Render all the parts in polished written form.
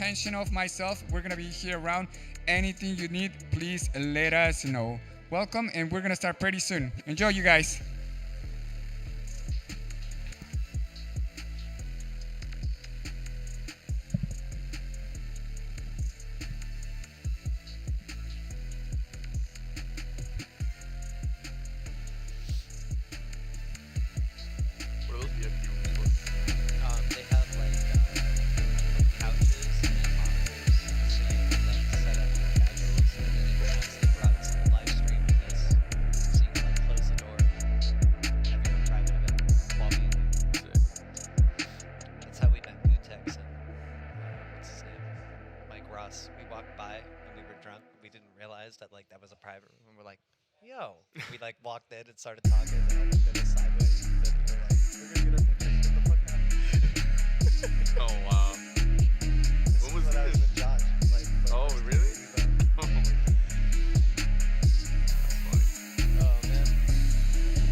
attention of myself. We're gonna be here around. Anything you need, please let us know. Welcome, and we're gonna start pretty soon. Enjoy, you guys. We like walked in and started talking, and I looked at us sideways, and then we were like, "We're gonna get our pictures. Get the fuck out!" Oh wow! What was that? I was with Josh. Oh really? Oh man.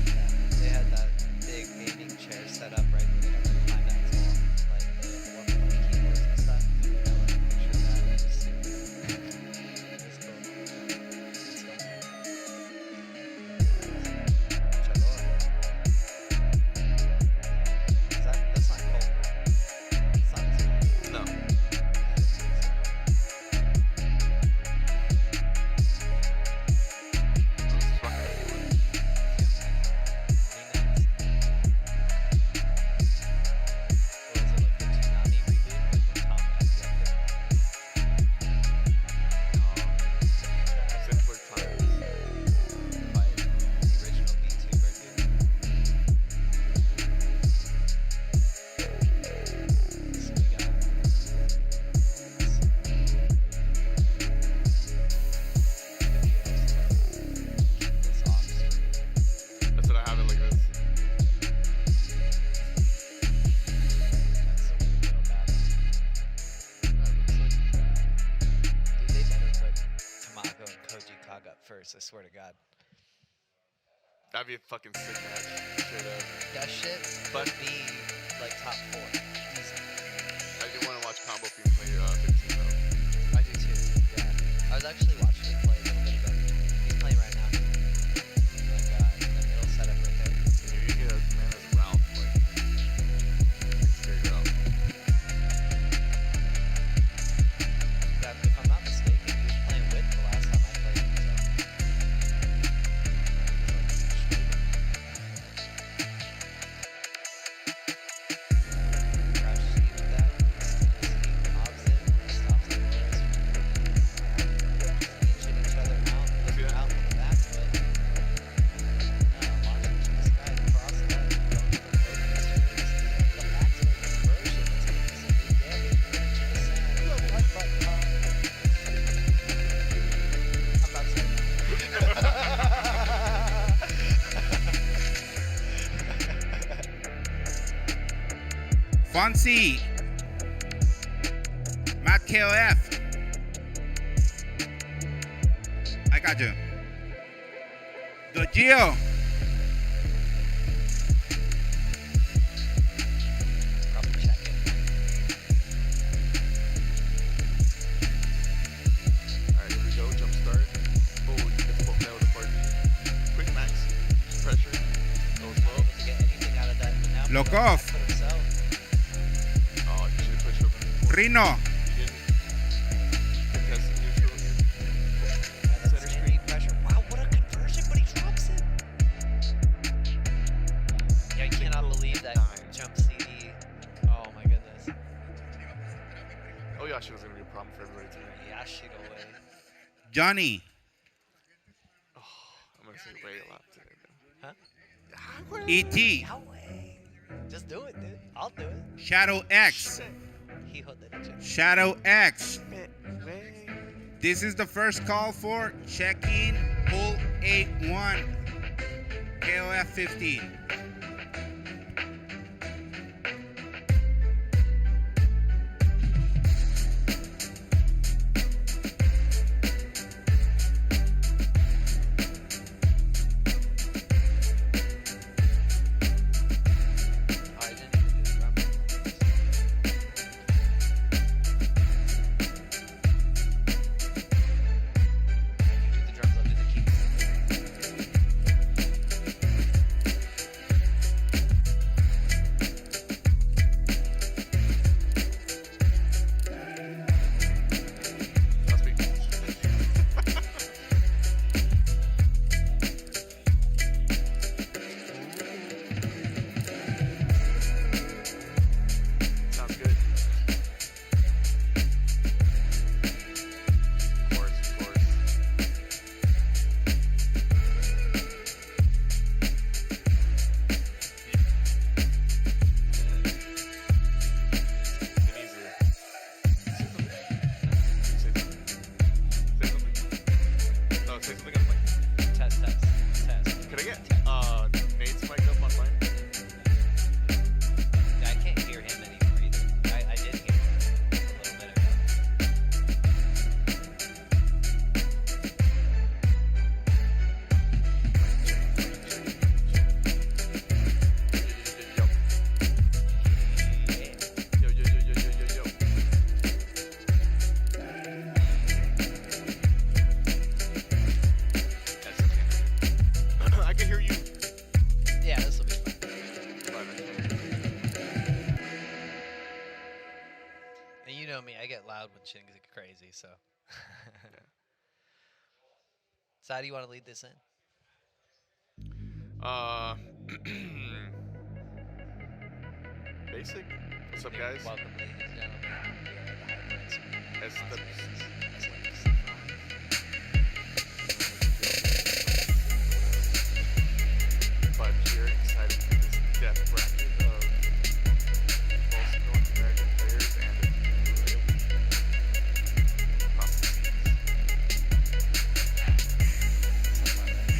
Yeah, they had that big gaming chair set up right where they got the Climax wall, like the one with the keyboards and stuff. And I like to make sure that was super. It's cool. That's not cold. It's not as cold. No. I swear to God. That'd be a fucking sick match. Straight up. That shit would be like top 4. Easy. I do want to watch Combo Fiend play 15 though. I do too. Yeah. I was actually watching him play a little bit ago. He's playing right now. Like in the middle setup right there. Yeah, you get a man as a Ralph, like scary Ralph. Yeah, if I'm not mistaken, he was playing with the last time I played him. Fonzie, Matt KOF. I got you. The Geo. Probably check it. Alright, here we go. Jump start. Oh, it's both nailed the party. Quick max. Pressure. Goes low. Able to get anything out of that, but now Locov. Oh, you should push over. Reno. Center screen pressure. Wow, what a conversion, but he drops it. Yeah, I cannot believe that jump CD. Oh my goodness. Oh, yeah, she was gonna be a problem for everybody tonight. Yeah, shit away. Johnny. Oh, I'm gonna say Ray a lot today, man. Huh? E.T. No way. Just do it, dude. I'll do it. Shadow X. Hijo de la chingada. Shadow X. Ray. This is the first call for check-in Bull 81 KOF 15. get loud when shit gets crazy, so. So how do you want to lead this in? Basic. What's up, guys? Welcome, ladies and gentlemen. We are at the HyperX Arena. As the- But here, excited for this depth bracket of both North American players and a few across the seas. Something like that.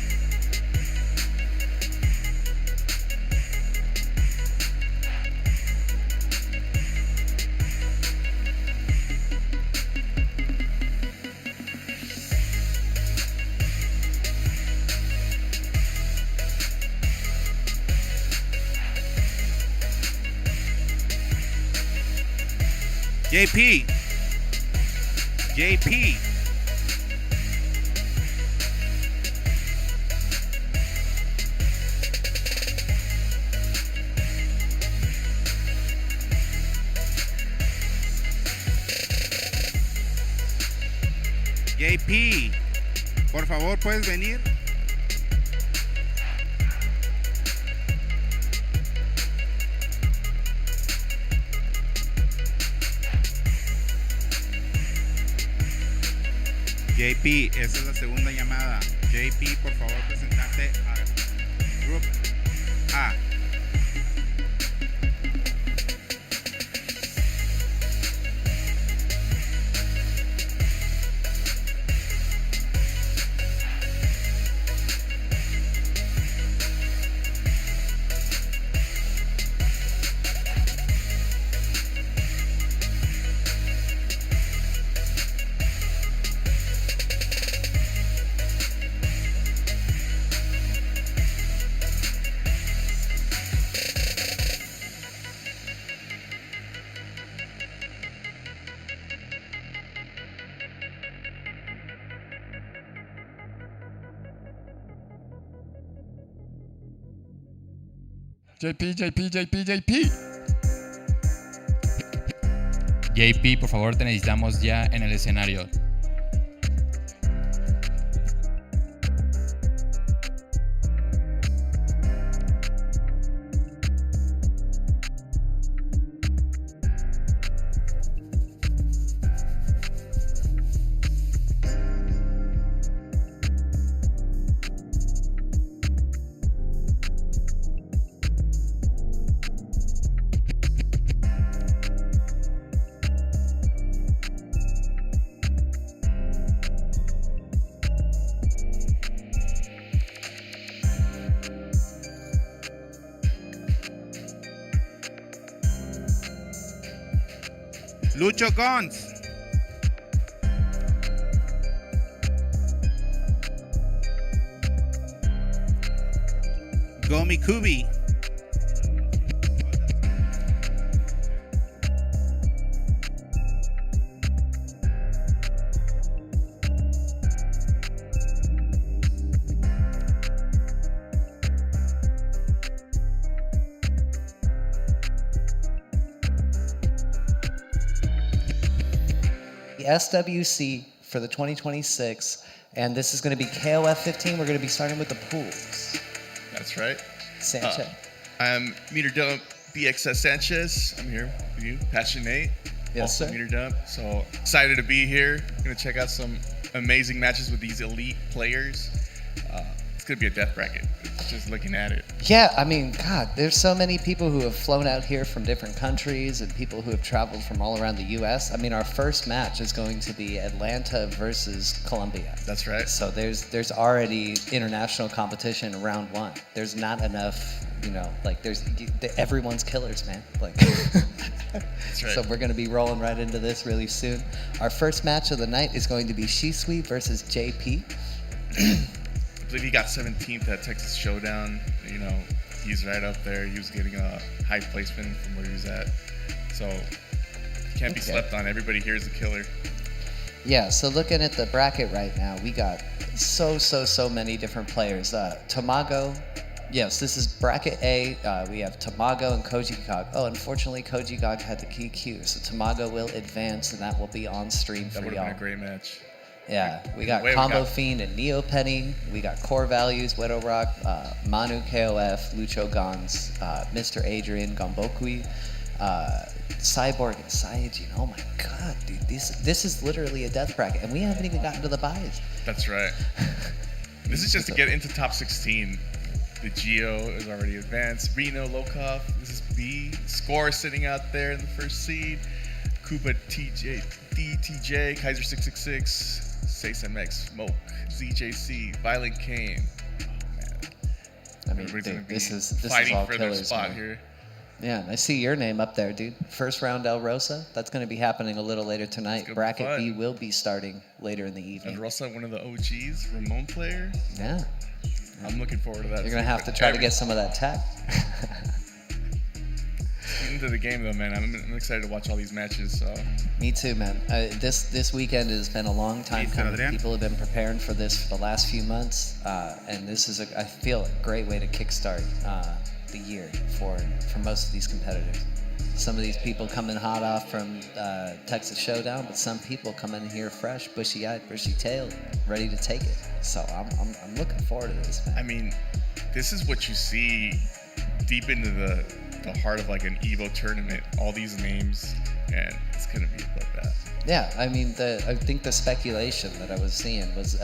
JP. JP. JP. Por favor, ¿puedes venir? JP, esa es la segunda llamada. JP, por favor, presentarte a Group A. JP. JP, por favor, te necesitamos ya en el escenario. Lucho Gons. Gumi Kubi. SWC for the 2026, and this is going to be KOF 15. We're going to be starting with the pools. That's right. Sanchez. I'm Meter Dump BXS Sanchez. I'm here with you, Passionate. Yes, also sir. Meter Dump. So excited to be here. Gonna check out some amazing matches with these elite players. It's gonna be a death bracket. Just looking at it. Yeah, I mean, God, there's so many people who have flown out here from different countries and people who have traveled from all around the U.S. I mean, our first match is going to be Atlanta versus Colombia. That's right. So there's already international competition round one. There's not enough, like everyone's killers, man. Like, That's right. So we're going to be rolling right into this really soon. Our first match of the night is going to be Shiui versus JP. I believe he got 17th at Texas Showdown. He's right up there. He was getting a high placement from where he was at. So can't be slept on. Everybody here is a killer. Yeah, so looking at the bracket right now, we got so many different players. Tamago, Yes, this is bracket A. We have Tamago and Koji Gog. Oh, unfortunately, Koji Gog had the key Q, so Tamago will advance, and that will be on stream That for would have y'all. been a great match. Yeah, we got Wait, we Combo got- Fiend and Neo Penny. We got Core Values, Widow Rock, Manu KOF, Lucho Gons, Mr. Adrian, Gombokui, Cyborg, and Saiyajin. Oh my god, dude, this is literally a death bracket, and we haven't even gotten to the buys. That's right. This is just to get into top 16. The Geo is already advanced. Reno, Locov. This is B. Score sitting out there in the first seed. Koopa, TJ, DTJ, Kaiser 666, Sace MX, Smoke, ZJC, ViolentKain. Oh man. I mean, Everybody's dude, gonna be this is fighting all for their killers, spot man. here. Yeah, and I see your name up there, dude. First round El Rosa. That's going to be happening a little later tonight. gonna be Bracket fun. B will be starting later in the And evening. Rosa, one of the OGs, Ramon player. Yeah, I'm looking forward to that. you're going to have to try to get some of that tech. into the game though, man. I'm excited to watch all these matches. So Me too, man. This weekend has been a long time Listo, coming. Adrian. People have been preparing for this for the last few months, and this is, I feel, a great way to kickstart the year for most of these competitors. Some of these people coming hot off from Texas Showdown, but some people coming here fresh, bushy-eyed, bushy-tailed, ready to take it. So I'm looking forward to this, man. I mean, this is what you see deep into the heart of like an Evo tournament. All these names, and it's gonna be like that. Yeah, I mean, I think the speculation that I was seeing was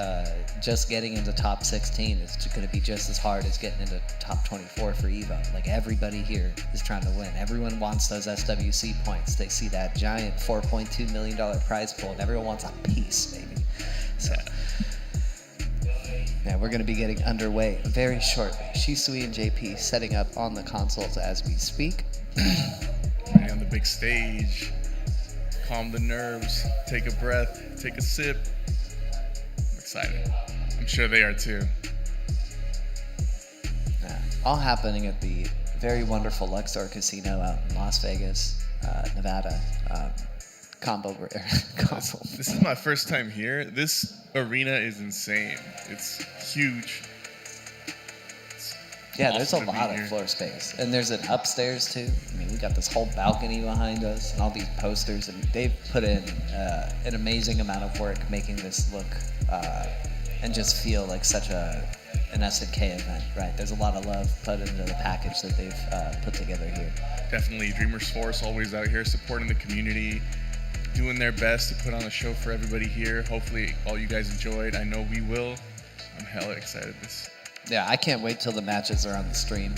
just getting into top 16 is going to be just as hard as getting into top 24 for Evo. Like, everybody here is trying to win. Everyone wants those SWC points. They see that giant $4.2 million prize pool, and everyone wants a piece, baby. So, yeah, we're going to be getting underway very shortly. Shiui and JP setting up on the consoles as we speak. Ready on the big stage. Calm the nerves, take a breath, take a sip. I'm excited. I'm sure they are too. All happening at the very wonderful Luxor Casino out in Las Vegas, Nevada. Combo. This is my first time here. This arena is insane. It's huge. Yeah, there's a awesome to be lot of here. floor space. And there's an upstairs too. I mean, we got this whole balcony behind us and all these posters, and they've put in an amazing amount of work making this look and just feel like such an SNK event, right? There's a lot of love put into the package that they've put together here. Definitely Dreamers Force always out here supporting the community, doing their best to put on a show for everybody here. Hopefully all you guys enjoyed. I know we will. I'm hella excited. Yeah, I can't wait till the matches are on the stream.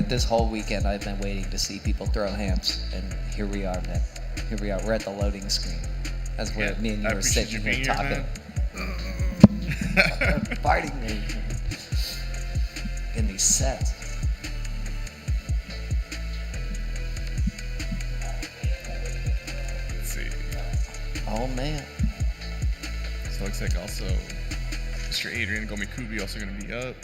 This whole weekend I've been waiting to see people throw hands, and here we are, man. Here we are. We're at the loading screen. That's where me and you I were appreciate sitting you here being here, talking. man. Fighting me in these sets. Let's see. Oh man. So it looks like also Mr. Adrian Gomikubi also going to be up.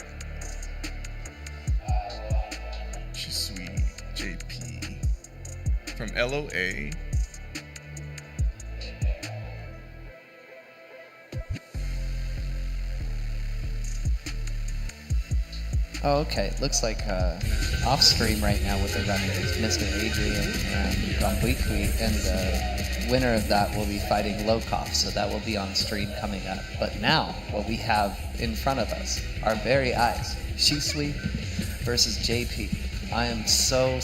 Shiui JP from LOA. Oh, okay. Looks like off stream right now what they're running is Mr. Adrian and Gombikui, and the winner of that will be fighting Locov, so that will be on stream coming up. But now, what we have in front of us, our very eyes, Shiui versus JP. I am so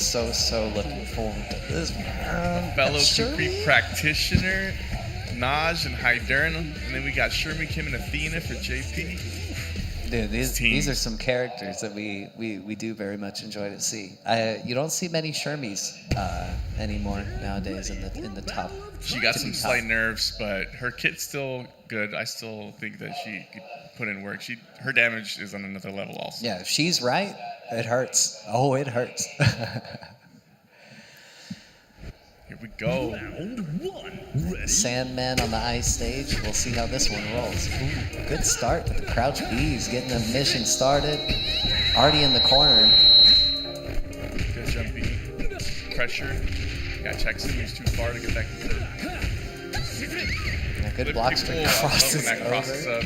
looking forward to this, man. Fellow Sure. Capri practitioner, Naj and Hyderin, and then we got Sherman Kim and Athena for JP. Dude, these Teams. are some characters that we do very much enjoy to see. You don't see many Shermies anymore nowadays in the top. She got to some be top. slight nerves, but her kit's still good. I still think that she could put in work. Her damage is on another level also. Yeah, if she's right, it hurts. Oh, it hurts. Here we go. Sandman on the ice stage. We'll see how this one rolls. Ooh, good start with the Crouch Bees getting the mission started. Already in the corner. Good jumpy. Pressure. Yeah, checks him. He's too far to get back to the Yeah, good block string I love crosses when that crosses over.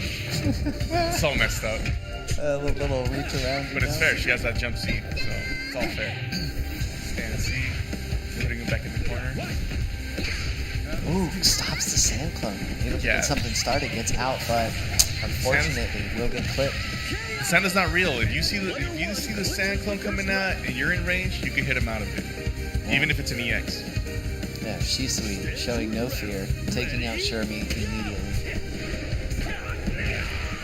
up. So messed up. A little reach around. But it's fair. She has that jump seat, so it's all fair. Stand C, putting him back in the corner. Ooh, stops the sand clone. Able to Yeah. get something started, gets out, but unfortunately will get clipped. The sound is not real. If you see the sand clone coming out and you're in range, you can hit him out of it, even if it's an EX. Yeah, Shiui showing no fear, taking out Shermie immediately.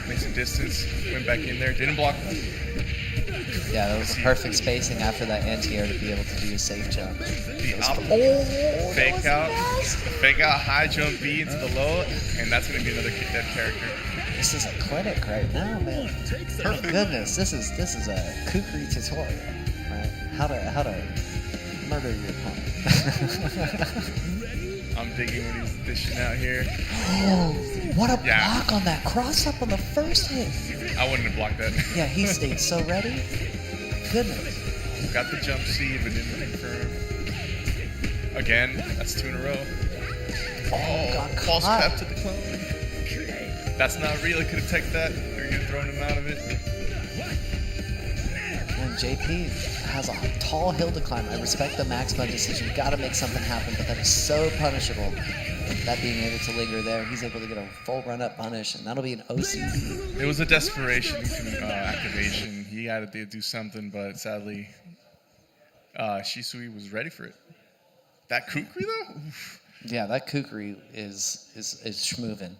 Makes some distance, went back in there, didn't block him. Yeah, that was a perfect spacing after that anti-air to be able to do a safe jump. The fake out high jump B into the low, and that's gonna be another dead character. This is a clinic right now, man. Oh goodness, this is a kukri tutorial, right? How to murder your opponent. I'm digging what he's dishing out here. Oh, what a Yeah. block on that cross up on the first hit. I wouldn't have blocked that. Yeah, he stayed so ready. Goodness. Got the jump C, but didn't confirm. Again, that's 2 in a row. got false caught. pep to the clone. That's not real. He could have teched that. Or you thrown him out of it. And JP has a tall hill to climb. I respect the max button decision. Gotta make something happen, but that is so punishable. That being able to linger there, he's able to get a full run-up punish, and that'll be an OCD. It was a desperation activation. He had to do something, but sadly, Shiui was ready for it. That kukri though? Oof. Yeah, that kukri is schmoovin'.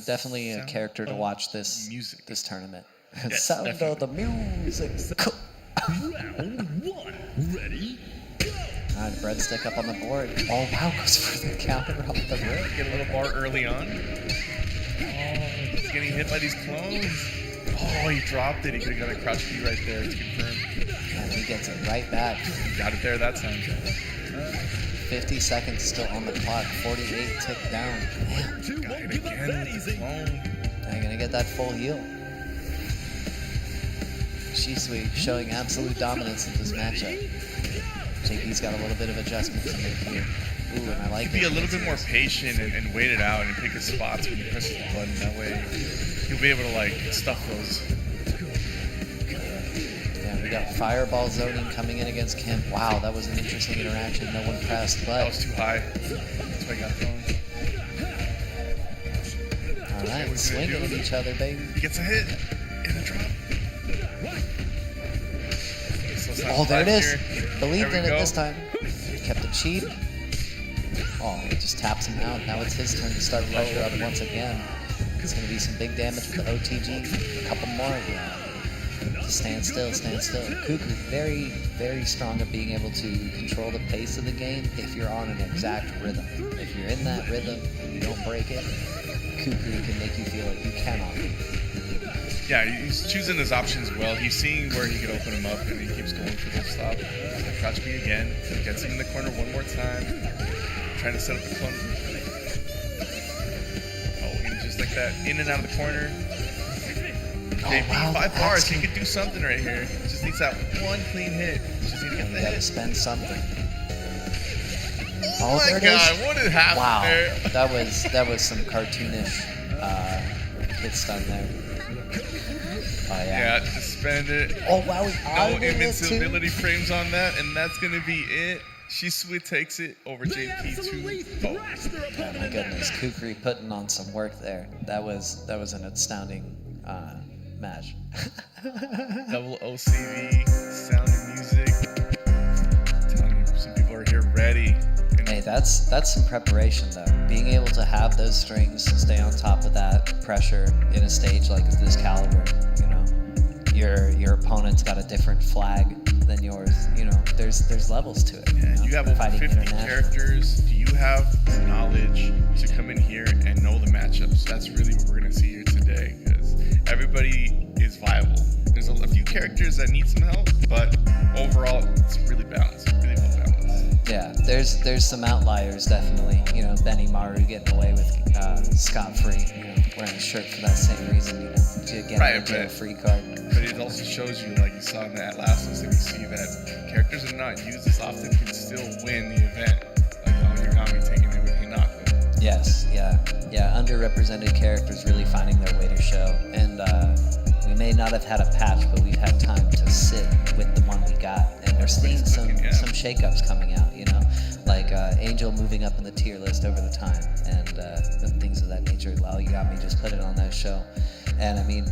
Definitely a Sound character to of watch this music. this tournament. Yes, Sound definitely. of the music. Cool. Alright, breadstick up on the board. Oh wow, goes for the counter off the rip. Get a little bar early on. Oh, he's getting hit by these clones. Oh, he dropped it. He could have got a crouch B right there. It's confirmed. And he gets it right back. Got it there that time. 50 seconds still on the clock. 48 tick down. Man, Got it again with the clone. they're gonna get that full heal. Shiui showing absolute dominance in this matchup. JP's got a little bit of adjustment to make here. Ooh, and I like Be it. a little bit more patient and wait it out and pick his spots when he presses the button. That way, he'll be able to like stuff those. Yeah, we got fireball zoning coming in against Kim. Wow, that was an interesting interaction. No one pressed, That but was too high. That's why I got thrown. all right, What's he gonna swinging do? at each other, baby. He gets a hit and a drop. So it's not Oh, there it flat is. here. Believed There in we it go. this time. Kept it cheap. Oh, it just taps him out. Now it's his turn to start pressure up once again. It's going to be some big damage with the OTG. A couple more. Yeah. Stand still, stand still. Kukri, very, very strong at being able to control the pace of the game if you're on an exact rhythm. If you're in that rhythm and you don't break it, Kukri can make you feel like you cannot leave. Yeah, he's choosing his options well. He's seeing where he could open him up, and he keeps going for the stop. Crouch B again. Gets him in the corner one more time. Trying to set up the clone. Oh, and just like that, in and out of the corner. JP, wow, 5 bars. He asking. could do something right here. Just needs that one clean hit. Just need to get You the got to hit. spend something. Oh there my it is. god, what did happen Wow, there? that was some cartoonish hit stun there. Oh Yeah, yeah. just spend it. Oh wow, we No audited it too. invincibility frames on that, and that's gonna be it. Shiui takes it over JP 2-0. Oh my goodness, Kukri putting on some work there. That was an astounding match. Double OCV, sound and music. I'm telling you, some people are here ready. And Hey, that's some preparation though. Being able to have those strings, stay on top of that pressure in a stage like this caliber, you know. Your opponent's got a different flag than yours. You know, there's levels to it. yeah, know, you have over fighting 50 internationally. characters. Do you have the knowledge to come in here and know the matchups? That's really what we're gonna see here today, because everybody is viable. There's a few characters that need some help, but overall, it's really balanced, really well balanced. Yeah, there's some outliers definitely. You know, Benny Maru getting away with scot-free. You know, wearing a shirt for that same reason. You know, to get Right, a but- free card. But it also shows you, like you saw in that last SMBC, that characters that are not used as often can still win the event. Like Onigami taking it with Hinako. Yes, yeah. Underrepresented characters really finding their way to show. And We may not have had a patch, but we've had time to sit with the one we got, and we're seeing some shakeups coming out. You know, like Angel moving up in the tier list over the time, and things of that nature. Well, you got me. Just put it on that show, and I mean,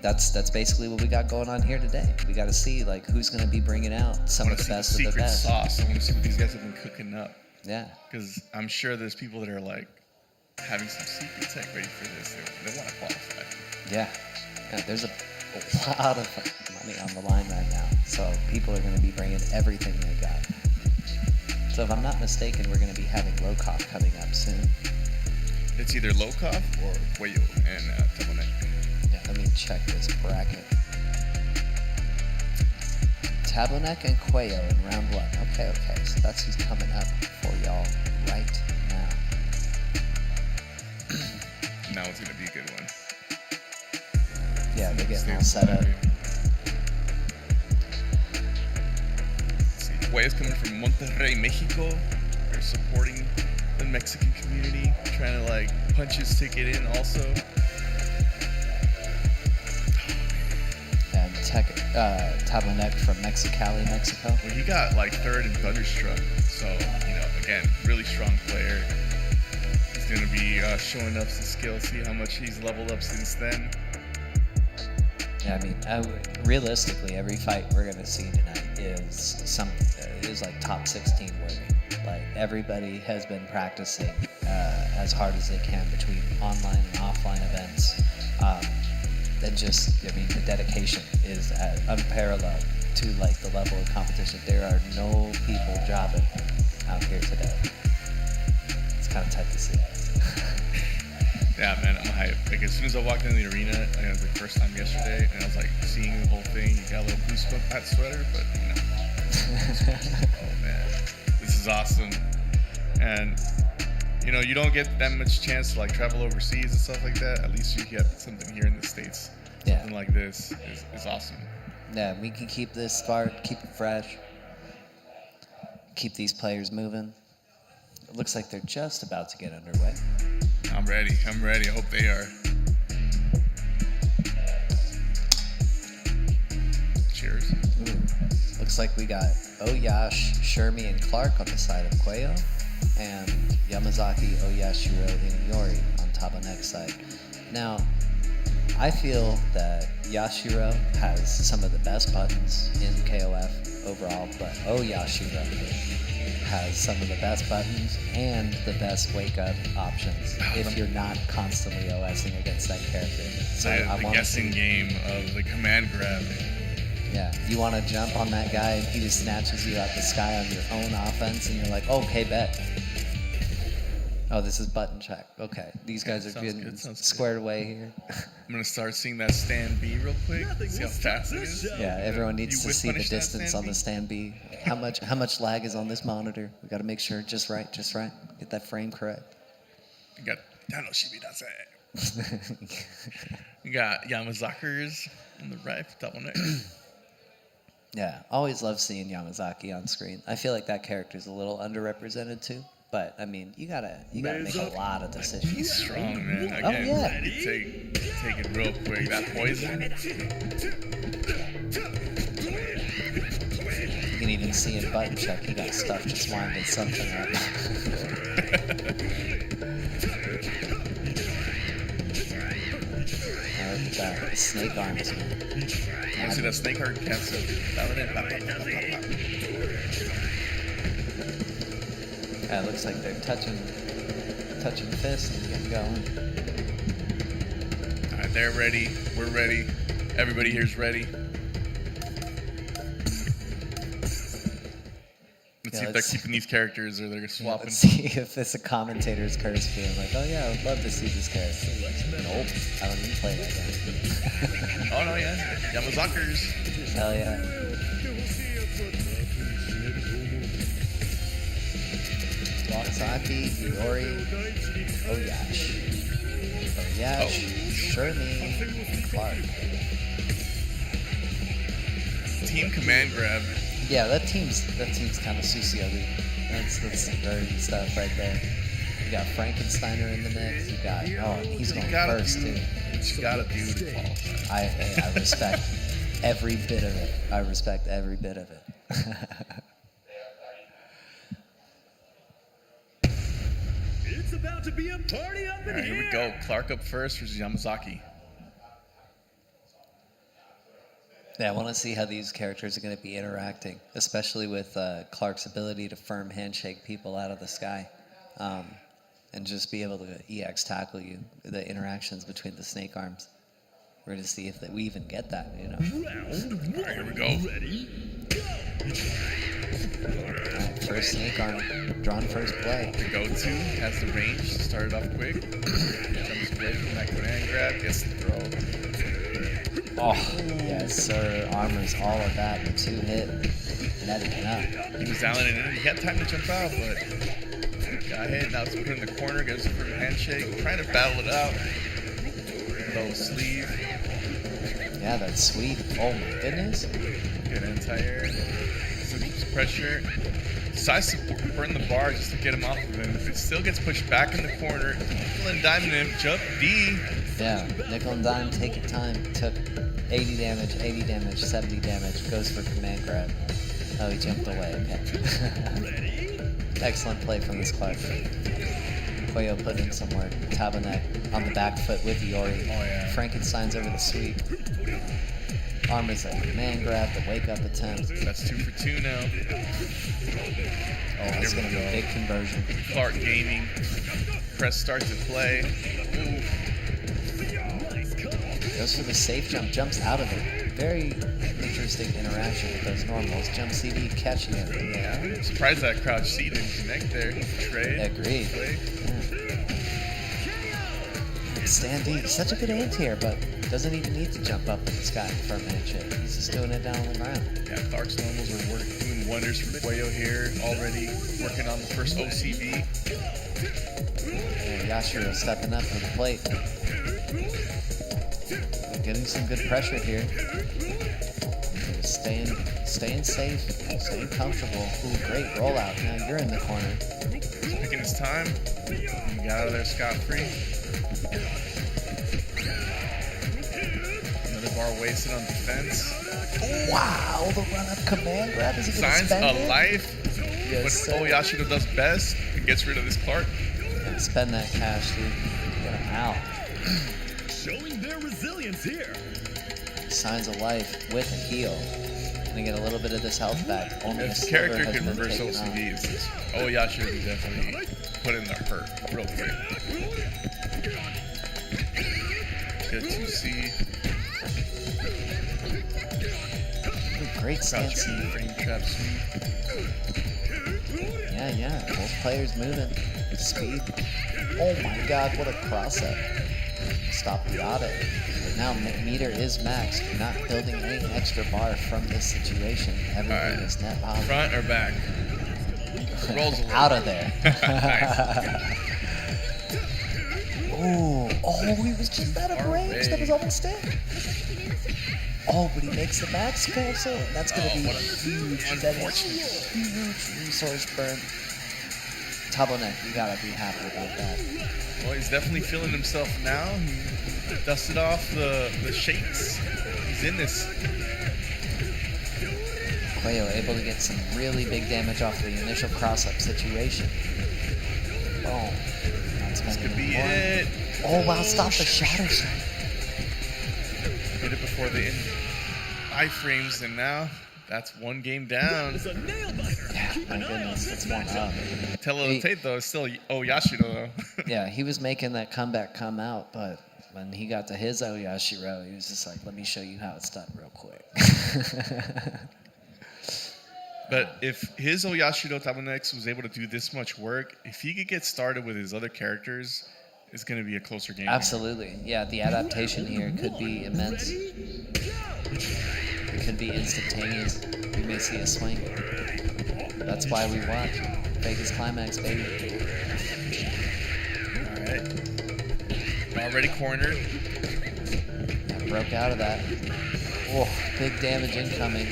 that's basically what we got going on here today. We got to see like who's going to be bringing out some of the best of the best. Sauce. I want to see what these guys have been cooking up. Yeah. Because I'm sure there's people that are like having some secret tech ready for this. They want to qualify. Yeah. There's a lot of money on the line right now, so people are going to be bringing everything they got. So if I'm not mistaken, we're going to be having Locov coming up soon. It's either Locov or Schweo and Tapanet. Yeah, let me check this bracket. Tapanet and Schweo in round 1. Okay, so that's who's coming up for y'all right now. Now it's going to be a good one. Yeah, they're getting all set up. Schweo's coming from Monterrey, Mexico. They're supporting the Mexican community, trying to like punch his ticket in also. And Tapanet from Mexicali, Mexico. Well, he got like 3rd in Thunderstruck, so you know, again, really strong player. He's gonna be showing up some skill, see how much he's leveled up since then. Yeah, I mean, realistically, every fight we're gonna see tonight is like top 16 worthy. Like everybody has been practicing as hard as they can between online and offline events. And just, I mean, the dedication is unparalleled to like the level of competition. There are no people jobbing out here today. It's kind of tight to see. Yeah, man, I'm hyped. Like, as soon as I walked into the arena, it was the first time yesterday, and I was like seeing the whole thing. You got a little boost up that sweater, but you know, oh man, this is awesome. And you know, you don't get that much chance to like travel overseas and stuff like that. At least you get something here in the States. Yeah. Something like this is awesome. Yeah, we can keep this spark, keep it fresh, keep these players moving. It looks like they're just about to get underway. I'm ready. I hope they are. Cheers. Ooh. Looks like we got Oyash, Shermie, and Clark on the side of Schweo, and Yamazaki, Oyashiro, and Iori on Tapanet's side. Now, I feel that Yashiro has some of the best buttons in KOF overall, but Oyashiro has some of the best buttons and the best wake-up options if you're not constantly OSing against that character. So I the want guessing game of the command grab. Yeah, you want to jump on that guy and he just snatches you out the sky on your own offense and you're like, okay, bet. Oh, this is button check. Okay, these guys are getting squared away here. I'm going to start seeing that stand B real quick. See how fast it is. Yeah, everyone needs to see the distance on the stand B. How much lag is on this monitor? We got to make sure just right. Get that frame correct. You got Tanoshibi, You got Yamazakis on the right, top one there. Yeah, always love seeing Yamazaki on screen. I feel like that character is a little underrepresented too. But I mean, you gotta make a lot of decisions. He's strong, man. Again, Oh yeah. Take it real quick. That poison. You can even see in button check he got stuff just winding something up. Look at that snake arms, man. I want to see that snake heart cancel. Yeah, it looks like they're touching fists and getting going. All right, they're ready. We're ready. Everybody here's ready. Let's see if they're keeping these characters or they're swapping. Let's see if it's a commentator's curse being like, oh yeah, I would love to see this character. Nope, I don't even play that game. Oh no, yeah. Yamazakis. Hell yeah. Yamazaki, Iori, Oyash, Shermie, Clark. Team command grab. Yeah, that team's kind of Susiogi. That's dirty stuff right there. You got Frankensteiner in the mix. You got, he's going first, too. What you gotta do to qualify. I respect every bit of it. I respect every bit of it. It's about to be a party up in All right, here we go. Clark up first versus Yamazaki. Yeah, I want to see how these characters are going to be interacting, especially with Clark's ability to firm handshake people out of the sky, and just be able to EX tackle you. The interactions between the snake arms. We're going to see if we even get that, you know. All right, here we go. Right, first snake arm, drawn first play. The go-to has the range. Started off quick. Jumps away from that command grab. Gets the throw. Oh, yes, sir. Armor's all of that. The 2-hit, netting it up. He was down in it. He had time to jump out, but got hit. Now it's put in the corner. Goes for a handshake. Trying to battle it out. Low sleeve. Yeah, that's sweet. Oh my goodness. Good anti-air. Pressure. Decides to burn the bar just to get him off of him. If it still gets pushed back in the corner, nickel and diming him. Jump D. Yeah, nickel and dime, take your time. Took 80 damage, 70 damage. Goes for command grab. Oh, he jumped away. Okay. Excellent play from this Clark. Schweo put in some work. Tapanet on the back foot with Yori. Oh, yeah. Frankenstein's over the sweep. Armor's like command grab, the wake up attempt. That's 2 for 2 now. Oh, That's here going to we be a go. big conversion. Clark gaming. Press starts to play. Ooh. Goes for the safe jump, jumps out of it. Very interesting interaction with those normals. Jump CD catching it. Yeah, I'm surprised that crouch C didn't connect there. Trade. Agreed. Play. Stand D, such a good anti-air, but doesn't even need to jump up in the sky for a handshake. He's just doing it down on the ground. Yeah, Clark's normals are doing wonders for Schweo here. Already working on the first OCV. And Yashiro stepping up to the plate. Getting some good pressure here. Staying safe, staying comfortable. Ooh, great rollout. Now you're in the corner. Taking his time. He got out of there scot-free. Another bar wasted on defense. Wow, the run-up command grab. Is he going to Signs spend a it? life. Yes, What sir. Yashiro does best and gets rid of this Clark. Yeah, spend that cash, dude. Get him out. Showing their resilience here. Signs of life with a heal. Gonna get a little bit of this health back. Only a If the sliver character has can been reverse taken off. OCVs, Yashiro can definitely put in the hurt real quick. Good 2C. Ooh, great Crouch stance. B, frame trap sweep. Yeah. Both players moving. Speed. Oh my god, what a cross up. Stop the auto. But now meter is maxed. You're not building any extra bar from this situation. Everything Alright. is net positive. Front or back? Rolls a little. Out of there. Ooh. Oh, he was just out of range. That was almost it. Oh, but he makes the back cancel. That's going to be what a huge. That is huge resource burn. Tapanet, you got to be happy about that. Well, he's definitely feeling himself now. He dusted off the shakes. He's in this. Schweo able to get some really big damage off the initial cross-up situation. Oh, This could be it. Oh, wow, stop the shadow shot. Hit it before the iframes, and now that's one game down. It's a nail biter. Yeah, my goodness, that's one up. Tell of the tape, though, it's still Yashiro, though. Yeah, he was making that comeback come out, but when he got to his Oyashiro, he was just like, let me show you how it's done real quick. But if his Oyashiro Tapanet was able to do this much work, if he could get started with his other characters, it's going to be a closer game. Absolutely. Yeah, the adaptation here could be immense. It could be instantaneous. We may see a swing. That's why we watch Vegas Climax, baby. All right. Already cornered. Yeah, broke out of that. Oh, big damage incoming.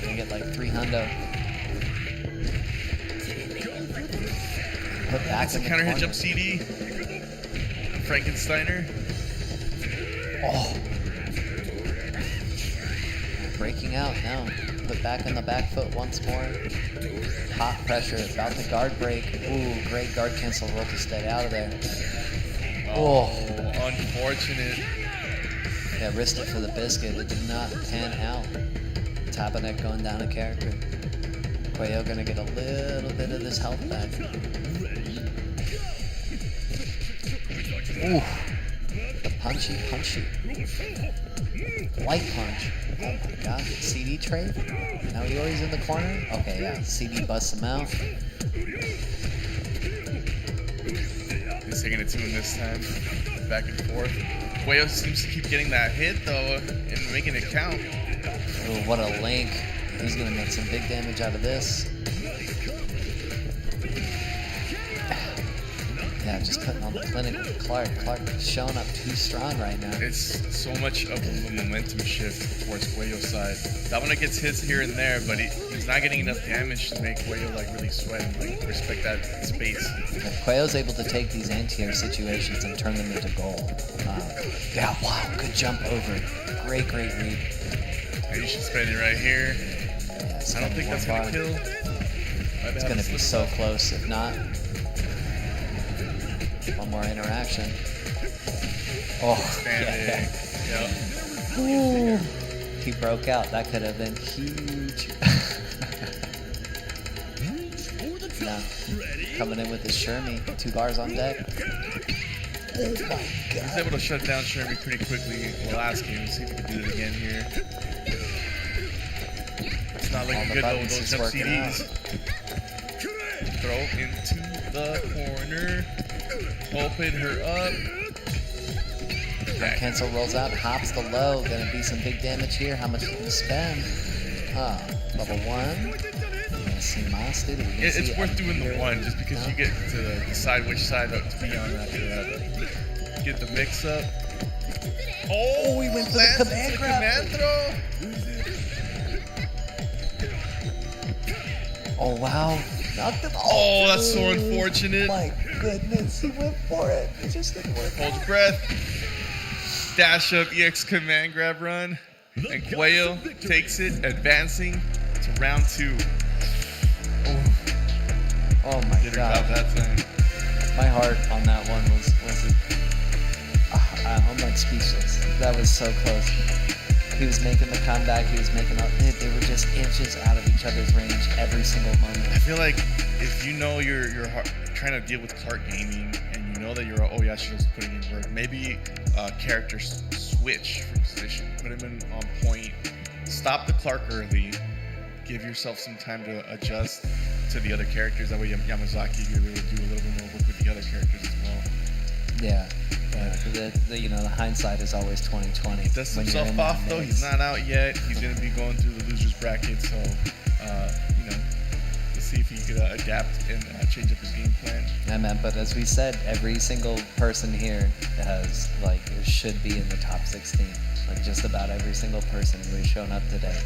Gonna get like 3 hundo. put back It's a in the counter hit corner. jump CD. Frankensteiner. Oh. Breaking out now. Put back on the back foot once more. Hot pressure. About to guard break. Ooh, great guard cancel roll to stay out of there. Oh, unfortunate. Yeah, risked it for the biscuit. It did not pan out. Tapanet going down a character. Schweo gonna get a little bit of this health back. Ooh. The punchy. Light punch. Oh my god. CD trade? Now Iori's in the corner? Okay, yeah. CD busts him out. He's taking it to him this time. Back and forth. Schweo seems to keep getting that hit though and making it count. Ooh, what a link. He's gonna make some big damage out of this. Yeah, just putting on the clinic with Clark. Clark showing up too strong right now. It's so much of a momentum shift towards Schweo's side. That one gets hits here and there, but he's not getting enough damage to make Schweo like really sweat and like respect that space. Schweo's able to take these anti-air situations and turn them into gold. Yeah, wow, good jump over. Great read. You should spend it right here. Yeah, I don't think that's gonna kill. It's gonna be so close. If not, one more interaction. Oh, yeah. Ooh. He broke out. That could have been huge. Now, coming in with his Shermie. 2 bars on deck. Oh my god. He's able to shut down Shermie pretty quickly in the last game. See if he can do it again here. It's not looking good though with those jump CDs. Throw into the corner. Open her up. Cancel rolls out, hops the low. Gonna be some big damage here. How much can you spend? Level 1. See Master. It's worth doing the 1 just because you get to decide which side to be on after that. Get the mix up. Oh, we went for the command grab. Command throw. Oh wow. Knocked him. Oh, that's so unfortunate. My goodness, he went for it. It just didn't work. Hold your breath. Dash up EX command grab run. And Schweo takes it, advancing to round 2. Oh my Get her god. out that time. My heart on that one was I'm like speechless. That was so close. He was making the comeback. He was making up. They were just inches out of each other's range every single moment. I feel like if you know you're trying to deal with Clark gaming and you know that you're Oyashi's putting in work, maybe characters switch for position, put him in on point, stop the Clark early, give yourself some time to adjust to the other characters. That way Yamazaki you're able to do a little bit more work with the other characters as well. Yeah. The hindsight is always 2020. He dusts himself off though. He's not out yet. He's gonna be going through the losers bracket, so let's see if he could adapt and change up his game plan. Yeah, man. But as we said, every single person here has should be in the top 16. Like just about every single person who has shown up today,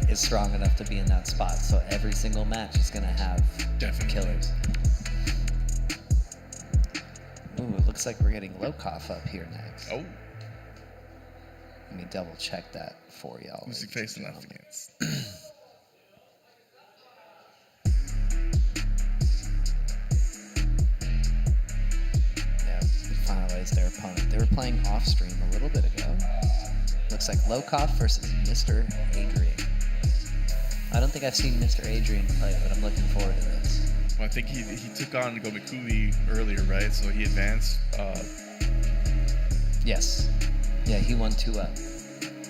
is strong enough to be in that spot. So every single match is gonna have killers. Ooh, it looks like we're getting Locov up here next. Oh. Let me double check that for y'all. Who's he facing up against? Yeah, we finalized their opponent. They were playing off stream a little bit ago. Looks like Locov versus Mr. Adrian. I don't think I've seen Mr. Adrian play, but I'm looking forward to this. Well, I think he took on Gomikubi earlier, right? So he advanced. Yes. Yeah, he won 2-0.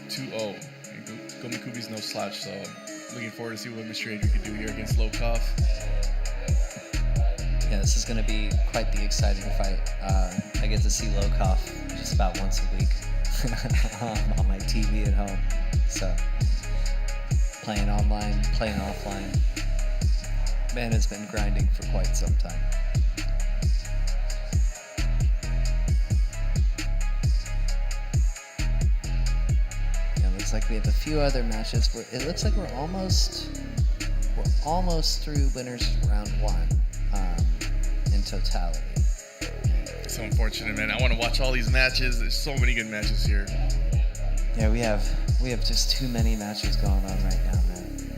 2-0. Gomikubi's no slouch, so looking forward to see what Mr. Adrian can do here against Locov. Yeah, this is going to be quite the exciting fight. I get to see Locov just about once a week on my TV at home. So, playing online, playing offline. Man has been grinding for quite some time. Yeah, looks like we have a few other matches. It looks like we're almost through winners round 1. in totality. It's so unfortunate, man. I want to watch all these matches. There's so many good matches here. Yeah, we have just too many matches going on right now, man.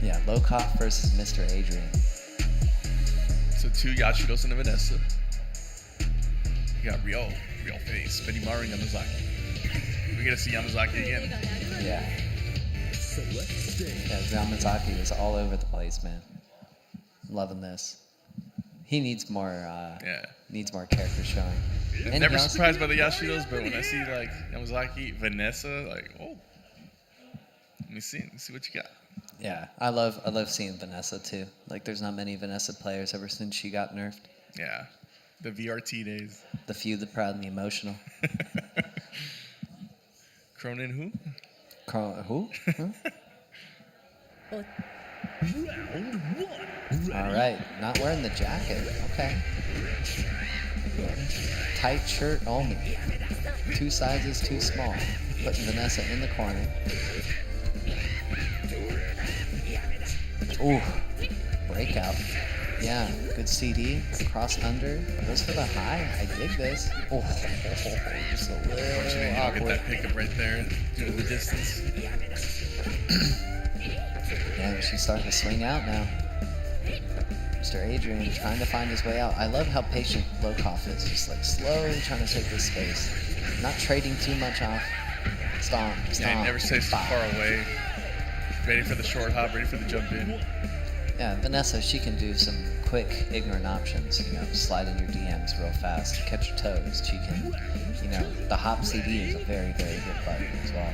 Yeah, Locov versus Mr. Adrian. So 2 Yashidos and a Vanessa. You got Real Face, Benimaru, and Yamazaki. We get to see Yamazaki again. Yeah. Yeah, Yamazaki is all over the place, man. Loving this. He needs more character showing. I'm never surprised by the Yashidos, but when I see like Yamazaki, Vanessa, like, oh, let me see what you got. Yeah, I love seeing Vanessa too. Like, there's not many Vanessa players ever since she got nerfed. Yeah, the VRT days. The few, the proud, and the emotional. Cronin who? Who? Huh? Round 1. All right, not wearing the jacket. Okay. Tight shirt only. 2 sizes too small. Putting Vanessa in the corner. Ooh, breakout. Yeah, good CD. Cross under. Goes for the high. I dig this. Oh, just a little Unfortunately, I'll get awkward. that pickup right there due to the distance. Yeah, she's starting to swing out now. Mr. Adrian trying to find his way out. I love how patient Locov is. Just like slowly trying to take this space. Not trading too much off. Stomp, stomp. Yeah, he never stays too far away. Ready for the short hop, ready for the jump in. Yeah, Vanessa, she can do some quick, ignorant options. You know, slide in your DMs real fast, catch your toes. She can, you know, the hop CD is a very, very good button as well.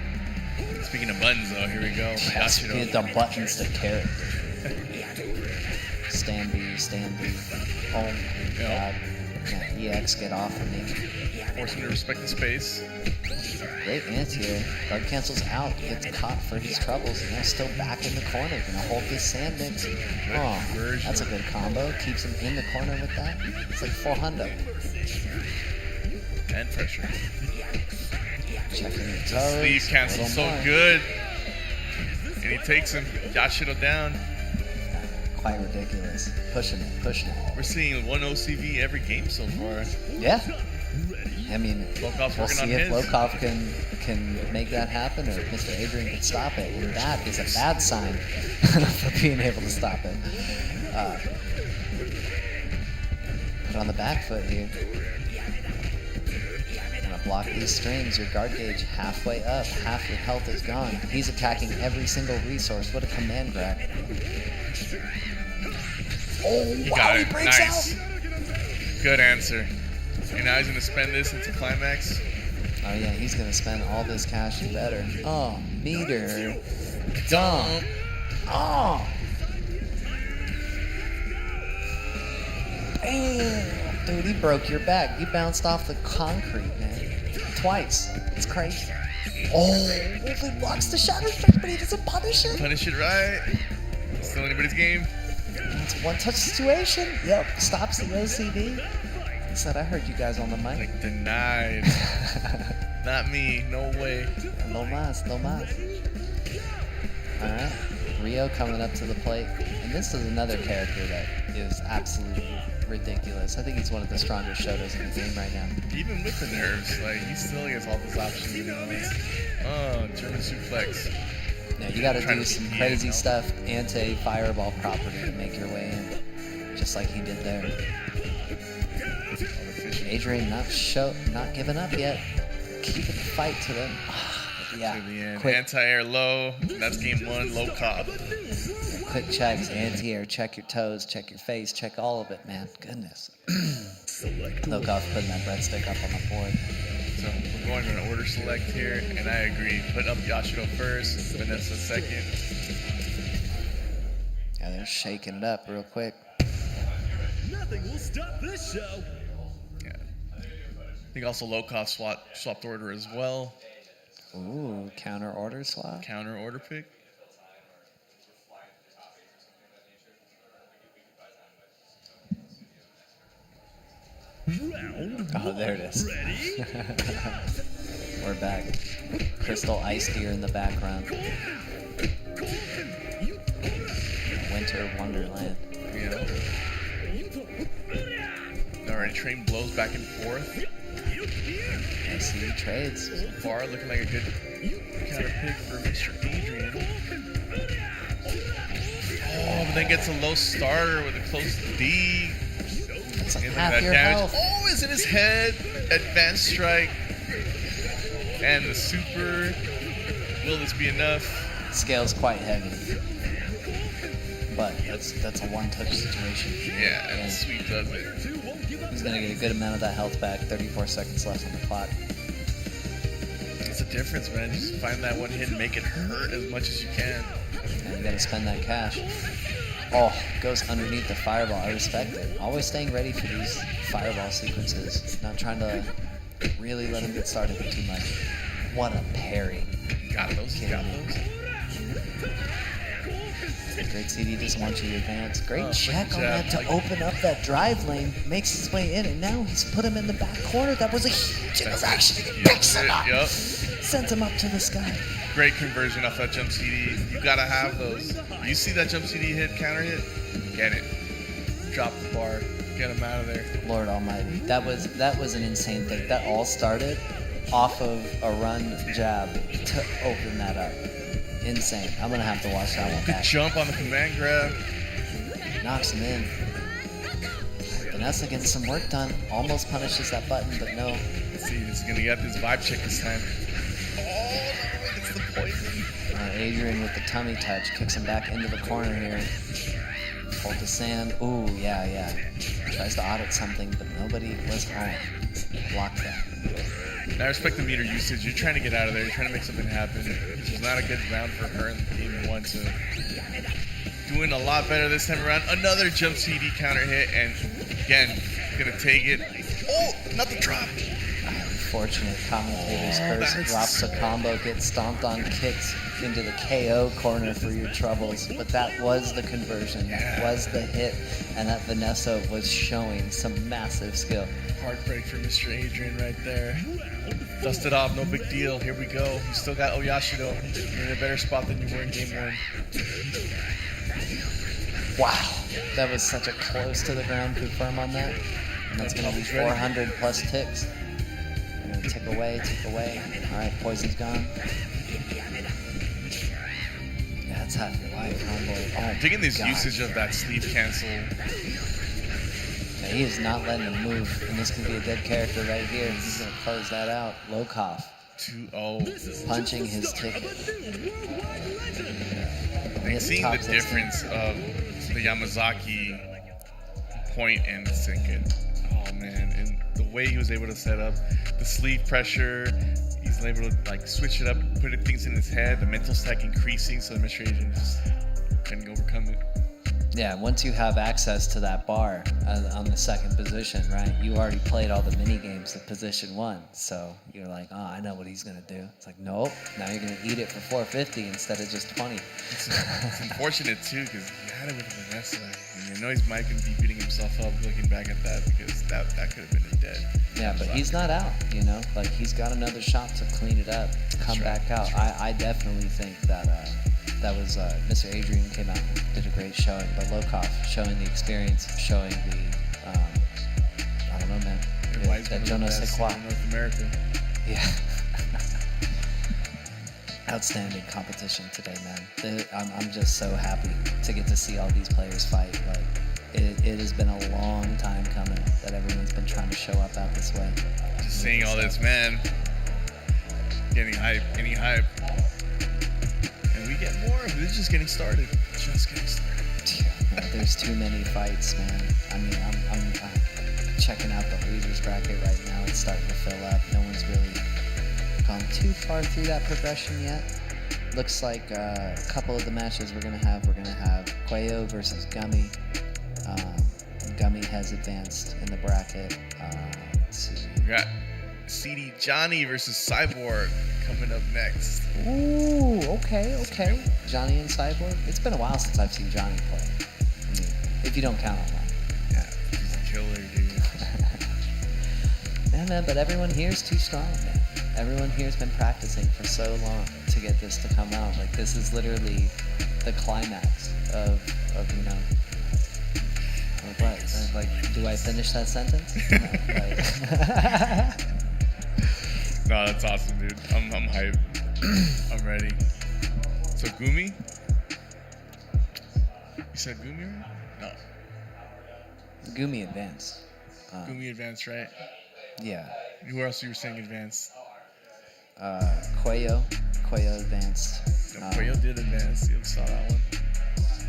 Speaking of buttons, though, here we go. Yes, Yashido. the buttons to carry. Stand B. Oh my god. Yeah, EX, get off of me. Force him to respect the space. Great anti-air. Guard cancels out. Gets caught for his troubles. And now still back in the corner. Gonna hold this sand mix. Oh, that's a good combo. Keeps him in the corner with that. It's like 400. And pressure. Checking your The toes. sleeve cancel Little so more. good. And he takes him. Yashido down. Quite ridiculous. Pushing it. We're seeing 1 OCV every game so far. Yeah. I mean, Lokov's we'll working on see if his. Locov can make that happen, or if Mr. Adrian can stop it. And that is a bad sign for being able to stop it. Put on the back foot here. Gonna block these strings. Your guard gauge halfway up. Half your health is gone. He's attacking every single resource. What a command grab. Oh, He wow, got he it. breaks Nice. out. Good answer. And now he's going to spend this into Climax. Oh yeah, he's gonna spend all this cash better. Oh, meter. Dump. Oh. Bam. Dude, he broke your back. You bounced off the concrete, man. Twice. It's crazy. Oh, he blocks the shatter strike, but he doesn't punish it. Punish it right. Still anybody's game. It's a one-touch situation. Yep, stops the OCD. He said, I heard you guys on the mic. Like, denied. Not me. No way. No mas. Alright. Rio coming up to the plate. And this is another character that is absolutely ridiculous. I think he's one of the strongest Shodos in the game right now. Even with the nerves, like, he still gets all these options that he wants. Oh, German suplex. Now you gotta Trying do to some compete, crazy you know? stuff, anti-fireball property to make your way in. Just like he did there. Adrian not giving up yet. Keeping the fight to the yeah. To the end. Quick Anti-air low. That's game 1. Low cop. quick checks, anti-air, check your toes, check your face, check all of it, man. Goodness. Locov putting that breadstick up on the board. So we're going to an order select here, and I agree. Put up Yashido first, Vanessa second. Yeah, they're shaking it up real quick. Nothing will stop this show. Yeah. I think also Locov swapped order as well. Ooh, counter order swap. Counter order pick. Oh, there it is. We're back. Crystal Ice Deer in the background. Winter Wonderland. go. Alright, train blows back and forth. I see he trades. So far, looking like a good counter pick for Mr. Adrian. Oh, but then gets a low starter with a close D. That's like And half that your damage. health. Oh, it's in his head. Advanced strike. And the super. Will this be enough? Scale's quite heavy. But that's a one-touch situation. Yeah, and Sweep does it. He's gonna get a good amount of that health back. 34 seconds left on the clock. That's the difference, man. Just find that one hit and make it hurt as much as you can. And you gotta spend that cash. Oh, goes underneath the fireball. I respect it. Always staying ready for these fireball sequences. Not trying to really let him get started with too much. What a parry. Got those. Got those. Great CD doesn't want you to advance. Great Oh, check good on job. that to open up that drive lane. Makes his way in, and now he's put him in the back corner. That was a huge interaction. He picks him up. Yep. Sends him up to the sky. Great conversion off that jump CD. You gotta have those. You see that jump CD hit, counter hit? Get it. Drop the bar. Get him out of there. Lord Almighty, that was an insane thing. That all started off of a run jab to open that up. Insane. I'm gonna have to watch that one Good back. jump on the command grab. Knocks him in. Vanessa gets some work done. Almost punishes that button, but no. Let's see, this is gonna get this vibe check this time. Oh, no, it's the poison. Adrian with the tummy touch kicks him back into the corner here. Hold the sand. Ooh, yeah. Tries to audit something, but nobody was home. Block that. I respect the meter usage. You're trying to get out of there. You're trying to make something happen. It was not a good round for her in game one, so doing a lot better this time around. Another jump CD counter hit, and again, gonna take it. Oh, not the drop. Unfortunate commentator's curse. that's Drops a combo, gets stomped on, kicks into the KO corner for your troubles. But that was the conversion. That was the hit. And that Vanessa was showing some massive skill. Heartbreak for Mr. Adrian right there. Dust it off, no big deal. Here we go. You still got Oyashi though. You're in a better spot than you were in game one. Wow. That was such a close to the ground confirm on that. And that's going to be 400 plus ticks. And then tick away. All right, poison's gone. Yeah, that's half your life, homeboy. Oh, Digging this God. usage of that sleeve cancel. Yeah, he is not letting him move, and this can be a dead character right here. He's going to close that out. Locov 2-0. punching his ticket. And seeing the difference of the Yamazaki point and Sinkin. Oh man, and the way he was able to set up the sleeve pressure, he's able to like switch it up, put things in his head, the mental stack increasing, so the Mr. Adrian just couldn't overcome it. Yeah, once you have access to that bar on the second position, right? You already played all the mini games at position 1, so you're like, oh, I know what he's gonna do. It's like, nope. Now you're gonna eat it for 450 instead of just 20. It's unfortunate too, because he had it with Vanessa. And I know he might be beating himself up looking back at that, because that could have been a dead. Yeah, but he's not out, you know? Like, he's got another shot to clean it up, come back out. I definitely think that that was Mr. Adrian came out and did a great showing, but Locov showing the experience, showing the, I don't know, man. That Jonas Sequoia. North America. Yeah. Outstanding competition today, man. I'm just so happy to get to see all these players fight. Like, it has been a long time coming that everyone's been trying to show up out this way. Just seeing all this, man. Getting hype. And we get more. This is just getting started. Yeah, there's too many fights, man. I mean, I'm checking out the losers bracket right now. It's starting to fill up. No one's really gone too far through that progression yet. Looks like a couple of the matches we're gonna have Schweo versus Gumi. Gumi has advanced in the bracket. Let's see. We got CD Johnny versus Cyborg coming up next. Ooh, okay. Johnny and Cyborg. It's been a while since I've seen Johnny play. I mean, if you don't count on that. Yeah, he's a killer, dude. Yeah, man, but everyone here is too strong, man. Everyone here has been practicing for so long to get this to come out. Like, this is literally the climax of you know. What? Like, do I finish that sentence? No, that's awesome, dude. I'm hyped. I'm ready. So Gumi? You said Gumi? Right? No. Gumi advanced. Gumi advanced, right? Yeah. Who else you were saying advanced? Schweo advanced. No, Quayo did advance. You saw that one.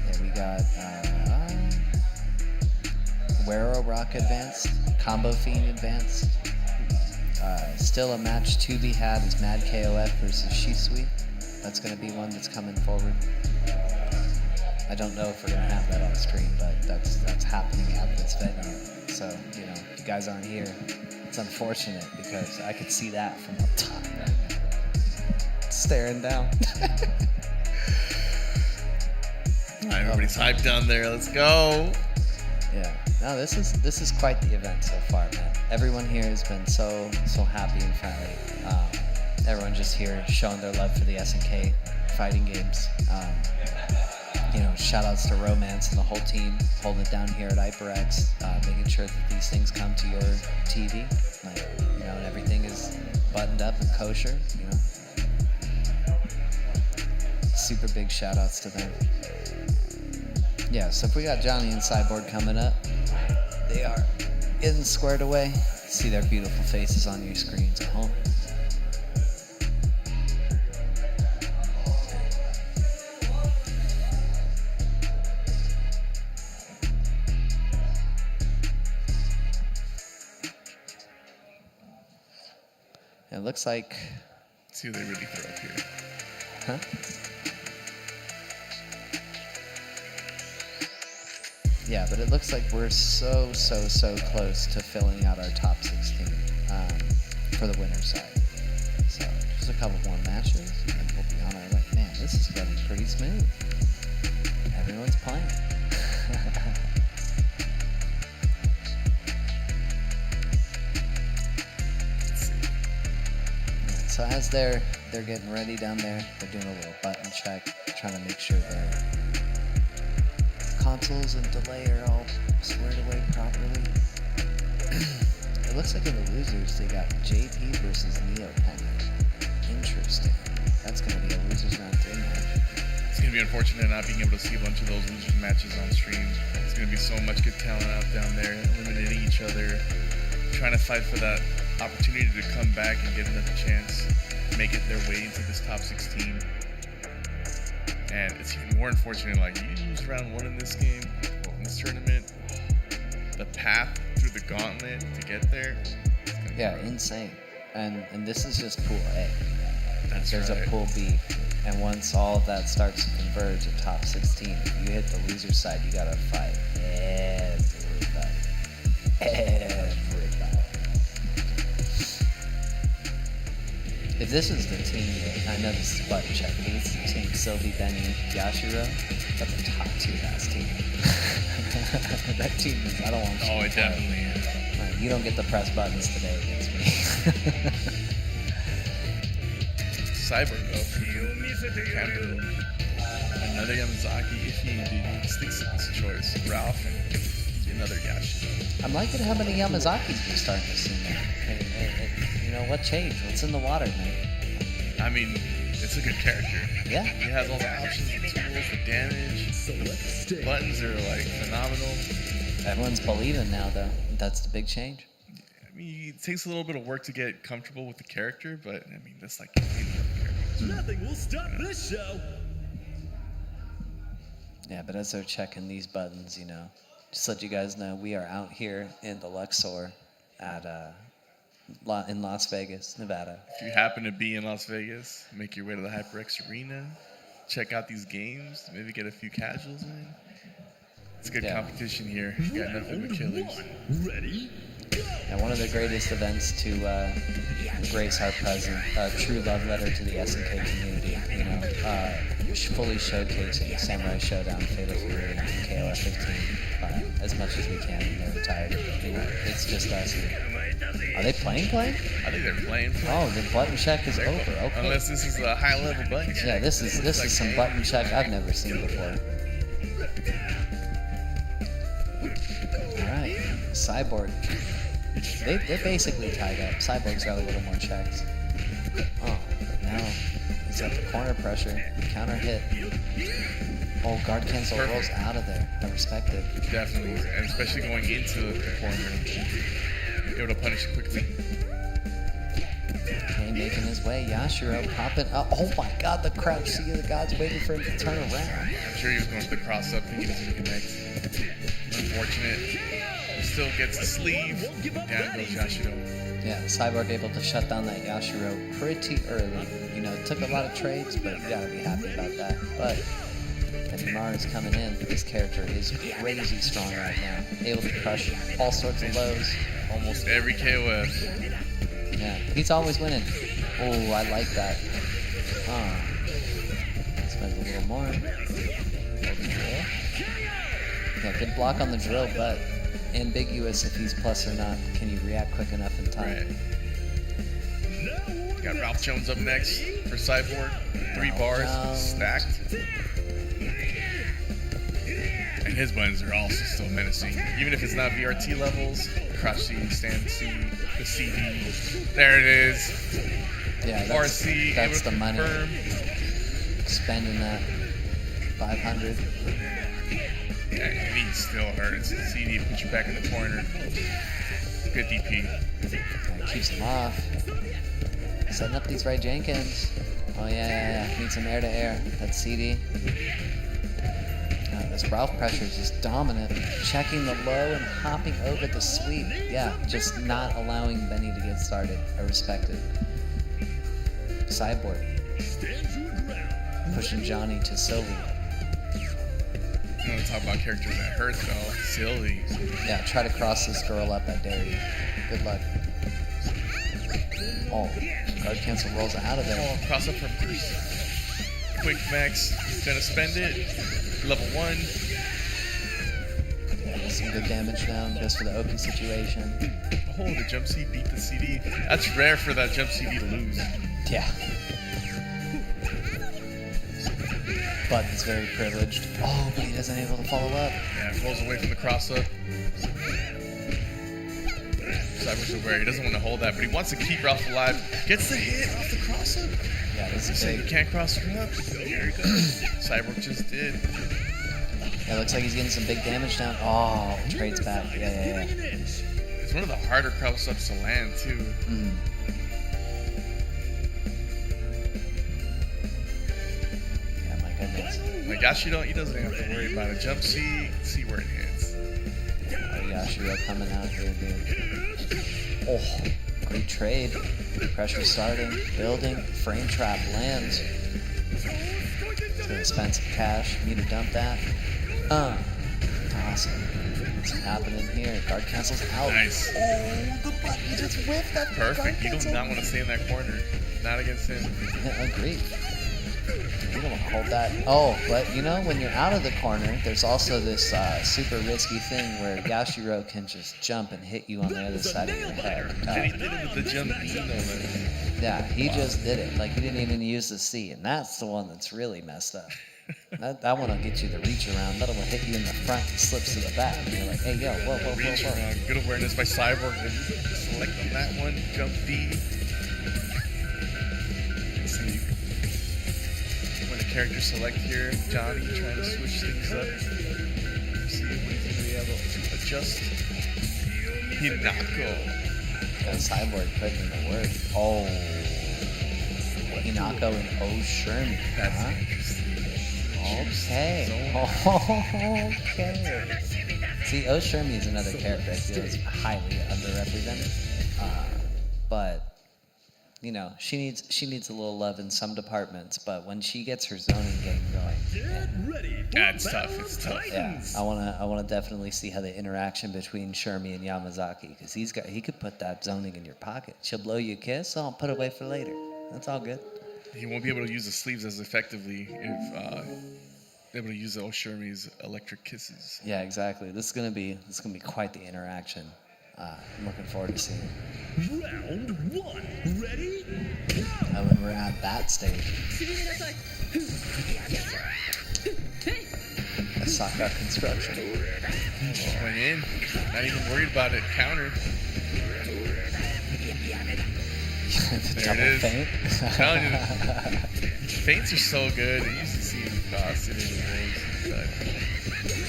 Yeah, we got Wero Rock advanced. Combo Fiend advanced. Still a match to be had is Mad KOF versus Shiui. That's going to be one that's coming forward. I don't know if we're going to have that on stream, but that's happening at this venue. So, you know, if you guys aren't here, it's unfortunate because I could see that from up top right now. Staring down. Everybody's hyped down there. Let's go. Yeah. No, this is quite the event so far, man. Everyone here has been so happy and friendly. Everyone just here showing their love for the SNK fighting games. You know, shout outs to Romance and the whole team holding it down here at HyperX, making sure that these things come to your TV, like, you know, and everything is buttoned up and kosher, you know. Super big shout outs to them. Yeah, so if we got Johnny and Cyborg coming up, they are getting squared away. See their beautiful faces on your screens at home. It looks like... Let's see who they really throw up here. Huh? Yeah, but it looks like we're so close to filling out our top 16 for the winner's side. So just a couple more matches, and we'll be on our way. Man, this is getting pretty smooth. Everyone's playing. So as they're getting ready down there, they're doing a little button check, trying to make sure their consoles and delay are all squared away properly. It looks like in the losers they got JP versus Neopen. Interesting. That's going to be a losers round 3 match. It's going to be unfortunate not being able to see a bunch of those losers matches on stream. There's going to be so much good talent out down there, eliminating each other, trying to fight for that opportunity to come back and get another chance, make it their way into this top 16. And it's even more unfortunate, like, you lose round 1 in this game, in this tournament, the path through the gauntlet to get there. Yeah, insane. And this is just Pool A. There's right. a Pool B. And once all of that starts to converge at top 16, if you hit the loser side, you gotta fight everybody. If this is the team, I know this is button check, but this is the team Sylvie, Benny, Yashiro, that's the top 2 ass team. That team is, I don't want to. Oh, it definitely is. Right, you don't get the press buttons today against me. Cyborg, though, for you. Cameroon. Another Yamazaki, if he sticks to this choice. Ralph, and another Yashiro. I'm liking how many Yamazakis we're starting to see now. You know, what changed? What's in the water, man? I mean, it's a good character. Yeah. He has all the options, the tools, the damage. Buttons are, like, phenomenal. Everyone's believing now, though. That's the big change. I mean, it takes a little bit of work to get comfortable with the character, but, I mean, that's like any other character. Nothing will stop this show. Yeah, but as they're checking these buttons, you know, just let you guys know, we are out here in the Luxor at in Las Vegas, Nevada. If you happen to be in Las Vegas, make your way to the HyperX Arena, check out these games, maybe get a few casuals in. It's a good competition here. You got nothing but killers. Ready? And one of the greatest events to grace our present, true love letter to the SNK community, you know, fully showcasing Samurai Shodown, Fatal Fury, and KOF 15 as much as we can when they're retired. You know, it's just us here. Are they playing? I think they're playing. Oh, the button check is over. Okay. Unless this is a high-level button check. Yeah, this is some button check I've never seen before. Cyborg, they're basically tied up. Cyborg's got a little more checks. Oh, now he's got the corner pressure, counter hit. Oh, guard cancel rolls out of there. I respect it. Definitely, and especially going into the corner. Able to punish quickly. Kane making his way. Yashiro popping up. Oh my god, the crouch C of the gods waiting for him to turn around. I'm sure he was going for the cross up, thinking he was going to connect. Unfortunate. Still gets the sleeve. Down goes Yashiro. Yeah, Cyborg able to shut down that Yashiro pretty early. You know, it took a lot of trades, but you gotta be happy about that. But Mara is coming in. This character is crazy strong right now. Able to crush all sorts of lows. Almost every KOF. Yeah, he's always winning. Oh, I like that. Spends a little more. Yeah, good block on the drill, but ambiguous if he's plus or not. Can you react quick enough in time? Right. Got Ralph Jones up next for Cyborg. 3 bars stacked. And his buttons are also still menacing. Even if it's not VRT levels, crush C, stand C, the CD. There it is. Yeah, RC, that's the money. Confirm. Spending that 500. Yeah, and he still hurts. The CD puts you back in the corner. Good DP. Yeah, keeps him off. Setting up these right Jenkins. Oh yeah. Need some air to air. That's CD. This Ralph pressure is just dominant. Checking the low and hopping over the sweep. Yeah, just not allowing Benny to get started. I respect it. Cyborg. Pushing Johnny to Sylvie. You want to talk about characters that hurt though. Sylvie. Yeah, try to cross this girl up, I dare you. Good luck. Oh, guard cancel rolls out of there. Oh, cross up from Bruce. Quick max. Gonna spend it. Level 1. Yeah, some good damage down. Goes for the Oki situation. Oh, the jump C beat the CD. That's rare for that jump CD to lose. Yeah. But it's very privileged. Oh, but he isn't able to follow up. Yeah, rolls away from the cross up. Cyborg's aware. He doesn't want to hold that, but he wants to keep Ralph alive. Gets the hit off the cross up. Yeah, this is Saying big. you can't cross her up. There he goes. Cyborg just did. Yeah, looks like he's getting some big damage down. Oh, trades back. Yeah. It's one of the harder cross ups to land, too. Yeah, my goodness. Like Yashiro, he doesn't have to worry about a jump C. See where it hits. Oh, Yashiro coming out here, dude. Oh, great trade. Pressure starting, building, frame trap lands. It's gonna spend some cash. Need to dump that. Awesome. What's happening here? Guard cancels out. Nice. Oh, the button just whipped that. Perfect. You do not want to stay in that corner. Not against him. Yeah, agreed. You don't want to hold that. Oh, but you know, when you're out of the corner, there's also this super risky thing where Yashiro can just jump and hit you on the other side of your head. And he did it with the jump E. Yeah, he just did it. Like, he didn't even use the C, and that's the one that's really messed up. That one will get you the reach around. That'll hit you in the front and slips to the back. And you're like, hey, yo, whoa. Reach around. Good awareness by Cyborg. Select on that one. Jump D. Let's see. When the character select here, Johnny trying to switch things up. See if he's going to be able to adjust. Hinako. Got Cyborg putting in the work. Oh. Hinako and O Sherman. That's Huh? interesting. Okay. Okay. See, O Shermy is another character I feel is highly underrepresented. But you know, she needs a little love in some departments. But when she gets her zoning game going, That's tough. It's tough. yeah, I wanna definitely see how the interaction between Shermy and Yamazaki, because he could put that zoning in your pocket. She'll blow you a kiss. I'll put it away for later. That's all good. He won't be able to use the sleeves as effectively if able to use the Oshermi's electric kisses. Yeah, exactly. This is gonna be quite the interaction. I'm looking forward to seeing Round 1. Ready? when we're at that stage. Asaka construction. Just went in. Not even worried about it. Counter. The There it is. feint. I'm telling you, feints are so good. I used to see Dawson in the rows.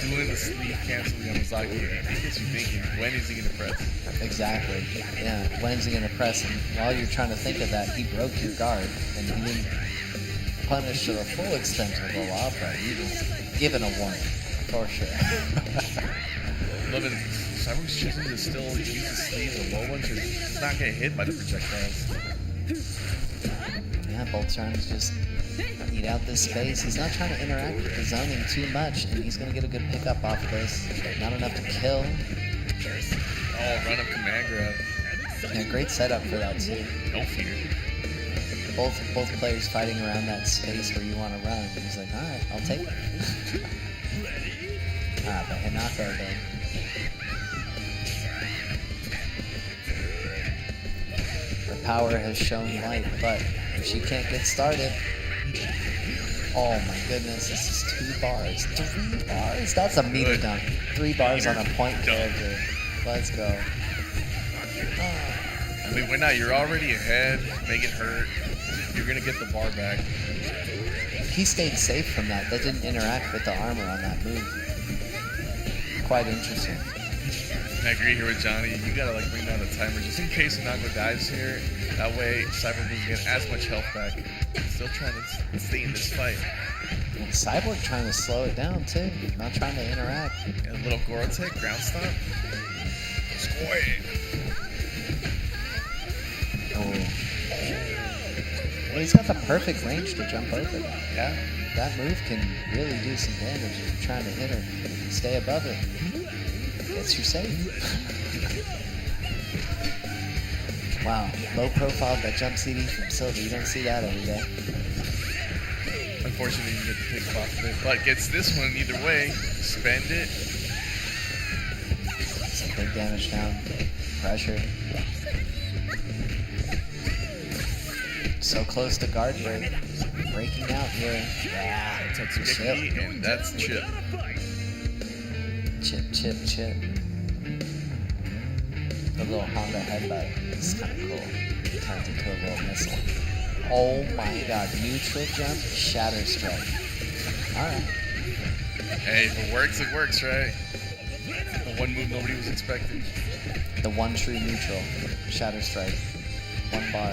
Doing the sleeve cancel Yamazaki, it gets you thinking, when is he going to press? Exactly. Yeah. When's he gonna press? And while you're trying to think of that, he broke your guard, and he didn't punish to the full extent of the law, but he was given a warning for sure. Love it. Cyborg's choosing to still use the sleeve, the low one, because he's not getting hit by the projectiles. Yeah, both trying to just eat out this space. He's not trying to interact with the zoning too much, and he's gonna get a good pickup off of this. Not enough to kill. Oh, run up command grab. Yeah, great setup for that too. No fear. Both players fighting around that space where you want to run. He's like, all right, I'll take it. But Hinako though. Her power has shown light, but if she can't get started, oh my goodness, this is 2 bars, 3 bars. That's a meter Good. dunk. 3 bars on a point character. Let's go. I mean, why not? You're already ahead. Make it hurt. You're going to get the bar back. He stayed safe from that. That didn't interact with the armor on that move. Quite interesting. I agree here with Johnny. You gotta like bring down the timer just in case Nago dives here. That way, Cyborg doesn't get as much health back. Still trying to stay in this fight. And Cyborg trying to slow it down too. Not trying to interact. And a little Gorotech ground stomp. Square. Well, he's got the perfect range to jump over that. Yeah. That move can really do some damage if you're trying to hit her. Stay above it. Gets you safe. Wow, low profile that jump CD from Silver. You don't see that every day. Unfortunately, you get the pick off of it, but gets this one either way. Spend it. Some big damage down. Pressure. So close to guard break. Breaking out here. Yeah. Tatsugeki, and that's Chip. Chip. The little Honda headbutt is kind of cool. Turns into a little missile. Oh my god. Neutral jump, shatter strike. Alright. Hey, if it works, right? The one move nobody was expecting. The one true neutral. Shatter strike. 1 bar.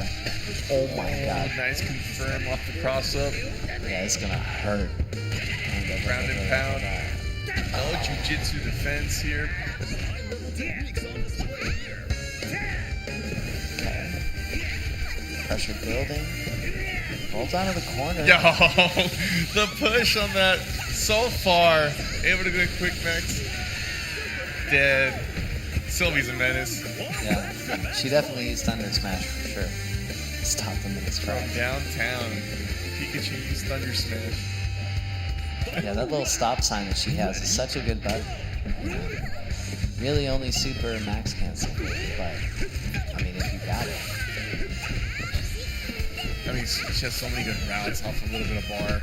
Oh my god. Nice confirm off the cross up. Yeah, it's gonna hurt. Ground and pound. No jujitsu defense here. Okay. Pressure building. Holds onto the corner. Yo, the push on that so far. Able to go quick max. Dead. Sylvie's a menace. Yeah, she definitely used Thunder Smash for sure. Stop them in his From tracks. downtown, Pikachu used Thunder Smash. Yeah, that little stop sign that she has is such a good button. Really only super max cancel, but I mean, if you got it. I mean, she has so many good routes off a little bit of bar.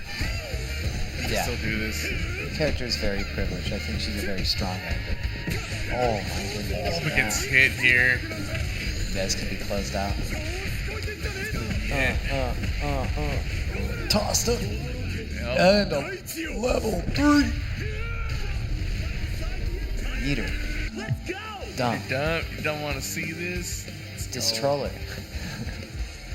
You can Yeah. still do this. The character is very privileged. I think she's a very strong actor. Oh my goodness. Oh, gets hit here. You guys can be closed out. Tossed him. Yep. And a level 3. Eater. Dumb. You don't want to see this. Distroller.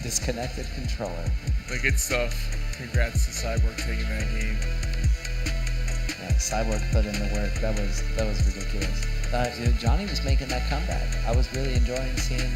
Disconnected controller. But good stuff. Congrats to Cyborg taking that game. Yeah, Cyborg put in the work. That was ridiculous. Dude, Johnny was making that comeback. I was really enjoying seeing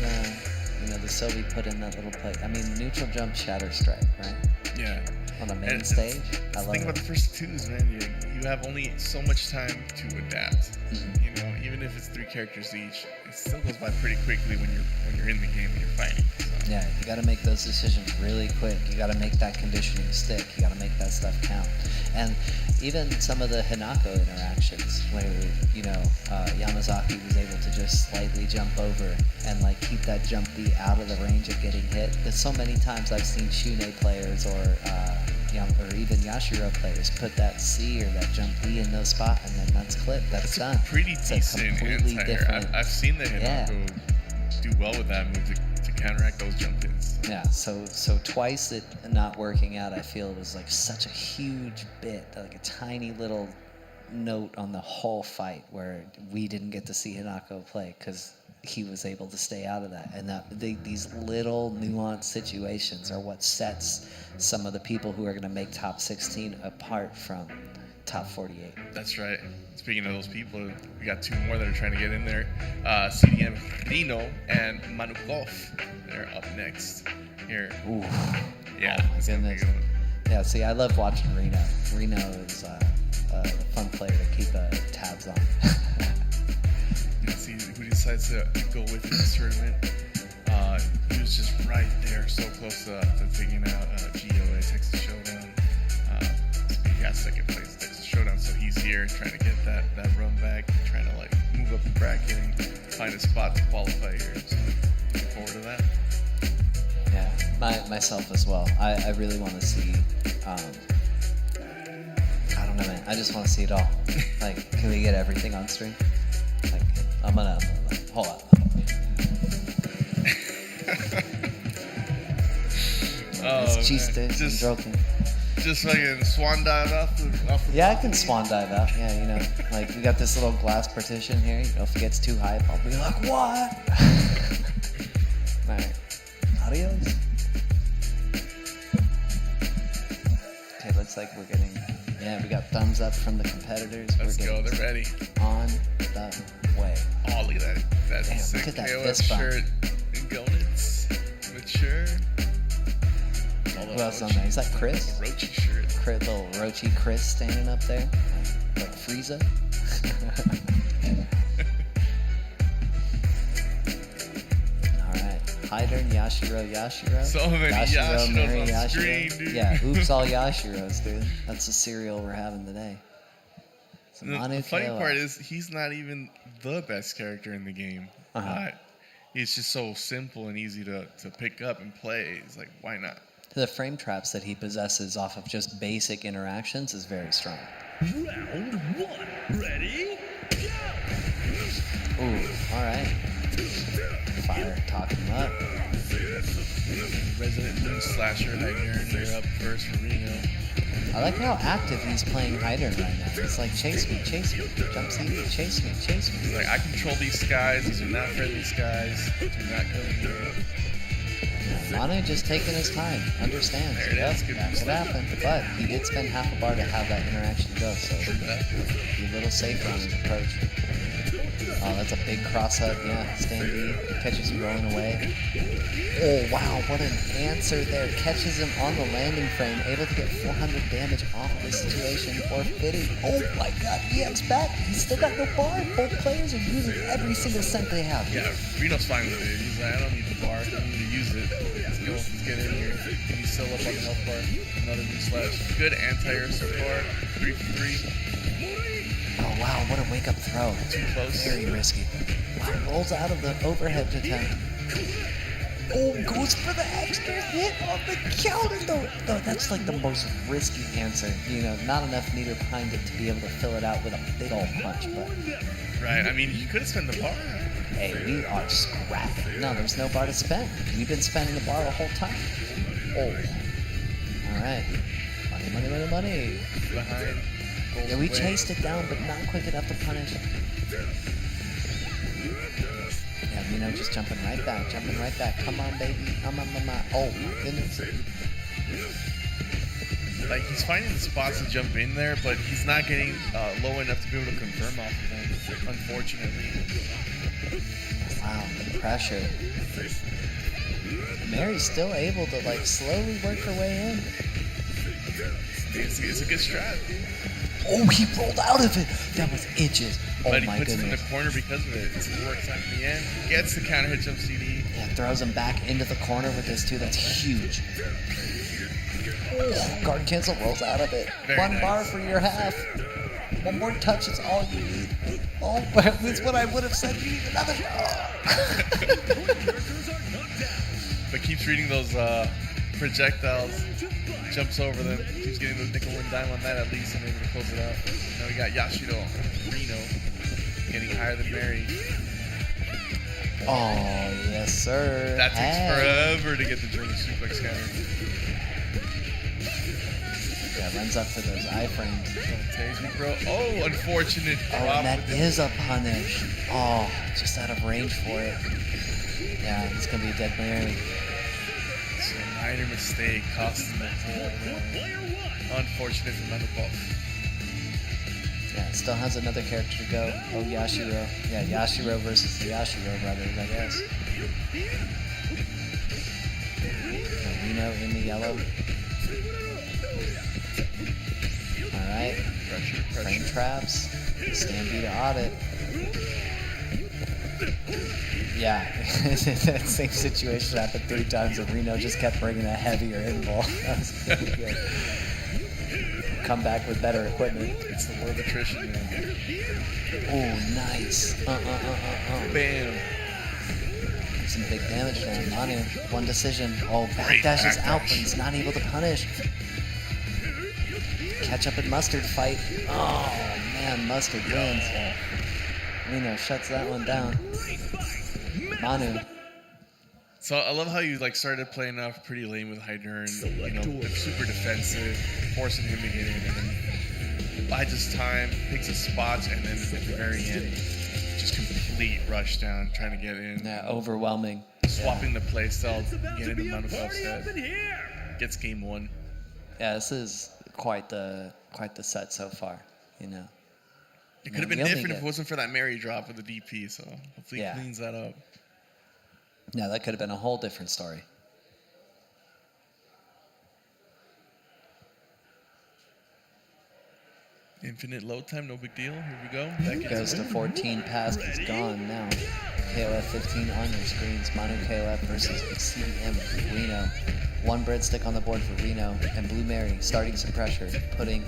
the Sylvie put in that little play. I mean, neutral jump, shatter strike, right? Yeah. On the main And stage. I Think love about it. the first twos, man. You have only so much time to adapt. Mhm. You know, even if it's 3 characters each, it still goes by pretty quickly when you're in the game and you're fighting. So. Yeah, you got to make those decisions really quick. You got to make that conditioning stick. You got to make that stuff count. And even some of the Hinako interactions where, Yamazaki was able to just slightly jump over and like keep that jump beat out of the range of getting hit. There's so many times I've seen Shune players or, or even Yashiro players put that C or that jump E in those spot, and then that's clipped. That's done. Pretty It's a decent completely anti-air. different. I've seen the Yeah. Hinako do well with that move to counteract those jump-ins. Yeah, so twice it not working out, I feel it was like such a huge bit, like a tiny little note on the whole fight where we didn't get to see Hinako play because he was able to stay out of that. And these little nuanced situations are what sets some of the people who are going to make top 16 apart from top 48. That's right. Speaking of those people, we got two more that are trying to get in there. CDM Reno and Manukov. They're up next here. Ooh. Yeah. Oh my it's gonna be a goodness. good one. Yeah, see, I love watching Reno. Reno is a fun player to keep tabs on. Let's see who decides to go with in this tournament. He was just right there, so close to taking out GOA, Texas Shodown. He got second place, Texas Shodown, so he's here trying to get that run back, trying to like move up the bracket and find a spot to qualify here. So looking forward to that. Yeah, myself as well. I really want to see. I don't know, man. I just want to see it all. Like, can we get everything on stream? Like, I'm gonna hold on. Oh, It's cheese man. sticks. I'm joking. Just fucking swan dive off the Yeah, I can swan dive out. Yeah, you know, like we got this little glass partition here. You know, if it gets too hype, I'll be like, what? All right, adios. Okay, looks like we're getting. Yeah, we got thumbs up from the competitors. Let's we're go, getting they're ready. on the way. Oh, look at that. That's Damn, sick look at that KOF fist bump. shirt. And Gonitz. Mature. Who else on there? Is that Chris? Rochi shirt. Little Rochi Chris standing up there, like Frieza. All right, Hyder and Yashiro. So many Yashiros Mary on screen, dude. Yeah, oops, all Yashiros, dude. That's the cereal we're having today. So The Manu funny KOF. part is he's not even the best character in the game. Uh-huh. He's just so simple and easy to pick up and play. It's like, why not? The frame traps that he possesses off of just basic interactions is very strong. Round one. Ready? Go! Ooh, all right. Fire, talking him up. Resident Moon Slasher, Hyperion, they're up first for Reno. I like how active he's playing Hyder right now. He's like, chase me, jump CD, chase me. He's like, I control these skies. These are not friendly skies. Do not go in here. Manu just taking his time, understands. There it Yep, is, good that could happen. But he did spend half a bar to have that interaction go, so be a little safer on his approach. Oh, that's a big cross hug, yeah. Stand B, catches him rolling away. Oh, wow, what an answer there. Catches him on the landing frame, able to get 400 damage off the situation for fitting. Oh my god, EX back. He's still got no bar. Both players are using every single cent they have. Yeah, Reno's fine with it. He's like, I don't need the bar. I don't need to use it. Let's go. Let's get in here. Can you sell up on the health bar? Another new slash. Good anti-air so far. 3 for 3. Oh wow, what a wake-up throw. Too close. Very risky. Wow, rolls out of the overhead attempt. Oh, goes for the extra hit on the counter though. No, that's like the most risky answer. You know, not enough meter behind it to be able to fill it out with a big old punch, but Right. I mean, you could have spent the bar. hey, we are scrapping. No, there's no bar to spend. We've been spending the bar the whole time. Oh. Alright. Money. Behind. Yeah, we chased it down, but not quick enough to punish it. Yeah, you know, just jumping right back. Come on, baby. Come on, mama. Oh, my goodness. Like, he's finding the spots to jump in there, but he's not getting low enough to be able to confirm off of them, unfortunately. Wow, the pressure. Mary's still able to, like, slowly work her way in. It's a good strat. Oh, he rolled out of it. That was inches. Oh, But he my puts him in goodness. the corner because of it. It works out in the end. Gets the counter hit jump CD. Yeah, throws him back into the corner with this, too. That's huge. Oh, guard cancel, rolls out of it. Very One nice. bar for your half. One more touch is all you need. Oh, that's what I would have said. You need another. But keeps reading those projectiles. jumps over them. Keeps getting the nickel and dime on that at least, and able to close it out. Now we got Yashiro, Reno, getting higher than Mary. Oh, yes, sir. That takes forever to get the German suplex counter. Yeah, runs up to those iframes. Taze me, bro. Oh, unfortunate Oh, drop. and that with the- is a punish. Oh, just out of range for it. Yeah, it's going to be a dead Mary. So a minor mistake costing the whole round. Unfortunate for Manukov. Yeah, still has another character to go. Oh, Yashiro. Yeah, Yashiro versus the Yashiro brothers, I guess. Reno in the yellow. Alright. Pressure. Frame traps. Stampede audit. Yeah, that same situation happened 3 times and Reno just kept bringing a heavier hit ball. That was pretty good. Come back with better equipment. It's the war of attrition, man. Oh, nice. Bam. Some big damage there. Manu, one decision. Oh, backdashes out, but he's not able to punish. Catch up in Mustard fight. Oh, man, Mustard wins. Reno shuts that one down. Manu. So I love how you like started playing off pretty lame with Hydern, you know, super defensive, forcing him to get in, and then bides his time, picks his spots, and then at the very end, just complete rush down, trying to get in. Yeah, overwhelming. Swapping the play style, get into Manukov's head. Gets game 1. Yeah, this is quite the set so far, you know. It could have been different if it wasn't for that Mary drop with the DP, so hopefully he cleans that up. Yeah, that could have been a whole different story. Infinite load time, no big deal. Here we go. Back Goes to 14 past, it's gone now. KOF 15 on your screens. Manu KOF versus CDM Reno. 1 breadstick on the board for Reno, and Blue Mary starting some pressure, putting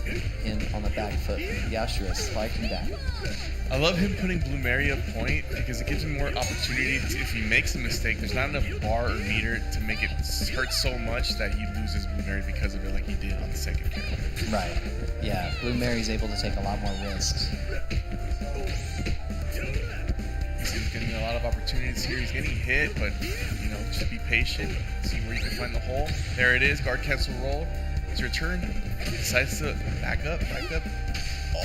him on the back foot. Yashiro spiking back. I love him putting Blue Mary up point because it gives him more opportunity to, if he makes a mistake, there's not enough bar or meter to make it hurt so much that he loses Blue Mary because of it like he did on the second character. Right. Yeah, Blue Mary's able to take a lot more risks. He's getting a lot of opportunities here. He's getting hit, but, you know, just be patient. See where you can find the hole. There it is. Guard cancel roll. His return. Decides to back up.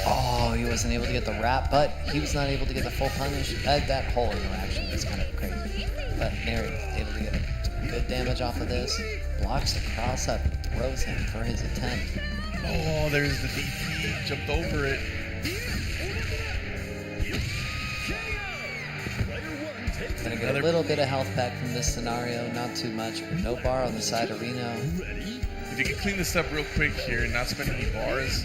Oh, he wasn't able to get the wrap, but he was not able to get the full punish. That whole interaction was kind of crazy. But Mary able to get good damage off of this. Blocks the cross up, throws him for his attempt. Oh, there's the DP. Jumped over it. Gonna get a little bit of health back from this scenario, not too much, but no bar on the side of Reno. If you can clean this up real quick here and not spend any bars,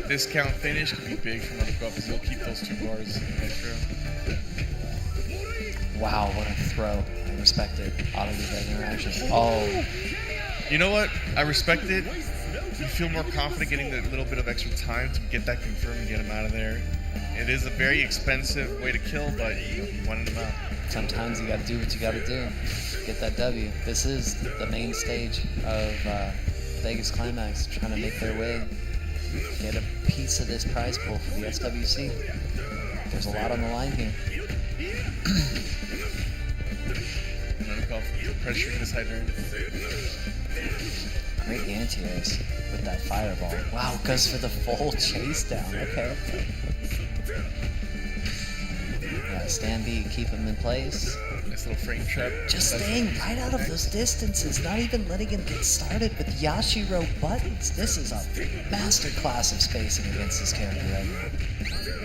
discount finish could be big for Manukov because he'll keep those 2 bars extra. Wow, what a throw. I respect it. Auto that interaction. Oh. You know what? I respect it. You feel more confident getting that little bit of extra time to get that confirmed and get him out of there. It is a very expensive way to kill, but you wanted him out. Sometimes you gotta do what you gotta do. Get that W. This is the main stage of Vegas Climax, trying to make their way. Get a piece of this prize pool for the SWC. There's a lot on the line here. Manukov pressuring his Hydern. Great anti-airs with that fireball. Wow, goes for the full chase down. Okay. Yeah, stand B, keep him in place. Nice little frame trap. Just staying right out of those distances, not even letting him get started with Yashiro buttons. This is a masterclass of spacing against this character right here.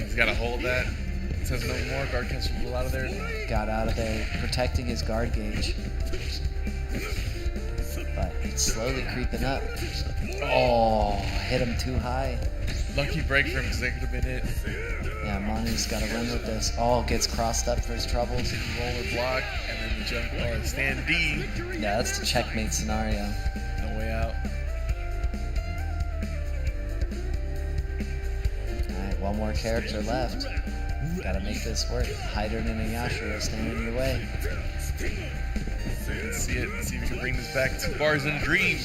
He's got to hold that. It says no more. Guard cancel rule out of there. Got out of there, protecting his guard gauge. But it's slowly creeping up. Oh, hit him too high. Lucky break for him because that could have been it. Yeah, Manu's got to run with this. Oh, gets crossed up for his troubles. Roller block and then the jump or stand D. Yeah, that's the checkmate scenario. No way out. Alright, one more character left. Gotta make this work. Hydern and Yashiro standing in your way. Let's see it. Let's see if we can bring this back. 2 bars in a dream.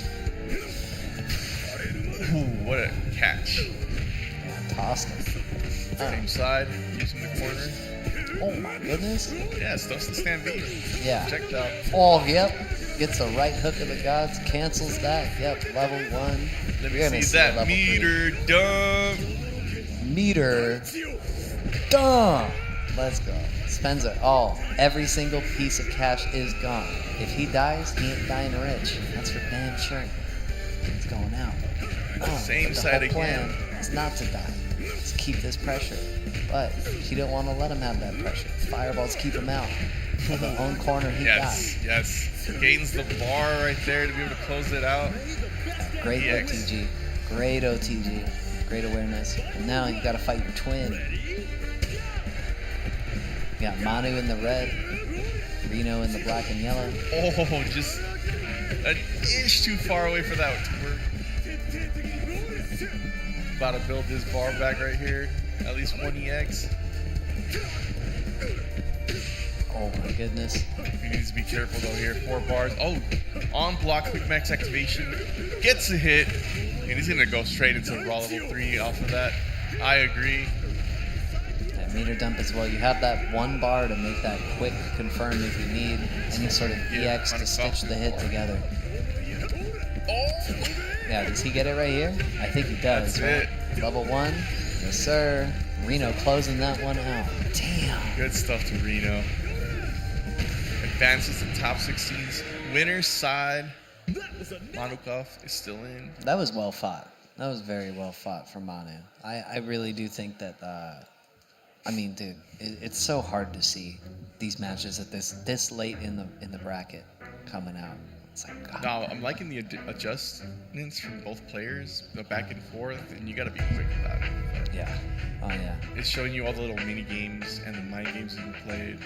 Ooh, what a catch. Yeah, tossed him. Same side, using the corner. Oh my goodness. Yeah, stuffs the stampede. Yeah. Checked out. Oh, yep. Gets a right hook of the gods, cancels that. Yep, level 1. Let You're me gonna see a that level meter dump. 3. Meter. Dump. Let's go. Spends it all. Every single piece of cash is gone. If he dies, he ain't dying rich. That's for damn sure. He's going out. Same but the side whole plan again. is not to die. It's keep this pressure. But he didn't want to let him have that pressure. Fireballs keep him out. Of the own corner he Yes, yes. Gains the bar right there to be able to close it out. got. Great EX. OTG. Great OTG. Great awareness. And now you got to fight your twin. You got Manu in the red. Reno in the black and yellow. Oh, just an inch too far away for that to work. About to build this bar back right here. At least one EX. Oh my goodness. He needs to be careful though here. 4 bars. Oh, on block, quick max activation. Gets a hit. And he's going to go straight into raw level 3 off of that. I agree. That meter dump as well. You have that 1 bar to make that quick confirm if you need any sort of Yeah, EX to Manukov. stitch the hit together. Oh! Yeah, does he get it right here? I think he does, That's right? Level 1. Yes, sir. Reno closing that one out. Damn. Good stuff to Reno. Advances to top 16s. Winner's side. Manukov is still in. That was well fought. That was very well fought from Manu. I really do think that, I mean, dude, it's so hard to see these matches at this late in the bracket coming out. It's like, God. Now, I'm liking the adjustments from both players, the back and forth, and you gotta be quick about it. Yeah. Oh, yeah. It's showing you all the little mini games and the mind games that you played.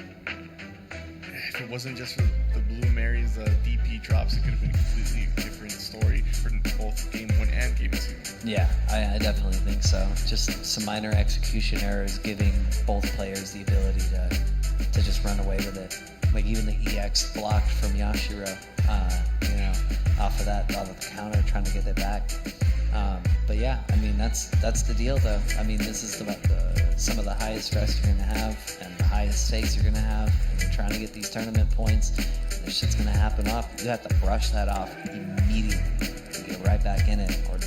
If it wasn't just for the Blue Mary's DP drops, it could have been a completely different story for both Game 1 and Game 2. Yeah, I definitely think so. Just some minor execution errors giving both players the ability to just run away with it. Like even the EX blocked from Yashiro, off of the counter, trying to get it back. But yeah, I mean that's the deal though. I mean this is some of the highest stress you're gonna have and the highest stakes you're gonna have, and you're trying to get these tournament points. And this shit's gonna happen off. You have to brush that off immediately to get right back in it, or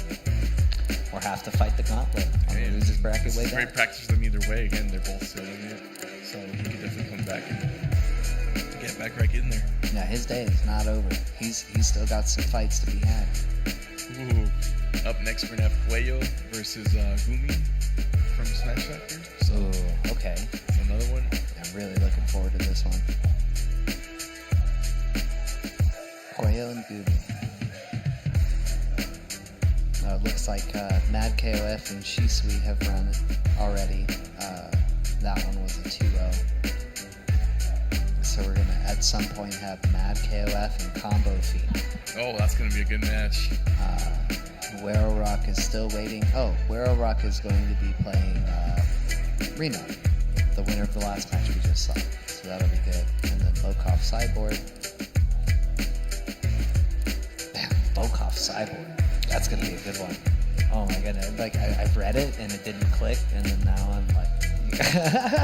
have to fight the gauntlet on the losers bracket way Great back. practice for them either way. Again, they're both still in it, so he can definitely come back and get back right in there. Yeah, his day is not over. He's still got some fights to be had. Ooh. Up next, we're gonna have Schweo versus Gumi from Smash Factor. So Ooh, okay. that's another one. I'm really looking forward to this one. Schweo and Gumi. It looks like Mad KOF and Shiui have run already. That one was a 2-0. So we're going to at some point have Mad KOF and Combo Fiend. Oh, that's gonna be a good match. Wero Rock is still waiting. Oh, Wero Rock is going to be playing Reno, the winner of the last match we just saw. So that'll be good. And then Locov Cyborg. Man, Locov Cyborg. That's going to be a good one. Oh my goodness. Like, I've read it and it didn't click, and then now I'm like...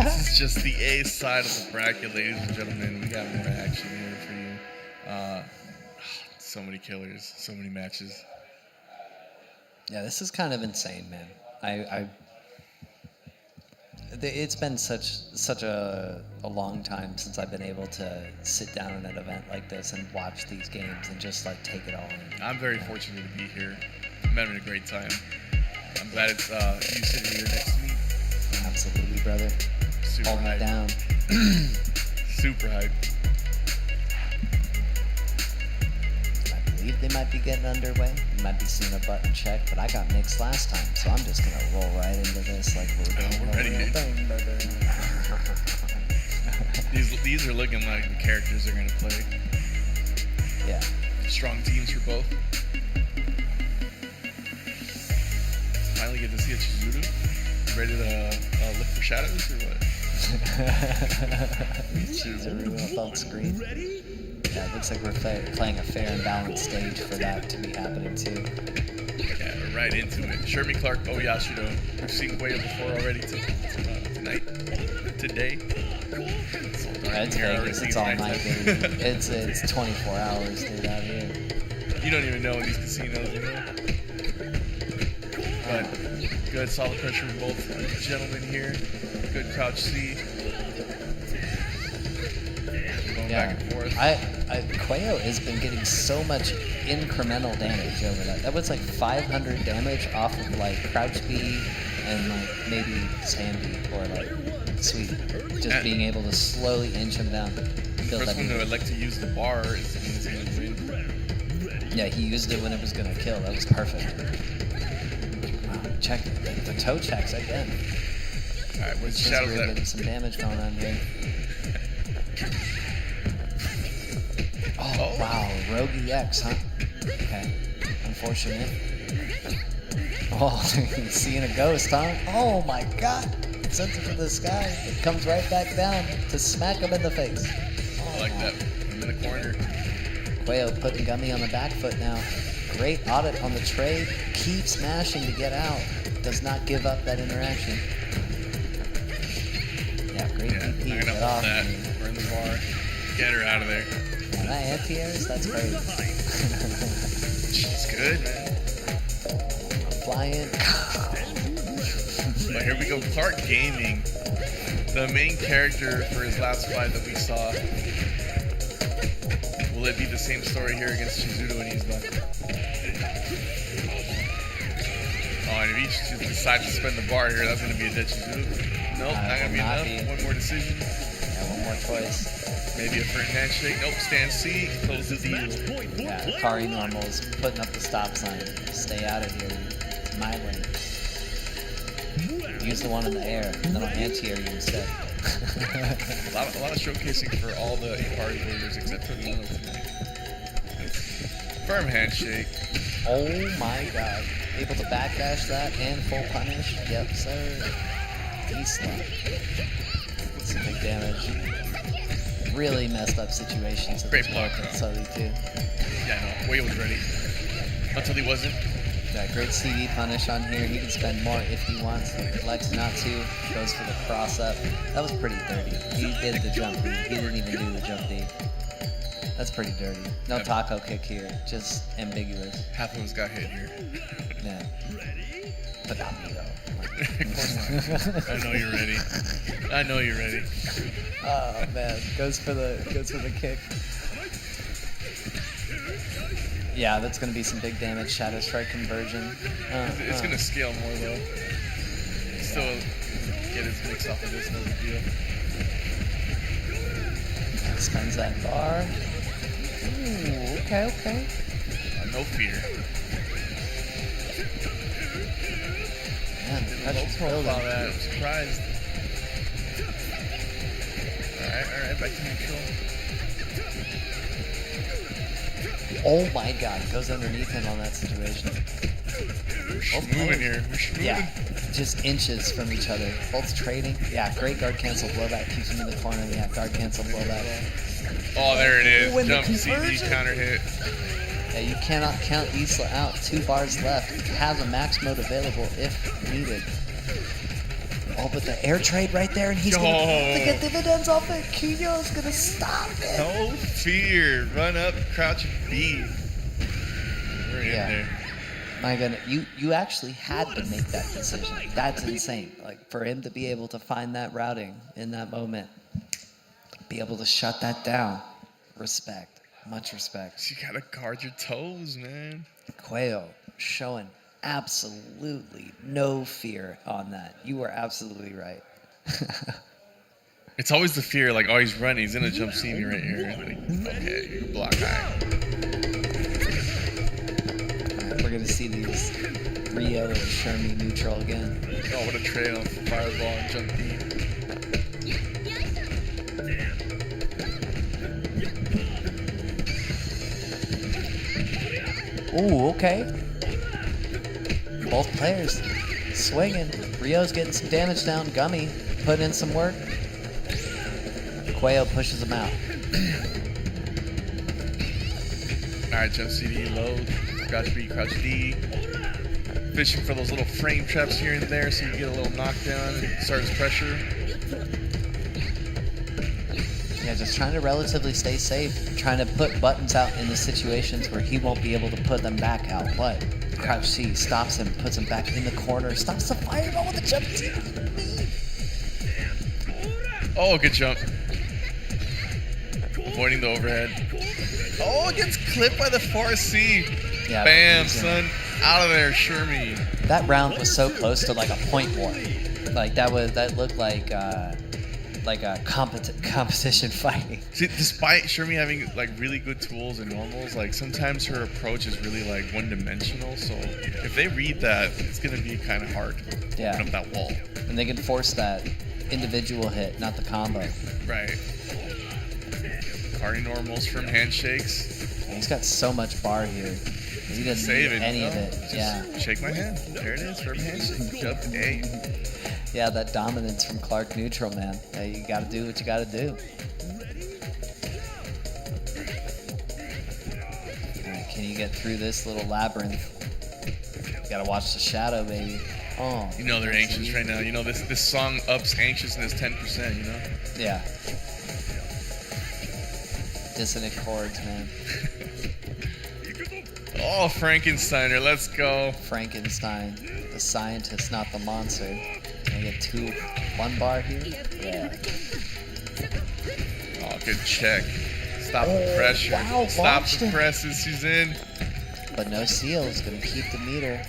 This is just the A side of the bracket, ladies and gentlemen. We got more action here for you. So many killers, so many matches. Yeah, this is kind of insane, man. It's been such a long time since I've been able to sit down at an event like this and watch these games and just like take it all in. I'm very fortunate to be here. I'm having a great time. I'm glad it's you sitting here next to me. Absolutely, brother. Super Hold me hype. down. Super hype. I believe they might be getting underway. You might be seeing a button check, but I got mixed last time, so I'm just gonna roll right into this like we're doing we're ready, dude. thing, brother. These are looking like the characters they're gonna play. Yeah. Strong teams for both. Finally get to see a Chizuru. Ready to look for shadows or what? Chizuru up on screen. Yeah, it looks like we're playing a fair and balanced stage for that to be happening too. Yeah, we're right into it. Sherman Clark Oyashido. We've seen Schweo before already tonight. Today. Yeah, it's Vegas. It's all night, baby. It's 24 hours, dude, out here. You don't even know in these casinos, you know? But good, solid pressure from both gentlemen here. Good crouch C. Going back and forth. Schweo has been getting so much incremental damage over that. That was like 500 damage off of like crouch B and like maybe Sandy or like Sweet. Just being able to slowly inch him down. First one to elect to use the bar is going to win. Yeah, he used it when it was going to kill. That was perfect. Wow, check the toe checks again. Alright, what's Shadow's we're getting some damage going on here. Oh, wow. Rogue EX, huh? Okay. Unfortunate. Oh, seeing a ghost, huh? Oh my god. Sends it to the sky. It comes right back down to smack him in the face. Oh, I like that. I'm in the corner. Schweo putting Gummy on the back foot now. Great audit on the trade. Keeps smashing to get out. Does not give up that interaction. Yeah, great DP. I'm gonna hold that. Burn the bar. Get her out of there. Yeah, that anti-airs, that's crazy. She's good, man. Flying. But here we go. Clark Gaming. The main character for his last fight that we saw. Will it be the same story here against Shizudo and Isla? Oh, and if he just decides to spend the bar here, that's going to be a dead Shizudo. Nope, not going to be enough. One more decision. Yeah, one more choice. Maybe a front handshake. Nope, stand C. Close the deal. Yeah, Kari Normal's putting up the stop sign. Stay out of here. It's my lane. Use the one in the air, and then I'll anti-air you instead. a lot of showcasing for all the Ikari warriors except for Nemo tonight. Firm handshake. Oh my god. Able to backdash that and full punish. Yep, sir. Isla. Some big damage. Really messed up situations. Great block. Sully too. Yeah, no, Schweo was ready. Until he wasn't. Yeah, great CD punish on here. He can spend more if he wants. Elects not to. Goes for the cross up. That was pretty dirty. He did the jump D. He didn't even do the jump D. That's pretty dirty. No taco kick here. Just ambiguous. Half of us got hit here. Yeah. But not me though. Of course not. I know you're ready. I know you're ready. Oh man. Goes for the kick. Yeah, that's going to be some big damage. Shadow Strike conversion. It's going to scale more, though. Still get his mix off of this, no big deal. Spends that bar. Ooh, okay. No fear. Man, pressure's building. That. I'm surprised. Alright, back to neutral. Oh my god, goes underneath him on that situation. We're moving here. Yeah, just inches from each other. Both trading. Yeah, great guard cancel blowback. Keeps him in the corner. Yeah, guard cancel blowback. Oh, there it is. Ooh, Jump CD counter hit. Yeah, you cannot count Isla out. 2 bars left. Has a max mode available if needed. Oh, but the air trade right there, and he's going to get dividends off it. Kinyo's going to stop it. No fear. Run up, crouch B. We're in there. My goodness, you actually had to make that decision. That's insane. Like, for him to be able to find that routing in that moment, be able to shut that down. Respect. Much respect. You got to guard your toes, man. Schweo showing absolutely no fear on that. You were absolutely right. It's always the fear, like, oh, he's running, he's in a jump senior right here. Like, okay, you can block high. Alright, we're gonna see these Rio and Shermy neutral again. Oh, what a trade on fireball and jump D. Ooh, okay. Both players swinging. Rio's getting some damage down. Gummy putting in some work. Schweo pushes him out. Alright, jump CD load. crouch B, crouch D. Fishing for those little frame traps here and there so you get a little knockdown and start his pressure. Yeah, just trying to relatively stay safe, trying to put buttons out in the situations where he won't be able to put them back out. But crouch C stops him, puts him back in the corner, stops the fireball with the jump. Oh, good jump. Avoiding the overhead. Oh, gets clipped by the far C. Yeah, Bam, son. Out of there, Shermy. That round was so close to like a point war. Like that looked like a competition fighting. See, despite Shermy having like really good tools and normals, like sometimes her approach is really like one-dimensional. So if they read that, it's gonna be kind of hard to Yeah. open up that wall. And they can force that individual hit, not the combo. Right. Party normals from handshakes. He's got so much bar here. He doesn't Save need it. any of No, it. just Yeah. Shake my hand. There it is. From handshake. Jump A. Yeah, that dominance from Clark neutral, man. You gotta do what you gotta do. Alright, can you get through this little labyrinth? You gotta watch the shadow, baby. Oh. You know they're anxious right now. You know this song ups anxiousness 10%, you know? Yeah. Dissonant chords, man. Oh, Frankensteiner, let's go. Frankenstein, the scientist, not the monster. Can I get one bar here? Yeah. Oh, good check. Stop the pressure. wow, Stop botched the it. presses. She's in. But no seals, gonna keep the meter.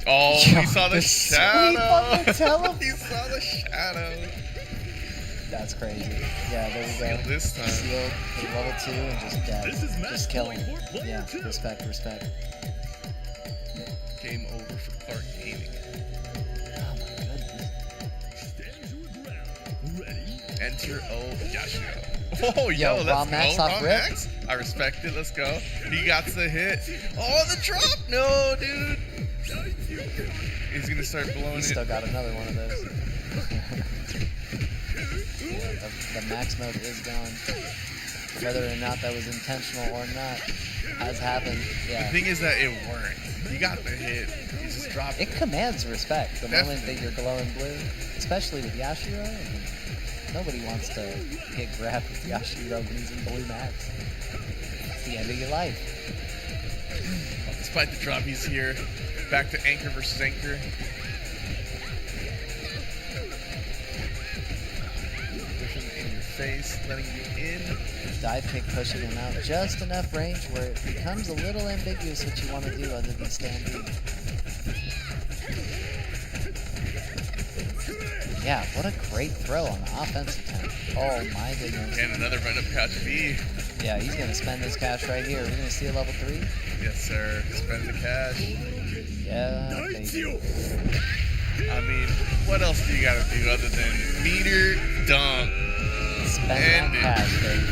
Oh, Yo, he saw the the shadow. sweep on the tele- He saw the shadow. That's crazy. Yeah, there we Seal go. this time. Sealed for level 2 and just kill him. Yeah, respect. Game over for Clark Gaming. Oh my goodness. Enter Yashio. Oh, yo, Yo, let's Raw Max go. off Raw rip. Max. I respect it. Let's go. He got the hit. Oh, the drop. No, dude. He's going to start blowing He's it. still got another one of those. The max mode is gone. Whether or not that was intentional or not has happened. The Yeah. thing is that it worked. He got the hit. He just dropped It it. commands respect the moment Definitely. that you're glowing blue, especially with Yashiro. I mean, nobody wants to get grabbed with Yashiro when he's in blue max. It's the end of your life. Despite the drop, he's here. Back to anchor versus anchor. Pushing in your face, letting you in. Dive kick pushing him out just enough range where it becomes a little ambiguous what you want to do other than stand deep. Yeah, what a great throw on the offensive end. Oh my goodness. And another run up crouch V. Yeah, he's gonna spend this cash right here. We're gonna see a level 3. Yes, sir. Spend the cash. Yeah, baby. I mean, what else do you gotta do other than meter dunk? Spend And that cash, baby.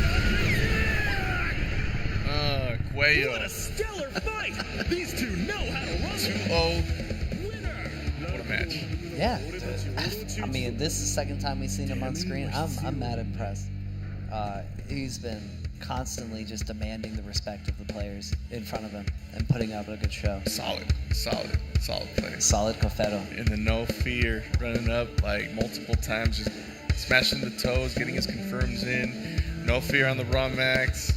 Schweo. What a stellar fight! These two know how to run. 2-0. What a match. Yeah. I mean, this is the second time we've seen him on screen. I'm mad impressed. He's been constantly just demanding the respect of the players in front of him and putting up a good show. Solid play. Solid Cofetto. In the no fear, running up like multiple times, just smashing the toes, getting his confirms in. No fear on the raw max.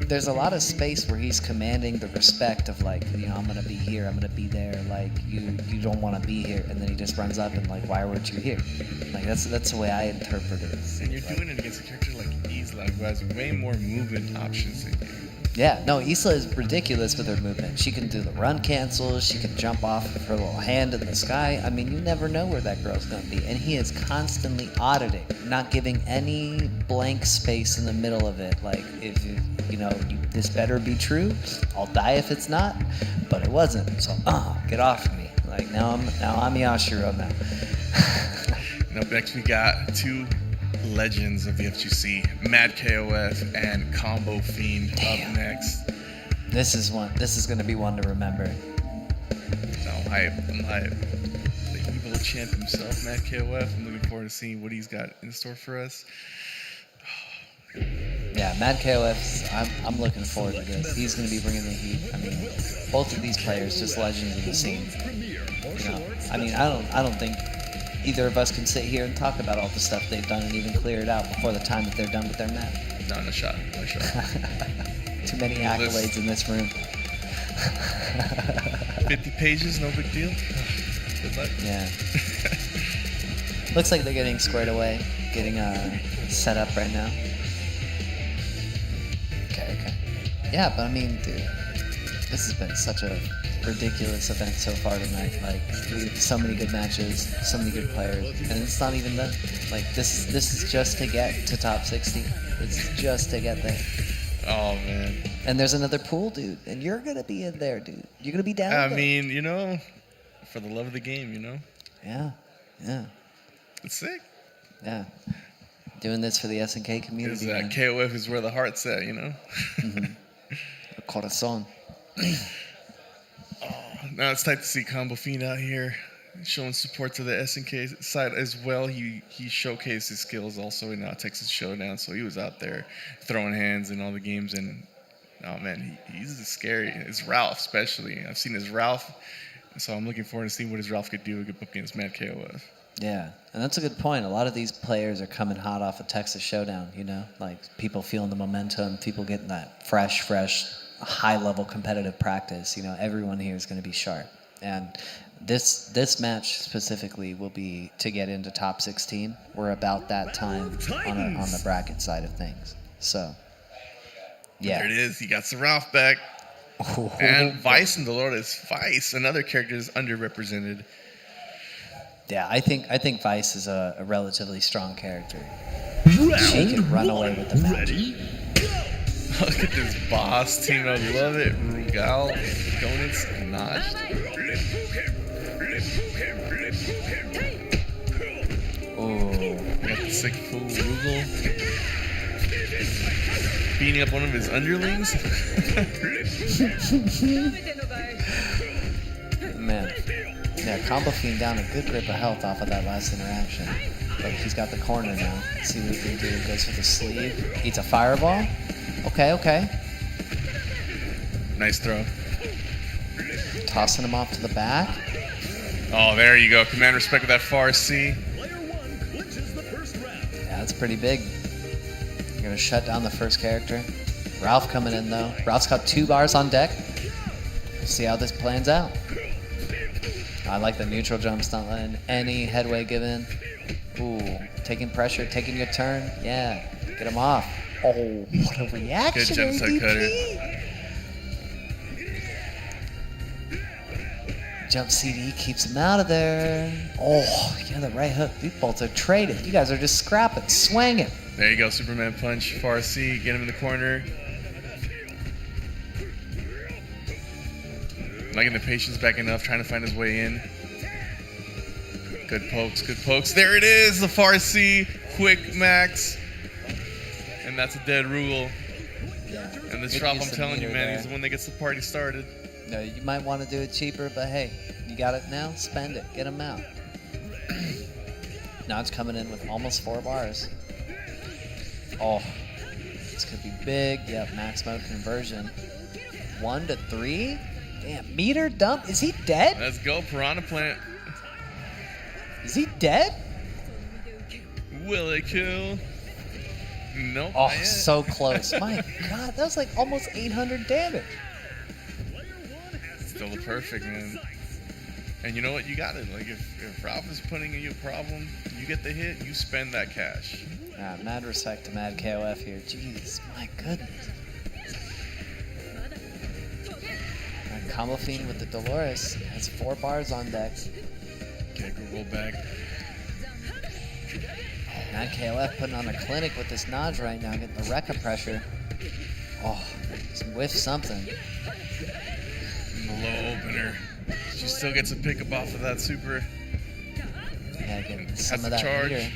There's a lot of space where he's commanding the respect of like, you know, I'm gonna be here, I'm gonna be there. Like you don't want to be here, and then he just runs up and like, why weren't you here? Like that's the way I interpret it. And you're doing it against a character like Isla, who has way more movement options than you. Yeah, no, Isla is ridiculous with her movement. She can do the run cancels, she can jump off with her little hand in the sky. I mean, you never know where that girl's gonna be. And he is constantly auditing, not giving any blank space in the middle of it. Like, if this better be true, I'll die if it's not, but it wasn't. So, get off of me. Like, now I'm Yashiro now. And up next we got two legends of the FGC, Mad KOF and Combo Fiend. Damn. Up next. This is gonna be one to remember. I'm hyped. The evil champ himself, Mad KOF. I'm looking forward to seeing what he's got in store for us. Yeah, Mad KOF, I'm looking forward to this. He's going to be bringing the heat. I mean, both of these players just legends of the scene. You know, I mean, I don't think either of us can sit here and talk about all the stuff they've done and even clear it out before the time that they're done with their map. Not a shot. Too many accolades in this room. 50 pages, no big deal. Good luck. Yeah. Looks like they're getting squared away, getting set up right now. Okay. Yeah, but I mean, dude, this has been such a ridiculous event so far tonight. Like, we have so many good matches, so many good players, and it's not even done. Like, this is just to get to top 60. It's just to get there. Oh, man. And there's another pool, dude, and you're gonna be in there, dude. You're gonna be down there. I mean, you know, for the love of the game, you know. Yeah. It's sick. Yeah. Doing this for the SNK community. Because KOF is where the heart's at, you know? Mm-hmm. Corazon. Now it's tight to see Combo Fiend out here showing support to the SNK side as well. He showcased his skills also in Texas Shodown, so he was out there throwing hands in all the games. And, oh, man, he's scary. His Ralph especially. I've seen his Ralph, so I'm looking forward to seeing what his Ralph could do against Mad KOF. Yeah, and that's a good point. A lot of these players are coming hot off of Texas Shodown, you know? Like, people feeling the momentum, people getting that fresh, high-level competitive practice. You know, everyone here is going to be sharp. And this match specifically will be to get into top 16. We're about that time on the bracket side of things. So, yeah. There it is. He got the Ralph back. And Vice and Dolores. Vice, another character is underrepresented. Yeah, I think Vice is a relatively strong character. She can run away with the match. Look at this boss team. I love it. Rugal, Gonitz, Notch. Oh, Got the sick fool Rugal. Beating up one of his underlings. man. Yeah, Combo Fiend down a good grip of health off of that last interaction. But he's got the corner now. Let's see what he can do. Goes for the sleeve. Eats a fireball. Okay. Nice throw. Tossing him off to the back. Oh, there you go. Command respect with that far C. Yeah, that's pretty big. You're going to shut down the first character. Ralph coming in, though. Ralph's got 2 bars on deck. We'll see how this plans out. I like the neutral jumps, not letting any headway given. Ooh, taking pressure, taking your turn. Yeah, get him off. Oh, what a reaction. Good genocide cutter. Jump CD keeps him out of there. Oh, yeah, the right hook. These bolts are traded. You guys are just scrapping, swinging. There you go, Superman punch, far C, get him in the corner. Not getting the patience back enough, trying to find his way in. Good pokes. There it is, the far C, quick max. And that's a dead rule. Yeah. And this Good drop, use I'm of telling you, meter man, there. he's the one that gets the party started. No, you might want to do it cheaper, but hey, you got it now, spend it, get him out. Now it's coming in with almost 4 bars. Oh, this could be big. Yep, max mode conversion. 1 to 3? Damn, meter dump. Is he dead? Let's go, Piranha Plant. Is he dead? Will it kill? Nope. Oh, not yet. so close. My God, that was like almost 800 damage. Still the perfect, man. And you know what? You got it. Like, if Ralph is putting you a problem, you get the hit, you spend that cash. Mad respect to Mad KOF here. Jeez, my goodness. And Combo Fiend with the Dolores has 4 bars on deck. Okay, Google back. Mad KOF putting on a clinic with this Nodge right now, getting the Rekka pressure. Oh, just whiff something. The low opener. She still gets a pickup off of that super. Yeah, getting Has some the of that charge. meter.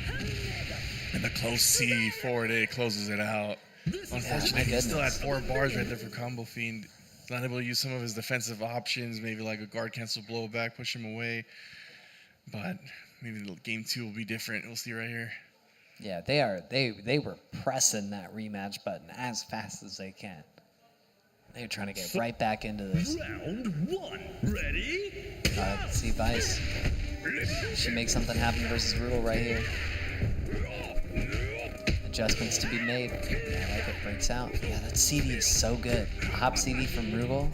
And the close C forward A closes it out. Unfortunately, he still had 4 bars right there for Combo Fiend. Not able to use some of his defensive options, maybe like a guard cancel blowback, push him away. But maybe game 2 will be different. We'll see right here. Yeah, they were pressing that rematch button as fast as they can. They're trying to get right back into this. Round 1. Ready? Let's see Vice. She makes something happen versus Rudel right here. Adjustments to be made. I like it. Breaks out. Yeah, that CD is so good. Hop CD from Rudel.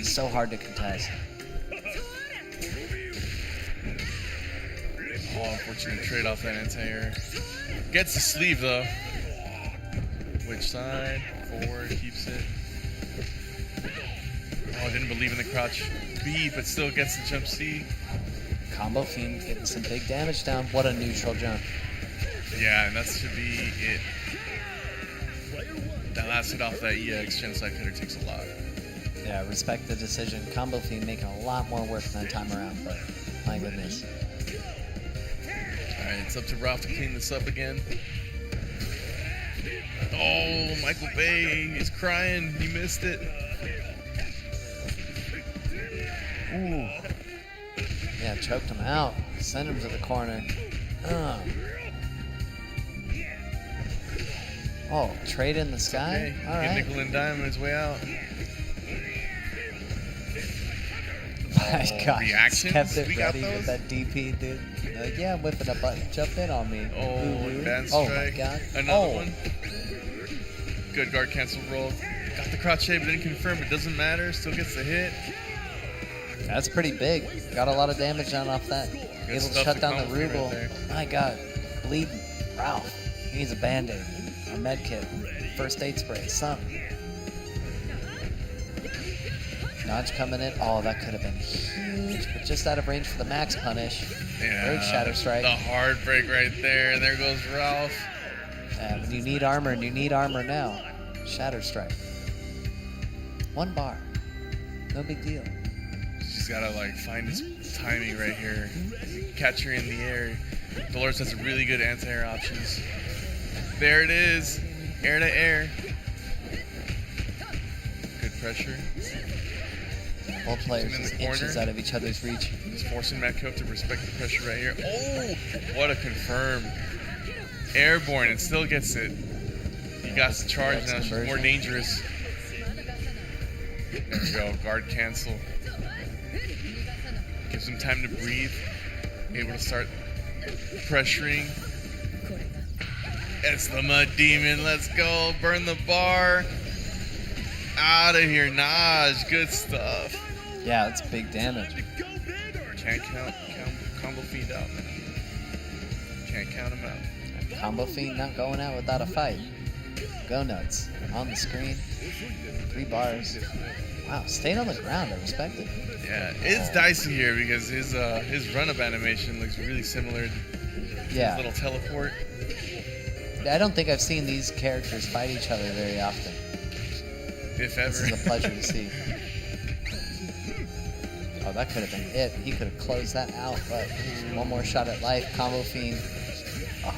So hard to contest. Oh, unfortunate trade off that anti-air. Gets the sleeve though. Which side? Forward, keeps it. Oh, didn't believe in the crouch B, but still gets the jump C. Combo Fiend getting some big damage down. What a neutral jump. Yeah, and that should be it. That last hit off that EX genocide cutter takes a lot. Yeah, respect the decision. Combo Fiend making a lot more work that time around, but my goodness. Alright, it's up to Ralph to clean this up again. Oh, Michael Bay, he's crying. He missed it. Ooh. Yeah, choked him out. Send him to the corner. Oh, trade in the sky? Okay, All get right. nickel and dime on his way out. My gosh, reactions? kept it We got ready with those? that DP, dude. Like, yeah, I'm whipping a button. Jump in on me. Oh, Ooh, advanced oh strike. my god. Another one. Good guard cancel roll. Got the crotchet, but didn't confirm. It doesn't matter. Still gets the hit. That's pretty big. Got a lot of damage down off that. Able to stuff shut to down the Combo Fiend Rubel. right there. My god. Bleeding. Ralph. He needs a band-aid. A med kit. First aid spray. Something. Notch coming in. Oh, that could have been huge, but just out of range for the max punish. Yeah. Great Shadow Strike. The hard break right there. There goes Ralph. When you need armor, and you need armor now. Shatter Strike. 1 bar. No big deal. She's gotta like find his timing right here. Catch her in the air. Dolores has really good anti-air options. There it is. Air to air. Good pressure. Both players in the just corner. inches out of each other's reach. Just forcing Manukov to respect the pressure right here. Oh, what a confirm. Airborne and still gets it. He got the charge now. She's more dangerous. There we go. Guard cancel. Gives him time to breathe. Able to start pressuring. It's the Mud Demon. Let's go. Burn the bar. Out of here, Naj. Good stuff. Yeah, that's big damage. Can't count Combo Fiend out, man. Can't count him out. Combo Fiend not going out without a fight. Go nuts. On the screen. 3 bars. Wow, staying on the ground. I respect it. Yeah, it's dicey here because his run-up animation looks really similar to Yeah. his little teleport. I don't think I've seen these characters fight each other very often. If ever. This is a pleasure to see. Oh, that could have been it. He could have closed that out, but one more shot at life. Combo Fiend. Oh,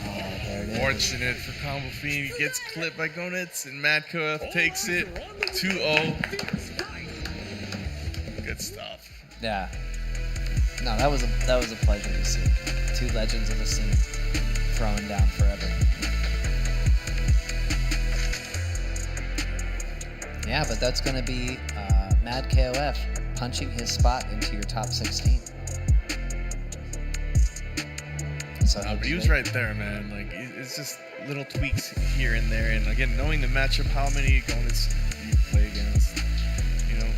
there it is. Fortunate for Combo Fiend. He gets clipped by Gonitz, and Manukov takes it 2-0. Good stuff. Yeah. No, that was a pleasure to see. 2 legends of the scene throwing down forever. Yeah, but that's going to be Mad KOF punching his spot into your top 16. So But he was right there, man. Like, it's just little tweaks here and there. And again, knowing the matchup, how many Gonitz you play against. You know,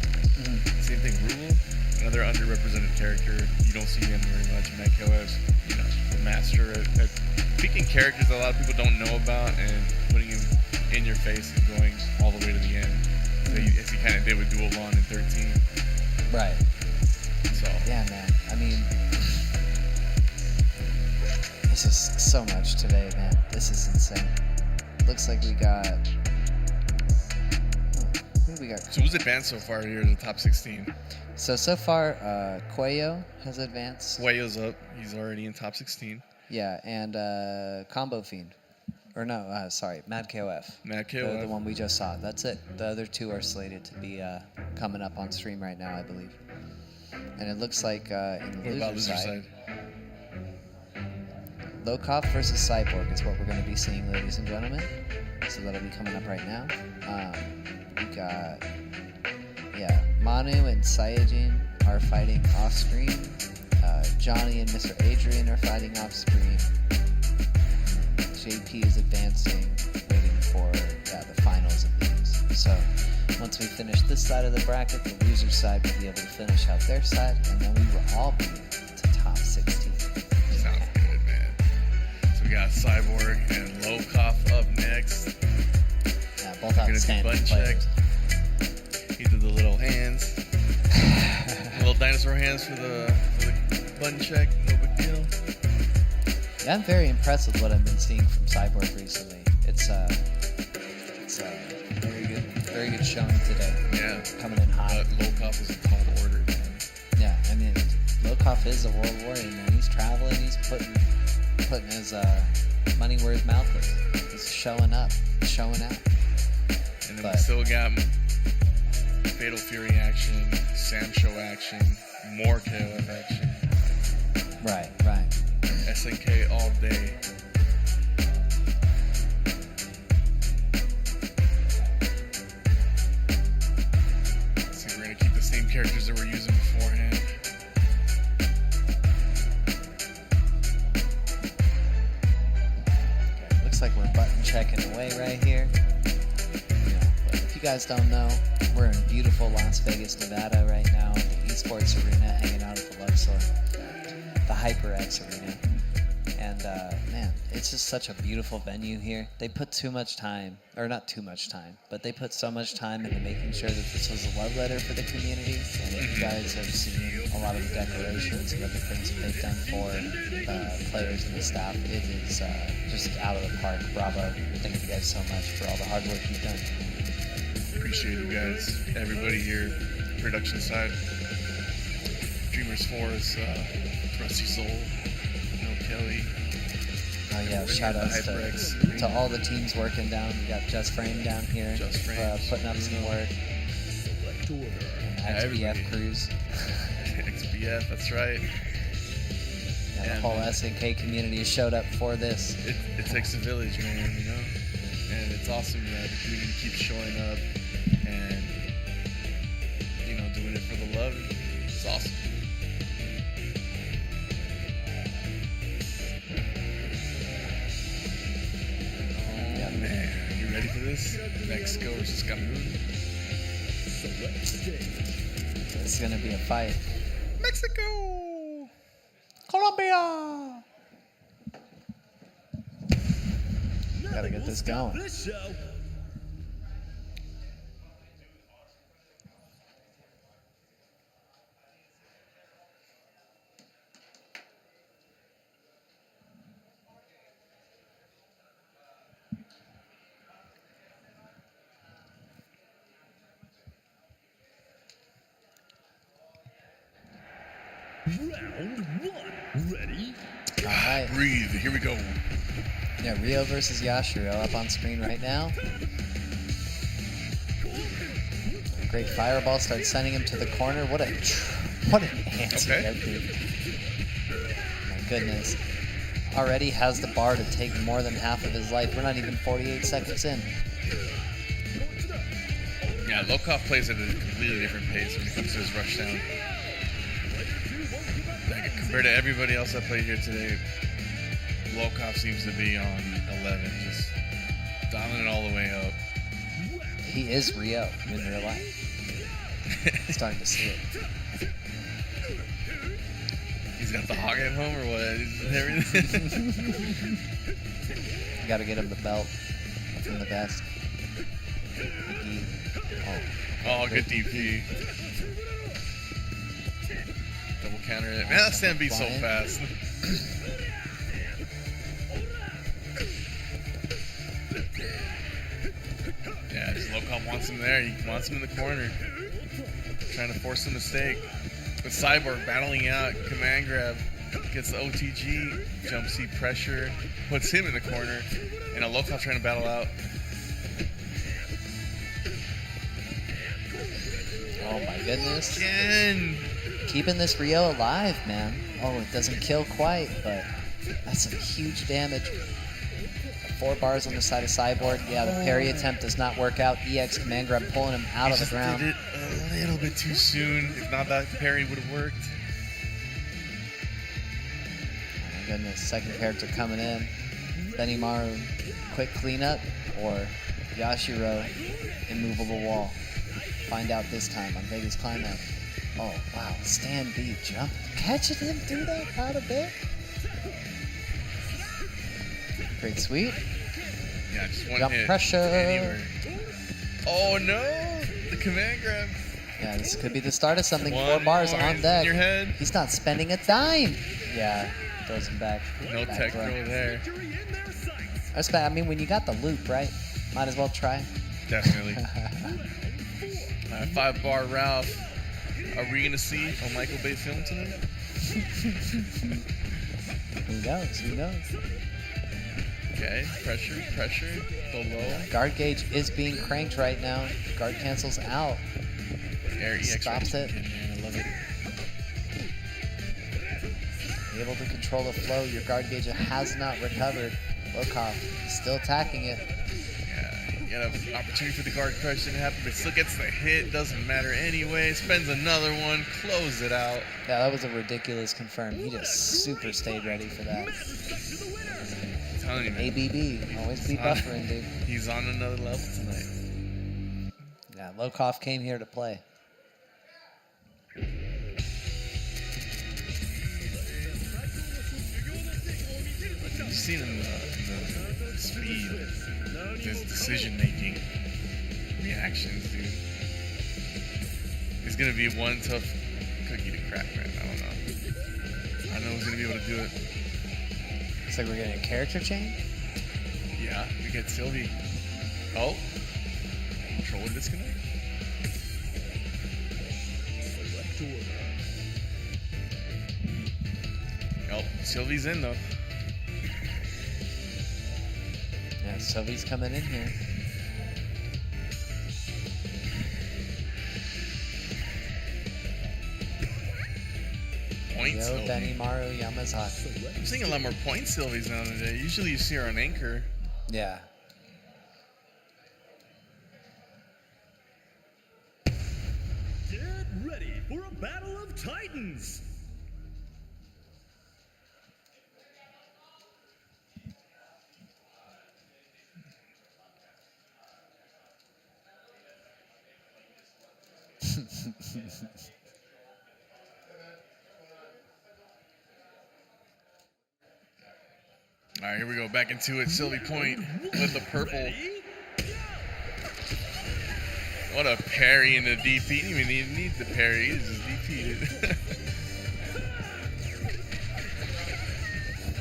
same thing. Rule, another underrepresented character. You don't see him very much. Mad KOF, you know, the master at picking characters that a lot of people don't know about and putting him in your face and going all the way to the end. As he kind of did with Dual Lawn in 13. Right. So. Yeah, man. I mean, this is so much today, man. This is insane. Looks like we got... Who do we got? So who's advanced so far here to the top 16? So far, Schweo has advanced. Schweo's up. He's already in top 16. Yeah, and Combo Fiend. Or no, sorry, Mad KOF. Mad The KOF. one we just saw. That's it. The other 2 are slated to be coming up on stream right now, I believe. And it looks like in the What about loser loser side, Locov versus Cyborg is what we're going to be seeing, ladies and gentlemen. So that'll be coming up right now. We got, Manu and Saiyajin are fighting off screen. Johnny and Mr. Adrian are fighting off screen. JP is advancing, waiting for the finals of these. So once we finish this side of the bracket, the loser side will be able to finish out their side, and then we will all be to top 16. Sounds good, man. So we got Cyborg and Locov up next. Yeah, both Gonna do outstanding button players. check. He did the little hands. Little dinosaur hands for the button check. No big deal. Yeah, I'm very impressed with what I've been seeing from Cyborg recently. It's a very good showing today. Yeah. Coming in hot. But Locov is a tall order, man. Yeah, I mean, Locov is a world warrior, man. He's traveling. He's putting his money where his mouth is. He's showing up, showing out. And then we still got Fatal Fury action, Sam Show action, more KOF action. Right. SNK all day. See, we're gonna keep the same characters that we're using beforehand. Okay, looks like we're button checking away right here. But if you guys don't know, we're in beautiful Las Vegas, Nevada right now, in the Esports Arena, hanging out at the Luxor, the HyperX Arena. And man, it's just such a beautiful venue here. They put too much time, or not too much time, but they put so much time into making sure that this was a love letter for the community. And if you guys have seen a lot of the decorations and other things that they've done for players and the staff, it is just out of the park. Bravo. Thank you guys so much for all the hard work you've done. Appreciate you guys, everybody here, production side. Dreamers Force, Thrusty Zol, Kelly. Oh yeah, shout outs to all the teams working down. We got Just Frame down here, putting up some work. And XBF crews. XBF, that's right. Yeah, the whole SNK community showed up for this. It takes a village, man, you know? And it's awesome that the community keeps showing up and, doing it for the love. It's awesome. Man, you ready for this? Mexico versus Cameroon. It's gonna be a fight. Mexico! Colombia! Gotta get this going. Round one. Ready? All right. Breathe. Here we go. Yeah, Rio versus Yashiro up on screen right now. Great fireball starts sending him to the corner. What an answer. Okay. My goodness. Already has the bar to take more than half of his life. We're not even 48 seconds in. Yeah, Locov plays at a completely different pace when it comes to his rush down. Compared to everybody else that played here today, Locov seems to be on 11, just dialing it all the way up. He is Rio in real life. Starting to see it. He's got the hog at home or what? Everything. Gotta get him the belt from the best. Oh, good DP. Double counter it. Man, that stand beat so fast. Yeah, just Locov wants him there. He wants him in the corner. Trying to force a mistake. With Cyborg battling out, command grab, gets the OTG, jump seat pressure, puts him in the corner, and a Locov trying to battle out. Oh my goodness. Again! Keeping this Rio alive, man. Oh, it doesn't kill quite, but That's some huge damage. 4 bars on the side of Cyborg. Yeah, the parry attempt does not work out. EX command grab pulling him out of the ground. Did it a little bit too soon. If not, that parry would have worked. Oh my goodness, second character coming in. Benimaru, quick cleanup, or Yashiro, immovable wall. Find out this time on Vegas Climax. Oh, wow, stand B, jump. Catching him through that out of there. Great sweep. Yeah, just one Jump hit. pressure. Anywhere. Oh no! The command grab. Yeah, this could be the start of something. One 4 bars more on in deck. your head. He's not spending a dime. Yeah, throws him back. No back tech throw. throw there. That's bad. I mean, when you got the loop, right? Might as well try. Definitely. 5-bar Ralph. Are we gonna see a Michael Bay film tonight? Who knows? Who knows? Okay, pressure, go low. Guard gauge is being cranked right now. Guard cancels out. Air EX Stops right it. again, man. I love it. Able to control the flow. Your guard gauge has not recovered. Locov still attacking it. Yeah, you got an opportunity for the guard question to happen, but still gets the hit. Doesn't matter anyway. Spends another one. Close it out. Yeah, that was a ridiculous confirm. He just super stayed ready for that. I'm telling you, man. ABB, always be buffering, dude. He's on another level tonight. Yeah, Locov came here to play. You've seen him the speed, his decision-making, reactions, dude. He's gonna be one tough cookie to crack, man. I don't know. I know he's gonna be able to do it. Looks like we're getting a character change. Yeah, we get Sylvie. Oh, controller disconnect. Oh, Sylvie's in though. Yeah, Sylvie's coming in here. Point Yo, Sylvie. Benimaru Yamazaki. I'm seeing a lot more point Sylvies now today. Usually you see her on anchor. Yeah. Get ready for a battle of titans. All right, here we go. Back into it. Sylvie Point with the purple. What a parry in the DP. He didn't even need the parry. He just DP'd it.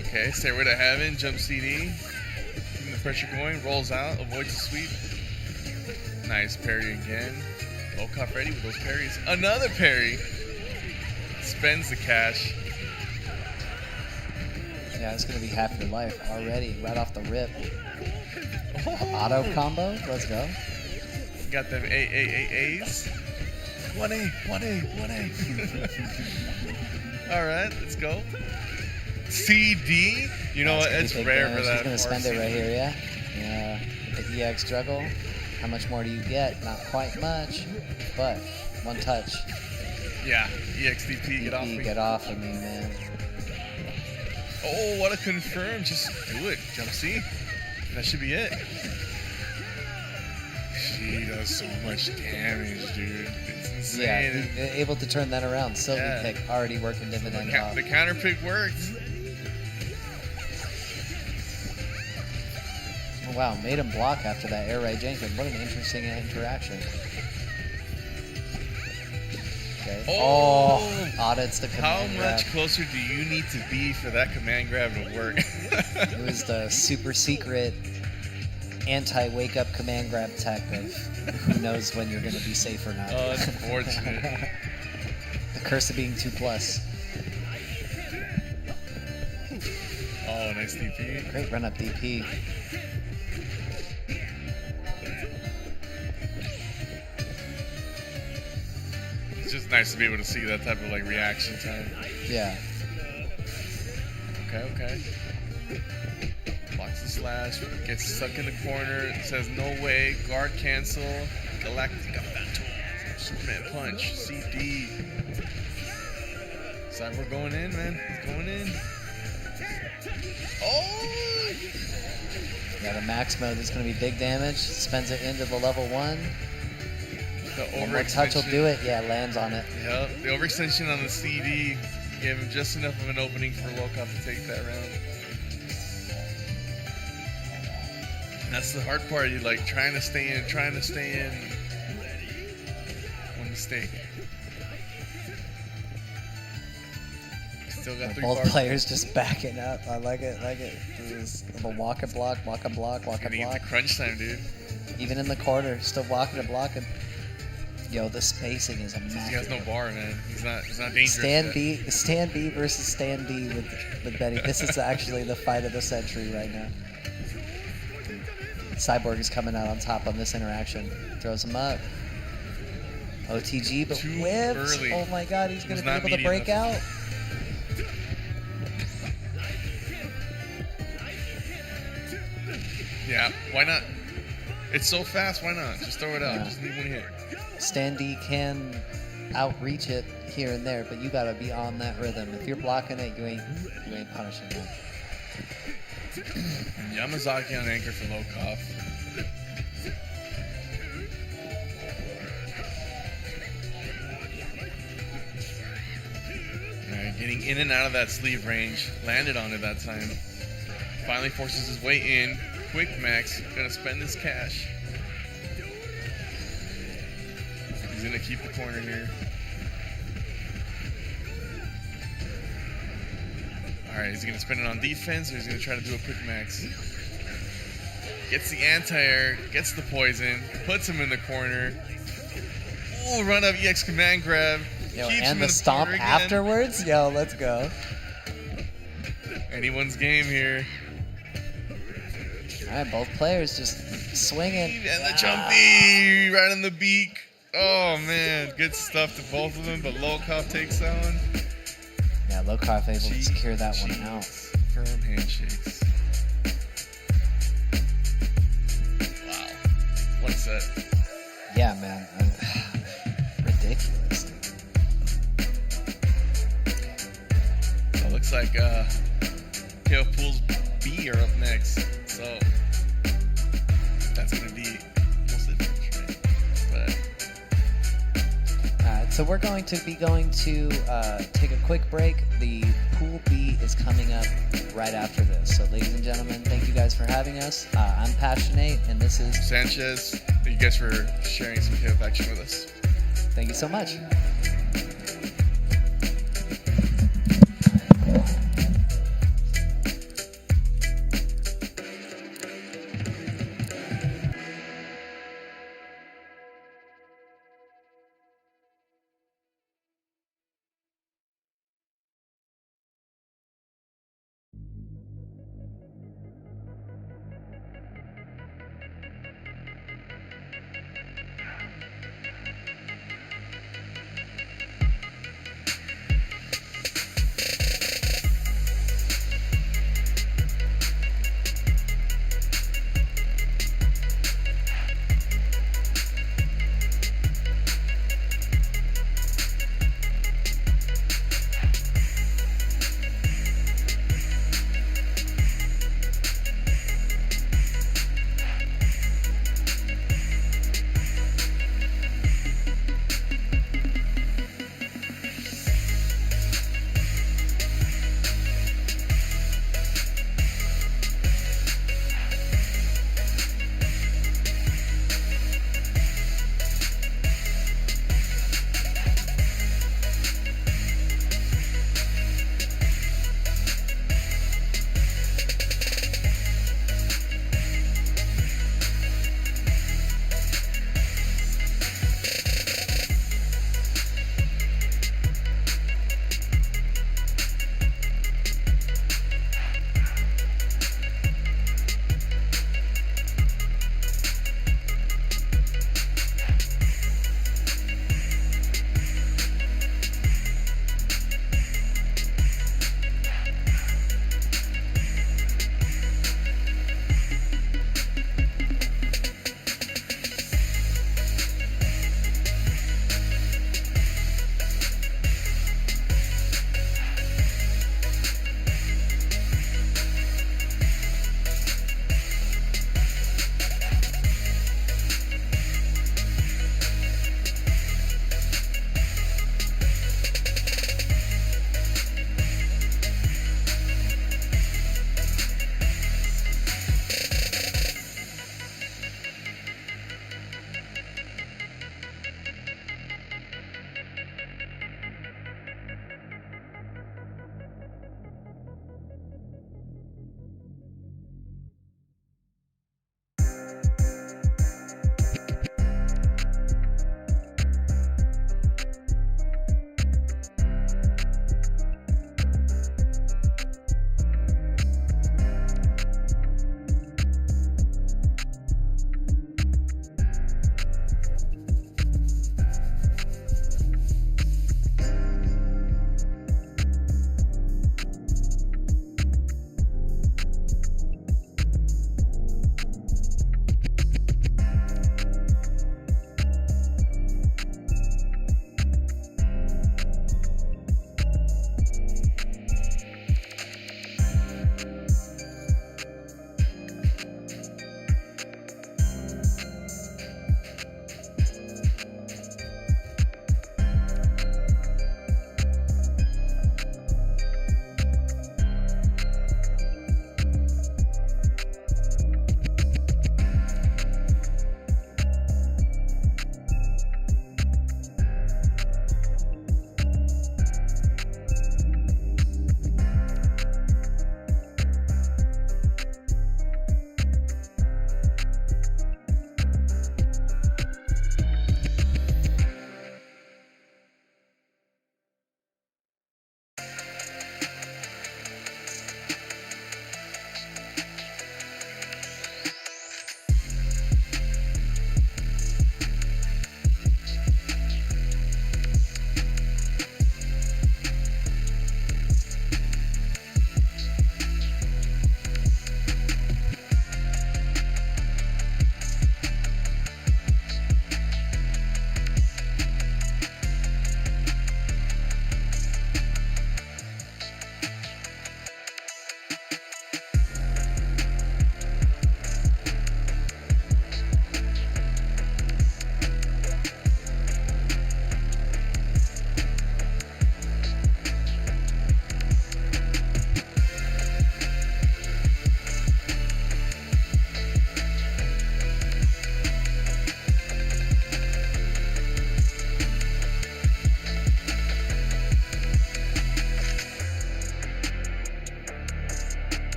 Okay, Stairway to Heaven. Jump CD. Keeping the pressure going. Rolls out. Avoids the sweep. Nice parry again. Locov ready with those parries. Another parry. Spends the cash. Yeah, it's gonna be half your life already, right off the rip. Auto combo, let's go. Got them A's. 1A, 1A, 1A. All right, let's go. CD. You know what? It's rare for that. She's gonna spend it right here, yeah. Yeah. The EX struggle. How much more do you get? Not quite much, but one touch. Yeah, EXDP, get off me. Get off of me, man. Oh, what a confirm. Just do it. Jump C. That should be it. She does so much damage, dude. It's insane. Yeah, able to turn that around. Sylvie pick already working dividend off. The counter pick worked. Oh, wow, made him block after that air right Jenkins. What an interesting interaction. Okay. Oh, audits the command How much grab. closer do you need to be for that command grab to work? It was the super secret anti-wake up command grab tech of who knows when you're going to be safe or not. Unfortunate. The curse of being 2+. Oh, nice DP. Great run up DP. It's just nice to be able to see that type of like reaction time. Yeah. Okay. Blocks the slash, gets stuck in the corner, says no way, guard cancel, Galactica Phantom, Superman punch, CD. Cyborg going in, man. He's going in. Oh! Yeah, the max mode is going to be big damage. Spends it into the level 1. The One more touch will overextension. do it. Yeah, lands on it. Yep, the overextension on the CD gave him just enough of an opening for Locov to take that round. And that's the hard part. You're like trying to stay in. One mistake. Still got 3 Both bars. players just backing up. I like it. This little walk and block. Getting into crunch time, dude. Even in the corner, still walking and blocking. Yo, the spacing is He has immaculate. no bar, man. He's not dangerous. Stand B versus Stand D with Betty. This is actually the fight of the century right now. Cyborg is coming out on top on this interaction. Throws him up. OTG, but Too whips. early. Oh my god, he's going Was to be not able to meaty break enough. out. Yeah, why not? It's so fast, why not? Just throw it out. Yeah. Just need one hit. Stand D can outreach it here and there, but you gotta be on that rhythm. If you're blocking it, you ain't punishing it. And Yamazaki on anchor for Locov. Alright, getting in and out of that sleeve range. Landed on it that time. Finally forces his way in. Quick Max, gonna spend his cash. He's gonna keep the corner here. Alright, is he gonna spend it on defense or is he gonna try to do a quick max? Gets the anti-air, gets the poison, puts him in the corner. Ooh, run up EX command grab. Yo, keeps him and in the stomp corner again. afterwards? Yo, let's go. Anyone's game here. All right, both players just swinging. And the jumpy right on the beak. Oh man, good stuff to both of them, but Locov takes that one. Yeah, Locov able to secure that one Cheeks. out. Firm handshakes. Wow. What a set. Yeah, man. Ridiculous. So it looks like KO Pools B are up next. So that's gonna be most adventure, right? But So we're going to be take a quick break. The Pool B is coming up right after this. So ladies and gentlemen, thank you guys for having us. I'm Passionate, and this is... Sanchez, thank you guys for sharing some KO action with us. Thank you so much.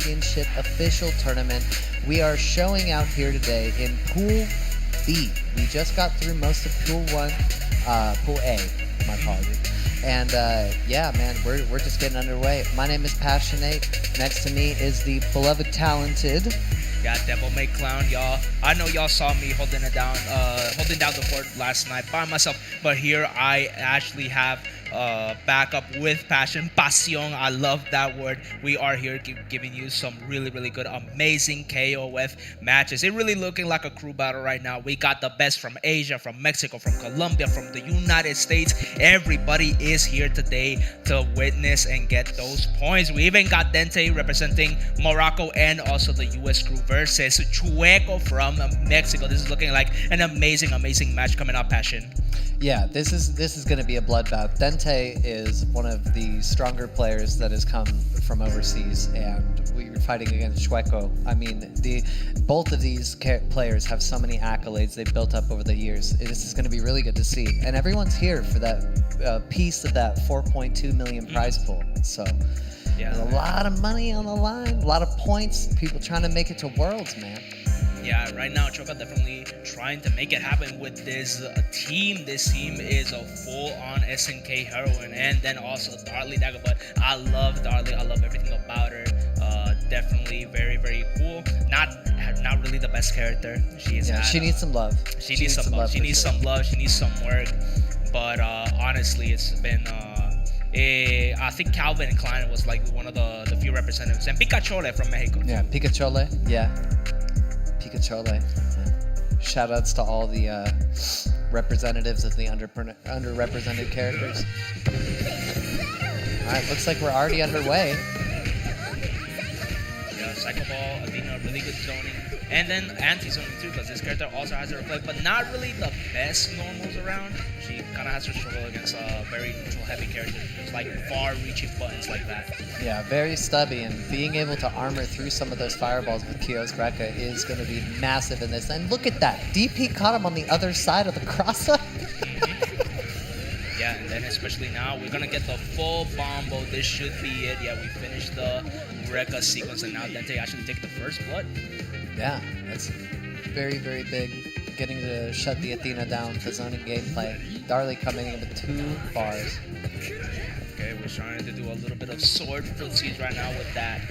Championship official tournament. We are showing out here today in Pool B. We just got through most of Pool 1, Pool A, my apologies. And yeah, man, we're just getting underway. My name is Passionate. Next to me is the beloved Talented. Yeah, Devil May Clown, y'all. I know y'all saw me holding down the fort last night by myself, but here I actually have backup with passion, pasión. I love that word. We are here giving you some really, really good, amazing KOF matches. It really looking like a crew battle right now. We got the best from Asia, from Mexico, from Colombia, from the United States. Everybody is here today to witness and get those points. We even got Dente representing Morocco and also the US crew versus Schweo from Mexico. This is looking like an amazing, amazing match coming up, Passion. Yeah, this is going to be a bloodbath. Dente is one of the stronger players that has come from overseas, and we're fighting against Schweo. I mean, both of these players have so many accolades they've built up over the years. This is going to be really good to see, and everyone's here for that piece of that 4.2 million prize pool. So yeah, there's a lot of money on the line, a lot of points, people trying to make it to Worlds, man. Yeah, right now Choka definitely trying to make it happen with this team. This team is a full-on SNK heroine, and then also Darly Dago. But I love Darly. I love everything about her. Definitely very, very cool. Not really the best character. She needs some love. She needs some love. She needs some love. She needs some work. But honestly, it's been. I think Calvin Klein was like one of the few representatives, and Picachole from Mexico. Yeah, Picachole. Yeah. Picachole. Yeah. Shout outs to all the representatives of the underrepresented characters. Alright, looks like we're already underway. Yeah, Psycho Ball, Athena, really good zoning. And then anti-zoning too, because this character also has a reflect, but not really the best normals around. She kind of has to struggle against very neutral heavy characters, just like far-reaching buttons like that. Yeah, very stubby, and being able to armor through some of those fireballs with Kyo's Greca is going to be massive in this. And look at that, DP caught him on the other side of the cross-up. Yeah, and then especially now, we're going to get the full bombo. This should be it. Yeah, we finished the Rekka sequence, and now Dente actually take the first blood. Yeah, that's very, very big. Getting to shut the Athena down for zoning gameplay. Darly coming in with 2 bars. Okay, we're trying to do a little bit of sword footsies right now with that.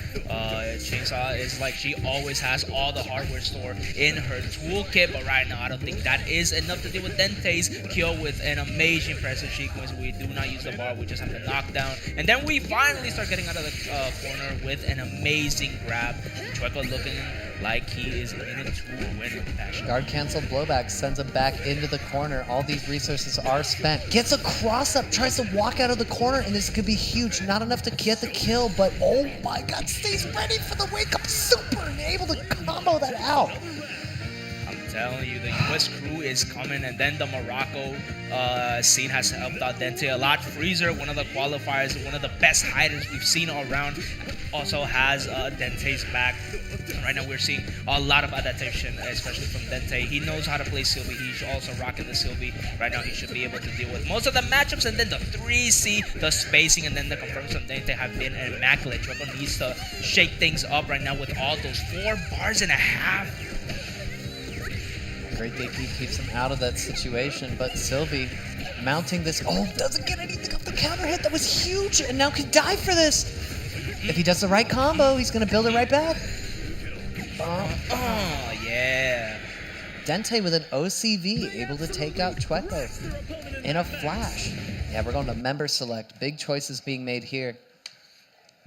Chainsaw is like she always has all the hardware store in her toolkit, but right now I don't think that is enough to deal with Dente's kill with an amazing pressure sequence. We do not use the bar, we just have the knockdown. And then we finally start getting out of the corner with an amazing grab. Schweo looking like he is in it to win. Guard cancel blowback sends him back into the corner. All these resources are spent. Gets a cross up, tries to walk out of the corner, and this could be huge. Not enough to get the kill, but oh my god, stays ready for the wake up super and able to combo that out. I'm telling you, the US crew is coming, and then the Morocco scene has helped out Dente a lot. Freezer, one of the qualifiers, one of the best hiders we've seen all around, also has Dente's back. Right now we're seeing a lot of adaptation, especially from Dente. He knows how to play Sylvie. He's also rocking the Sylvie. Right now he should be able to deal with most of the matchups, and then the 3C, the spacing, and then the confirms from Dente have been immaculate. Schweo needs to shake things up right now with all those 4 bars and a half. Great DP keeps him out of that situation, but Sylvie mounting this. Oh, doesn't get anything off the counter hit. That was huge, and now can die for this. If he does the right combo, he's going to build it right back. Oh, yeah. Dente with an OCV, able to take out Schweo in a flash. Yeah, we're going to member select. Big choices being made here.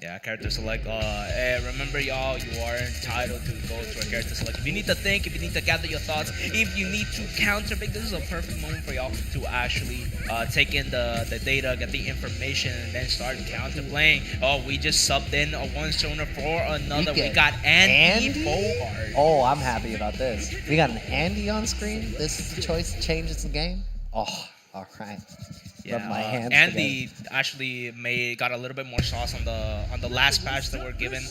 Yeah, character select. Remember, y'all, you are entitled to go to a character select. If you need to think, if you need to gather your thoughts, if you need to counter pick, this is a perfect moment for y'all to actually take in the data, get the information, and then start counter playing. Oh, we just subbed in a 1-stoner for another. We got Andy Bogart. Oh, I'm happy about this. We got an Andy on screen. This is the choice that changes the game. Oh, all right. rub my hands Andy actually got a little bit more sauce on the last patch that we're given.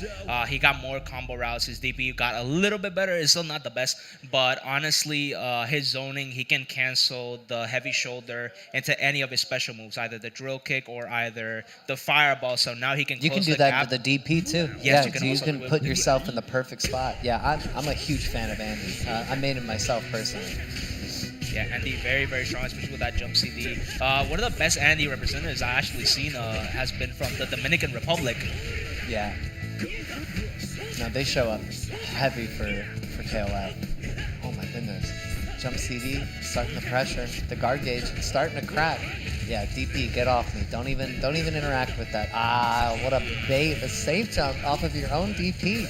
He got more combo routes. His DP got a little bit better. It's still not the best, but honestly, his zoning, he can cancel the heavy shoulder into any of his special moves, either the drill kick or either the fireball. So now he can. You can close do the that gap. with the DP too. Yes, yeah, you so can you also can do it put yourself in the perfect spot. Yeah, I'm a huge fan of Andy. I made him myself personally. Yeah, Andy, very, very strong, especially with that jump CD. One of the best Andy representatives I actually seen has been from the Dominican Republic. Yeah. No, they show up heavy for KOF. Oh my goodness. Jump CD, starting the pressure. The guard gauge starting to crack. Yeah, DP, get off me. Don't even interact with that. Ah, what a bait. A safe jump off of your own DP.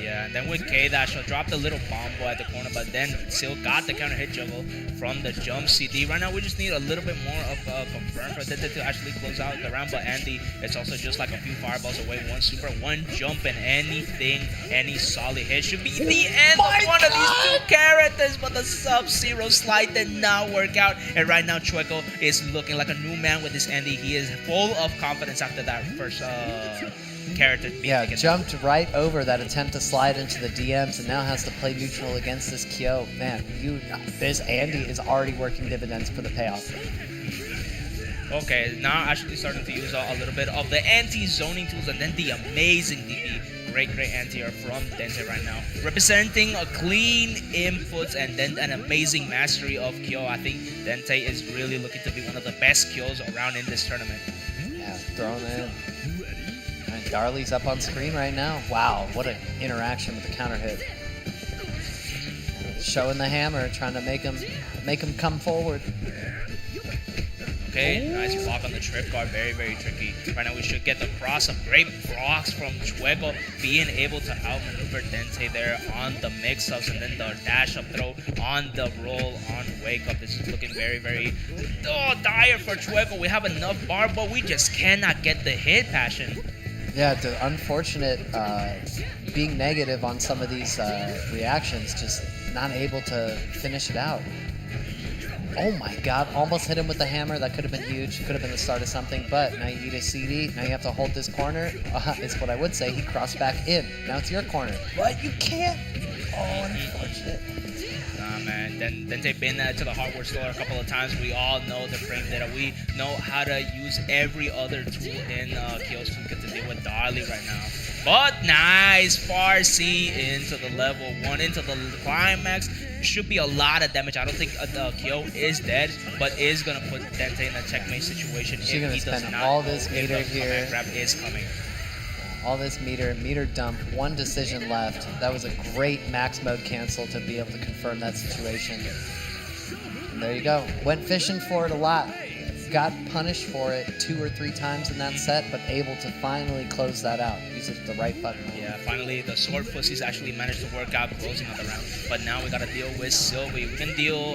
Yeah, and then with K-Dash, he'll drop the little combo at the corner, but then still got the counter hit juggle from the jump CD. Right now, we just need a little bit more of confirm for Dente to actually close out the round, but Andy, it's also just like a few fireballs away. One super, one jump, and any solid hit should be the end of one of these two characters, but the Sub-Zero slide did not work out. And right now, Chueco is looking like a new man with this Andy. He is full of confidence after that first character. Yeah, jumped right over that attempt to slide into the DMs and now has to play neutral against this Kyo. Man, this Andy is already working dividends for the payoff. Okay, now actually starting to use a little bit of the anti-zoning tools and then the amazing DP. Great anti-air from Dente right now. Representing a clean inputs and then an amazing mastery of Kyo. I think Dente is really looking to be one of the best Kyos around in this tournament. Yeah, throwing it in. And Darley's up on screen right now. Wow, what an interaction with the counter hit. Showing the hammer, trying to make him come forward. Okay, nice block on the trip guard. Very, very tricky. Right now we should get the cross. Some great blocks from Schweo, being able to outmaneuver Dente there on the mix-ups, and then the dash-up throw on the roll on wake-up. This is looking very, very dire for Schweo. We have enough bar, but we just cannot get the hit, Passion. Yeah, the unfortunate being negative on some of these reactions, just not able to finish it out. Oh my god, almost hit him with the hammer. That could have been huge. Could have been the start of something, but now you need a CD. Now you have to hold this corner. It's what I would say. He crossed back in. Now it's your corner. But you can't. Oh, unfortunate. Nah, man. Dente been to the hardware store a couple of times. We all know the frame data. We know how to use every other tool in Kyo's toolkit to deal with Darley right now. But nice far C into the level 1, into the climax. Should be a lot of damage. I don't think Kyo is dead, but is going to put Dente in a checkmate situation if he does not all this meter here. Grab is coming. All this meter dump, one decision left. That was a great max mode cancel to be able to confirm that situation. And there you go. Went fishing for it a lot. Got punished for it 2 or 3 times in that set, but able to finally close that out. Using the right button. Yeah, finally the sword pussies actually managed to work out closing out the round. But now we gotta deal with Sylvie. We can deal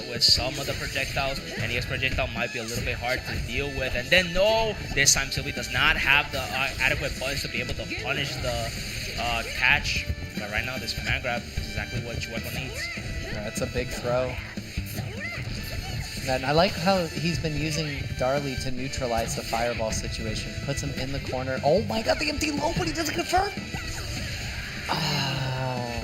with some of the projectiles, and his projectile might be a little bit hard to deal with. And then no, this time Sylvie does not have the adequate buttons to be able to punish the catch. But right now this command grab is exactly what Chueco needs. That's a big throw. And I like how he's been using Darley to neutralize the fireball situation. Puts him in the corner. Oh my god, the empty low, but he doesn't confirm. Oh.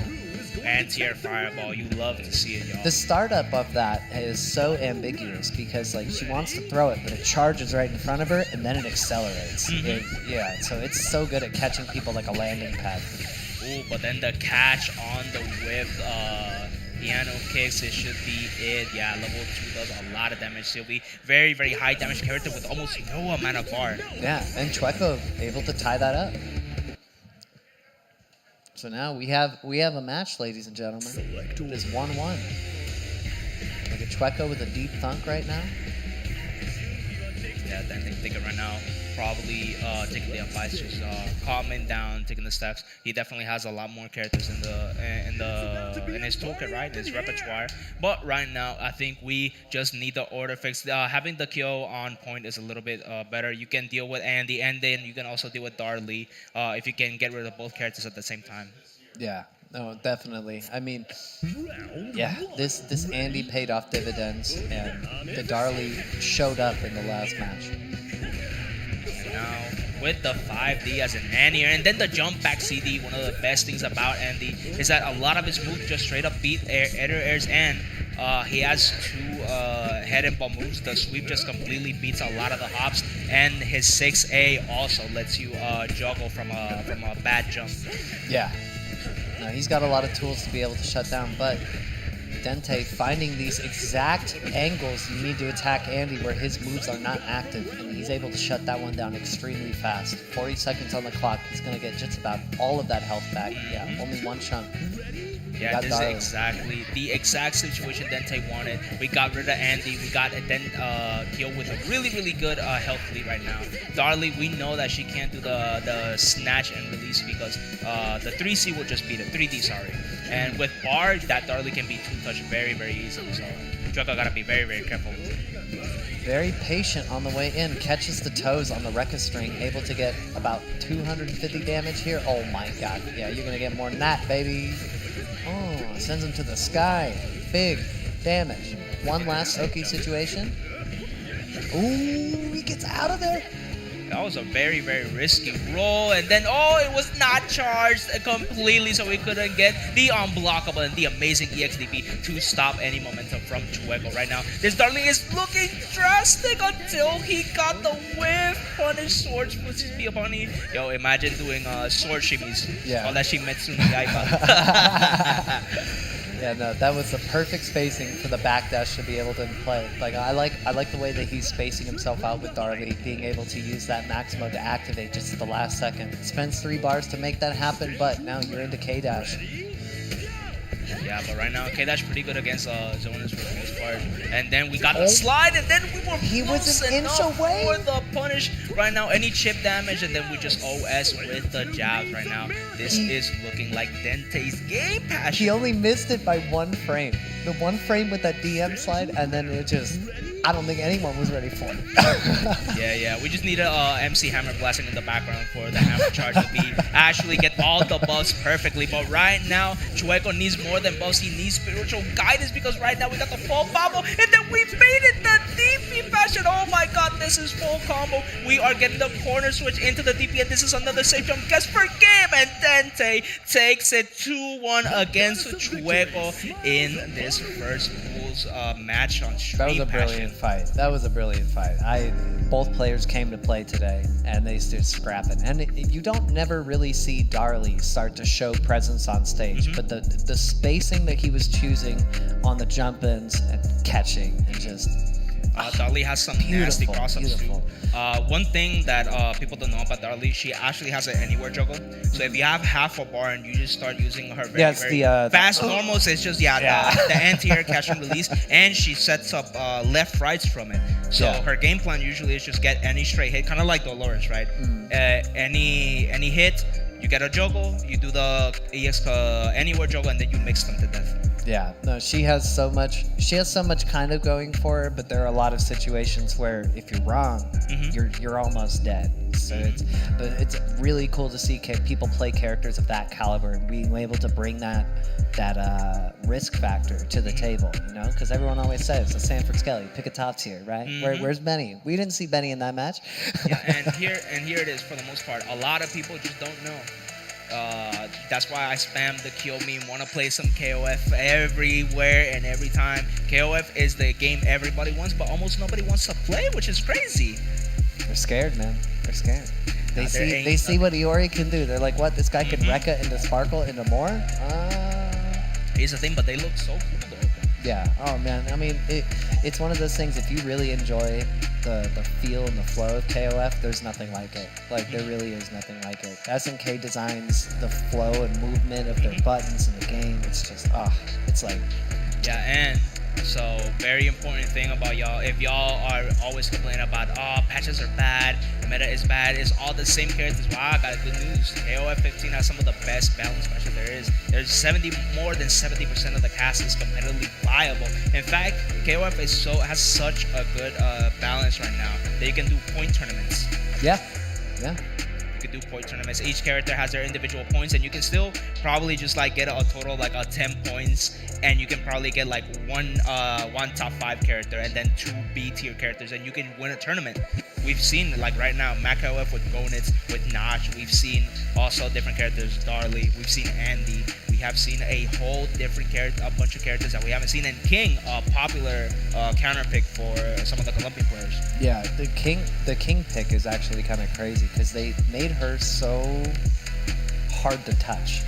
Anti-air fireball, you love to see it, y'all. The startup of that is so ambiguous because like she wants to throw it, but it charges right in front of her and then it accelerates. Yeah, so it's so good at catching people like a landing pad. Ooh, but then the catch on the whip, piano kicks, it should be it. Yeah, level 2 does a lot of damage. She'll be very, very high damage character with almost no amount of bar. Yeah, and Chueco able to tie that up. So now we have a match, ladies and gentlemen. It is 1-1. Like a Chueco with a deep thunk right now. Yeah, I think right now probably taking the advice, just calming down, taking the steps. He definitely has a lot more characters in his toolkit, right, in his repertoire. But right now, I think we just need the order fixed. Having the Kyo on point is a little bit better. You can deal with Andy, and then you can also deal with Darley if you can get rid of both characters at the same time. Yeah, No, definitely. I mean, yeah, this Andy paid off dividends, and the Darley showed up in the last match. Now, with the 5D as an anti-air, and then the jump back CD, one of the best things about Andy is that a lot of his moves just straight up beat airs, and he has 2 head and ball moves. The sweep just completely beats a lot of the hops, and his 6A also lets you juggle from a bad jump. Yeah. No, he's got a lot of tools to be able to shut down, but Dente finding these exact angles you need to attack Andy where his moves are not active, and he's able to shut that one down extremely fast. 40 seconds on the clock, he's going to get just about all of that health back. Yeah, only one chunk. Yeah, this is exactly the exact situation Dente wanted. We got rid of Andy. We got Kyo with a really, really good health lead right now. Darley, we know that she can't do the snatch and release because the 3C will just beat it. 3D, sorry. And with bar, that Darley can be 2-touch very, very easily. So Joker gotta be very, very careful with it. Very patient on the way in, catches the toes on the Rekka string, able to get about 250 damage here. Oh my god, yeah, you're gonna get more than that, baby. Oh, sends him to the sky. Big damage. One last Soki situation. Ooh, he gets out of there. That was a very, very risky roll. And then, it was not charged completely, so we couldn't get the unblockable and the amazing EXDP to stop any momentum from Schweo right now. This Darling is looking drastic until he got the whiff punish swords with his Bunny. Yo, imagine doing sword shimmies. Yeah. All that Shimetsu no Yaiba. Yeah, no, that was the perfect spacing for the backdash to be able to play. Like I like the way that he's spacing himself out with Darley, being able to use that max mode to activate just at the last second. Spends 3 bars to make that happen, but now you're into K-Dash. Yeah, but right now K-Dash pretty good against zoners for the most part. And then we got the slide, and then we were was an inch away for the punish. Right now, any chip damage, and then we just OS with the jabs right now. This is looking like Dente's game passion. He only missed it by 1 frame. The 1 frame with that DM slide, and then it just... I don't think anyone was ready for it. Yeah. We just need a MC Hammer blasting in the background for the hammer charge to be actually get all the buffs perfectly. But right now, Schweo needs more than buffs. He needs spiritual guidance because right now we got the full combo, and then we made it the DP fashion. Oh my god, this is full combo. We are getting the corner switch into the DP, and this is another safe jump guess per game. And Dente takes it 2-1 against Schweo in this first Bulls match on Street That was a brilliant fight. That was a brilliant fight. Both players came to play today, and they stood scrapping. And you don't never really see Darley start to show presence on stage, but the spacing that he was choosing on the jump ins and catching and just. Darley has some nasty cross-ups too. One thing that people don't know about Darley, she actually has an anywhere juggle. So if you have half a bar and you just start using her very fast normals, it's just the anti-air catch and release, and she sets up left rights from it. So her game plan usually is just get any straight hit, kind of like Dolores, right? Any hit, you get a juggle, you do the EX anywhere juggle, and then you mix them to death. Yeah, no, she has so much kind of going for her, but there are a lot of situations where if you're wrong, you're almost dead. So it's really cool to see people play characters of that caliber and being able to bring that risk factor to the table, you know, because everyone always says the Sanford Skelly, pick a top tier, right? Where's Benny? We didn't see Benny in that match. Yeah, and here it is for the most part. A lot of people just don't know. That's why I spam the Kyo meme. Want to play some KOF everywhere and every time. KOF is the game everybody wants, but almost nobody wants to play, which is crazy. They're scared, man. They're scared. They see what Iori can do. They're like, what? This guy can Rekka into Sparkle into more? Here's the thing, but they look so cool though. Yeah. Oh man. I mean, it's one of those things. If you really enjoy the feel and the flow of KOF, there's nothing like it. Like there really is nothing like it. SNK designs the flow and movement of their buttons in the game. It's just it's like. Yeah, and so very important thing about y'all. If y'all are always complaining about patches are bad, the meta is bad, it's all the same characters. Wow, I got good news. KOF 15 has some of the best balance patches there is. There's more than 70% of the cast is competitively viable. In fact, KOF has such a good balance right now that you can do point tournaments. Yeah. could do point tournaments. Each character has their individual points, and you can still probably just like get a total like 10 points, and you can probably get like one top 5 character and then 2 B tier characters, and you can win a tournament. We've seen like right now MacOF with Gonitz, with Notch. We've seen also different characters, Darley. We've seen Andy. We have seen a whole different a bunch of characters that we haven't seen. And King, a popular counter pick for some of the Colombian players. Yeah, the King pick is actually kind of crazy because they made her so hard to touch.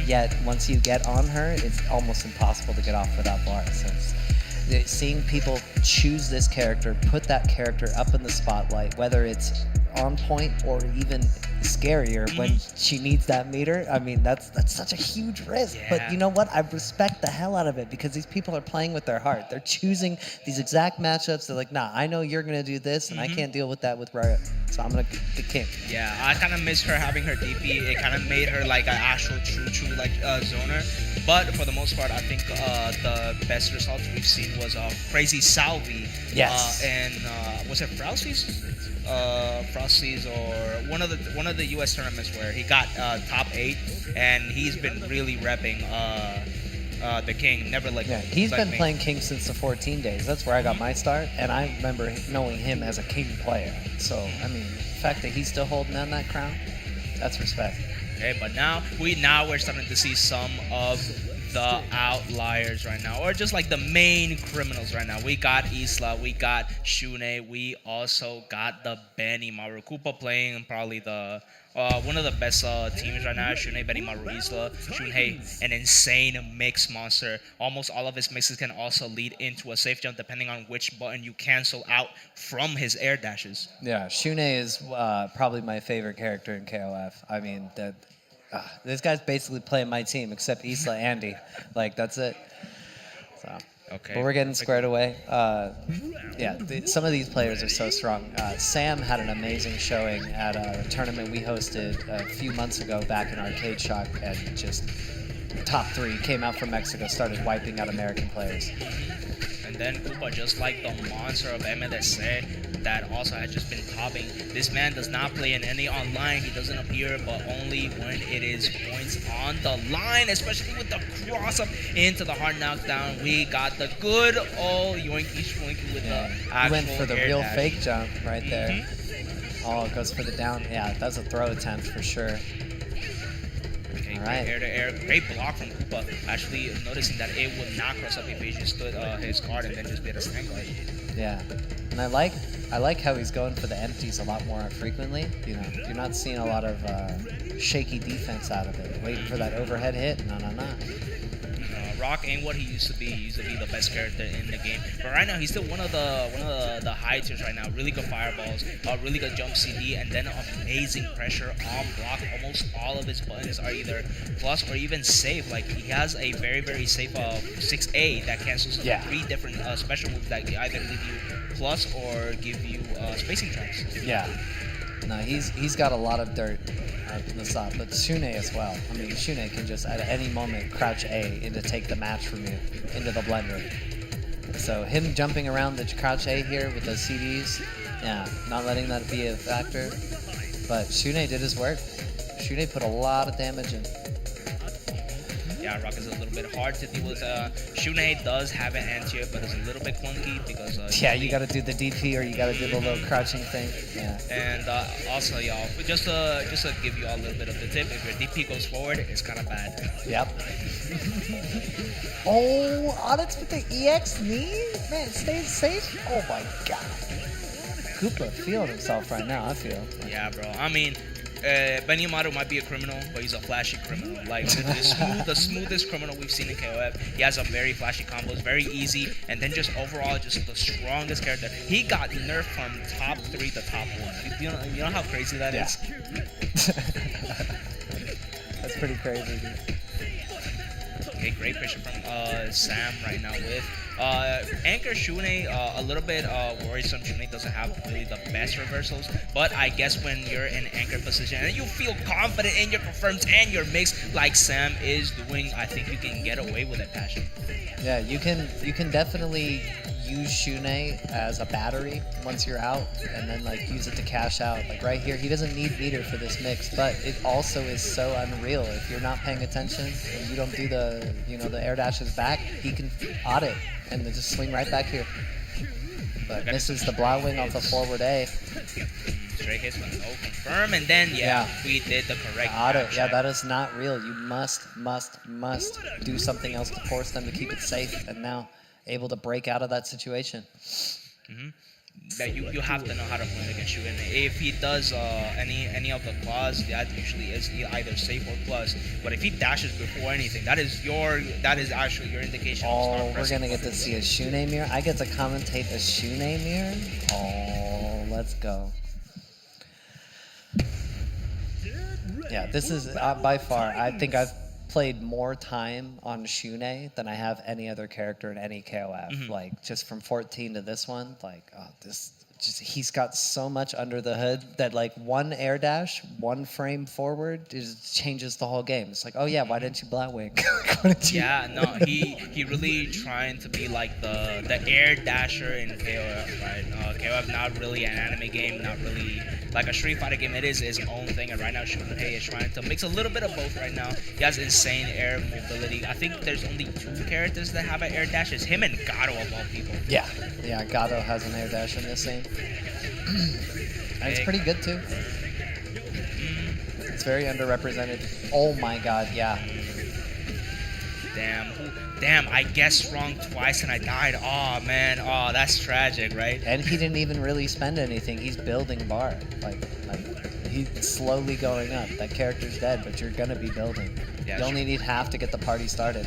Yet once you get on her, it's almost impossible to get off without bars. So seeing people choose this character, put that character up in the spotlight, whether it's on point or even scarier when she needs that meter. I mean, that's such a huge risk. Yeah. But you know what? I respect the hell out of it because these people are playing with their heart. They're choosing these exact matchups. They're like, nah, I know you're gonna do this, and I can't deal with that with Riot, so I'm gonna the King. Yeah, I kind of miss her having her DP. It kind of made her like an actual true like zoner. But for the most part, I think the best results we've seen was Crazy Salvi. Yes. And was it Frausty's? Frausty's or one of the U.S. tournaments where he got top 8, and he's been really repping the King. Never like he's been playing King since the 14 days. That's where I got my start, and I remember knowing him as a King player. So I mean, the fact that he's still holding on that crown, that's respect. Okay, but now we're starting to see some of the outliers right now, or just like the main criminals right now. We got Isla, we got Shune, we also got the Benny Maru. Koopa playing probably the one of the best teams right now. Shune, Benny Maru, Isla. Shunhei, an insane mix monster. Almost all of his mixes can also lead into a safe jump depending on which button you cancel out from his air dashes. Yeah, Shune is probably my favorite character in KOF. I mean, this guy's basically playing my team except Isla Andy. Like, that's it. So, okay. But we're getting squared away. Some of these players are so strong. Sam had an amazing showing at a tournament we hosted a few months ago back in Arcade Shock, and just top 3 came out from Mexico, started wiping out American players. And then Koopa, just like the monster of MLSA that also has just been popping. This man does not play in any online. He doesn't appear, but only when it is points on the line, especially with the cross up into the hard knockdown. We got the good old yoinky shwinky with the actual He went for the real dash. fake jump right there. Oh, it goes for the down. Yeah, that's a throw attempt for sure. Okay, All right. Air to air, great block from Koopa. Actually noticing that it would not cross up if he just stood his guard and then just did a stand guard. Yeah, and I like how he's going for the empties a lot more frequently. You know, you're not seeing a lot of shaky defense out of it. Waiting for that overhead hit. No. Rock ain't what he used to be. He used to be the best character in the game, but right now he's still one of the high tiers right now. Really good fireballs, really good jump CD, and then amazing pressure on block. Almost all of his buttons are either plus or even safe. Like, he has a very, very safe 6A that cancels 3 different special moves that either leave you plus or give you spacing traps. Yeah. No, he's got a lot of dirt in the side, but Shune as well. I mean, Shune can just at any moment crouch A and to take the match from you into the blender. So him jumping around the crouch A here with those CDs, not letting that be a factor. But Shune did his work. Shune put a lot of damage in. Yeah, Rock is a little bit hard to deal with. Shune does have an anti-air, but it's a little bit clunky because... you gotta do the DP or you gotta do the little crouching thing. Yeah. And also, y'all, just to give you all a little bit of the tip, if your DP goes forward, it's kind of bad. Yep. Oh, Onyx with the EX knee? Man, stays safe? Oh my god. Koopa feeling himself right now, I feel. Yeah, bro. I mean... Benny Amato might be a criminal, but he's a flashy criminal. Like, the smoothest criminal we've seen in KOF. He has some very flashy combos, very easy, and then just overall, just the strongest character. He got nerfed from top 3 to top 1. You know how crazy that is? That's pretty crazy, dude. Okay, great pressure from Sam right now with Anchor Shune, a little bit worrisome. Shune doesn't have really the best reversals, but I guess when you're in anchor position and you feel confident in your confirms and your mix like Sam is doing, I think you can get away with it, Passion. Yeah, you can definitely use Shune as a battery once you're out, and then like use it to cash out. Like right here, he doesn't need meter for this mix, but it also is so unreal. If you're not paying attention and you don't do the, the air dashes back, he can audit and then just swing right back here. But misses the blow wing off the forward A. Straight hits with no confirm, and then we did the correct audit. Yeah, that is not real. You must do something else to force them to keep it safe, and now able to break out of that situation. That you have to know how to play against you, and if he does any of the claws, that usually is either safe or plus. But if he dashes before anything, that is actually your indication. Oh, we're gonna get to see a Shune mirror. I get to commentate a Shune mirror. Oh, let's go. Yeah, this is by far. I think I've played more time on Shune than I have any other character in any KOF. Like just from 14 to this one, like he's got so much under the hood that like one air dash, one frame forward changes the whole game. It's like, oh yeah, why didn't you black wing? He really trying to be like the air dasher in KOF, right? KOF not really an anime game, not really like a Street Fighter game. It is its own thing, and right now Shunhei is trying to mix a little bit of both right now. He has insane air mobility. I think there's only 2 characters that have an air dash. It's him and Gato of all people. Yeah, Gato has an air dash in this scene. And it's pretty good too. It's very underrepresented. Oh my god, yeah. Damn, I guessed wrong twice and I died. Oh man, that's tragic, right? And he didn't even really spend anything. He's building bar. Like he's slowly going up. That character's dead, but you're gonna be building. Yeah, you only need half to get the party started.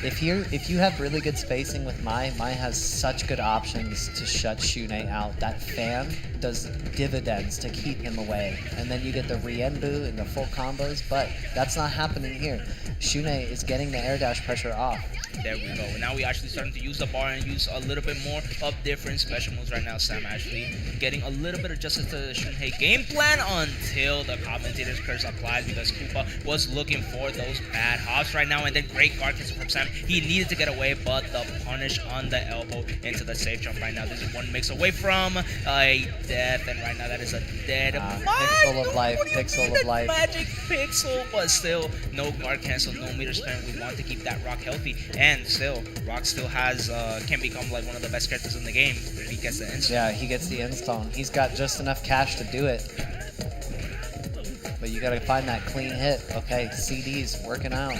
If you have really good spacing with Mai has such good options to shut Shune out. That fan does dividends to keep him away. And then you get the Rienbu and the full combos, but that's not happening here. Shune is getting the air dash pressure off. There we go. Now we actually starting to use the bar and use a little bit more of different special moves right now. Sam actually getting a little bit of justice to the Shunhei game plan until the commentator's curse applies, because Koopa was looking for those bad hops right now, and then great guard cancel from Sam. He needed to get away, but the punish on the elbow into the safe jump right now. This is one mix away from a death, and right now that is a dead pixel of life, pixel of life. Magic pixel, but still no guard cancel, no meter spent. We want to keep that Rock healthy. And still, Rock still has can become like one of the best characters in the game if he gets the install. Yeah, he gets the install. He's got just enough cash to do it. But you gotta find that clean hit. Okay, CD's working out.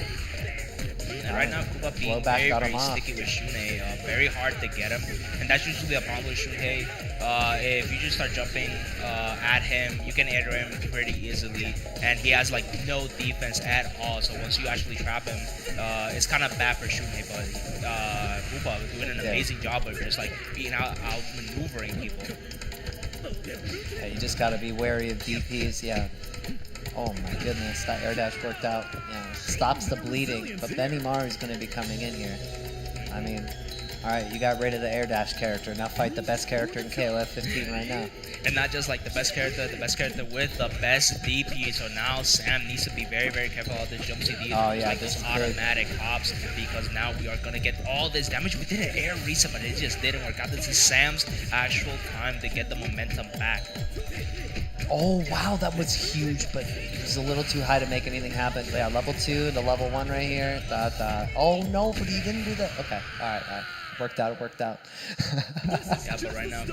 And right now, Koopa being very sticky with Shunhei, very hard to get him, and that's usually a problem with Shunhei. If you just start jumping at him, you can air him pretty easily, and he has like no defense at all. So once you actually trap him, it's kind of bad for Shunhei. But Koopa is doing an amazing job of just like being out maneuvering people. Yeah, you just gotta be wary of DPs. Yeah. Oh my goodness, that air dash worked out. Yeah, stops the bleeding, but Benimaru's going to be coming in here. I mean, all right, you got rid of the air dash character. Now fight the best character in KOF 15 right now. And not just like the best character with the best DP. So now Sam needs to be very, very careful of the jump CDs. Oh yeah, like those automatic hops, because now we are going to get all this damage. We did an air reset, but it just didn't work out. This is Sam's actual time to get the momentum back. Oh wow, that was huge, but it was a little too high to make anything happen. But yeah, level 2 to level 1 right here. Oh no, but he didn't do that. Okay, all right. Worked out. Yeah, but right now,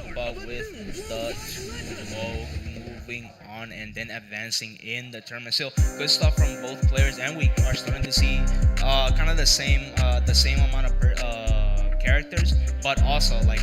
with the 2-0 moving on and then advancing in the tournament. Still, good stuff from both players, and we are starting to see kind of the same amount of characters, but also like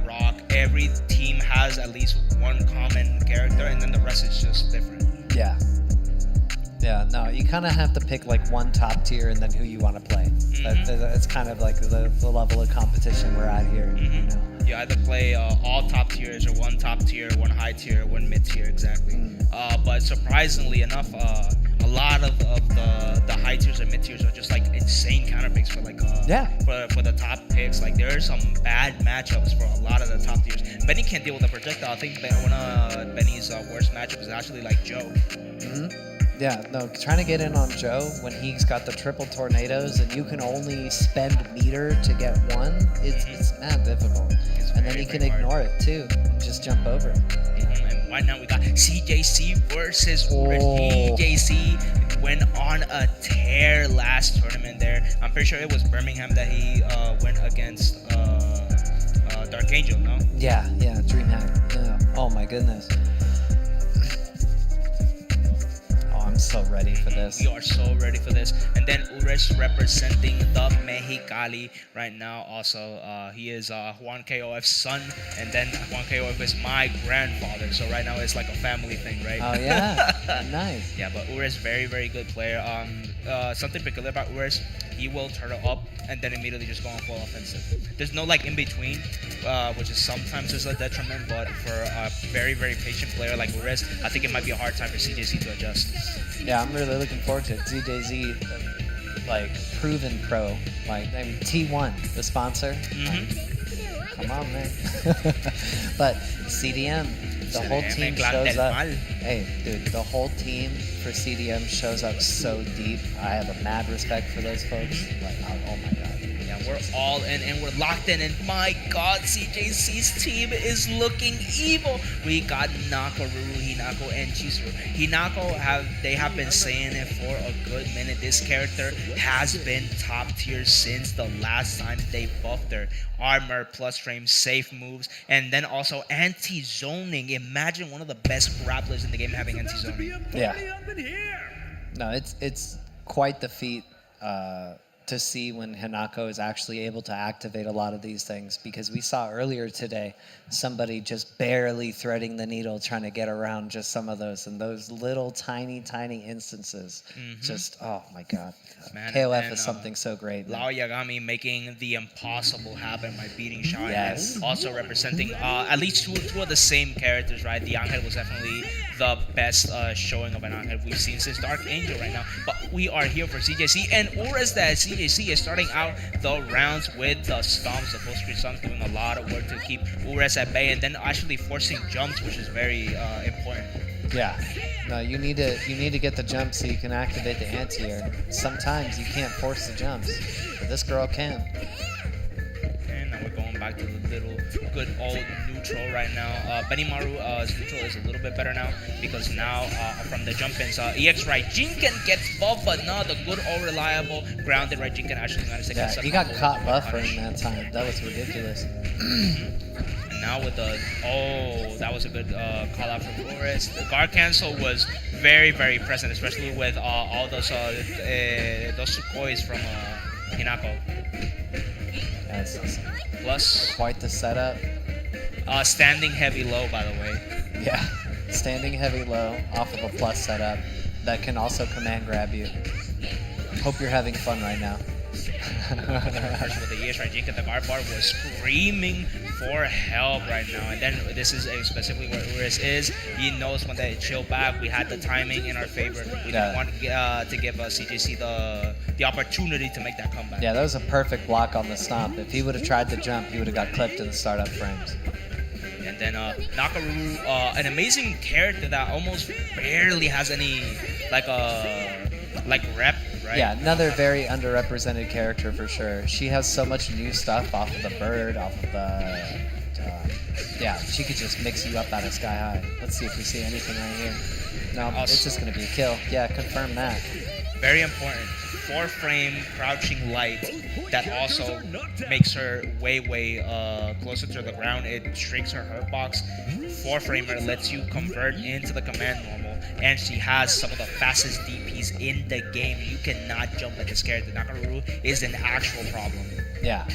Rock, every team has at least one common character, and then the rest is just different. Yeah, no, you kind of have to pick like one top tier and then who you want to play. It's kind of like the level of competition we're at here. You know? You either play all top tiers, or one top tier, one high tier, one mid tier, exactly. But surprisingly enough, a lot of the high tiers and mid tiers are just like insane counter picks for like for the top picks. Like there are some bad matchups for a lot of the top tiers. Benny can't deal with the projectile. I think one of Benny's worst matchups is actually like Joe. Yeah, no, trying to get in on Joe when he's got the triple tornadoes and you can only spend meter to get one, it's mad difficult. And then you can ignore it too and just jump over it. And right now we got CJC versus Ures. CJC went on a tear last tournament there. I'm pretty sure it was Birmingham that he went against Dark Angel, no? Yeah, DreamHack. Yeah. Oh my goodness. I'm so ready for this. We are so ready for this. And then Ures representing the Mexicali right now. Also, he is Juan KOF's son, and then Juan KOF is my grandfather. So right now it's like a family thing, right? Oh yeah, nice. Yeah, but Ures very, very good player. Something peculiar about Ures, he will turn it up and then immediately just go on full offensive. There's no like in between, which is sometimes is a detriment, but for a very, very patient player like Ures, I think it might be a hard time for CJC to adjust. Yeah, I'm really looking forward to it. ZJZ, like proven pro, like I mean, T1, the sponsor. Like, come on, man. But CDM, the whole team shows up. Hey, dude, the whole team for CDM shows up so deep. I have a mad respect for those folks. Like, oh my god. Yeah, we're all in and we're locked in, and my god, CJC's team is looking evil. We got Nakaru, Hinako, and Chizuru. Hinako have been saying it for a good minute. This character has been top tier since the last time they buffed her. Armor, plus frame, safe moves, and then also anti-zoning. Imagine one of the best grapplers in the game having anti-zoning. Yeah. No, it's quite the feat to see when Hinako is actually able to activate a lot of these things, because we saw earlier today somebody just barely threading the needle trying to get around just some of those, and those little tiny instances. Just, oh my god. Man, KOF is something so great. Lao Yagami making the impossible happen by beating Shiui. Yes. Also representing at least two of the same characters, right? The Angel was definitely the best showing of an Angel we've seen since Dark Angel right now. But we are here for CJC, and Ures that CJC is starting out the rounds with the stomps, the full screen stomps, doing a lot of work to keep Ures at bay, and then actually forcing jumps, which is very important. Yeah. No, you need to get the jump so you can activate the anti-air. Sometimes you can't force the jumps, but this girl can. And now we're going back to the little good old neutral right now. Benimaru's neutral is a little bit better now, because now from the jump-ins, EX Raijinken gets buffed, but no, the good old reliable grounded Raijinken actually managed to get he got caught buffering that time. That was ridiculous. And now with the that was a good call out from Ures. The guard cancel was very, very present, especially with all those Sukois from Hinako. That's Plus quite the setup. Standing heavy low, by the way. Yeah, standing heavy low off of a plus setup that can also command grab you. Hope you're having fun right now. With the ES Raijinken, the guard bar was screaming for help right now, and then this is specifically where Ures is. He knows when they chill back. We had the timing in our favor. We didn't want to give CJC the opportunity to make that comeback. Yeah, that was a perfect block on the stomp. If he would have tried to jump, he would have got clipped in the startup frames. And then Nakaru, an amazing character that almost barely has any rep, right? Yeah, another very underrepresented character for sure. She has so much new stuff off of the bird, off of the... yeah, she could just mix you up out of sky high. Let's see if we see anything right here. No, it's just going to be a kill. Yeah, confirm that. Very important. 4-frame crouching light that also makes her way closer to the ground. It shrinks her hurtbox. 4-framer lets you convert into the command normal, and she has some of the fastest DPs in the game. You cannot jump at this character. Nakaru is an actual problem. Yeah.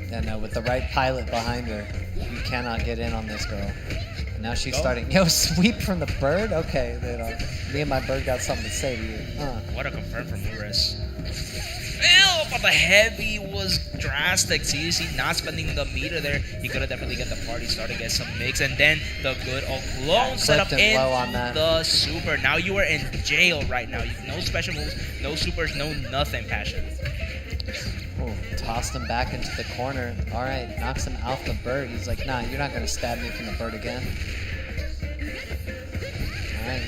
Yeah, no, with the right pilot behind her, you cannot get in on this girl. And now she's starting. Yo, sweep from the bird? Okay, me and my bird got something to say to you. What a confirm from Ures. But the heavy was drastic. So you see, not spending the meter there, he could have definitely get the party started, get some mix, and then the good old clone setup in the super. Now you are in jail right now. No special moves, no supers, no nothing. Passion. Ooh, tossed him back into the corner. All right, knocks him off the bird. He's like, nah, you're not going to stab me from the bird again.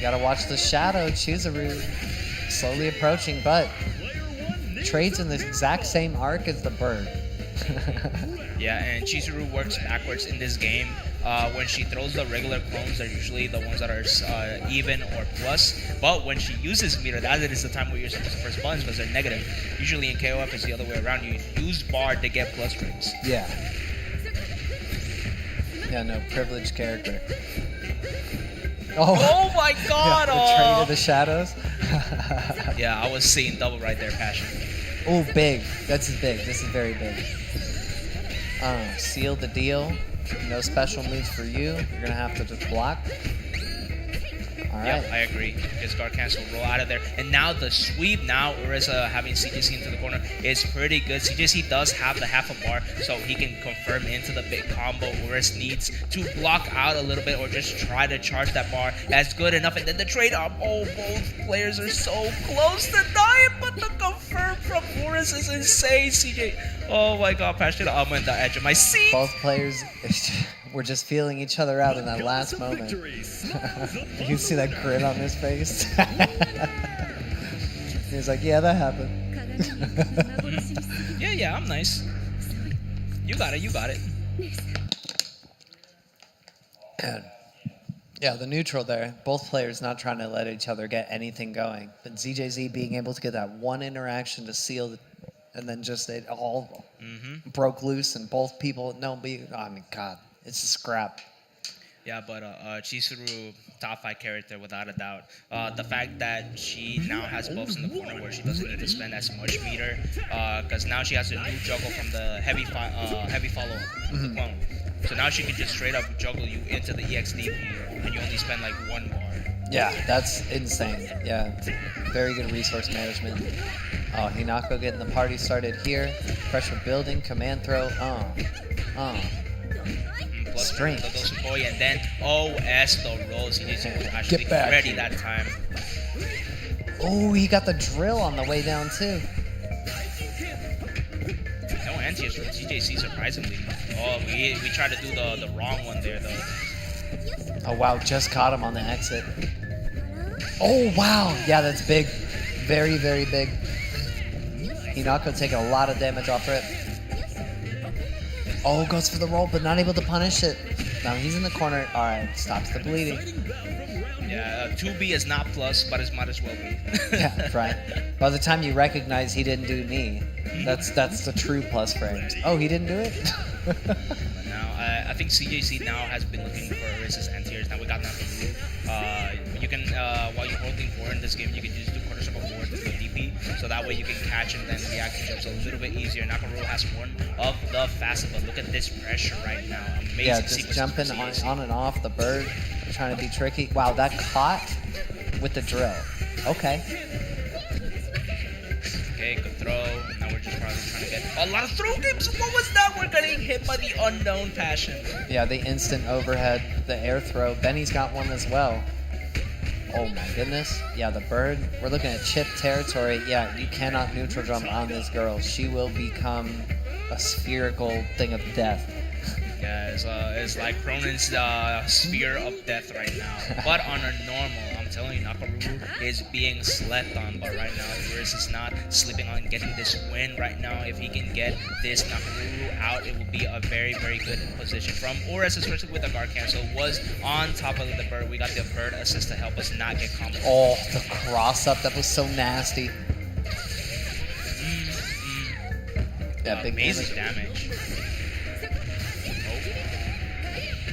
You gotta watch the shadow. Chizuru slowly approaching, but trades in the exact same arc as the bird. Yeah, and Chizuru works backwards in this game. When she throws the regular clones, they're usually the ones that are even or plus. But when she uses meter, that is the time where you're supposed to press buttons because they're negative. Usually in KOF, it's the other way around. You use bar to get plus rates. Yeah. Yeah, no, privileged character. Oh my god! Yeah, the trade of the shadows. Yeah, I was seeing double right there, Passion. Oh, big. This is big. This is very big. Seal the deal. No special moves for you. You're gonna have to just block. All right. Yep, I agree. Discard cancel, roll out of there. And now the sweep, now Urisa having CJC into the corner is pretty good. CJC does have the half a bar, so he can confirm into the big combo. Urisa needs to block out a little bit or just try to charge that bar. That's good enough. And then the trade up. Oh, both players are so close to dying, but the confirm from Urisa is insane. CJ, oh my god, Passion, I'm on the edge of my seat. Both players were just feeling each other out in that last moment. You see that grin on his face? He was like, yeah, that happened. Yeah, I'm nice. You got it. And yeah, the neutral there. Both players not trying to let each other get anything going. But ZJZ being able to get that one interaction to seal and then just it all broke loose and both people, I mean, God, it's a scrap. Yeah, but Chizuru, top 5 character without a doubt. The fact that she now has buffs in the corner where she doesn't need to spend as much meter, because now she has a new juggle from the heavy follow the clone. So now she can just straight up juggle you into the EXD and you only spend like 1 bar. Yeah, that's insane. Yeah, very good resource management. Oh, Hinako getting the party started here. Pressure building, command throw. Plus Strength. And then OS the rolls. He needs to actually back ready here. that time. Oh, he got the drill on the way down too. No anti-airs from TJC surprisingly. Oh, we tried to do the wrong one there though. Oh wow, just caught him on the exit. Oh wow, yeah, that's big. Very, very big. Hinako taking a lot of damage off it. Oh, goes for the roll, but not able to punish it. Now he's in the corner. All right, stops the bleeding. Yeah, 2B is not plus, but it might as well be. Yeah, right. By the time you recognize he didn't do knee, that's the true plus frames. Oh, he didn't do it? Now, I think CJC now has been looking for Arisa's anti-airs. Now we got Nakaru. You can, while you're holding forward in this game, you can just do quarter circle forward to the DP, so that way you can catch and then reaction jumps a little bit easier. Nakaru has one of the fastest, but look at this pressure right now. Amazing. Yeah, just jumping on and off the bird, trying to be tricky. Wow, that caught with the drill. Okay. Okay, good throw. Now we're just probably trying to get a lot of throw games. What was that? We're getting hit by the unknown Passion. Yeah, the instant overhead, the air throw. Benny's got one as well. Oh my goodness. Yeah, the bird. We're looking at chip territory. Yeah, you cannot neutral jump on this girl. She will become a spherical thing of death. Yeah, it's like Cronin's sphere of death right now. But on a normal, I'm telling you, Nakaru is being slept on. But right now, Chris is not sleeping on getting this win right now. If he can get this Nakaru out, it will be a very, very good position from Ores, especially with the guard cancel. Was on top of the bird. We got the bird assist to help us not get combo. Oh, the cross up. That was so nasty. Yeah, big amazing damage.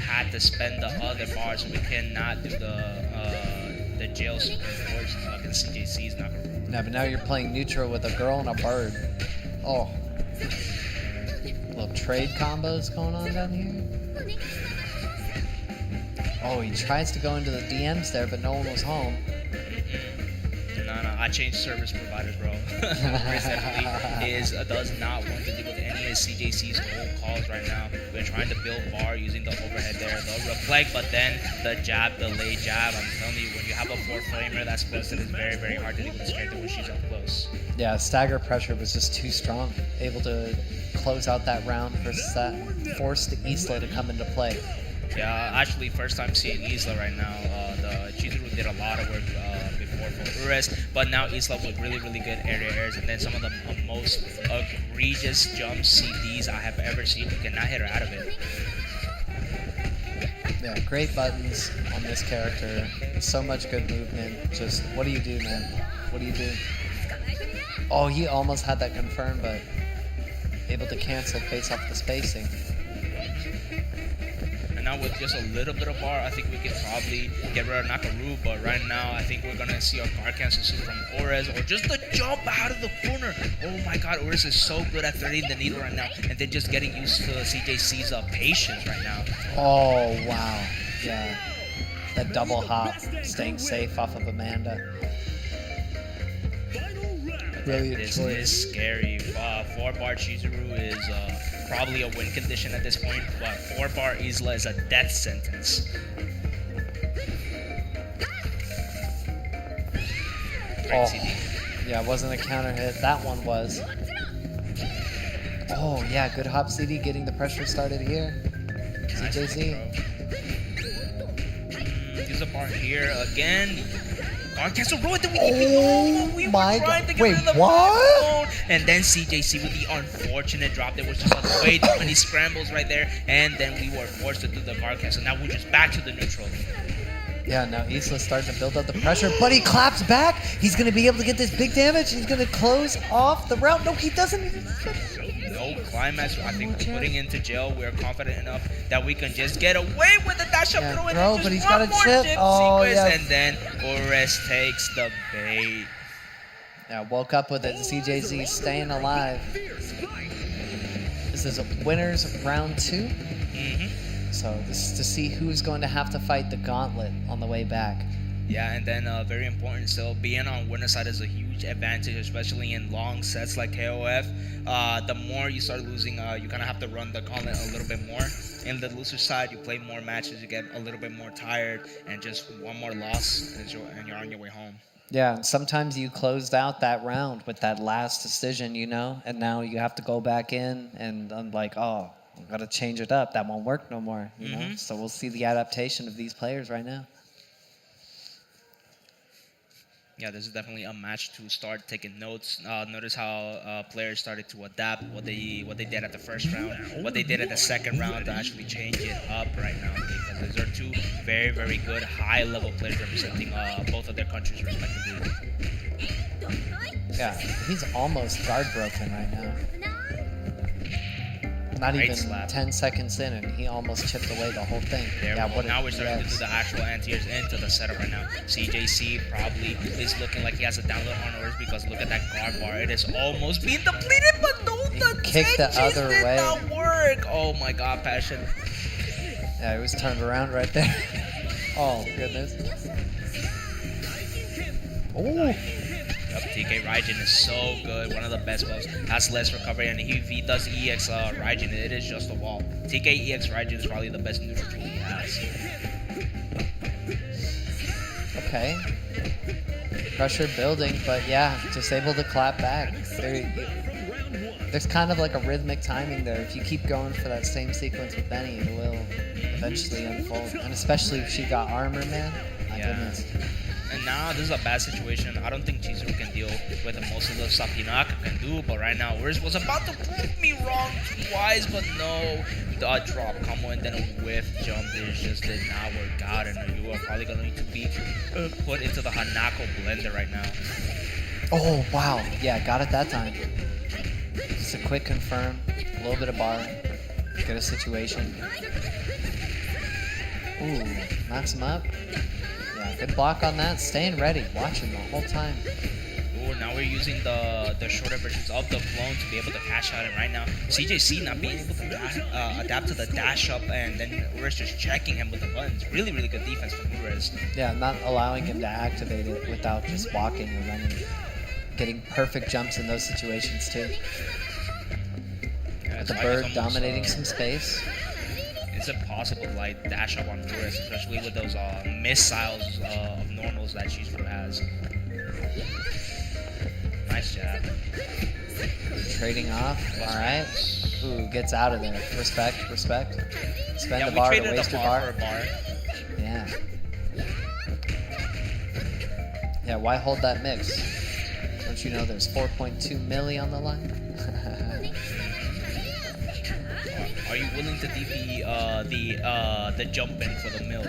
Had to spend the other bars. We cannot do the jail super force against CJC's Nakaru. No, but now you're playing neutral with a girl and a bird. Oh. Little trade combos going on down here. Oh, he tries to go into the DMs there, but no one was home. No, I changed service providers, bro. Chris definitely does not want to deal with any of CJC's cold calls right now. We're trying to build bar using the overhead there, the reflect, but then the jab, the lay jab. I'm telling you, when you have a 4-flamer that's posted, it's very, very hard to deal with this character when she's up close. Yeah, stagger pressure was just too strong. Able to close out that round versus that. Forced the Isla to come into play. Yeah, actually, first time seeing Isla right now. The Chizuru did a lot of work before for Ures, but now Isla with really, really good area airs, and then some of the most egregious jump CDs I have ever seen. You cannot hit her out of it. Yeah, great buttons on this character. So much good movement. Just, what do you do, man? What do you do? Oh, he almost had that confirmed, but able to cancel based off the spacing. And now with just a little bit of bar, I think we can probably get rid of Nakaru, but right now I think we're going to see a guard cancel suit from Ores, or just the jump out of the corner. Oh my god, Ores is so good at threading the needle right now, and then just getting used to CJC's patience right now. Oh, wow. Yeah. That double hop, staying safe off of Amanda. Brilliant This choice. is scary. 4-bar Chizuru is probably a win condition at this point, but 4-bar Isla is a death sentence. Great Oh. CD. Yeah, it wasn't a counter hit. That one was. Oh, yeah, good hop CD getting the pressure started here. Nice CJC. Use a bar here again. Guard cancel roll, then we were my trying to God. get Wait, rid of the what? backbone. And then CJC with the unfortunate drop. There was just way too many scrambles right there, and then we were forced to do the guard cancel. Now we're just back to the neutral. Yeah, now Isla's starting to build up the pressure, but he claps back. He's going to be able to get this big damage. He's going to close off the round. No, he doesn't. No Climax, I think we're putting into jail. We're confident enough that we can just get away with the dash up throw, and throw, then but he's just got one a more chip. Oh, sequence, yeah. and then Ores takes the bait. Yeah, woke up with it. CJZ staying alive. This is a winners round 2. Mm-hmm. So this is to see who's going to have to fight the gauntlet on the way back. Yeah, and then very important still, being on winner side is a huge advantage, especially in long sets like KOF. The more you start losing, you kind of have to run the gauntlet a little bit more. In the loser side, you play more matches, you get a little bit more tired, and just one more loss, and you're on your way home. Yeah, and sometimes you closed out that round with that last decision, you know, and now you have to go back in, and I'm like, oh, I've got to change it up. That won't work no more, you know? So we'll see the adaptation of these players right now. Yeah, this is definitely a match to start taking notes. Notice how players started to adapt what they did at the first round, what they did at the second round to actually change it up right now, because these are two very, very good high-level players representing both of their countries respectively. Yeah, he's almost guard broken right now. Not Great even slap. 10 seconds in, and he almost chipped away the whole thing. There Yeah, we go. what Now we're starting to do the actual anti-airs into the setup right now. CJC probably is looking like he has a download on Ores, because look at that guard bar. It is almost being depleted, but no, the kicked the tensions other did way. not work. Oh my god, Passion. Yeah, he was turned around right there. Oh, goodness. Oh, Yep, TK Raijin is so good, one of the best buffs. Has less recovery, and if he does EX Raijin, it is just a wall. TK EX Raijin is probably the best neutral tool he has. okay. Pressure building, but yeah, just able to clap back. There's kind of like a rhythmic timing there. If you keep going for that same sequence with Benny, it will eventually unfold. And especially if she got armor, man. My goodness. And now this is a bad situation. I don't think Chizuru can deal with the most of the stuff Hinaka can do, but right now Urs was about to prove me wrong twice, but no. The drop combo and then a whiff jump just did not work out, and you are probably going to need to be put into the Hanako blender right now. Oh, wow. Yeah, got it that time. Just a quick confirm, a little bit of bar, get a situation. Ooh, knocks him up. Yeah, good block on that. Staying ready, watching the whole time. Ooh, now we're using the shorter versions of the clone to be able to cash out, and right now CJC not being able to adapt to the dash up, and then Ures just checking him with the buttons. Really, really good defense from Ures. Yeah, not allowing him to activate it without just walking or running. Getting perfect jumps in those situations too. Yeah, The it's bird almost, dominating some space. It's impossible to like dash up on Ures, especially with those missiles of normals that Chizuru has. Nice jab. Trading off. All right. Ooh, gets out of there. Respect, respect. Spend Yeah, the we bar to traded waste the your bar bar. for a bar. Yeah. Yeah, why hold that mix? Don't you know there's 4.2 milli on the line? Are you willing to DP the jump in for the mill?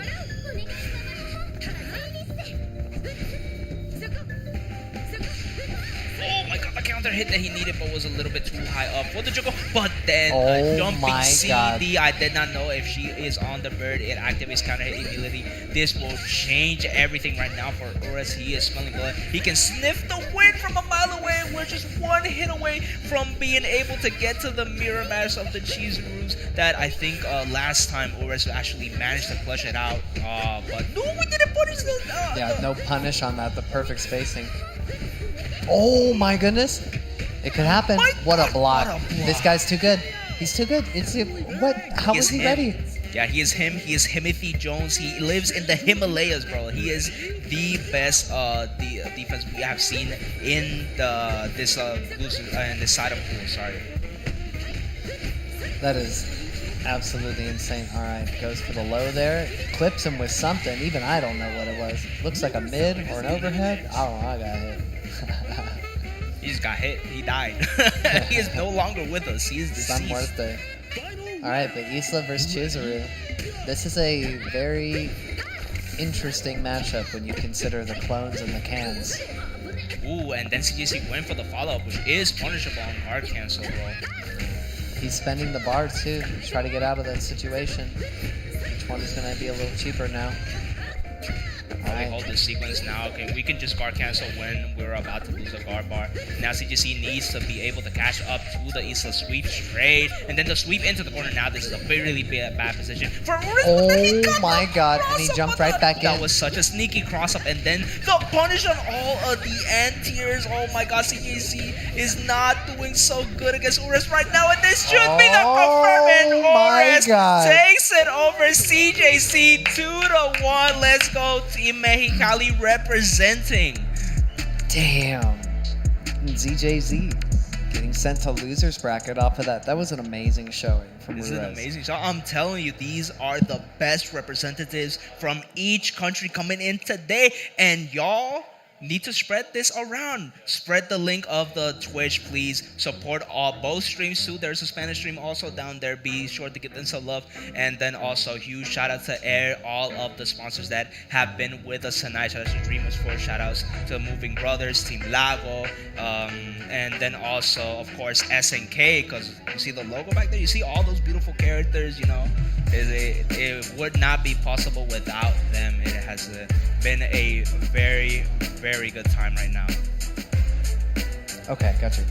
Oh my god, the counter hit that he needed but was a little bit too high up for the juggle. But then jumping CD, I did not know if she is on the bird. It activates counter hit ability. This will change everything right now for Ores. He is smelling blood. He can sniff the wind from a mile away. We're just one hit away from being able to get to the mirror match of the cheese roos that I think last time Ores actually managed to clutch it out. But no, we didn't punish the... Yeah, no punish on that. The perfect spacing. Oh my goodness. It could happen. What a block. This guy's too good. He's too good. What? How is he ready? Yeah, he is him. He is Himothy Jones. He lives in the Himalayas, bro. He is the best defense we have seen in this side of pool. Sorry. That is absolutely insane. All right, goes for the low there. Clips him with something. Even I don't know what it was. Looks like a mid or an overhead. I don't know. I got hit. He just got hit. He died. He is no longer with us. He is deceased. Some muerte. All right, but Isla versus Chizuru. This is a very interesting matchup when you consider the clones and the cans. Ooh, and then CJC went for the follow-up, which is punishable on guard cancel, bro. He's spending the bar too to try to get out of that situation. Which one is going to be a little cheaper now? We hold this sequence now. Okay, we can just guard cancel when we're about to lose the guard bar. Now CGC needs to be able to catch up to the Isla sweep straight, and then the sweep into the corner. Now this is a really bad position for Ores. Oh my god, and he jumped right back in. That was such a sneaky cross up, and then the punish on all of the end tiers. Oh my god, CGC is not doing so good against Ores right now, and this should be the confirmation. Ores takes it over CJC 2-1. Let's go, Team Mexicali representing. Damn. ZJZ getting sent to loser's bracket off of that. That was an amazing showing from This Ruiz. is an amazing show. I'm telling you, these are the best representatives from each country coming in today. And y'all need to spread this around. Spread the link of the Twitch, please. Support both streams too. There's a Spanish stream also down there. Be sure to give them some love. And then also huge shout out to all of the sponsors that have been with us tonight. Shout out to Dreamers for shout outs to Moving Brothers, Team Lago, and then also of course SNK, because you see the logo back there. You see all those beautiful characters, you know. It would not be possible without them. It has been a very, very good time right now. Okay, gotcha.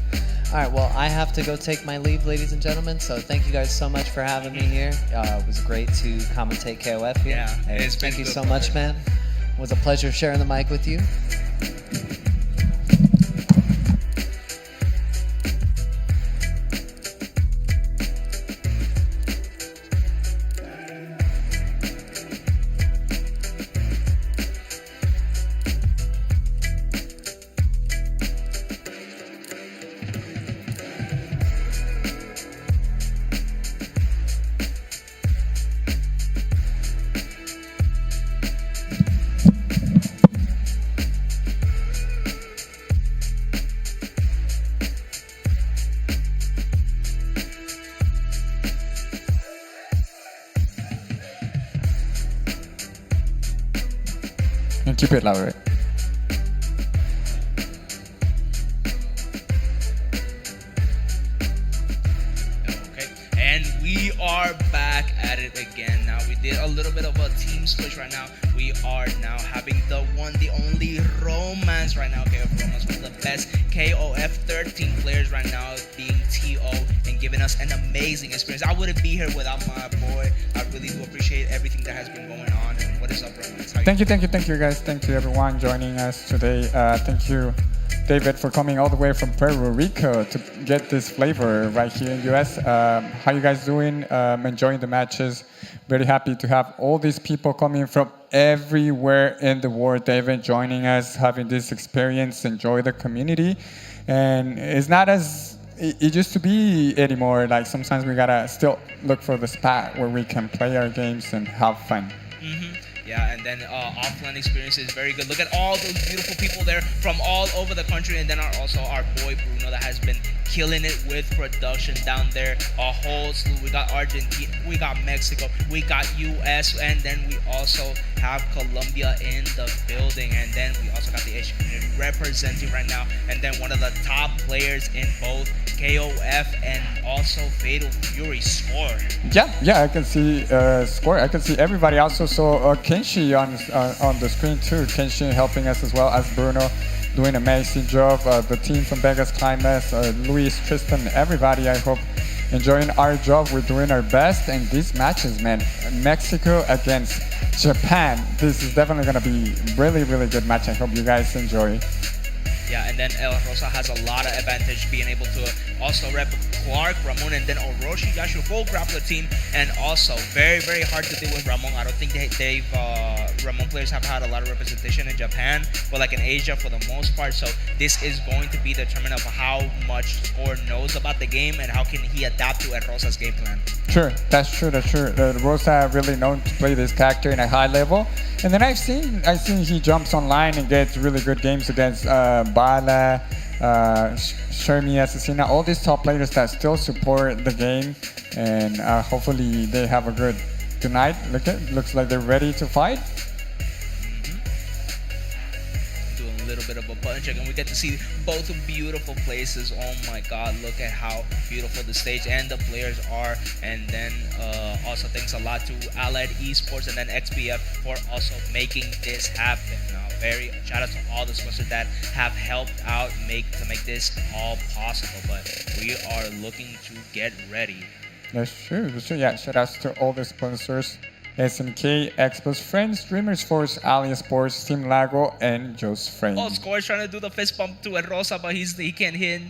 All right, well, I have to go take my leave, ladies and gentlemen. So thank you guys so much for having me here. It was great to commentate KOF here. Yeah, it's been thank you good, so much, man. It was a pleasure sharing the mic with you. Keep it louder. Okay, and we are back at it again. Now we did a little bit of a team switch right now. We are now having the one, the only Romance right now. KOF Romance, one of the best KOF 13 players right now, being TO and giving us an amazing experience. I wouldn't be here without my boy. I really do appreciate everything that has been going on. And what is up, Romance? Thank you guys. Thank you everyone joining us today. Thank you, David, for coming all the way from Puerto Rico to get this flavor right here in US. How you guys doing? Enjoying the matches. Very happy to have all these people coming from everywhere in the world. David joining us, having this experience, enjoy the community. And it's not as it used to be anymore. Like sometimes we gotta still look for the spot where we can play our games and have fun. Mm-hmm. Yeah, and then offline experience is very good. Look at all those beautiful people there from all over the country, and then also our boy Bruno that has been killing it with production down there. A whole slew. We got Argentina, we got Mexico, we got US, and then we also have Colombia in the building, and then we also got the Asian community representing right now, and then one of the top players in both KOF and also Fatal Fury Score. Yeah, I can see Score. I can see everybody. I also saw Kenshi on the screen too. Kenshi helping us as well as Bruno, doing an amazing job. The team from Vegas Climax, Luis, Tristan, everybody. I hope enjoying our job. We're doing our best. And these matches, man, Mexico against Japan. This is definitely gonna be really, really good match. I hope you guys enjoy. Yeah, and then El Rosa has a lot of advantage being able to also rep Clark, Ramon, and then Orochi, Yashu, full grappler team, and also very, very hard to deal with Ramon. I don't think Ramon players have had a lot of representation in Japan, but like in Asia for the most part. So this is going to be determinant of how much Score knows about the game and how can he adapt to El Rosa's game plan. Sure, that's true. Rosa really known to play this character in a high level. And then I've seen he jumps online and gets really good games against Bala, Shermie, Assassina, all these top players that still support the game. And hopefully they have a good night. Looks like they're ready to fight. Doing a little bit of a button check, and we get to see both beautiful places. Oh my god, look at how beautiful the stage and the players are. And then also thanks a lot to Allied Esports and then XBF for also making this happen. Very shout out to all the sponsors that have helped out to make this all possible. But we are looking to get ready. That's true. Yeah, shout outs to all the sponsors. SNK, Xbox Friends, Dreamers Force, Ali Sports, Team Lago, and Joe's Friends. Oh, Score is trying to do the fist bump to El Rosa, but he can't hit.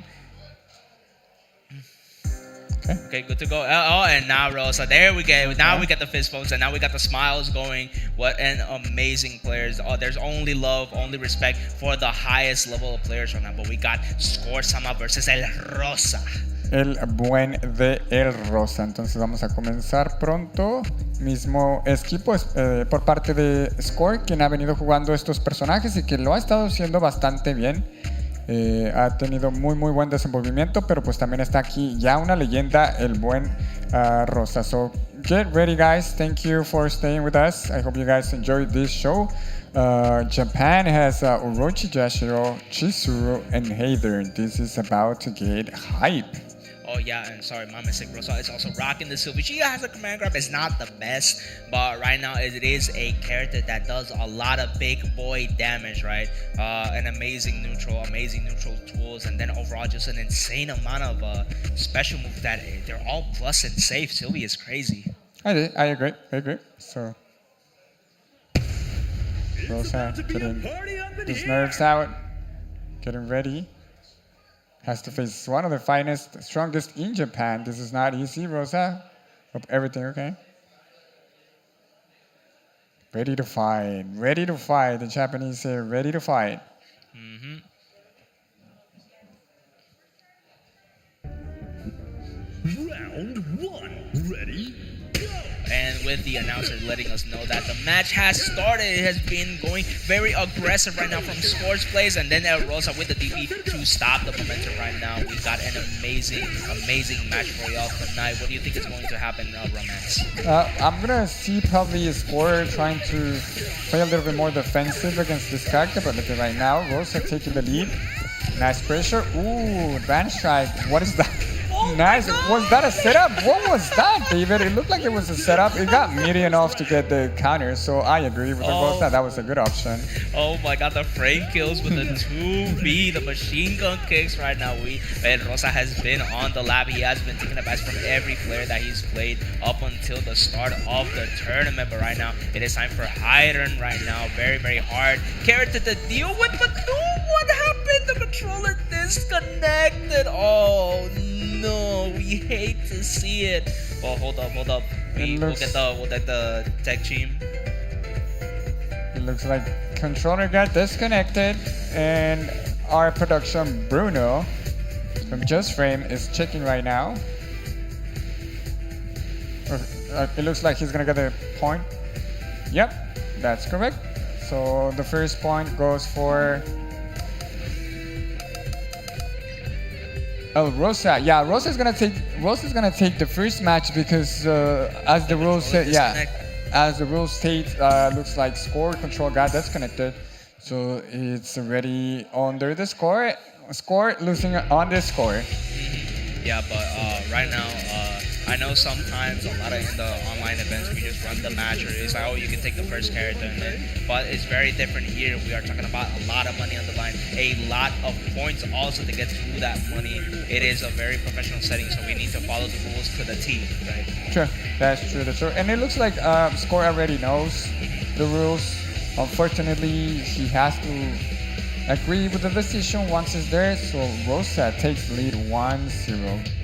Okay, good to go. And now Rosa. There we go. Now we get the fist bumps, and now we got the smiles going. What an amazing players. Oh, there's only love, only respect for the highest level of players right now. But we got Score Sama versus El Rosa. El buen de El Rosa. Entonces vamos a comenzar pronto. Mismo equipo por parte de Score, quien ha venido jugando estos personajes y que lo ha estado haciendo bastante bien. Ha tenido muy buen desenvolvimiento, pero pues también está aquí ya una leyenda, el buen Rosa. So get ready, guys. Thank you for staying with us. I hope you guys enjoyed this show. Japan has Orochi, Yashiro, Chizuru, and Heider. This is about to get hype. Oh yeah, and sorry, my mistake. Rosa is also rocking the Sylvie. She has a command grab. It's not the best, but right now it is a character that does a lot of big boy damage, right? An amazing neutral tools, and then overall just an insane amount of special moves that they're all plus and safe. Sylvie is crazy. I agree. So Rosa getting his nerves out, getting ready. Has to face one of the finest, strongest in Japan. This is not easy, Rosa. Hope everything okay. Ready to fight. The Japanese say ready to fight. Round one, ready, go! And with the announcer letting us know that the match has started. It has been going very aggressive right now from Score's plays, and then El Rosa with the DP to stop the momentum right now. We got an amazing match for y'all tonight. What do you think is going to happen, Romance? I'm gonna see probably a Score trying to play a little bit more defensive against this character, but look at right now, Rosa taking the lead. Nice pressure. Ooh, advanced strike. What is that? Nice. Was that a setup? What was that, David? It looked like it was a setup. It got median off to get the counter, so I agree with Rosa. That was a good option. Oh my god, the frame kills with the 2B, the machine gun kicks right now. And Rosa has been on the lab. He has been taking a best from every player that he's played up until the start of the tournament. But right now, it is time for Hyden right now. Very hard character to deal with. But what happened? The controller disconnected. Oh no, we hate to see it. Oh, hold up. We'll get the tech team. It looks like controller got disconnected, and our production Bruno from Just Frame is checking right now. It looks like he's gonna get the point. Yep, That's correct. So the first point goes for Rosa. Yeah, Rosa's gonna take the first match because as the rules say, as the rules state, looks like score control got disconnected. So it's already under the score. Score losing on the score. Yeah, but right now, I know sometimes a lot of in the online events we just run the match, or it's like, oh, you can take the first character, and then, but it's very different here. We are talking about a lot of money on the line, a lot of points also to get through that money. It is a very professional setting, so we need to follow the rules to the T, right? Sure, that's true. That's true. And it looks like Score already knows the rules. Unfortunately, he has to agree with the decision once it's there. So Rosa takes lead 1-0.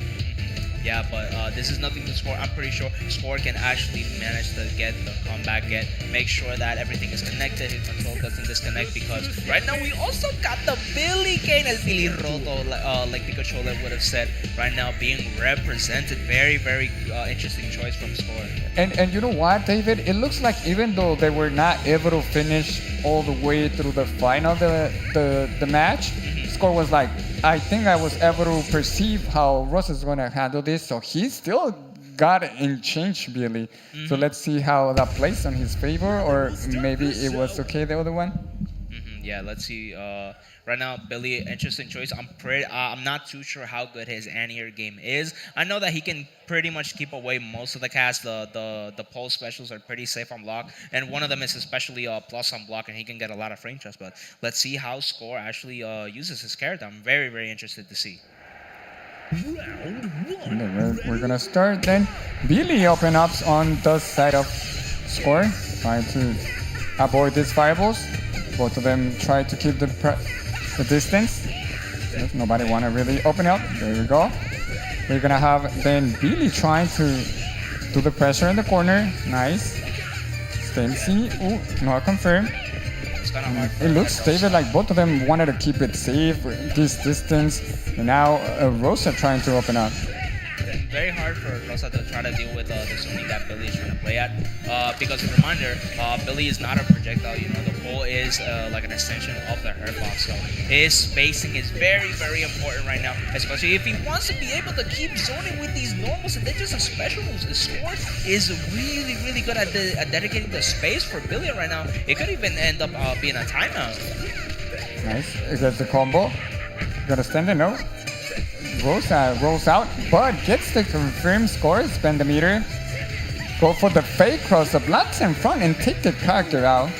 Yeah, but this is nothing to Score. I'm pretty sure Score can actually manage to get the comeback, make sure that everything is connected, his control doesn't disconnect, because right now we also got the ViolentKain, El Piliroto, like Pikachu would have said, right now being represented. Very, very interesting choice from Score. And you know what, David? It looks like even though they were not able to finish all the way through the final, the match, Score was like, I think I was able to perceive how Rosa's going to handle this, so he still got it in change, Billy. So let's see how that plays on his favor, or maybe it was okay, the other one. Yeah, let's see. Right now, Billy, interesting choice. I'm not too sure how good his anti-air game is. I know that he can pretty much keep away most of the cast. The pole specials are pretty safe on block, and one of them is especially plus on block, and he can get a lot of frame trust. But let's see how Score actually uses his character. I'm very, very interested to see. We're gonna start then. Billy open up on the side of Score, trying to avoid these fireballs. Both of them try to keep the distance. Nobody want to really open up. There we go. We're gonna have then Billy trying to do the pressure in the corner. Nice. Stacy. Ooh, not confirmed. It looks, David, like both of them wanted to keep it safe, this distance. And now Rosa trying to open up. Very hard for Rosa to try to deal with the zoning that Billy is trying to play at. Because, reminder, Billy is not a projectile. You know, the pole is like an extension of the hurt box. So his spacing is very, very important right now. Especially if he wants to be able to keep zoning with these normals and then just a special moves. The Score is really, really good at dedicating the space for Billy right now. It could even end up being a timeout. Nice. It gets the combo. Gonna stand there, no? Rosa rolls out, but gets the confirmed score, spend the meter, go for the fake cross, up, blocks in front, and take the character out.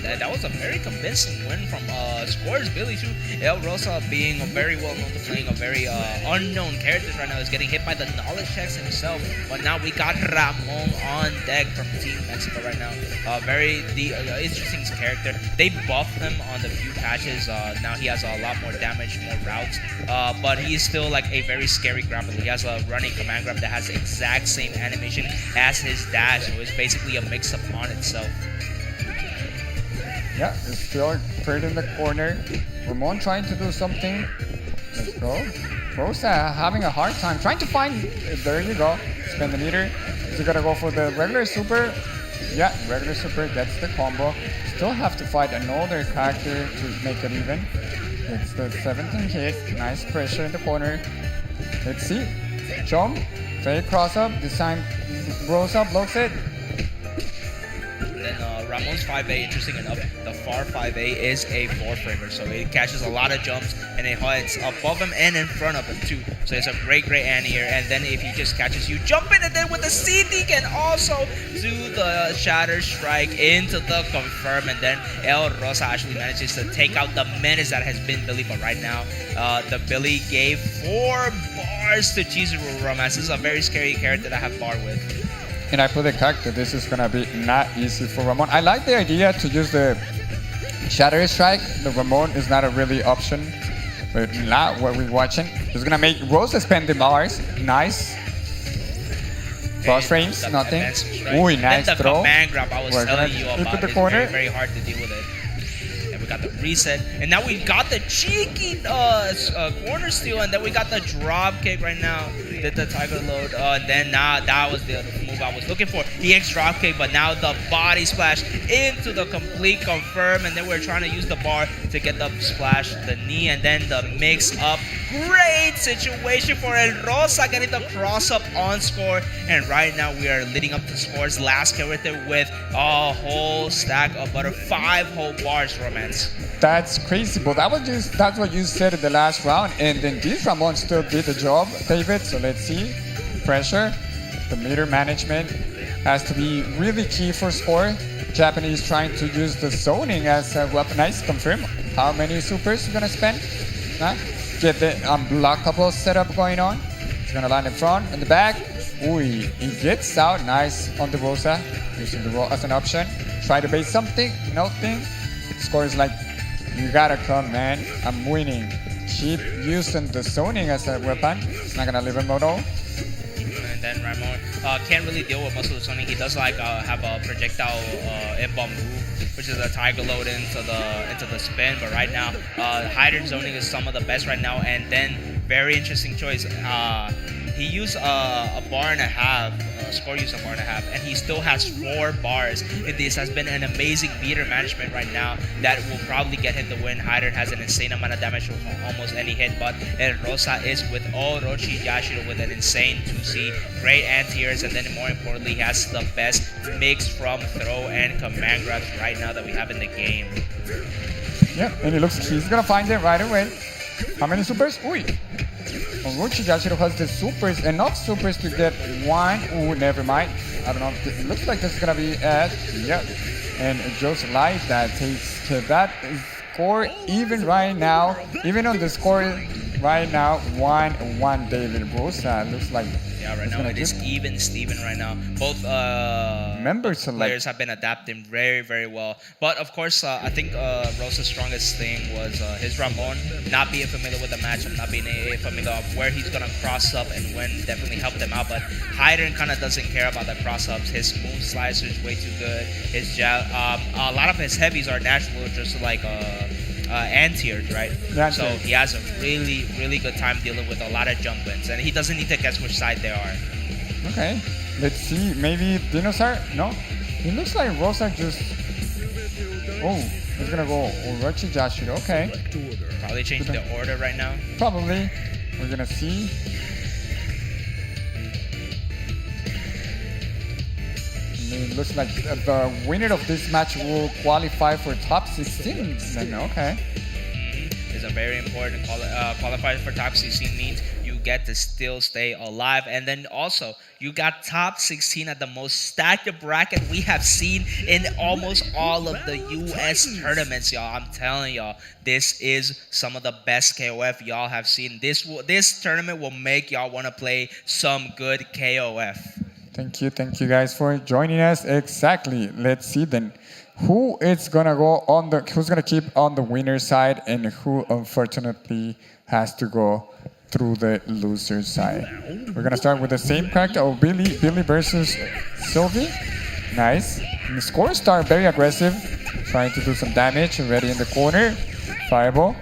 That was a very convincing win from Score's Billy too. El Rosa being very well known to playing a very unknown character right now, is getting hit by the knowledge checks himself. But now we got Ramon on deck from Team Mexico right now. Very interesting character. They buffed him on the few patches. Now he has a lot more damage, more routes. But he's still like a very scary grappler. He has a running command grab that has the exact same animation as his dash. So it's basically a mix-up on itself. Yeah, it's still third in the corner. Ramon trying to do something. Let's go. Rosa having a hard time trying to find. There you go. Spend the meter. Is he gonna go for the regular super? Yeah, regular super gets the combo. Still have to fight another character to make it even. It's the 17th hit. Nice pressure in the corner. Let's see. Jump. Fake cross up. This time Rosa blocks it. Then Ramon's 5A, interesting enough, the far 5A is a 4-framer, so it catches a lot of jumps and it hits above him and in front of him too. So it's a great anti-air, and then if he just catches you jumping, and then with the CD can also do the shatter strike into the confirm, and then El Rosa actually manages to take out the menace that has been Billy. But right now, the Billy gave 4 bars to Chizuru Romance. This is a very scary character to have bar with. And I put the character, this is gonna be not easy for Ramon. I like the idea to use the Shatter Strike. The Ramon is not a really option, but not what we're watching. It's gonna make Rosa spend the bars. Nice. Cross frames, nothing. Ooh, nice then the throw. Command grab I was telling you about the is corner. very, very hard to deal with it. And we got the reset, and now we got the cheeky corner steal, and then we got the drop kick right now. Did the Tiger load, and then that was the other move. move I was looking for. EX dropkick, but now the body splash into the complete confirm, and then we're trying to use the bar to get the splash, the knee, and then the mix up. Great situation for El Rosa, getting the cross up on score, and right now we are leading up to scores. Last character with a whole stack of butter, 5 whole bars, Romance. That's crazy, but that's what you said in the last round, and then this Ramon still did the job, David. So let's see. Pressure, the meter management has to be really key for score. Japanese trying to use the zoning as a weapon. Nice, confirm. How many supers you gonna spend? Huh? Get the unblockable setup going on. He's gonna land in front, in the back. Ooh, he gets out. Nice on the Rosa, using the roll as an option. Try to base something, nothing. Score is like, you gotta come, man. I'm winning. Keep using the zoning as a weapon. It's not gonna leave him at all. And then Ramon can't really deal with muscle zoning. He does like have a projectile inbound move, which is a tiger load into the spin. But right now, hydrogen zoning is some of the best right now. And then very interesting choice. He used a bar and a half. Score used a bar and a half, and he still has 4 bars. And this has been an amazing meter management right now that will probably get him the win. Hyder has an insane amount of damage from almost any hit, but El Rosa is with Orochi Yashiro with an insane 2C, great anti-airs, and then more importantly, he has the best mix from throw and command grabs right now that we have in the game. Yeah, and it looks like he's gonna find it right away. How many supers? Ooh. Orochi Yashiro has the supers, enough supers to get 1. Ooh, never mind. I don't know. It looks like this is gonna be Ed. Yep. And just like that takes that score even right now. Even on the score right now, 1-1 David Rosa. Looks like right now it is even Steven right now. Both players have been adapting very, very well. But of course, I think Rosa's strongest thing was his Ramon. Not being familiar with the matchup, not being familiar with where he's gonna cross up and when definitely helped him out. But Hyden kind of doesn't care about the cross ups. His moon slicer is way too good. His jab, a lot of his heavies are natural, just like anti-airs, right? Yeah, so he has a really, really good time dealing with a lot of jump ins, and he doesn't need to guess which side they are. Okay, let's see. Maybe Dinosaur? No, it looks like Rosa just. Oh, he's gonna go Orochi Yashiro. Okay. Probably change the order right now. Probably. We're gonna see. It looks like the winner of this match will qualify for top 16. Then, okay. It's a very important qualifier for top 16 means you get to still stay alive. And then also, you got top 16 at the most stacked bracket we have seen in almost all of the US tournaments, y'all. I'm telling y'all, this is some of the best KOF y'all have seen. This tournament will make y'all want to play some good KOF. Thank you guys for joining us. Exactly. Let's see then who is gonna go on who's gonna keep on the winner side and who unfortunately has to go through the loser side. We're gonna start with the same character of Billy versus Sylvie. Nice. And the score start very aggressive, trying to do some damage already in the corner. Fireball.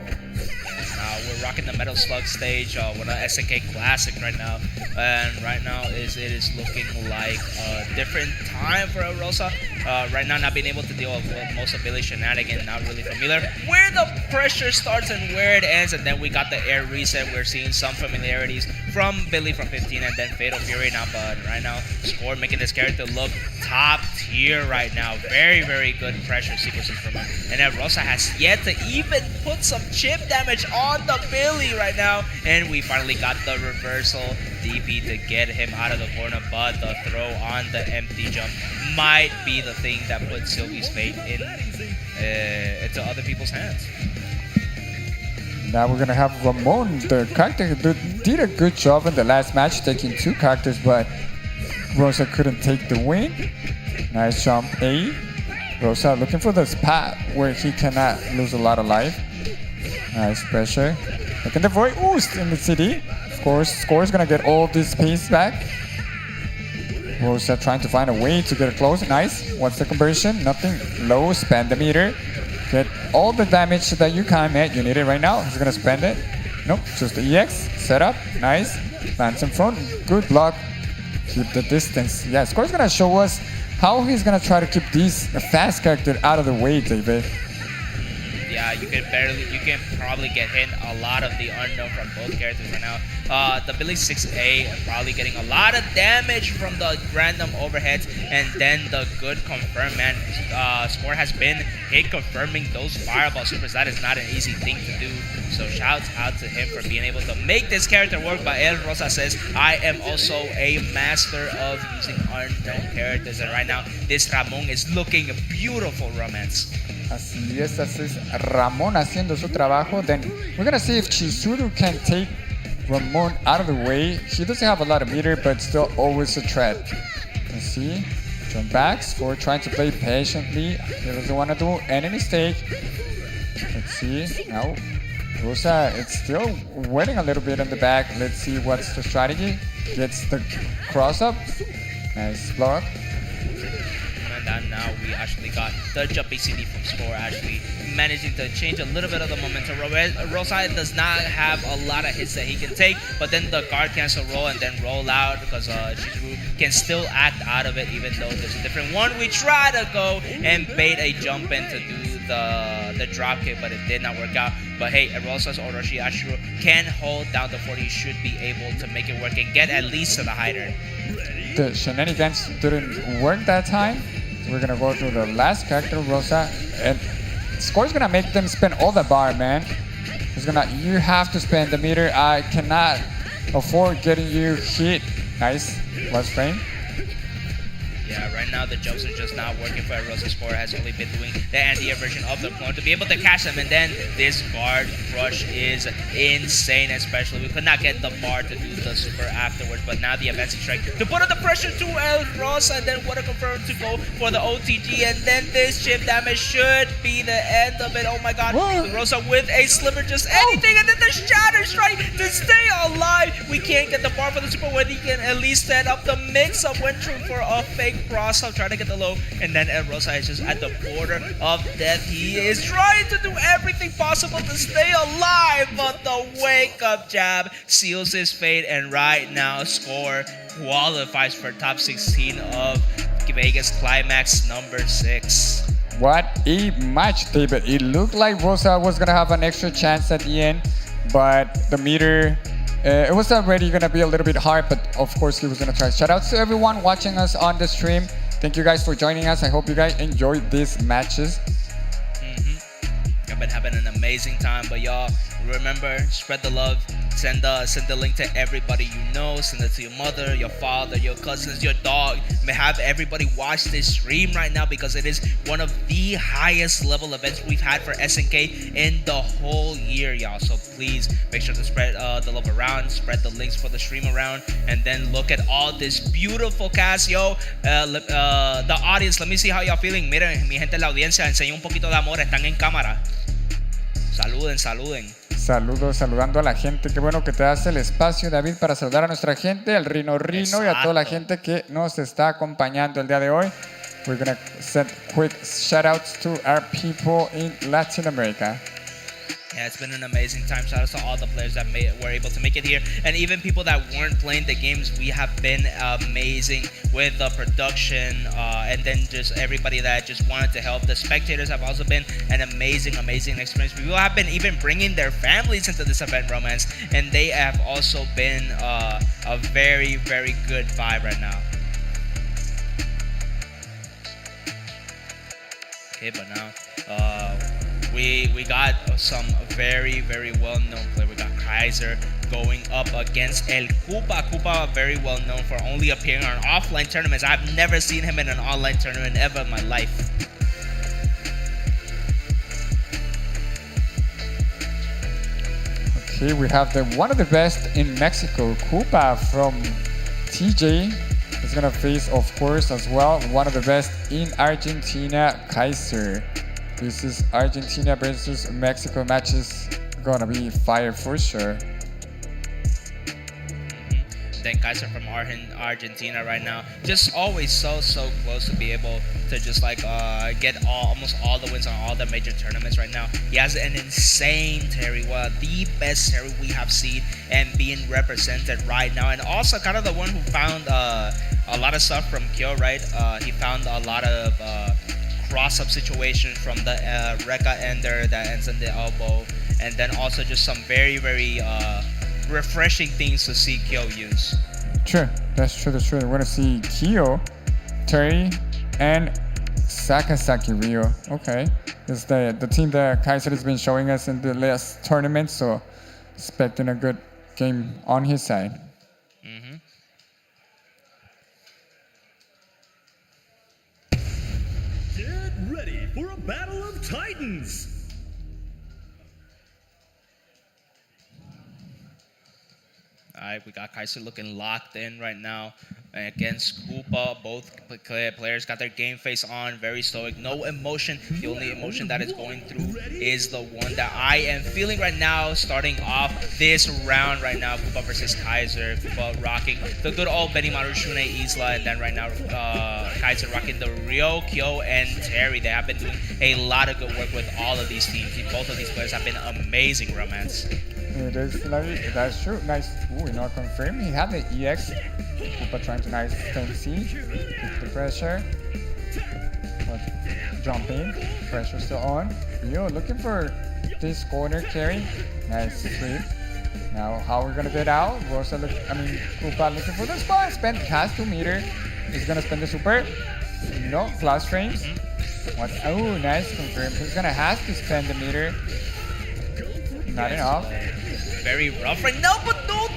We're rocking the Metal Slug stage with an SNK Classic right now. And right now it is looking like a different time for El Rosa. Right now not being able to deal with most of Billy's shenanigans, not really familiar where the pressure starts and where it ends. And then we got the air reset. We're seeing some familiarities from Billy from 15 and then Fatal Fury now. But right now, Score making this character look top tier right now. Very, very good pressure sequences from him. And then Rosa has yet to even put some chip damage on the Billy right now. And we finally got the reversal DP to get him out of the corner. But the throw on the empty jump might be the thing that puts Sylvie's fate into other people's hands. Now we're gonna have Ramon, the character who did a good job in the last match, taking 2 characters, but Rosa couldn't take the win. Nice jump A. Rosa looking for the spot where he cannot lose a lot of life. Nice pressure. Look in the void. Ooh, in the city. Of course, Score is gonna get all this space back. Rosa trying to find a way to get it close. Nice. What's the conversion? Nothing. Low. Spend the meter. Get all the damage that you can, man. You need it right now. He's gonna spend it. Nope. Just the EX. Setup. Nice. Lands in front. Good block. keep the distance. Yeah, Score's gonna show us how he's gonna try to keep these fast character out of the way, David. Yeah, you can probably get hit a lot of the unknown from both characters right now. The Billy 6A probably getting a lot of damage from the random overheads, and then the good confirm, man. Score has been hit confirming those fireball supers. That is not an easy thing to do. So shouts out to him for being able to make this character work. But El Rosa says, I am also a master of using unknown characters. And right now, this Ramon is looking beautiful, Romance. Así es Ramon haciendo su trabajo. Then we're gonna see if Chizuru can take Ramon out of the way. He doesn't have a lot of meter, but still always a threat. Let's see. Jump backs for trying to play patiently. He doesn't want to do any mistake. Let's see. Now, Rosa, it's still waiting a little bit on the back. Let's see what's the strategy. Gets the cross up. Nice block. And now we actually got the jumping CD from Score actually managing to change a little bit of the momentum. Rosa does not have a lot of hits that he can take, but then the guard cancel roll and then roll out because Chizuru can still act out of it even though there's a different one. We try to go and bait a jump in to do the drop kick, but it did not work out. But hey, Rosa's Orochi Ashuro can hold down the 40. Should be able to make it work and get at least to the hider. The shenanigans didn't work that time. So we're gonna go through the last character, Rosa, and Score's gonna make them spend all the bar, man. You have to spend the meter. I cannot afford getting you hit. Nice, last frame. Yeah, right now the jumps are just not working for Rosa. Score has only been doing the anti-air version of the clone to be able to catch them, and then this guard crush is insane, especially. We could not get the bar to do the super afterwards, but now the advancing strike to put on the pressure to El Rosa, and then what a confirm to go for the OTG, and then this chip damage should be the end of it. Oh my god, Rosa with a sliver, just anything, and then the shatter strike to stay alive. We can't get the bar for the super when he can at least set up the mix-up, went through for a fake cross up, trying to get the low, and then El Rosa is just at the border of death. He is trying to do everything possible to stay alive, but the wake-up jab seals his fate, and right now Score qualifies for top 16 of Vegas Climax number 6. What a match, David. It looked like Rosa was gonna have an extra chance at the end, but the meter, it was already gonna be a little bit hard, but of course he was gonna try. Shout out to everyone watching us on the stream. Thank you guys for joining us. I hope you guys enjoyed these matches. I've been having an amazing time, but y'all remember, spread the love. Send the link to everybody you know. Send it to your mother, your father, your cousins, your dog. Have everybody watch this stream right now because it is one of the highest level events we've had for SNK in the whole year, y'all. So please make sure to spread the love around, spread the links for the stream around, and then look at all this beautiful cast, yo. The audience, let me see how y'all feeling. Miren, mi gente, la audiencia, enseña un poquito de amor, están en cámara. Saluden. Saludos, saludando a la gente. Qué bueno que te das el espacio, David, para saludar a nuestra gente, al Reno y a toda la gente que nos está acompañando el día de hoy. We're gonna send quick shout outs to our people in Latin America. Yeah, it's been an amazing time. Shout out to all the players that were able to make it here. And even people that weren't playing the games, we have been amazing with the production. And then just everybody that just wanted to help. The spectators have also been an amazing experience. People have been even bringing their families into this event, Romance. And they have also been a very, very good vibe right now. Okay, but now... We got some very, very well-known player. We got Kaiser going up against El Koopa. Koopa, very well-known for only appearing on offline tournaments. I've never seen him in an online tournament ever in my life. Okay, we have one of the best in Mexico, Koopa from TJ. Is gonna face, of course, as well, one of the best in Argentina, Kaiser. This is Argentina versus Mexico matches. Gonna be fire for sure. then Kaiser from Argentina right now. Just always so close to be able to just like get almost all the wins on all the major tournaments right now. He has an insane Terry, one of the best Terry we have seen and being represented right now. And also kind of the one who found a lot of stuff from Kyo, right? He found a lot of cross-up situations from the Rekka ender that ends in the elbow, and then also just some very refreshing things to see Kyo use. True, that's true. We're gonna see Kyo, Terry, and Sakasaki Ryo. Okay, it's the team that Kaiser has been showing us in the last tournament, so expecting a good game on his side. Get ready for a battle of titans! Alright, we got Kaiser looking locked in right now against Koopa. Both players got their game face on, very stoic, no emotion. The only emotion that is going through is the one that I am feeling right now, starting off this round right now. Koopa versus Kaiser. Koopa rocking the good old Benimaru, Shune, Isla, and then right now Kaiser rocking the Ryo, Kyo, and Terry. They have been doing a lot of good work with all of these teams. Both of these players have been amazing, Romance. It is like, that's true. Nice. Ooh, not confirmed. He had the EX. Koopa trying to nice 10C. Keep the pressure. But jumping. Pressure still on. Ryo looking for this corner carry. Nice sweep. Now how we're gonna get out? Rosa Koopa looking for the spot. Spend has 2 meter. He's gonna spend the super. No, plus frames. What? Oh, nice confirmed. He's gonna have to spend the meter. Not enough. Very rough right now, but no,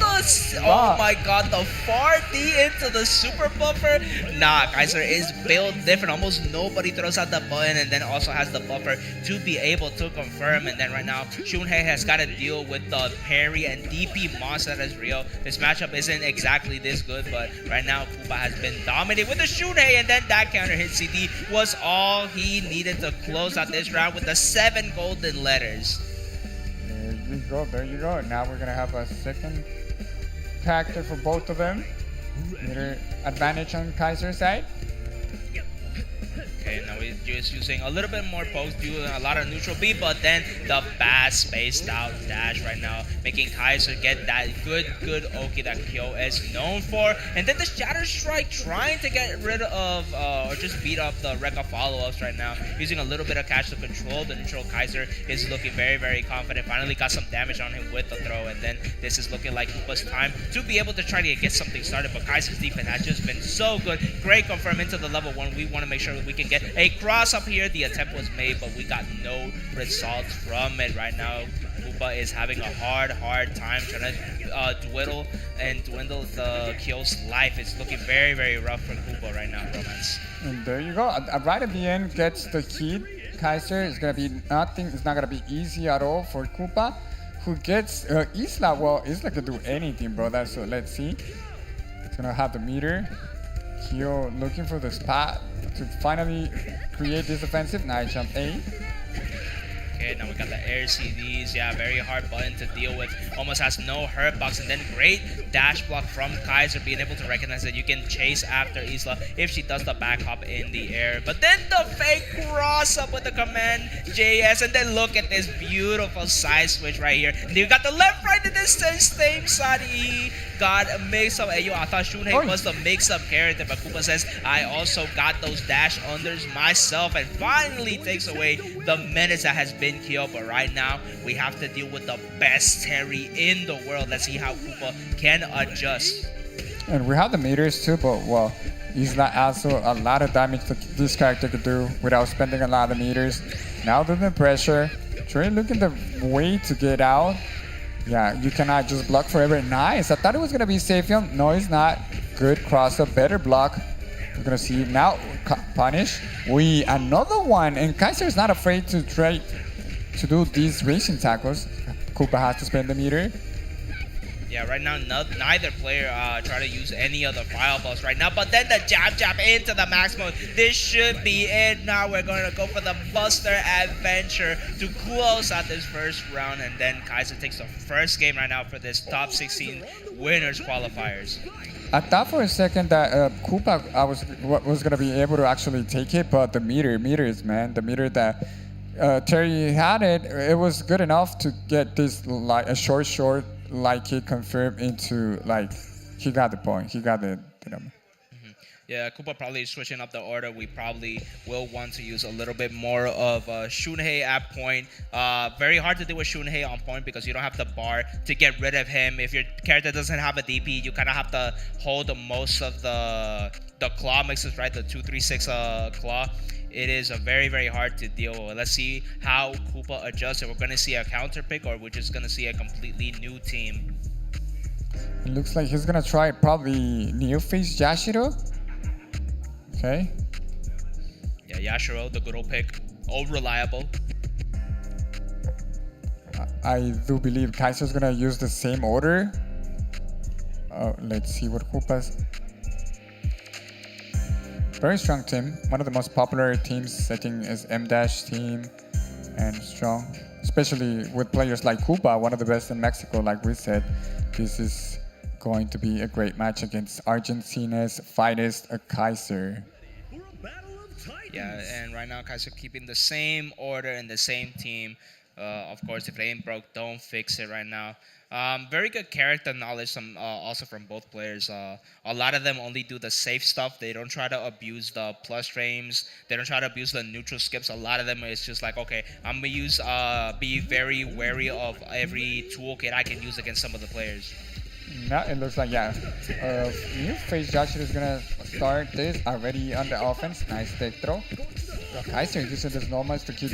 oh my god, the far D into the super buffer. Nah, Kaiser is built different. Almost nobody throws out the button and then also has the buffer to be able to confirm. And then right now, Shunhei has got to deal with the parry and DP monster that is Ryo. This matchup isn't exactly this good, but right now, Koopa has been dominated with the Shunhei, and then that counter hit CD was all he needed to close out this round with the 7 golden letters. There you go. Now we're gonna have a second character for both of them. Meter advantage on Kaiser's side. Okay, now we're just using a little bit more post, doing a lot of neutral B, but then the fast spaced out dash right now, making Kaiser get that good Oki that Kyo is known for. And then the Shatter Strike trying to get rid of, or just beat up the Rekka follow-ups right now, using a little bit of cash to control the neutral. Kaiser is looking very confident, finally got some damage on him with the throw, and then this is looking like Koopa's time to be able to try to get something started, but Kaiser's defense has just been so good. Great confirm into the level 1. We want to make sure that we can get a cross up here. The attempt was made, but we got no results from it right now. Koopa is having a hard time trying to dwindle the Kyo's life. It's looking very rough for Koopa right now, Romance. And there you go. Right at the end gets the key. Kaiser is gonna be nothing. It's not gonna be easy at all for Koopa, who gets Isla. Well, Isla can do anything, brother. So let's see. It's gonna have the meter. Kyo looking for the spot to finally create this offensive. Nice jump A. Okay, now we got the air CDs. Yeah, very hard button to deal with. Almost has no hurt box, and then great dash block from Kaiser, being able to recognize that you can chase after Isla if she does the back hop in the air. But then the fake cross up with the command JS, and then look at this beautiful side switch right here. And you got the left right in the same side. He got a mix up. Yo, I thought Shunhei was the mix up character, but Koopa says I also got those dash unders myself, and finally takes away the menace that has been Kyo. But right now we have to deal with the best Terry in the world. Let's see how Koopa can adjust. And we have the meters too, but well, Isla also a lot of damage that this character could do without spending a lot of meters. Now doing the pressure, Trey looking the way to get out. Yeah, you cannot just block forever. Nice. I thought it was gonna be safe. No, it's not. Good cross up, better block. We're gonna see now punish. Another one, and Kaiser is not afraid to try to do these racing tackles. Koopa has to spend the meter. Yeah, right now neither player try to use any of the fireballs right now. But then the jab into the max mode. This should be it. Now we're going to go for the Buster Adventure to close out this first round. And then Kaiser takes the first game right now for this top 16 winners qualifiers. I thought for a second that Koopa was gonna be able to actually take it, but the meters, man, the meter that Terry had it was good enough to get this like a short like he confirmed into like he got the point, he got the number. Yeah, Koopa probably switching up the order. We probably will want to use a little bit more of Shunhei at point. Very hard to do with Shunhei on point because you don't have the bar to get rid of him. If your character doesn't have a DP, you kind of have to hold most of the claw mixes, right? The 2-3-6 claw. It is very hard to deal with. Let's see how Koopa adjusts. We're going to see a counter pick, or we're just going to see a completely new team. It looks like he's gonna try probably Neoface Yashiro. Okay. Yeah, Yashiro, the good old pick. All reliable. I do believe Kaiser's gonna use the same order. Let's see what Koopa's. Very strong team. One of the most popular teams, I think, is M-Dash team and strong. Especially with players like Koopa, one of the best in Mexico, like we said. This is going to be a great match against Argentina's finest, Kaiser. Yeah, and right now Kaiser keeping the same order and the same team. Of course, if it ain't broke, don't fix it right now. Very good character knowledge also from both players. A lot of them only do the safe stuff. They don't try to abuse the plus frames. They don't try to abuse the neutral skips. A lot of them is just like, okay, I'm going to be very wary of every toolkit I can use against some of the players. Now it looks like, yeah. New face Joshua is gonna start this already on the offense. Nice tech throw. Kaiser using his normals to keep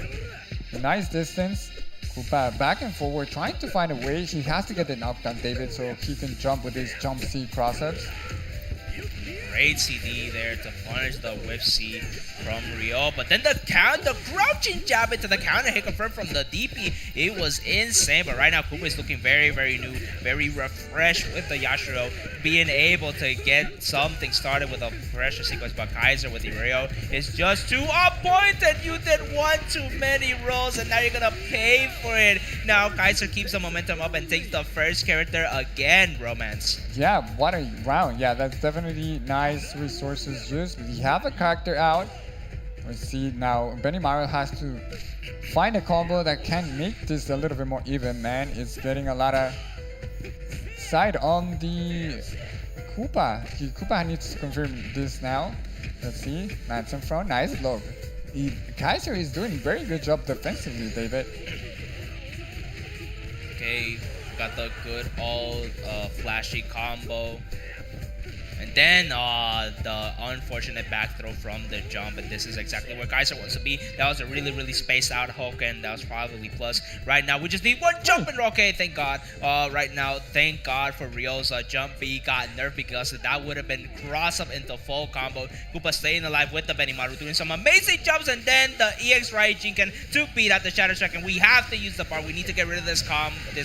a nice distance. Koopa back and forward, trying to find a way. He has to get the knockdown, David, so he can jump with his jump C cross-ups. Great CD there to punish the whip C from Rio. But then the crouching jab into the counter hit confirmed from the DP. It was insane. But right now, Koopa is looking very new, very refreshed with the Yashiro, being able to get something started with a pressure sequence. But Kaiser with the Rio is just too on point, and you did one too many rolls, and now you're going to pay for it. Now Kaiser keeps the momentum up and takes the first character again, Romance. Yeah, what a round. Yeah, that's definitely nice resources used. We have a character out. Let's see now. Benimaru has to find a combo that can make this a little bit more even, man. It's getting a lot of side on the Koopa. Koopa needs to confirm this now. Let's see. That's in front. Nice block. Kaiser is doing a very good job defensively, David. Okay, got the good all flashy combo. And then the unfortunate back throw from the jump, and this is exactly where Kaiser wants to be. That was a really spaced out hook, and that was probably plus. Right now, we just need one jump, and okay, thank God. Right now, thank God for Rio's jump B got nerfed because that would have been cross up into full combo. Koopa staying alive with the Benimaru, doing some amazing jumps, and then the EX Raijinken to beat out the Shadow Strike, and we have to use the bar. We need to get rid of this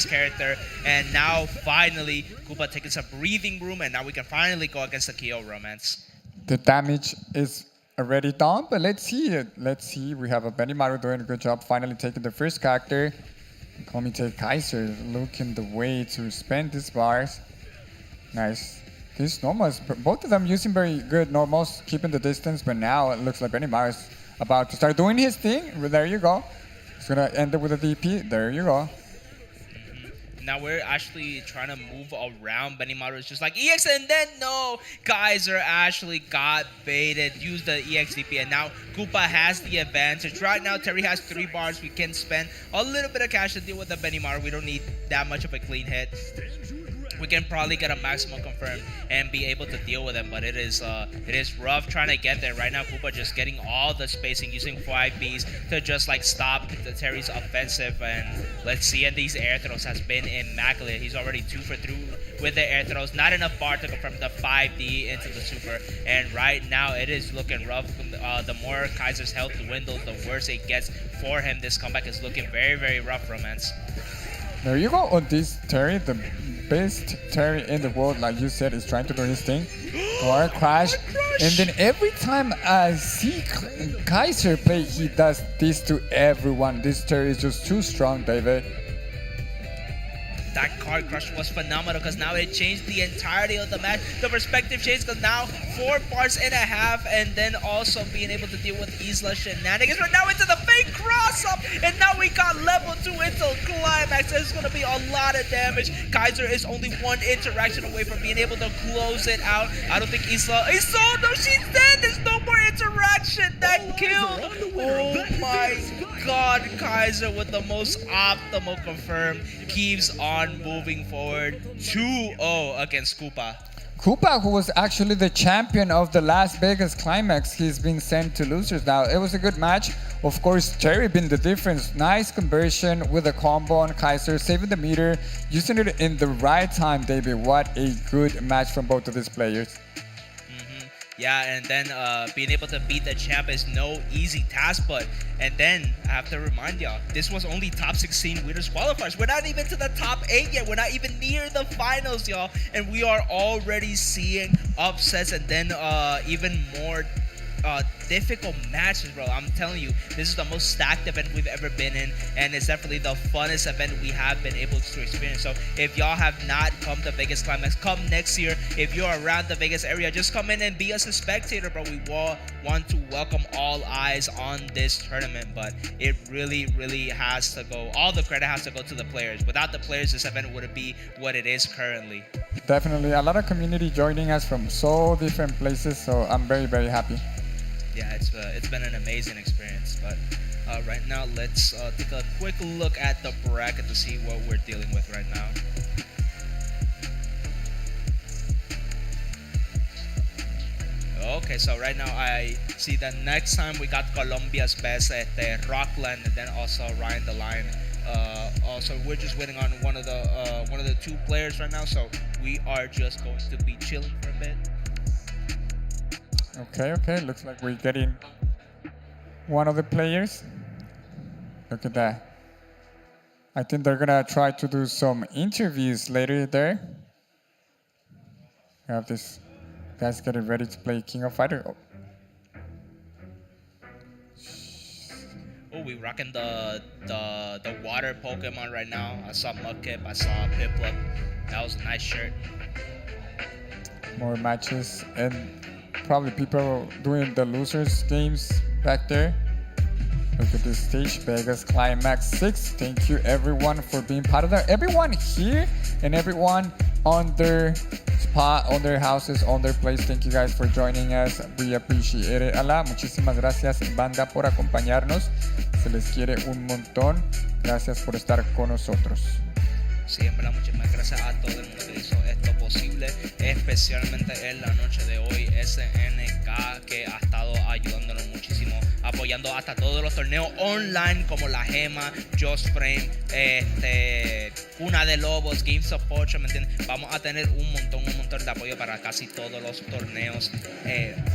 character, and now finally Koopa taking some breathing room, and now we can finally go against the Kyo, Romance. The damage is already done, but let's see it. Let's see. We have a Benimaru doing a good job, finally taking the first character. Komite Kaiser looking the way to spend these bars. Nice. These normals, both of them using very good normals, keeping the distance, but now it looks like Benimaru is about to start doing his thing. There you go. He's gonna end it with a DP. There you go. Now we're actually trying to move around. Benimaru is just like EX, and then no, Kaiser actually got baited, used the EX DP, and now Koopa has the advantage. Right now, Terry has 3 bars. We can spend a little bit of cash to deal with the Benimaru. We don't need that much of a clean hit. We can probably get a maximum confirmed and be able to deal with him, but it is rough trying to get there. Right now, Koopa just getting all the spacing, using 5Bs to just like stop the Terry's offensive, and let's see, and these air throws has been immaculate. He's already 2 for 3 with the air throws. Not enough bar to confirm the 5D into the super, and right now it is looking rough. The more Kaiser's health dwindles, the worse it gets for him. This comeback is looking very rough, Romance. There you go. On this Terry, best Terry in the world, like you said, is trying to do his thing. Car crash. And then every time I see Kaiser play, he does this to everyone. This Terry is just too strong, David. That card crush was phenomenal because now it changed the entirety of the match. The perspective changed because now 4 bars and a half, and then also being able to deal with Isla's shenanigans. But now into the fake cross up, and now we got level 2 into Climax. There's going to be a lot of damage. Kaiser is only 1 interaction away from being able to close it out. I don't think Isla. No, she's dead. There's no more interaction. That killed. Oh my God, Kaiser with the most optimal confirm keeps on moving forward 2-0 against Koopa. Koopa, who was actually the champion of the Las Vegas Climax, he's been sent to losers now. It was a good match. Of course, Terry been the difference. Nice conversion with a combo on Kaiser, saving the meter, using it in the right time, David. What a good match from both of these players. Yeah, and then being able to beat the champ is no easy task, and then I have to remind y'all, this was only top 16 winners qualifiers. We're not even to the top 8 yet. We're not even near the finals, y'all, and we are already seeing upsets and then even more difficult matches, bro. I'm telling you, this is the most stacked event we've ever been in, and it's definitely the funnest event we have been able to experience. So if y'all have not come to Vegas Climax, come next year. If you're around the Vegas area, just come in and be a spectator, bro. We want to welcome all eyes on this tournament, but it really, really has to go. All the credit has to go to the players. Without the players, this event wouldn't be what it is currently. Definitely, a lot of community joining us from so different places, so I'm very, very happy. Yeah, it's been an amazing experience. But right now, let's take a quick look at the bracket to see what we're dealing with right now. Okay, so right now I see that next time we got Colombia's best at the Rockland, and then also Ryan the Lion. Also, we're just waiting on one of the 2 players right now, so we are just going to be chilling for a bit. Okay, looks like we're getting one of the players. Look at that. I think they're gonna try to do some interviews later there. We have this guys getting ready to play King of Fighter. Oh, we rocking the water Pokemon right now. I saw Mudkip, I saw Piplup. That was a nice shirt. More matches and probably people doing the losers games back there. Look at this stage, Vegas Climax 6. Thank you everyone for being part of that. Everyone here and everyone on their spot, on their houses, on their place. Thank you guys for joining us. We appreciate it. Ala, muchísimas gracias banda por acompañarnos. Se les quiere un montón. Gracias por estar con nosotros. Sí, en verdad, muchísimas gracias a todo el mundo que hizo esto posible, especialmente en la noche de hoy, SNK, que ha estado ayudándonos muchísimo, apoyando hasta todos los torneos online como La Gema, Just Frame, Cuna de Lobos, Games of Pocho, ¿me entiendes? Vamos a tener un montón de apoyo para casi todos los torneos,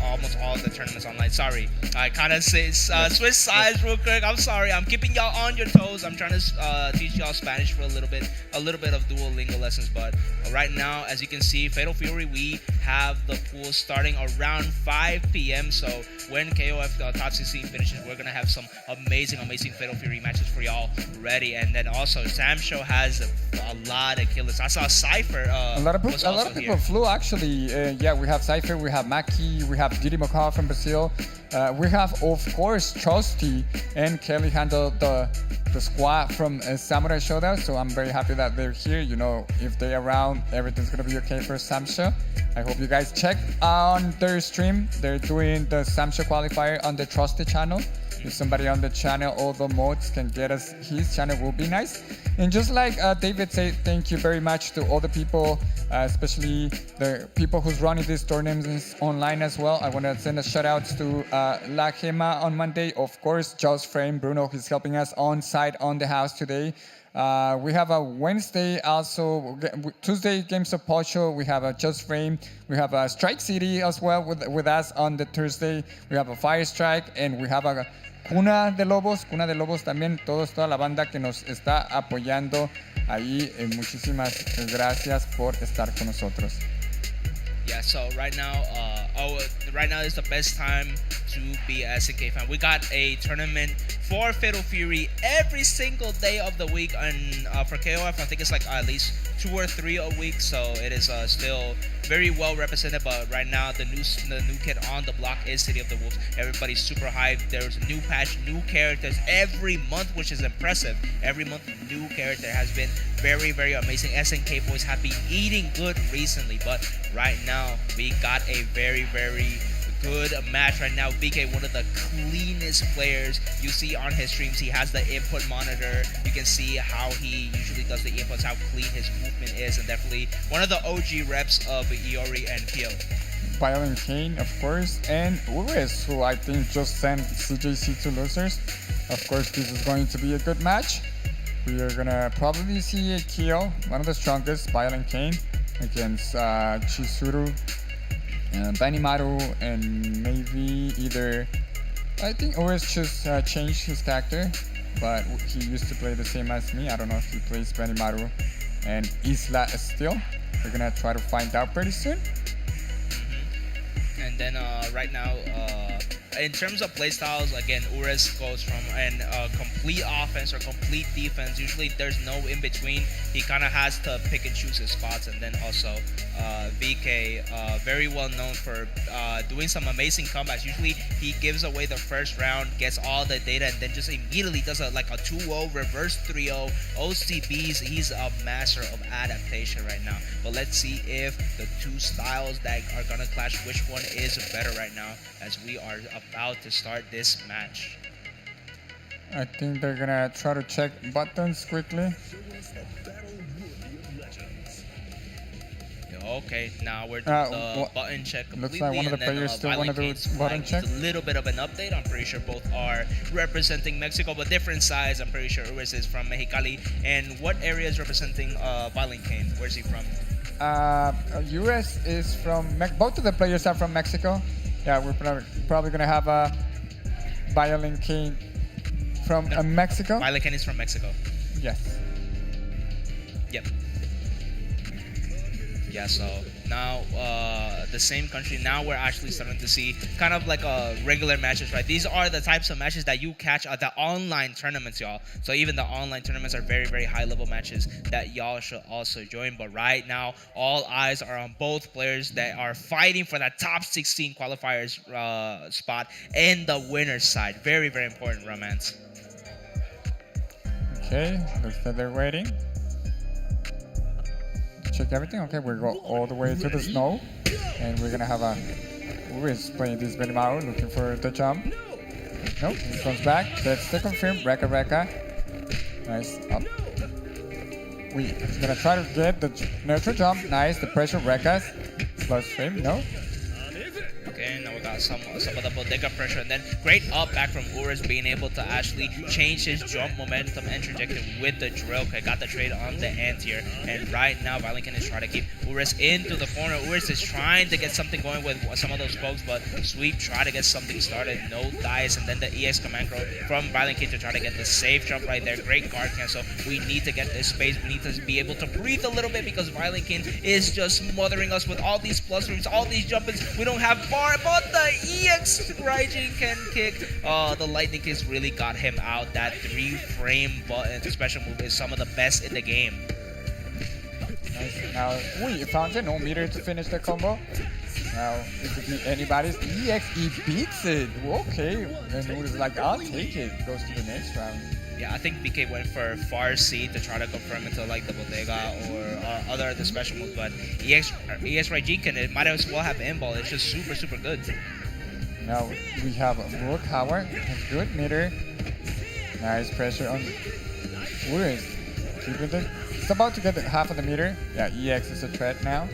almost all the tournaments online. Sorry, I kind of switch sides real quick. I'm sorry, I'm keeping y'all on your toes. I'm trying to teach y'all Spanish for a little bit of Duolingo lessons, but right now, as you can see, Fatal Fury, we have the pool starting around 5 p.m. So when KOF Top 16 finishes, we're gonna have some amazing Fatal Fury matches for y'all ready. And then also, Sam Show has a lot of killers. I saw Cypher. A lot of people flew actually. Yeah, we have Cypher, we have Maki, we have Didi Macau from Brazil. We have, of course, Trusty and Kelly handled the squad from Samurai Shodown, so I'm very happy that they're here. You know, if they're around, everything's gonna be okay for Samsho. I hope you guys check on their stream. They're doing the Samsho qualifier on the Trusty channel. If somebody on the channel, all the mods can get us his channel, will be nice. And just like David said, thank you very much to all the people, especially the people who's running these tournaments online as well. I want to send a shout out to La Gema on Monday. Of course, Just Frame, Bruno, who's helping us on site on the house today. We have a Wednesday also, Tuesday Games of Pocho. We have a Just Frame. We have a Strike City as well with us on the Thursday. We have a Fire Strike, and we have a Cuna de Lobos también, toda la banda que nos está apoyando ahí. Muchísimas gracias por estar con nosotros. Yeah, so right now, right now is the best time to be a SNK fan. We got a tournament for Fatal Fury every single day of the week, and for KOF, I think it's like at least 2 or 3 a week. So it is still very well represented. But right now, the new kid on the block is City of the Wolves. Everybody's super hyped. There's a new patch, new characters every month, which is impressive. Every month, new character has been very, very amazing. SNK boys have been eating good recently, but right now we got a very, very good match right now. VK, one of the cleanest players you see on his streams. He has the input monitor. You can see how he usually does the inputs, how clean his movement is, and definitely one of the OG reps of Iori and Kyo. ViolentKain, of course, and Ures, who I think just sent CJC to losers. Of course, this is going to be a good match. We are gonna probably see a Kyo, one of the strongest, ViolentKain, against Chizuru, Benimaru, and maybe either, I think Ures just changed his character, but he used to play the same as me. I don't know if he plays Benimaru and Isla still. We're gonna try to find out pretty soon. And then right now, in terms of playstyles, again, Ures goes from a complete offense or complete defense. Usually there's no in between. He kind of has to pick and choose his spots. And then also VK, very well known for doing some amazing comebacks. Usually he gives away the first round, gets all the data, and then just immediately does a 2-0, reverse 3-0, OCBs. He's a master of adaptation right now. But let's see if the two styles that are going to clash, which one is better right now, as we are about to start this match. I think they're gonna try to check buttons quickly. Okay, now we're doing the button check completely. Looks like one of the and then, players still want to do ViolentKain's button check. a little bit of an update. I'm pretty sure both are representing Mexico, but different sides. I'm pretty sure Ures is from Mexicali. And what area is representing ViolentKain? Where's he from? US is from both of the players are from Mexico. Yeah, we're probably gonna have a ViolentKain from Mexico. ViolentKain is from Mexico. Yes. Yep. Yeah, so now the same country, now we're actually starting to see kind of like regular matches, right? These are the types of matches that you catch at the online tournaments, y'all. So even the online tournaments are very, very high level matches that y'all should also join. But right now, all eyes are on both players that are fighting for that top 16 qualifiers spot and the winner's side. Very, very important, romance. Okay, looks like they're waiting. Check everything. Okay, we go all the way to the snow, and we're gonna have who is playing this Benimaru, looking for the jump. Nope, he comes back. That's the confirm. Reka. Nice. Up. He's gonna try to get the neutral jump. Nice. The pressure. Reka's plus frame. No. Okay, now we got some of the bodega pressure, and then great up back from Ures, being able to actually change his jump momentum and trajectory with the drill. Okay, got the trade on the anti-air, and right now ViolentKain is trying to keep Ures into the corner. Ures is trying to get something going with some of those pokes, but Sweep try to get something started, no dice, and then the EX command throw from ViolentKain to try to get the safe jump right there. Great guard cancel. We need to get this space. We need to be able to breathe a little bit because ViolentKain is just smothering us with all these plus moves, all these jump-ins. We don't have bar, but the EX Raijin can kick. The lightning kicks really got him out. That 3-frame button special move is some of the best in the game. Nice. Now, found it. No meter to finish the combo. Now, it could be anybody's. EX, he beats it. Okay. And it was like, I'll take it. Goes to the next round. Yeah, I think BK went for Far C to try to confirm into like the Bodega or other of the special moves, but EX Raijin, it might as well have aimball. It's just super, super good. Now we have Rook Howard, good meter. Nice pressure on Ures. It's about to get half of the meter. Yeah, EX is a threat now.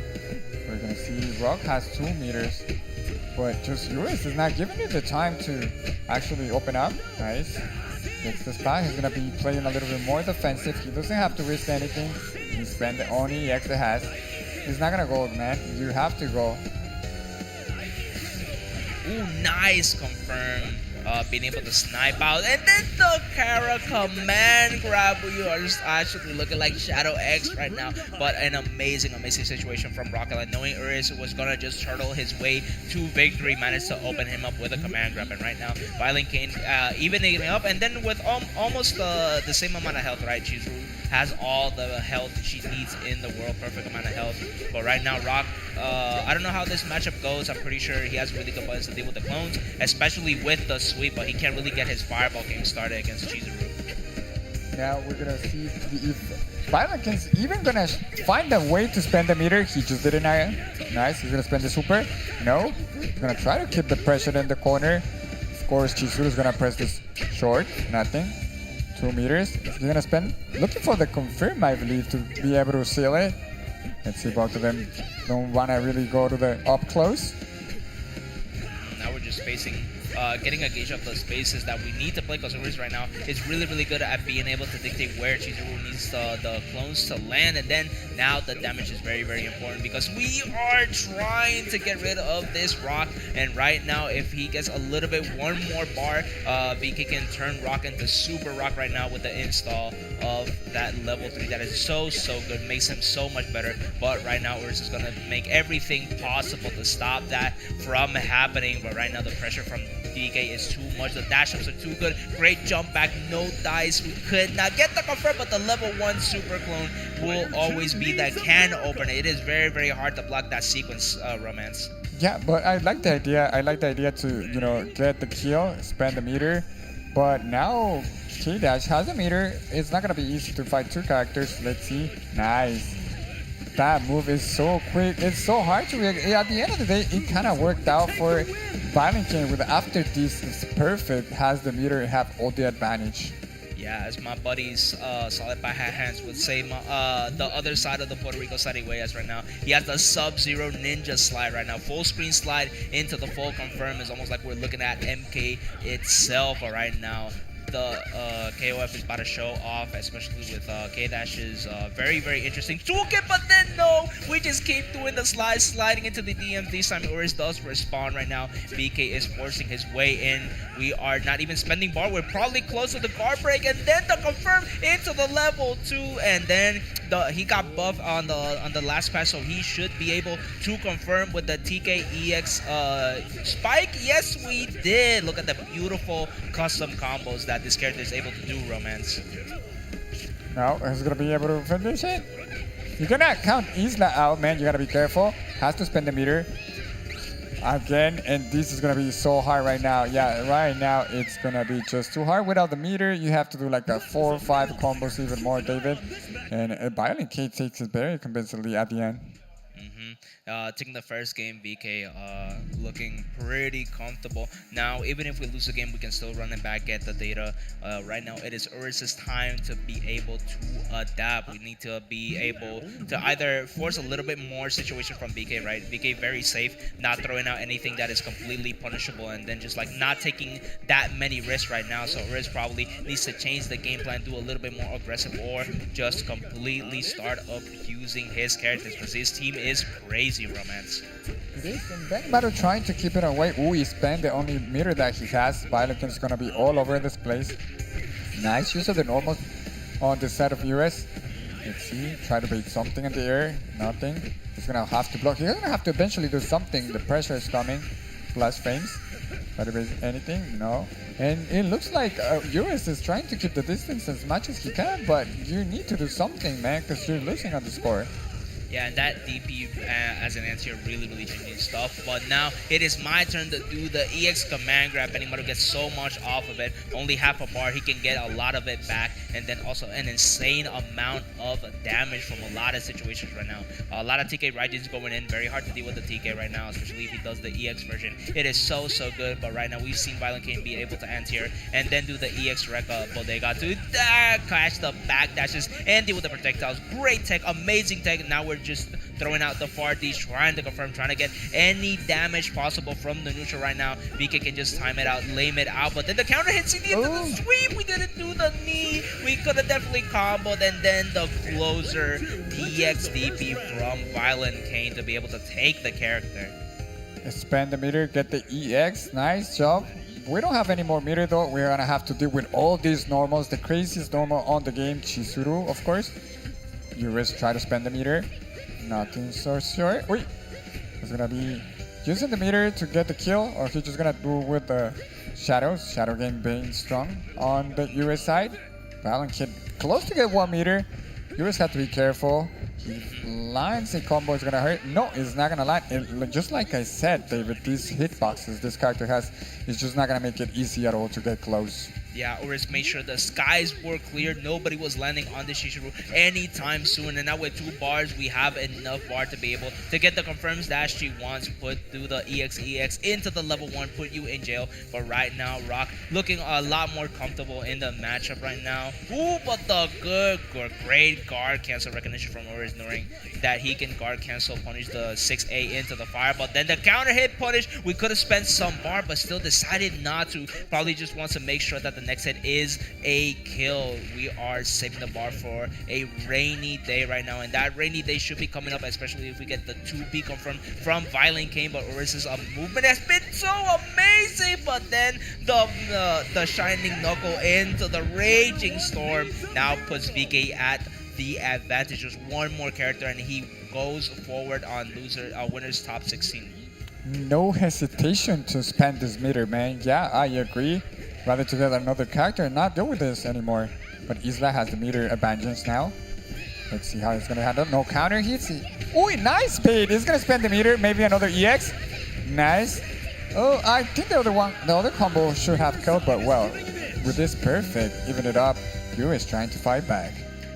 We're gonna see Rock has 2 meters, but just Ures is not giving it the time to actually open up. Nice. Gets the spot. He's gonna be playing a little bit more defensive. He doesn't have to risk anything. He spent the only EX that has. He's not gonna go, man. You have to go. Ooh, nice confirm being able to snipe out, and then the Kara command grab. We are just actually looking like Shadow X right now, but an amazing situation from Rockland, knowing Urias was gonna just turtle his way to victory, managed to open him up with a command grab, and right now ViolentKain evening up, and then with almost the same amount of health, right? Chizuru has all the health she needs in the world, perfect amount of health. But right now, Rock, I don't know how this matchup goes. I'm pretty sure he has really good buttons to deal with the clones, especially with the sweep, but he can't really get his fireball game started against Chizuru. Now we're gonna see if ViolentKain's even gonna find a way to spend the meter. He just didn't. Nice. He's gonna spend the super. No. He's gonna try to keep the pressure in the corner. Of course, Chizuru's gonna press this short. Nothing. 2 meters. He's gonna spend looking for the confirm, I believe, to be able to seal it. Let's see, both of them don't wanna really go to the up close. Now we're just facing getting a gauge of the spaces that we need to play, because Urias right now is really good at being able to dictate where Chizuru needs the clones to land, and then now the damage is very important because we are trying to get rid of this Rock, and right now if he gets a little bit one more bar, VK can turn Rock into Super Rock right now with the install of that level 3 that is so good, makes him so much better. But right now Urias is gonna make everything possible to stop that from happening, but right now the pressure from DK is too much. The dash ups are too good. Great jump back, no dice. We could not get the confirm, but the level 1 super clone will always be that can open it. It is very hard to block that sequence, Romance. Yeah, but I like the idea. I like the idea to get the kill, spend the meter. But now K-Dash has a meter. It's not gonna be easy to fight 2 characters. Let's see. Nice. That move is so quick. It's so hard to react. At the end of the day, it kind of worked out for ViolentKain. With after this, it's perfect. Has the meter, have all the advantage. Yeah, as my buddies, Solid by Hands would say, the other side of the Puerto Rico side away as right now. He has the Sub-Zero Ninja slide right now. Full screen slide into the full confirm is almost like we're looking at MK itself right now. The KOF is about to show off, especially with K-Dash's very interesting toolkit, but then no, we just keep doing the sliding into the DMs. This time Urias does respond right now. BK is forcing his way in. We are not even spending bar. We're probably close to the guard break, and then the confirm into the level 2, and then he got buffed on the last pass, so he should be able to confirm with the TKEX spike. Yes, we did. Look at the beautiful custom combos that this character is able to do, Romance. Now he's gonna be able to finish it. You cannot count Isla out, man. You gotta be careful. Has to spend the meter again, and this is gonna be so hard right now. Yeah, right now it's gonna be just too hard without the meter. You have to do like a 4 or 5 combos, even more, David. And ViolentKain takes it very convincingly at the end. Taking the first game, VK looking pretty comfortable. Now, even if we lose the game, we can still run it back, get the data. Right now, it is Urias' time to be able to adapt. We need to be able to either force a little bit more situation from VK, right? VK very safe, not throwing out anything that is completely punishable, and then just like not taking that many risks right now. So Urias probably needs to change the game plan, do a little bit more aggressive, or just completely start abusing his characters, because his team is crazy, Romance. It is, and then Battle trying to keep it away. Ooh, he spent the only meter that he has. ViolentKain is gonna be all over this place. Nice use of the normal on the side of Urias. Let's see, try to bait something in the air. Nothing. He's gonna have to block. He's gonna have to eventually do something. The pressure is coming. Plus frames. Try to bait anything? No. And it looks like Urias is trying to keep the distance as much as he can, but you need to do something, man, because you're losing on the score. Yeah, and that DP as an anti really changing stuff. But now it is my turn to do the EX command grab. Anybody gets so much off of it. Only half a bar. He can get a lot of it back. And then also an insane amount of damage from a lot of situations right now. A lot of TK Raijins going in. Very hard to deal with the TK right now, especially if he does the EX version. It is so good. But right now we've seen ViolentKain be able to anti-air and then do the EX Rekka Bodega to catch the backdashes and deal with the projectiles. Great tech, amazing tech. Now we're just throwing out the far D, trying to confirm, trying to get any damage possible from the neutral right now. VK can just time it out, lame it out, but then the counter hits into the sweep. We didn't do the knee. We could have definitely comboed, and then the closer DX DP from ViolentKain to be able to take the character. Spend the meter, get the EX. Nice job. We don't have any more meter though. We're gonna have to deal with all these normals. The craziest normal on the game, Chizuru, of course. Eurus try to spend the meter. Nothing so sure. Wait, he's gonna be using the meter to get the kill, or he's just gonna do with the shadows. Shadow game being strong on the Eurus side. ViolentKain close to get 1 meter. Eurus have to be careful. He lines a combo is gonna hurt. No, it's not gonna land. Just like I said, David, these hitboxes this character has is just not gonna make it easy at all to get close. Yeah, Urus made sure the skies were clear. Nobody was landing on the Chizuru anytime soon. And now with 2 bars, we have enough bar to be able to get the confirms that she wants. Put through the EX into the level 1, put you in jail. But right now, Rock looking a lot more comfortable in the matchup right now. Ooh, but the great guard cancel recognition from Urus, knowing that he can guard cancel punish the 6A into the fire. But then the counter hit punish, we could have spent some bar, but still decided not to. Probably just wants to make sure that the next hit is a kill. We are saving the bar for a rainy day right now, and that rainy day should be coming up, especially if we get the 2B confirmed from ViolentKain. But Urus's movement has been so amazing, but then the shining knuckle into the raging storm now puts VK at the advantage. Just one more character and he goes forward on winner's top 16. No hesitation to spend this meter, man. Yeah, I agree. Rather to get another character and not deal with this anymore. But Isla has the meter advantage now. Let's see how it's gonna handle. No counter hits. Oh, nice bait. He's gonna spend the meter. Maybe another EX. Nice. Oh, I think the other combo should have killed, but well, with this perfect, even it up. Yu is trying to fight back.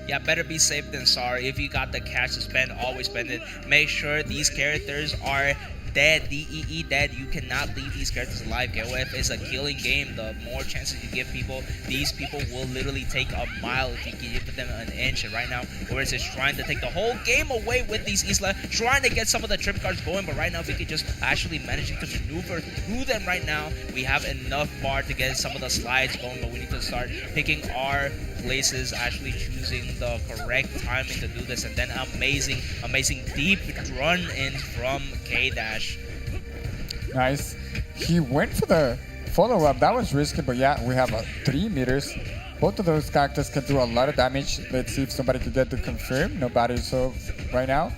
Yeah, better be safe than sorry. If you got the cash to spend, always spend it. Make sure these characters are dead, DEE dead. You cannot leave these characters alive. KOF is a killing game. The more chances you give people, these people will literally take a mile if you give them an inch. And right now, Urus is trying to take the whole game away with these Isla, trying to get some of the trip cards going. But right now, we could just actually managing to maneuver through them right now. We have enough bar to get some of the slides going, but we need to start picking our places, actually choosing the correct timing to do this. And then amazing deep run in from K-Dash. Nice. He went for the follow-up. That was risky, but yeah, we have 3 meters. Both of those characters can do a lot of damage. Let's see if somebody can get the confirm. Nobody so right now.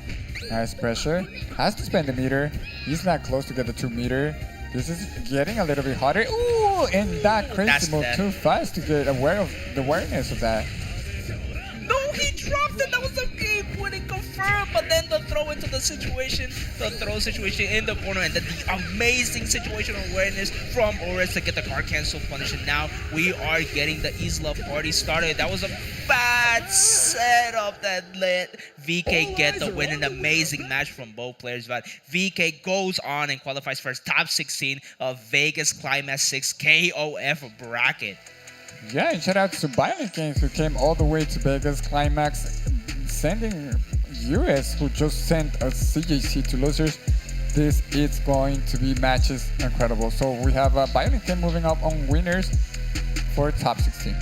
Nice pressure. Has to spend the meter. He's not close to get the 2 meter. This is getting a little bit harder. Ooh, and that crazy move too fast to get aware of the awareness of that. No, he dropped it. That was a game-winning confirm. But then the throw into the situation, the throw situation in the corner, and then the amazing situational awareness from Urus to get the card cancel punish. And now we are getting the Isla party started. That was a bad setup that let VK get the win. An amazing match from both players. But VK goes on and qualifies for his top 16 of Vegas Climax 6 KOF bracket. Yeah, and shout out to ViolentKain who came all the way to Vegas Climax, sending US who just sent a CJC to losers. This is going to be matches incredible. So we have ViolentKain moving up on winners for top 16.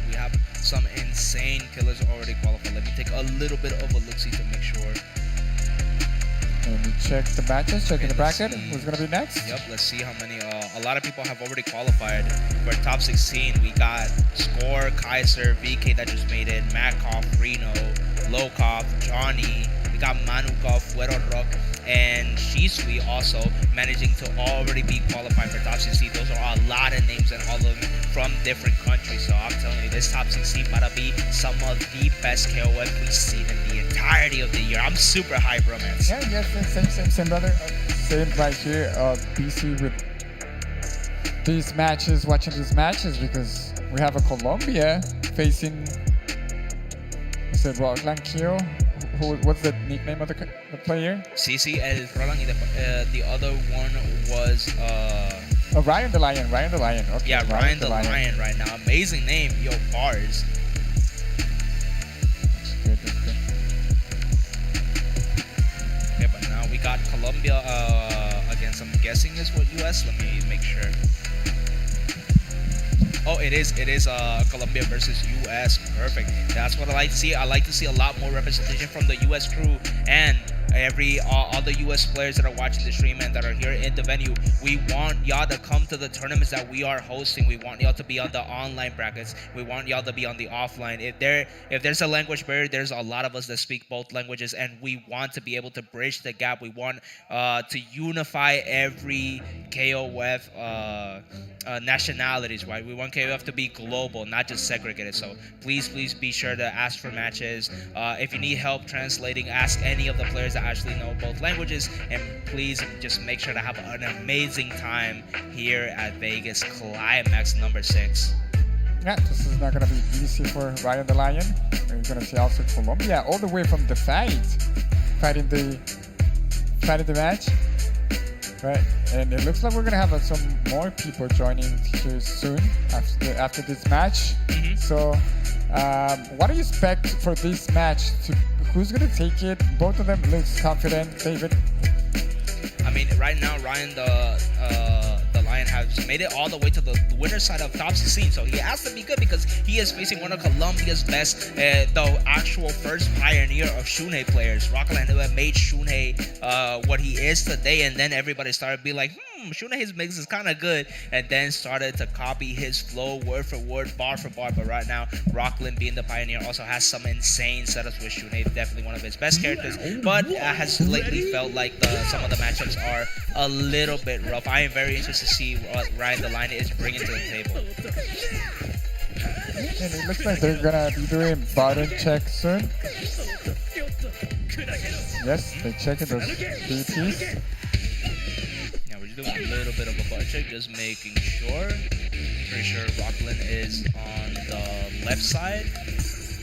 We have some insane killers already qualified. Let me take a little bit of a look-see to make sure. Let me check the matches, checking the bracket. Who's going to be next? Yep, let's see how many. A lot of people have already qualified for top 16. We got Score, Kaiser, VK that just made it, Manukov, Reno, Locov, Johnny. We got Manukov, Rock, and Shiui also managing to already be qualified for top 16. Those are a lot of names and all of them from different countries. So I'm telling you, this top 16 might be some of the best KOF we've seen in the entirety of the year. I'm super hyped, bro, man. Yeah, yes, same, brother. Same right here. BC with these matches, watching these matches, because we have a Colombia facing. Is it Rockland kill? What's the nickname of the player? CC El Roland, the other one was Ryan the Lion. Okay, yeah, Ryan the Lion right now. Amazing name, yo, bars. That's good. Okay, but now we got Colombia against, I'm guessing is what US. Let me make sure. Oh, it is Colombia versus US. Perfect. That's what I like to see. I like to see a lot more representation from the US crew. And all the US players that are watching the stream and that are here in the venue, we want y'all to come to the tournaments that we are hosting. We want y'all to be on the online brackets. We want y'all to be on the offline. If there's a language barrier, there's a lot of us that speak both languages, and we want to be able to bridge the gap. We want to unify every KOF nationalities, right? We want KOF to be global, not just segregated. So please be sure to ask for matches. If you need help translating, ask any of the players that actually know both languages, and please just make sure to have an amazing time here at Vegas Climax number 6. Yeah, this is not going to be easy for Ryan the Lion. We're going to see also Colombia all the way from the fighting the match. Right, and it looks like we're going to have some more people joining here soon after this match. Mm-hmm. So what do you expect for this match? Who's going to take it? Both of them looks confident. David? I mean, right now, Ryan, the Lion, has made it all the way to the winner's side of top 16. So he has to be good because he is facing one of Colombia's best, the actual first pioneer of Shunhei players, Rockland, who have made Shunhei what he is today. And then everybody started being like, Shunhei's mix is kind of good, and then started to copy his flow word for word, bar for bar. But right now, Rocklin, being the pioneer, also has some insane setups with Shunhei, definitely one of his best characters, but has lately felt like some of the matchups are a little bit rough. I am very interested to see what Ryan the Lion is bringing to the table. And it looks like they're gonna be doing button check soon. Yes, they're checking those DPs. Doing a little bit of a butt check, just making sure. Pretty sure Rocklin is on the left side.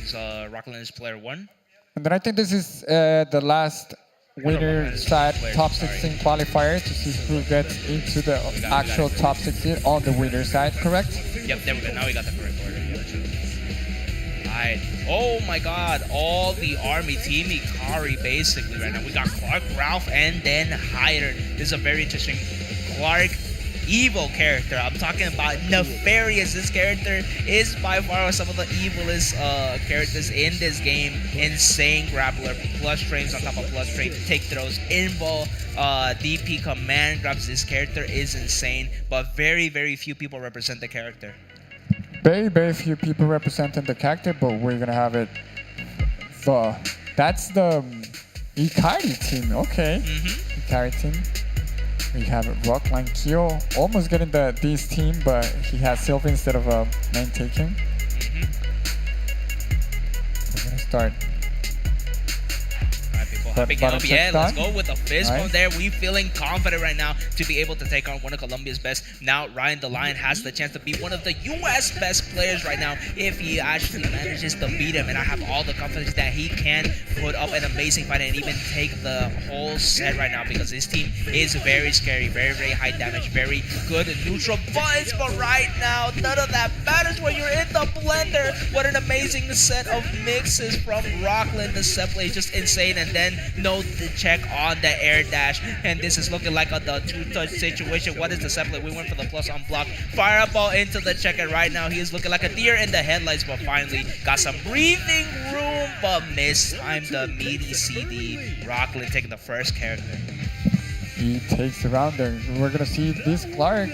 So Rocklin is player 1. And then I think this is the last winner side top 16 qualifier to see who gets into the actual top 16 on the winner side, correct? Yep, there we go. Now we got the correct order. Alright. Oh my god, all the army team Ikari basically right now. We got Clark, Ralph, and then Hyder. This is a very interesting Clark evil character. I'm talking about Nefarious. This character is by far some of the evilest characters in this game. Insane grappler, plus frames on top of plus frame, take throws, invul, DP command grabs. This character is insane, but very few people represent the character. Very few people representing the character, but we're gonna have it. That's the Ikari team. Okay, Ikari team. We have Rockland Kyo almost getting this team, but he has Sylvie instead of main taking. We're gonna start. Picking up, yeah, let's go with the fist bump there. We feeling confident right now to be able to take on one of Colombia's best. Now Ryan the Lion has the chance to be one of the US best players right now if he actually manages to beat him, and I have all the confidence that he can put up an amazing fight and even take the whole set right now, because this team is very scary, very high damage, very good neutral buttons. But right now none of that matters when you're in the blender. What an amazing set of mixes from Rockland. The set play is just insane, and then no the check on the air dash, and this is looking like the 2-touch situation. What is the set play? We went for the plus on block, fireball into the check, and right now he is looking like a deer in the headlights, but finally got some breathing room, but mistimed the meaty CD. Rockland taking the first character. He takes the round there. We're gonna see this Clark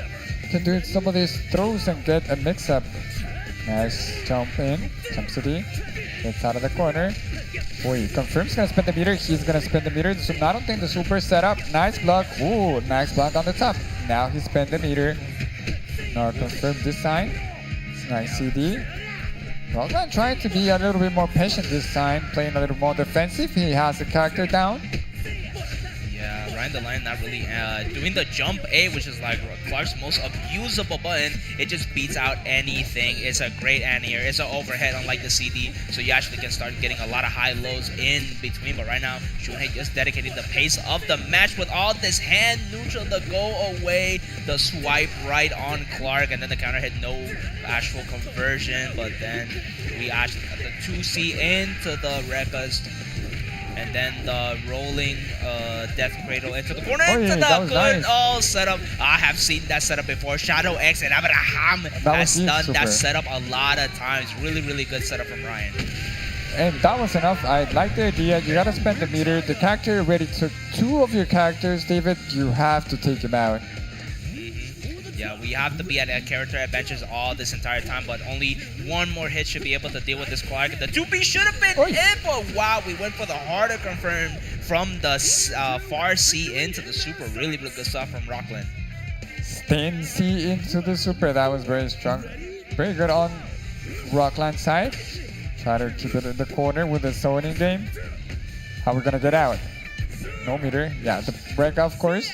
can do some of these throws and get a mix-up. Nice jump in, jumps to D, gets out of the corner. Boy, confirms gonna spin the meter. He's gonna spin the meter. So I don't think the super setup. Nice block. Ooh, nice block on the top. Now he spin the meter. Now confirm this time. Nice CD. Rockland trying to be a little bit more patient this time, playing a little more defensive. He has the character down. Yeah, Ryan the Lion not really doing the jump A, which is like Clark's most abusable button. It just beats out anything. It's a great anti-air. It's an overhead unlike the CD, so you actually can start getting a lot of high lows in between. But right now, Shunhei just dedicating the pace of the match with all this hand neutral, the go away, the swipe right on Clark, and then the counter hit, no actual conversion. But then we actually got the 2C into the Rekkas. And then the rolling death cradle into the corner, into the good setup. I have seen that setup before. Shadow X and Abraham has done that setup a lot of times. Really good setup from Ryan. And that was enough. I like the idea. You gotta spend the meter. The character already took 2 of your characters, David. You have to take him out. Yeah, we have to be at character adventures all this entire time, but only one more hit should be able to deal with this Clark. The 2B should have been it, but wow, we went for the harder confirm from the far C into the super. Really, really good stuff from Rockland. Stain C into the super. That was very strong. Very good on Rockland side. Try to keep it in the corner with the zoning game. How are we gonna get out? No meter. Yeah, the break, of course.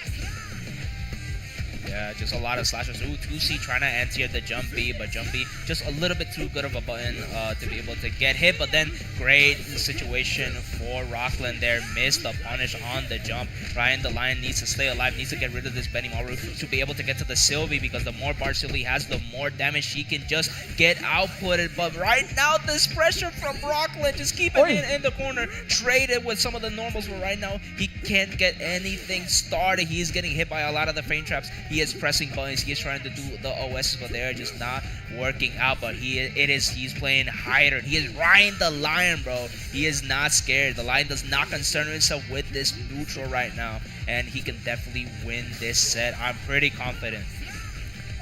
Yeah, just a lot of slashers. Ooh, 2C trying to enter the jump B, but jump B just a little bit too good of a button to be able to get hit. But then great situation for Rockland there. Missed the punish on the jump. Ryan the Lion needs to stay alive, needs to get rid of this Benny Maru to be able to get to the Sylvie, because the more bar Sylvie has, the more damage she can just get outputted. But right now, this pressure from Rockland, just keeping it in the corner, traded with some of the normals, but right now he can't get anything started. He is getting hit by a lot of the frame traps. He is pressing buttons. He is trying to do the OSs, but they're just not working out. But he's playing hider. He is Ryan the Lion, bro. He is not scared. The Lion does not concern himself with this neutral right now, and he can definitely win this set. I'm pretty confident.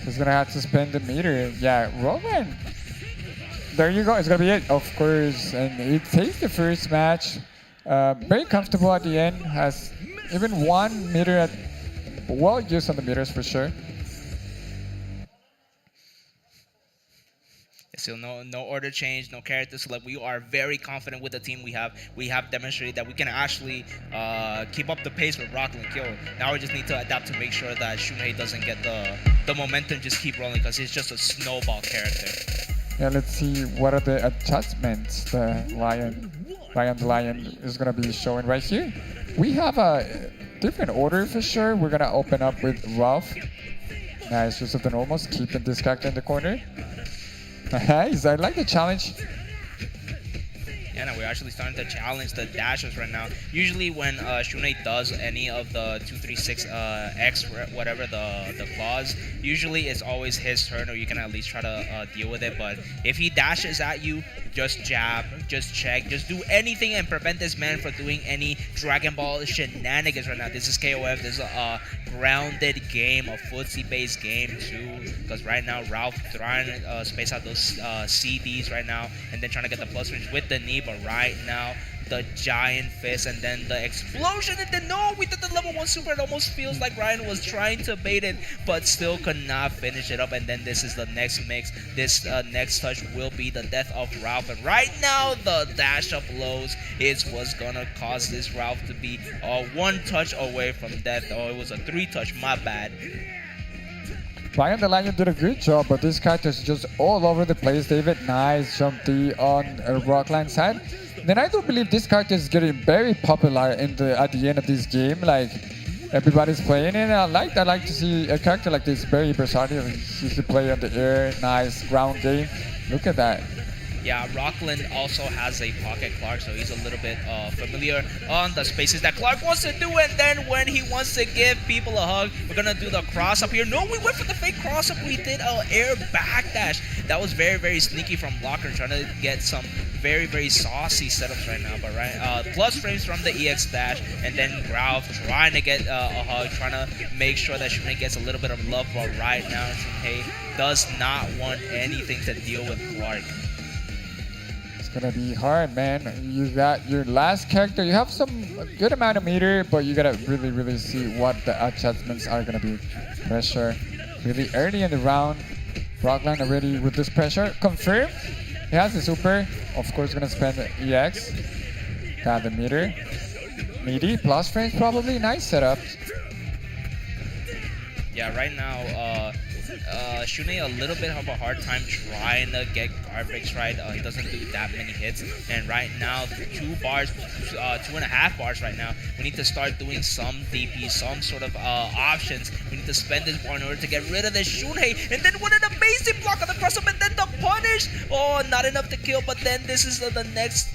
He's gonna have to spend the meter. Yeah, Roman. There you go. It's gonna be it, of course. And he takes the first match. Very comfortable at the end. Has even 1 meter at well used on the meters for sure. Still no order change, no character select. We are very confident with the team we have. We have demonstrated that we can actually keep up the pace with Rockland Kill. Now we just need to adapt to make sure that Shunhei doesn't get the momentum, just keep rolling, because he's just a snowball character. Yeah, let's see what are the adjustments the Ryan the Lion is gonna be showing right here. We have a different order for sure. We're gonna open up with Ralph. Nice use of the normals, keeping this character in the corner. Nice, I like the challenge. Yeah, no, we're actually starting to challenge the dashers right now. Usually when Shunhei does any of the 236 X, whatever the claws, usually it's always his turn, or you can at least try to deal with it. But if he dashes at you, just jab, just check, just do anything and prevent this man from doing any Dragon Ball shenanigans right now. This is KOF. This is a grounded game, a footsie-based game too. Because right now, Ralph trying to space out those CDs right now, and then trying to get the plus range with the knee. But right now, the giant fist and then the explosion, and then no, we did the level 1 super. It almost feels like Ryan was trying to bait it, but still could not finish it up. And then this is the next mix. This next touch will be the death of Ralph, and right now the dash up lows is what's gonna cause this Ralph to be 1 touch away from death. Oh, it was a 3 touch, my bad. Ryan the Lion did a good job, but this character is just all over the place, David. Nice jump D on Rockland side. Then I do believe this character is getting very popular at the end of this game. Like, everybody's playing it. I like to see a character like this, very versatile. He can play on the air, nice ground game. Look at that. Yeah, Rockland also has a pocket Clark, so he's a little bit familiar on the spaces that Clark wants to do. And then when he wants to give people a hug, we're gonna do the cross up here. No, we went for the fake cross up. We did an air backdash. That was very, very sneaky from Locker, trying to get some very, very saucy setups right now. But plus frames from the EX dash, and then Ralph trying to get a hug, trying to make sure that Shunhei gets a little bit of love. But right now, Shunhei does not want anything to deal with Clark. It's gonna be hard, man. You got your last character. You have some good amount of meter, but you gotta really, really see what the adjustments are gonna be. Pressure really early in the round. Rockland already with this pressure. Confirmed. He has the super. Of course, gonna spend the EX. Got the meter. Meaty plus frames probably. Nice setup. Yeah, right now, Shunhei a little bit of a hard time trying to get garbage right. He doesn't do that many hits, and right now 2.5 bars right now. We need to start doing some DP, some sort of options. We need to spend this bar in order to get rid of this Shunhei, and then what an amazing block on the cross up, and then the punish. Oh, not enough to kill, but then this is the next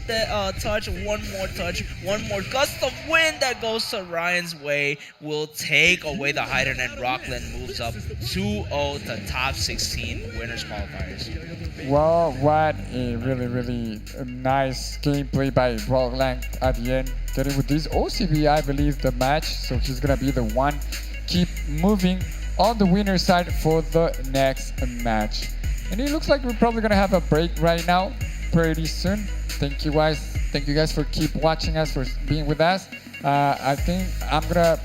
touch. One more touch, one more gust of wind that goes to Ryan's way will take away the hider, and Rockland moves up 2-0 to top 16 winners qualifiers. Well, what a really nice gameplay by Rockland at the end. Getting with this OCB, I believe, the match. So he's going to be the one. Keep moving on the winner side for the next match. And it looks like we're probably going to have a break right now pretty soon. Thank you guys for keep watching us, for being with us. I think I'm going to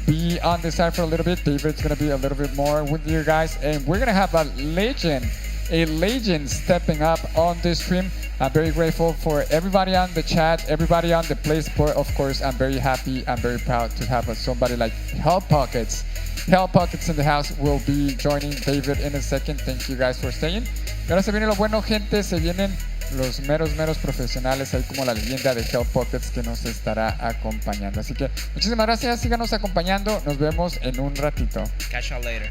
be on this side for a little bit. David's going to be a little bit more with you guys. And we're going to have a legend stepping up on this stream. I'm very grateful for everybody on the chat, everybody on the play support. Of course, I'm very happy, I'm very proud to have somebody like Help Pockets. Help Pockets in the house will be joining David in a second. Thank you guys for staying. Y ahora se viene lo bueno, gente. Se vienen los meros profesionales, ahí como la leyenda de Help Pockets que nos estará acompañando. Así que muchísimas gracias, síganos acompañando. Nos vemos en un ratito. Catch y'all later.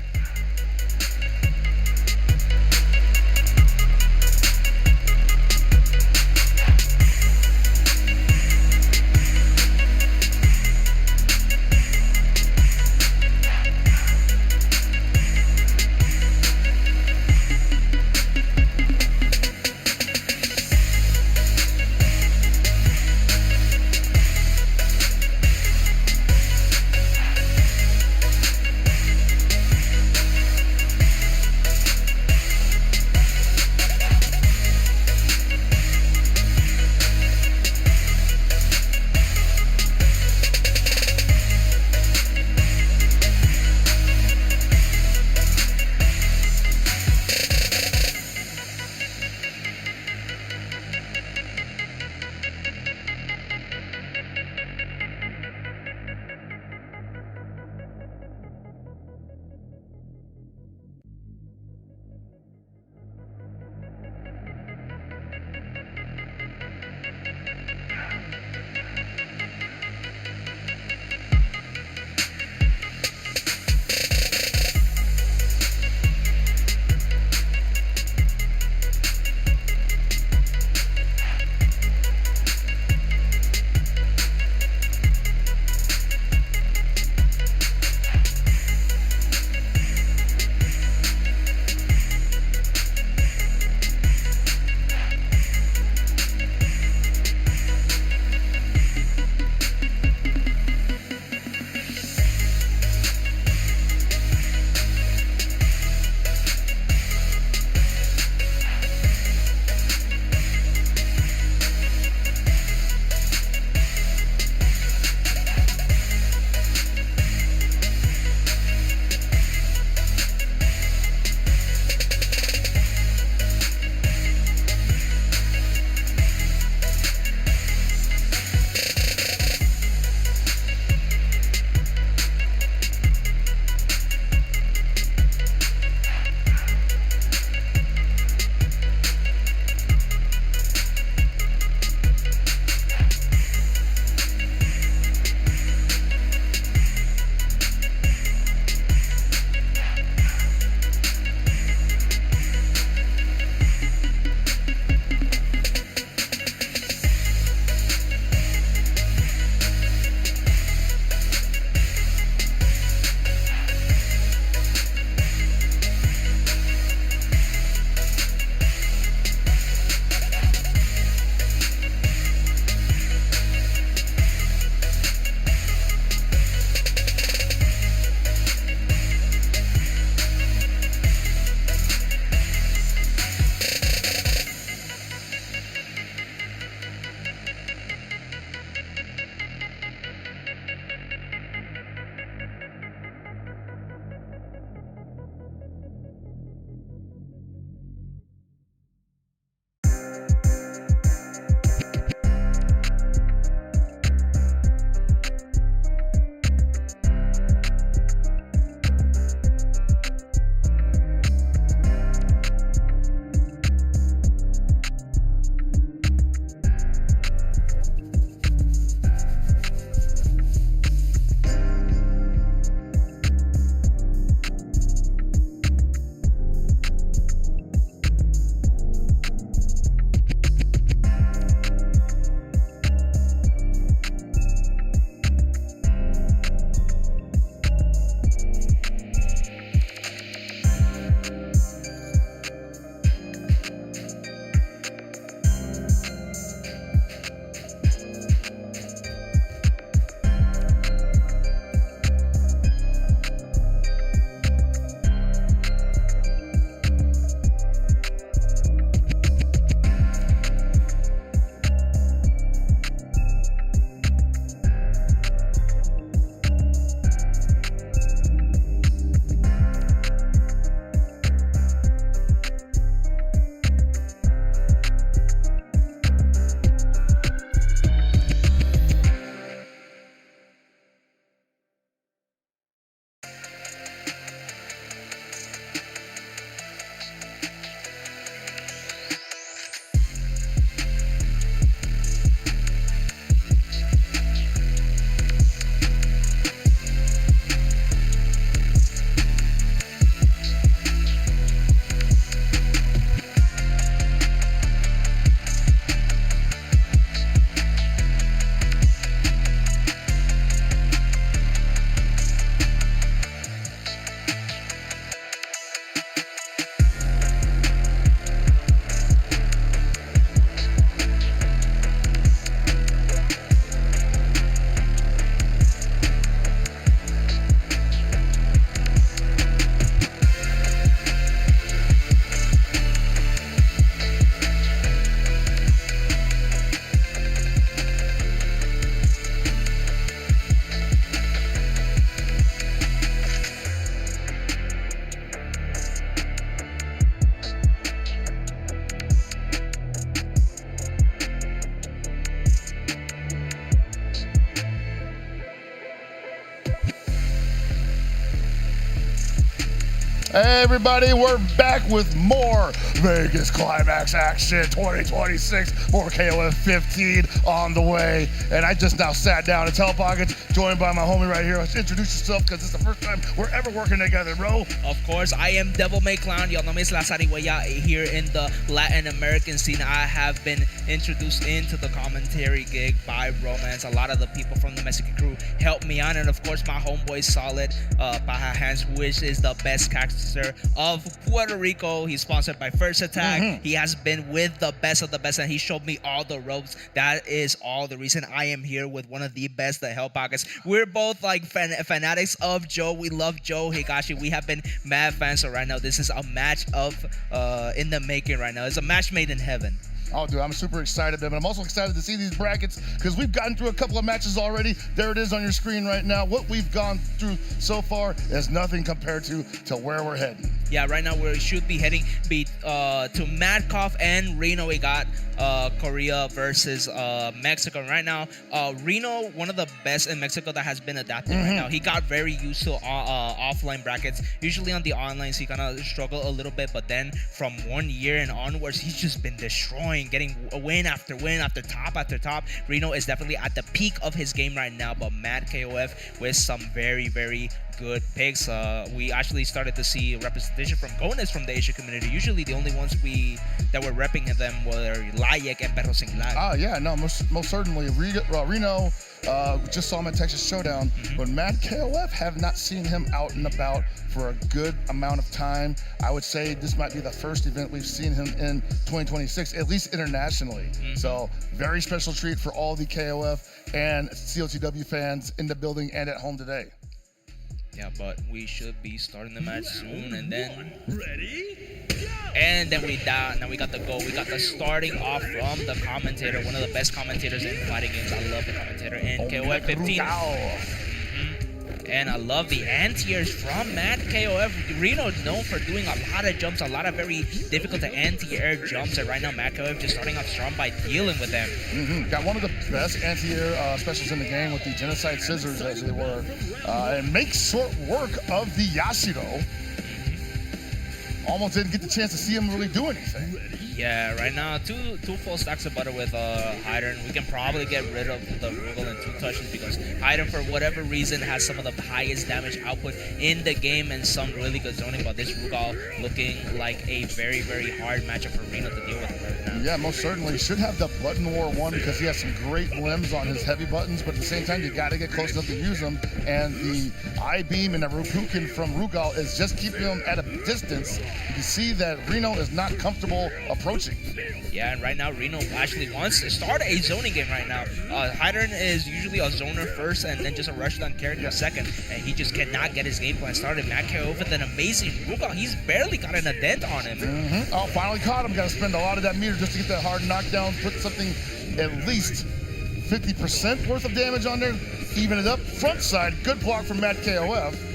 Hey everybody, we're back with more Vegas Climax action 2026 for KOF 15 on the way. And I just now sat down in Telepockets, joined by my homie right here. Let's introduce yourself because it's the first time we're ever working together, bro. Of course, I am Devil May Clown. Y'all know me as La Zarigüeya here in the Latin American scene. I have been introduced into the commentary gig by Romance. A lot of the people from the Mexican crew helped me out. And of course, my homeboy Solid, Baja Hands, which is the best caster of Puerto Rico. He's sponsored by First Attack. He has been with the best of the best, and he showed me all the ropes. That is all the reason I am here with one of the best, the Hell Pockets. We're both like fanatics of Joe. We love Joe Higashi. We have been mad fans. So right now, this is a match of in the making right now. It's a match made in heaven. Oh, dude, I'm super excited, man. I'm also excited to see these brackets because we've gotten through a couple of matches already. There it is on your screen right now. What we've gone through so far is nothing compared to where we're heading. Yeah, right now we should be heading to Manukov and Reno. We got Korea versus Mexico. Right now, Reno, one of the best in Mexico that has been adapted right now. He got very used to offline brackets. Usually on the onlines, he kind of struggled a little bit, but then from 1 year and onwards, he's just been destroying, getting win after win after top. Reno is definitely at the peak of his game right now, but Mad KOF with some very, very good picks. We actually started to see representation from Gones from the Asian community. Usually the only ones that were repping them were Layek and Perro Sin Lag. Oh yeah, no, most certainly. Reno, just saw him at Texas Showdown, but Mad KOF have not seen him out and about for a good amount of time. I would say this might be the first event we've seen him in 2026, at least internationally. So very special treat for all the KOF and CLTW fans in the building and at home today. Yeah, but we should be starting the match soon, and then Ready? and then we got the goal. We got the starting off from the commentator, one of the best commentators in fighting games. I love the commentator in KOF 15. And I love the anti-airs from Mad KOF. Reno is known for doing a lot of jumps, a lot of very difficult to anti-air jumps. And right now, Mad KOF just starting off strong by dealing with them. Got one of the best anti-air specials in the game with the Genocide Scissors, as they were. And makes short work of the Yashiro. Almost didn't get the chance to see him really do anything. Yeah, right now, two full stacks of butter with Hyder. We can probably get rid of the Rugal in 2 touches because Hyder, for whatever reason, has some of the highest damage output in the game and some really good zoning. But this Rugal looking like a very, very hard matchup for Reno to deal with right now. Yeah, most certainly. Should have the Button War 1 because he has some great limbs on his heavy buttons, but at the same time, you got to get close enough to use them. And the I-beam and the Rupukin from Rugal is just keeping him at a distance. You can see that Reno is not comfortable approaching. Yeah, and right now Reno actually wants to start a zoning game right now. Hydern is usually a zoner first and then just a rushdown character second, and he just cannot get his game plan started. Matt KO with an amazing Rugal. He's barely gotten a dent on him. Oh, finally caught him. Got to spend a lot of that meter just to get that hard knockdown, put something at least 50% worth of damage on there, even it up. Front side, good block from Matt KOF.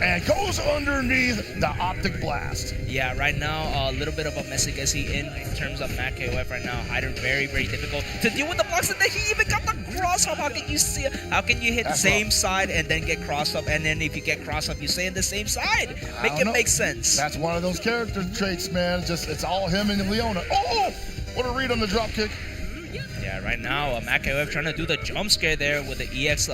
And goes underneath the optic blast. Yeah, right now, a little bit of a messy in terms of Matt KOF right now. Hyder very, very difficult to deal with the blocks, and then he even got the cross up. How can you see it? How can you hit the same side and then get crossed up? And then if you get crossed up, you stay in the same side. Make it make sense. That's one of those character traits, man. It's all him and Leona. Oh, what a read on the drop kick. Yeah, right now, Matt KOF trying to do the jump scare there with the EX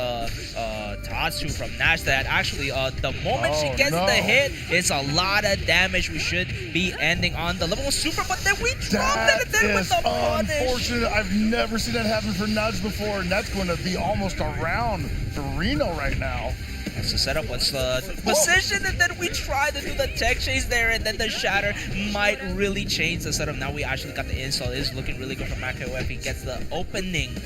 Tatsu from Nash. That actually, the moment she gets the hit, it's a lot of damage. We should be ending on the level 1 super, but then we dropped it then with the punish. Unfortunate. I've never seen that happen for Nudge before, and that's going to be almost a round for Reno right now. That's the setup. What's the position? And then we try to do the tech chase there, and then the shatter might really change the setup. Now we actually got the install. It is looking really good for Mako if he gets the opening.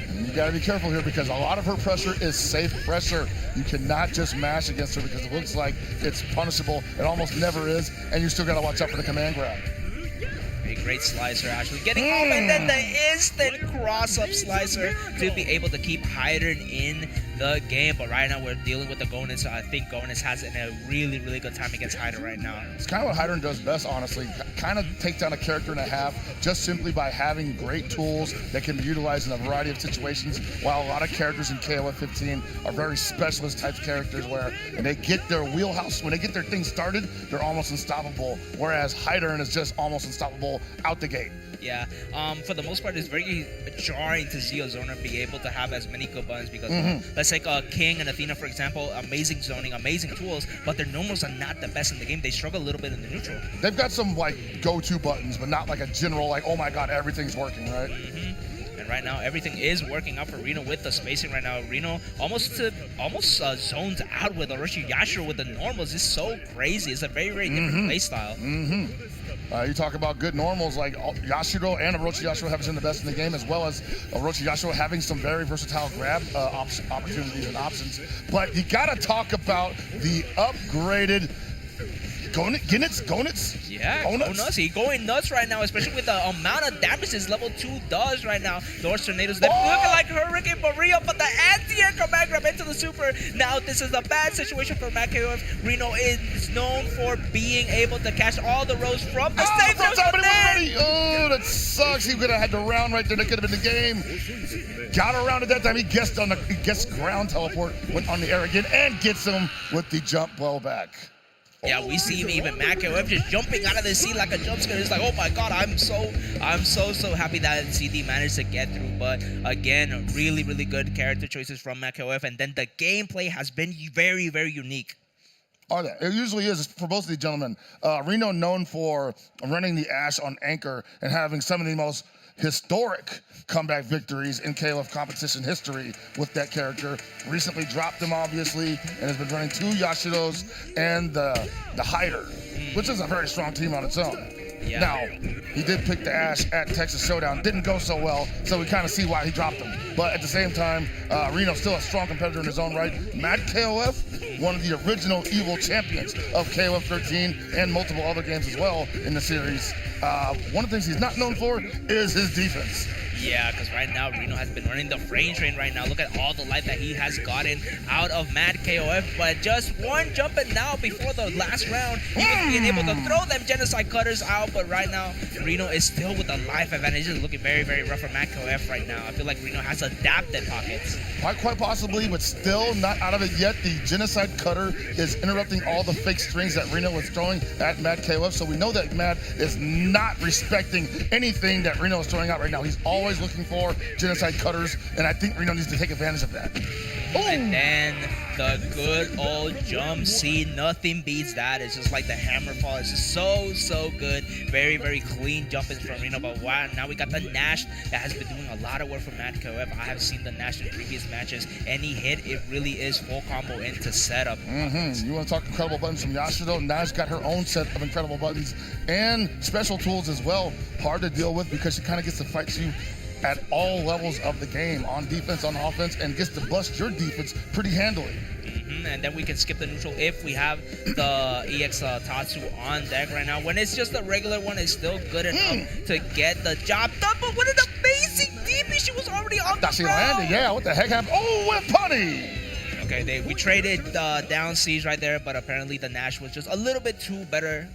And you got to be careful here because a lot of her pressure is safe pressure. You cannot just mash against her because it looks like it's punishable. It almost never is, and you still got to watch out for the command grab. A great slicer actually getting off, and then the instant cross-up slicer to be able to keep Hyder in the game. But right now we're dealing with the Gonus. So I think Gonus has a really, really good time against Hyder right now. It's kind of what Hyder does best, honestly. Kind of take down a character and a half just simply by having great tools that can be utilized in a variety of situations, while a lot of characters in KOF 15 are very specialist type characters where when they get their wheelhouse, when they get their thing started, they're almost unstoppable, whereas Hyder is just almost unstoppable out the gate. Yeah, for the most part, it's very jarring to see a zoner be able to have as many good buttons because let's take King and Athena, for example, amazing zoning, amazing tools, but their normals are not the best in the game. They struggle a little bit in the neutral. They've got some like go-to buttons, but not like a general like, oh my god, everything's working, right? And right now, everything is working out for Reno with the spacing right now. Reno almost zones out with Orochi Yashiro with the normals. It's so crazy. It's a very, very different play style. You talk about good normals, like Yashiro and Orochi Yashiro having some of the best in the game, as well as Orochi Yashiro having some very versatile grab opportunities and options. But you gotta talk about the upgraded Gonitz? Yeah, Gonitz. He's going nuts right now, especially with the amount of damage his level 2 does right now. Those tornadoes, they're looking like Hurricane Maria, but the anti-air command grab into the super. Now this is a bad situation for MacKOF. Reno is known for being able to catch all the rows from the stage. Oh, that sucks. He could have had the round right there. That could have been the game. Got around at that time. He gets ground teleport, went on the air again, and gets him with the jump blow back. Yeah, we see even MacKOF just jumping out of the seat like a jump scare. It's like, oh my god, I'm so happy that CD managed to get through. But again, really, really good character choices from MacKOF, and then the gameplay has been very, very unique. Oh, it usually is for both of these gentlemen. Reno known for running the Ash on Anchor and having some of the most historic comeback victories in KOF competition history with that character. Recently dropped him, obviously, and has been running 2 Yashiros and the Hyder, which is a very strong team on its own. Yeah. Now, he did pick the Ash at Texas Shodown. Didn't go so well, so we kind of see why he dropped him. But at the same time, Reno's still a strong competitor in his own right. MacKOF, one of the original evil champions of KOF 13 and multiple other games as well in the series. One of the things he's not known for is his defense. Yeah, because right now Reno has been running the frame train right now. Look at all the life that he has gotten out of MacKOF, but just one jumping now before the last round, even being able to throw them genocide cutters out. But right now, Reno is still with the life advantage. It's looking very, very rough for MacKOF right now. I feel like Reno has adapted pockets. Quite possibly, but still not out of it yet. The genocide cutter is interrupting all the fake strings that Reno was throwing at MacKOF, so we know that Matt is not respecting anything that Reno is throwing out right now. He's always looking for genocide cutters, and I think Reno needs to take advantage of that. And then the good old jump. See, nothing beats that. It's just like the hammer fall. It's just so good. Very, very clean jumping from Reno. But wow, now we got the Nash that has been doing a lot of work for MacKOF. I have seen the Nash in previous matches. Any hit, it really is full combo into setup. You want to talk incredible buttons from Yashiro? Nash got her own set of incredible buttons and special tools as well. Hard to deal with because she kind of gets to fight you at all levels of the game, on defense, on offense, and gets to bust your defense pretty handily. And then we can skip the neutral if we have the EX Tatsu on deck right now. When it's just a regular one, it's still good enough to get the job done. But what an amazing DP! She was already on the she ground. landed, yeah. What the heck happened? Oh, with Punny! Okay, we traded down siege right there, but apparently the Nash was just a little bit too better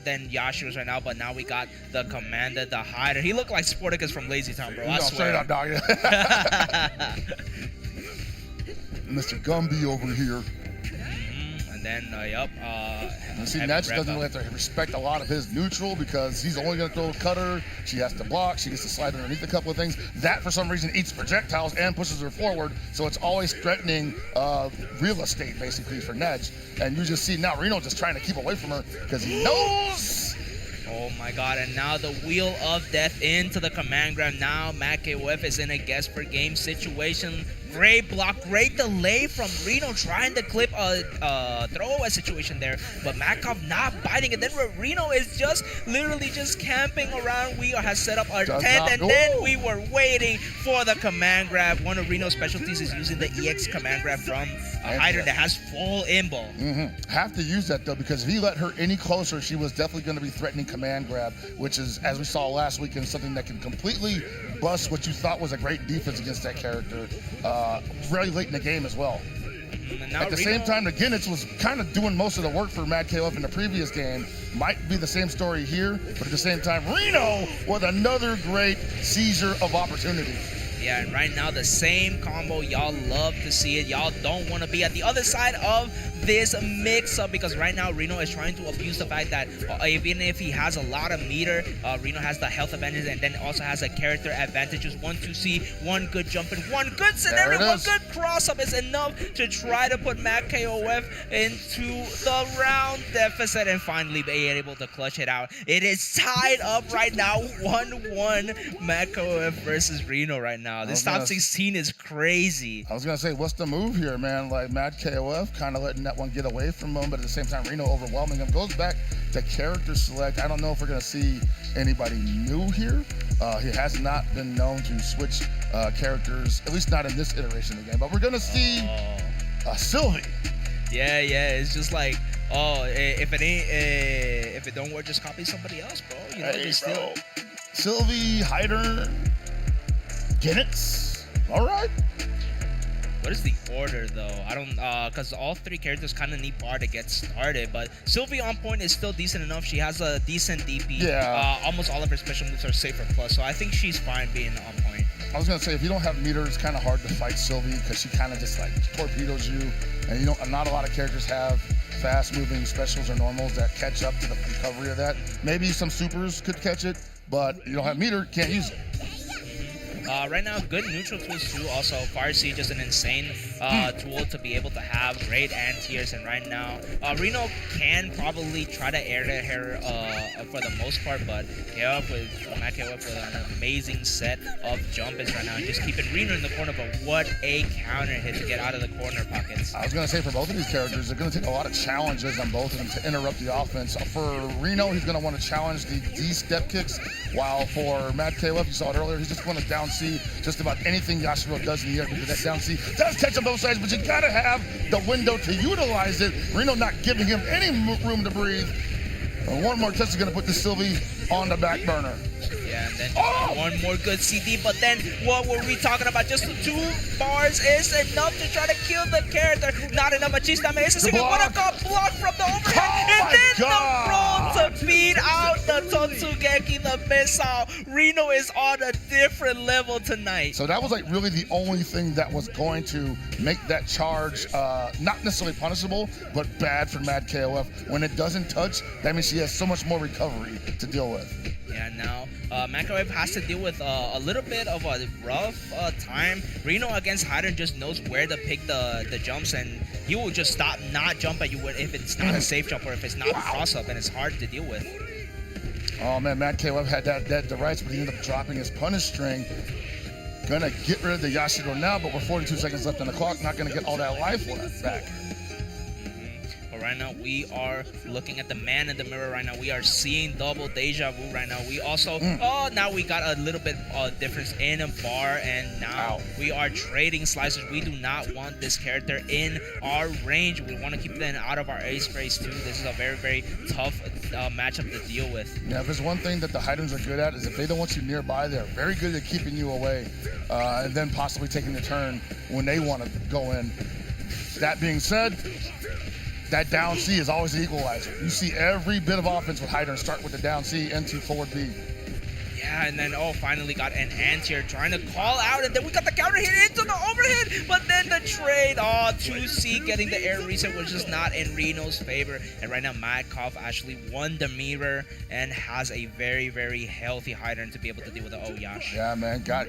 than Yashiro's right now. But now we got the Commander, the Hyder. He looked like Sporticus from Lazy Town, bro. I swear. Straight up, dog. Mr. Gumby over here. And then, you see, Natch doesn't really have to respect a lot of his neutral because he's only going to throw a cutter. She has to block. She gets to slide underneath a couple of things. That, for some reason, eats projectiles and pushes her forward. So it's always threatening real estate, basically, for Nedge. And you just see now Reno just trying to keep away from her because he knows. Oh my god, and now the Wheel of Death into the command grab. Now MacKOF is in a guess per game situation. Great block, great delay from Reno trying to clip a throwaway situation there, but Manukov not biting it. Then Reno is just literally just camping around. We has set up our tent, and then we were waiting for the command grab. One of Reno's specialties is using the EX command grab from a Hyder that has full imbal. Have to use that though, because if he let her any closer, she was definitely going to be threatening command grab, which is, as we saw last weekend, something that can completely bust what you thought was a great defense against that character. very late in the game as well. And now At the Reno- same time, the Ginnets was kind of doing most of the work for Mad KOF in the previous game. Might be the same story here, but at the same time, Reno with another great seizure of opportunity. Yeah, and right now the same combo. Y'all love to see it. Y'all don't want to be at the other side of this mix-up because right now Reno is trying to abuse the fact that even if he has a lot of meter, Reno has the health advantage and then also has a character advantage. Just 1-2-C, one good jump and one good scenario, one good cross-up is enough to try to put Mad KOF into the round deficit and finally be able to clutch it out. It is tied up right now, 1-1 Mad KOF versus Reno right now. This top 16 is crazy. I was going to say, what's the move here, man? Like, Mad KOF kind of letting that one get away from him, but at the same time, Reno overwhelming him. Goes back to character select. I don't know if we're going to see anybody new here. He has not been known to switch characters, at least not in this iteration of the game. But we're going to see Sylvie. Yeah, it's just like, if it don't work, just copy somebody else, bro. You know, just steal it. Sylvie, Hyder, Ginnets. All right. What is the order though? I don't, because all three characters kind of need bar to get started. But Sylvie on point is still decent enough. She has a decent DP. Yeah. Almost all of her special moves are safe for plus, so I think she's fine being on point. I was gonna say, if you don't have meter, it's kind of hard to fight Sylvie because she kind of just like torpedoes you, and not a lot of characters have fast-moving specials or normals that catch up to the recovery of that. Maybe some supers could catch it, but you don't have meter, can't use it. Right now, good neutral tools too. Also, Fire Siege is an insane tool to be able to have. Great anti-airs, and right now, Reno can probably try to air to her for the most part, but KOF with an amazing set of jump-ins right now, and just keeping Reno in the corner. But what a counter hit to get out of the corner pockets. I was going to say, for both of these characters, they're going to take a lot of challenges on both of them to interrupt the offense. For Reno, he's going to want to challenge the D-step kicks, while for Mad KOF, you saw it earlier, he's just going to down C just about anything Yashiro does in the air, because that down C does catch on both sides, but you got to have the window to utilize it. Reno not giving him any room to breathe. And one more touch is going to put the Sylvie on the back burner. Yeah, and then one more good CD, but then what were we talking about? Just the 2 bars is enough to try to kill the character. Not enough Machista me. It's a single one got blocked from the overhead. And then the roll to beat out the Totsugeki, the missile. Reno is on a different level tonight. So that was like really the only thing that was going to make that charge not necessarily punishable, but bad for Mad KOF. When it doesn't touch, that means she has so much more recovery to deal with. Yeah, now Mad KOF has to deal with a little bit of a rough time. Reno against Hyder just knows where to pick the jumps, and he will just stop not jump at you if it's not a safe jump or if it's not a cross-up, and it's hard to deal with. Oh man, Mad KOF had that device, but he ended up dropping his punish string. Gonna get rid of the Yashiro now, but we're 42 seconds left on the clock. Not gonna get all that life left back. Right now, we are looking at the man in the mirror right now. We are seeing double deja vu right now. We also, now we got a little bit difference in a bar, and now we are trading slicers. We do not want this character in our range. We want to keep them out of our ace sprays too. This is a very, very tough matchup to deal with. Yeah, if there's one thing that the Hydrons are good at is if they don't want you nearby, they're very good at keeping you away, and then possibly taking the turn when they want to go in. That being said, that down C is always the equalizer. You see every bit of offense with Hyder start with the down C into forward B. Yeah, and then, finally got an anti-air trying to call out, and then we got the counter hit into the overhead, but then the trade, 2C getting the air reset was just not in Reno's favor, and right now Manukov actually won the mirror and has a very, very healthy Hyder to be able to deal with the Oyash. Yeah, man, got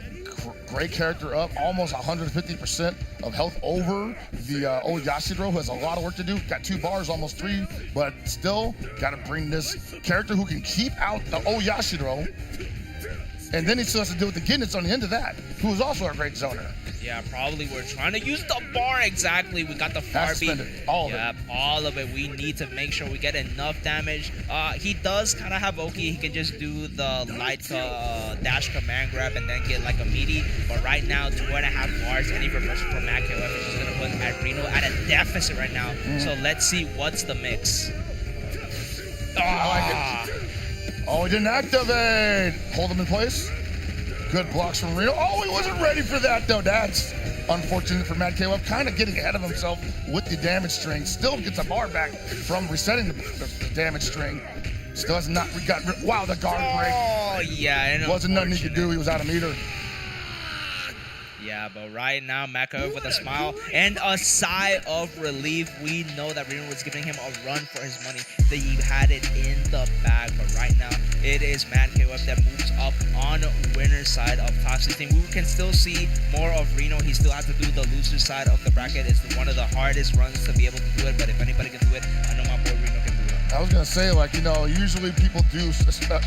great character up, almost 150% of health over the Oyashiro, who has a lot of work to do, got 2 bars, almost 3, but still got to bring this character who can keep out the Oyashiro. And then he still has to deal with the Ginnets on the end of that, who is also a great zoner. Yeah, probably we're trying to use the bar exactly. We got the far beat. All of it. We need to make sure we get enough damage. He does kind of have Oki. He can just do the light dash command grab and then get like a meaty. But right now, 2.5 bars, any reversal from Mad KOF is just going to put Reno at a deficit right now. So let's see what's the mix. I like it. Oh, he didn't activate. Hold him in place. Good blocks from Reno. Oh, he wasn't ready for that, though. That's unfortunate for Mad KOF. Kind of getting ahead of himself with the damage string. Still gets a bar back from resetting the damage string. Still has not got. Wow, the guard break. Oh, yeah. Wasn't nothing he could do. He was out of meter. Yeah, but right now, Mako with a smile and a sigh of relief. We know that Reno was giving him a run for his money. That he had it in the bag, but right now, it is Mad KOF that moves up on winner's side of top 16. We can still see more of Reno. He still has to do the loser side of the bracket. It's one of the hardest runs to be able to do it, but if anybody can do it, I know my boy Reno can do it. I was going to say, like, you know, usually people do,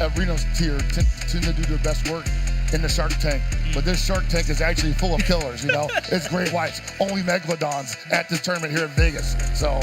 at Reno's tier, tend to do their best work in the Shark Tank. But this Shark Tank is actually full of killers, you know? It's great whites, only Megalodons at this tournament here in Vegas. So,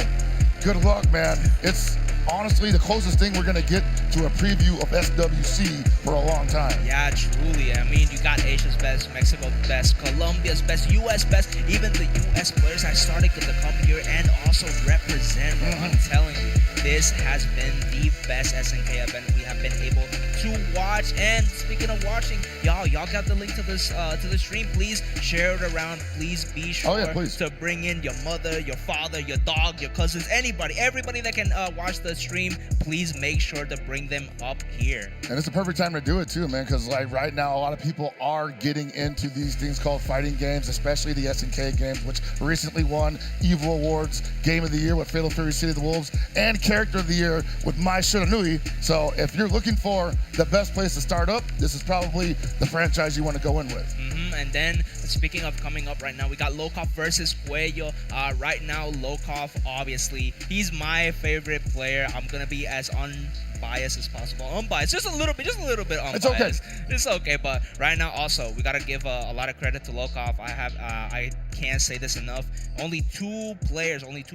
good luck, man. It's honestly the closest thing we're gonna get to a preview of SWC for a long time. Yeah, truly. I mean, you got Asia's best, Mexico's best, Colombia's best, US best. Even the US players that started to come here and also represent. I'm telling you, this has been the best SNK event we have been able to watch. And speaking of watching, y'all got the link to this to the stream. Please share it around. Please be sure to bring in your mother, your father, your dog, your cousins, everybody that can watch the stream. Please make sure to bring them up here. And it's the perfect time to do it too, man, because like right now a lot of people are getting into these things called fighting games, especially the SNK games, which recently won EVO Awards Game of the Year with Fatal Fury City of the Wolves and Character of the Year with My Shiranui. So if you're looking for the best place to start up, this is probably the franchise you want to go in with. And then, speaking of coming up right now, we got Locov versus Schweo. Right now, Locov, obviously, he's my favorite player. I'm going to be as unbiased as possible. Unbiased, just a little bit unbiased. It's okay. It's okay, but right now, also, we got to give a lot of credit to Locov. I can't say this enough. Only two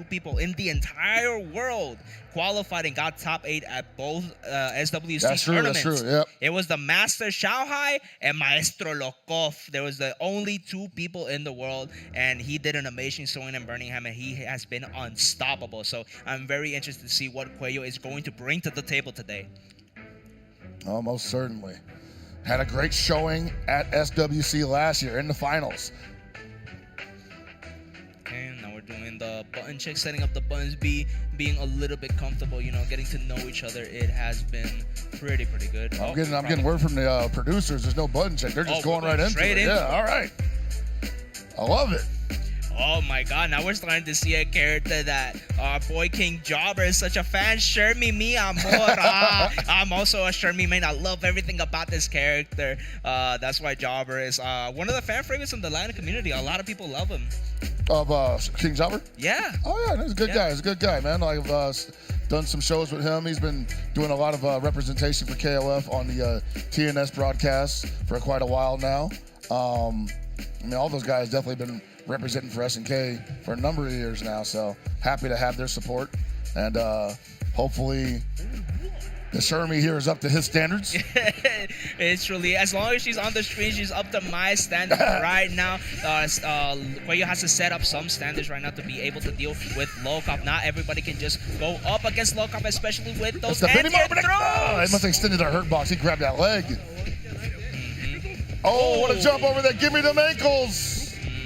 people in the entire world qualified and got top 8 at both SWC tournaments. That's true, yep. It was the Master Xiaohai and Maestro Locov. There was the only two people in the world, and he did an amazing showing in Birmingham, and he has been unstoppable. So I'm very interested to see what Schweo is going to bring to the table today. Oh, most certainly. Had a great showing at SWC last year in the finals. Okay, now we're doing the button check, setting up the buttons, being a little bit comfortable, you know, getting to know each other. It has been pretty good. I'm getting word from the producers. There's no button check. They're just going right into it. Yeah, all right. I love it. Oh my God! Now we're starting to see a character that our boy King Jobber is such a fan. Shermie mi amor. I'm also a Shermie man. I love everything about this character. That's why Jobber is one of the fan favorites in the Latin community. A lot of people love him. Of King Jobber? Yeah. Oh yeah, he's a good guy. He's a good guy, man. I've done some shows with him. He's been doing a lot of representation for KOF on the TNS broadcasts for quite a while now. I mean, all those guys definitely been representing for SNK for a number of years now, so happy to have their support, and hopefully the Shermie here is up to his standards. It's really, as long as she's on the screen, she's up to my standards right now. Schweo has to set up some standards right now to be able to deal with Locov. Not everybody can just go up against Locov, especially with those anti-throws. He must have extended the hurt box. He grabbed that leg. Oh, what a jump over there. Give me them ankles.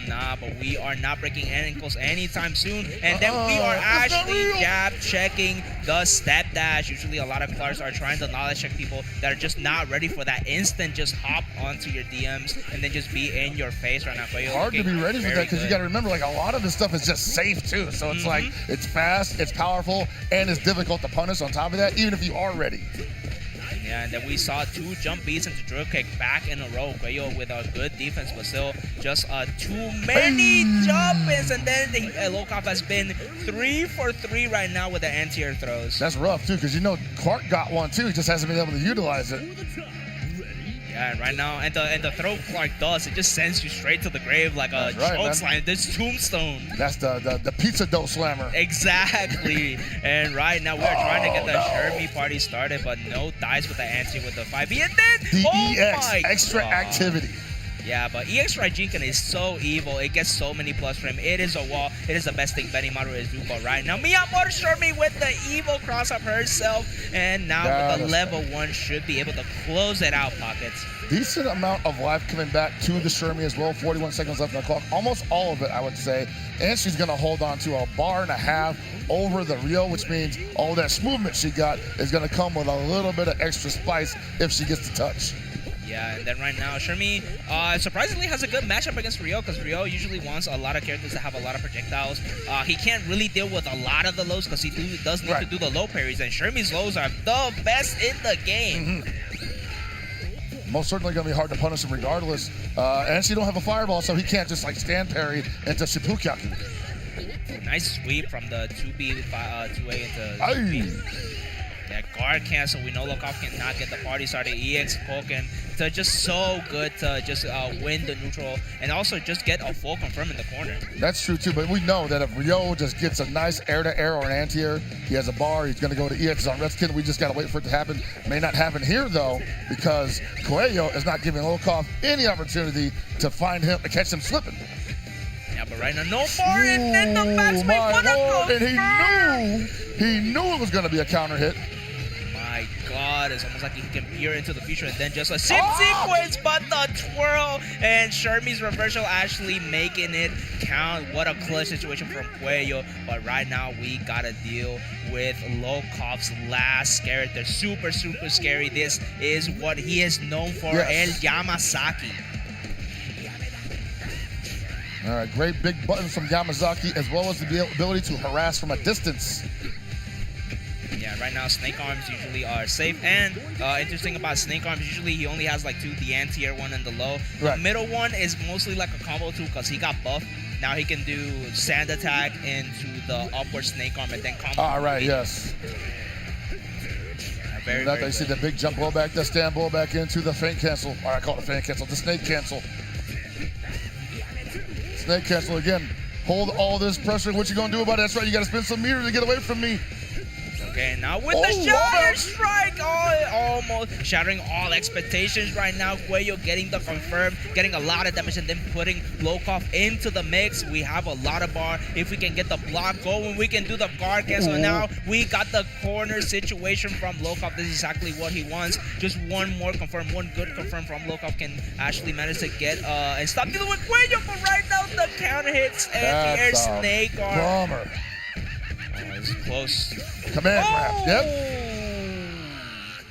Nah, but we are not breaking ankles anytime soon. And then we are actually jab checking the step dash. Usually a lot of players are trying to knowledge check people that are just not ready for that instant just hop onto your DMs and then just be in your face right now. Hard to be ready for that because you got to remember, like, a lot of this stuff is just safe too. So it's like, it's fast, it's powerful, and it's difficult to punish on top of that, even if you are ready. Yeah, and then we saw 2 jump beats into drill kick back in a row. Schweo with a good defense, but still just too many jump-ins. And then Locov has been 3 for 3 right now with the anti-air throws. That's rough, too, because you know Clark got one, too. He just hasn't been able to utilize it. Yeah, right now, and the throw Clark does, it just sends you straight to the grave like a choke slam. This tombstone. That's the pizza dough slammer. Exactly. And right now we are trying to get the Shermie party started, but no dice with the anti with the 5E. And then DEX, extra activity. Yeah, but EX Raijinkan is so evil. It gets so many plus for him. It is a wall. It is the best thing Benimaru is doing. But right now, Miyamoto Shermie with the evil cross up herself. And now with the level 1 should be able to close it out, Pockets. Decent amount of life coming back to the Shermie as well. 41 seconds left on the clock. Almost all of it, I would say. And she's going to hold on to a bar and a half over the Rio, which means all that movement she got is going to come with a little bit of extra spice if she gets the touch. Yeah, and then right now, Shermie surprisingly has a good matchup against Rio because Rio usually wants a lot of characters that have a lot of projectiles. He can't really deal with a lot of the lows because he does need to do the low parries, and Shermie's lows are the best in the game. Most certainly going to be hard to punish him regardless. And she don't have a fireball, so he can't just like stand parry into Shippukyaku. Nice sweep from the 2B, 2A into 2B. Yeah, guard cancel. We know Locov cannot get the party started. EX Koken to just so good to just win the neutral and also just get a full confirm in the corner. That's true too, but we know that if Rio just gets a nice air-to-air or an anti-air, he has a bar, he's going to go to EX on Redskin. We just got to wait for it to happen. May not happen here though, because Schweo is not giving Locov any opportunity to find him, to catch him slipping. Yeah, but right now, no more, and then the match and he knew it was going to be a counter hit. My God, it's almost like he can peer into the future and then just a sim sequence, but the twirl and Shermie's reversal actually making it count. What a clutch situation from Schweo. But right now we gotta deal with Lokov's last character. Super, super scary. This is what he is known for, El Yamazaki. All right, great big buttons from Yamazaki, as well as the ability to harass from a distance. Yeah, right now Snake Arms usually are safe, and interesting about Snake Arms, usually he only has like 2, the anti-air one and the low. The middle one is mostly like a combo too, because he got buffed. Now he can do sand attack into the upward Snake Arm and then combo. All right, yes. Very, very you see the big jump blow back, the stand blow back into the feint cancel. Or I call it a feint cancel, the snake cancel. Snake cancel again. Hold all this pressure. What you gonna do about it? That's right, you gotta spend some meter to get away from me. Okay, now with the Shatter Strike, almost shattering all expectations right now. Schweo getting the confirm, getting a lot of damage, and then putting Locov into the mix. We have a lot of bar. If we can get the block going, we can do the guard cancel. And now we got the corner situation from Locov. This is exactly what he wants. Just one more confirm, one good confirm from Locov can actually manage to get and stop dealing with Schweo. But right now the counter hits and the air snake arm. Bummer. It's close. Command grab. Yep.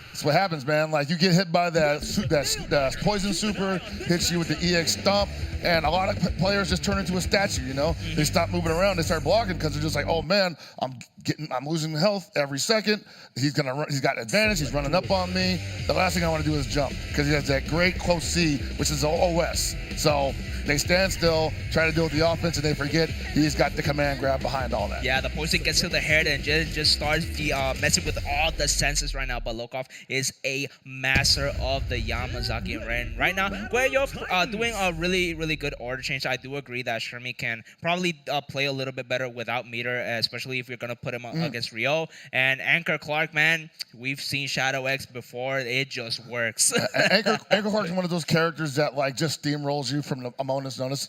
That's what happens, man. Like, you get hit by that poison super, hits you with the EX stomp, and a lot of players just turn into a statue, you know? They stop moving around, they start blocking because they're just like, oh man, I'm losing health every second. He's got advantage, he's running up on me. The last thing I want to do is jump, because he has that great close C, which is OS. So they stand still, try to deal with the offense, and they forget he's got the command grab behind all that. Yeah, the poison gets to the head and just starts messing with all the senses right now. But Locov is a master of the Yamazaki. And right now, Schweo doing a really, really good order change. I do agree that Shermie can probably play a little bit better without meter, especially if you're going to put him against Rio. And Anchor Clark, man, we've seen Shadow X before. It just works. Anchor Clark is one of those characters that like just steamrolls you from a moment's notice.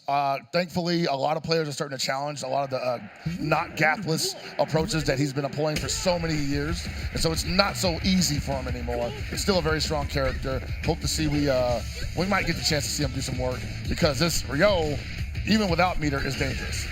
Thankfully, a lot of players are starting to challenge a lot of the not gapless approaches that he's been employing for so many years. And so it's not so easy for him anymore. It's still a very strong character. Hope to see we might get the chance to see him do some work, because this Rio, even without meter, is dangerous.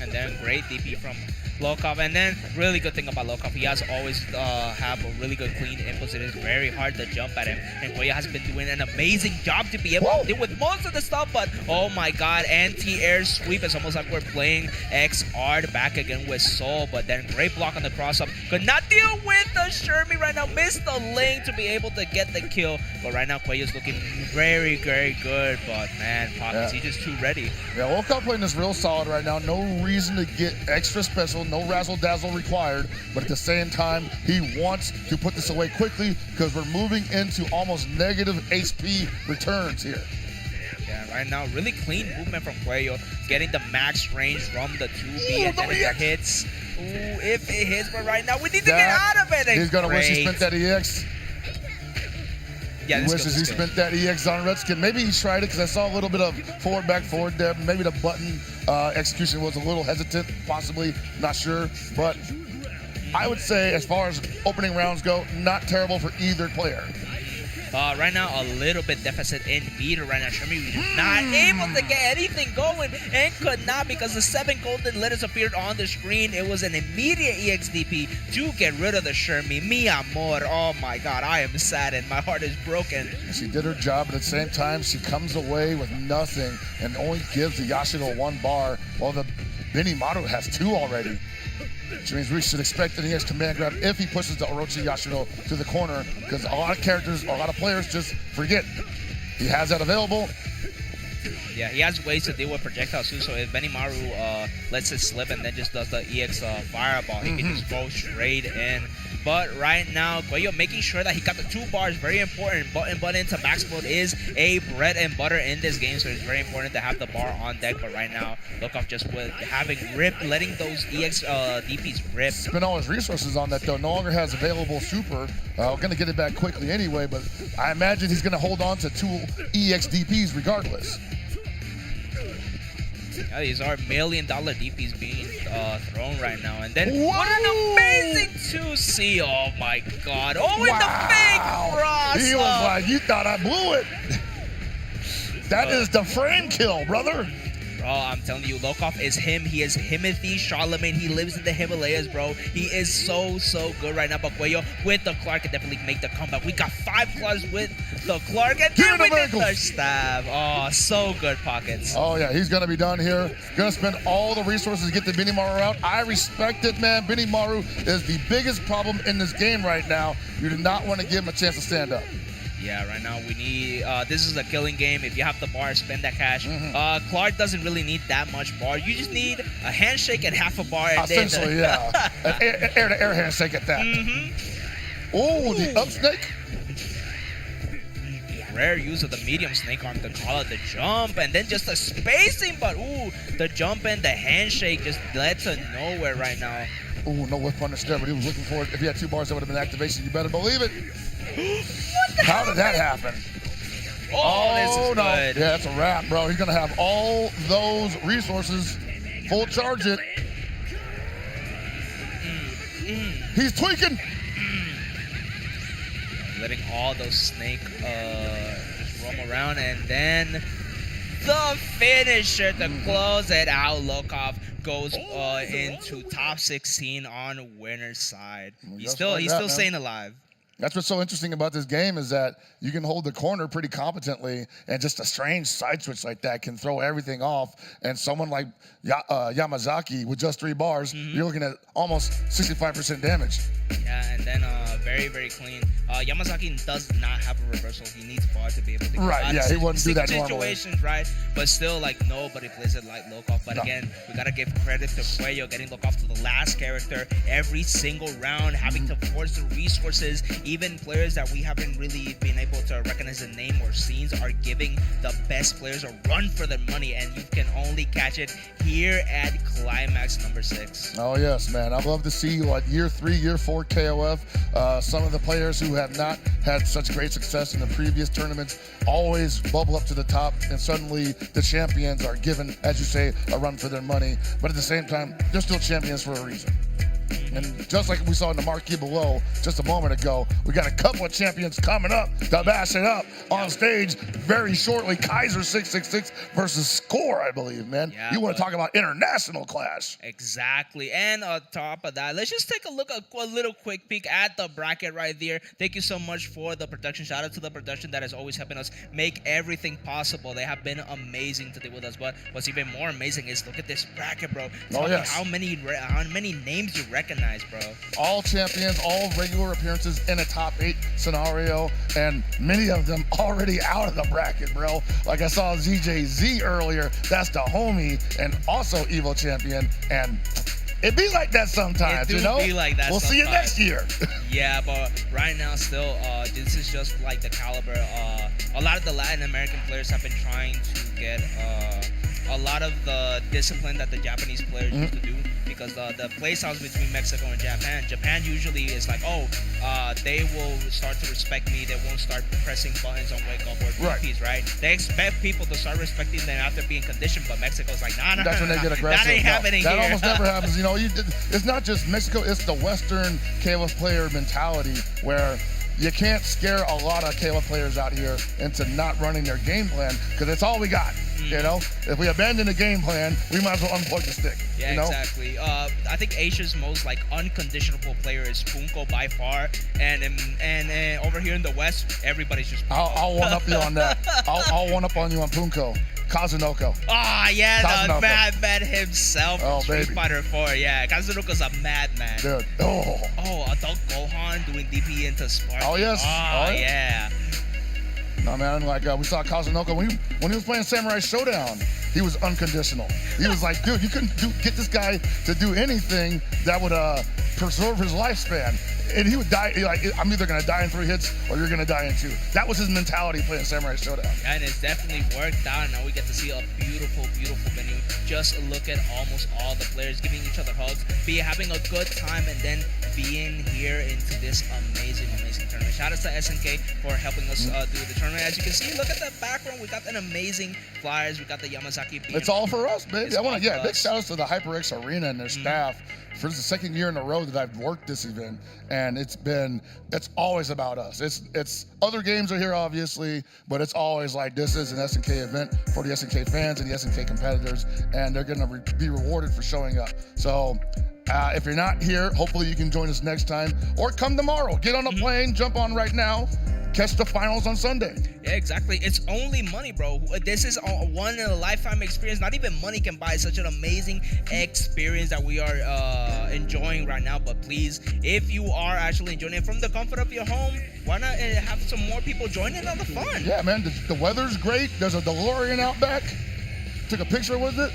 And then great DP from Locov, and then really good thing about Locov, he has always have a really good clean inputs. It is very hard to jump at him, and Schweo has been doing an amazing job to be able to deal with most of the stuff. But oh my God, anti-air sweep. It's almost like we're playing XR back again with Soul. But then great block on the cross up, could not deal with the Shermie right now, missed the lane to be able to get the kill. But right now Schweo is looking very, very good. But man, Pockets, he's just too ready. Yeah, Locov playing this real solid right now. No reason to get extra special. No razzle-dazzle required, but at the same time, he wants to put this away quickly, because we're moving into almost negative HP returns here. Yeah, right now, really clean movement from Schweo, getting the max range from the 2B, and then if it hits, if it hits, but right now, we need to get out of it. He's going to wish he spent that EX. Yeah, He this wishes goes he good. spent that EX on Redskin. Maybe he tried it because I saw a little bit of forward, back, forward there. Maybe the button execution was a little hesitant, possibly. Not sure. But I would say, as far as opening rounds go, not terrible for either player. Right now, a little bit deficit in meter right now. Shermie was not able to get anything going and could not because the 7 golden letters appeared on the screen. It was an immediate EXDP to get rid of the Shermie. Mi amor. Oh my god, I am saddened. My heart is broken. She did her job, but at the same time, she comes away with nothing and only gives the Yashido 1 bar, while the Benimaru has 2 already. Which means we should expect that he has command grab if he pushes the Orochi Yashido to the corner, because a lot of characters, a lot of players just forget. He has that available. Yeah, he has ways to deal with projectiles too, so if Benimaru lets it slip and then just does the EX fireball, he can just go straight in. But right now, Schweo making sure that he got the 2 bars, very important. Button to max mode is a bread and butter in this game, so it's very important to have the bar on deck. But right now, Locov just with having letting those EX DPs rip. Spent all his resources on that though. No longer has available super. Gonna get it back quickly anyway, but I imagine he's gonna hold on to 2 EX DPs regardless. Yeah, these are $1 million DPs being thrown right now. And then, Whoa! what an amazing 2C. Oh my god. Oh, and the fake Rosa. He was like, you thought I blew it. That is the frame kill, brother. Bro, I'm telling you, Locov is him. He is Himothy Charlemagne. He lives in the Himalayas, bro. He is so good right now. But Schweo with the Clark can definitely make the comeback. We got 5 claws with the Clark, and then we did the stab. Oh, so good pockets. Oh, yeah, he's going to be done here. Going to spend all the resources to get the Benimaru out. I respect it, man. Benimaru is the biggest problem in this game right now. You do not want to give him a chance to stand up. Yeah, right now we need, this is a killing game. If you have the bar, spend that cash. Clark doesn't really need that much bar. You just need a handshake and half a bar. And essentially, yeah. An air-to-air handshake at that. Oh, the up snake. Rare use of the medium snake arm to call out the jump, and then just the spacing, but ooh, the jump and the handshake just led to nowhere right now. Ooh, no whip punish there, but he was looking for it. If he had 2 bars, that would have been activation. You better believe it. How did that happen? Oh, this is no. good. Yeah, that's a wrap, bro. He's going to have all those resources. Full charge it. He's tweaking. Letting all those snake just roam around, and then the finisher to close it out. Locov goes into top 16 on winner's side. He's still staying alive. That's what's so interesting about this game is that you can hold the corner pretty competently, and just a strange side switch like that can throw everything off. And someone like Yamazaki with just 3 bars, you're looking at almost 65% damage. Yeah, and then very clean. Yamazaki does not have a reversal. He needs bar to be able to get Right, out yeah, of he wouldn't do that normally. situations, right? But still, like, nobody plays it like Locov. But again, we gotta give credit to Schweo getting Locov to the last character every single round, having to force the resources. Even players that we haven't really been able to recognize the name or scenes are giving the best players a run for their money, and you can only catch it here at Climax number 6. Oh yes, man. I'd love to see what year 3, year 4 KOF. Some of the players who have not had such great success in the previous tournaments always bubble up to the top, and suddenly the champions are given, as you say, a run for their money. But at the same time, they're still champions for a reason. And just like we saw in the marquee below just a moment ago, we got a couple of champions coming up to bash it up on stage very shortly. Kaiser 666 versus Score, I believe, man. Yeah, you want to talk about international clash. Exactly. And on top of that, let's just take a look at a little quick peek at the bracket right there. Thank you so much for the production. Shout out to the production that is always helping us make everything possible. They have been amazing today with us. But what's even more amazing is look at this bracket, bro. Tell me how many names you recognize, bro. All champions, all regular appearances in a top 8 scenario, and many of them already out of the bracket, bro. Like I saw ZJZ earlier, that's the homie, and also Evo champion, and it be like that sometimes, you know? Be like that we'll see you next year. Yeah, but right now still, this is just like the caliber. A lot of the Latin American players have been trying to get a lot of the discipline that the Japanese players used to do, because the play styles between Mexico and Japan usually is like, they will start to respect me. They won't start pressing buttons on wake up or DPs, right? They expect people to start respecting them after being conditioned, but Mexico's like, nah. That's when they get aggressive. That ain't happening that here. Almost never happens. You know, it's not just Mexico, it's the Western KOF player mentality where you can't scare a lot of KOF players out here into not running their game plan because it's all we got. You know, if we abandon the game plan, we might as well unplug the stick. Yeah, you know? exactly. I think Asia's most like unconditionable player is Punko by far, and over here in the West, everybody's just Punko. I'll one up you on that. I'll one up on you on Punko. Kazunoko. Yeah, Kazunoko. the madman himself. Street Fighter 4. Yeah, Kazunoko's a madman. Dude. Adult Gohan doing DP into Spark. Oh yes. Yeah. No man, like we saw Kazunoko when he was playing Samurai Shodown, he was unconditional. He was like, dude, you couldn't get this guy to do anything that would preserve his lifespan. And he would die, like, I'm either gonna die in 3 hits or you're gonna die in 2. That was his mentality playing Samurai Shodown. Yeah, and it's definitely worked out. Now we get to see a beautiful, beautiful venue. Just look at almost all the players giving each other hugs, having a good time, and then being here into this amazing, amazing tournament. Shout out to SNK for helping us do the tournament. As you can see, look at the background. We got an amazing flyers. We got the Yamazaki. It's all for us, baby. Big shout outs to the HyperX Arena and their staff. For the second year in a row that I've worked this event, and it's always about us. It's other games are here obviously, but it's always like this is an SNK event for the SNK fans and the SNK competitors, and they're gonna be rewarded for showing up. So if you're not here, hopefully you can join us next time, or come tomorrow. Get on a plane, jump on right now, catch the finals on Sunday. Yeah, exactly. It's only money, bro. This is a one-in-a-lifetime experience. Not even money can buy such an amazing experience that we are enjoying right now. But please, if you are actually enjoying it from the comfort of your home, why not have some more people join in on the fun? Yeah, man. The weather's great. There's a DeLorean out back. Took a picture with it.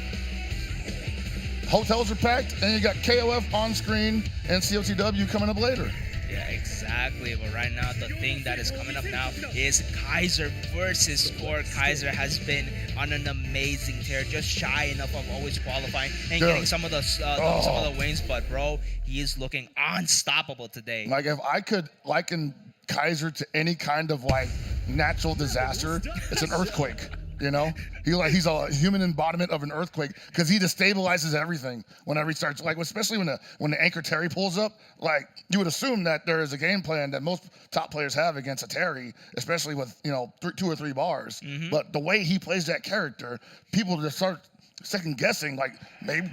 Hotels are packed, and you got KOF on screen and COTW coming up later. Yeah, exactly. But right now, the thing that is coming up now is Kaiser versus Score. Kaiser has been on an amazing tear, just shy enough of always qualifying and getting some of the wins. But bro, he is looking unstoppable today. Like if I could liken Kaiser to any kind of like natural disaster, it's an earthquake. You know, he's a human embodiment of an earthquake because he destabilizes everything whenever he starts. Like especially when the Anchor Terry pulls up, like you would assume that there is a game plan that most top players have against a Terry, especially with 2 or 3 bars. But the way he plays that character, people just start second guessing, like maybe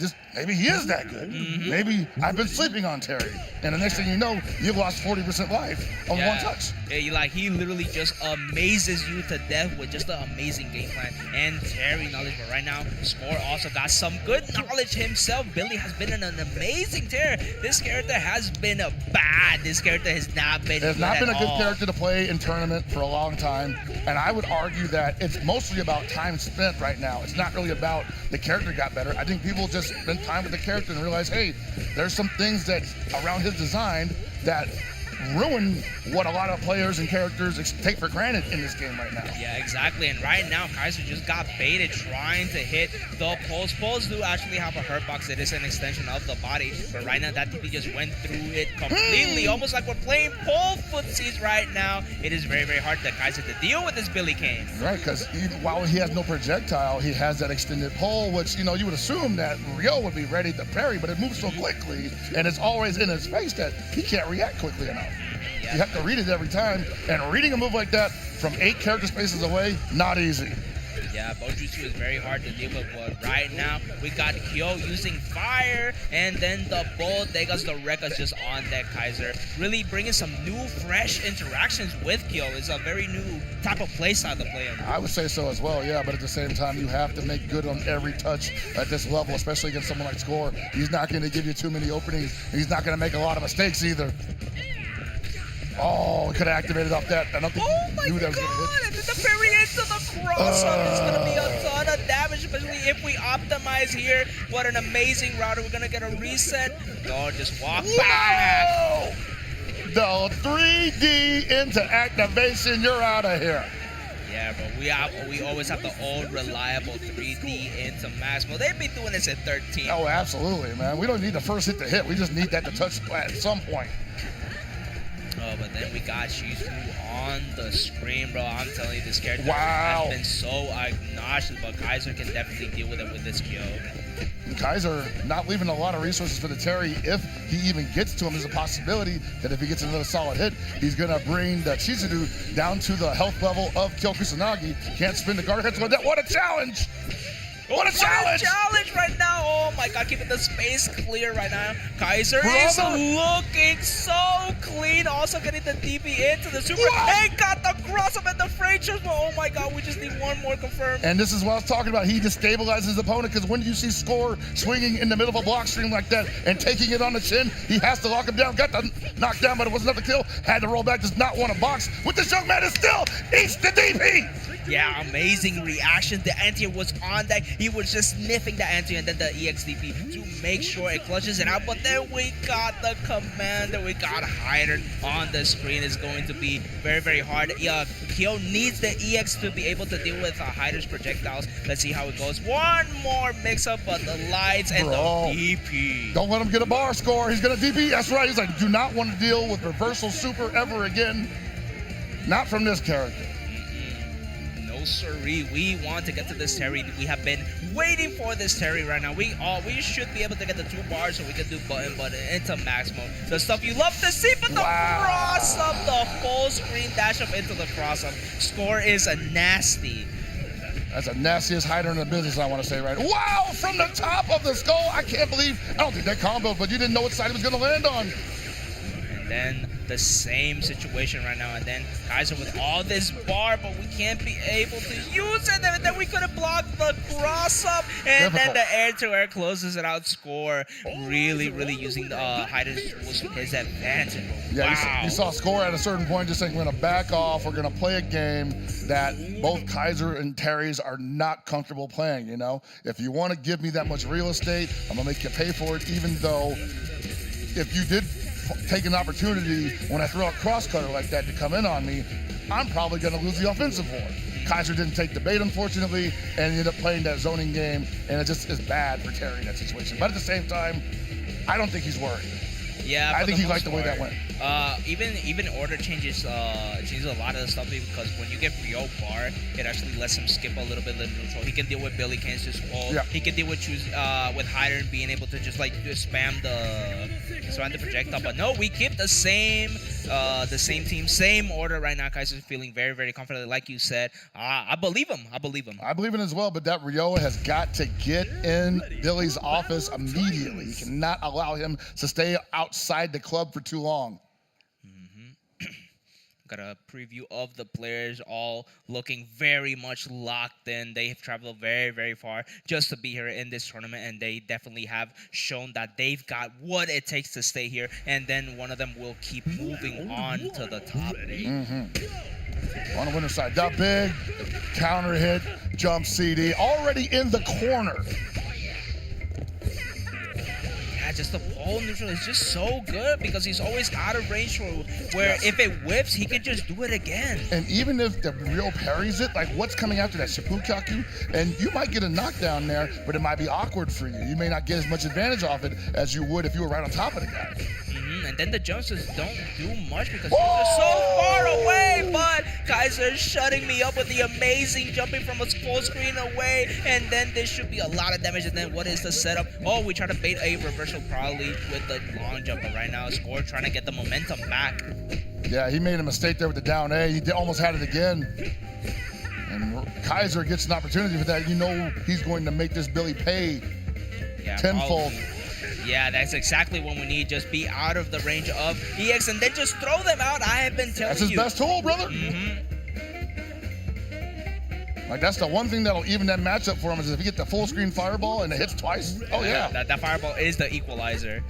he is that good. Maybe I've been sleeping on Terry, and the next thing you know, you lost 40% life on one touch. Yeah, he literally just amazes you to death with just an amazing game plan and Terry knowledge. But right now, Score also got some good knowledge himself. Billy has been in an amazing tear. This character has been bad. This character has not been. It's not been a good character to play in tournament for a long time, and I would argue that it's mostly about time spent right now. It's not really about the character got better. I think people just spend time with the character and realize, hey, there's some things that around his design that ruin what a lot of players and characters take for granted in this game right now. Yeah, exactly. And right now, Kaiser just got baited trying to hit the poles. Poles do actually have a hurt box. It is an extension of the body. But right now, that TP just went through it completely. Almost like we're playing pole footsies right now. It is very, very hard for Kaiser to deal with this ViolentKain. Right, because while he has no projectile, he has that extended pole, which, you would assume that Ryo would be ready to parry, but it moves so quickly, and it's always in his face that he can't react quickly enough. You have to read it every time, and reading a move like that from 8 character spaces away, not easy. Yeah, Bojutsu is very hard to deal with, but right now we got Kyo using fire, and then the Bodegas, the Rekka's just on that Kaiser. Really bringing some new, fresh interactions with Kyo. It's a very new type of playstyle to play in. I would say so as well, yeah, but at the same time, you have to make good on every touch at this level, especially against someone like Score. He's not going to give you too many openings. He's not going to make a lot of mistakes either. Oh, he could have activated off that. I don't think he knew that was going to hit. And then the parry into the cross-up is going to be a ton of damage, especially if we optimize here. What an amazing router. We're going to get a reset. Go, just walk back. The 3D into activation. You're out of here. Yeah, but we always have the old reliable 3D into Maximo. They've been doing this at 13. Oh, absolutely, man. We don't need the first hit to hit. We just need that to touch at some point. Oh, but then we got Shiui on the screen, bro. I'm telling you, this character Wow. has been so obnoxious, but Kaiser can definitely deal with it with this kill. And Kaiser not leaving a lot of resources for the Terry. If he even gets to him, there's a possibility that if he gets another solid hit, he's going to bring the Chizuru down to the health level of Kyo Kusanagi. Can't spin the guard hits with that. What a challenge! What a challenge! Challenge right now! Oh my god, keeping the space clear right now. Kaiser Brother. is looking so clean. Also getting the DP into the super. And got the cross up at the fractures. But oh my god, we just need one more confirmed. And this is what I was talking about. He destabilizes his opponent because when you see Score swinging in the middle of a block stream like that and taking it on the chin, he has to lock him down. Got the knockdown, but it was another kill. Had to roll back. Does not want to box. With this young man is still eats the DP. Yeah, amazing reaction. The anti was on deck. He was just sniffing the anti and then the EXDP to make sure it clutches it out. But then we got the commander. We got Hyder on the screen. It's going to be very, very hard. Kyo needs the EX to be able to deal with Hyder's projectiles. Let's see how it goes. One more mix-up, but the lights and the DP. Don't let him get a bar Score. He's going to DP. That's right. He's like, do not want to deal with reversal super ever again. Not from this character. No siree, we want to get to this Terry. We have been waiting for this Terry right now. We should be able to get the 2 bars so we can do button into Maximo. The stuff you love to see, but the cross up, the full screen dash up into the cross up. Score is a nasty. That's the nastiest hider in the business, I want to say, right? Wow, from the top of the skull. I can't believe, I don't think that combo, but you didn't know what side he was going to land on. And then the same situation right now, and then Kaiser with all this bar, but we can't be able to use it, and then we could have blocked the cross up, and then the air-to-air closes it out. Score really using the Hyder's tools to his advantage. Yeah, you saw Score at a certain point just saying, we're going to back off, we're going to play a game that both Kaiser and Terry's are not comfortable playing, you know? If you want to give me that much real estate, I'm going to make you pay for it, even though if you did take an opportunity when I throw a cross-cutter like that to come in on me, I'm probably going to lose the offensive war. Kaiser didn't take the bait, unfortunately, and ended up playing that zoning game, and it just is bad for Terry in that situation. But at the same time, I don't think he's worried. Yeah, I think he liked the way that went. Even order changes a lot of the stuff because when you get Rio bar, it actually lets him skip a little bit of the neutral. He can deal with ViolentKain's just wall. Yeah. He can deal with Hyder and being able to just spam the projectile. But no, we keep the same team, same order right now. Kaiser's feeling very, very confident, like you said. I believe him. I believe him as well. But that Rio has got to get in Billy's office immediately. You cannot allow him to stay outside the club for too long. Got a preview of the players all looking very much locked in. They have traveled very, very far just to be here in this tournament, and they definitely have shown that they've got what it takes to stay here, and then one of them will keep moving on to the top. On the winner's side, that big counter hit, jump CD, already in the corner. Just the pole neutral is just so good because he's always out of range where if it whips, he can just do it again. And even if the real parries it, like what's coming after that? Shippukyaku? And you might get a knockdown there, but it might be awkward for you. You may not get as much advantage off it as you would if you were right on top of the guy. And then the jumps just don't do much because he's so far away, but Kaiser shutting me up with the amazing jumping from a full screen away, and then this should be a lot of damage. And then what is the setup? Oh, we try to bait a reversal probably with the long jump, but right now Score trying to get the momentum back. Yeah, he made a mistake there with the down A. He almost had it again. And Kaiser gets an opportunity for that. You know he's going to make this Billy pay tenfold. Yeah, that's exactly what we need. Just be out of the range of EX and then just throw them out. I have been telling you. That's his best tool, brother. Like, that's the one thing that'll even that matchup for him is if you get the full screen fireball and it hits twice. Oh, yeah. That fireball is the equalizer.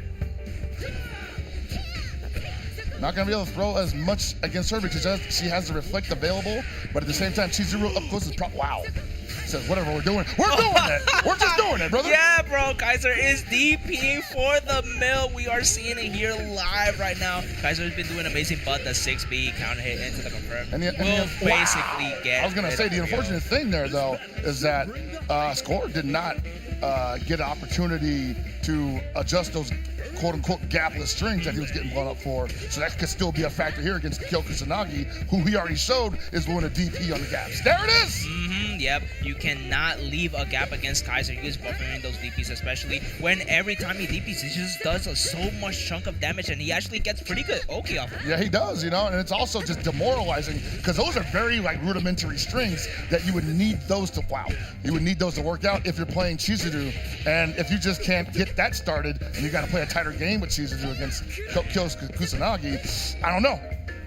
Not going to be able to throw as much against her because she has the reflect available, but at the same time, Chizuru up close is wow. says, whatever we're doing it. We're just doing it, brother. Yeah, bro. Kaiser is DPing for the mill. We are seeing it here live right now. Kaiser has been doing amazing, but the 6B counter hit into the confirm will basically get. I was gonna say the unfortunate thing there though is that Score did not get an opportunity to adjust those quote-unquote gapless strings that he was getting blown up for. So that could still be a factor here against Kyo Kusanagi, who he already showed is willing to DP on the gaps. There it is! Yep, you cannot leave a gap against Kaiser. He is buffering those DPs, especially when every time he DPs, he just does so much chunk of damage, and he actually gets pretty good Oki off of it. Yeah, he does, and it's also just demoralizing because those are very rudimentary strings that you would need those to You would need those to work out if you're playing Chizuru, and if you just can't get that started, and you got to play a tighter game with Chizuru against Kyo Kusanagi, I don't know.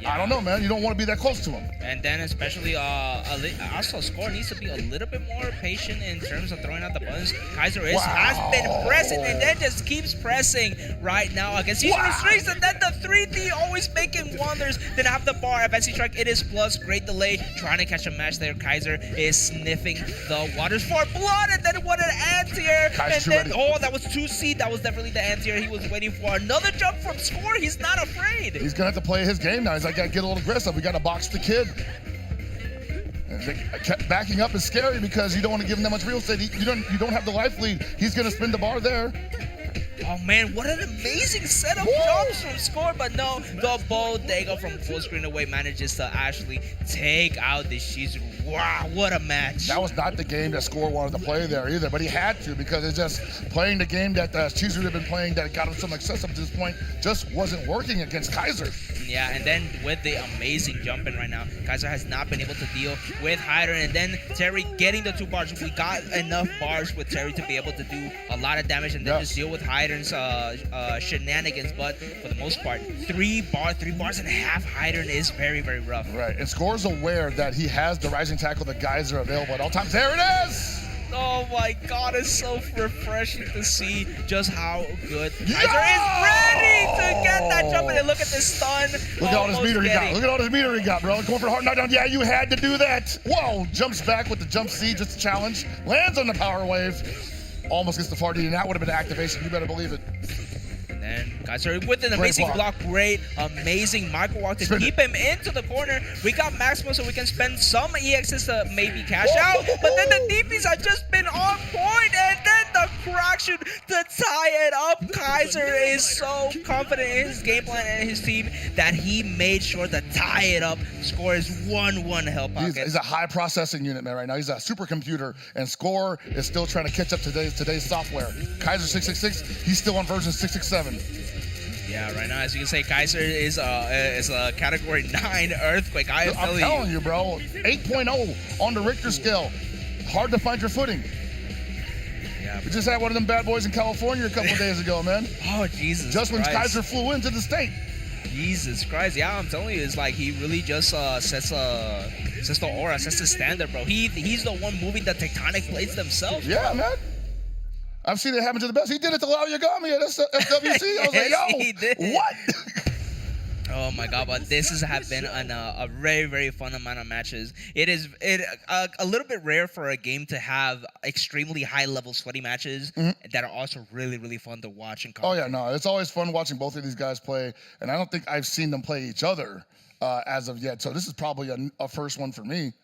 I don't know, man. You don't want to be that close to him. And then especially, also Score needs to be a little bit more patient in terms of throwing out the buttons. Kaiser has been pressing and then just keeps pressing right now against Chizuru strings, and then the 3D always making wonders. Then have the bar, advancing strike, it is plus, great delay, trying to catch a match there. Kaiser is sniffing the waters for blood, and then what an anti-air, and then, that was 2C, that was definitely the anti-air. He was waiting for another jump from Score. He's not afraid. He's gonna have to play his game now. He's like, gotta get a little aggressive. We gotta box the kid. And backing up is scary because you don't want to give him that much real estate. You don't have the life lead. He's gonna spin the bar there. Oh man, what an amazing set of jumps from Score, but no, the Bodega from full screen away manages to actually take out the Shizuru. Wow, what a match. That was not the game that Score wanted to play there either, but he had to because it's just playing the game that Chizuru had been playing that got him some success up to this point just wasn't working against Kaiser. Yeah, and then with the amazing jumping right now, Kaiser has not been able to deal with Hyder, and then Terry getting the 2 bars. We got enough bars with Terry to be able to do a lot of damage and then just deal with Hyder's shenanigans, but for the most part, 3 bars and a half Hyder is very, very rough. Right, and Score's aware that he has the rising tackle, the Geyser available at all times. There it is! Oh my god, it's so refreshing to see just how good Kaiser is ready to get that jump, and look at this stun. Look at all this meter he got. Look at all this meter he got, bro. Going for the hard knockdown. Yeah, you had to do that. Whoa, jumps back with the jump C, just a challenge. Lands on the power wave. Almost gets the far D, and that would have been activation. You better believe it. And Kaiser with an amazing block. Great, amazing micro walk to keep him into the corner. We got Maximo so we can spend some EXs to maybe cash out, but then the DPs have just been on point, and then the crack shoot to tie it up. Kaiser is so confident in his game plan and his team that he made sure to tie it up. Score is 1-1 help pocket. He's a high processing unit, man, right now. He's a supercomputer, and Score is still trying to catch up to today's software. Kaiser 666, he's still on version 667. Yeah, right now, as you can say, Kaiser is a category 9 earthquake. I'm telling you, bro. 8.0 on the Richter scale. Hard to find your footing. Yeah. We just had one of them bad boys in California a couple of days ago, man. Oh, Jesus Just when Christ. Kaiser flew into the state. Jesus Christ. Yeah, I'm telling you, it's like he really just sets the aura, sets the standard, bro. He's the one moving the tectonic plates themselves. Yeah, bro. man. I've seen it happen to the best. He did it to Lao Yagami at FWC. I was like, yo, he did. What? Oh my god, but this has been a very, very fun amount of matches. It is a little bit rare for a game to have extremely high level sweaty matches that are also really, really fun to watch and comment. Oh yeah, no, it's always fun watching both of these guys play, and I don't think I've seen them play each other as of yet. So this is probably a first one for me.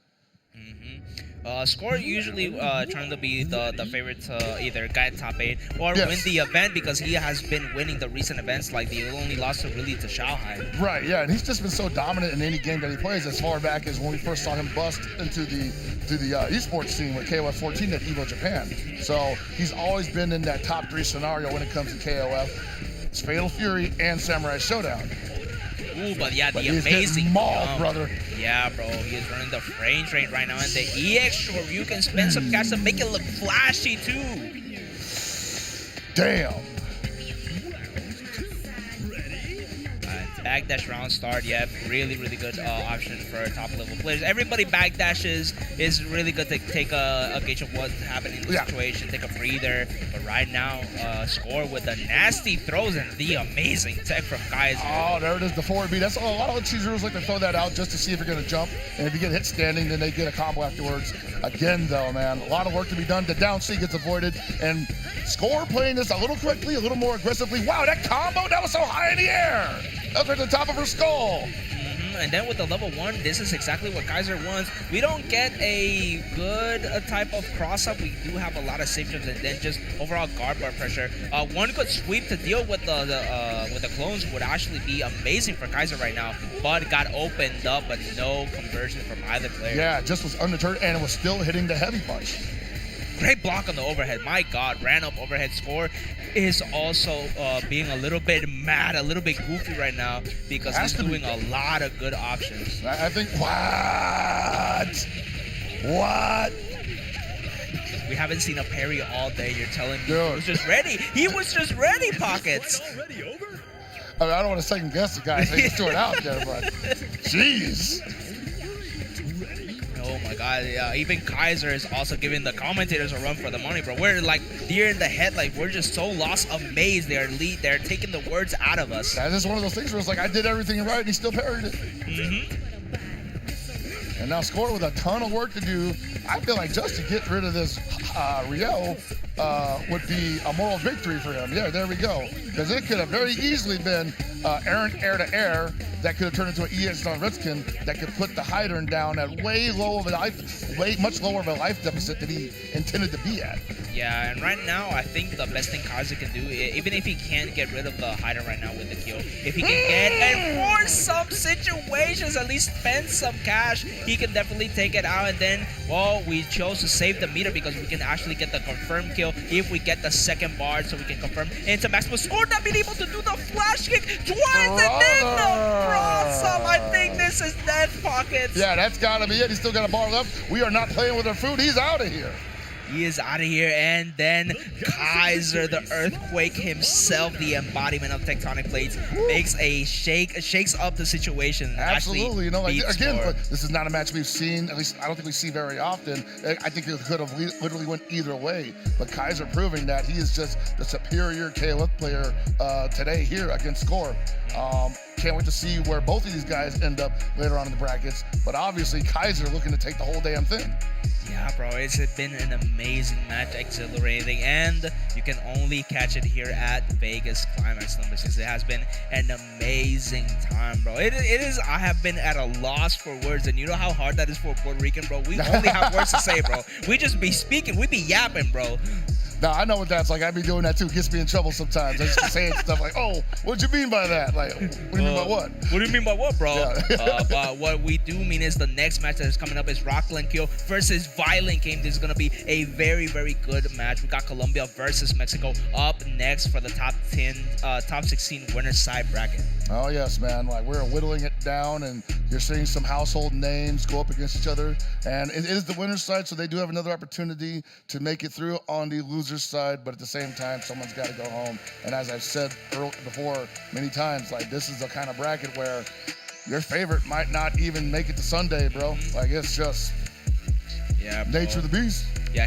Score usually trying to be the favorite to either guide top 8 or win the event because he has been winning the recent events. Like the only loss really to Shanghai. Right, yeah, and he's just been so dominant in any game that he plays as far back as when we first saw him bust into the esports scene with KOF 14 at Evo Japan. So he's always been in that top 3 scenario when it comes to KOF. It's Fatal Fury and Samurai Showdown. Ooh, but yeah, the amazing mauled, brother. Yeah, bro, he is running the range rate right now, and the EX short, you can spend some cash to make it look flashy too. Damn. backdash round start. Yeah, really, really good option for top level players. Everybody backdashes is really good to take a gauge of what's happening in the situation, take a breather. But right now, Score with the nasty throws and the amazing tech from Kaiser. Oh, there it is, the forward B. That's a lot of the cheesers like to throw that out just to see if you're going to jump. And if you get hit standing, then they get a combo afterwards. Again, though, man, a lot of work to be done. The down C gets avoided. And Score playing this a little quickly, a little more aggressively. Wow, that combo, that was so high in the air. That was right at the top of her skull. And then with the level 1, this is exactly what Kaiser wants. We don't get a good type of cross-up. We do have a lot of safe jumps and then just overall guard bar pressure. One good sweep to deal with the clones would actually be amazing for Kaiser right now, but got opened up, but no conversion from either player. Yeah, just was undeterred, and it was still hitting the heavy punch. Great block on the overhead. My God, ran up overhead. Score is also being a little bit mad, a little bit goofy right now because he's doing a lot of good options. I think, what? We haven't seen a parry all day. You're telling me he was just ready. He was just ready, Pockets. I mean, I don't want to second guess the guy. He's throwing it out there, but jeez. Oh my God, yeah, even Kaiser is also giving the commentators a run for the money, bro. We're like deer in the head, like we're just so lost, amazed. They're taking the words out of us. That is one of those things where it's like, I did everything right and he still parried it. And now Score with a ton of work to do. I feel like just to get rid of this Rio would be a moral victory for him. Yeah, there we go. Because it could have very easily been errant air to air that could have turned into an EX on Redskin that could put the Hydran down at much lower of a life deficit than he intended to be at. Yeah, and right now I think the best thing Kaiser can do, even if he can't get rid of the Hydran right now with the kill, if he can get and for some situations at least spend some cash, he can definitely take it out. And then, well, we chose to save the meter because we can actually get the confirmed kill if we get the second bar, so we can confirm into Maximal. Score not being able to do the flash kick twice and then the cross-up. I think this is dead, Pockets. Yeah, that's gotta be it. He's still got a bar left. We are not playing with our food. He's out of here. He is out of here, and then Kaiser, the earthquake himself, the embodiment of tectonic plates, makes a shakes up the situation. Absolutely, you know, like, again, this is not a match we've seen. At least I don't think we see very often. I think it could have literally went either way. But Kaiser proving that he is just the superior KOF player today here against Score. Can't wait to see where both of these guys end up later on in the brackets. But obviously, Kaiser looking to take the whole damn thing. Yeah, bro, it's been an amazing match, exhilarating, and you can only catch it here at Vegas Climax number 6. It has been an amazing time, bro. It is. I have been at a loss for words, and you know how hard that is for a Puerto Rican, bro. We only have words to say, bro. We just be speaking, we be yapping, bro. Now, I know what that's like. I be doing that too. It gets me in trouble sometimes. I just saying stuff like, oh, what'd you mean by that? Like, what do you mean by what? What do you mean by what, bro? Yeah. But what we do mean is the next match that is coming up is Rockland versus ViolentKain. This is going to be a very, very good match. We got Colombia versus Mexico up next for the top 16 winner side bracket. Oh, yes, man. Like, we're whittling it down, and you're seeing some household names go up against each other. And it is the winner's side, so they do have another opportunity to make it through on the loser's side. But at the same time, someone's got to go home. And as I've said before many times, like, this is the kind of bracket where your favorite might not even make it to Sunday, bro. Like, it's just nature of the beast. Yeah,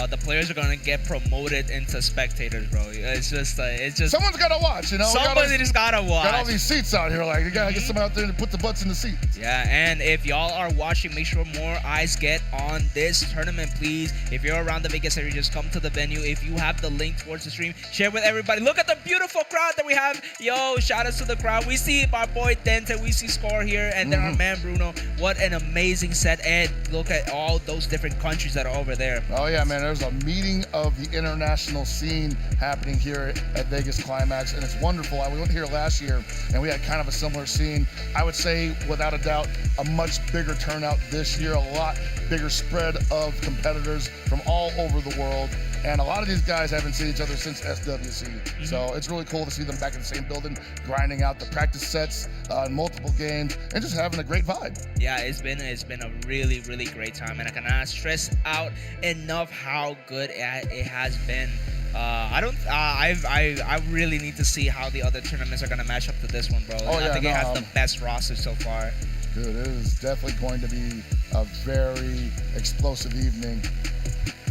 the players are gonna get promoted into spectators, bro. It's just someone's gotta watch, you know. Somebody just gotta watch. Got all these seats out here, like you gotta get someone out there to put the butts in the seats. Yeah, and if y'all are watching, make sure more eyes get on this tournament, please. If you're around the Vegas area, just come to the venue. If you have the link towards the stream, share with everybody. Look at the beautiful crowd that we have. Yo, shout outs to the crowd. We see our boy Dente, we see Score here, and then our man Bruno. What an amazing set, and look at all those different countries that are over there. Oh yeah, man, there's a meeting of the international scene happening here at Vegas Climax, and it's wonderful. We went here last year, and we had kind of a similar scene. I would say, without a doubt, a much bigger turnout this year, a lot bigger spread of competitors from all over the world. And a lot of these guys haven't seen each other since SWC. So it's really cool to see them back in the same building, grinding out the practice sets, multiple games, and just having a great vibe. Yeah, it's been a really, really great time, and I cannot stress out enough how good it has been. I don't. I really need to see how the other tournaments are gonna match up to this one, bro. I think it has the best roster so far. Dude, it is definitely going to be a very explosive evening.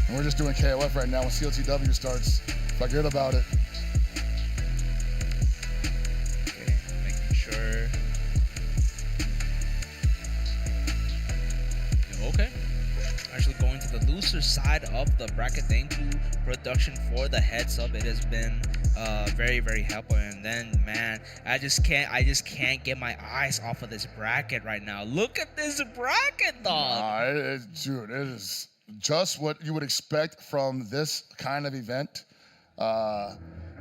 And we're just doing KOF right now. When CLTW starts, forget about it. Okay, making sure. Okay. Actually going to the loser side of the bracket. Thank you, production, for the heads up. It has been very, very helpful. And then, man, I just can't get my eyes off of this bracket right now. Look at this bracket, dog. Dude, it is just what you would expect from this kind of event.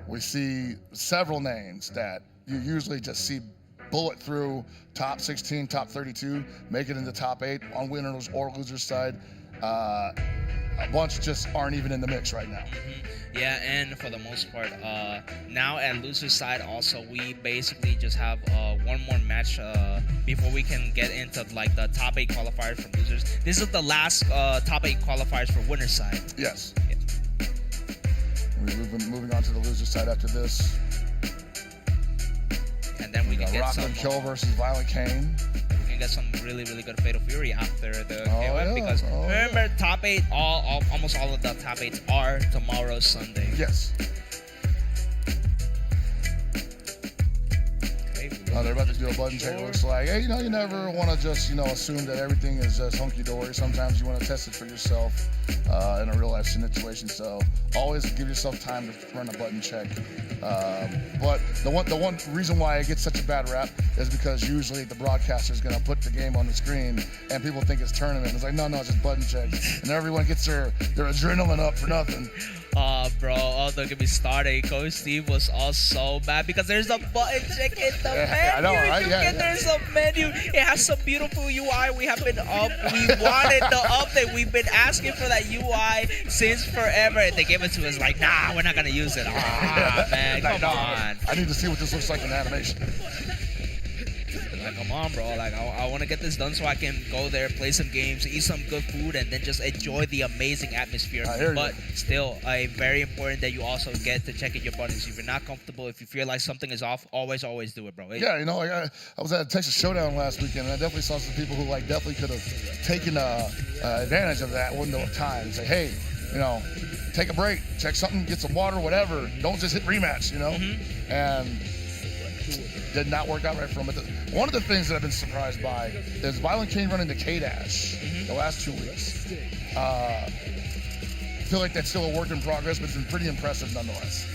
We see several names that you usually just see bullet through top 16, top 32, make it into top 8 on winners or losers side. A bunch just aren't even in the mix right now. Yeah, and for the most part, now at loser side also, we basically just have one more match before we can get into like the top 8 qualifiers for losers. This is the last top 8 qualifiers for winner side. Yes. Yeah. We've been moving on to the loser side after this. And then we can get Rockland Kill versus ViolentKain. We can get some really, really good Fatal Fury after the KOF because remember, top 8, almost all of the top 8s are tomorrow, Sunday. Yes. They're about to do a button check. It looks like, hey, you never want to just, assume that everything is just hunky-dory. Sometimes you want to test it for yourself in a real-life situation. So always give yourself time to run a button check. But the one reason why it gets such a bad rap is because usually the broadcaster is going to put the game on the screen and people think it's tournament. It's like, no, it's just button check. And everyone gets their adrenaline up for nothing. Bro, don't get me started. Coach Steve was all so mad because there's a button check in the menu. I know, right? There's a menu. It has some beautiful UI. We have been we wanted the update. We've been asking for that UI since forever. And they gave it to us like, nah, we're not going to use it. Man, come on. I need to see what this looks like in animation. Like, come on, bro. Like, I want to get this done so I can go there, play some games, eat some good food, and then just enjoy the amazing atmosphere. But still, very important that you also get to check in your buttons. If you're not comfortable, if you feel like something is off, always do it, bro. Yeah, I was at a Texas Shodown last weekend, and I definitely saw some people who definitely could have taken advantage of that window of time. Say, hey, take a break, check something, get some water, whatever. Don't just hit rematch, And did not work out right for him. But one of the things that I've been surprised by is ViolentKain running the K-Dash the last 2 weeks. I feel like that's still a work in progress, but it's been pretty impressive nonetheless.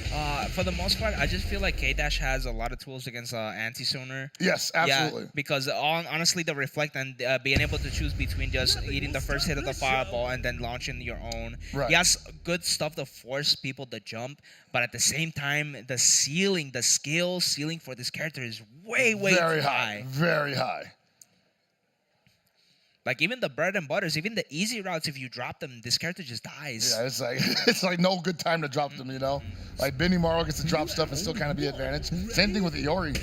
For the most part, I just feel like K-Dash has a lot of tools against anti-sonar. Yes, absolutely. Yeah, because honestly, the reflect and being able to choose between just eating the first hit of the fireball and then launching your own. Right. He has good stuff to force people to jump, but at the same time, the skill ceiling for this character is way very too high. Very high. Like even the bread and butters, even the easy routes, if you drop them, this character just dies. Yeah, it's like no good time to drop them, Like Benny Morrow gets to drop stuff and still kind of be advantage. Same thing with Iori.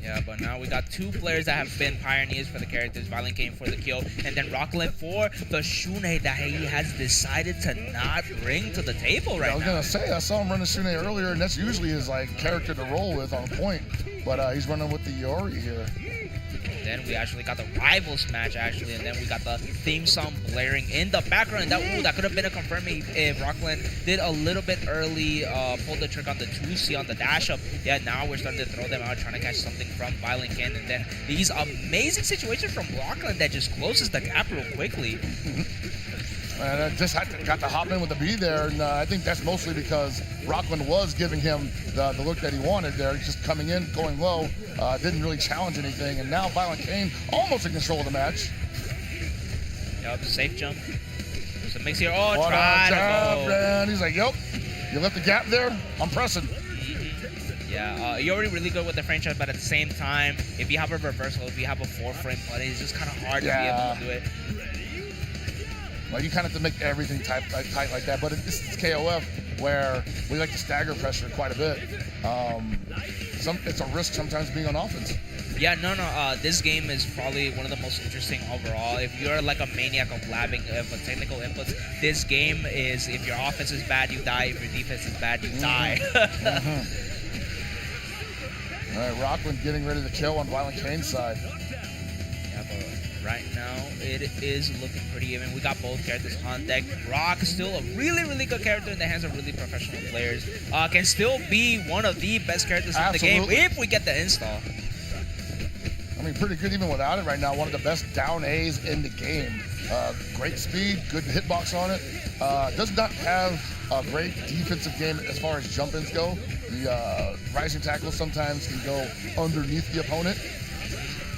Yeah, but now we got 2 players that have been pioneers for the characters. ViolentKain for the kill, and then Rocklin for the Shune that he has decided to not bring to the table right now. I was going to say, I saw him running Shune earlier, and that's usually his character to roll with on point. But he's running with the Iori here. Then we actually got the rivals match, and then we got the theme song blaring in the background. That could have been a confirm if Rockland did a little bit early, pulled the trick on the 2C on the dash up. Yeah, now we're starting to throw them out, trying to catch something from ViolentKain, and then these amazing situations from Rockland that just closes the gap real quickly. And I just got to hop in with the B there, and I think that's mostly because Rockland was giving him the look that he wanted there. He's just coming in, going low, didn't really challenge anything, and now ViolentKain almost in control of the match. Yep, safe jump. There's a mix here. Oh, what try to go. Man. He's like, yep, you left the gap there, I'm pressing. Yeah, you're already really good with the franchise, but at the same time, if you have a reversal, if you have a 4-frame play, it's just kind of hard to be able to do it. Like you kind of have to make everything tight like that. But this is KOF where we like to stagger pressure quite a bit. It's a risk sometimes being on offense. Yeah, no. This game is probably one of the most interesting overall. If you're like a maniac of labbing of technical inputs, this game is, if your offense is bad, you die. If your defense is bad, you die. All right, Rockland getting ready to kill on ViolentKain's side. Yeah, but right now it is looking pretty even. We got both characters on deck. Rock still a really, really good character in the hands of really professional players. Can still be one of the best characters in the game if we get the install. I mean, pretty good even without it right now. One of the best down A's in the game. Great speed, good hitbox on it. Does not have a great defensive game as far as jump-ins go. The rising tackles sometimes can go underneath the opponent.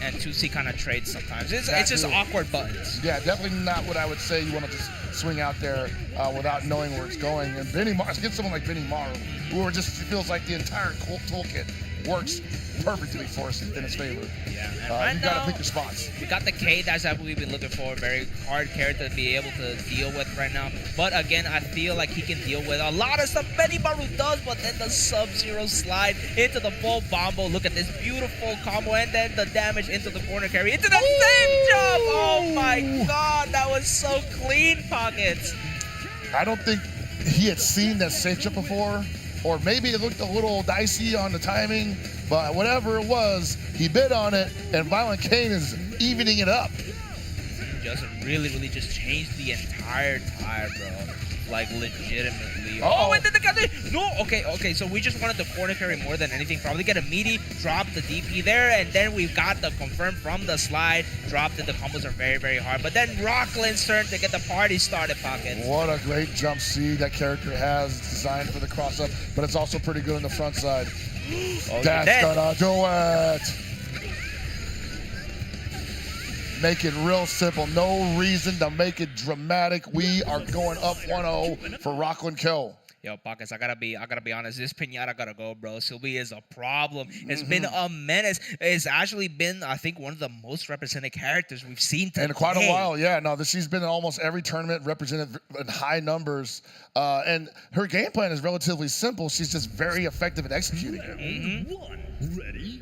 And 2C kind of trades sometimes. It's just awkward buttons. Yeah, definitely not what I would say you want to just swing out there without knowing where it's going. And Benny Maru, get someone like Benny Maru, who just feels like the entire toolkit works perfectly for us in his favor. Yeah, and right you got to pick your spots. We got the K that's what we've been looking for. Very hard character to be able to deal with right now. But again, I feel like he can deal with a lot of stuff Benny Maru does, but then the Sub-Zero slide into the full bombo. Look at this beautiful combo, and then the damage into the corner carry, into the same jump! Oh my god, that was so clean, Pockets. I don't think he had seen that safe jump before, or maybe it looked a little dicey on the timing, but whatever it was, he bid on it, and ViolentKain is evening it up. Just really, really just changed the entire tire, bro. Like, legitimately. Uh-oh. Oh, and then the guy did. No, okay, so we just wanted the corner carry more than anything. Probably get a meaty, drop the DP there, and then we've got the confirm from the slide. Dropped it. The combos are very, very hard. But then Rockland's turn to get the party started, Pockets. What a great jump seed that character has. It's designed for the cross-up, but it's also pretty good on the front side. Oh, that's gonna do it. Make it real simple. No reason to make it dramatic. We are going up 1-0 for Rockland kill. Yo, Pockets, I gotta be honest. This pinata gotta go, bro. Sylvie is a problem. It's been a menace. It's actually been, I think, one of the most represented characters we've seen today. In quite a while, yeah. No, she's been in almost every tournament, represented in high numbers. And her game plan is relatively simple. She's just very effective at executing it. One, ready,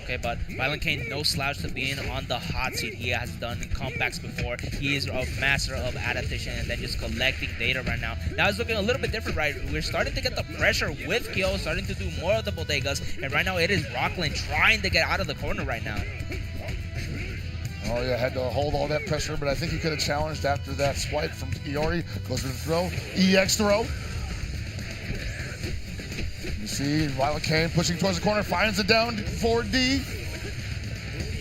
Okay, but ViolentKain, no slouch to being on the hot seat. He has done comebacks before. He is a master of adaptation and then just collecting data right now. Now it's looking a little bit different, right? We're starting to get the pressure with Kyo, starting to do more of the bodegas. And right now it is Rocklin trying to get out of the corner right now. Oh, yeah, had to hold all that pressure, but I think he could have challenged after that swipe from Iori. Goes for the throw. EX throw. You see ViolentKain pushing towards the corner, finds it down 4D.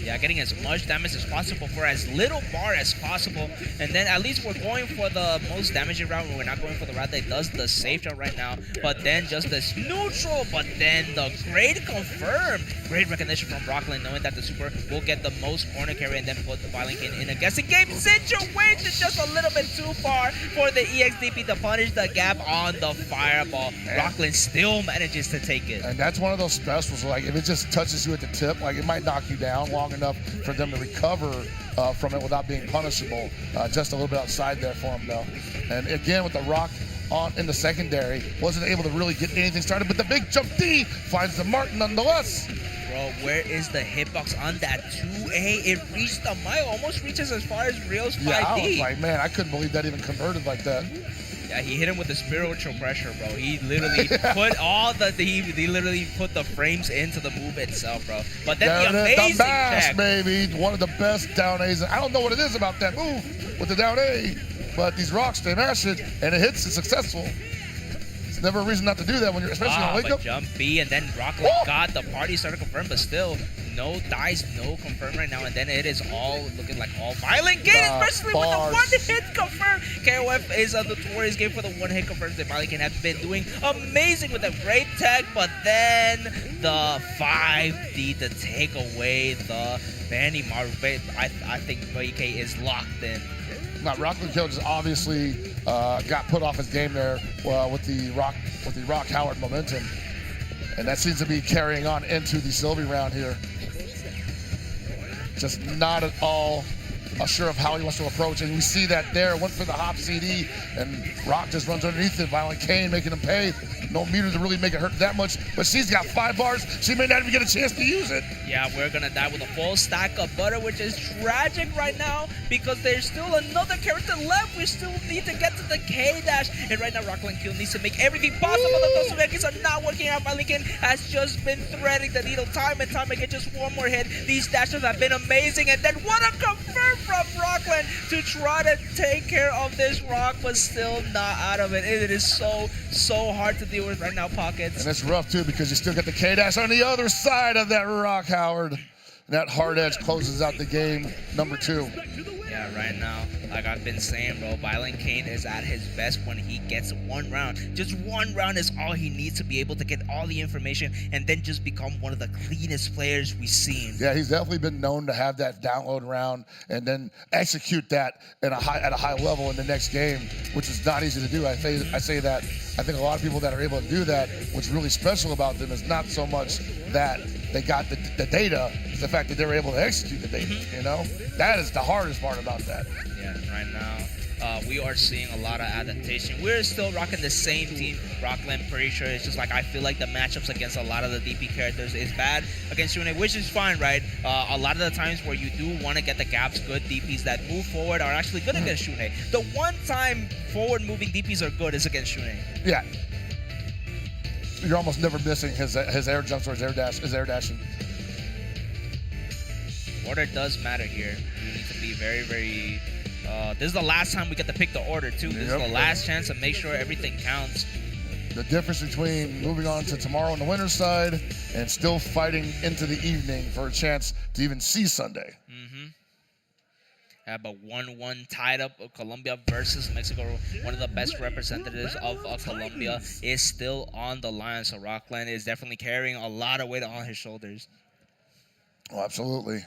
Yeah, getting as much damage as possible for as little bar as possible. And then at least we're going for the most damaging route. We're not going for the route that does the safe jump right now. But then just this neutral, but then the great confirm. Great recognition from Rocklin, knowing that the super will get the most corner carry and then put the ViolentKain in a guessing game situation. Just a little bit too far for the EXDP to punish the gap on the fireball. Rocklin still manages to take it. And that's one of those specials, like if it just touches you at the tip, like it might knock you down long enough for them to recover from it without being punishable. Just a little bit outside there for him though. And again with the rock on in the secondary, wasn't able to really get anything started, but the big jump D finds the mark nonetheless. Bro, where is the hitbox on that 2A? It reached the mile, almost reaches as far as Rio's 5D. Yeah, I was like, man, I couldn't believe that even converted like that. Yeah, he hit him with the spiritual pressure, bro. He literally put all the he literally put the frames into the move itself, bro. But then the amazing bash, check, baby, one of the best down A's. I don't know what it is about that move with the down A, but these rocks, they mash it and it hits. It's successful. It's never a reason not to do that when you're, especially on wake up. Jump B and then Rockland got the party started confirmed, but still no dice, no confirm right now, and then it is all looking like all ViolentKain, especially with the one-hit confirm. KOF is a notorious game for the one-hit confirms that ViolentKain have been doing amazing with a great tech, but then the 5D to take away the Benny Maru. I think VK is locked in. Now, Rockland Kill just obviously got put off his game there with the Rock Howard momentum, and that seems to be carrying on into the Sylvie round here. Just not at all unsure of how he wants to approach. And we see that there, went for the hop CD, and Rock just runs underneath it. ViolentKain making him pay. No meter to really make it hurt that much, but she's got 5 bars. She may not even get a chance to use it. Yeah, we're gonna die with a full stack of butter, which is tragic right now because there's still another character left. We still need to get to the K-Dash. And right now, Rockland Q needs to make everything possible. Those Sumekis are not working out. ViolentKain has just been threading the needle time and time again. Just one more hit. These dashes have been amazing. And then what a confirm from Rockland to try to take care of this Rock, but still not out of it. It is so hard to deal with right now, Pockets. And it's rough, too, because you still got the K-Dash on the other side of that Rock, Howard. And that hard edge closes out the game, number 2. Yeah, right now, like I've been saying, bro, ViolentKain is at his best when he gets one round. Just one round is all he needs to be able to get all the information and then just become one of the cleanest players we've seen. Yeah, he's definitely been known to have that download round and then execute that at a high level in the next game, which is not easy to do. I say that. I think a lot of people that are able to do that, what's really special about them is not so much that they got the data, it's the fact that they were able to execute the data, you know? That is the hardest part about that. Yeah, right now, we are seeing a lot of adaptation. We're still rocking the same team, Rockland, pretty sure. It's just like I feel like the matchups against a lot of the DP characters is bad against Shune, which is fine, right? A lot of the times where you do want to get the gaps, good DPs that move forward are actually good against Shune. The one time forward-moving DPs are good is against Shune. Yeah. You're almost never missing his air jumps or his air dashing. Order does matter here. We need to be very, very... this is the last time we get to pick the order, too. This is the last chance to make sure everything counts. The difference between moving on to tomorrow on the winner's side and still fighting into the evening for a chance to even see Sunday. But 1-1 tied up of Colombia versus Mexico. One of the best representatives of Colombia is still on the line. So Rockland is definitely carrying a lot of weight on his shoulders. Oh, absolutely.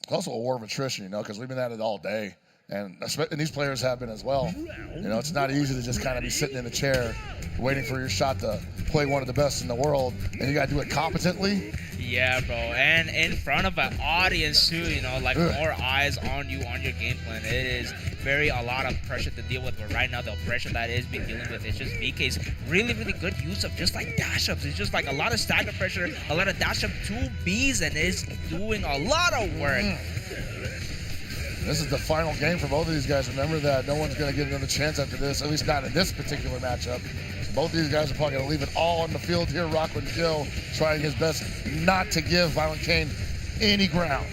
It's also a war of attrition, you know, because we've been at it all day. And these players have been as well. You know, it's not easy to just kind of be sitting in a chair waiting for your shot to play one of the best in the world, and you got to do it competently. Yeah, bro, and in front of an audience too, you know, like more eyes on you, on your game plan. It is a lot of pressure to deal with, but right now the pressure that is being dealing with is just VK's really good use of just like dash ups. It's just like a lot of stagger pressure, a lot of dash up 2Bs, and it's doing a lot of work. This is the final game for both of these guys. Remember that no one's going to get another chance after this, at least not in this particular matchup. Both of these guys are probably going to leave it all on the field here. Rockland Kill trying his best not to give ViolentKain any ground.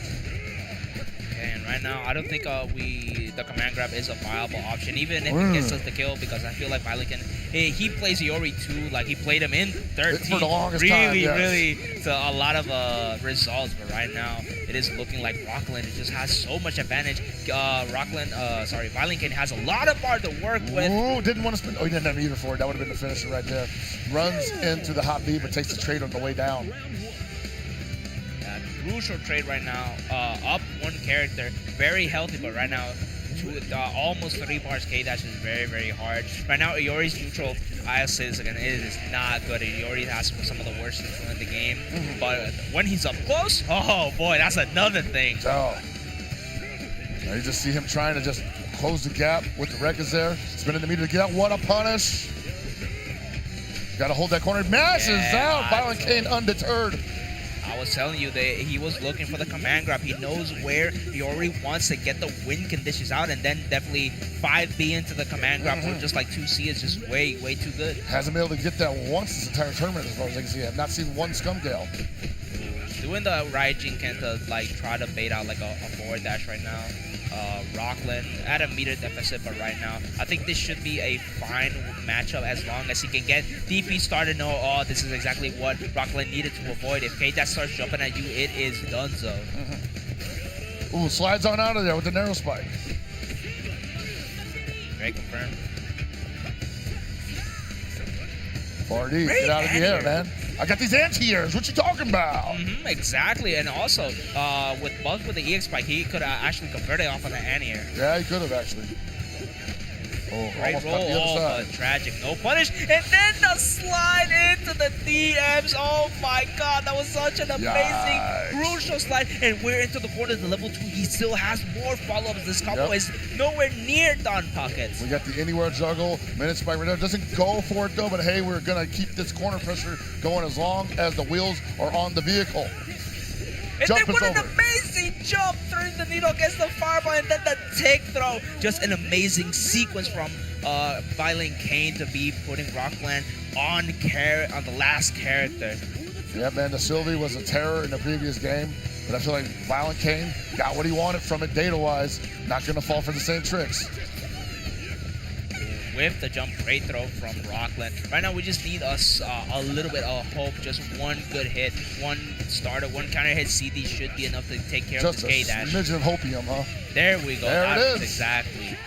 And right now, I don't think the command grab is a viable option, even if it gets us the kill, because I feel like ViolentKain, he plays Iori too, like he played him in 13. For the longest time, yes. Really, to a lot of results, but right now, it is looking like Rockland just has so much advantage. ViolentKain has a lot of bar to work with. Ooh, didn't want to spin. Oh, he didn't have either for it. That would have been the finisher right there. Runs into the hot B, but takes the trade on the way down. Crucial trade right now. Up one character, very healthy, but right now, almost 3 bars K-Dash is very hard. Right now, Iori's neutral, I'll say this again, it is not good. Iori has some of the worst neutral in the game, but when he's up close, oh boy, that's another thing. Oh. Now you just see him trying to just close the gap with the Records there. Spinning the meter to get out. What a punish. Got to hold that corner. Mashes out. ViolentKain undeterred. I was telling you that he was looking for the command grab. He knows where he already wants to get the win conditions out, and then definitely 5B into the command grab or just like 2C is just way too good. Hasn't been able to get that once this entire tournament as far as I can see. I've not seen one Scumgale. Doing the Raijin can to like try to bait out like a forward dash right now. Rockland at a meter deficit, but right now I think this should be a fine matchup as long as he can get DP started. Oh, this is exactly what Rockland needed to avoid. If K-Dash starts jumping at you, it is donezo. Ooh, slides on out of there with the narrow spike. Very confirmed. 4D, get out of the air, man. I got these anti-airs. What you talking about? Exactly, and also with the EX spike, he could actually convert it off of the anti-air. Yeah, he could have actually. Oh, Great almost roll. cut the other Oh, side. tragic. No punish. And then the slide into the DMs. Oh my god, that was such an amazing, Yikes. crucial slide. And we're into the corner of the level 2. He still has more follow-ups. This combo is nowhere near done pockets. We got the anywhere juggle. Minute spike right there. Doesn't go for it though, but hey, we're gonna keep this corner pressure going as long as the wheels are on the vehicle. And Jump then is with an over. amazing jump, turns the needle against the fireball, and then the take throw. Just an amazing sequence from ViolentKain to be putting Rockland on the last character. Yeah, man, the Sylvie was a terror in the previous game, but I feel like ViolentKain got what he wanted from it data-wise. Not gonna fall for the same tricks. With the jump, great throw from Rockland. Right now, we just need us a little bit of hope. Just one good hit, one starter, one counter hit. CD should be enough to take care Just of this K-dash. a smidgen of hopium, huh? There we go. There it That's is. Exactly.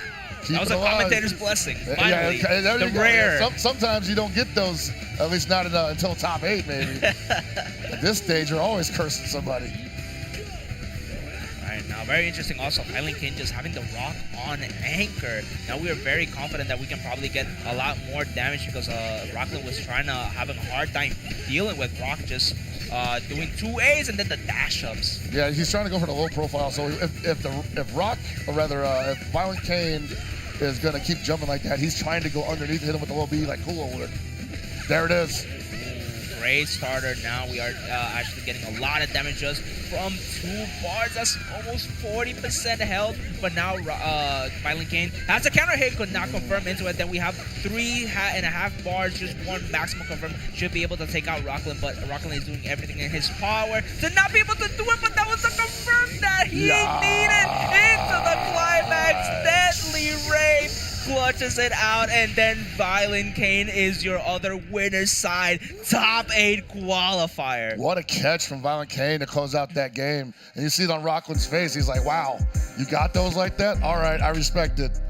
Keep That was it a alive. commentator's blessing. Yeah, Finally, okay, there the you go. rare. Yeah, sometimes you don't get those, at least not until top 8, maybe. At this stage, you're always cursing somebody. Right now, very interesting. Also, ViolentKain just having the rock on anchor. Now we are very confident that we can probably get a lot more damage because Rockland was having a hard time dealing with Rock just doing 2As and then the dash ups. Yeah, he's trying to go for the low profile. So if ViolentKain is gonna keep jumping like that, he's trying to go underneath, hit him with the low B like Kula would. There it is. Great starter. Now we are actually getting a lot of damage just from 2 bars. That's almost 40% health. But now ViolentKain has a counter hit, could not confirm into it. Then we have 3.5 bars, just 1 maximum confirm. Should be able to take out Rockland, but Rockland is doing everything in his power to not be able to do it. But that was a confirm that he needed into the climax. Deadly Ray clutches it out, and then ViolentKain is your other winner's side top 8 qualifier. What a catch from ViolentKain to close out that game. And you see it on Rockland's face. He's like, wow, you got those like that? All right, I respect it.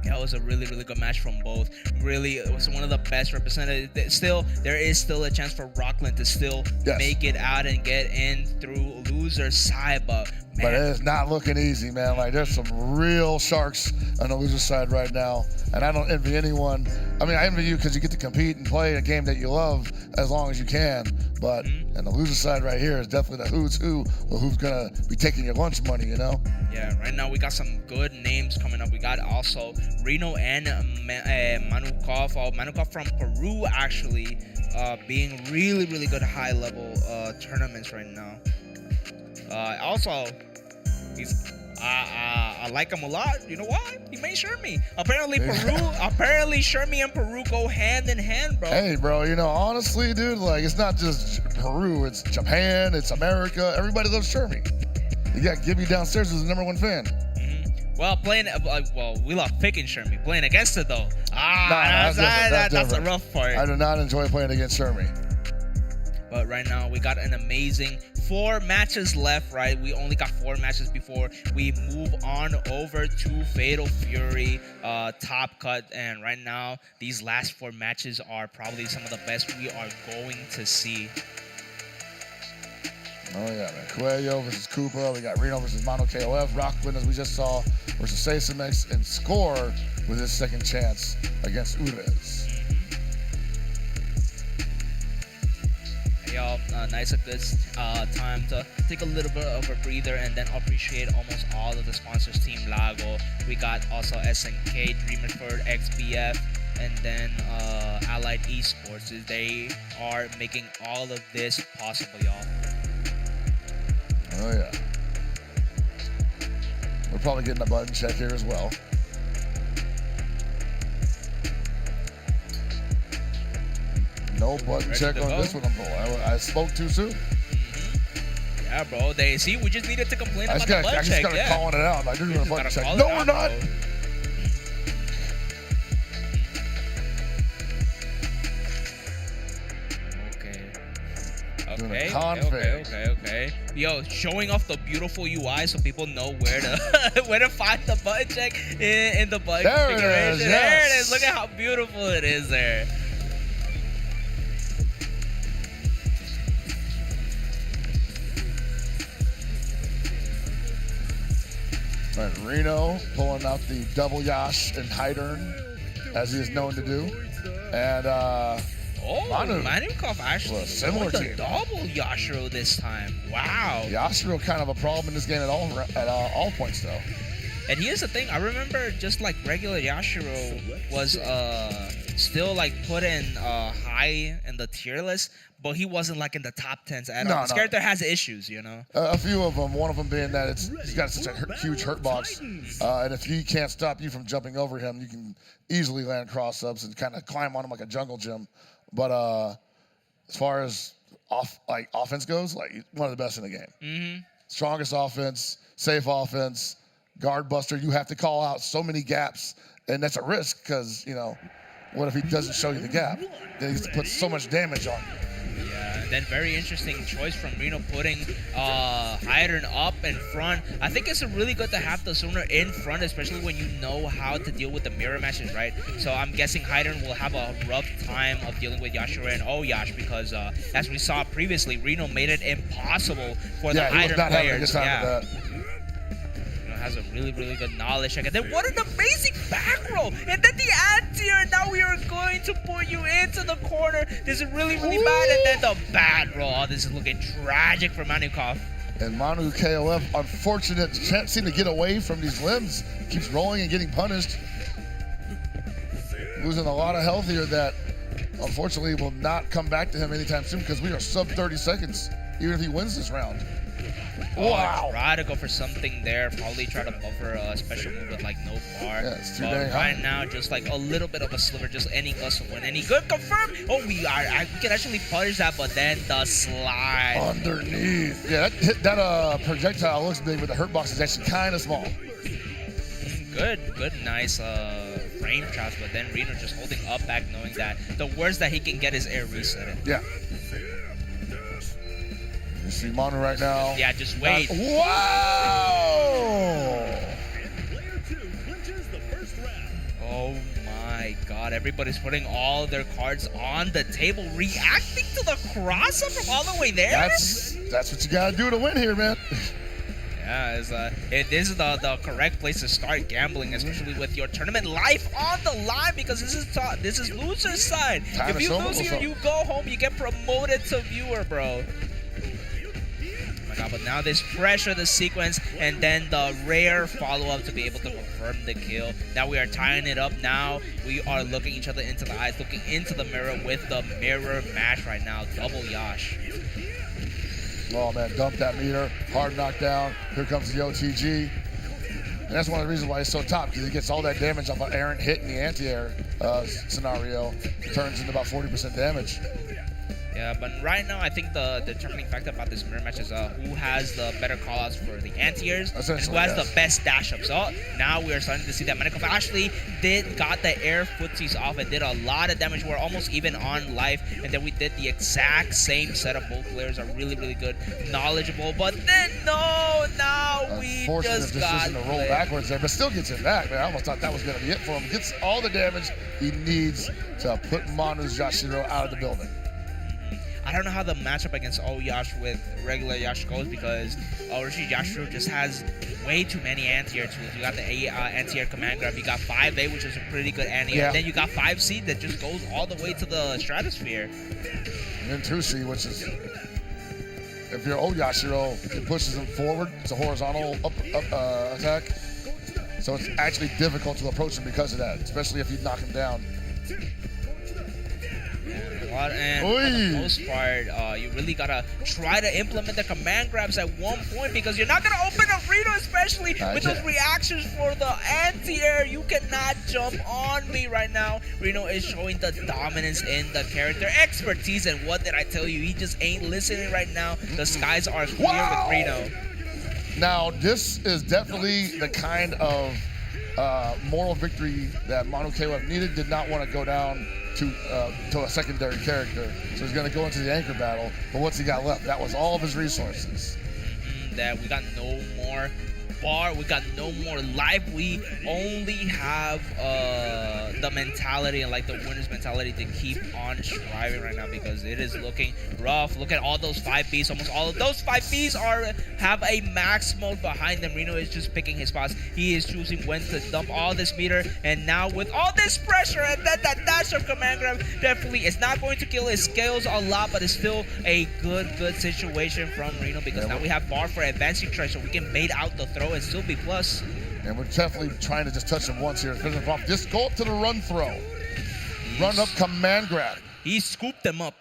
That was a really, really good match from both. Really, it was one of the best represented. Still, there is still a chance for Rockland to still make it out and get in through loser side, but But it is not looking easy, man. Like, there's some real sharks on the loser side right now. And I don't envy anyone. I mean, I envy you because you get to compete and play a game that you love as long as you can. But and the loser side right here is definitely the who's who, or who's going to be taking your lunch money, you know? yeah, right now we got some good names coming up. We got also Reno and Manukov. Manukov from Peru, actually, being really, really good high-level tournaments right now. Also, I like him a lot. You know why? He made Shermie. Apparently Shermie and Peru go hand in hand, bro. Hey, bro, you know, honestly, dude, like, it's not just Peru. It's Japan. It's America. Everybody loves Shermie. You got Gibby downstairs who's the #1 fan. Well, we love picking Shermie. Playing against it, though. That's That's the different. rough part. I do not enjoy playing against Shermie. But right now, we got an amazing 4 matches left, right? We only got 4 matches before we move on over to Fatal Fury Top Cut. And right now, these last 4 matches are probably some of the best we are going to see. Oh, yeah, man. Schweo versus Koopa. We got Reno versus Mono KOF. Rocklin, as we just saw, versus Sasamex. And Score with his second chance against Urez. Y'all, nice, a good time to take a little bit of a breather and then appreciate almost all of the sponsors. Team Lago. We got also SNK, Dreamerford, XBF, and then Allied Esports. They are making all of this possible, y'all. Oh, yeah. We're probably getting a button check here as well. No button check on this one, boy. I spoke too soon. Yeah, bro. We just needed to complain about the button check. I just gotta calling it out. Like, they're doing a button check. No, we're not. Okay. Yo, showing off the beautiful UI so people know where to find the button check in the button configuration. There it is. Look at how beautiful it is there. But Reno pulling out the double Yash and Hydern, as he is known to do. And Manukov actually well, similar with the team. double Yashiro this time. Wow. Yashiro kind of a problem in this game at all points, though. And here's the thing, I remember just like regular Yashiro was still like put in high in the tier list, but he wasn't like in the top 10s at all. This character has issues, you know? A few of them, one of them being that he's got such a huge hurt box, and if he can't stop you from jumping over him, you can easily land cross-ups and kind of climb on him like a jungle gym. But as far as offense goes, like one of the best in the game. Mm-hmm. Strongest offense, safe offense, guard buster. You have to call out so many gaps, and that's a risk because, you know, what if he doesn't show you the gap? Then he has to put so much damage on you. Yeah, and then very interesting choice from Reno putting Hydern up in front. I think it's really good to have the Sooner in front, especially when you know how to deal with the mirror matches, right? So I'm guessing Hydern will have a rough time of dealing with Yashiro and Oyash because, as we saw previously, Reno made it impossible for the Hydern players. Yeah. Has a really, really good knowledge check. And then what an amazing back roll! And then the anti-air, now we are going to put you into the corner. This is really, really bad. And then the bad roll. Oh, this is looking tragic for Manukov. And Manu KOF, unfortunate, can't seem to get away from these limbs. Keeps rolling and getting punished. Losing a lot of health here that, unfortunately, will not come back to him anytime soon because we are sub 30 seconds, even if he wins this round. Wow. Try to go for something there. Probably try to buffer a special move with like no bar. Yeah, it's too but dang right high. now, just like a little bit of a sliver, just any gust of wind. Any good confirm? Oh, we can actually punish that, but then the slide. Underneath. Yeah, that projectile looks big, but the hurt box is actually kind of small. Good, nice frame shots, but then Reno just holding up back, knowing that the worst that he can get is air reset. Yeah. You see Manu right now. Yeah, just wait. Wow! Oh my god, everybody's putting all their cards on the table, reacting to the cross-up from all the way there? That's what you gotta do to win here, man. Yeah, this is the correct place to start gambling, especially with your tournament life on the line, because this is loser's side. Time if you lose here, you go home, you get promoted to viewer, bro. Oh my god, but now this pressure, the sequence, and then the rare follow-up to be able to confirm the kill. Now we are tying it up. Now we are looking each other into the eyes, looking into the mirror with the mirror match right now. Double Yash. Oh man, dump that meter, hard knockdown. Here comes the OTG. And that's one of the reasons why he's so top, because he gets all that damage off an errant hit in the anti-air scenario. Turns into about 40% damage. Yeah, but right now I think the determining factor about this mirror match is who has the better callouts for the anti-airs and who has the best dash-ups. So now we are starting to see that Manukov actually got the air footsies off and did a lot of damage. We're almost even on life, and then we did the exact same setup. Both players are really, really good, knowledgeable, but then now we just got to roll backwards there, but still gets it back, man. I almost thought that was going to be it for him. Gets all the damage he needs to put Manu's Yashiro out of the building. I don't know how the matchup against Oyash with regular Yash goes, because Orochi Yashiro just has way too many anti-air tools. You got the anti-air command grab, you got 5A, which is a pretty good anti-air, and then you got 5C that just goes all the way to the stratosphere. And then 2C, which is, if you're Oyashiro, it pushes him forward. It's a horizontal up attack. So it's actually difficult to approach him because of that, especially if you knock him down. And for the most part, you really gotta try to implement the command grabs at one point, because you're not gonna open a Reno, especially with those reactions for the anti-air. You cannot jump on me right now. Reno is showing the dominance in the character expertise, and what did I tell you? He just ain't listening right now. The skies are clear with Reno. Now, this is definitely the kind of moral victory that Manu KOF needed. Did not want to go down to a secondary character, so he's going to go into the anchor battle. But what's he got left? That was all of his resources. That we got no more bar. We got no more life. We only have the mentality and like the winner's mentality to keep on striving right now because it is looking rough. Look at all those 5Bs. Almost all of those 5Bs have a max mode behind them. Reno is just picking his spots. He is choosing when to dump all this meter, and now with all this pressure and then that dash of command grab, definitely it's not going to kill his scales a lot, but it's still a good situation from Reno because now we have bar for advancing try, so we can bait out the throw and still be plus. And we're definitely trying to just touch him once here. Just go up to the run throw. Run up command grab. He scooped them up.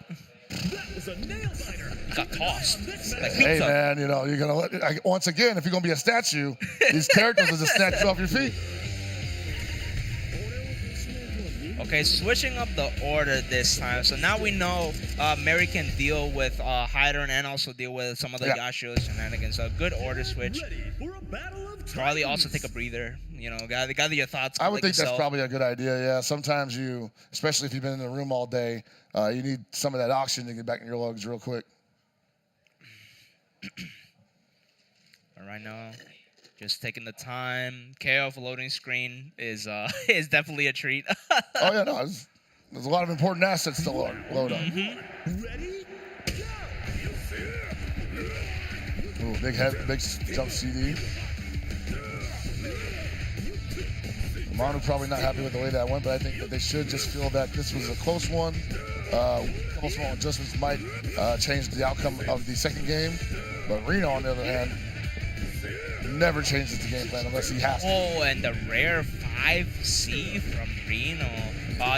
He got tossed. Like Hey pizza. man, you know, you're gonna once again, if you're gonna be a statue, these characters will just snatch you off your feet. Okay, switching up the order this time. So now we know Mary can deal with Hydron and also deal with some of the Yashio shenanigans. So a good order switch. Probably also take a breather. You know, gather your thoughts. I would think yourself. that's probably a good idea, yeah. Sometimes you, especially if you've been in the room all day, you need some of that oxygen to get back in your lungs real quick. All right now, just taking the time. KOF loading screen is is definitely a treat. Oh yeah, no, there's a lot of important assets to load up. Ooh, big jump CD. Manu probably not happy with the way that went, but I think that they should just feel that this was a close one. A couple small adjustments might change the outcome of the second game. But Reno, on the other hand, never changes the game plan unless he has to. Oh, and the rare 5C from Reno.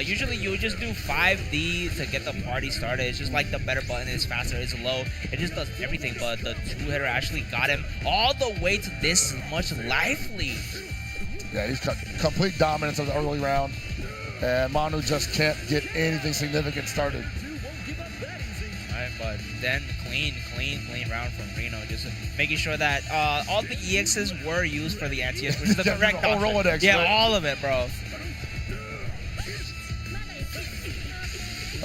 Usually you would just do 5D to get the party started. It's just like the better button is faster, it's low. It just does everything, but the two-hitter actually got him all the way to this much life lead. Yeah, he's got complete dominance of the early round. And Manu just can't get anything significant started. Alright, but then clean round from Reno. Just making sure that all the EXs were used for the anti-S, which is the correct the whole option. Rolodex, Yeah, right? all of it, bro.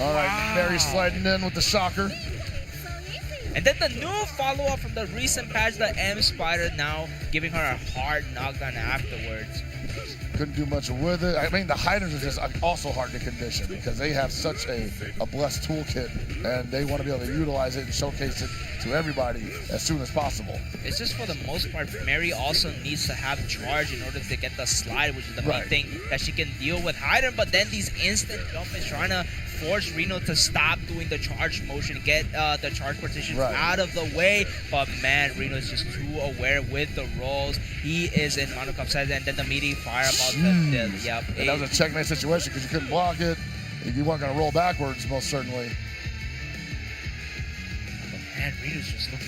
All right, Mary sliding in with the shocker. And then the new follow-up from the recent patch, the M Spider, now giving her a hard knockdown afterwards. Couldn't do much with it. I mean, the hiders are just also hard to condition because they have such a blessed toolkit and they want to be able to utilize it and showcase it to everybody as soon as possible. It's just for the most part, Mary also needs to have charge in order to get the slide, which is the main thing that she can deal with Hyder. But then these instant jump is trying to force Reno to stop doing the charge motion, get the charge partition out of the way. But man, Reno is just too aware with the rolls. He is in Manukov side, and then the meaty fire about the that was a checkmate situation because you couldn't block it. You weren't going to roll backwards, most certainly. Man, Reno's just looking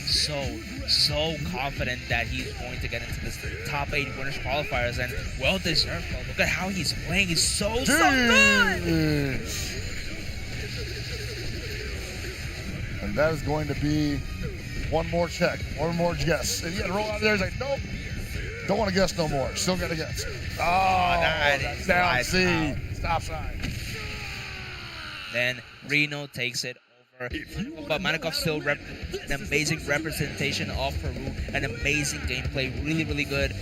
so confident that he's going to get into this top 8 winners qualifiers, and well deserved. Look at how he's playing. He's so good. And that is going to be one more check, one more guess. And you got to roll out there. He's like, nope, don't want to guess no more. Still got to guess. Oh, that's down C. Stop sign. Then Reno takes it over. But Manukov still an amazing representation of Peru, an amazing gameplay, really good.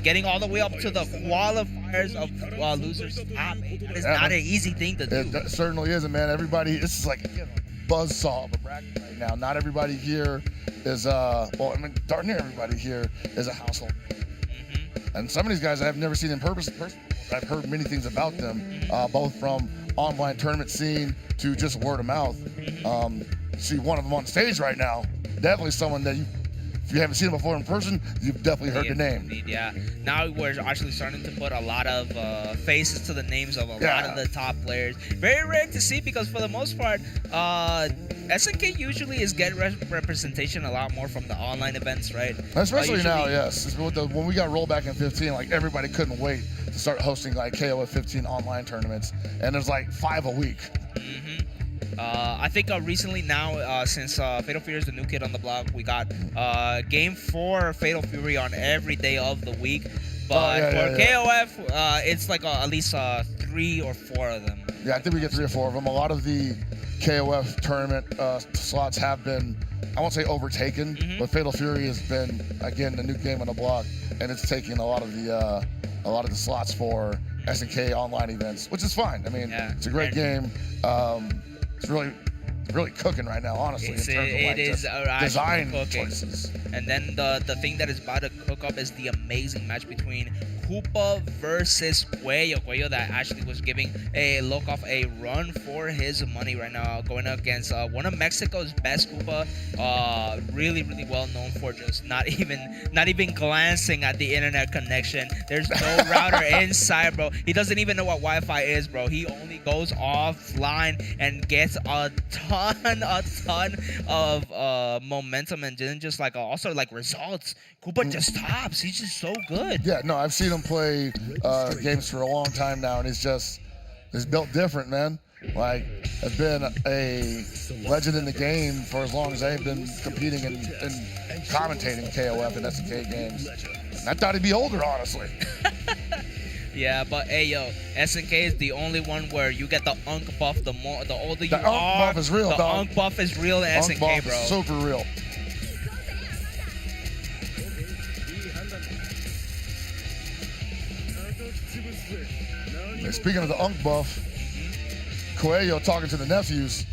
Getting all the way up to the qualifiers of losers top 8. That is not an easy thing to do. It certainly isn't, man. Everybody, this is like a buzzsaw of a bracket right now. Not everybody here is, well, I mean, darn near everybody here is a household. And some of these guys I have never seen in person. I've heard many things about them, both from online tournament scene to just word of mouth. See one of them on stage right now. Definitely someone that if you haven't seen him before in person, you've definitely heard the name. Indeed, yeah. Now we're actually starting to put a lot of faces to the names of a lot of the top players. Very rare to see because for the most part, SNK usually is getting representation a lot more from the online events, right? Especially now, yes. When we got rollback in 15, like everybody couldn't wait to start hosting like KOF 15 online tournaments, and there's like 5 a week. I think recently now, since Fatal Fury is the new kid on the block, we got Game 4 Fatal Fury on every day of the week. But for KOF, it's like at least 3 or 4 of them. Yeah, I think we get 3 or 4 of them. A lot of the KOF tournament slots have been I won't say overtaken, but Fatal Fury has been, again, a new game on the block, and it's taking a lot of the slots for SNK online events, which is fine. I mean, it's a great game. It's really cooking right now, honestly, in terms of like design choices. And then the thing that is about to cook up is the amazing match between Koopa versus Schweo that actually was giving Locov a run for his money right now, going up against one of Mexico's best Koopa, really well known for just not even glancing at the internet connection. There's no router inside, bro. He doesn't even know what Wi-Fi is, bro. He only goes offline and gets a ton of momentum, and then just like also like results. Koopa just tops. He's just so good. Yeah, no, I've seen him play games for a long time now, and he's built different, man. Like, has been a legend in the game for as long as I've been competing and commentating KOF and SNK games. And I thought he'd be older, honestly. Yeah, but hey, yo, SNK is the only one where you get the unk buff the older you are. The unk buff is real, the dog. unk buff is real in Unk SNK, buff bro. is super real. And speaking of the unk buff, Schweo talking to the nephews.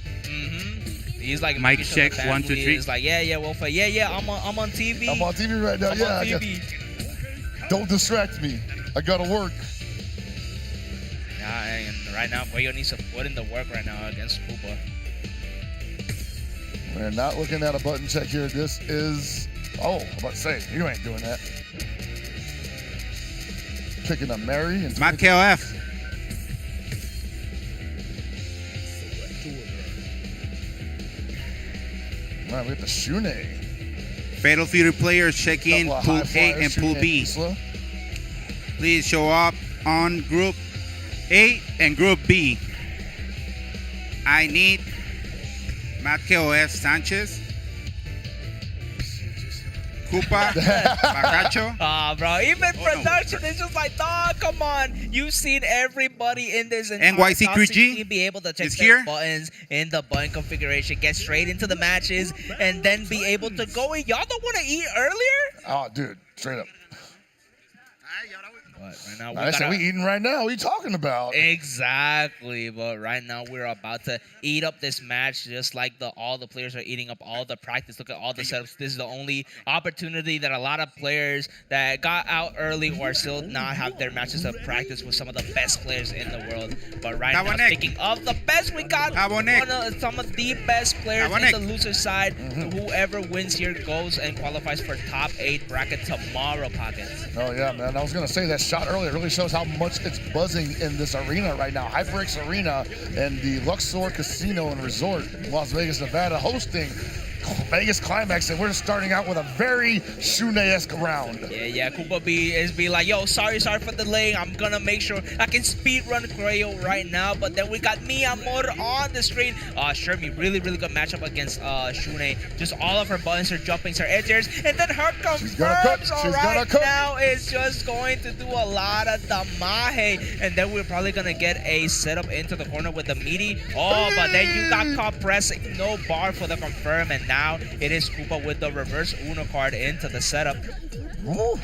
He's like mic check 1 2 3. He's like, yeah, Wolfa, yeah, I'm on TV. I'm on TV right now. I'm on TV. Don't distract me. I gotta work. Nah, and right now, Schweo needs to put in the work right now against Koopa. We're not looking at a button check here. This is, I'm about to say, you ain't doing that. Picking up Mary and My KOF. All right, we got the Shune. Fatal Fury players check in Pool A and Pool B. Please show up on Group A and Group B. I need Matt KOF Sanchez, Koopa, Bacacho. Bro, even production is just like, dog, come on. You've seen everybody in this entire NYC top 3G 16 be able to check is their here. buttons in the button configuration, get straight into the matches, and then be able to go in. Y'all don't want to eat earlier? Oh, dude, straight up. But right now, I said we eating right now. What are you talking about? Exactly, but right now we're about to eat up this match just like all the players are eating up all the practice. Look at all the setups. This is the only opportunity that a lot of players that got out early or still not have their matches of practice with some of the best players in the world. But right now, speaking of the best, we got some of the best players in the loser side. Whoever wins here goes and qualifies for top 8 bracket tomorrow, Pockets. Oh, yeah, man. I was going to say that shot earlier really shows how much it's buzzing in this arena right now. HyperX Arena and the Luxor Casino and Resort in Las Vegas, Nevada, hosting Vegas Climax, and we're starting out with a very Shune-esque round. Yeah, Koopa be like, yo, sorry for the delay. I'm gonna make sure I can speed run Schweo right now. But then we got Mi Amor on the screen. Shermie, really good matchup against Shune. Just all of her buttons, her jumpings, her edge airs, and then her confirms. All right, now is just going to do a lot of damaje, and then we're probably gonna get a setup into the corner with the meaty. Oh, but then you got caught pressing no bar for the confirm, and now it is Koopa with the reverse Uno card into the setup. Woo.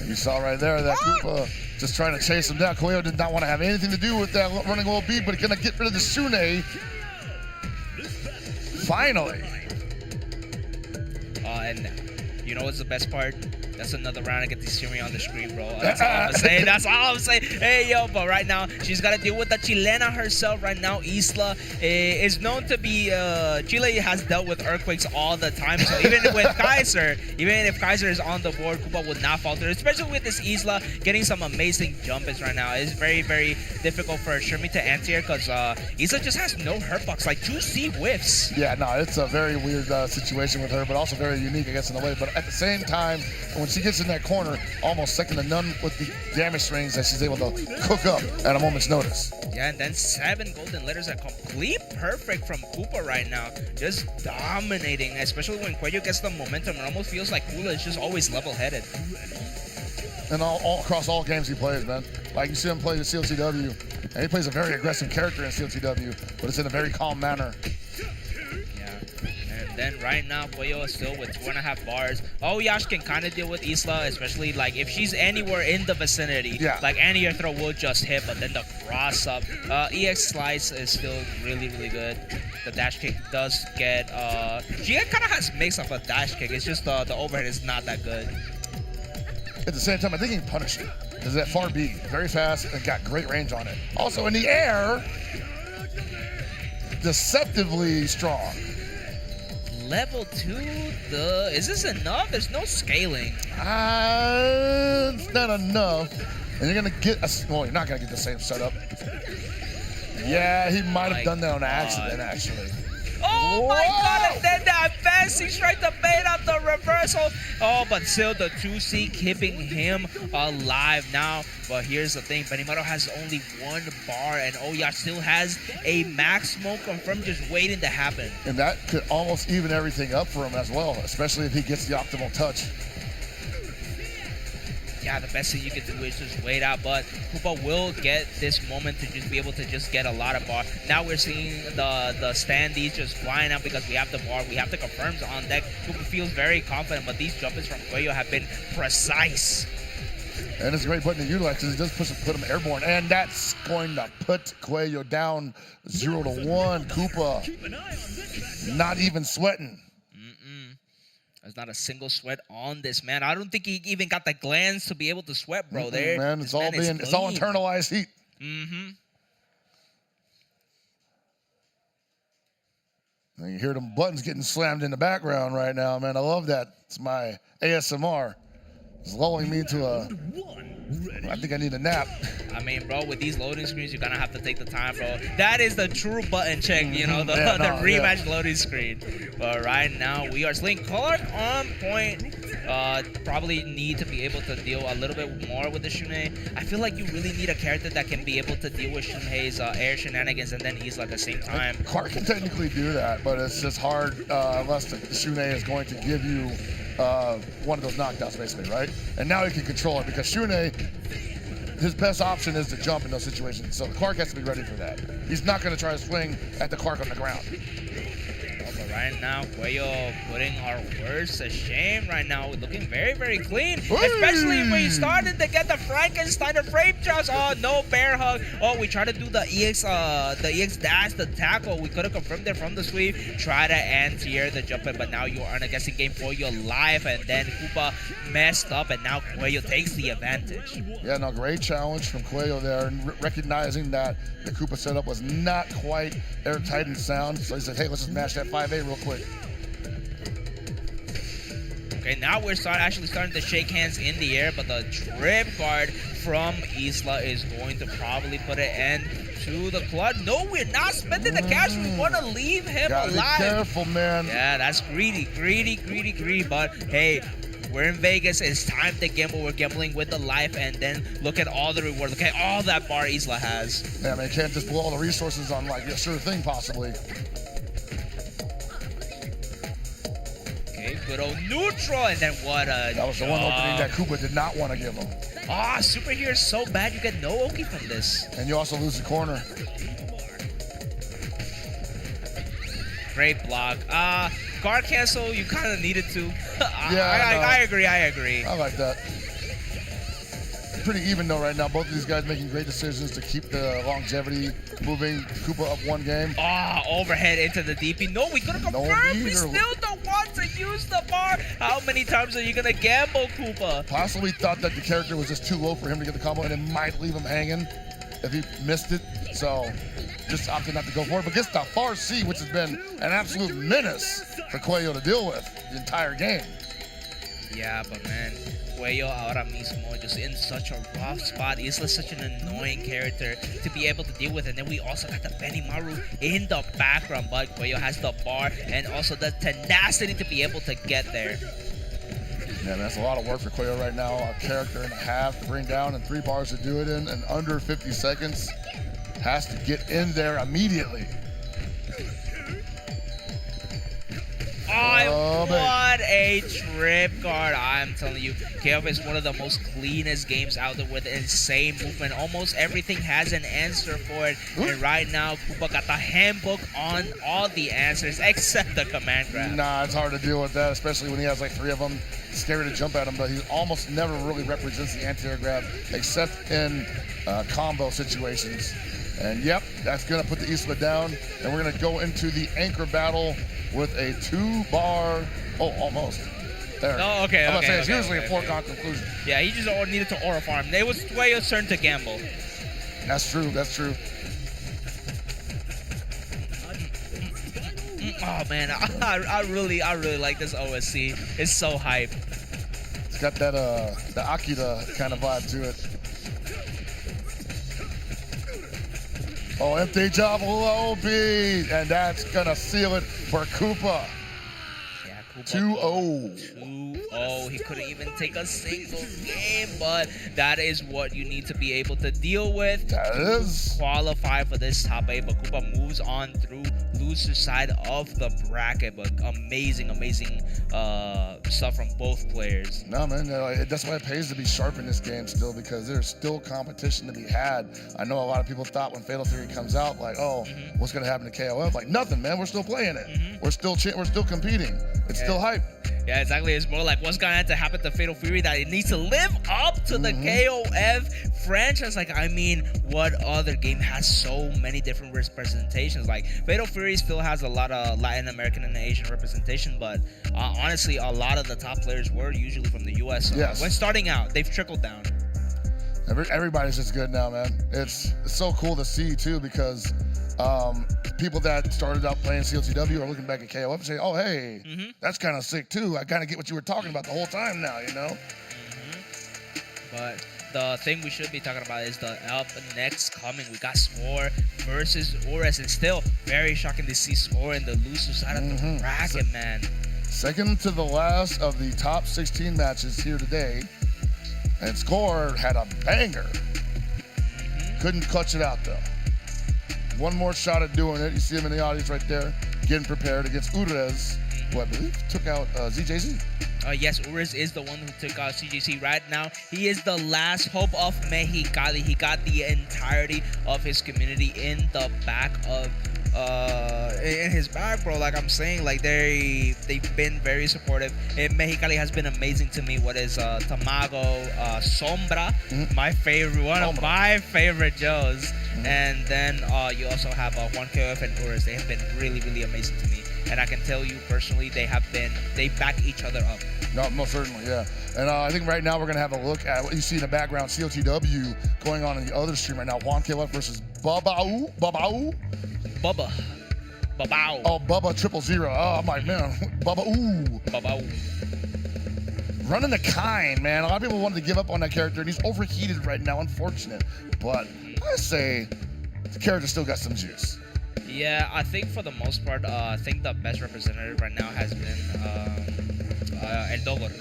You saw right there that Koopa just trying to chase him down. Schweo did not want to have anything to do with that running low B, but gonna get rid of the Shune. Finally. And you know what's the best part? That's another round to get this Shiui on the screen, bro. That's all I'm saying. That's all I'm saying. Hey, yo, but right now, she's got to deal with the Chilena herself right now. Isla is known to be, Chile has dealt with earthquakes all the time. So even with Kaiser, even if Kaiser is on the board, Koopa would not falter. Especially with this Isla getting some amazing jumps right now. It's very difficult for Shermie to answer here because Isla just has no hurtbox, like 2C whiffs. Yeah, no, it's a very weird situation with her, but also very unique, I guess, in a way. But at the same time, when she gets in that corner, almost second to none with the damage strings that she's able to cook up at a moment's notice. Yeah, and then 7 golden letters are complete perfect from Koopa right now. Just dominating, especially when Schweo gets the momentum. It almost feels like Kula is just always level-headed. And all across all games he plays, man. Like you see him play the CLTW, and he plays a very aggressive character in CLTW, but it's in a very calm manner. Yeah, then right now, Schweo is still with 2.5 bars. Oh, Yash can kind of deal with Isla, especially like if she's anywhere in the vicinity. Yeah. Like any air throw will just hit, but then the cross up. EX slice is still really, really good. The dash kick does get, she kind of has mix of a dash kick. It's just the overhead is not that good. At the same time, I think he can punish it. Because that far B, very fast and got great range on it. Also in the air, deceptively strong. Level 2, is this enough? There's no scaling. It's not enough. And you're gonna get well, you're not gonna get the same setup. Yeah, he might have done that on accident, actually. Oh my god, and then that fancy tried to bait out the reversal. Oh, but still the 2C keeping him alive now. But here's the thing, Benimaru has only 1 bar, and Oya still has a max smoke confirmed just waiting to happen. And that could almost even everything up for him as well, especially if he gets the optimal touch. Yeah, the best thing you can do is just wait out, but Koopa will get this moment to just be able to just get a lot of bar. Now we're seeing the standees just flying out because we have the bar, we have the confirms on deck. Koopa feels very confident, but these jumpers from Schweo have been precise. And it's a great button to utilize because it does put him airborne, and that's going to put Schweo down 0-1. Koopa not even sweating. There's not a single sweat on this man. I don't think he even got the glands to be able to sweat, bro. There, man, it's all internalized heat. And you hear them buttons getting slammed in the background right now, man. I love that. It's my ASMR. It's lulling me to a. I think I need a nap. I mean, bro, with these loading screens, you're gonna have to take the time, bro. That is the true button check, you know, the rematch loading screen. But right now, we are seeing Clark on point. Probably need to be able to deal a little bit more with the Shune. I feel like you really need a character that can be able to deal with Shunhei's air shenanigans and then Isla at the same time. Clark can technically do that, but it's just hard unless the Shune is going to give you one of those knockdowns, basically, right? And now he can control it because Shune, his best option is to jump in those situations. So Clark has to be ready for that. He's not going to try to swing at the Clark on the ground. But right now, Schweo putting our worst to shame right now. Looking very, very clean. Especially when he started to get the Frankenstein frame drops. Oh, no bear hug. Oh, we tried to do the EX dash, the tackle. We could have confirmed it from the sweep. Try to anti-air the jumper, but now you are in a guessing game for your life. And then Koopa messed up, and now Schweo takes the advantage. Yeah, no, great challenge from Schweo there, and recognizing that the Koopa setup was not quite airtight and sound. So he said, hey, let's just mash that 5A real quick. Okay, now we're actually starting to shake hands in the air, but the trip guard from Isla is going to probably put an end to the clutch. No, we're not spending the cash. We want to leave him alive. Be careful, man. Yeah, that's greedy. But hey, we're in Vegas. It's time to gamble. We're gambling with the life, and then look at all the reward. Look at all that bar Isla has. Yeah, man, you can't just blow all the resources on like a sure thing, possibly. Okay, good old neutral, and then what a That was the one opening that Koopa did not want to give him. Ah, super here is so bad. You get no Oki from this. And you also lose the corner. Great block. Guard cancel, you kind of needed to. Yeah, I agree. I like that. Pretty even though right now. Both of these guys making great decisions to keep the longevity moving. Koopa up 1 game. Overhead into the DP. No, we could have confirmed. We still don't want to use the bar. How many times are you going to gamble, Koopa? Possibly thought that the character was just too low for him to get the combo, and it might leave him hanging if he missed it. So just opted not to go for it. But gets the far C, which has been an absolute menace for Schweo to deal with the entire game. Yeah, but man, Schweo ahora mismo just in such a rough spot. Isla such an annoying character to be able to deal with. And then we also got the Benimaru in the background, but Schweo has the bar and also the tenacity to be able to get there. Yeah, man, that's a lot of work for Schweo right now. A character and a half to bring down and 3 bars to do it in, and under 50 seconds. Has to get in there immediately. What a trip card. I'm telling you, KOF is one of the most cleanest games out there with insane movement. Almost everything has an answer for it. And right now, Koopa got the handbook on all the answers except the command grab. Nah, it's hard to deal with that, especially when he has like 3 of them. Scary to jump at him, but he almost never really represents the anti-air grab except in combo situations. And yep, that's gonna put the Isla down, and we're gonna go into the anchor battle with a 2-bar. Oh, almost. There. Oh, okay. I'm gonna say okay, it's okay, usually okay, a foregone conclusion. Yeah, he just needed to aura farm. It was Schweo's turn to gamble. That's true. That's true. Oh man, I really like this OSC. It's so hype. It's got that the Akira kind of vibe to it. Oh, empty job low beat, and that's gonna seal it for Koopa. Yeah, Koopa. 2-0. 2-0. He couldn't even take a single game, but that is what you need to be able to deal with. That is. Qualify for this top 8, but Koopa moves on through loser side of the bracket. But amazing stuff from both players. No, man, that's why it pays to be sharp in this game still, because there's still competition to be had. I know a lot of people thought when Fatal Fury comes out, like, oh, what's gonna happen to KOF? Like, nothing, man. We're still playing it. We're still competing. It's still hype. Yeah, exactly. It's more like what's going to happen to Fatal Fury, that it needs to live up to the KOF franchise. Like, I mean, what other game has so many different representations? Like, Fatal Fury still has a lot of Latin American and Asian representation, but honestly, a lot of the top players were usually from the US. So yes. When starting out, they've trickled down. Everybody's just good now, man. It's so cool to see, too, because people that started out playing CLTW are looking back at KOF and saying, oh, hey, that's kind of sick, too. I kind of get what you were talking about the whole time now, you know? But the thing we should be talking about is the up next coming. We got Spore versus Ores, and still very shocking to see Spore in the loser side of the bracket, man. Second to the last of the top 16 matches here today. And Score had a banger. Couldn't clutch it out, though. One more shot at doing it. You see him in the audience right there, getting prepared against Ures, who I believe took out ZJZ. Yes, Ures is the one who took out CJC right now. He is the last hope of Mexicali. He got the entirety of his community in the back of in his back, bro. Like I'm saying, like they've been very supportive. And Mexicali has been amazing to me. What is Tamago, Sombra, my favorite, one of my favorite Joes. And then you also have 1KF and Ures. They have been really, really amazing to me. And I can tell you personally, they back each other up. No, most certainly, yeah. And I think right now we're going to have a look at what you see in the background, COTW going on in the other stream right now. 1KF versus Babao. Bubba. Babao. Oh, Bubba 000. Oh, I'm like, man, Babao. Running the Kain, man. A lot of people wanted to give up on that character, and he's overheated right now, unfortunate. But I say the character still got some juice. Yeah, I think for the most part, I think the best representative right now has been El Dogor.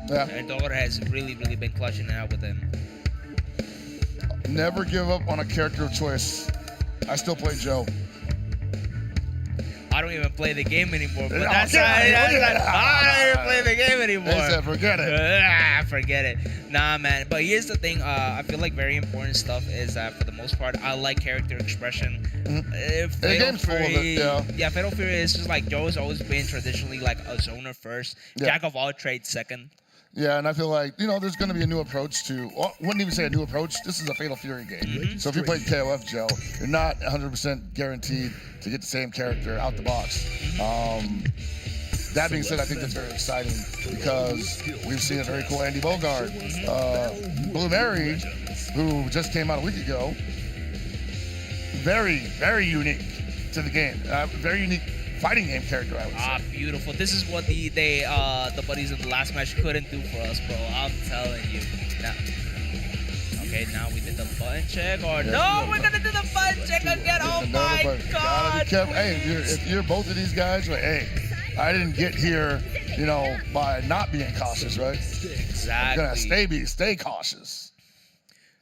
Yeah. El Dogor has really, really been clutching it out with him. Never give up on a character of choice. I still play Joe. I don't even play the game anymore. But I don't even play the game anymore. They said, forget it. Forget it. Nah, man. But here's the thing. I feel like very important stuff is that for the most part, I like character expression. The game's full of it, yeah. Yeah, Fatal Fury is just like Joe's always been traditionally like a zoner first, jack of all trades second. Yeah, and I feel like, there's going to be a new approach to, well, I wouldn't even say a new approach. This is a Fatal Fury game. So if you play KOF, Joe, you're not 100% guaranteed to get the same character out the box. That being said, I think that's very exciting because we've seen a very cool Andy Bogard. Blue Mary, who just came out a week ago, very, very unique to the game. Very unique fighting game character, I would say. Beautiful. This is what the buddies in the last match couldn't do for us, bro. I'm telling you. Now, okay, now we did the button check, or no, we're gonna do the button check again. Oh my God! Hey, if you're both of these guys, like, hey, I didn't get here, by not being cautious, right? Exactly. I'm gonna stay cautious.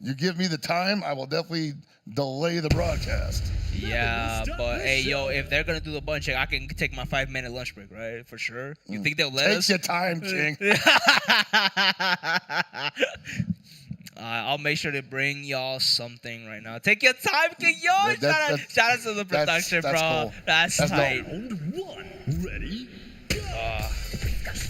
You give me the time, I will definitely delay the broadcast. Yeah, but hey, yo, if they're gonna do the button check, I can take my 5-minute lunch break, right? For sure. You think they'll let us? Take your time, King. I'll make sure to bring y'all something right now. Take your time, King. Yo, shout out to the production, that's bro. cool. That's tight. Round 1, ready, go!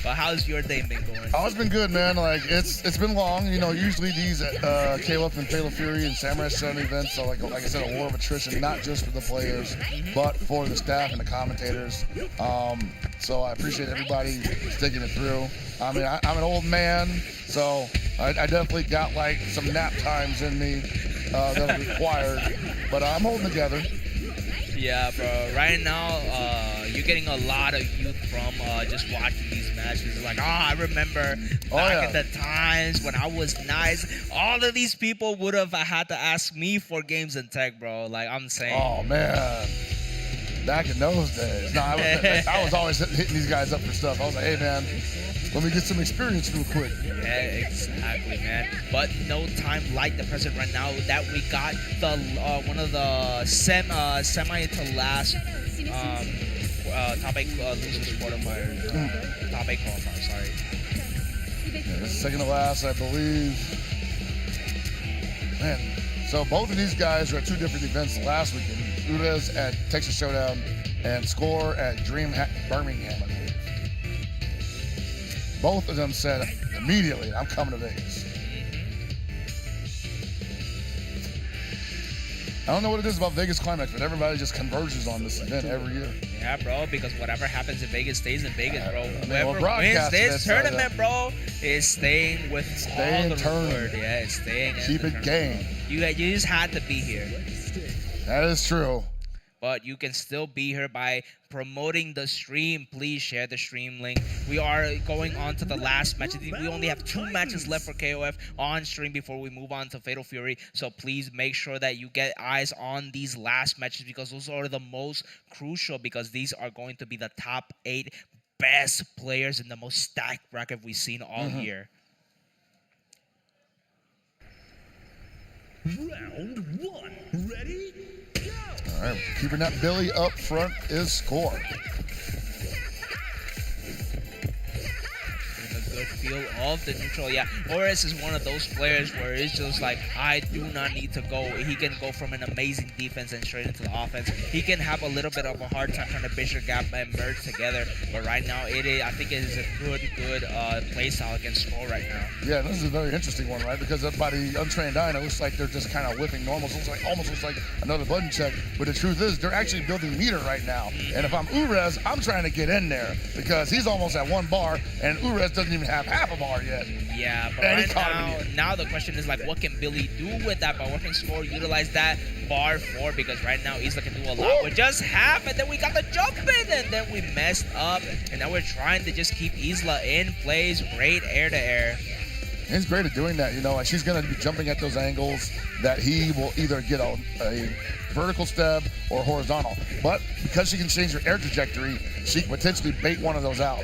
But how's your day been going? Oh, it's been good, man. Like it's been long. You know, usually these KOF and Fatal Fury and Samurai Shodown events are like I said, a war of attrition, not just for the players, but for the staff and the commentators. So I appreciate everybody sticking it through. I mean, I'm an old man, so I definitely got like some nap times in me that are required, but I'm holding together. Yeah, bro. Right now, you're getting a lot of youth from just watching these matches. It's like, I remember back at the times when I was nice. All of these people would have had to ask me for games and tech, bro. Like, I'm saying. Oh, man. Back in those days. No, I was always hitting these guys up for stuff. I was like, hey, man, let me get some experience real quick. Yeah, exactly, man. But no time like the present right now that we got the one of the semi to last top 8 losers qualifier. Top 8 qualifier, sorry. Yeah, this is second to last, I believe. Man, so both of these guys were at 2 different events last weekend. Urez at Texas Shodown and Score at Birmingham, I believe. Both of them said immediately, I'm coming to Vegas. I don't know what it is about Vegas Climax, but everybody just converges on this event every year. Yeah, bro, because whatever happens in Vegas stays in Vegas, bro. Whoever wins this tournament, bro, is staying with all the reward. Yeah, it's staying. Keep it game. You just had to be here. That is true. But you can still be here by promoting the stream. Please share the stream link. We are going on to the last match. We only have 2 matches left for KOF on stream before we move on to Fatal Fury. So please make sure that you get eyes on these last matches because those are the most crucial because these are going to be the top 8 best players in the most stacked bracket we've seen all year. Round 1, ready, go! All right, keeping that Billy up front is Score. A good feel of the neutral. Yeah, Horace is one of those players where it's just like, I do not need to go. He can go from an amazing defense and straight into the offense. He can have a little bit of a hard time trying to bridge the gap and merge together. But right now, I think it is a good play style against Score right now. Yeah, this is a very interesting one, right? Because by the untrained eye, it looks like they're just kind of whipping normals. Almost looks like another button check. But the truth is, they're actually building meter right now. And if I'm Urez, I'm trying to get in there because he's almost at 1 bar, and Urez doesn't even have half a bar yet. Yeah, but right now the question is like, what can Billy do with that? But what can Score utilize that bar for? Because right now Isla can do a lot with just half, and then we got the jump in, and then we messed up, and now we're trying to just keep Isla in plays. Great air to air. He's great at doing that, you know, like she's going to be jumping at those angles that he will either get a vertical stab or horizontal. But because she can change her air trajectory, she can potentially bait one of those out.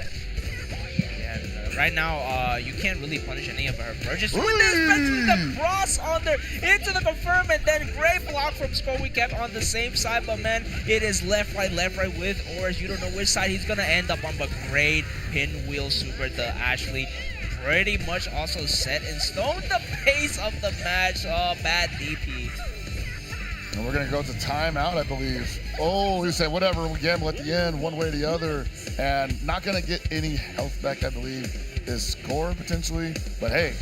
Right now, you can't really punish any of her approaches. With the cross on there into the confirm, and then great block from Score. We kept on the same side, but man, it is left, right with Oris. You don't know which side he's going to end up on, but great pinwheel super to Ashley. Pretty much also set in stone the pace of the match. Oh, bad DP. And we're going to go to timeout, I believe. Oh, he said, whatever, we gamble at the end, one way or the other. And not going to get any health back, I believe, is Score potentially. But hey,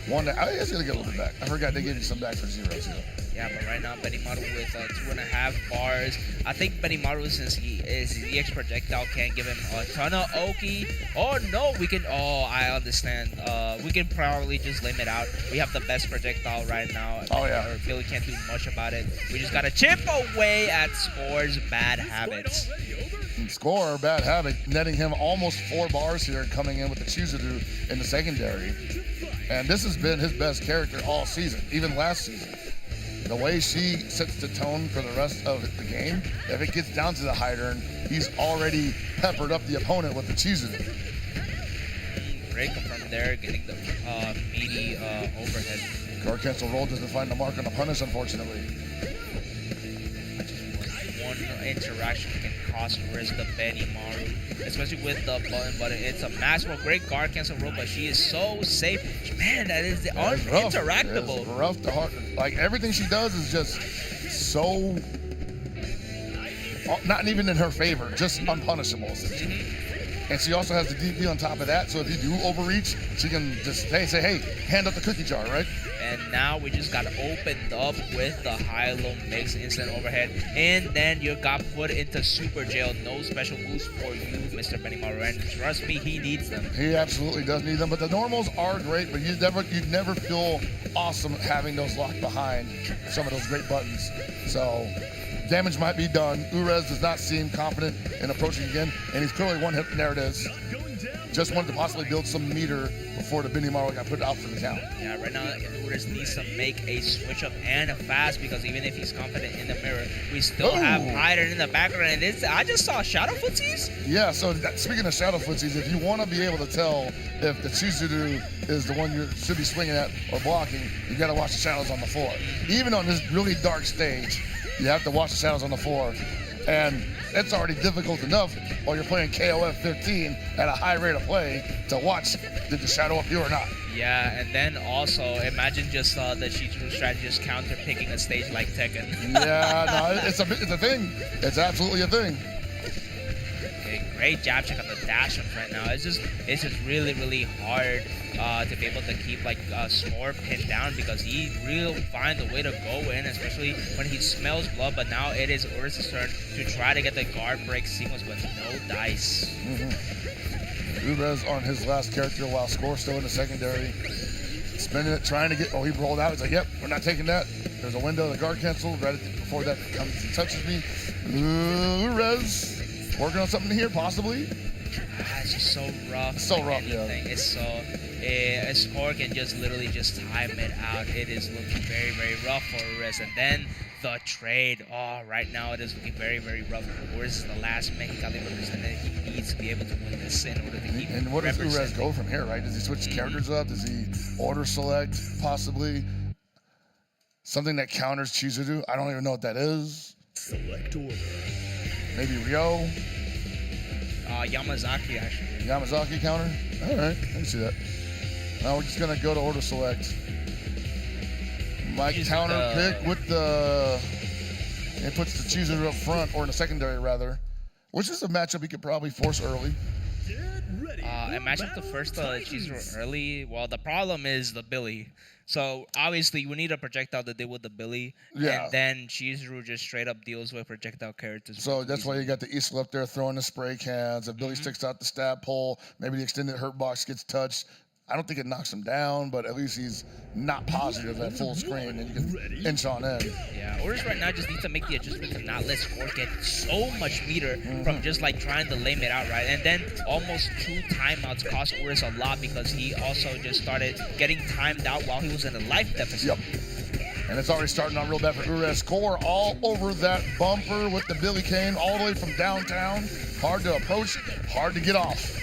he's going to get a little bit back. I forgot they gave you some back for 0-0. Yeah, but right now, Benimaru with 2.5 bars. I think Benimaru, since he is the EX projectile, can't give him a ton of Oki. Oh, no, we can... Oh, I understand. We can probably just limit out. We have the best projectile right now. Oh, yeah. Billy can't do much about it. We just got to chip away at Score's bad habits. Score, bad habit, netting him almost 4 bars here, coming in with the Chizuru in the secondary. And this has been his best character all season, even last season. The way she sets the tone for the rest of the game, if it gets down to the high turn, he's already peppered up the opponent with the Chizuru. great confirm there, getting the meaty overhead. Guard cancel roll doesn't find the mark on the punish, unfortunately. One interaction can cost risk the Benimaru, especially with the button. It's a massive, great guard cancel roll, but she is so safe. Man, that is uninteractable. It's rough to hard. Like everything she does is just so not even in her favor, just unpunishable. And she also has the DP on top of that, so if you do overreach, she can just say, hey, hand up the cookie jar, right? And now we just got opened up with the high-low mix instant overhead, and then you got put into super jail. No special moves for you, Mr. Benimaru, and trust me, he needs them. He absolutely does need them, but the normals are great, but you'd never feel awesome having those locked behind some of those great buttons. So damage might be done. Urez does not seem confident in approaching again, and he's clearly one hit. There it is. Just wanted to possibly build some meter before the Benimaru got put out for the count. Yeah, right now Urez needs to make a switch up and a fast, because even if he's confident in the mirror, we still have Hyder in the background. And I just saw shadow footsies. Yeah, so speaking of shadow footsies, if you want to be able to tell if the Chizuru is the one you should be swinging at or blocking, you got to watch the shadows on the floor. Even on this really dark stage, you have to watch the shadows on the floor. And it's already difficult enough while you're playing KOF 15 at a high rate of play to watch, did the shadow up you or not? Yeah, and then also imagine just the Chizuru strategist counter picking a stage like Tekken. Yeah, no, it's a thing. It's absolutely a thing. Okay, great jab check on the dash on right now. It's just really, really hard to be able to keep like Snore pinned down, because he really finds a way to go in, especially when he smells blood. But now it is Urza's turn to try to get the guard break sequence, but no dice. Urez on his last character while Score still in the secondary. Spinning it, trying to get, he rolled out. He's like, yep, we're not taking that. There's a window, the guard cancel, right before that comes and touches me. Urez working on something here, possibly. It's just so rough. So rough, yeah. It's so, Score can just literally just time it out. It is looking very, very rough for Urez. And then the trade. Right now it is looking very, very rough. Urez is the last man he got to represent, and he needs to be able to win this in order to keep. And what does Urez go from here, right? Does he switch characters up? Does he order select, possibly? Something that counters Chizuru? I don't even know what that is. Select order. Maybe Ryo? Yamazaki, actually. Yamazaki counter? All right, I can see that. Now we're just going to go to order select. My counter pick with it puts the Chizuru up front, or in the secondary rather, which is a matchup he could probably force early. Imagine the first Chizuru early. Well, the problem is the Billy. So obviously we need a projectile to deal with the Billy. Yeah. And then Chizuru just straight up deals with projectile characters. So that's why you got the Isla up there throwing the spray cans. If Billy sticks out the stab pole, maybe the extended hurt box gets touched. I don't think it knocks him down, but at least he's not positive at full screen, and you can inch on in. Yeah, Urez right now just needs to make the adjustment to not let Score get so much meter from just like trying to lame it out, right? And then almost 2 timeouts cost Urez a lot, because he also just started getting timed out while he was in a life deficit. Yep. And it's already starting out real bad for Urez. Score all over that bumper with the ViolentKain all the way from downtown. Hard to approach, hard to get off.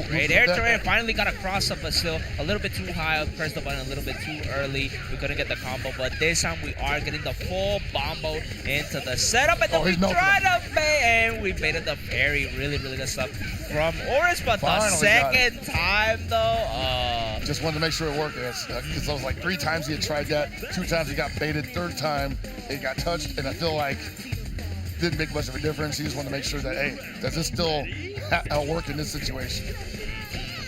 Great air to it. Finally got a cross up, but still a little bit too high. Pressed the button a little bit too early. We couldn't get the combo, but this time we are getting the full bombo into the setup. And then we tried to bait, and we baited the parry. Really, really good stuff from Urez, but the second time though, just wanted to make sure it worked. Because I was like 3 times he had tried that, 2 times he got baited, 3rd time it got touched, and I feel like didn't make much of a difference. He just wanted to make sure that, hey, does this still work in this situation?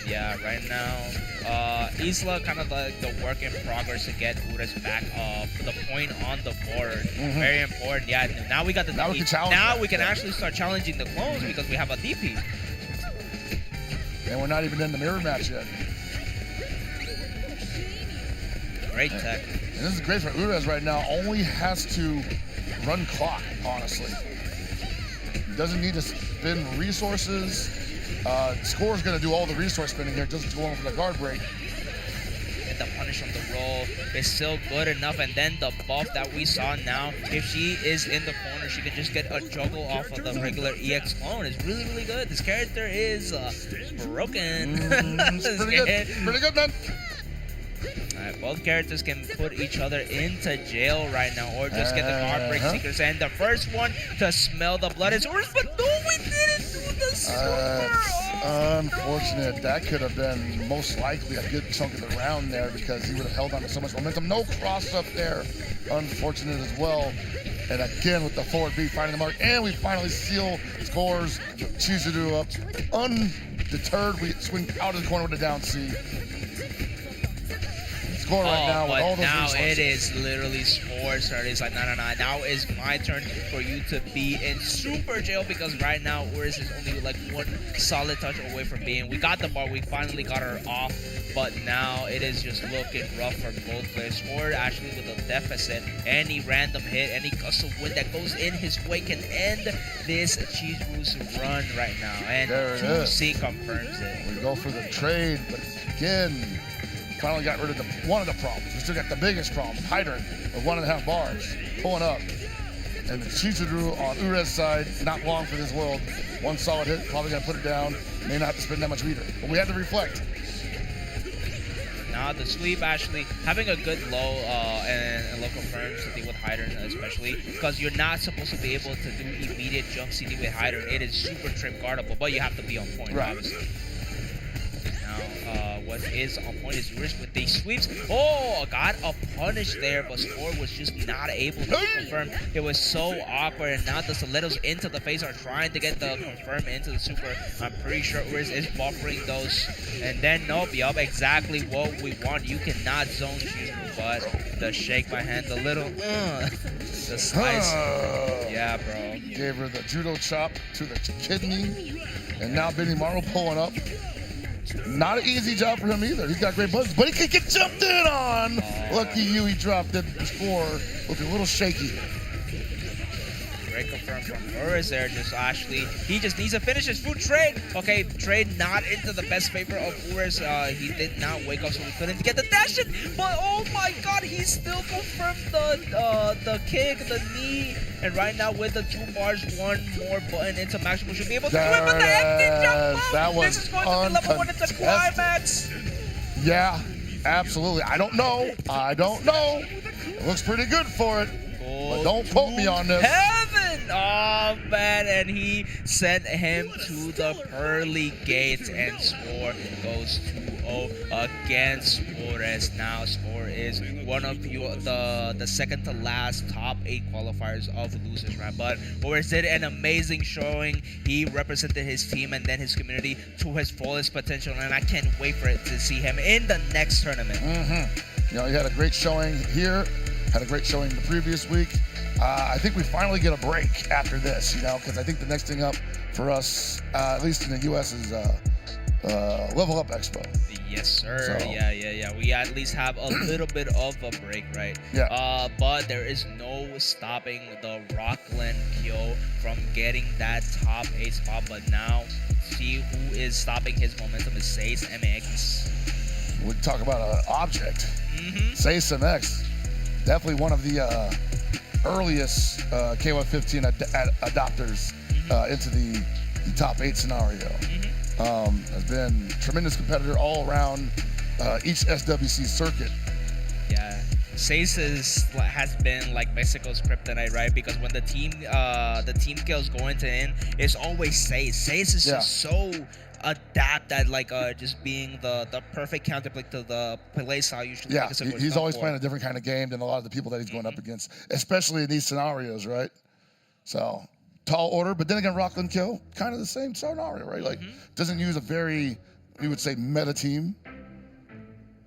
Yeah, right now, Isla kind of like the work in progress to get Urez back the point on the board. Very important. Yeah, now we got the now DP. We can challenge now we can actually start challenging the clones because we have a DP. And we're not even in the mirror match yet. Great tech. And this is great for Urez right now. Only has to run clock, honestly. Doesn't need to spend resources. Score's going to do all the resource spinning here, just go on for the guard break. the punish on the roll is still good enough. And then the buff that we saw now, if she is in the corner, she can just get a juggle off of the regular EX clone. It's really, really good. This character is broken. It's pretty good. Pretty good, man. Alright, both characters can put each other into jail right now, or just get the Heartbreak Seekers. And the first one to smell the blood is Urs, but no, we didn't do the super. Unfortunate. That could have been most likely a good chunk of the round there because he would have held on to so much momentum. No cross up there. Unfortunate as well. And again with the forward B finding the mark. And we finally seal scores. Chizuru up. Undeterred, we swing out of the corner with the down C. Right now, with all those now resources. it is literally Sports. It's like, no. Now is my turn for you to be in super jail because right now Urs is only like one solid touch away from being. We got the bar. We finally got her off, but now it is just looking rough for both players. Sport actually with a deficit. Any random hit, any gust of wind that goes in his way can end this Chizuru's run right now. And there it is. 2C confirms it. We go for the trade, but again, finally got rid of one of the problems. We still got the biggest problem. Hydrant with 1.5 bars. Pulling up. And the Chizuru on Ures' side, not long for this world. One solid hit, probably gonna put it down. May not have to spend that much meter. But we had to reflect. Now the sweep actually having a good low and low confirms to deal with Hydrant especially because you're not supposed to be able to do immediate jump CD with Hydrant. It is super trip guardable, but you have to be on point, right. Obviously. What is on point is Urs with these sweeps. Oh, got a punish there, but Sport was just not able to confirm. It was so awkward, and now the stilettos into the face are trying to get the confirm into the super. I'm pretty sure Urs is buffering those. And then, nope, yup, exactly what we want. You cannot zone shoot, but the shake by hand, the little, the slice. Yeah, bro. Gave her the judo chop to the kidney, and now Benny Morrow pulling up. Not an easy job for him either. He's got great buttons, but he can get jumped in on. Lucky you, he dropped it before. Looking a little shaky. Great confirm from Urs there. He just needs to finish his food trade. Okay, trade not into the best favor of Urs. He did not wake up, so we couldn't get the dash in. But oh my god, he still confirmed the kick, the knee. And right now with the 2 bars, 1 more button into maximum should be able to do it. But the empty jump that was this is going to be level 1 into Climax. Yeah, absolutely. I don't know. It looks pretty good for it. But don't quote me on this. Heaven! Oh, man. And he sent him to the pearly gates. And Spore goes 2-0 against Spores. Now Spore is one of the second to last top 8 qualifiers of the losers round. But Spores did an amazing showing. He represented his team and then his community to his fullest potential. And I can't wait for it to see him in the next tournament. You know, he had a great showing here. Had a great showing the previous week. I think we finally get a break after this, you know, because I think the next thing up for us, at least in the U.S., is Level Up Expo. Yes, sir. So, yeah. We at least have a little bit of a break, right? Yeah. But there is no stopping the Rocklin Kyo from getting that top 8 spot. But now, see who is stopping his momentum is Sace MX. We talk about an object. Sace MX. Definitely one of the earliest KOF 15 adopters into the top 8 scenario. Has been a tremendous competitor all around each SWC circuit. Yeah, Sace has been like Mexico's kryptonite, right? Because when the team kills going to end, it's always Sace. Sace is just so adapt at like just being the perfect counterplay to the play style usually. Yeah, he's always playing a different kind of game than a lot of the people that he's going up against, especially in these scenarios, right? So tall order, but then again, Rockland Kill, kind of the same scenario, right? Like doesn't use a very, you would say, meta team.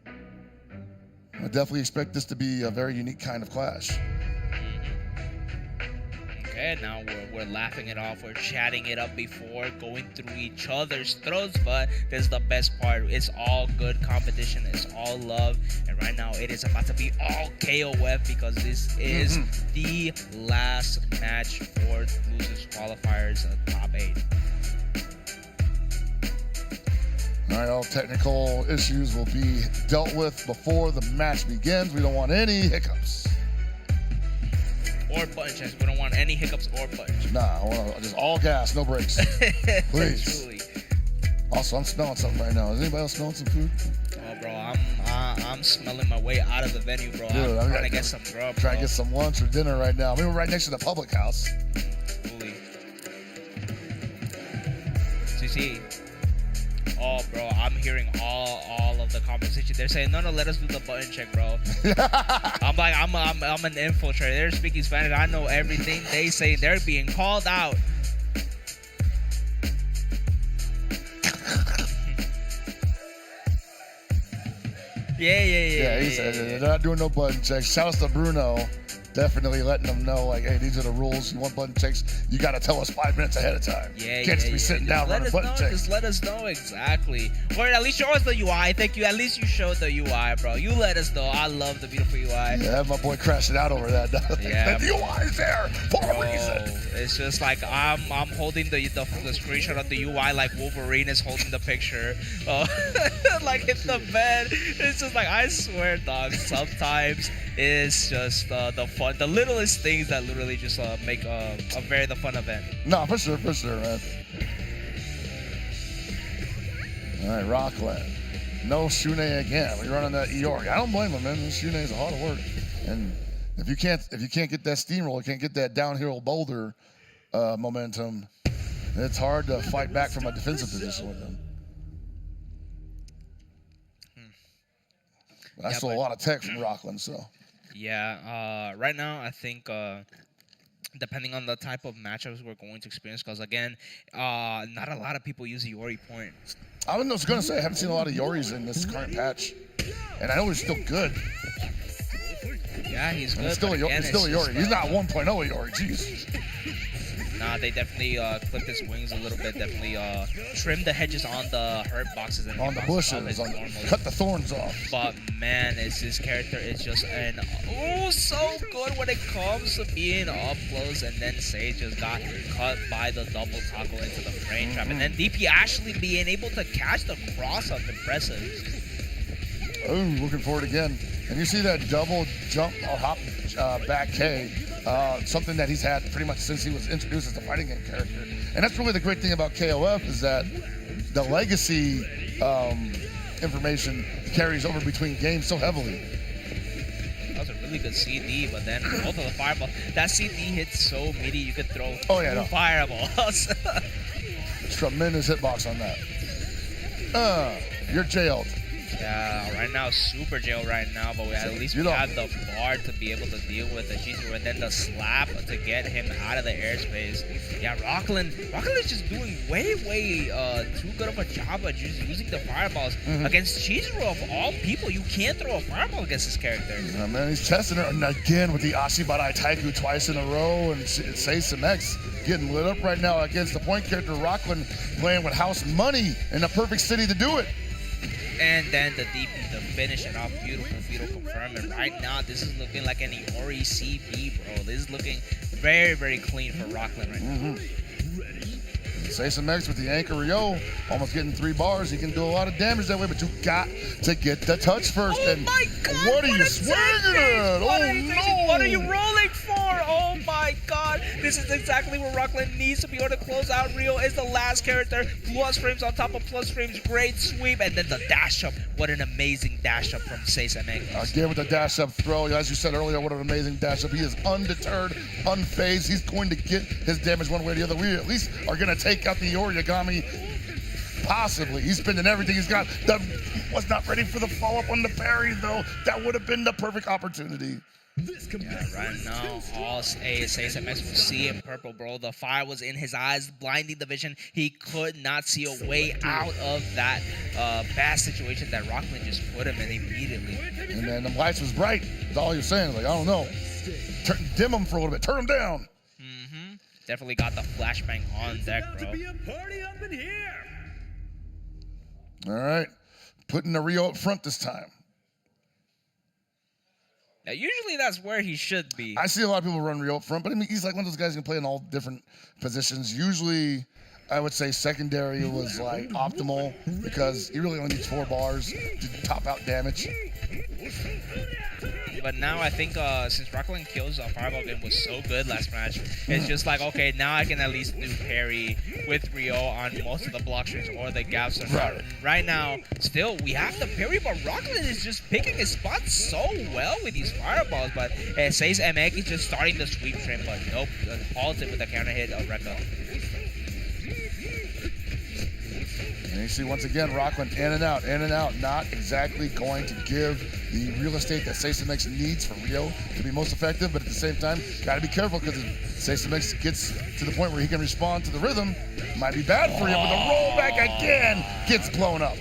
I definitely expect this to be a very unique kind of clash. Okay, now we're laughing it off. We're chatting it up before going through each other's throats, but this is the best part. It's all good competition. It's all love. And right now it is about to be all KOF because this is the last match for losers qualifiers of top 8. All right, all technical issues will be dealt with before the match begins. We don't want any hiccups. Or button checks. We don't want any hiccups or button checks. Nah, I want just all gas, no brakes. Please. Truly. Also, I'm smelling something right now. Is anybody else smelling some food? Oh, bro, I'm smelling my way out of the venue, bro. Dude, I'm trying to get some grub, Trying to bro. get some lunch or dinner right now. I mean, we're right next to the public house. Truly. See. Oh, bro, I'm hearing all of the conversation. They're saying, no, let us do the button check, bro. I'm like, I'm an infiltrator. They're speaking Spanish. I know everything they say. They're being called out. Yeah. He said they're not doing no button checks. Shouts to Bruno. Definitely letting them know, like, hey, these are the rules. You want button checks, you got to tell us 5 minutes ahead of time. Can't just be sitting down running button checks. Just let us know exactly. Or at least show us the UI. Thank you. At least you showed the UI, bro. You let us know. I love the beautiful UI. Yeah, have my boy crashing out over that. Yeah, the UI is there for a reason. It's just like I'm holding the screenshot of the UI like Wolverine is holding the picture. Like in the bed. It's just like, I swear, dog, sometimes it's just the littlest things that literally just make a very fun event. No, for sure, man. All right, Rockland. No Shune again. We're running that Eeyore. I don't blame him, man. Shune is a lot of work. And if you can't get that steamroller, can't get that downhill boulder momentum, it's hard to fight back from a defensive position with him. That's still a lot of tech from Rockland, so. Yeah, right now I think depending on the type of matchups we're going to experience, because again, not a lot of people use the Yori point. I was going to say, I haven't seen a lot of Yoris in this current patch, and I know he's still good. Yeah, he's good. He's still a Yori. He's not 1.0 Yori, jeez. Nah, they definitely clipped his wings a little bit. Definitely trimmed the hedges on the hurt boxes and on the bushes. Cut the thorns off. But man, his character is just so good when it comes to being up close. And then Sage just got cut by the double tackle into the frame trap, and then DP actually being able to catch the cross up, impressive. Oh, looking forward again. And you see that double jump or hop back K. Something that he's had pretty much since he was introduced as a fighting game character. And that's really the great thing about KOF is that the legacy information carries over between games so heavily. That was a really good CD, but then both of the fireballs. That CD hits so meaty you could throw fireballs. Tremendous hitbox on that. You're jailed. Yeah, right now, super jail right now, but at least we have the bar to be able to deal with the G0 and then the slap to get him out of the airspace. Yeah, Rocklin is just doing way too good of a job of just using the fireballs against G0 of all people. You can't throw a fireball against this character. Yeah, man, he's testing it and again with the Ashibarai Taiku twice in a row, and Say some X getting lit up right now against the point character Rocklin, playing with house money in the perfect city to do it. And then the DP to finish it off. Beautiful confirm. And right now, this is looking like an Iori CB, bro. This is looking very clean for Rockland right now. Say some X with the anchor Rio, almost getting 3 bars. He can do a lot of damage that way, but you got to get the touch first. Oh and my God! What are you swinging at? No! What are you rolling for? Oh my God! This is exactly where Rockland needs to be able to close out. Rio is the last character. Plus frames on top of plus frames. Great sweep, and then the dash up. What an amazing dash up from Seisamek. Again with the dash up throw. As you said earlier, what an amazing dash up. He is undeterred, unfazed. He's going to get his damage one way or the other. We at least are going to take out the Origami. Possibly. He's spending everything he's got. Was not ready for the follow-up on the parry, though. That would have been the perfect opportunity. Yeah, right now, all ASMX will see in purple, bro. The fire was in his eyes, blinding the vision. He could not see a way out of that bad situation that Rockland just put him in immediately. And then the lights was bright. That's all you're saying. Like, I don't know. Dim him for a little bit. Turn him down. Definitely got the flashbang on deck, bro. All right. Putting the Rio up front this time. Now, usually that's where he should be. I see a lot of people run Rio up front, but I mean, he's like one of those guys who can play in all different positions. Usually, I would say secondary was like optimal because he really only needs 4 bars to top out damage. But now I think since Rocklin kills Fireball game was so good last match, it's just like, okay, now I can at least do parry with Rio on most of the block strings or the gaps. Right now, still, we have the parry, but Rocklin is just picking his spots so well with these Fireballs. But it says MX is just starting the sweep train, but nope, halted with a counter hit of Rekka. And you see once again Rockland in and out, not exactly going to give the real estate that Sasamix needs for Rio to be most effective, but at the same time, got to be careful because if Sasamix gets to the point where he can respond to the rhythm, might be bad for Rio, but the rollback again gets blown up.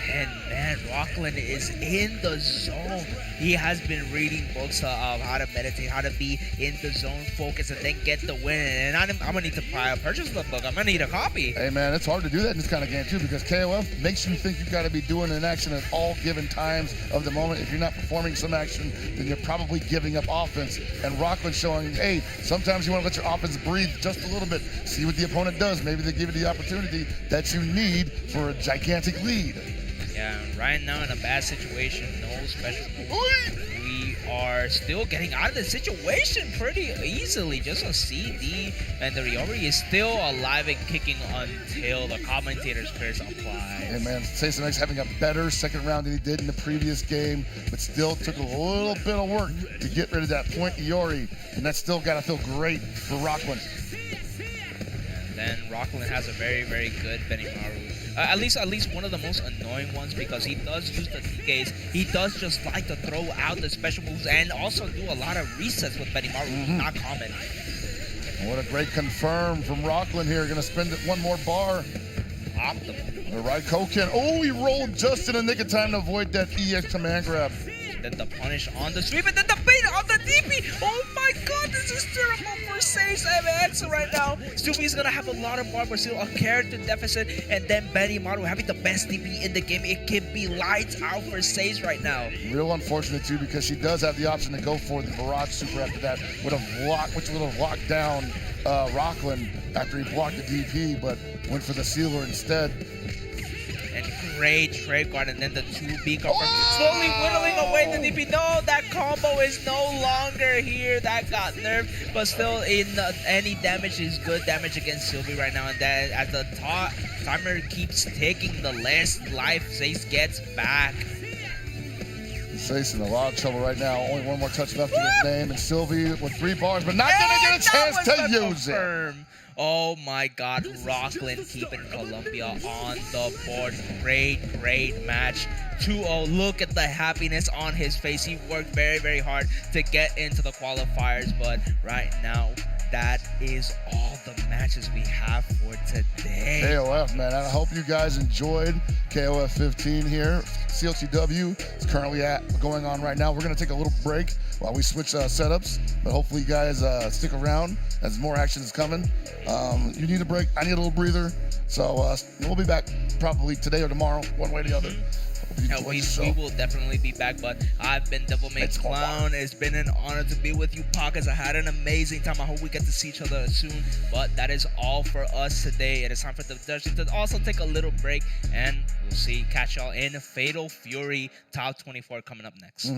And man, Rockland is in the zone. He has been reading books of how to meditate, how to be in the zone, focus, and then get the win. And I'm gonna need to purchase the book. I'm gonna need a copy. Hey man, it's hard to do that in this kind of game too because KOF makes you think you've got to be doing an action at all given times of the moment. If you're not performing some action, then you're probably giving up offense. And Rockland showing, hey, sometimes you want to let your offense breathe just a little bit, see what the opponent does. Maybe they give you the opportunity that you need for a gigantic lead. Yeah, right now in a bad situation, no special moves. We are still getting out of the situation pretty easily. Just a CD, and the Ryori is still alive and kicking until the commentator's curse applies. Hey man, Sasamix having a better second round than he did in the previous game, but still took a little bit of work to get rid of that point Iori, and that's still got to feel great for Rockland. And then Rockland has a very, very good Benimaru. At least one of the most annoying ones because he does use the TKs. He does just like to throw out the special moves and also do a lot of resets with Benimaru, not common. What a great confirm from Rockland here. Going to spend it one more bar. Optimal. The right Koken. Oh, he rolled just in the nick of time to avoid that EX command grab. Then the punish on the sweep, and then the bait on the DP. Oh my god, this is terrible for Sage MX right now. Subi's gonna have a lot of bar, but still a character deficit, and then Benimaru having the best DP in the game. It can be lights out for Sage right now. Real unfortunate too, because she does have the option to go for the Barrage Super after that, which would have locked down Rockland after he blocked the DP, but went for the sealer instead. And great trade guard, and then the 2B confirmed. Slowly whittling away the DP. No, that combo is no longer here. That got nerfed, but still, any damage is good damage against Sylvie right now. And then as the timer keeps taking, the less life Zace gets back. Zace in a lot of trouble right now. Only one more touch left to his name, and Sylvie with 3 bars, but not gonna get a chance to use it. Oh my god, Rockland keeping Columbia on the board. Great match. 2-0. Look at the happiness on his face. He worked very, very hard to get into the qualifiers, but right now, that is all the matches we have for today. KOF, man. I hope you guys enjoyed KOF 15 here. CLTW is currently going on right now. We're going to take a little break while we switch setups, but hopefully you guys stick around as more action is coming. You need a break. I need a little breather. So we'll be back probably today or tomorrow, one way or the other. We will definitely be back, but I've been Devilman Clown. It's been an honor to be with you, Pockets. I had an amazing time. I hope we get to see each other soon, but that is all for us today. It is time for the Dutch to also take a little break, and we'll catch y'all in Fatal Fury Top 24 coming up next.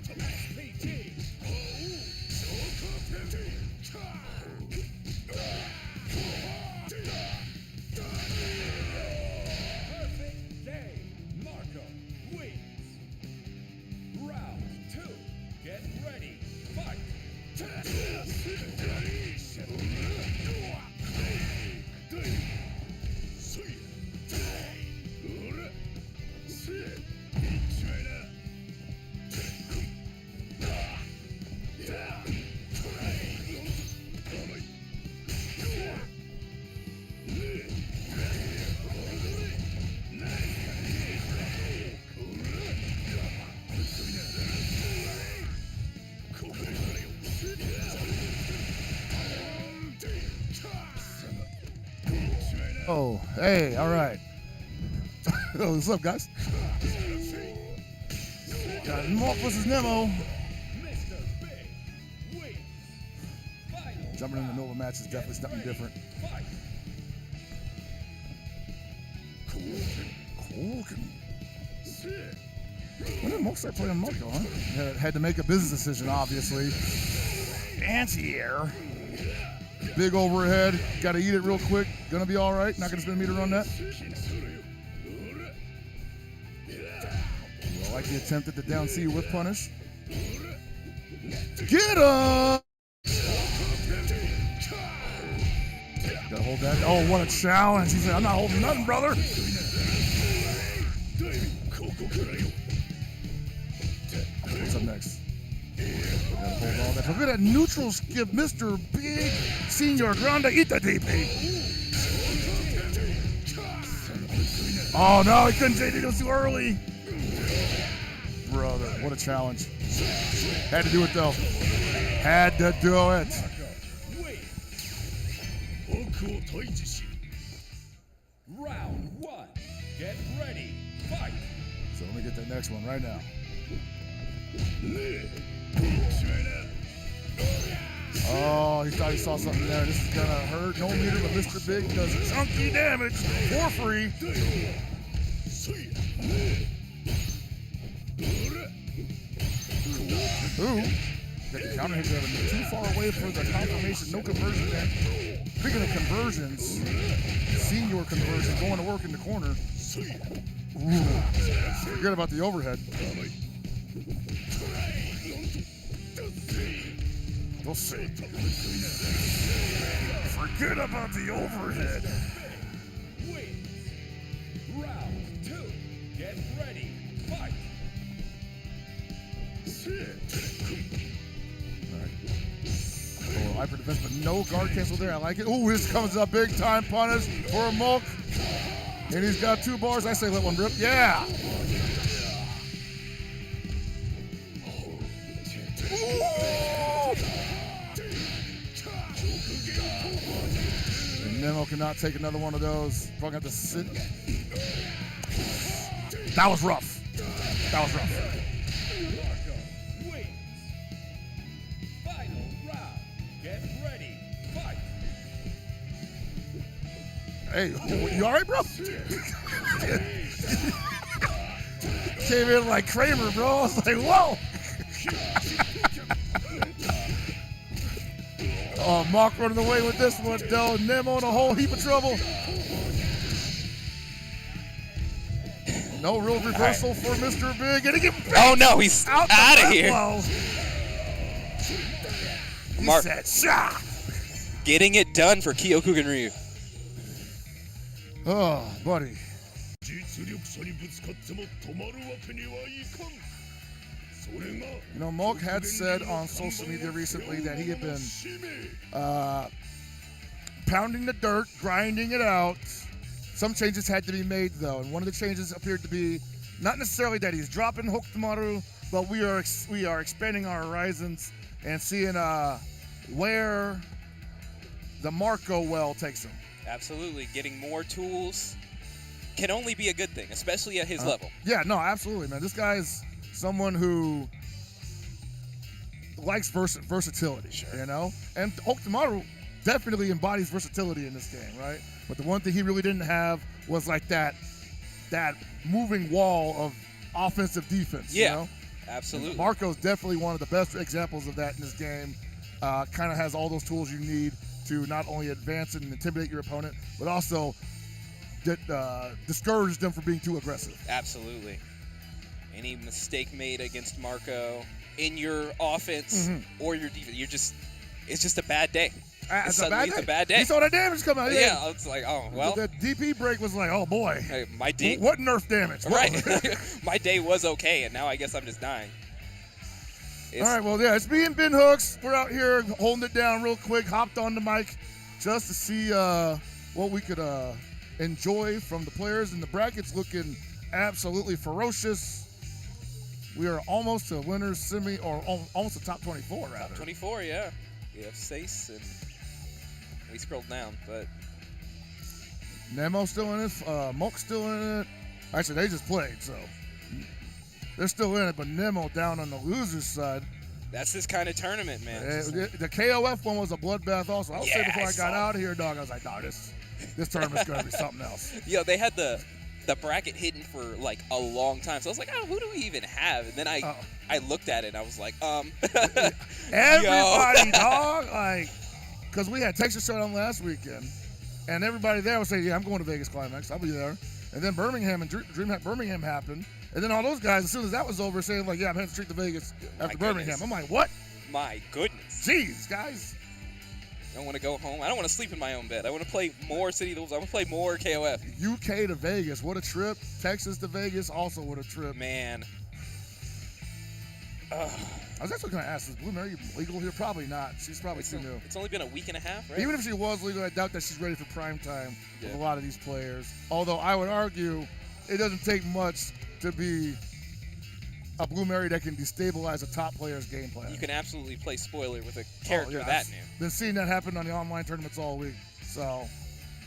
Perfect game. Marco wins. Round 2. Get ready. Fight. Oh, hey, all right. Oh, what's up, guys? Got Mark versus Nemo. Jumping in the middle of a match is definitely something different. Cool. When did Mark start playing Marco, huh? Had to make a business decision, obviously. Anti-air. Big overhead. Got to eat it real quick. Gonna be all right. Not gonna spend a meter on that. I like the attempt at the down C whip punish. Get him! Gotta hold that. Oh, what a challenge. He said, I'm not holding nothing, brother. What's up next? Gotta hold all that. Look at that neutral skip, Mr. Big Senior Grande Ita DP. Oh no, he couldn't take it. It was too early. Brother, what a challenge. Had to do it though. Had to do it. Round 1. Get ready. Fight. So let me get that next one right now. Oh, he thought he saw something there. This is gonna hurt. No meter, but Mr. Big does chunky damage for free. Ooh. Got the counter hit there, but too far away for the confirmation. No conversion there. Speaking of conversions, senior conversion going to work in the corner. Ooh. Forget about the overhead. We'll see. Forget about the overhead. Round 2. Get ready. Fight. A little hyper defense, but no guard cancel there. I like it. Ooh, this comes up big time punish for a Mulk. And he's got 2 bars. I say let one rip. Yeah. And Nemo cannot take another one of those. Probably have to sit. That was rough. That was rough. Final round. Get ready. Fight. Hey, you all right, bro? Came in like Kramer, bro. I was like, whoa. Oh, Mark running away with this one, though. Nemo in a whole heap of trouble. No real reversal for Mr. Big. And he gets oh no, he's out of here. Mark getting it done for Kyokugen Ryu. Oh, buddy. You know, Mark had said on social media recently that he had been pounding the dirt, grinding it out. Some changes had to be made, though, and one of the changes appeared to be not necessarily that he's dropping Hokutomaru, but we are expanding our horizons and seeing where the Marco well takes him. Absolutely, getting more tools can only be a good thing, especially at his level. Yeah, no, absolutely, man. This guy is someone who likes versatility, you know? And Hokutomaru definitely embodies versatility in this game, right? But the one thing he really didn't have was like that moving wall of offensive defense, yeah, you know? Absolutely. And Marco's definitely one of the best examples of that in this game. Kind of has all those tools you need to not only advance and intimidate your opponent, but also discourage them from being too aggressive. Absolutely. Any mistake made against Marco in your offense or your defense, it's just a bad day. It's a bad day. He You saw that damage come out. Yeah, it's like, oh, well. The DP break was like, oh boy. Hey, my day. What nerf damage? Right. My day was okay, and now I guess I'm just dying. All right, well, yeah, it's me and Ben Hooks. We're out here holding it down real quick, hopped on the mic just to see what we could enjoy from the players. And the bracket's looking absolutely ferocious. We are almost to winners semi, or almost a top 24, rather. Top 24, yeah. We have Sace, and we scrolled down, but Nemo's still in it. Monk's still in it. Actually, they just played, so they're still in it. But Nemo down on the loser's side. that's this kind of tournament, man. The KOF one was a bloodbath also. I was saying before I got saw out of here, dog, I was like, nah, this tournament's going to be something else. Yo, they had the bracket hidden for like a long time. So I was like, oh, who do we even have? And then I looked at it and I was like, Everybody, dog, like, because we had Texas Showdown last weekend, and everybody there was saying, yeah, I'm going to Vegas Climax. I'll be there. And then Birmingham and DreamHack Birmingham happened. And then all those guys, as soon as that was over, saying, like, yeah, I'm heading straight to Vegas after Birmingham. I'm like, what? My goodness. Jeez, guys. I don't want to go home. I don't want to sleep in my own bed. I want to play more City of the Wolves. I want to play more KOF. UK to Vegas, what a trip. Texas to Vegas, also what a trip. Man. I was actually going to ask, is Blue Mary legal here? Probably not. She's probably too new. It's only been a week and a half, right? Even if she was legal, I doubt that she's ready for prime time with a lot of these players. Although I would argue it doesn't take much to be a Blue Mary that can destabilize a top player's game plan. You can absolutely play spoiler with a character that new. Been seeing that happen on the online tournaments all week. So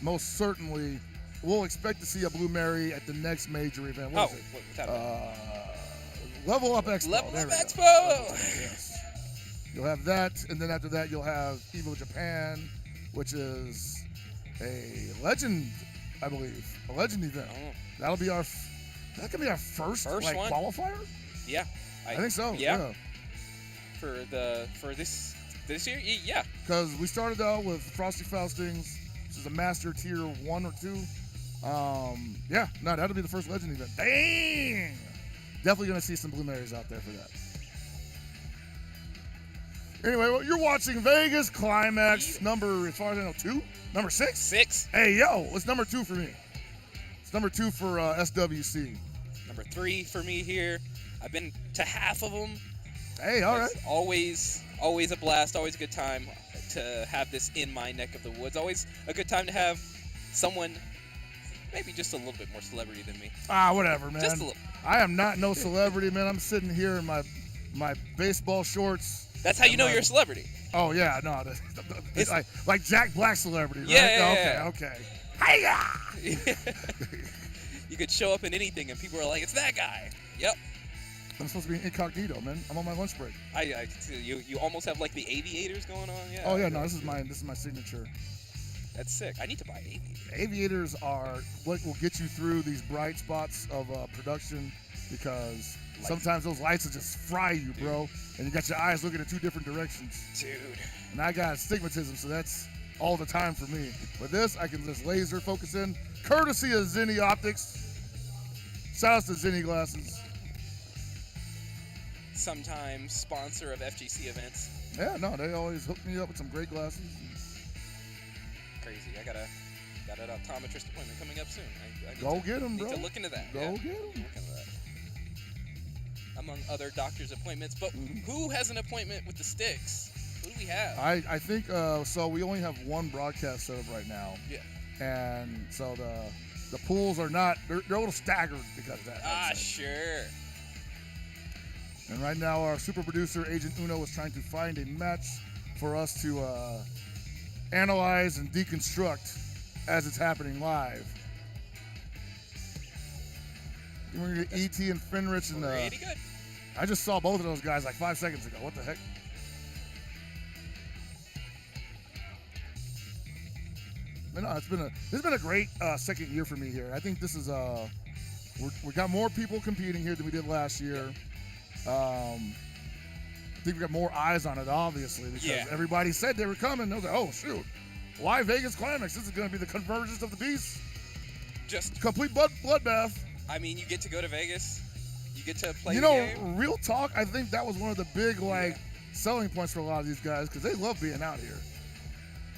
most certainly we'll expect to see a Blue Mary at the next major event. What is it? Without Level Up Expo. Level Up Expo! Yes. You'll have that, and then after that you'll have Evo Japan, which is a legend, I believe. A legend event. That'll be our that can be our first like, one? qualifier? Yeah. I think so. Yeah. For this year? Yeah. Because we started out with Frosty Faustings, which is a master tier 1 or 2. Yeah, no, that'll be the first legend event. Dang! Definitely going to see some Blue Marys out there for that. Anyway, well, you're watching Vegas Climax number, as far as I know, 2? Number 6? 6. Hey, yo, it's number 2 for me. It's number 2 for SWC. Number 3 for me here. I've been to half of them. Hey, all right. Always a blast, always a good time to have this in my neck of the woods. Always a good time to have someone maybe just a little bit more celebrity than me. Whatever, man. Just a little. I am not no celebrity, man. I'm sitting here in my baseball shorts. That's how you know you're a celebrity. Oh, yeah, no. It's like Jack Black celebrity, right? Yeah. Okay. Hiya! You could show up in anything and people are like, it's that guy. Yep. I'm supposed to be incognito, man. I'm on my lunch break. I you almost have like the aviators going on. Yeah. Oh yeah, no, this is my signature. That's sick. I need to buy aviators. Aviators are what will get you through these bright spots of production because sometimes those lights will just fry you, bro. And you got your eyes looking in 2 different directions. Dude. And I got astigmatism, so that's all the time for me. With this, I can just laser focus in, courtesy of Zenny Optics. Shout out to Zenny Glasses. Sometimes sponsor of FGC events. Yeah, no, they always hook me up with some great glasses. Crazy. I got an optometrist appointment coming up soon. I Go get him, bro. Need to look into that. Go get him. Look into that. Among other doctor's appointments. But who has an appointment with the sticks? Who do we have? I think, so we only have one broadcast set up right now. Yeah. And so the pools are not, they're a little staggered because of that. Sure. And right now our super producer, Agent Uno, is trying to find a match for us to analyze and deconstruct as it's happening live. We're going to ET and Fenrich and pretty good. I just saw both of those guys like 5 seconds ago. What the heck? But no, it's been a great second year for me here. I think this is we got more people competing here than we did last year. I think we got more eyes on it, obviously, because everybody said they were coming. They was like, oh, shoot. Why Vegas Climax? This is going to be the convergence of the beasts. Just complete bloodbath. I mean, you get to go to Vegas. You get to play You the know, game. real talk, I think that was one of the big, selling points for a lot of these guys because they love being out here.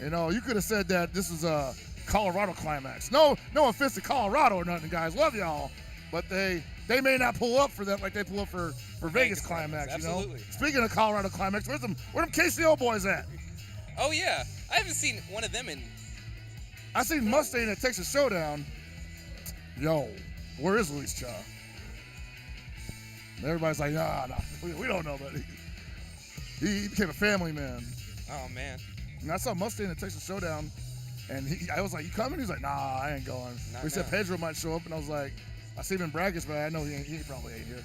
You know, you could have said that this is a Colorado Climax. No offense to Colorado or nothing, guys. Love y'all. But they may not pull up for that like they pull up for Vegas Climax, you know? Absolutely. Speaking of Colorado Climax, where them KCO boys at? Oh, yeah. I haven't seen one of them in... I seen Mustang at Texas Showdown. Yo, where is Luis Cha? And everybody's like, nah, we don't know, but he became a family man. Oh, man. And I saw Mustang at Texas Showdown, and I was like, you coming? He's like, nah, I ain't going. We said Pedro might show up, and I was like, I see him in brackets, but I know he probably ain't here.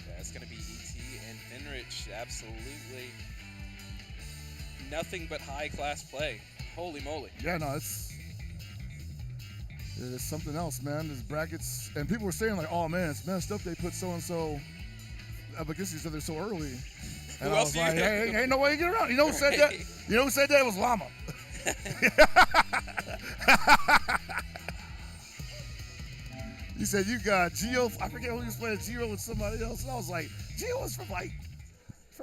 Yeah, it's going to be ET and Finrich. Absolutely. Nothing but high-class play. Holy moly. Yeah, no, it's something else, man. There's brackets, and people were saying like, "Oh man, it's messed up. They put so and so up against each other so early." And I was like, "Hey, ain't no way you get around." You know who said that? You know who said that? It was Llama. He said you got Gio. I forget who he was playing Gio with somebody else, and I was like, Gio was from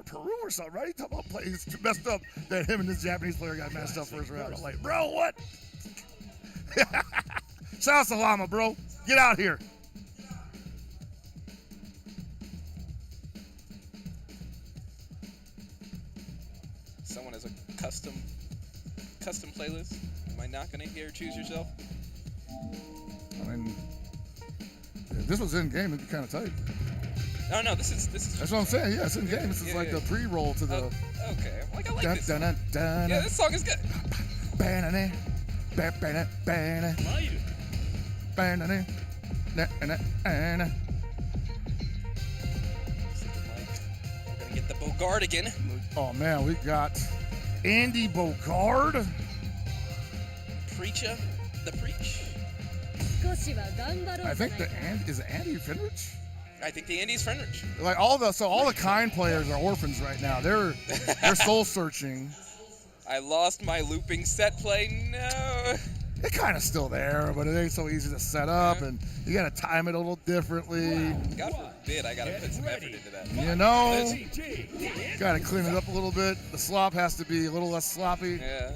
Peru or something, right? He talking about plays messed up that him and this Japanese player got messed up first round. I'm like, bro, what? Shout out to Llama, bro. Get out here. Someone has a custom playlist. Am I not going to hear Choose Yourself? I mean, if this was in game, it'd be kind of tight. No, this is. That's what I'm saying. Yeah, it's in game. This is like the pre-roll to the. Okay, like I like this. Yeah, this song is good. We're gonna get the Bogard again. Oh man, we got Andy Bogard. Preacher, the Preach. I think is it Andy Finrich? I think the Andy's Finrich. Like all the kind players are orphans right now. They're soul searching. I lost my looping set play. No. It's kind of still there, but it ain't so easy to set up, and you gotta time it a little differently. God forbid I gotta put some effort into that. You know, gotta clean it up a little bit. The slop has to be a little less sloppy. Yeah.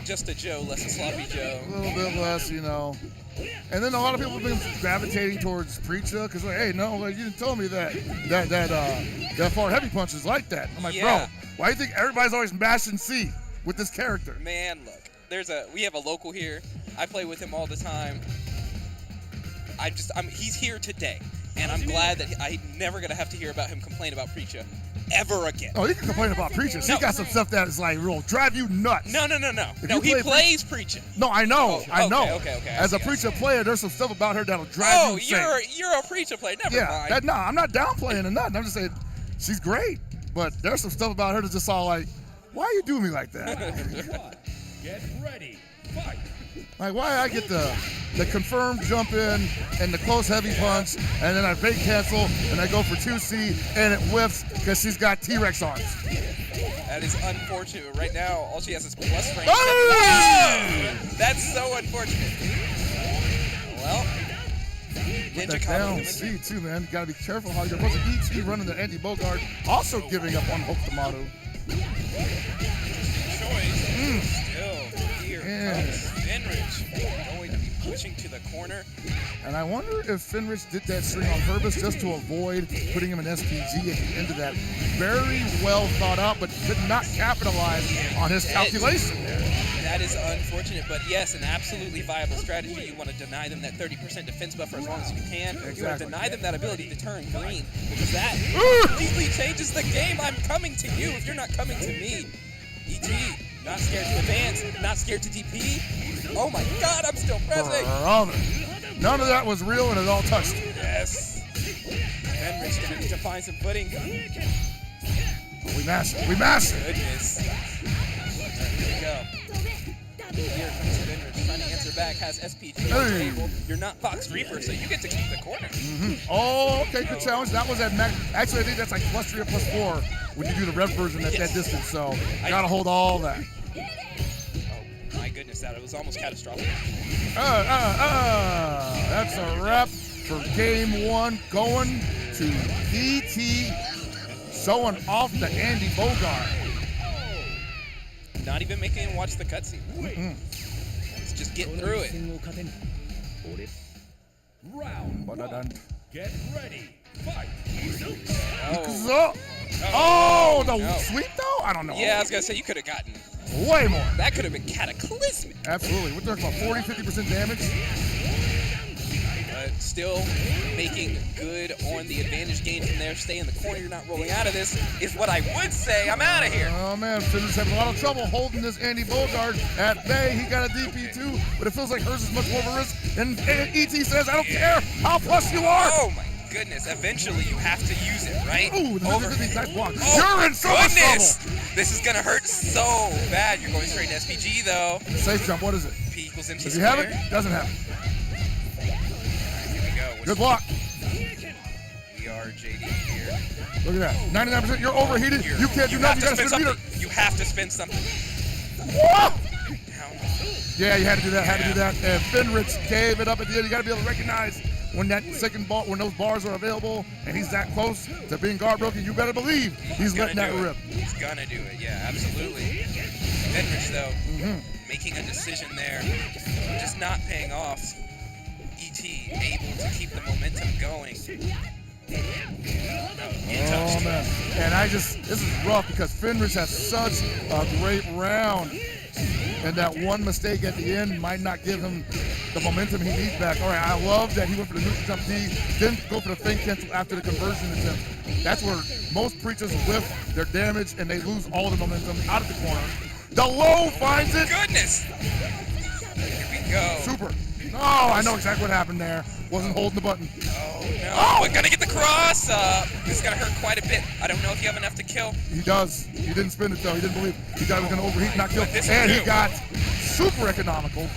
Just a Joe, less a sloppy Joe. A little bit less, you know. And then a lot of people have been gravitating towards Preacher because, like, hey, no, like, you didn't tell me that far heavy punch is like that. I'm like, bro, why do you think everybody's always mashing C with this character? Man, look, we have a local here. I play with him all the time. He's here today, and I'm glad that I'm never gonna have to hear about him complain about Preacher ever again. Oh, you can complain about Preacher. He's got some stuff that is like will drive you nuts. No. No, he plays Preacher. No, I know. I know. Okay. As a Preacher player, there's some stuff about her that'll drive you insane. Oh, you're a Preacher player. Never mind. I'm not downplaying or nothing. I'm just saying she's great, but there's some stuff about her that's just all like, why are you doing me like that? Get ready, fight. Like, why I get the confirmed jump in and the close heavy punch, and then I fake cancel, and I go for 2C, and it whiffs because she's got T-Rex arms. That is unfortunate. Right now, all she has is plus range. Oh! That's so unfortunate. Well, Put that down C too, man. You gotta be careful how you're supposed to ET running the Andy Bogard, also giving up on Hope to Mazu. Still, here comes Finrich going to be pushing to the corner. And I wonder if Finrich did that string on purpose just to avoid putting him in SPG at the end of that. Very well thought out, but did not capitalize on his calculation there. That is unfortunate, but yes, an absolutely viable strategy. You want to deny them that 30% defense buffer as long as you can. Exactly. You want to deny them that ability to turn green, because that completely changes the game. I'm coming to you if you're not coming to me. ET, not scared to advance, not scared to DP. Oh my God, I'm still pressing. None of that was real, and it all touched. Yes. Finrich's gonna need to find some footing. We mashed it. Goodness. Here we go. Here comes Finrich trying to answer back has SPG on the table. You're not Fox Reaper, so you get to keep the corner. Oh, okay, good challenge. That was at max. Actually, I think that's like +3 or +4 when you do the rev version at that distance. So gotta hold all that. Oh my goodness, that was almost catastrophic. That's a wrap for game 1. Going to ET, showing off the Andy Bogart. Not even making him watch the cutscene. It's just getting through it. Round 1. Get ready. Fight. Oh, the sweep though? I don't know. Yeah, I was gonna say you could have gotten way more. That could have been cataclysmic. Absolutely. We're talking about 40-50% damage. But still making good on the advantage gain from there. Stay in the corner. You're not rolling out of this is what I would say. I'm out of here. Oh, man. Finn's having a lot of trouble holding this Andy Bogart at bay. He got a DP too, but it feels like hers is much more of a risk. And ET says, I don't care how plus you are. Oh, my goodness. Eventually, you have to use it, right? Ooh, nice block. Oh, you're in so much goodness. trouble. This is going to hurt so bad. You're going straight to SPG, though. Safe jump. What is it? P equals MC If you have it, doesn't have it. Here we go. Good block. We are JD here. Look at that. 99%. You're overheated. You can't do nothing. You got to spin a meter. You have to spin something. Whoa! Yeah, you had to do that. Had to do that. And Finrich gave it up at the end. You got to be able to recognize when that second ball, when those bars are available, and he's that close to being guard broken. You better believe he's letting that rip. He's gonna do it. Yeah, absolutely. Finrich though, making a decision there, just not paying off. ET able to keep the momentum going. Oh man, and this is rough because Finrich has such a great round, and that one mistake at the end might not give him the momentum he needs back. All right, I love that he went for the neutral jump D, didn't go for the feint cancel after the conversion attempt. That's where most preachers whiff their damage and they lose all the momentum out of the corner. The low finds it. Goodness. Here we go. Super. Oh, I know exactly what happened there. Wasn't holding the button. Oh no, we're gonna get the cross up. This is gonna hurt quite a bit. I don't know if you have enough to kill. He does. He didn't spin it though. He didn't believe it. He thought he was gonna overheat, not kill. And he got super economical.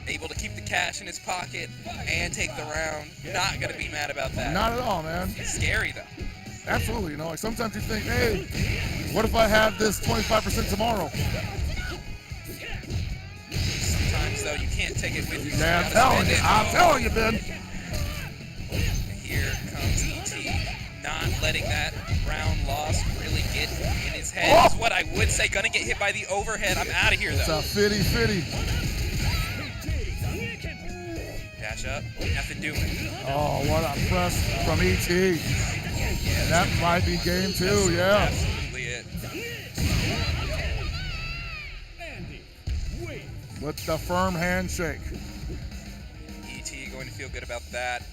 Able to keep the cash in his pocket and take the round. Not gonna be mad about that. Not at all, man. It's scary though. Absolutely, like sometimes you think, hey, what if I have this 25% tomorrow? Sometimes though, you can't take it with you. Yeah, I'm telling you, Ben. Here comes ET, not letting that round loss really get in his head. Is what I would say. Gonna get hit by the overhead. I'm out of here though. It's a fitty. Dash up, nothing doing. Oh, what a press from ET. Yeah, that might be game 2, yeah. Absolutely it. With the firm handshake. ET going to feel good about that.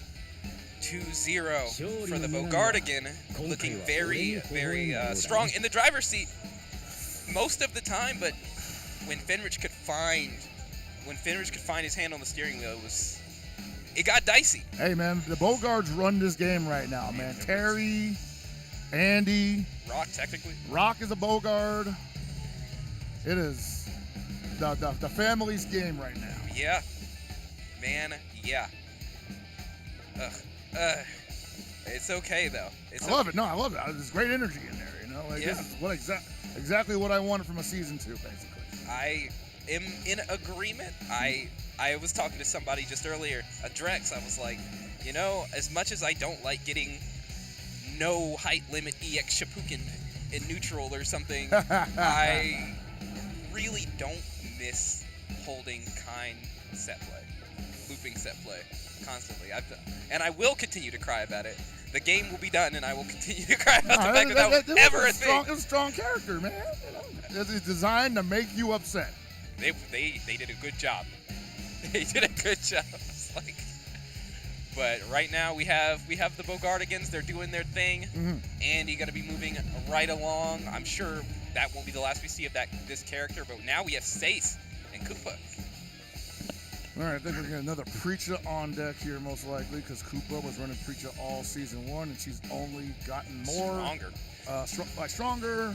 2-0 for the Bogardigan, looking very, very strong in the driver's seat most of the time, but when Finrich could find his hand on the steering wheel, it got dicey. Hey man, the Bogards run this game right now, man. Terry, Andy, Rock technically. Rock is a Bogard. It is the family's game right now. Yeah, man, yeah. It's okay though. I love it. No, I love it. There's great energy in there. You know, this is what exactly what I wanted from a season 2, basically. I am in agreement. I was talking to somebody just earlier, a Drex. I was like, you know, as much as I don't like getting no height limit EX Shipuken in neutral or something, I really don't miss holding kind set play, looping set play constantly. And I will continue to cry about it. The game will be done, and I will continue to cry about the fact that was ever a thing. It was a strong character, man. It's designed to make you upset. They did a good job. They did a good job. It's like, but right now we have the Bogardigans. They're doing their thing. Andy going to be moving right along. I'm sure that won't be the last we see of this character. But now we have Stace and Koopa. All right, I think we're gonna get another Preacher on deck here, most likely, because Koopa was running Preacher all season 1, and she's only gotten more stronger,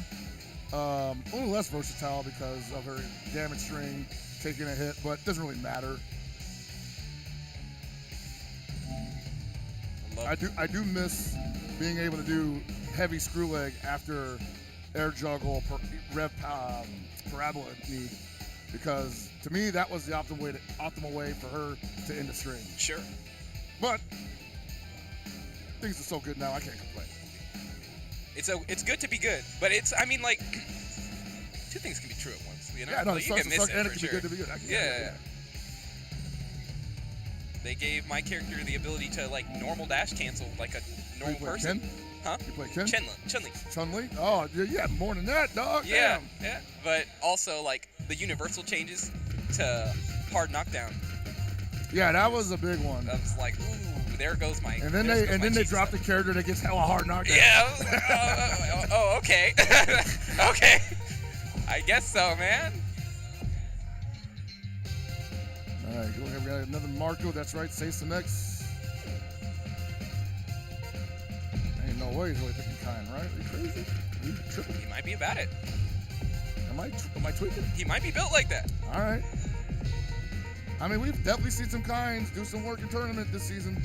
a little less versatile because of her damage string taking a hit, but it doesn't really matter. I do miss being able to do heavy screw leg after air juggle rev parabola knee, because to me that was the optimal way for her to end the string. Sure. But things are so good now, I can't complain. It's good to be good, but I mean, like, two things can be true at once. You know? Yeah, no, like, it you can sucks, miss it and it for can sure. be good to be good. Yeah. They gave my character the ability to like normal dash cancel like a normal person. Ken? Huh? You play Ken? Chun-Li. Chun-Li? Oh, yeah, more than that, dog. Yeah, Damn. yeah. But also like the universal changes to hard knockdown. Yeah, that was a big one. I was like, ooh, there goes my. And then they dropped the character that gets hella hard knockdown. Yeah. Oh, okay. Okay. I guess so, man. All right, go ahead. We got another Marco. That's right. Say some X. Ain't no way he's really picking Kain, right? Are you crazy? Are you tripping? He might be about it. Am I tweaking? He might be built like that. All right. I mean, we've definitely seen some Kains do some work in tournament this season.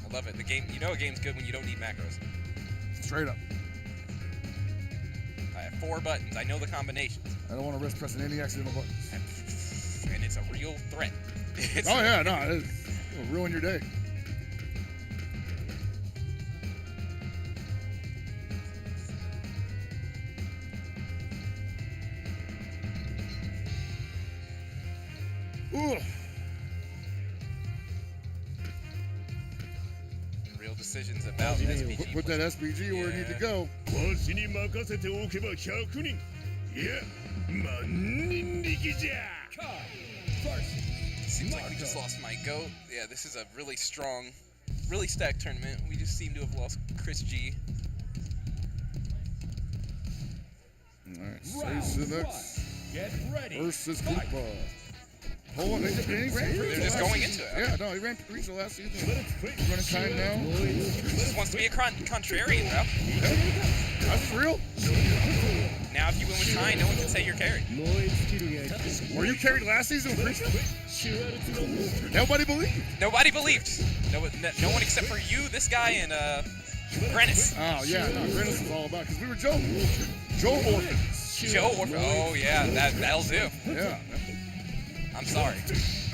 I love it. The game. You know, a game's good when you don't need macros. Straight up. I have 4 buttons. I know the combinations. I don't want to risk pressing any accidental buttons. And it's a real threat. Oh yeah, no, it'll ruin your day. Ooh. Real decisions about SPG. Put that SPG where it needs to go. Seems like we just lost my GOAT. Yeah, this is a really strong, really stacked tournament. We just seem to have lost Chris G. Alright, Get ready. versus Koopa. Hold on, They're just going into it. Yeah, no, he ran Reach the last season. He's running Kain now. He just wants to be a contrarian, bro. That's real. Now, if you win with Kain, no one can say you're carried. Were you carried last season with Reach? Nobody believed. Nobody believed. No one except for you, this guy, and Grennis. Oh, yeah, no, Grennis was all about it, because we were Joe Orphans. Joe Orphans. Oh, yeah, that'll do. Yeah. I'm sorry.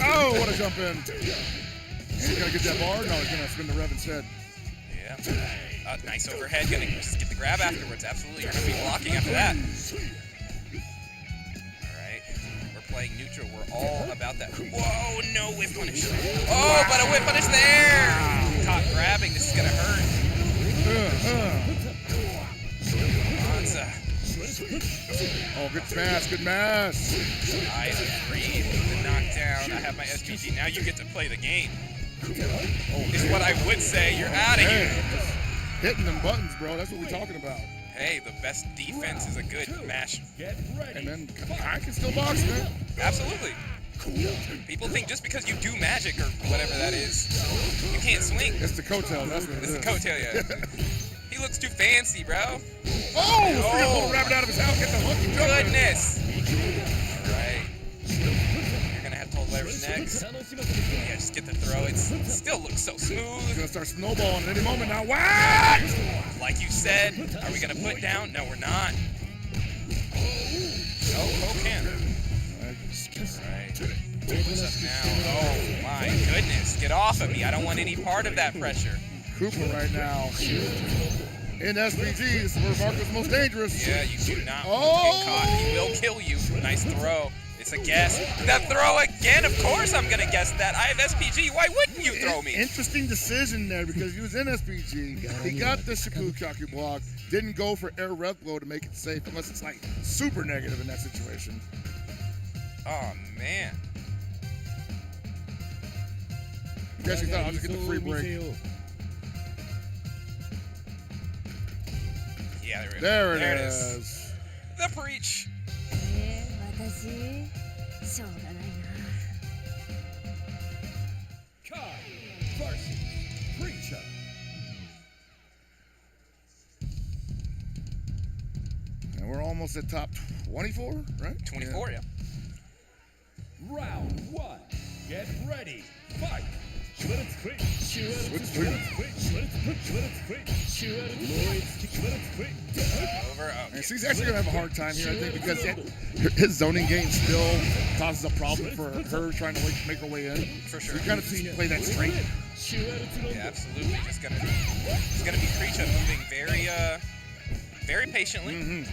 Oh, what a jump in. And he's going to get that bar? No, he's going to spin the rev instead. Yeah. Nice overhead. Gonna just get the grab afterwards. Absolutely. You're going to be blocking after that. All right. We're playing neutral. We're all about that. Whoa, no whip punish. Oh, but a whip punish there. Caught grabbing. This is going to hurt. Oh, good smash, good mash. I agree. The knockdown. I have my SPG. Now you get to play the game. Is what I would say. You're out of here. Hitting them buttons, bro. That's what we're talking about. Hey, the best defense is a good mash. And then I can still box, man. Absolutely. People think just because you do magic or whatever that is, you can't swing. It's the coattail. That's what it is. It's the coattail, yeah. He looks too fancy, bro. Oh! Pull rabbit out of his house. Get the hook. Goodness. All right. You're going to have to hold leverage next. Yeah, just get the throw. It still looks so smooth. He's going to start snowballing at any moment now. What? Like you said, are we going to put down? No, we're not. Oh, can. All right. What's up now? Oh, my goodness. Get off of me. I don't want any part of that pressure. Koopa right now. In SPG is where Marco's most dangerous. Yeah, you do not want to get caught. He will kill you. Nice throw. It's a guess. That throw again. Of course I'm going to guess that. I have SPG. Why wouldn't you throw me? Interesting decision there because he was in SPG. He got the Shikukaku block. Didn't go for air rev blow to make it safe unless it's like super negative in that situation. Oh, man. I guess he thought I'll just get the free break. Yeah, there it is. The preach. Versus Preacher. And we're almost at top 24, right? 24, yeah. Round 1. Get ready. Fight. Over. Oh, And she's actually gonna have a hard time here, I think, because his zoning game still causes a problem for her trying to make her way in. For sure. So you kind of play that straight. Yeah, absolutely. Just gonna be Preacher moving very patiently.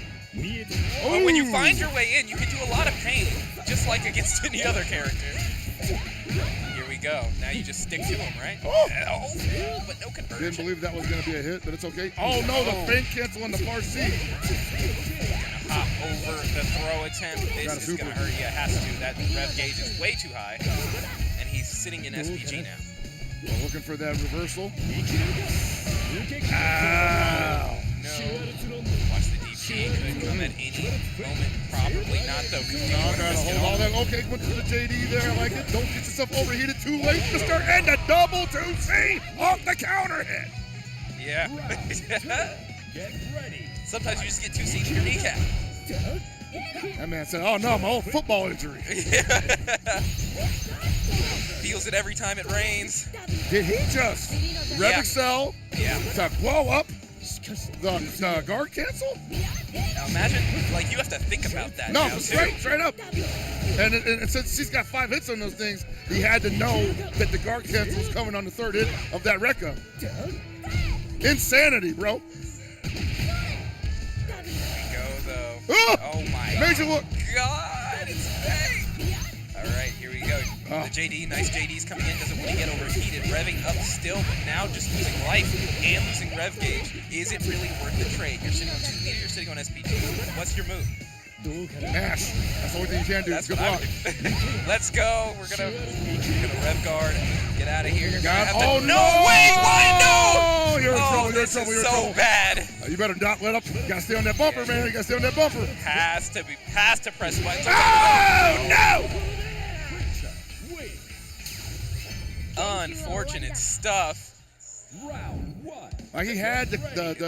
But when you find your way in, you can do a lot of pain, just like against any other character. Here we go. Now you just stick to him, right? Oh, but no conversion. Didn't believe that was going to be a hit, but it's okay. Oh, no, the feint cancel on the far seat. Gonna hop over the throw attempt. This is going to hurt. Yeah, it has to. That rev gauge is way too high. And he's sitting in SPG now. We're looking for that reversal. Ow. No. Watch the DP. Could come at any moment. Probably not, though. Hold all that. Okay, went to the JD there. I like it. Don't get yourself overheated too late to start. And a double 2C off the counter hit. Yeah. Get ready. Sometimes you just get 2C to your kneecap. That man said, oh no, my old football injury. Feels it every time it rains. Did he just Rev Excel to blow up the guard cancel? Now imagine, like, you have to think about that. No, now, straight up. And since she's got 5 hits on those things, he had to know that the guard cancel was coming on the 3rd hit of that Rekka. Insanity, bro. There we go, though. Oh my Major look. God, it's fake. All right, here we go. The JD, nice JD's coming in, doesn't want to get overheated. Revving up still, but now just losing life and losing rev gauge. Is it really worth the trade? You're sitting on 2 meters, you're sitting on SPG. What's your move? Mash. That's the only thing you can do. That's Good what I luck. would do. Let's go. We're gonna rev guard. Get out of here. You're gonna have to. Oh, no! Wait! Why no? You're in trouble. You're in This trouble. is You're in so trouble. bad. You better not let up. You gotta stay on that bumper, man. You gotta stay on that bumper. Has to press buttons. Oh no! Unfortunate stuff. Round 1. Like he had the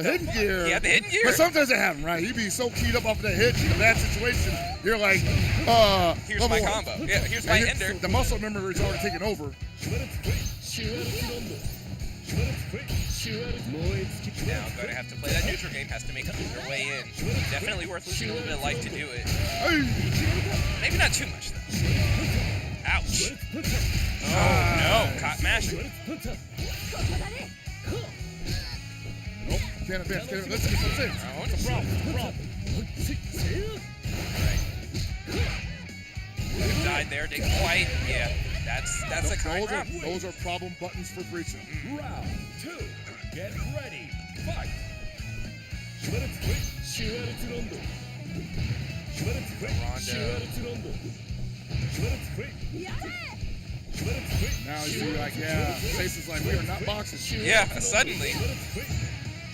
hidden gear. He had the hidden gear. But sometimes it happens, right? He'd be so keyed up off of that hit in a bad situation. You're like, here's my combo. Yeah, here's my ender. The muscle memory is already taken over. Now I'm going to have to play that neutral game. Has to make their way in. Definitely worth losing a little bit of life to do it. Maybe not too much, though. Ouch. Oh, no. Caught mashing. Nope. Can't advance. Let's get some things. It's a problem. Alright. Died there. Didn't quite. Yeah. That's a kind of round. Those are problem buttons for breaching. Round 2. Get ready. Fight. Now you like, Chase is like, we are not boxing. Yeah, suddenly.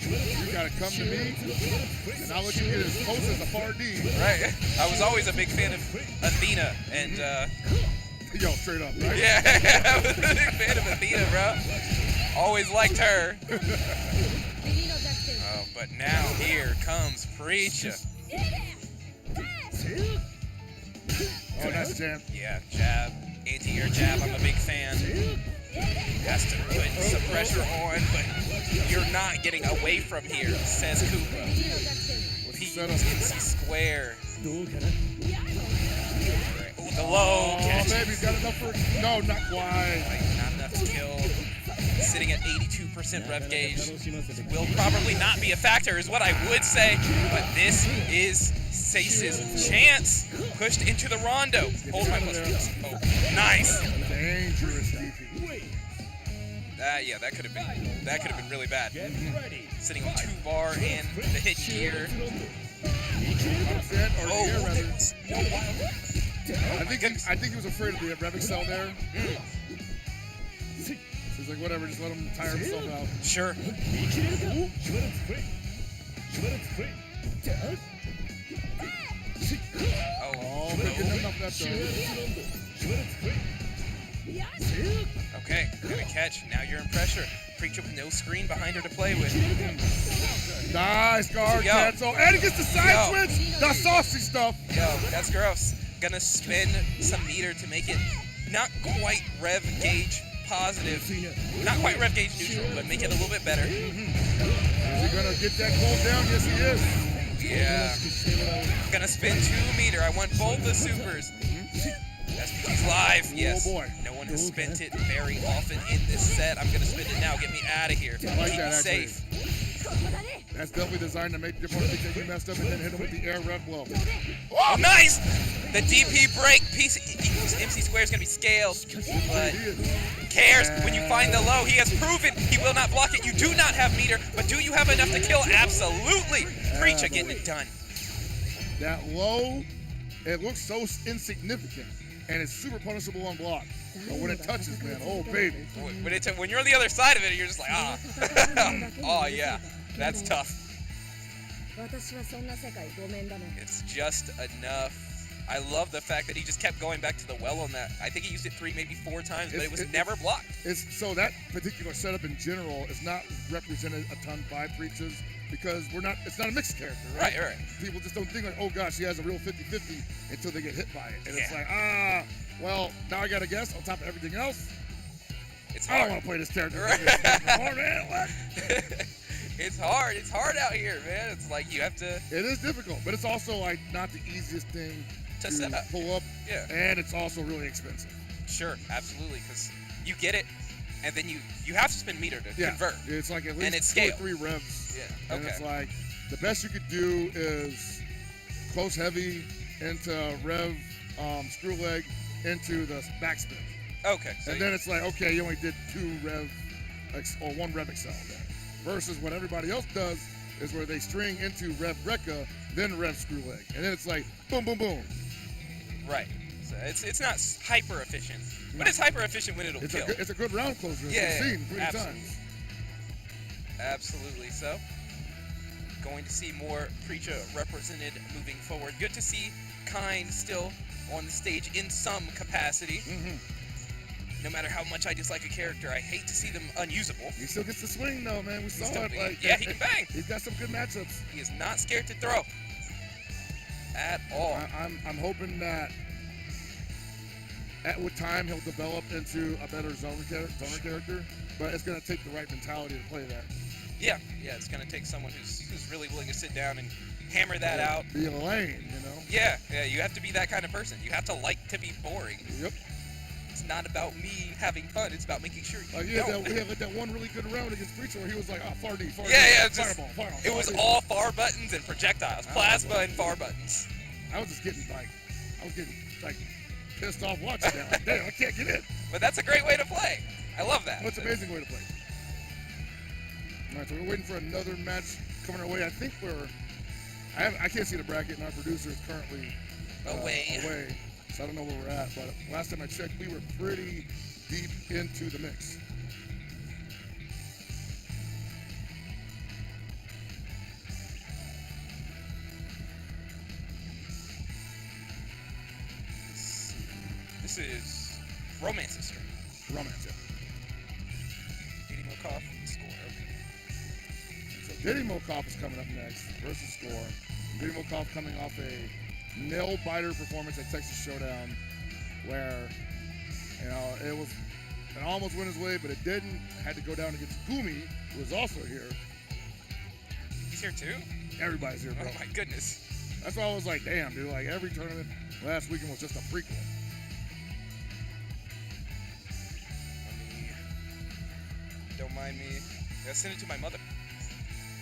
You gotta come to me, and I'll let you get as close as a far D. Right. I was always a big fan of Athena, and yo, straight up, right? Yeah, I was a big fan of Athena, bro. Always liked her. Oh, but now here comes Preacher. Oh, nice jab. Yeah, jab. Anti-air jab, I'm a big fan. Has to put some pressure on, but you're not getting away from here, says Koopa. PUTC square. Right. The low catch. Oh, baby, got enough for... No, not quite. Like, not enough to kill. Sitting at 82% rev gauge. Will probably not be a factor, is what I would say. But this is Sace's chance. Pushed into the rondo. Hold my plus. Oh, nice. Dangerous DP. Yeah, that could have been really bad. Sitting on 2 bar and the hit gear. I think he was afraid of the rev excel there. He's like, whatever, just let him tire himself out. Sure. Okay, good catch. Now you're in pressure. Preacher with no screen behind her to play with. Nice guard Yo. cancel. And he gets the side Yo. switch. The saucy stuff. Yo, that's gross. Gonna spin some meter to make it not quite rev gauge positive. Not quite rev gauge neutral, but make it a little bit better. Is he gonna get that cooled down? Yes, he is. Yeah. Gonna spin 2 meter. I want both the supers. SPG's live. Yes. Oh boy. No one has spent it very often in this set. I'm gonna spin it now. Get me out of here. I like Keep that, me actually. safe. That's definitely designed to make the opponent think that you messed up and then hit him with the air rev blow. Oh, nice! The DP break piece equals MC square is gonna be scaled, but cares when you find the low. He has proven he will not block it. You do not have meter, but do you have enough to kill? Absolutely. Preacher getting it done. That low, it looks so insignificant, and it's super punishable on block. But when it touches, man, oh baby. When you're on the other side of it, you're just like, ah. Oh yeah, that's tough. It's just enough. I love the fact that he just kept going back to the well on that. I think he used it 3, maybe 4 times, but it was never blocked. So that particular setup in general is not represented a ton by Preachers because it's not a mixed character, right? Right. People just don't think like, oh gosh, he has a real 50-50 until they get hit by it. And it's Yeah. like, well, now I gotta guess on top of everything else. It's I hard. don't want to play this character. Oh, man, what? It's hard. It's hard out here, man. It's like you have to. It is difficult, but it's also like not the easiest thing To to set up. pull up. Yeah. And it's also really expensive. Sure, absolutely, because you get it, and then you have to spend meter to convert. It's like at And least it's 2 or scale. 3 revs. Yeah. And Okay. it's like the best you could do is close heavy into rev screw leg into the backspin. Okay. So And then it's like, okay, you only did 2 rev or 1 rev excel there. Versus what everybody else does is where they string into rev Rekka, then rev screw leg. And then it's like boom, boom, boom. Right. So it's not hyper efficient, but it's hyper efficient when it'll It's kill. a good round closer. Yeah, We've seen plenty of absolutely. times. Absolutely. So, going to see more Preacher represented moving forward. Good to see Kain still on the stage in some capacity. No matter how much I dislike a character, I hate to see them unusable. He still gets the swing though, man. We saw it. Like, Yeah, he can bang. He's got some good matchups. He is not scared to throw at all. I'm hoping that with time he'll develop into a better zoner character, but it's going to take the right mentality to play that. Yeah, it's going to take someone who's really willing to sit down and hammer that out. Be a lane, you know? Yeah, you have to be that kind of person. You have to like to be boring. Yep. It's not about me having fun. It's about making sure you We don't. had like that one really good round against Preacher where he was like, far D, far D, Yeah, just, fireball. it was all far buttons and projectiles, plasma and far buttons. I was getting pissed off watching that. Like, damn, I can't get in. But that's a great way to play. I love that. That's an amazing way to play. All right, so we're waiting for another match coming our way. I think I can't see the bracket, and our producer is currently away. So I don't know where we're at, but last time I checked, we were pretty deep into the mix. This is Romance History. Romance, yeah. Diddy Mokov score. So Diddy Mokov is coming up next versus Score. Diddy Mokov coming off a nail-biter performance at Texas Shodown where, it almost went his way, but it didn't. Had to go down against Gumi, who was also here. He's here too? Everybody's here, bro. Oh my goodness. That's why I was like, damn, dude, like every tournament last weekend was just a prequel. Don't mind me. I send it to my mother.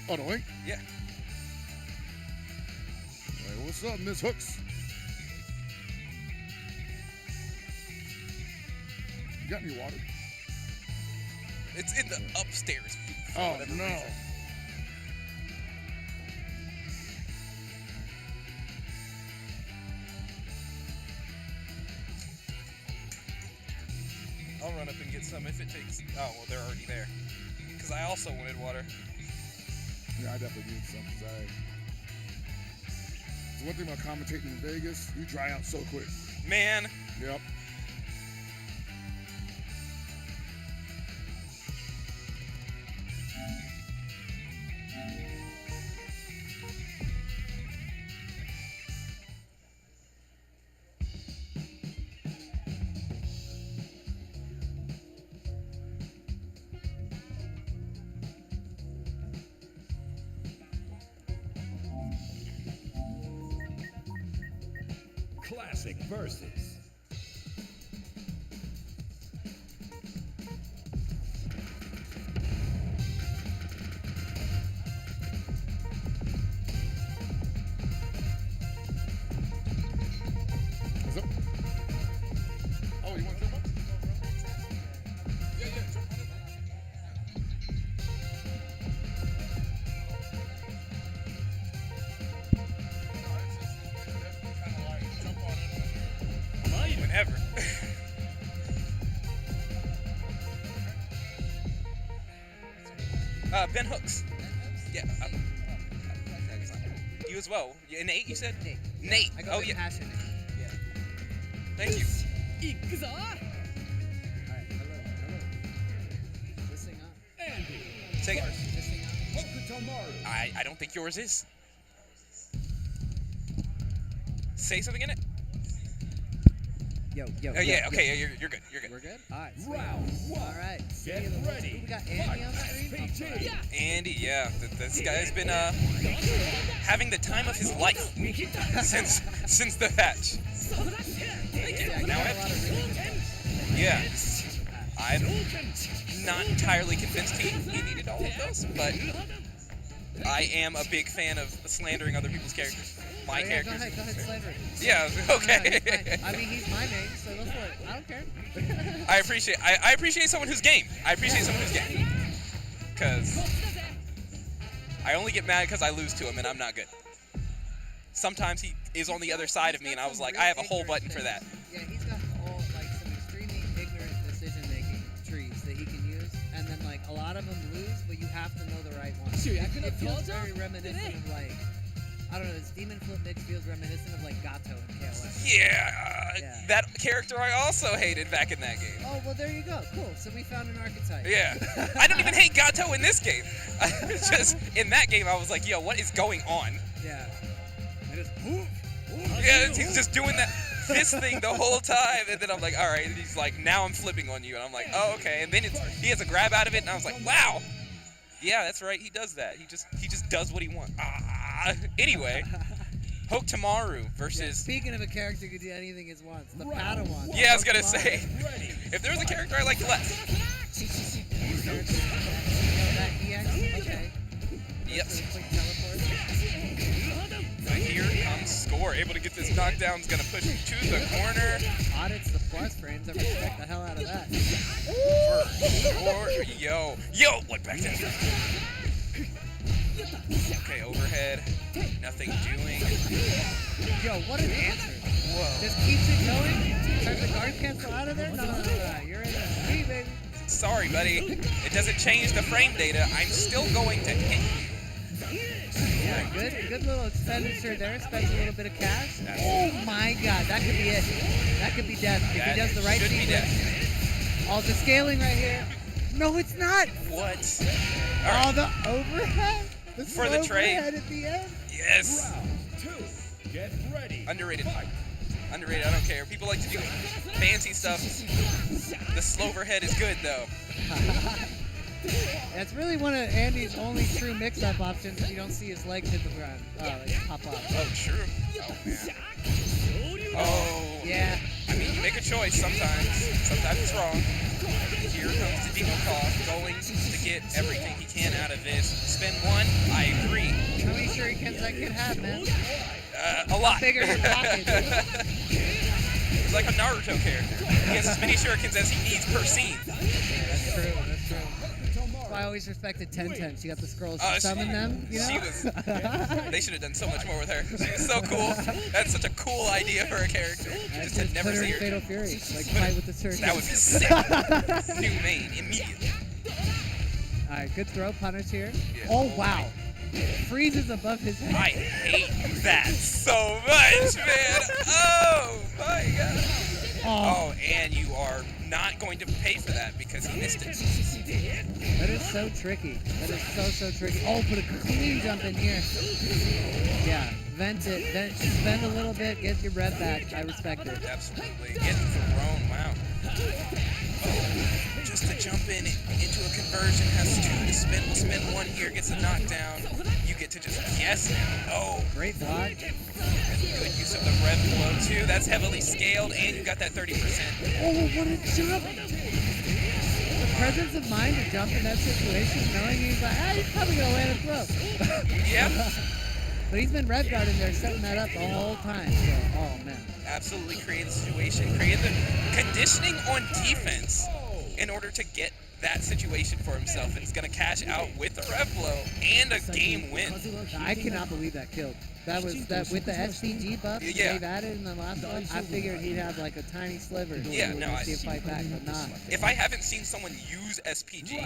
Oh, the link? Yeah. Hey, what's up, Miss Hooks? You got any water? It's in the upstairs. for Oh, whatever no. reason. I'll run up and get some if it takes. Oh, well, they're already there. Because I also wanted water. Yeah, I definitely need some. The one thing about commentating in Vegas, you dry out so quick. Man. Yep. Classic versus. What's up? Oh, you want to jump up? Yeah, jump on it. Whenever. Ben Hooks. Yeah. You as well. Nate, you said? Nate. I got yeah. passionate. Yeah. Thank you. Alright, hello. This thing on? Andy. Take it. This thing on? Hokutomaru. I don't think yours is. Say something in it. Yo. Oh yeah. Okay. Yeah, you're good. You're good. We're good? Alright. Round one. Alright. Get ready. We got Andy on screen? PG. Andy, yeah, this guy's been having the time of his life since the patch. Thank you. Yeah, Now I got a lot of really good yeah, I'm not entirely convinced he needed all of those, but I am a big fan of slandering other people's characters. My characters. Go ahead, slander it. Yeah, okay. I mean, he's my main, so go for it. I don't care. I appreciate someone who's game. I appreciate someone who's game. Because I only get mad because I lose to him and I'm not good. Sometimes he is on the other side of me and I was like, I have a whole button for that. Yeah, he's got all like some extremely ignorant decision-making trees that he can use, and then like a lot of them lose, but you have to know the right one. It feels very reminiscent of like, I don't know, this Demon Flip mix feels reminiscent of like Gato and KOF. Yeah, that character I also hated back in that game. Oh, well there you go, cool. So we found an archetype. Yeah, I don't even hate Gato in this game. Just in that game, I was like, yo, what is going on? Yeah. Yeah, he's just doing this thing the whole time, and then I'm like, all right. And he's like, now I'm flipping on you, and I'm like, oh, okay. And then he has a grab out of it, and I was like, wow. Yeah, that's right. He does that. He just does what he wants. Anyway, Hokutomaru versus. Yeah, speaking of a character who can do anything he wants, the Padawan. Yeah, I was gonna say, if there was a character I liked less. That EX. Okay. Yep. Quick teleport. Here comes Score, able to get this knockdown. Is gonna push to the corner. Audits the plus frames. I respect the hell out of that. For sure. Yo, what back down? Okay, overhead. Nothing doing. Yo, what an answer. Whoa. Just keeps it going. Turns the guard cancel out of there. No. You're in a tree, baby. Sorry, buddy. It doesn't change the frame data. I'm still going to hit you. Yeah, good little expenditure there. Spends a little bit of cash. Oh my God, that could be it. That could be death if he does the right sequence. All the scaling right here. No, it's not. What? All the overhead. For the trade. At the end. Yes. Round 2. Get ready. Underrated. Underrated. I don't care. People like to do fancy stuff. The slow overhead is good though. That's really one of Andy's only true mix-up options if you don't see his legs hit the ground. Like pop up. Oh, true. Oh, man. Oh. Yeah. I mean, you make a choice sometimes. Sometimes it's wrong. Here comes the Manukov going to get everything he can out of this. Spin one. I agree. How many shurikens that kid have, man? A lot. How big are your pockets? He's like a Naruto character. He has as many shurikens as he needs per scene. That's true. I always respected Tenten. She got the scrolls to summon them, you know? She was. They should have done so much more with her. She was so cool. That's such a cool idea for a character. Just had never put her seen in her. Fatal Fury, like fight with the Turkish. That would be sick. New main immediately. All right, good throw, punish here. Yeah. Oh wow, freezes above his head. I hate that so much, man. Oh my God. Oh, and you are not going to pay for that because he missed it. That is so tricky. That is so tricky. Oh, put a clean jump in here. Yeah, vent it. Spend a little bit, get your breath back. I respect it. Absolutely. Getting thrown. Wow. Just to jump into a conversion, has two to spin. We'll spin one here, gets a knockdown. You get to just guess now. Oh, Great block. good use of the red blow too. That's heavily scaled, and you got that 30%. Oh, what a jump! The presence of mind to jump in that situation, knowing he's like, he's probably gonna land a throw. Yeah. But he's been red guarding there, setting that up the whole time. So, oh man. Absolutely create the situation, create the conditioning on defense in order to get that situation for himself, and he's gonna cash out with the rev blow and a game win. I cannot believe that killed. That was that with the SPG buff they've added in the last one. I figured he'd have like a tiny sliver. Yeah, no, see a fight back, but not. If I haven't seen someone use SPG,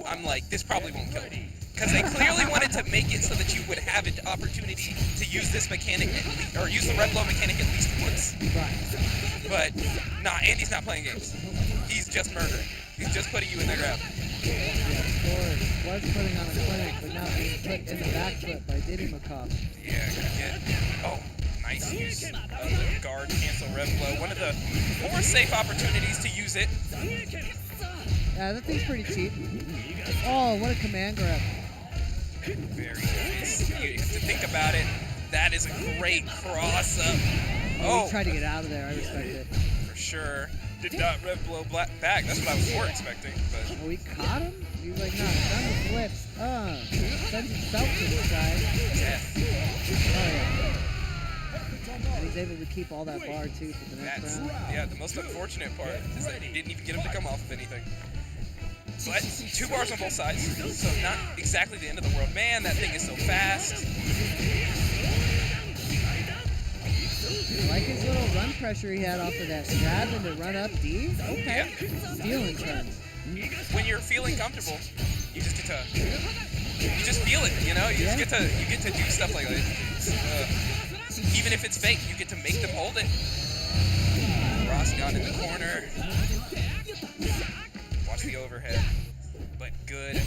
I'm like, this probably won't kill him. Because they clearly wanted to make it so that you would have an opportunity to use this mechanic, or use the red blow mechanic at least once. But, nah, Andy's not playing games. He's just murdering. He's just putting you in the grab. Was putting on a clinic, but now being put in the back foot by Manukov. Yeah, oh, nice use of the guard cancel rev blow. One of the more safe opportunities to use it. Yeah, that thing's pretty cheap. Oh, what a command grab. Very nice. You have to think about it. That is a great cross up. Oh, he tried to get out of there. I respect it. For sure. Did not rev blow back. That's what I was more expecting. But oh, he caught him? He was like, no, done with flips. Sends himself to the side. Yeah. Oh, yeah. And he's able to keep all that bar, too, for the next round. Yeah, the most unfortunate part is that he didn't even get him to come off of anything. But 2 bars on both sides, so not exactly the end of the world. Man, that thing is so fast. I like his little run pressure he had off of that grab and to run up D. Okay. Yeah. Stealing turns. When you're feeling comfortable, you just get to, you just feel it, you know? You just get to do stuff like that. Even if it's fake, you get to make them hold it. Ross down in the corner. Watch the overhead, but good.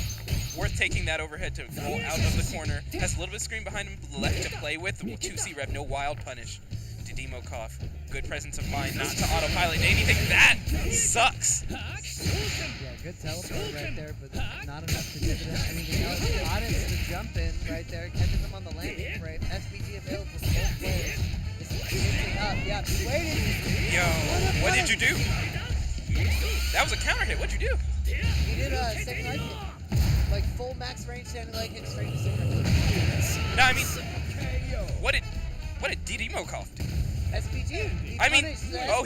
Worth taking that overhead to roll out of the corner. Has a little bit of screen behind him left to play with. 2C rev, no wild punish. To Demokov. Good presence of mind, not to autopilot anything. That sucks. Yeah, good teleport right there, but not enough to get anything else. Honest to jump in right there, catches him on the landing frame. SPG available for both players. This is shifting up. Yeah, he waited. Yo, what did you do? That was a counter hit. What'd you do? He did a second leg hit. Like full max range standing leg hit straight to second. No, I mean, what did Demokov do? SPG.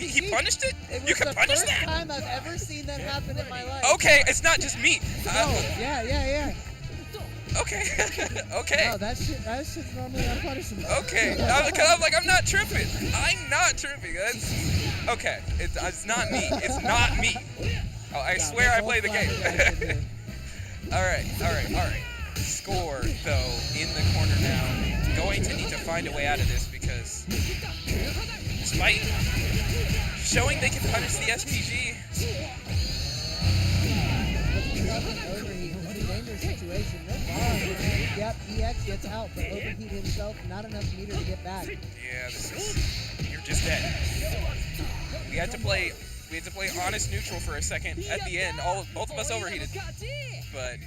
He punished it? You can punish that? It's the first time I've ever seen that happen in my life. Okay, it's not just me. Yeah. Okay. Okay. No, that shit's normally unpunishable. Okay. I'm like, I'm not tripping. I'm not tripping. That's okay. It's not me. It's not me. Oh, I swear I play the game. All right. Score, though, in the corner now. Going to need to find a way out of this because despite showing they can punish the SPG. Dangerous situation. Yep, EX gets out, but overheat himself, not enough meter to get back. Yeah, you're just dead. We had to play honest neutral for a second at the end. Both of us overheated. But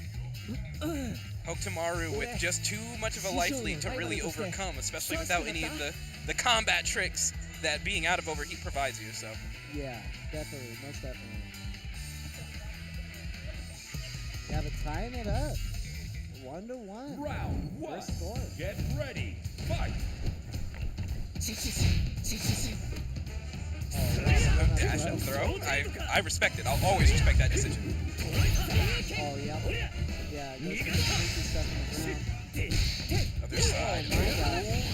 Hokutamaru with just too much of a life lead to really overcome, especially without any of the combat tricks that being out of overheat provides you. So yeah, definitely, most definitely. Yeah, but tying it up, 1-1. Round 1. First score. Get ready, fight. Dash and throw. I respect it. I'll always respect that decision. Oh yeah. Yeah, those kind of sneaky stuff in the ground. Other side.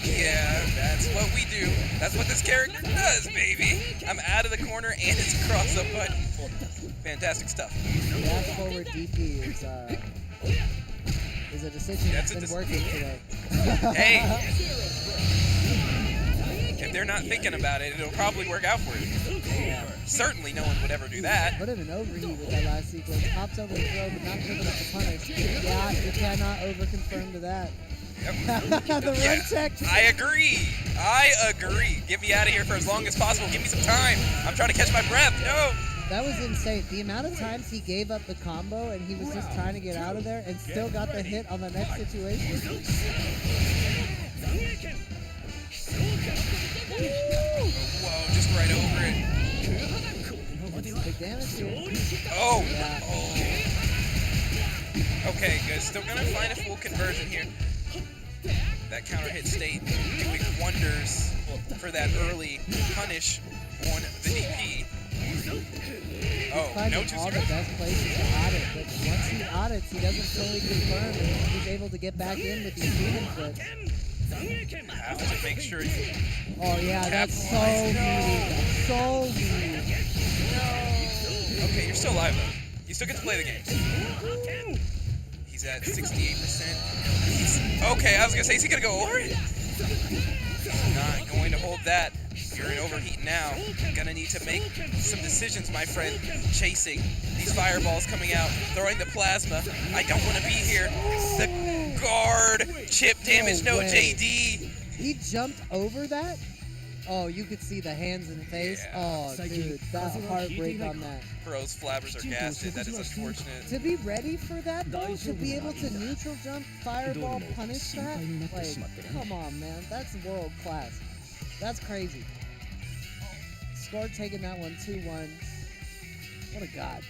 Yeah, that's what we do. That's what this character does, baby. I'm out of the corner and it's across the button. Fantastic stuff. Dash forward DP is a decision that's been working today. Hey! If they're not thinking about it, it'll probably work out for you. Yeah. Certainly no one would ever do that. Put him in overheat with that last sequence. Pops over the throw, but not quick enough to punish. Yeah, you cannot overconfirm to that. Yep. The run check. I agree. Get me out of here for as long as possible. Give me some time. I'm trying to catch my breath. No. that was insane. The amount of times he gave up the combo and he was just trying to get out of there and still got the hit on the next situation. Whoa, just right over it. Big damage here. Oh! Yeah. Oh. Okay, good. Still gonna find a full conversion here. That counter hit state doing wonders for that early punish on the DP. Oh, no Finding all the best places to audit, but once he audits, he doesn't fully confirm, and he's able to get back in with these demon flips. Have to make sure you... Oh yeah, that's so mean. That's so mean. Okay, you're still alive though. You still get to play the game. He's at 68%. Okay, I was gonna say, is he gonna go over it? He's not going to hold that. You're in overheat now. Gonna need to make some decisions, my friend. Chasing these fireballs coming out, throwing the plasma. I don't want to be here. The guard, chip damage, no JD. He jumped over that? Oh, you could see the hands and face. Oh, dude, that heartbreak on that. Bro's flabbers are gasted. That is unfortunate. To be ready for that, though, to be able to neutral jump, fireball, punish that, like, come on, man. That's world class. That's crazy. Score taking that one 2-1. What a god.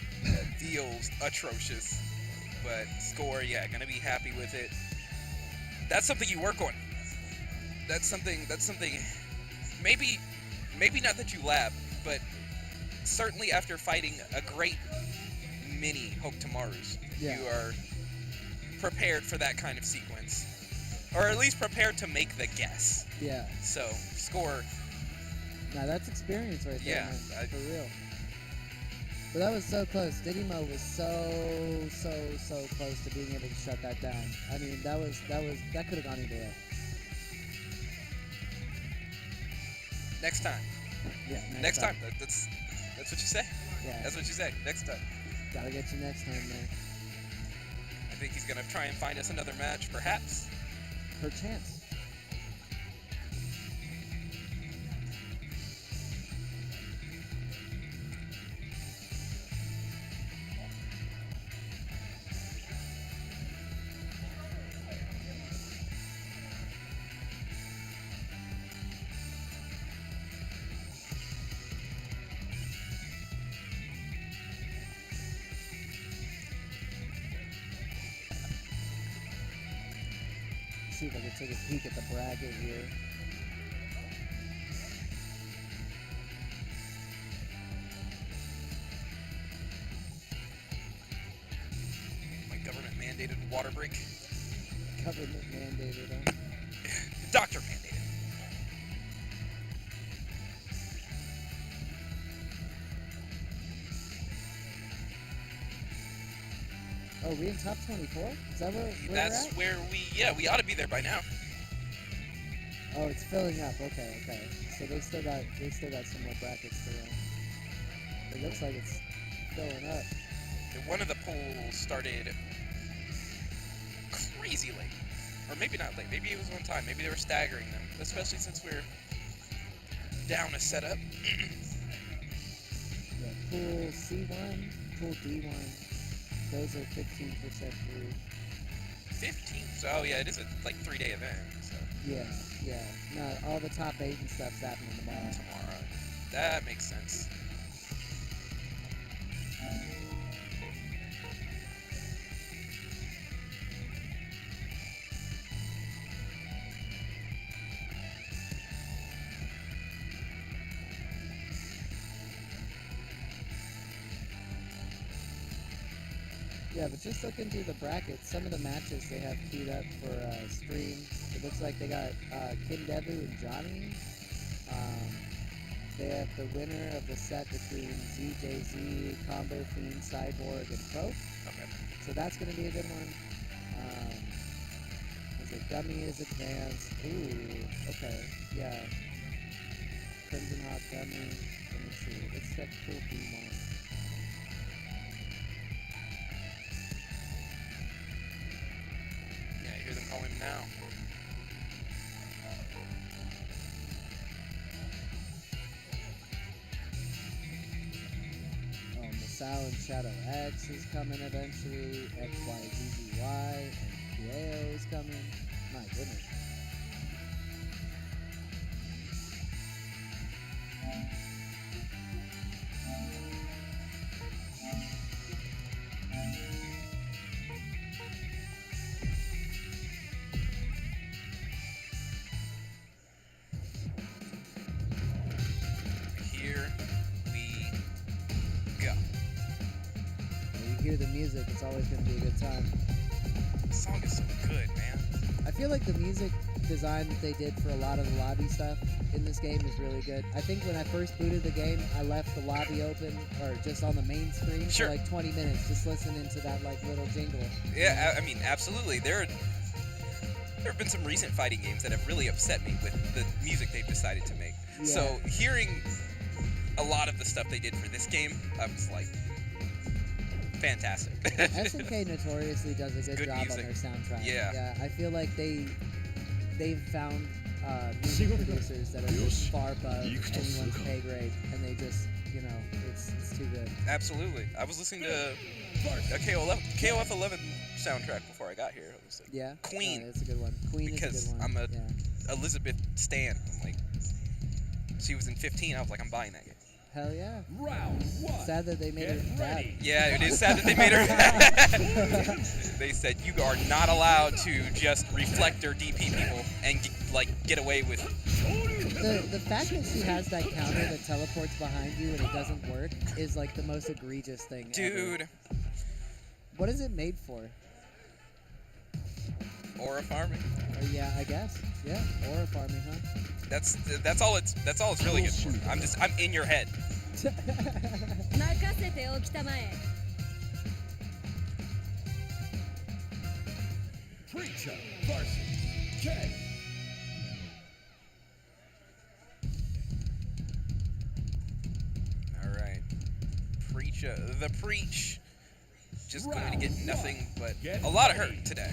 Feels atrocious. But Score, yeah, gonna be happy with it. That's something you work on. That's something, maybe not that you lab, but certainly after fighting a great many Hope Tomorrows, Yeah. you are prepared for that kind of sequence. Or at least prepared to make the guess. Yeah. So, Score. Now that's experience right there, Yeah, man. For real. But that was so close. Didimo was so close to being able to shut that down. I mean, that could have gone either way. Next time. Yeah. Next time. That's what you say. Yeah. That's what you say. Next time. Gotta get you next time, man. I think he's gonna try and find us another match, perhaps. Perchance. See if I can take a peek at the bracket here. My government mandated water break. Government mandated, huh? Doctor mandated. Oh, we in top 24? Is that where That's we're at? where we ought to be there by now. Oh, it's filling up. Okay. So they still got some more brackets to run. It looks like it's filling up. One of the polls started crazy late. Or maybe not late. Maybe it was on time. Maybe they were staggering them. Especially since we're down a setup. Yeah, pool C1, pool D1. Those are 15% through. 15? So, oh yeah, it is a 3-day event. So. Yeah. No, all the top 8 and stuff's happening tomorrow. That makes sense. Yeah, but just looking through the brackets, some of the matches they have queued up for stream. It looks like they got Kim Devu and Johnny. They have the winner of the set between ZJZ, Combo Fiend, Cyborg, and Pro. Okay. So that's going to be a good one. The Gummy is advanced. Ooh, okay, yeah. Crimson Hawk Gummy. Let me see. It's set full B1. Yeah, I hear them calling him now. Style and Shadow X is coming eventually. XYZZY and Schweo is coming. My goodness. Here we go. When you hear the music, it's always going to be a good time. The song is so good, man. I feel like the music design that they did for a lot of the lobby stuff in this game is really good. I think when I first booted the game, I left the lobby open or just on the main screen for like 20 minutes, just listening to that like little jingle. Yeah, I mean, absolutely. There have been some recent fighting games that have really upset me with the music they've decided to make. Yeah. So hearing a lot of the stuff they did for this game, I was like, fantastic. SNK notoriously does a good job music. on their soundtrack. Yeah. I feel like they've found music producers that are just far above anyone's pay grade, and they just, you know, it's too good. Absolutely. I was listening to a KOF 11 soundtrack before I got here. It was like Queen. That's a good one. Queen because is a good one. I'm a Elizabeth stan. I'm like, she was in 15. I was like, I'm buying that game. Hell yeah. Sad that they made her bad. Yeah, it is sad that they made her bad. They said you are not allowed to just reflect or DP people and get away with it. The fact that she has that counter that teleports behind you and it doesn't work is like the most egregious thing Dude. ever. What is it made for? Aura farming. Yeah, I guess. Yeah, aura farming, huh? That's all it's really good for. I'm in your head. Preacher versus K. All right, the preach. Just going to get nothing but a lot of hurt today.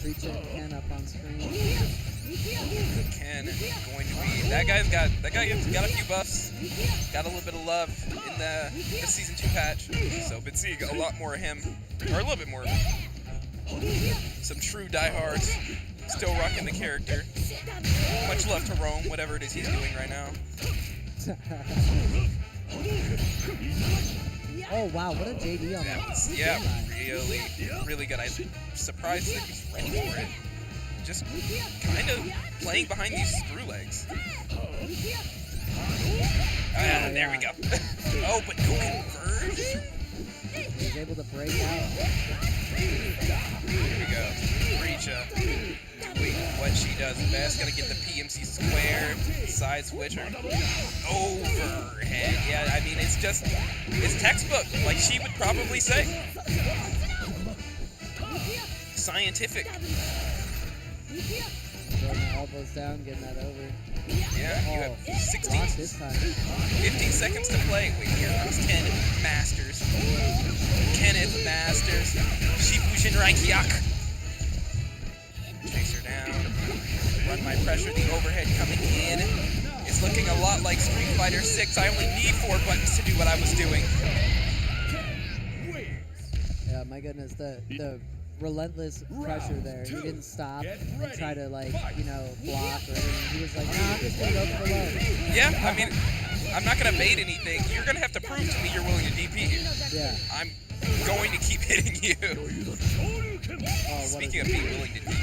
Preacher and Ken up on screen. Ken going to be that guy's got a few buffs, got a little bit of love in the season 2 patch, so been seeing a lot more of him, or a little bit more of him. Some true diehards, still rocking the character. Much love to Rome, whatever it is he's doing right now. Oh wow, what a JD on that. Yeah, really good. I'm surprised that he's ready for it. Just kind of playing behind these screw legs. There we go. Oh, but no converge. He's able to break out. Here we go. Reacha doing what she does best. Gonna get the PMC square. Side switcher. Overhead. Yeah, I mean, it's textbook, like she would probably say. Scientific. Throwing the elbows down, getting that over. Yeah, you have 16, this time. 15 seconds to play. Wait, here comes Ken Masters. Kenneth Masters. Shifushin Raikyak. Chase her down. Run my pressure. The overhead coming in. It's looking a lot like Street Fighter 6. I only need 4 buttons to do what I was doing. Yeah, my goodness, the relentless pressure there. He didn't stop and try to, like, you know, block or anything. He was like, nah, I'm just gonna go for the low. Yeah, I mean, I'm not gonna bait anything. You're gonna have to prove to me you're willing to DP here. Yeah. I'm going to keep hitting you. Oh, Speaking of being willing to DP.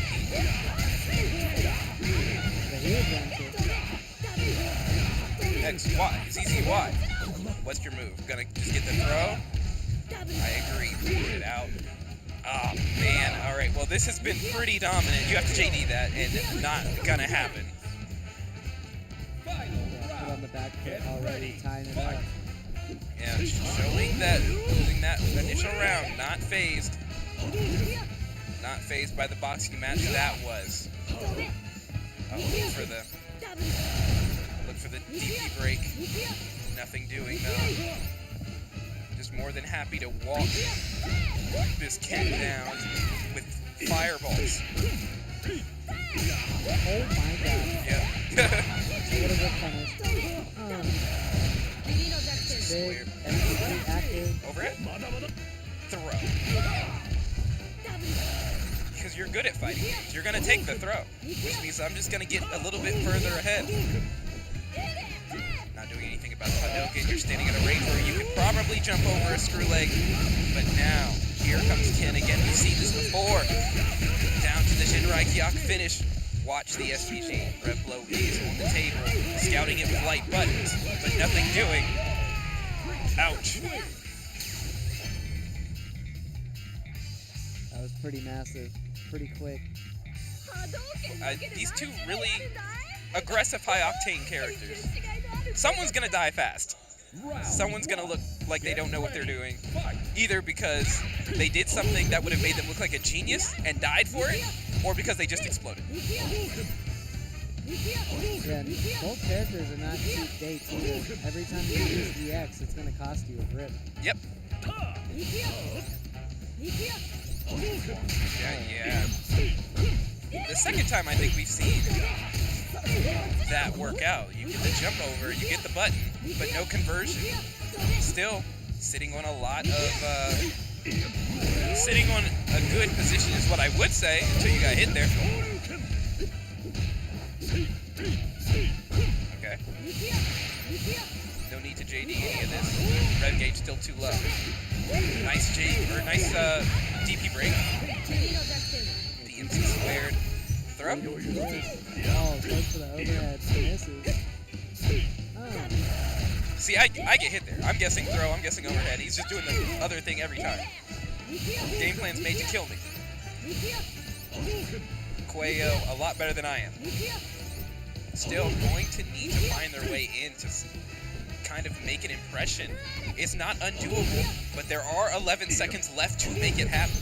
X, Y, ZZ, Y. What's your move? Gonna just get the throw? I agree. Get it out. Oh, man. All right. Well, this has been pretty dominant. You have to JD that, and not gonna happen. Yeah, put on the back foot already, tying it up. Yeah, showing that, losing that initial round, not phased. Not phased by the boxing match that was. Oh, look for the DP break. Nothing doing though. Just more than happy to walk this Ken down with fireballs. Oh my god. Yeah. What a good punish. big, Square. SPG active. Overhead. Throw. Because you're good at fighting games. You're going to take the throw, which means I'm just going to get a little bit further ahead. Not doing anything about the Hadouken. You're standing at a range where you could probably jump over a screw leg. But now, here comes Ken again. We've seen this before. Down to the Shinrai Kyaku finish. Watch the SPG. Red blow is on the table. Scouting it with light buttons, but nothing doing. Ouch. That was pretty massive, pretty quick. These two really aggressive high-octane characters. Someone's gonna die fast. Someone's gonna look like they don't know what they're doing. Either because they did something that would have made them look like a genius and died for it, or because they just exploded. Yeah, and both characters are not cheap dates either. Every time you use EX, it's gonna cost you a grip. Yep. Yeah. The second time I think we've seen that work out. You get the jump over, you get the button, but no conversion. Still sitting on a lot of sitting on a good position is what I would say until you got hit there. Okay. No need to JD any of this. Red gauge still too low. Nice nice DP break. PMC squared. Throw. Oh, goes for the overhead. Misses. Oh. See, I get hit there. I'm guessing throw, I'm guessing overhead. He's just doing the other thing every time. Game plan's made to kill me. Schweo a lot better than I am. Still going to need to find their way in to kind of make an impression. It's not undoable, but there are 11 seconds left to make it happen.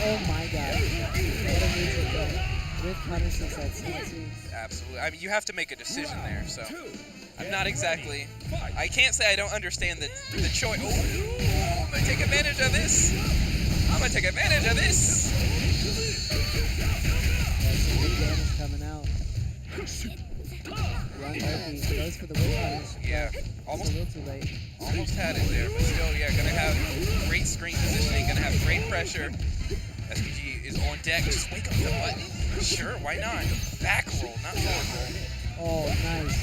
Oh my god. What a music though. With punishes at CC. Absolutely. I mean, you have to make a decision there, so I'm not exactly... I can't say I don't understand the choice. Oh, I'm going to take advantage of this. I'm going to take advantage of this. That's some good damage coming out. Run Murphy goes for the whip punish. Yeah, almost a little too late. Almost had it there, but still, yeah, gonna have great screen positioning, gonna have great pressure. SPG is on deck. Just wake up the button. Sure, why not? Back roll, not forward roll. Oh, nice.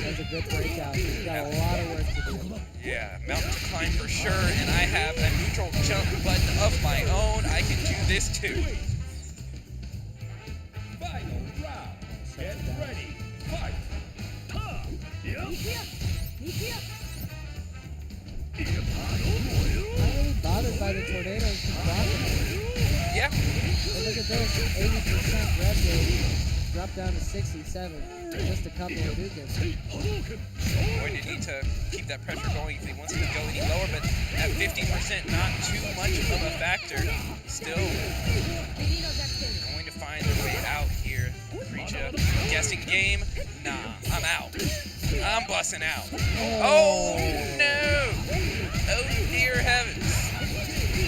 That's a good breakout. He's got a lot of work to do. Yeah, mountain to climb for sure, and I have a neutral jump button of my own. I can do this too. Final round. Get ready. Fight. I'm really bothered by the tornadoes just dropping. Yeah. But look at this, 80% red gauge, dropped down to 67. Just a couple of Dukas. Going to need to keep that pressure going if he wants to go any lower, but at 50%, not too much of a factor. Still going to find their way out here. Reacha, guessing game. Nah, I'm out. I'm bussing out. Oh no! Oh dear heavens!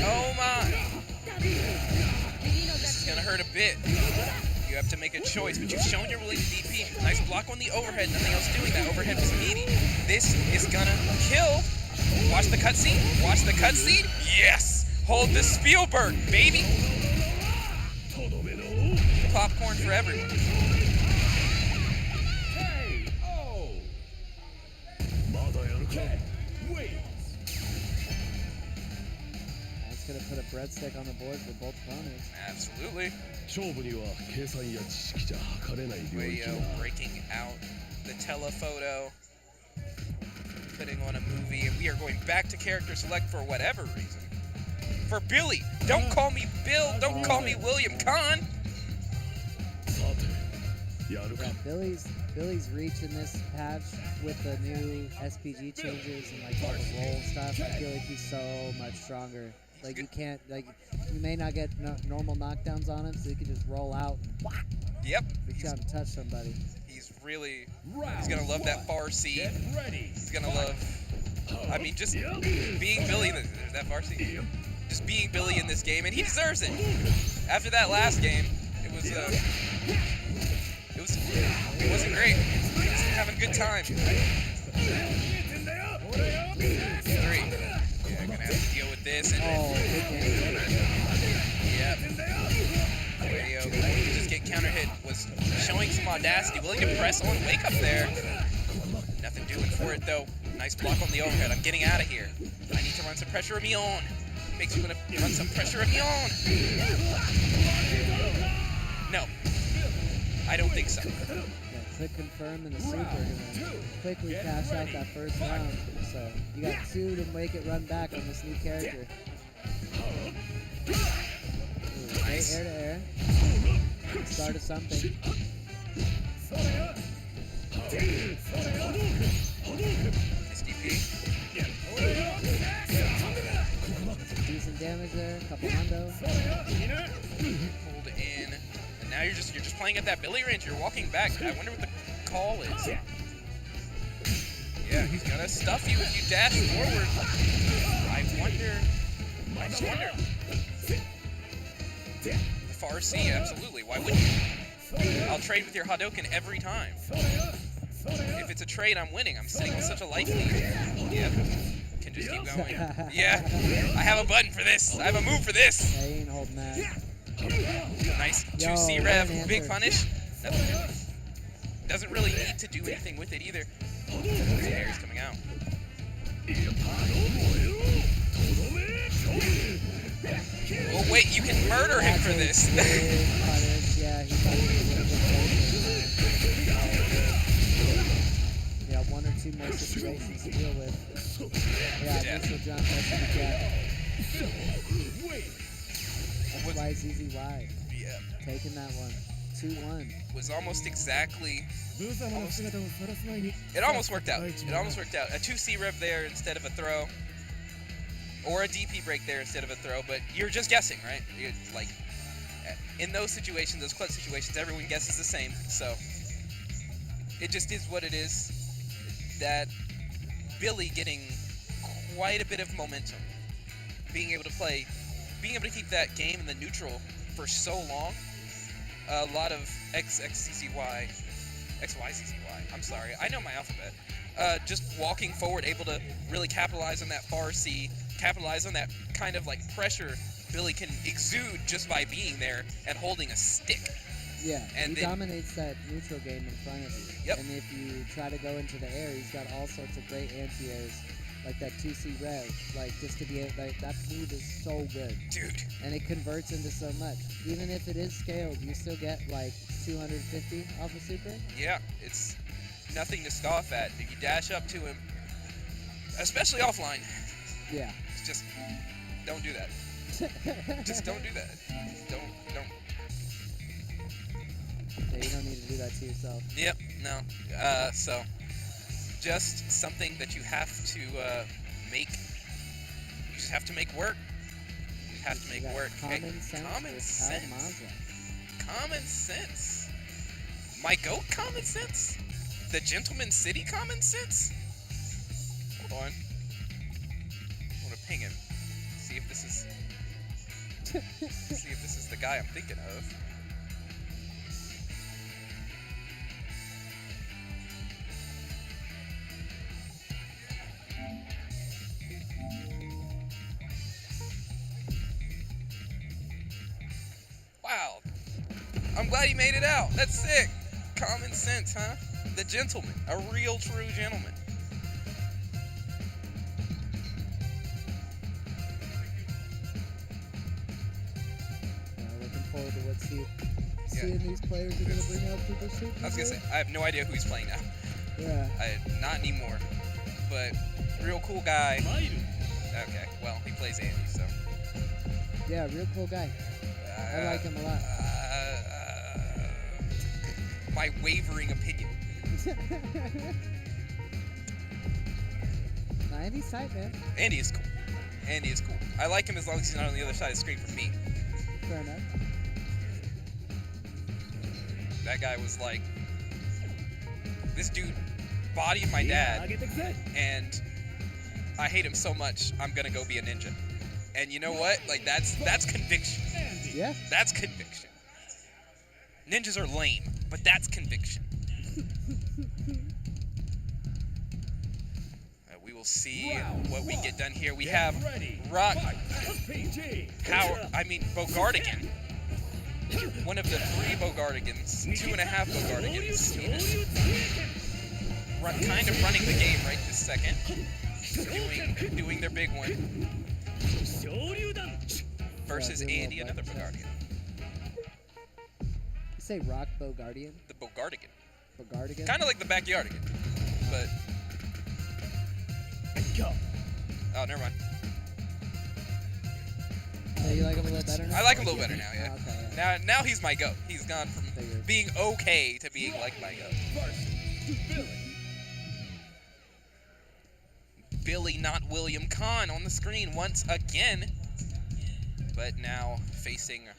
Oh my! This is gonna hurt a bit. You have to make a choice, but you've shown you're willing to DP. Nice block on the overhead, nothing else doing. That overhead was meaty. This is gonna kill. Watch the cutscene. Watch the cutscene. Yes! Hold the Spielberg, baby! Popcorn for everyone. That's gonna put a breadstick on the board for both opponents. Absolutely. Schweo breaking out the telephoto, putting on a movie, and we are going back to character select for whatever reason. For Billy. Don't call me Bill. Don't call me William Kahn. Yeah, Billy's reach in this patch with the new SPG changes and like all the roll stuff. I feel like he's so much stronger. Like you can't, like you may not get normal knockdowns on him, so you can just roll out and whack. Yep. Reach out and touch somebody. He's really, he's gonna love that far C. He's gonna love, I mean, just being Billy, that far C. Just being Billy in this game, and he deserves it. After that last game, it wasn't great. He wasn't having a good time. Three. Yeah, gonna have to deal with this. And yep. Schweo, just get counter hit, was showing some audacity, willing to press on wake up there. Nothing doing for it though. Nice block on the overhead. I'm getting out of here. I need to run some pressure of me on. Makes me want to run some pressure of me on. No. I don't think so. Yeah, quick confirm and the super gonna quickly cash out that first round. So you got 2 to make it run back on this new character. Ooh, nice. Air to air. Start of something. Some decent damage there, couple hundo. Hold it in. And now you're just playing at that Billy range, you're walking back. I wonder what the call is. Yeah, he's gonna stuff you if you dash forward. I just wonder. The far C, absolutely. Why wouldn't you? I'll trade with your Hadouken every time. If it's a trade, I'm winning. I'm sitting on such a life lead. Yep. Can just keep going. Yeah. I have a button for this. I have a move for this. I ain't holding that. Nice 2C rev. Big punish. Doesn't really need to do anything with it either. The air is coming out. Oh wait, you can murder him for this. Yeah, 1 or 2 more situations to deal with. Yeah, initial jump, that's the gap. That's YZZY. Yeah. Taking that one. 2-1. Was almost exactly. It almost worked out. It almost worked out. A 2C rev there instead of a throw. Or a DP break there instead of a throw, but you're just guessing, right? Like, in those situations, those clutch situations, everyone guesses the same, so it just is what it is. That Billy getting quite a bit of momentum, being able to keep that game in the neutral for so long. A lot of XYZZY, I'm sorry, I know my alphabet. Just walking forward, able to really capitalize on that far C, capitalize on that kind of like pressure Billy can exude just by being there and holding a stick. Yeah, and he dominates that neutral game in front of you. Yep. And if you try to go into the air, he's got all sorts of great anti-airs, like that 2C rev. Like, just to be able, like, that move is so good. Dude. And it converts into so much. Even if it is scaled, you still get like 250 off a super? Yeah, it's nothing to scoff at. If you dash up to him, especially offline, yeah, just don't do that. Just don't do that. Don't. Yeah, you don't need to do that to yourself. Yep, no. So, just something that you have to make. You just have to make work. You have to make work. Common sense. Common sense. Common sense. My goat common sense? The Gentleman City common sense? Hold on. I want to ping him. See if this is. See if this is the guy I'm thinking of. Wow. I'm glad he made it out. That's sick. Common sense, huh? The gentleman. A real, true gentleman. Looking forward to seeing these players are going to bring out Super Super. I was going to say, I have no idea who he's playing now. Yeah. Not anymore. But, real cool guy. Okay, well, he plays Andy, so. Yeah, real cool guy. I like him a lot. My wavering opinion. Nah, Andy's tight, man. Andy is cool. Andy is cool. I like him as long as he's not on the other side of the screen from me. Fair enough. That guy was like, this dude bodied my dad, and I hate him so much, I'm gonna go be a ninja. And you know what? Like, that's conviction. Yeah. That's conviction. Ninjas are lame, but that's conviction. We will will see what we get done here. We have Rock Bogardigan. One of the 3 Bogardigans, 2.5 Bogardigans. Kind of running the game right this second. Doing their big one. Versus Andy, another Bogardigan. You say Rock Bogardian? The Bogardigan. Bogardigan? Kind of like the Backyardigan, but... Oh, never mind. So you like him a little better now? I like him a little better now, yeah. Oh, okay, yeah. Now he's my GOAT. He's gone from being okay to being like my GOAT. Billy, not William Kahn, on the screen once again. But now facing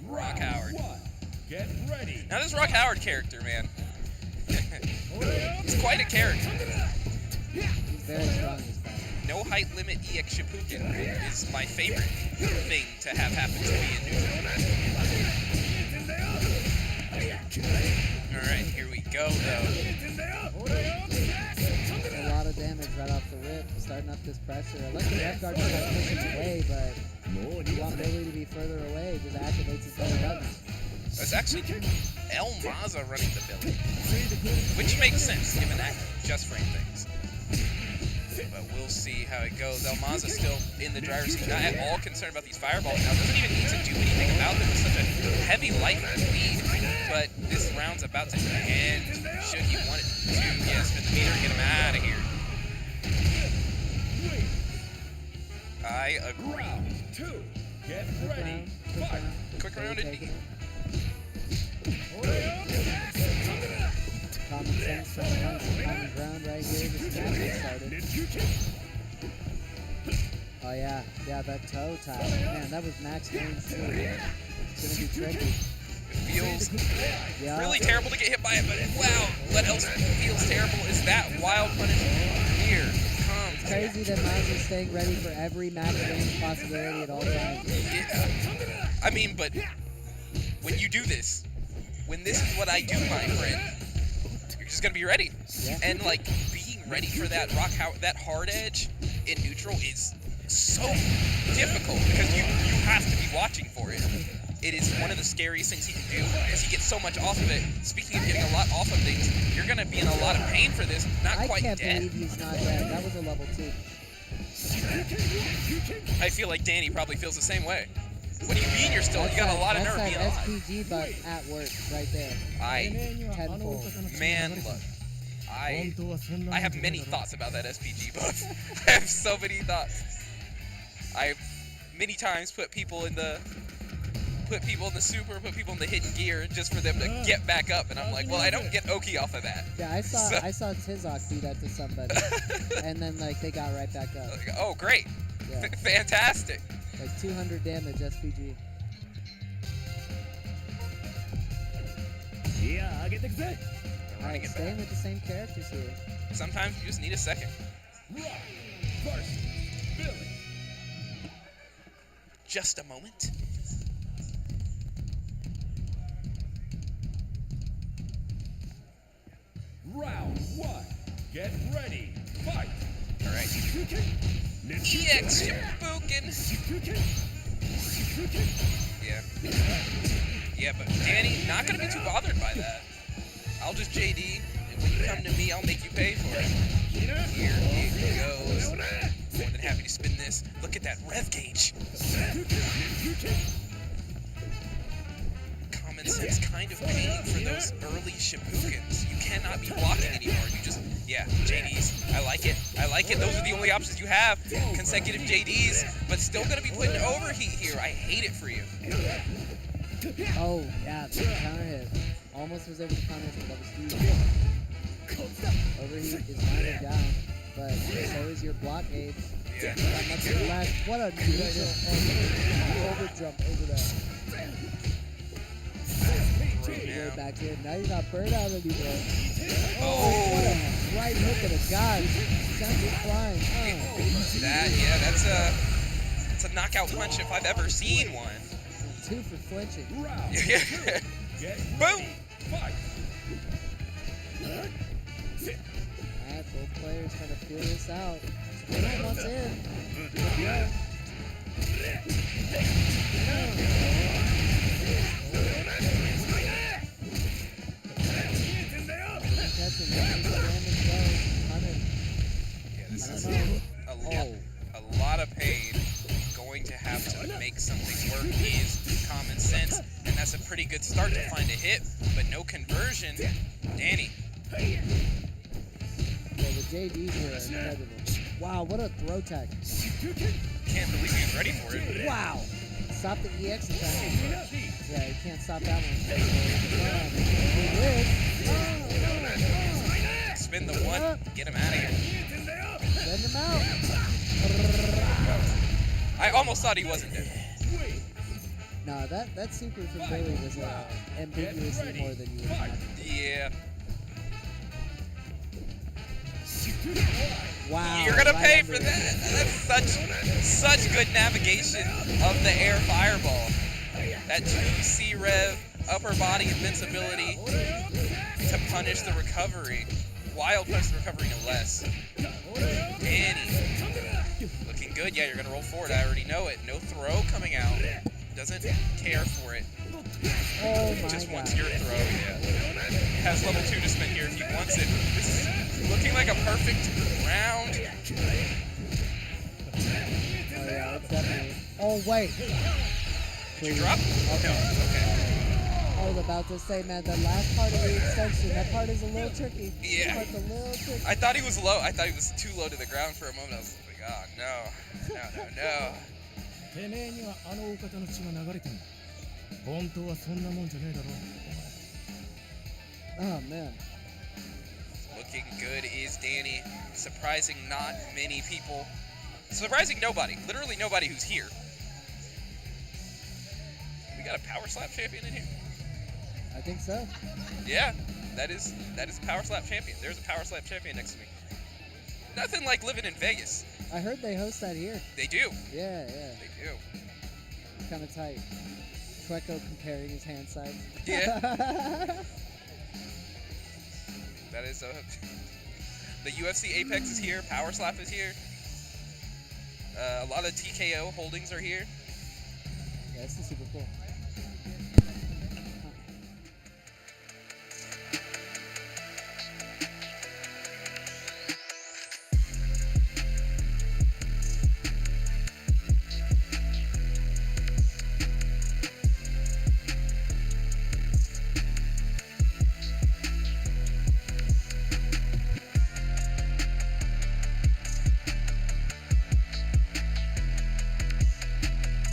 Rock Howard. Get ready. Now this Rock Howard character, man. He's quite a character. He's very strong this time. No height limit EX Shippuden is my favorite thing to have happen to me in neutral. Alright, here we go though. A lot of damage right off the rip, starting up this pressure. I like the F guard just like pushing away, but you want Billy to be further away, just activates his other buttons. It's actually El Maza running the Billy, which makes sense given that just frame things. But we'll see how it goes. El Maza's still in the driver's seat, not at all concerned about these fireballs now. Doesn't even need to do anything about them with such a heavy light lead. But this round's about to end. Should he want it to? Yes, spin the meter, get him out of here. I agree. Round 2. Get ready. Fight. Quick round indeed. Common sense from the common ground right here. This match started. Oh yeah, that toe tap. Man, that was max range too. It's gonna be tricky. It feels really terrible to get hit by it, but wow, what else feels terrible is that wild punishment here comes. It's crazy that Mazu's staying ready for every max range possibility at all times. Yeah. I mean, but when you do this, when this is what I do, my friend, you're just gonna be ready. Yeah. And like being ready for that that hard edge in neutral is so difficult because you have to be watching for it. It is one of the scariest things he can do because he gets so much off of it. Speaking of getting a lot off of things, you're gonna be in a lot of pain for this. Not quite dead. I can't believe he's not dead. That was a level 2. I feel like Danny probably feels the same way. What do you mean you're still? You got a lot of nerve being alive. That's that SPG butt at work right there. Tenfold. Man, look. I have many thoughts about that SPG buff. I have so many thoughts. I've many times put people in the super, put people in the hidden gear just for them to get back up, and I'm like, well, I don't get Oki off of that. Yeah, I saw Tizok do that to somebody, and then like they got right back up. Oh, great! Yeah. Fantastic! Like 200 damage SPG. Alright, staying with the same characters here. Sometimes you just need a second. First, Billy. Just a moment. Round 1. Get ready. Fight. All right. EX Shippuden. Yeah. Yeah, but Danny, not gonna be too bothered by that. I'll just JD, and when you come to me, I'll make you pay for it. Here it goes. More than happy to spin this. Look at that rev gauge. Common sense kind of paying for those early Shippudens. You cannot be blocking anymore. You just, yeah, JDs. I like it. I like it. Those are the only options you have. Consecutive JDs, but still gonna be putting overheat here. I hate it for you. Oh, yeah, the counter hit. Almost was able to counter hit, but that was huge. Overheat is kind of down, but so is your block gauge. Yeah. What a neutral over jump over that. Right back in. Now you're not burned out anymore. Oh, what a right hook and a god. Sounds like flying. That's a knockout punch if I've ever seen one. 2 for flinching. Boom! Alright, Alright, both players trying to feel this out. One wants in. Good go. This is a lot of pain. Going to have to make something work is common sense, and that's a pretty good start to find a hit, but no conversion. Danny. Yeah, the JDs here are incredible. Wow, what a throw tag. Can't believe he was ready for it. Wow. Stop the EX attack. Yeah, you can't stop that one. Spin the one, get him out of here. Send him out. I almost thought he wasn't dead. No, that super from Billy was ambiguously more than you would imagine. Yeah. Wow. You're gonna pay for that. That's such good navigation of the air fireball. That 2C rev, upper body invincibility to punish the recovery. Wild punish the recovery, no less. Danny. Looking good. Yeah, you're gonna roll forward. I already know it. No throw coming out. Doesn't care for it. Oh my Just wants God. your throw, yeah. Has level 2 to spend here if he wants it. This is looking like a perfect round. Oh yeah, it's definitely. Oh wait. Did you drop? Okay. No, okay. I was about to say, man, the last part of the extension, that part is a little tricky. Yeah. That part's a little tricky. I thought he was low. I thought he was too low to the ground for a moment. I was like, oh no. てめえにはあのお方の血が流れてんだ。本当はそんなもんじゃねえだろ。 Oh man. Looking good is Danny. Surprising not many people. Surprising nobody. Literally nobody who's here. We got a power slap champion in here. I think so. Yeah, that is a power slap champion. There's a power slap champion next to me. Nothing like living in Vegas. I heard they host that here. They do. Yeah. They do. Kind of tight. Schweo comparing his hand size. Yeah. That is the UFC Apex is here. Power Slap is here. A lot of TKO holdings are here. Yeah, this is super cool.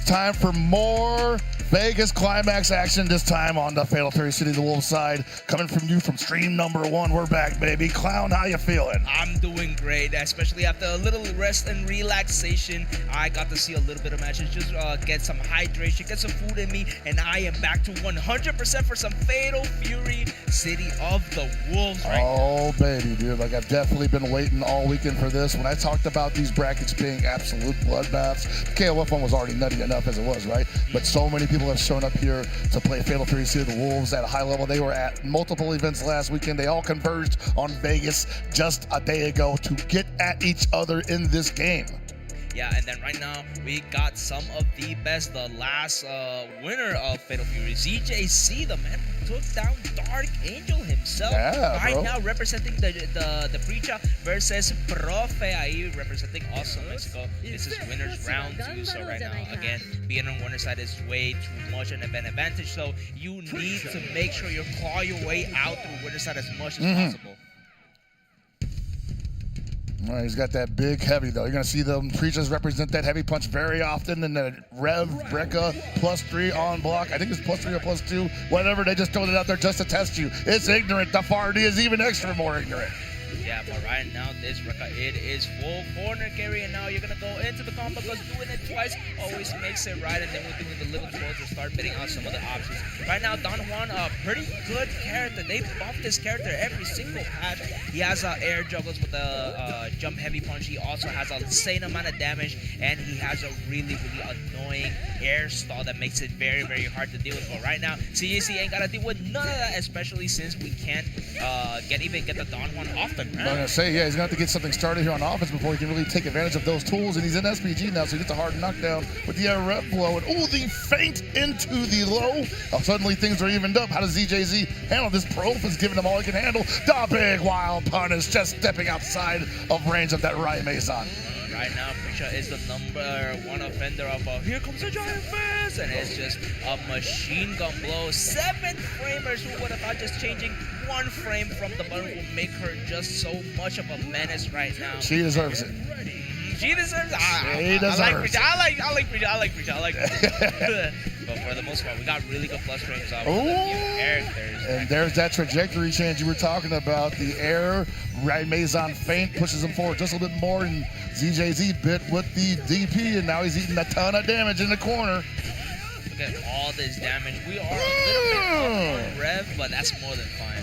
Time for more Vegas Climax action, this time on the Fatal Fury City of the Wolves side. Coming from you from stream number 1. We're back, baby. Clown, how you feeling? I'm doing great, especially after a little rest and relaxation. I got to see a little bit of matches, just get some hydration, get some food in me, and I am back to 100% for some Fatal Fury City of the Wolves right Oh, baby, dude. Like, I've definitely been waiting all weekend for this. When I talked about these brackets being absolute bloodbaths, the KOF one was already nutty enough as it was, right? But so many people have shown up here to play Fatal Fury City of the Wolves at a high level. They were at multiple events last weekend. They all converged on Vegas just a day ago to get at each other in this game. Yeah, and then right now we got some of the best. The last winner of Fatal Fury, ZJC, the man who took down Dark Angel himself. Yeah, right bro. now representing the Preacher versus Profe ahí representing also Mexico. This is winners round 2. So right now, again, being on winner side is way too much an advantage. So you need to make sure you claw your way out through winner side as much as possible. All right, he's got that big heavy, though. You're going to see the Preachers represent that heavy punch very often. And the Rev Brecca +3 on block. I think it's +3 or +2. Whatever, they just throw it out there just to test you. It's ignorant. The Fardy is even extra more ignorant. Yeah, but right now, this record, it is full corner carry, and now you're going to go into the combo because doing it twice always makes it right, and then we're doing the little twirls to start bidding on some of the options. Right now, Don Juan, a pretty good character. They buff this character every single patch. He has air juggles with a jump heavy punch. He also has a insane amount of damage, and he has a really, really annoying air stall that makes it very, very hard to deal with. But right now, CJC ain't got to deal with none of that, especially since we can't get the Don Juan off the I'm going to say, yeah, he's going to have to get something started here on offense before he can really take advantage of those tools. And he's in SPG now, so he gets a hard knockdown with the rep blow. And ooh, the feint into the low. Suddenly things are evened up. How does ZJZ handle this? Prof is giving him all he can handle. The big wild punish, just stepping outside of range of that Rai Mason. Right now, Preacher is the #1 offender of here comes a giant fist, and it's just a machine gun blow. 7 framers, who would have thought just changing 1 frame from the button will make her just so much of a menace right now. She deserves it. She deserves it. She deserves it. I like Preacher. But for the most part, we got really good plus frames off of the new characters. And there's that trajectory change you were talking about. The air, Rai Mason feint pushes him forward just a little bit more, and ZJZ bit with the DP, and now he's eating a ton of damage in the corner. Look at all this damage. We are a little bit up on rev, but that's more than fine.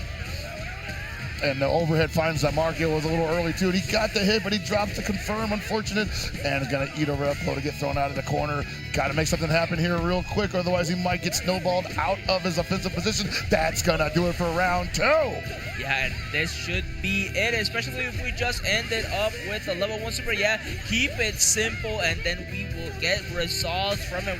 And the overhead finds that mark. It was a little early too. And he got the hit, but he drops the confirm, unfortunate. And is going to eat a rep blow to get thrown out of the corner. Got to make something happen here real quick, otherwise he might get snowballed out of his offensive position. That's going to do it for round 2. Yeah, and this should be it, especially if we just ended up with a level 1 super. Yeah, keep it simple, and then we will get results from it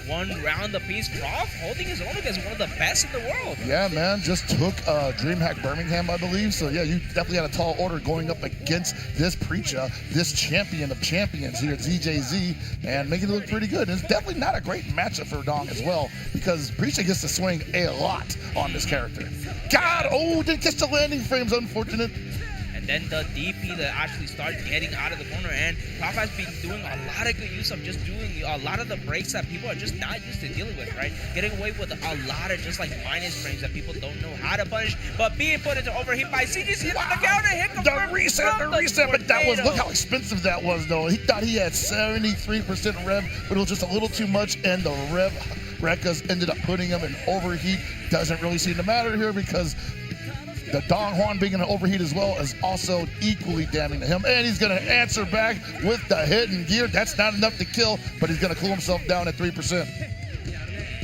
one round apiece. Prof holding his own against one of the best in the world. Yeah, man, just took DreamHack Birmingham, I believe. So, yeah, you definitely had a tall order going up against this Preacher, this champion of champions here at ZJZ, and making it look pretty good. And it's definitely not a great matchup for Dong as well, because Preacher gets to swing a lot on this character. God, oh, didn't catch the landing frames, unfortunate. And then the DP that actually started getting out of the corner, and Prof has been doing a lot of good use of just doing a lot of the breaks that people are just not used to dealing with, right? Getting away with a lot of just like minus frames that people don't know how to punish, but being put into overheat by CGC. Wow. The counter hit the reset, but that was, look how expensive that was though. He thought he had 73% rev, but it was just a little too much, and the rev Rekkas ended up putting him in overheat. Doesn't really seem to matter here because the Don Juan being in an overheat as well is also equally damning to him. And he's going to answer back with the hidden gear. That's not enough to kill, but he's going to cool himself down at 3%.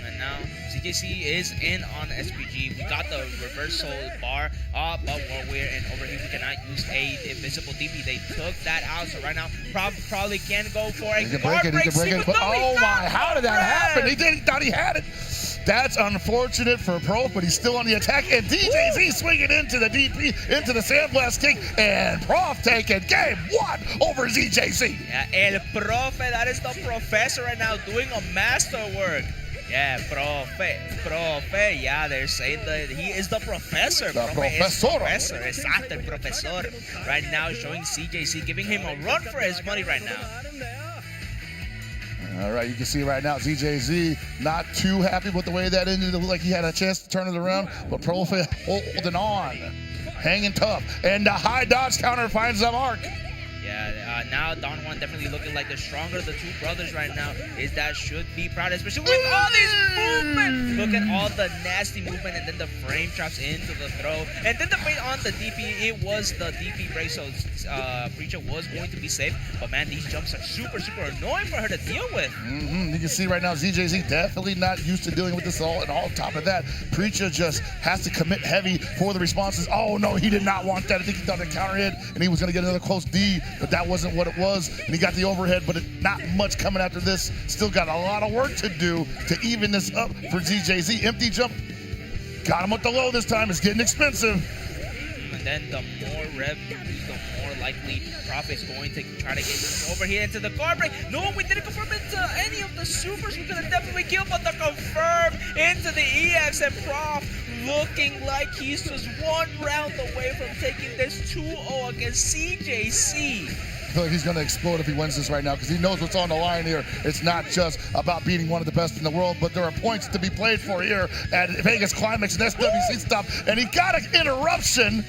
And now CJC is in on SPG. We got the reversal bar, but while we're in overheat, we cannot use a invisible DP. They took that out, so right now probably can go for a bar break. But oh my, how did that happen? He thought he had it. That's unfortunate for Pro, but he's still on the attack. And DJZ swinging into the DP, into the Sandblast kick, and Prof taking game 1 over ZJZ. Yeah, El Profe, that is the professor right now doing a masterwork. Yeah, Profe, yeah, they're saying that he is the professor. The professor. Exacto, el profesor. Right now showing CJC, giving him a run for his money right now. All right, you can see right now ZJZ not too happy with the way that ended. It looked like he had a chance to turn it around, but Profe holding on, hanging tough, and the high dodge counter finds the mark. Yeah, now Don Juan definitely looking like the stronger of the two brothers right now. Is that should be proud, especially with all these movement. Look at all the nasty movement, and then the frame traps into the throw, and then the bait on the DP. It was the DP break, so Preacher was going to be safe. But man, these jumps are super annoying for her to deal with. You can see right now ZJZ definitely not used to dealing with this all, and on top of that, Preacher just has to commit heavy for the responses. Oh no, he did not want that. I think he thought the counter hit, and he was going to get another close D. But that wasn't what it was, and he got the overhead, but not much coming after this. Still got a lot of work to do to even this up for ZJZ. Empty jump, got him with the low this time. It's getting expensive. And then the more rev you use, the more likely Prof is going to try to get overheat into the guard break. No, we didn't confirm into any of the supers. We could have definitely killed, but the confirm into the EX, and Prof looking like he's just 1 round away from taking this 2-0 against CJC. I feel like he's going to explode if he wins this right now, because he knows what's on the line here. It's not just about beating one of the best in the world, but there are points to be played for here at Vegas Climax and SWC stop. And he got an interruption.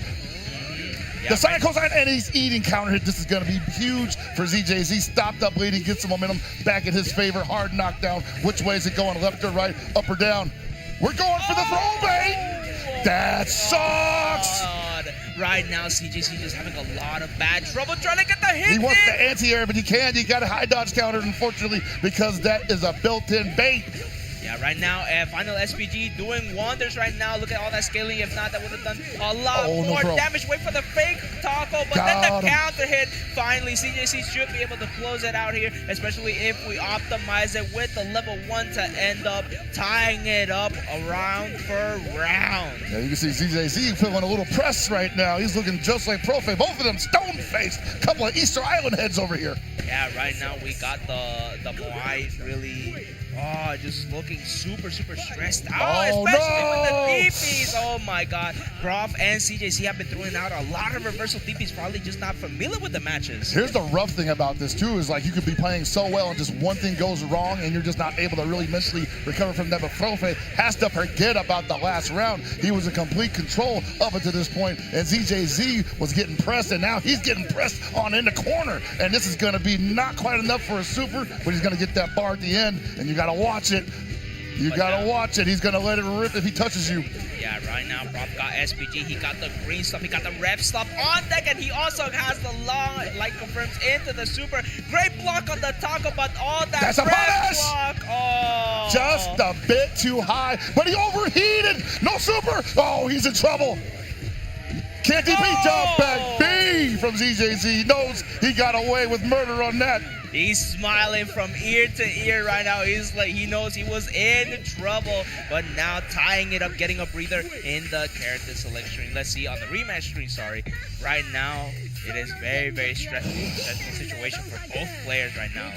Yeah, the side goes on, and he's eating counter hit. This is going to be huge for ZJZ. Stopped up bleeding, gets some momentum back in his favor. Hard knockdown. Which way is it going? Left or right? Up or down? We're going for the throw bait. That sucks. Right now, CJC just having a lot of bad trouble trying to get the hit. He wants the anti-air, but he can't. He got a high dodge counter, unfortunately, because that is a built-in bait. Yeah, right now, Final SPG doing wonders right now. Look at all that scaling. If not, that would have done a lot more damage. Wait for the fake taco, but then the counter hit. Finally, CJC should be able to close it out here, especially if we optimize it with the level 1 to end up tying it up round for round. Yeah, you can see CJC feeling a little press right now. He's looking just like Profe. Both of them stone-faced. Couple of Easter Island heads over here. Yeah, right now we got the Moai really, just looking super stressed out, especially with the DPs. Oh my God, Prof and CJC have been throwing out a lot of reversal DPs, probably just not familiar with the matches. Here's the rough thing about this too, is like you could be playing so well and just one thing goes wrong and you're just not able to really mentally recover from that. But Profe has to forget about the last round. He was in complete control up until this point, and ZJZ was getting pressed, and now he's getting pressed on in the corner. And this is gonna be not quite enough for a super, but he's gonna get that bar at the end, and you gotta watch it. You gotta watch it. He's gonna let it rip if he touches you. Yeah, right now, Prof got SPG. He got the green stuff. He got the rev stuff on deck, and he also has the long light confirms into the super. Great block on the taco, but all that That's a rev punish! block. Oh. Just a bit too high, but he overheated. No super. Oh, he's in trouble. Can't DP jump back. B from ZJZ. He knows he got away with murder on that. He's smiling from ear to ear right now. He's like, he knows he was in trouble, but now tying it up, getting a breather in the character select screen. Let's see on the rematch screen, sorry. Right now, it is very stressful situation for both players right now.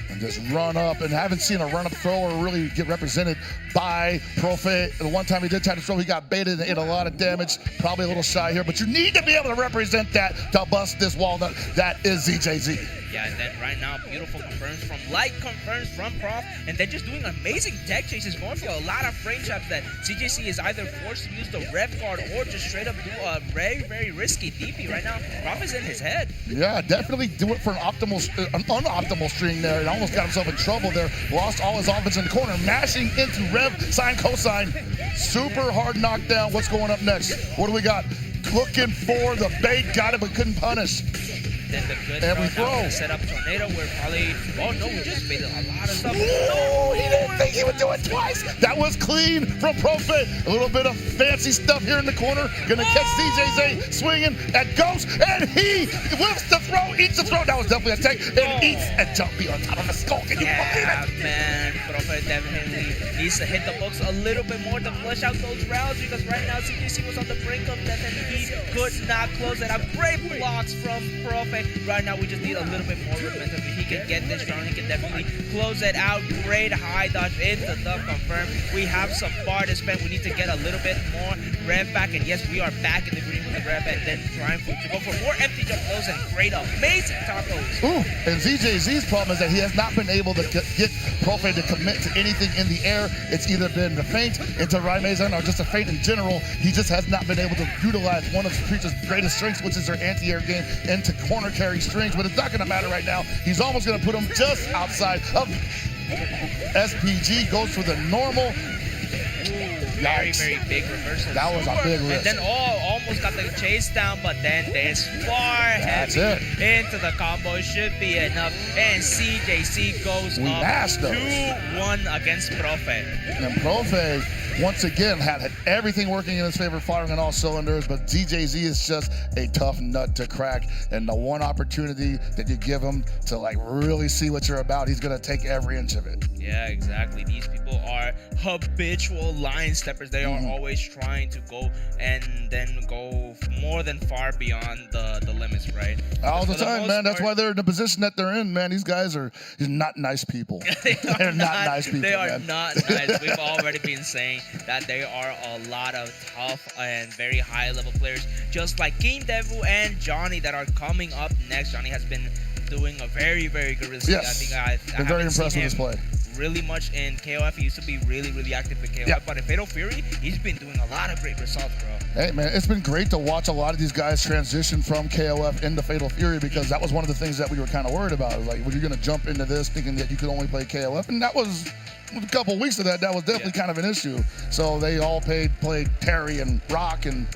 And just run up, and haven't seen a run-up thrower really get represented by Profe. The one time he did try to throw, he got baited and ate a lot of damage. Probably a little shy here, but you need to be able to represent that to bust this walnut. That is ZJZ. Yeah, and then right now, beautiful confirms from Light, confirms from Prof, and they're just doing amazing tech chases, going for a lot of frame traps that CJC is either forced to use the rev card or just straight up do a very risky DP right now. Prof is in his head. Yeah, definitely do it for an unoptimal string there, and almost got himself in trouble there. Lost all his offense in the corner, mashing into rev, sine, cosine. Super hard knockdown. What's going up next? What do we got? Looking for the bait, got it, but couldn't punish. Then the good and we throw. Set up tornado. We're probably. Oh no, we just made a lot of stuff. No, he didn't think he would do it twice. That was clean from Profe. A little bit of fancy stuff here in the corner. Gonna catch CJZ swinging at Ghost, and he whips the throw, eats the throw. That was definitely a tech, and eats a jumpy on top of the skull. Can you believe it? Man, Profe definitely needs to hit the books a little bit more to flush out those rounds, because right now CJC was on the brink of death and he could not close it out. Great blocks from Profe. Right now, we just need a little bit more momentum. If he can get this round, he can definitely close it out. Great high dodge into the confirm. We have some bar to spend. We need to get a little bit more rev back. And yes, we are back in the green with the rev, and then trying to go for more empty jump throws and great, amazing tacos. Ooh, and ZJZ's problem is that he has not been able to get Profe to commit to anything in the air. It's either been the feint into Raimezan or just a feint in general. He just has not been able to utilize one of Preacher's greatest strengths, which is their anti-air game, into corner carry strings, but it's not going to matter right now. He's almost going to put him just outside of SPG. Goes for the normal. Very big reversal. That was a big risk. And then almost got the chase down, but then this far That's heavy it. into the combo should be enough. And CJC goes up 2-1 against Profe. And Profe, once again, had everything working in his favor, firing on all cylinders, but ZJZ is just a tough nut to crack. And the one opportunity that you give him to like really see what you're about, he's going to take every inch of it. Yeah, exactly. These people are habitual line steppers. They are always trying to go and then go more than far beyond the limits, right? All the time, man. That's why they're in the position that they're in, man. These guys are not nice people. They're not nice people, They are man. not nice. We've already been saying that there are a lot of tough and very high-level players, just like King Devu and Johnny, that are coming up next. Johnny has been doing a very good result. Yes. I think Been very impressed with his play. Really much in KOF. He used to be really active in KOF, but in Fatal Fury, he's been doing a lot of great results, bro. Hey, man, it's been great to watch a lot of these guys transition from KOF into Fatal Fury, because that was one of the things that we were kind of worried about. Like, were you going to jump into this thinking that you could only play KOF? And that was a couple of weeks of that was definitely kind of an issue. So they all played Terry and Rock and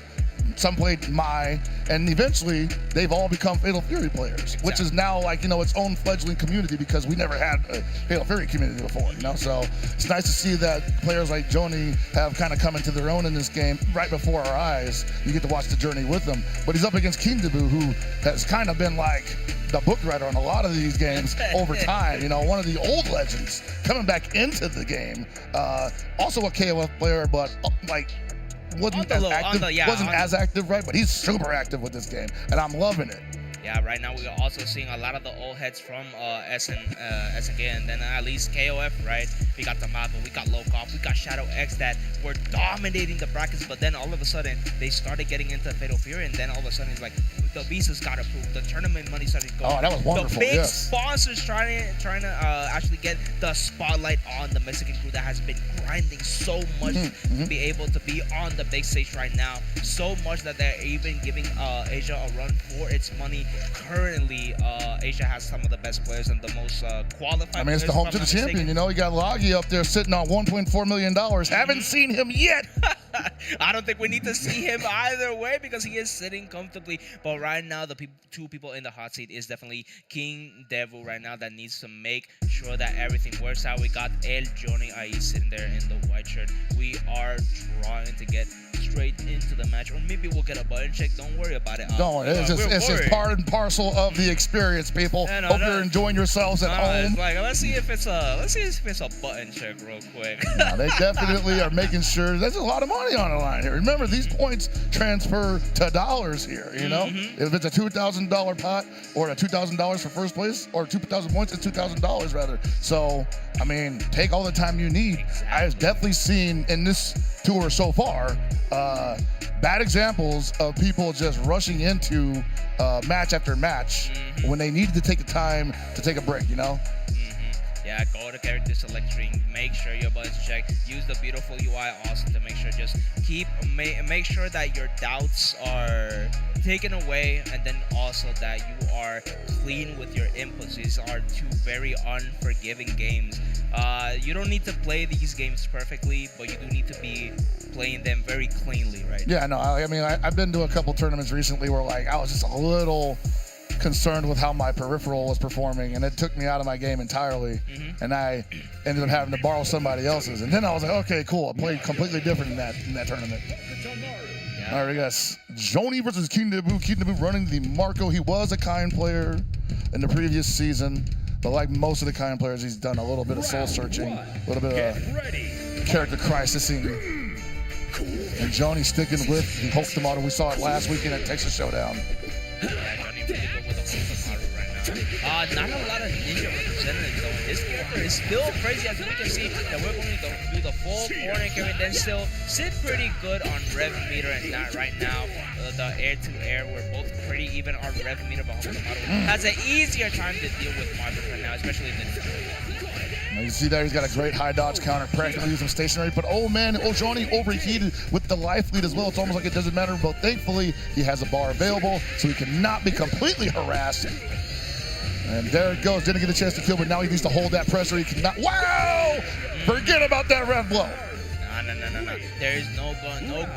some played Mai, and eventually they've all become Fatal Fury players, which is now like, its own fledgling community because we never had a Fatal Fury community before, So it's nice to see that players like Joni have kind of come into their own in this game right before our eyes. You get to watch the journey with them. But he's up against King Debu, who has kind of been like the book writer on a lot of these games over time. One of the old legends coming back into the game. Also a KOF player, but wasn't as active, right? But he's super active with this game, and I'm loving it. Yeah, right now we are also seeing a lot of the old heads from SNK, and then at least KOF, right? We got the Mazu, we got Locov, we got Shadow X that were dominating the brackets, but then all of a sudden they started getting into Fatal Fury, and then all of a sudden it's like the visas got approved, the tournament money started going. Oh, that was wonderful. The big sponsors trying to actually get the spotlight on the Mexican crew that has been grinding so much to be able to be on the big stage right now. So much that they're even giving Asia a run for its money. Currently, Asia has some of the best players and the most qualified. I mean, it's the home to the champion. You got Lago up there sitting on $1.4 million. Haven't seen him yet. I don't think we need to see him either way because he is sitting comfortably. But right now, the two people in the hot seat is definitely King Devil right now that needs to make sure that everything works out. We got El Johnny Ai sitting there in the white shirt. We are trying to get straight into the match, or maybe we'll get a button check. Don't worry about it. Don't worry. It's just part and parcel of the experience, people. Hope you're enjoying yourselves at home. It's like, let's see if it's a button check real quick. No, they definitely are making sure. There's a lot of money on the line here. Remember, these points transfer to dollars here. If it's a $2,000 pot or a $2,000 for first place, or 2,000 points, it's $2,000 rather. So, I mean, take all the time you need. I've definitely seen in this tour so far bad examples of people just rushing into match after match when they needed to take the time to take a break, Yeah, go to character select screen, make sure your buttons check, use the beautiful UI also to make sure, just make sure that your doubts are taken away, and then also that you are clean with your inputs. These are two very unforgiving games. You don't need to play these games perfectly, but you do need to be playing them very cleanly, right? Yeah, no, I mean, I've been to a couple tournaments recently where I was just a little concerned with how my peripheral was performing, and it took me out of my game entirely, and I ended up having to borrow somebody else's, and then I was like, okay, cool, I played completely different in that tournament. All right, we got Joni versus King Debu. King Debu running the Marco. He was a Kain player in the previous season, but like most of the Kain players, he's done a little bit of soul searching, a little bit of character crisising, and Joni sticking with the Hulk model. We saw it last weekend at Texas Showdown. Not a lot of ninja representatives though. His character is still crazy, as we can see that we're going to do the full corner carry and then still sit pretty good on rev meter, and not right now. The air to air, we're both pretty even on rev meter, but Hokuto has an easier time to deal with Marcus right now, especially in the Now you see there, he's got a great high dodge counter, practically using stationary, but oh man, Johnny overheated with the life lead as well. It's almost like it doesn't matter, but thankfully he has a bar available, so he cannot be completely harassed. And there it goes, didn't get a chance to kill, but now he needs to hold that pressure. He cannot, wow! Forget about that rev blow. No. There is no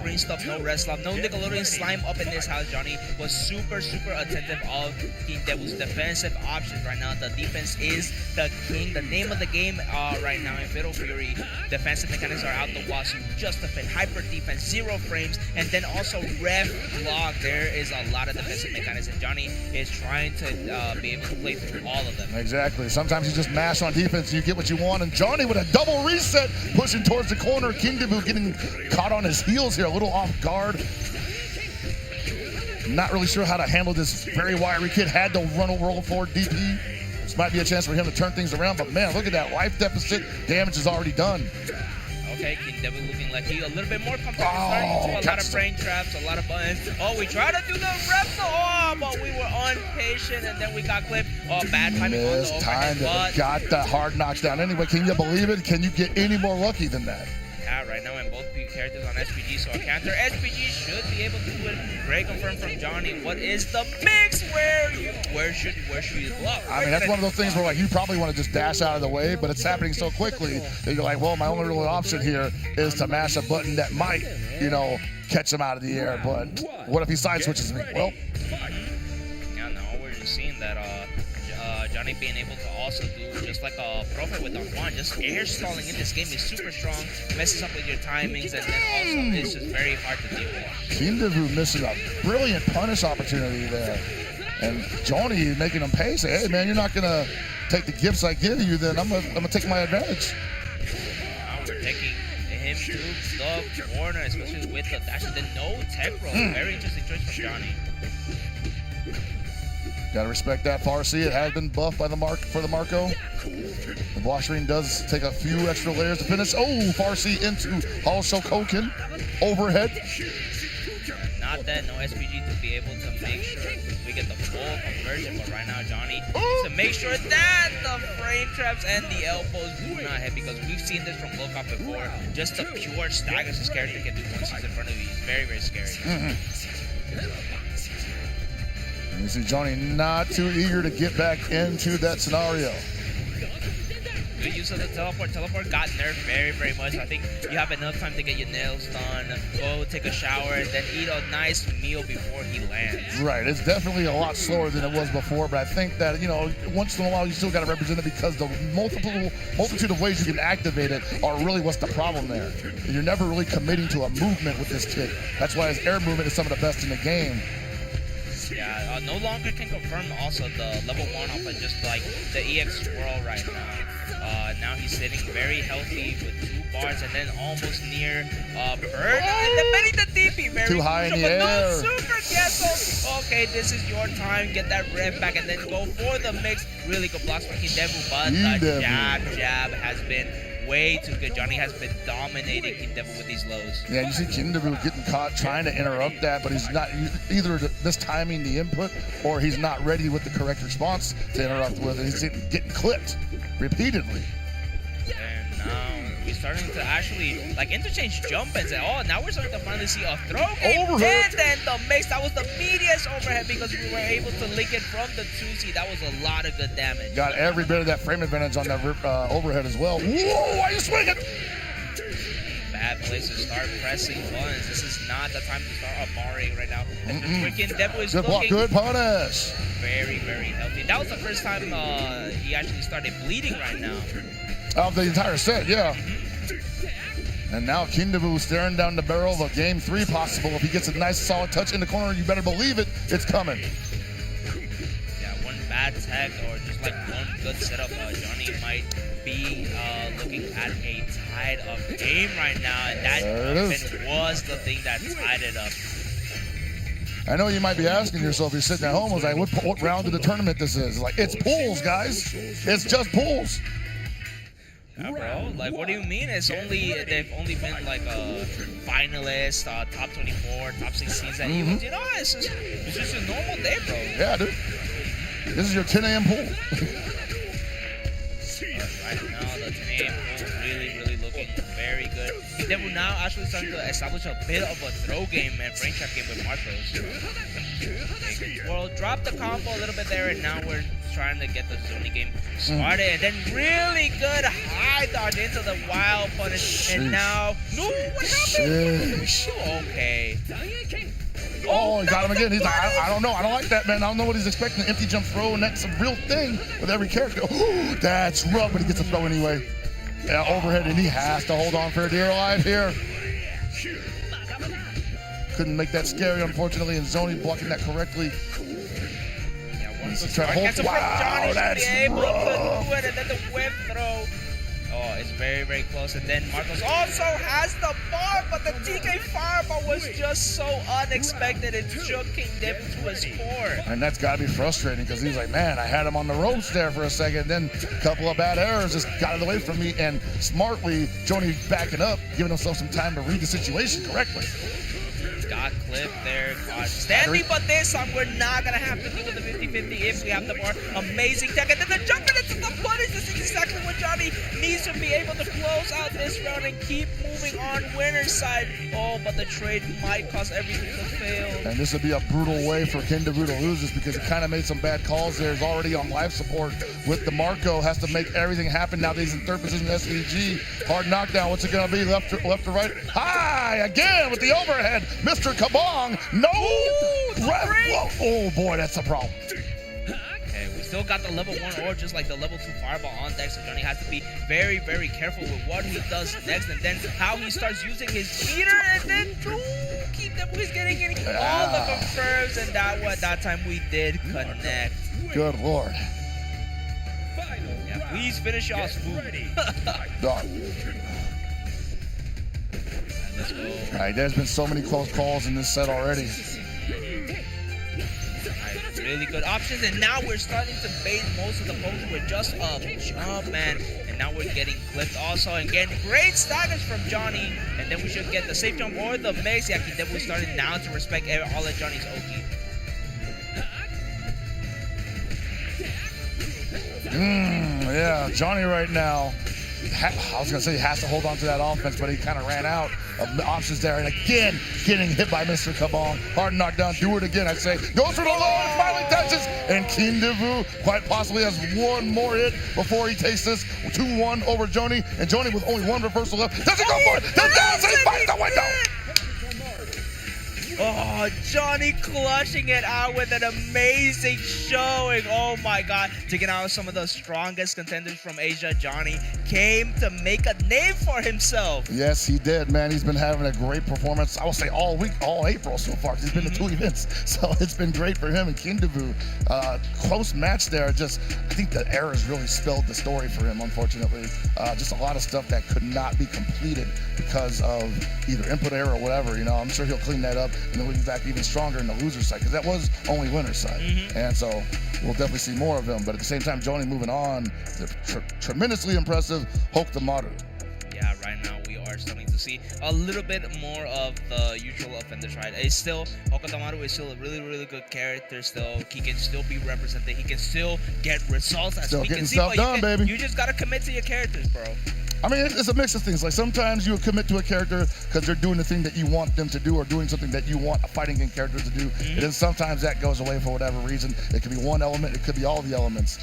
green stuff, no red stuff, no Nickelodeon slime up in this house. Johnny was super attentive of King Devil's defensive options right now. The defense is the king. The name of the game right now in Fatal Fury. Defensive mechanics are out the wazoo. Just a fit. Hyper defense, 0 frames, and then also rev block. There is a lot of defensive mechanics, and Johnny is trying to be able to play through all of them. Exactly. Sometimes you just mash on defense and you get what you want, and Johnny with a double reset, pushing towards the corner. King Debu getting caught on his heels here, a little off guard. Not really sure how to handle this very wiry kid. Had to roll forward DP. This might be a chance for him to turn things around, but man, look at that life deficit. Damage is already done. Okay, King Devil looking like he's a little bit more comfortable. Starting to do a lot of brain traps, a lot of buttons. Oh, we tried to do the rep, but we were impatient, and then we got clipped. Oh, bad timing on the overhead. Got the hard knocks down. Anyway, can you believe it? Can you get any more lucky than that? have right now, and both characters on SPG. So a counter SPG should be able to do it. Great confirm from Johnny. What is the mix? Where should you block? I mean, that's one of those things where like you probably want to just dash out of the way, but it's happening so quickly that you're like, well, my only real option here is to mash a button that might, you know, catch him out of the air. But what if he side switches me? Well, yeah, no, we're just seeing that Johnny being able to also do just like a Prophet with Don, just air stalling in this game is super strong, messes up with your timings, and then also it's just very hard to deal with. Kindevu missing a brilliant punish opportunity there. And Johnny making him pay, say, hey man, you're not gonna take the gifts I give you, then I'm gonna take my advantage. Now we're taking him to the corner, especially with the dash and then no tech roll. Very interesting choice from Johnny. Gotta respect that, Farsi. It has been buffed by the Marco. The Washing does take a few extra layers to finish. Oh, Farsi into also Koken. Overhead. Not that, no SPG to be able to make sure we get the full conversion, but right now Johnny needs to make sure that the frame traps and the elbows do not hit, because we've seen this from Locov before. Just the pure staggers this character can do once he's in front of you. He's very, very scary. You see Johnny not too eager to get back into that scenario. Good use of the teleport. Teleport got nerfed very, very much. I think you have enough time to get your nails done, go take a shower, and then eat a nice meal before he lands. Right, it's definitely a lot slower than it was before, but I think that, you know, once in a while you still got to represent it, because the multitude of ways you can activate it are really what's the problem there. You're never really committing to a movement with this kit. That's why his air movement is some of the best in the game. Yeah, no longer can confirm also the level 1 off of just like the EX swirl right now. Now he's sitting very healthy with 2 bars and then almost near Bird. And then betting the DP, very too high in the air. air. No super Gesso. Okay, this is your time. Get that rev back and then go for the mix. Really good blocks for Kindevu, but the jab has been way too good. Johnny has been dominating Kindevu with these lows. Yeah, you see Kindevu getting caught trying to interrupt that, but he's not either mistiming the input or he's not ready with the correct response to interrupt with it. He's getting clipped repeatedly. And now we're starting to actually like interchange jump and say, oh, now we're starting to finally see a throw game. Overhead. And then the mix, that was the meatiest overhead because we were able to link it from the 2C. That was a lot of good damage. Got every bit of that frame advantage on that overhead as well. Whoa, why are you swinging? Bad place to start pressing buttons. This is not the time to start barring right now. And the freaking Devil is good block, good punish. Very, very healthy. That was the first time he actually started bleeding right now. Of the entire set, yeah. And now Kindevu staring down the barrel of a game 3 possible. If he gets a nice solid touch in the corner, you better believe it, it's coming. Yeah, one bad tech or just like one good setup, Johnny might be looking at a tide of game right now, and that was the thing that tied it up. I know you might be asking yourself, you're sitting at home, was like, what round of the tournament this is? Like, it's pools, guys. It's just pools. Yeah, bro. Like, what do you mean? They've only been like a finalist, top 24, top 16 that events. You know, it's just a normal day, bro. Yeah, dude. This is your 10 a.m. pool. Right now, the 10 a.m. pool is really looking very good. They will now actually starting to establish a bit of a throw game and frame trap game with Marcos. Well, drop the combo a little bit there, and now we're trying to get the zoning game started, and then really good high dodge into the wild punish, and now what happened? Okay. Oh, he got him again. He's like, I don't know. I don't like that, man. I don't know what he's expecting. An empty jump throw, and that's a real thing with every character. Oh, that's rough, but he gets a throw anyway. Yeah, overhead, and he has to hold on for dear life here. Couldn't make that scary, unfortunately, and Zoni blocking that correctly. Try to hold. Wow, that's able to do it, and then the whip throw. Oh, it's very close. And then Marcos also has the bar, but the TK fireball was just so unexpected. It shook him to his core. And that's got to be frustrating because he's like, man, I had him on the ropes there for a second. Then a couple of bad errors just got it away from me. And smartly, Joni backing up, giving himself some time to read the situation correctly. Got clipped there, caught standing, but this time we're not going to have to do with the 50-50 if we have the bar. Amazing tech, and then the jump into the punish. honest, this is exactly what Johnny needs to be able to close out this round and keep moving on winner's side. Oh, but the trade might cause everything to fail. And this would be a brutal way for Kindavu to lose this because he kind of made some bad calls there. He's already on life support with the Marco. Has to make everything happen now that he's in third position SVG. Hard knockdown. What's it going to be? Left to right? High again with the overhead. Mr. Kabong. No. Oh, boy, that's a problem. Okay, we still got the level 1 or just like the level 2 fireball on deck, so Johnny has to be very, very careful with what he does next and then how he starts using his meter and then keep them he's getting all the confirms, and that time we did connect. Good Lord. Yeah, please finish y'all smooth. Let's go. All right, there's been so many close calls in this set already. Really good options, and now we're starting to bait most of the pokes with just a jump, man. And now we're getting clipped also, and getting great staggers from Johnny. And then we should get the safe jump or the mix. Yeah, he definitely started now to respect all of Johnny's Oki. Yeah, Johnny right now, I was going to say he has to hold on to that offense, but he kind of ran out of the options there. And again, getting hit by Mr. Kabong. Hard knockdown. Do it again, I'd say. Goes for the low and finally touches. And Kindavu quite possibly has one more hit before he takes this 2-1 over Johnny. And Johnny with only one reversal left. Doesn't go for it. Then down, he finds the window. Oh, Johnny clutching it out with an amazing showing. Oh my God. Taking out some of the strongest contenders from Asia. Johnny came to make a name for himself. Yes, he did, man. He's been having a great performance, I will say all week, all April so far. He's been to 2 events, so it's been great for him and Kindavu. Close match there. I think the errors really spelled the story for him, unfortunately. Just a lot of stuff that could not be completed because of either input error or whatever. You know, I'm sure he'll clean that up. And then we'll be back even stronger in the loser side because that was only winner's side. And so we'll definitely see more of him. But at the same time, Johnny moving on, tremendously impressive. Hokutamaru. Yeah, right now we are starting to see a little bit more of the usual offenders, right? It's still, Hokutamaru is still a really, really good character still. He can still be represented. He can still get results as Still we getting can see. stuff But done, baby. You just got to commit to your characters, bro. I mean, it's a mix of things. Like sometimes you commit to a character because they're doing the thing that you want them to do or doing something that you want a fighting game character to do. And then sometimes that goes away for whatever reason. It could be one element. It could be all the elements.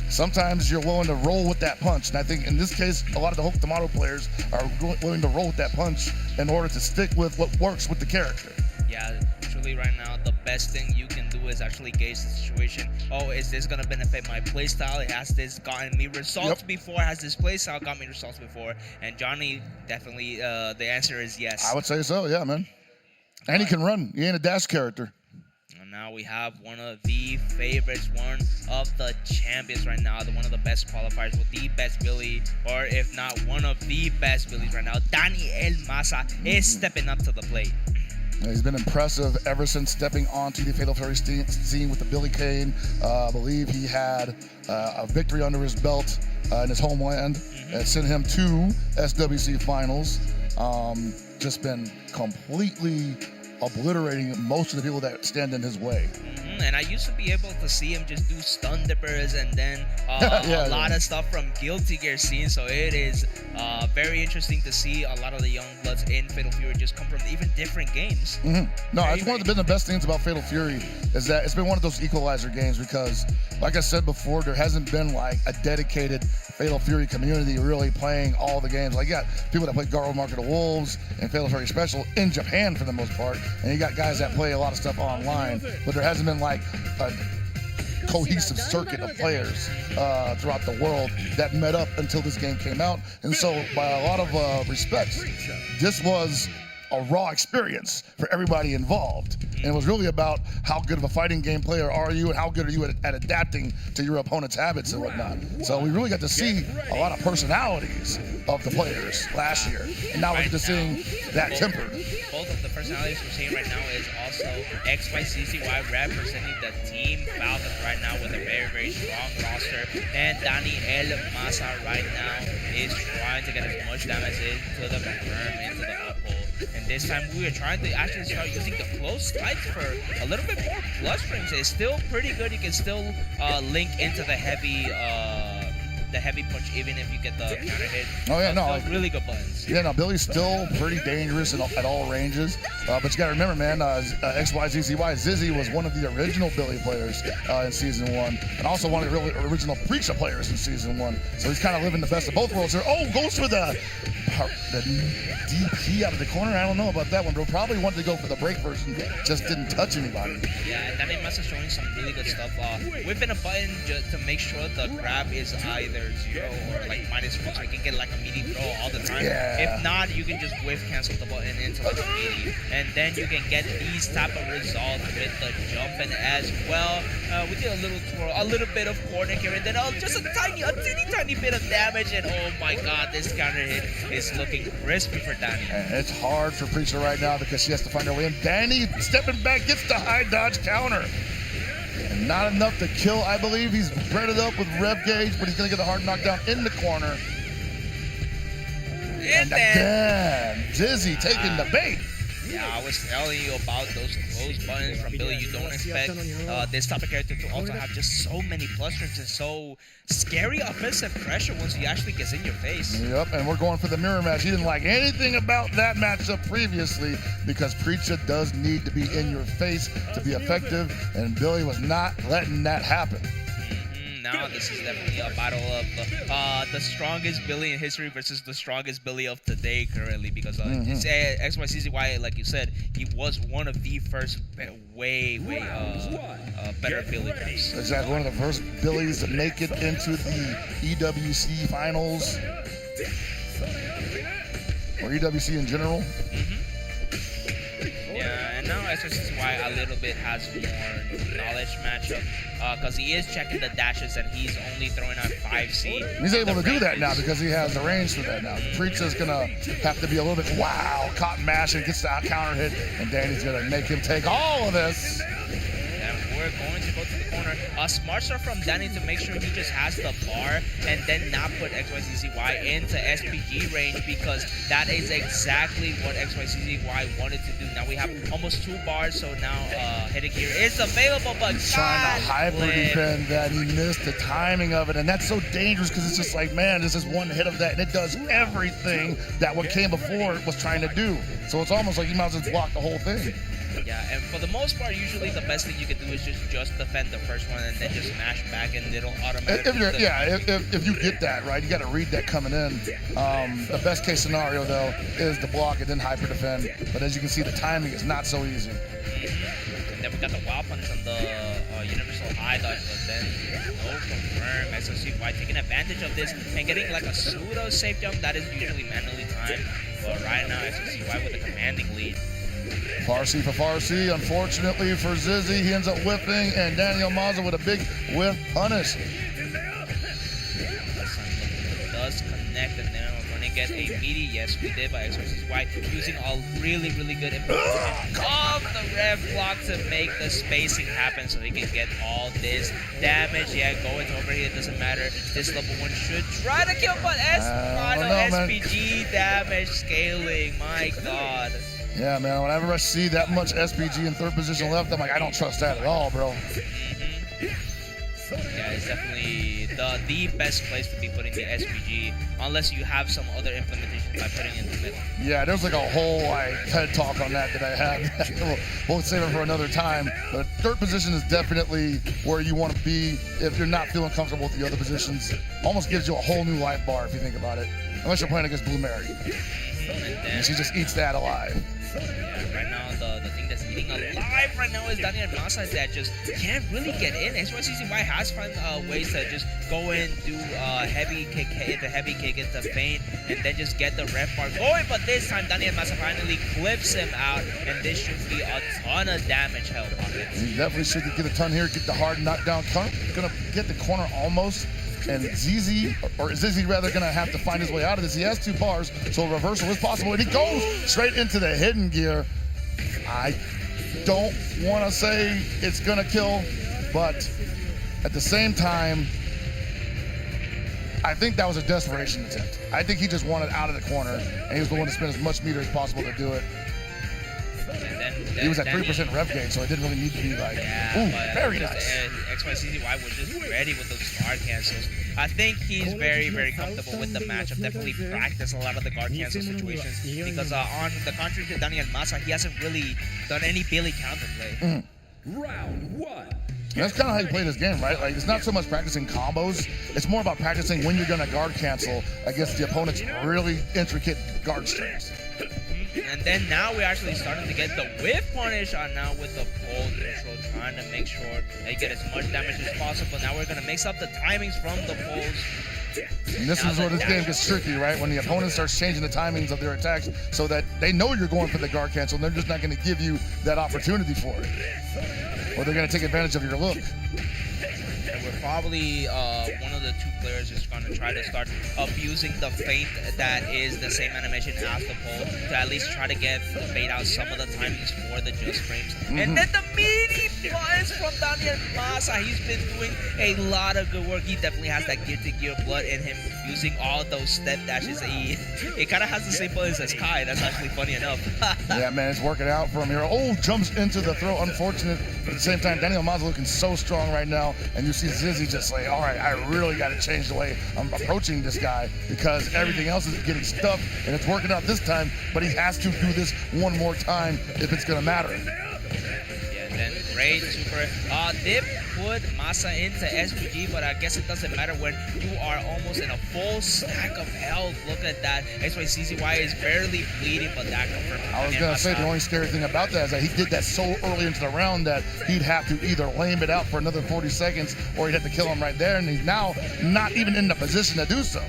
Sometimes you're willing to roll with that punch. And I think in this case, a lot of the Hokutamaru players are willing to roll with that punch in order to stick with what works with the character. Yeah, truly right now, the best thing you can do is actually gauge the situation. Oh, is this going to benefit my playstyle? Has this gotten me results before? Has this playstyle got me results before? And Johnny, definitely, the answer is yes. I would say so, yeah, man. And he can run. He ain't a dash character. And now we have one of the favorites, one of the champions right now, one of the best qualifiers with the best Billy, or if not one of the best Billies right now. Daniel Maza is stepping up to the plate. He's been impressive ever since stepping onto the Fatal Fury scene with the ViolentKain. I believe he had a victory under his belt in his homeland that sent him to SWC finals. Just been completely obliterating most of the people that stand in his way. And I used to be able to see him just do stun dippers and then a lot of stuff from Guilty Gear scene. So it is very interesting to see a lot of the young bloods in Fatal Fury just come from even different games. No, it's one of the best things about Fatal Fury is that it's been one of those equalizer games because, like I said before, there hasn't been like a dedicated Fatal Fury community really playing all the games. Like you got people that play Garo Market of Wolves and Fatal Fury Special in Japan for the most part, and you got guys that play a lot of stuff online, but there hasn't been like a cohesive circuit of players throughout the world that met up until this game came out. And so by a lot of respects, this was a raw experience for everybody involved. And it was really about how good of a fighting game player are you and how good are you at adapting to your opponent's habits and whatnot. So we really got to see a lot of personalities of the players last year. And now we're just seeing that tempered. Both of the personalities we're seeing right now is also X by CCY representing the Team Falcons right now with a very, very strong roster. And Daniel Maza right now is trying to get as much damage into the confirm, into the uphold. And this time we are trying to actually start using the close spikes for a little bit more plus frames. It's still pretty good. You can still link into the heavy the heavy punch, even if you get the counter hit. Oh yeah, no, Those really good buttons. Yeah, no, Billy's still pretty dangerous at all ranges. But you got to remember, man, XYZZY, Zizzy was one of the original Billy players in Season 1, and also one of the original Preacher players in Season 1. So he's kind of living the best of both worlds here. Oh, goes for the DP out of the corner. I don't know about that one, bro. Probably wanted to go for the break version, just didn't touch anybody. Yeah, and Dante Masa showing some really good stuff. Whipping a button just to make sure the grab is either 0 or like -1, so you can get like a meaty throw all the time. Yeah. If not, you can just whiff cancel the button into like a meaty, and then you can get these type of results with the jumping as well. We did a little twirl, a little bit of corner here, and then just a teeny bit of damage, and oh my god, this counter hit is looking crispy for Danny. And it's hard for Preacher right now because she has to find her way in. Danny stepping back, gets the high dodge counter. And not enough to kill, I believe. He's breaded up with rev gauge, but he's going to get a hard knockdown in the corner. And again, Dizzy taking the bait. Yeah, I was telling you about those close buttons from Billy. You don't expect this type of character to also have just so many plus trips and so scary offensive pressure once he actually gets in your face. Yep, and we're going for the mirror match. He didn't like anything about that matchup previously because Preacher does need to be in your face to be effective, and Billy was not letting that happen. Now this is definitely a battle of the strongest Billy in history versus the strongest Billy of today currently, because XYZZY, like you said, he was one of the first way better Billy players. Exactly, one of the first Billies to make it into the EWC finals, or EWC in general. Yeah, and now XYZZY a little bit has more knowledge matchup because he is checking the dashes and he's only throwing out 5C. He's able to do that now because he has the range for that now. Preacher's gonna have to be a little bit cotton mash and gets the counter hit, and Danny's gonna make him take all of this. And we're going to go to the corner. A smart start from Danny to make sure he just has the bar and then not put XYZZY into SPG range, because that is exactly what XYZZY wanted to do. Now we have almost 2 bars, so now hitting gear is available, but he's trying to hyper defend that. He missed the timing of it, and that's so dangerous because it's just like, man, this is one hit of that, and it does everything that what came before it was trying to do. So it's almost like you might as well block the whole thing. Yeah, and for the most part, usually the best thing you can do is just defend the first one and then just smash back, and it'll automatically. If you get that right, you got to read that coming in. The best case scenario though is the block and then hyper defend. But as you can see, the timing is not so easy. And then we got the wild punch on the universal high dodge, but then no confirm. XYZZY taking advantage of this and getting like a pseudo safe jump that is usually manually timed. But right now, XYZZY with a commanding lead. Farsi for Farsi. Unfortunately for Zizzy, he ends up whipping, and Daniel Mazu with a big whip punish. Does connect, and then we're going to get a meaty. Yes, we did by XYZZY using a really good implementation of the rev block to make the spacing happen so he can get all this damage. Yeah, going over here, it doesn't matter. This level 1 should try to kill, but SPG damage scaling. My God. Yeah, man, whenever I see that much SPG in 3rd position left, I'm like, I don't trust that at all, bro. Yeah, it's definitely the best place to be putting the SPG, unless you have some other implementation by putting it in the middle. Yeah, there's like a whole TED talk on that I had. We'll save it for another time. But 3rd position is definitely where you want to be if you're not feeling comfortable with the other positions. Almost gives you a whole new life bar if you think about it. Unless you're playing against Blue Mary. And she just eats that alive. Yeah, right now the thing that's eating alive right now is Daniel Masa that just can't really get in. XYZZY has found ways to just go in, do heavy kick, hit the heavy kick, get the feint, and then just get the ref bar going. But this time Daniel Masa finally clips him out, and this should be a ton of damage held pockets. He definitely should get a ton here, get the hard knockdown. Gonna get the corner almost. And Zizzy rather gonna have to find his way out of this. He has 2 bars, so a reversal is possible. And he goes straight into the hidden gear. I don't want to say it's gonna kill, but at the same time, I think that was a desperation attempt. I think he just wanted out of the corner, and he was willing to spend as much meter as possible to do it. He was at 3% rev gauge, so it didn't really need to be like, ooh, very nice. XYZZY was just ready with those smart cancels. I think he's very, very comfortable with the matchup. Definitely practiced a lot of the guard cancel situations because on the contrary to Daniel Masa, he hasn't really done any Billy counterplay. Round 1. That's kind of how you play this game, right? Like, it's not so much practicing combos. It's more about practicing when you're going to guard cancel against the opponent's really intricate guard strings. And then now we're actually starting to get the whiff punish on now with the pole neutral, trying to make sure they get as much damage as possible. Now we're going to mix up the timings from the poles. And this is where this game gets tricky, right? When the opponent starts changing the timings of their attacks so that they know you're going for the guard cancel, and they're just not going to give you that opportunity for it. Or they're going to take advantage of your look. And we're probably one of the two players is going to try to start abusing the feint that is the same animation as the pole to at least try to get bait out some of the timings for the just frames. And then the meaty flies from Daniel Masa. He's been doing a lot of good work. He definitely has that gear-to-gear blood in him, using all those step dashes. It kind of has the same bullets as Kai. That's actually funny enough. Yeah, man, it's working out for him here. Oh, jumps into the throw. Unfortunate. But at the same time, Daniel Masa looking so strong right now. And you see Zizzy just like, all right, I really got to change the way I'm approaching this guy because everything else is getting stuffed. And it's working out this time, but he has to do this one more time if it's going to matter. Yeah, then great super. Dip put Masa into SPG, but I guess it doesn't matter when you are almost in a full stack of health. Look at that. XYCZY is barely bleeding, but that confirmed. I was going to say the only scary thing about that is that he did that so early into the round that he'd have to either lame it out for another 40 seconds or he'd have to kill him right there, and he's now not even in the position to do so.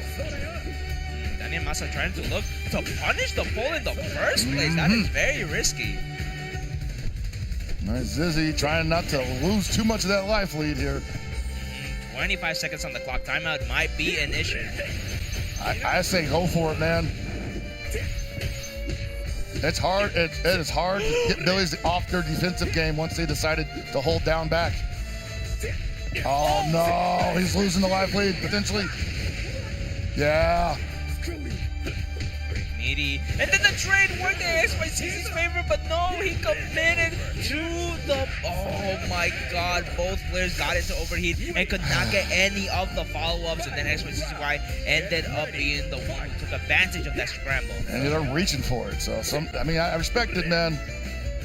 Daniel Masa trying to look to punish the pole in the first place. That is very risky. Nice Zizzy trying not to lose too much of that life lead here. 25 seconds on the clock. Timeout might be an issue. I say go for it, man. It's hard. It is hard to get Billy's off their defensive game once they decided to hold down back. Oh no, he's losing the life lead potentially. Yeah. Meaty. And then the trade worked in XYZ's favor, but no, he committed to the. Oh my god, both players got into overheat and could not get any of the follow-ups. And then XYZY ended up being the one who took advantage of that scramble. And they're reaching for it. So, I respect it, man.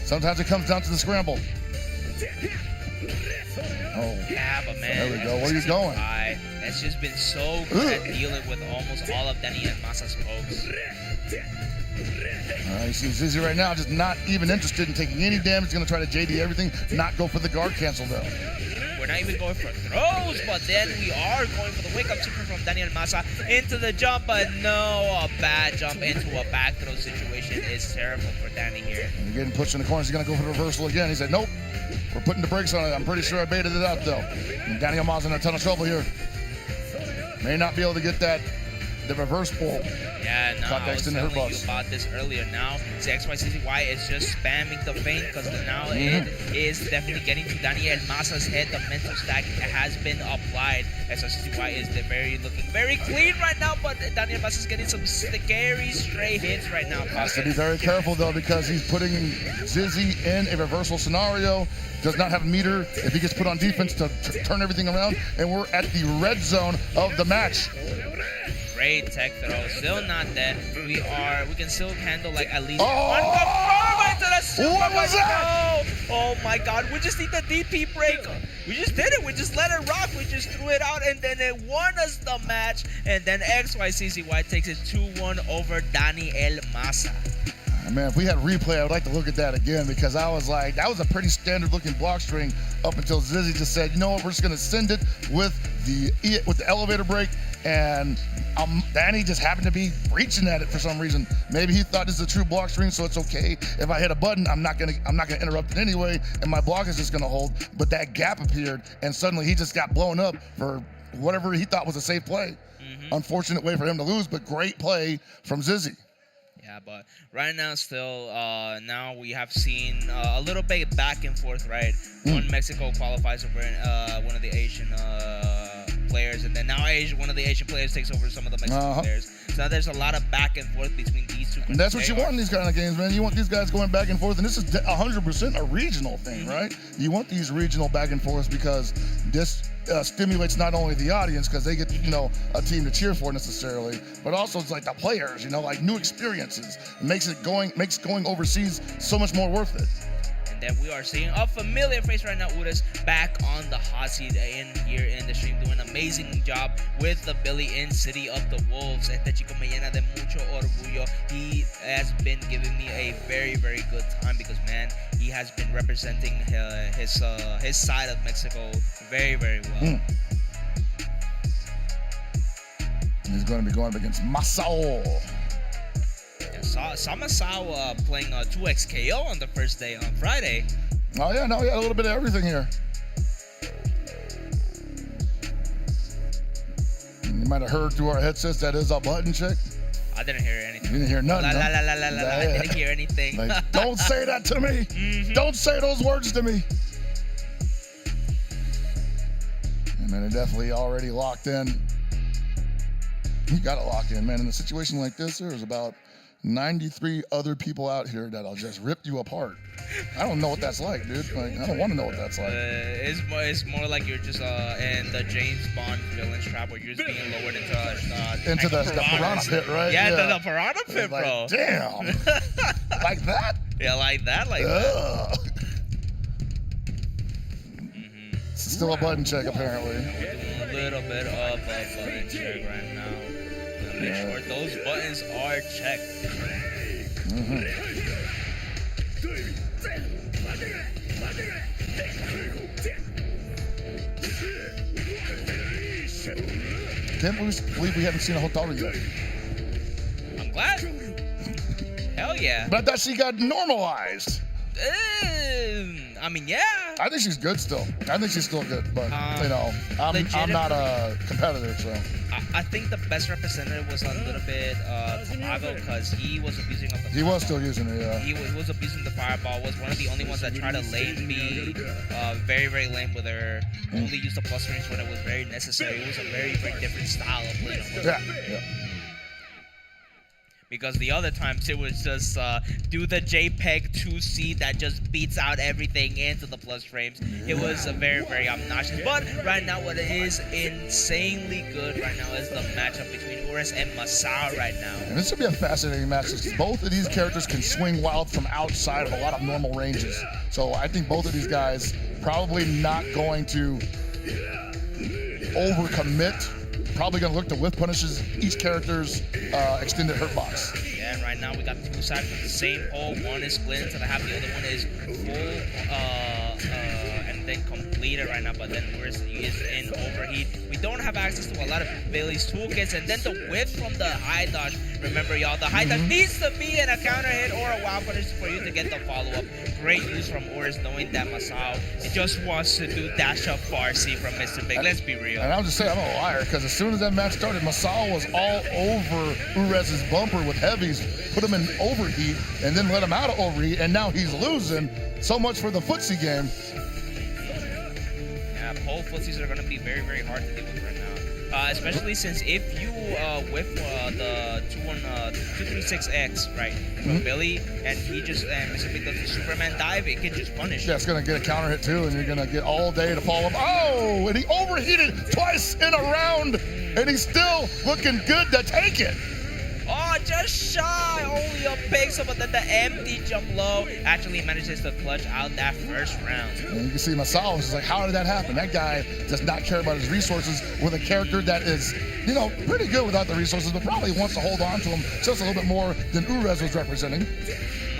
Sometimes it comes down to the scramble. Oh. Yeah, but man. There we go. Where are you going? That's just been so good at dealing with almost all of Danny and Masa's pokes. You see Zizzy right now just not even interested in taking any damage. He's going to try to JD everything, not go for the guard cancel though. We're not even going for throws, but then we are going for the wake-up super from Daniel Masa into the jump, but no, a bad jump into a back throw situation is terrible for Danny here. And getting pushed in the corners, he's going to go for the reversal again. He said, nope, we're putting the brakes on it. I'm pretty sure I baited it out though. And Daniel Masa in a ton of trouble here. May not be able to get the reverse pull. Yeah, no, I was telling you about this earlier. Now, XYZY is just spamming the feint because now it is definitely getting to Daniel Masa's head. The mental stack has been applied. XYZY is looking very clean right now, but Daniel Masa's getting some scary stray hits right now. Has to be very careful though because he's putting Zizzy in a reversal scenario. Does not have a meter if he gets put on defense to turn everything around, and we're at the red zone of the match. Great tech throw, still not dead. We can still handle like at least one confirm into the super. What was that? Oh my god, we just need the DP break. We just did it, we just let it rock, we just threw it out and then it won us the match. And then XYZY takes it 2-1 over Daniel Masa. Man, if we had replay, I would like to look at that again because I was like, that was a pretty standard looking block string up until Zizzy just said, you know what, we're just gonna send it with the elevator brake, and Danny just happened to be reaching at it for some reason. Maybe he thought this is a true block string, so it's okay if I hit a button, I'm not gonna interrupt it anyway, and my block is just gonna hold. But that gap appeared, and suddenly he just got blown up for whatever he thought was a safe play. Unfortunate way for him to lose, but great play from Zizzy. Yeah, but right now still, now we have seen a little bit back and forth, right? One Mexico qualifies over one of the Asian players, and then now one of the Asian players takes over some of the Mexican players. So now there's a lot of back and forth between these two. And that's what you want in these kind of games, man. You want these guys going back and forth, and this is 100% a regional thing, right? You want these regional back and forths because this stimulates not only the audience because they get, you know, a team to cheer for necessarily, but also it's like the players, you know, like new experiences. It makes going overseas so much more worth it. And then we are seeing a familiar face right now, Uras, back on the hot seat in here in the stream, doing an amazing job with the Billy in City of the Wolves. Este chico me llena de mucho orgullo. He has been giving me a very, very good time because, man, he has been representing his side of Mexico very, very well. And he's going to be going up against Masao. Saw Masao playing 2x KO on the first day on Friday. Oh yeah, no, yeah, a little bit of everything here. You might have heard through our headsets that is a button check. I didn't hear anything. You didn't hear nothing. I didn't hear anything. Like, don't say that to me. Don't say those words to me. And then it definitely already locked in. You got to lock in, man. In a situation like this, there's about 93 other people out here that'll just rip you apart. I don't know what that's like, dude. Like, I don't want to know what that's like. It's more like you're just in the James Bond villain's trap where you're just being lowered into the piranha pit, right? Yeah, the piranha pit, like, bro. Damn. Like that? Yeah, like that. It's still a button check, apparently. We're doing a little bit of a button check right now. Make sure those buttons are checked. Can't believe we haven't seen a Hotaru yet. I'm glad. Hell yeah. But I thought she got normalized. I mean, yeah. I think she's good still. I think she's still good, but you know, I'm not a competitor, so. I think the best representative was a little bit Lago because he was abusing of the. He was still using it, yeah. He was abusing the fireball. Was one of the only ones that tried to lane me, very, very lame with her. Only used the plus range when it was very necessary. It was a very, very different style of playing. Yeah. Because the other times it was just do the JPEG 2C that just beats out everything into the plus frames. It was a very, very obnoxious. But right now what is insanely good right now is the matchup between Uras and Masao right now. And this will be a fascinating match because both of these characters can swing wild from outside of a lot of normal ranges. So I think both of these guys probably not going to overcommit. Probably going to look to whiff punishes each character's extended hurt box. Yeah, and right now we got two sides with the same hole. One is split into the half, the other one is full and then completed right now. But then Uras is in overheat. We don't have access to a lot of Billy's toolkits. And then the whiff from the high dodge. Remember, y'all, the high dodge needs to be in a counter hit or a wild punish for you to get the follow-up. Great use from Uras, knowing that Masao just wants to do dash up Farsi from Mr. Big. Let's be real. And I'll just say I'm a liar because as soon as that match started, Masao was all over Uras' bumper with heavies, put him in overheat, and then let him out of overheat, and now he's losing. So much for the footsie game. Yeah, pole footsies are going to be very, very hard to deal with right now. Especially since if you whiff the 236X, right, from Billy, and he just, Mr. Big does the Superman dive, it can just punish. Yeah, it's going to get a counter hit too, and you're going to get all day to follow up. Oh, and he overheated twice in a round, and he's still looking good to take it. Oh, just shy, only a pixel, but then the empty jump low actually manages to clutch out that first round. And you can see Masao is like, how did that happen? That guy does not care about his resources with a character that is, you know, pretty good without the resources, but probably wants to hold on to him just a little bit more than Uras was representing.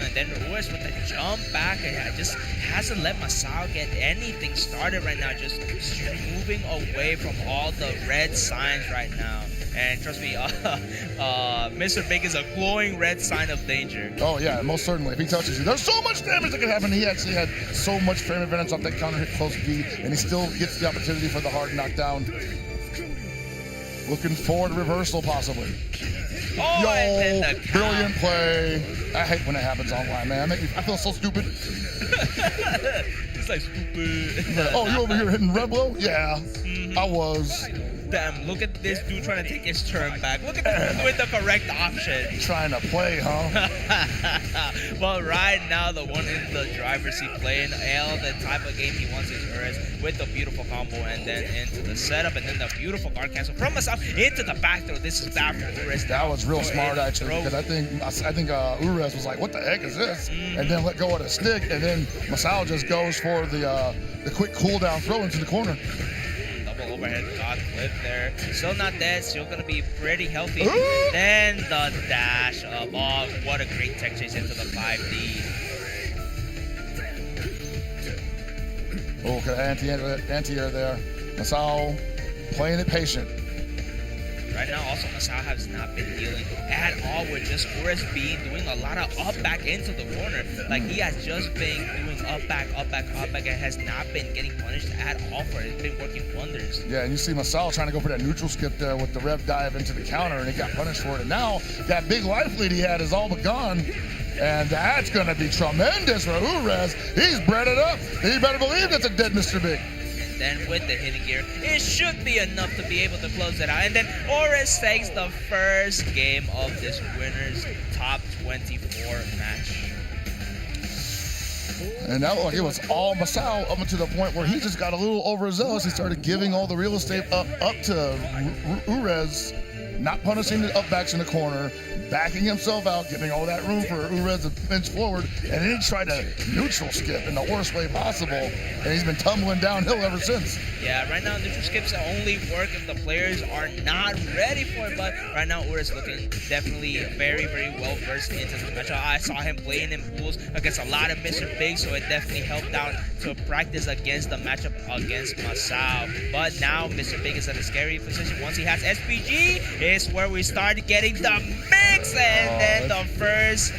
And then Uras with the jump back, and just hasn't let Masao get anything started right now, just moving away from all the red signs right now. And trust me, Mr. Big is a glowing red sign of danger. Oh yeah, most certainly. If he touches you, there's so much damage that can happen. He actually had so much frame advantage off that counter hit close V, and he still gets the opportunity for the hard knockdown. Looking forward to reversal possibly. Oh, yo, and then the brilliant play. I hate when it happens online, man. I feel so stupid. It's like stupid. Like, oh, you over here hitting Reblo? Yeah, I was. Damn, look at this dude trying to take his turn back. Look at this dude with the correct option. Trying to play, huh? But right now, the one in the driver's seat playing the type of game he wants is Ures with the beautiful combo and then into the setup and then the beautiful guard cancel from Masao into the back throw. This is bad for Ures. That was real smart actually because I think Ures was like, "What the heck is this?" And then let go of the stick, and then Masao just goes for the quick cooldown throw into the corner. Double overhead god clip there. Still not dead. Still gonna be pretty healthy. Then the dash up. Oh, what a great tech chase into the 5D. Oh, got anti-air there. Masao playing it patient. Right now, also, Masao has not been dealing at all with just Ures doing a lot of up back into the corner. Like, he has just been doing up back, and has not been getting punished at all for it. It's been working wonders. Yeah, and you see Masao trying to go for that neutral skip there with the rev dive into the counter, and he got punished for it. And now, that big life lead he had is all but gone. And that's going to be tremendous for Ures. He's bred it up. He better believe it's a dead Mr. Big. Then with the hitting gear, it should be enough to be able to close it out. And then Ures takes the first game of this winner's top 24 match. And that looked like it was all Masao up until the point where he just got a little overzealous. He started giving all the real estate up to Ures, not punishing the upbacks in the corner, backing himself out, giving all that room for Ures to pinch forward, and then he tried to neutral skip in the worst way possible, and he's been tumbling downhill ever since. Yeah, right now neutral skips only work if the players are not ready for it, but right now Ures looking definitely very, very well versed into this matchup. I saw him playing in pools against a lot of Mr. Big, so it definitely helped out to practice against the matchup against Masao. But now Mr. Big is at a scary position. Once he has SPG, is where we start getting the mix, and then the first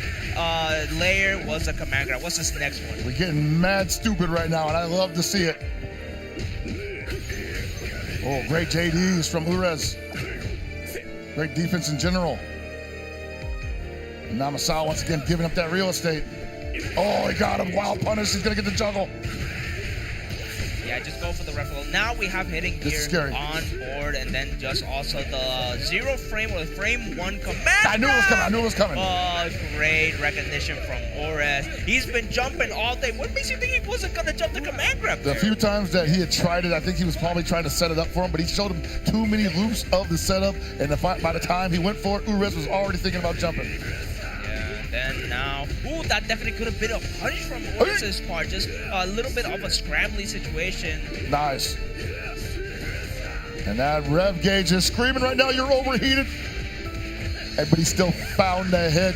layer was a command grab. What's this next one? We're getting mad stupid right now, and I love to see it. Oh, great JDs from Ures. Great defense in general. And now Masao once again giving up that real estate. Oh, he got him. Wild punish. He's going to get the juggle. Yeah, just go for the referral. Now we have hitting gear on board, and then just also the 0 frame or frame 1 command. I knew it was coming. Oh, great recognition from Ures. He's been jumping all day. What makes you think he wasn't going to jump the command grab there? The few times that he had tried it, I think he was probably trying to set it up for him, but he showed him too many loops of the setup, and by the time he went for it, Ures was already thinking about jumping. Then now, ooh, that definitely could have been a punch from Ures' part. Just a little bit of a scrambly situation. Nice. And that rev gauge is screaming right now, you're overheated. But he still found the hit.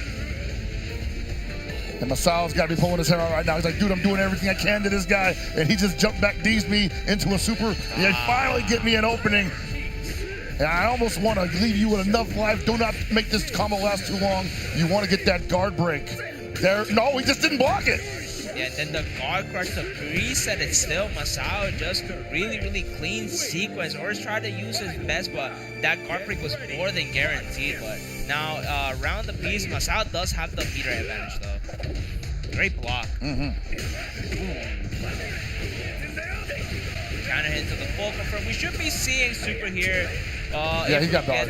And Masao's got to be pulling his hair out right now. He's like, dude, I'm doing everything I can to this guy. And he just jumped back, D's me into a super. He finally get me an opening. And I almost want to leave you with enough life. Do not make this combo last too long. You want to get that guard break. There, no, he just didn't block it. Yeah, then the guard crush to reset it still. Masao just really, really clean sequence. Ures tried to use his best, but that guard break was more than guaranteed. But now, around the piece, Masao does have the meter advantage, though. Great block. Counter hit to the full confirm. We should be seeing super here. Yeah, he got dog.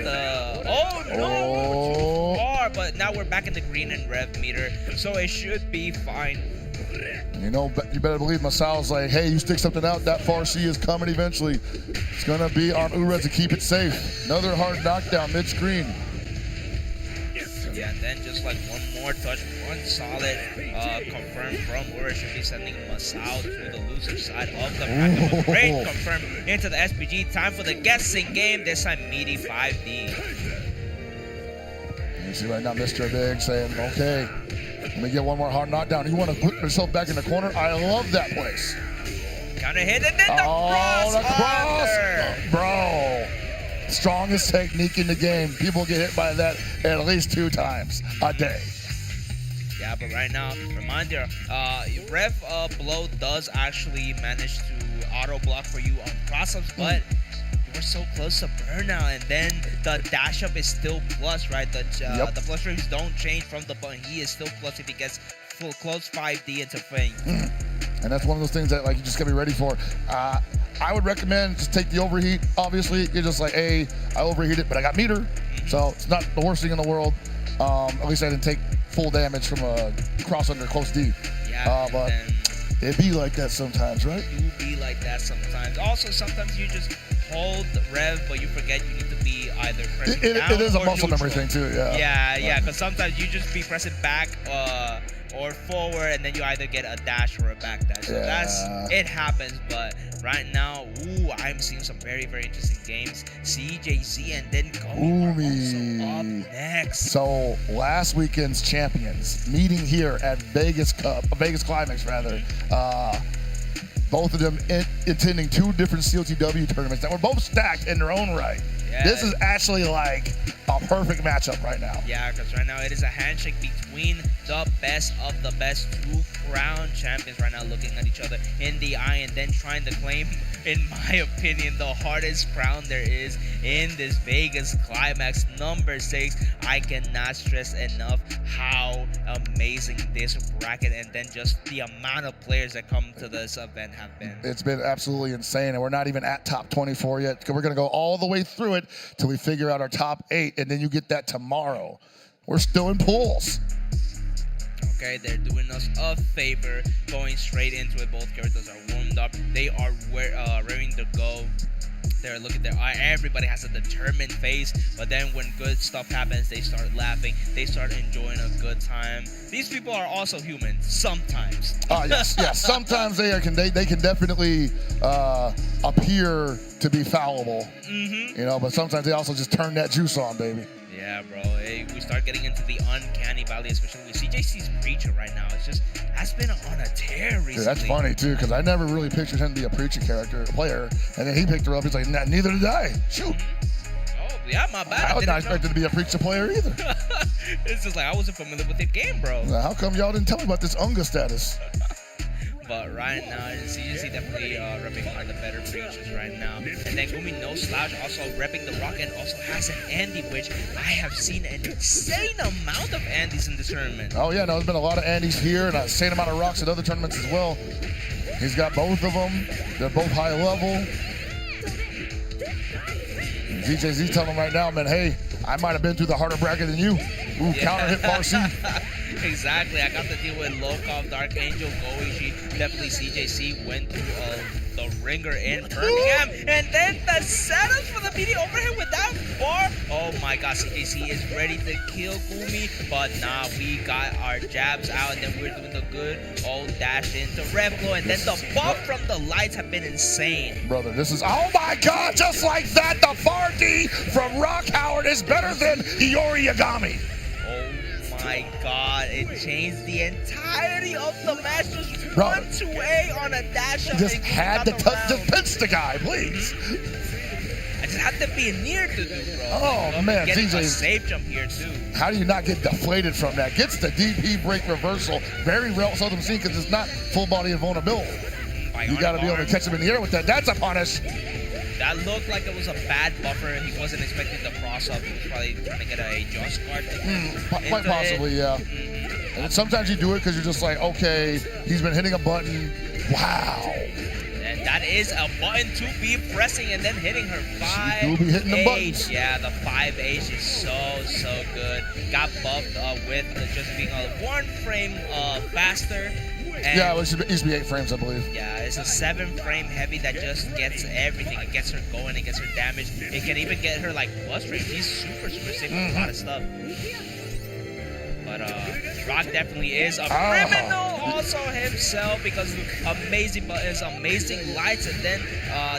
Oh no, too far. But now we're back in the green and rev meter, so it should be fine. You know, you better believe Masao's like, hey, you stick something out that far, she is coming eventually. It's gonna be on Ures to keep it safe. Another hard knockdown mid-screen. Yeah, and then just like one more touch, one solid confirm from Ures should be sending Masao to the loser side of the match. Great confirm into the SPG. Time for the guessing game. This time, meaty 5D. You see right now Mr. Big saying, okay, let me get one more hard knockdown. You want to put yourself back in the corner? I love that place. Counter hit, and then the cross. Bro. Strongest technique in the game. People get hit by that at least 2 times a day. Yeah, but right now, reminder, Rev Blow does actually manage to auto block for you on cross-ups, but we're so close to burnout, and then the dash up is still plus, right? The plus frames don't change from the button. He is still plus if he gets full close 5D into frame. And that's one of those things that like you just gotta be ready for. I would recommend just take the overheat. Obviously, you're just like, hey, I overheated, but I got meter. So it's not the worst thing in the world. At least I didn't take full damage from a cross under close D. Yeah, but it be like that sometimes, right? It will be like that sometimes. Also, sometimes you just hold rev, but you forget you need to be either pressing down It is a or muscle neutral. memory thing too, yeah. Yeah, because sometimes you just be pressing back or forward, and then you either get a dash or a back dash. So it happens, but right now, I'm seeing some very, very interesting games. CJZ and then Gumi are also up next. So last weekend's champions meeting here at Vegas Climax rather. Both of them attending 2 different COTW tournaments that were both stacked in their own right. Yeah. This is actually like a perfect matchup right now. Yeah, because right now it is a handshake between the best of the best 2 crown champions right now, looking at each other in the eye and then trying to claim, in my opinion, the hardest crown there is in this Vegas Climax number 6. I cannot stress enough how amazing this bracket and then just the amount of players that come to this event have been. It's been absolutely insane, and we're not even at top 24 yet. We're going to go all the way through it till we figure out our top 8, and then you get that tomorrow. We're still in pools. Okay, they're doing us a favor, going straight into it. Both characters are warmed up. They are raring to go. They're looking at their eye. Everybody has a determined face, but then when good stuff happens, they start laughing. They start enjoying a good time. These people are also human sometimes. Yes. Sometimes they can definitely appear to be fallible. You know, but sometimes they also just turn that juice on, baby. Yeah, bro. Hey, we start getting into the uncanny valley, especially with CJC's Preacher right now. It's just has been on a tear recently. Dude, that's funny too, because I never really pictured him to be a Preacher player, and then he picked her up. He's like, nah, neither did I. Shoot. Oh, yeah, my bad. I was not expected to be a Preacher player either. It's just like I wasn't familiar with the game, bro. Now, how come y'all didn't tell me about this Unga status? But right now, CJC definitely repping one of the better Preachers right now. And then Gumi No Slouch also repping the Rockland, also has an Andy, which I have seen an insane amount of Andys in this tournament. Oh yeah, no, there's been a lot of Andys here and an insane amount of rocks at other tournaments as well. He's got both of them. They're both high level. DJZ telling him right now, man, hey, I might have been through the harder bracket than you. Ooh, counter hit Farsi. Exactly. I got to deal with Locov, Dark Angel, Goichi. Definitely CJC went through the ringer in Birmingham. And then the setup for the media overhead with that bar. Oh my god, CJC is ready to kill Gumi. But nah, we got our jabs out. And then we're doing the good old dash into Revlo. And then the buff from the lights have been insane. Brother, this is, oh my god, just like that, the 4D from Rock Howard is better than Iori Yagami. My god, it changed the entirety of the match. Just 1-2-A on a dash up. Just had to just pinch the guy, please. I just had to be near to do, bro. Oh man, getting DJ, a safe jump here too. How do you not get deflated from that? Gets the DP break reversal. Very seldom seen because it's not full body invulnerability. You got to be able to catch him in the air with that. That's a punish. That looked like it was a bad buffer. He wasn't expecting the cross up. He was probably trying to get a just guard. Quite possibly, yeah. And sometimes you do it because you're just like, okay, he's been hitting a button. Wow. And that is a button to be pressing and then hitting her 5H. Be hitting the buttons. Yeah, the 5H is so good. Got buffed with just being a 1 frame faster. And yeah, it used to be 8 frames, I believe. Yeah, it's a 7 frame heavy that just gets everything. It gets her going, it gets her damage. It can even get her like plus range. He's super safe with a lot of stuff. But Rock definitely is a criminal also himself because of amazing buttons, amazing lights, and then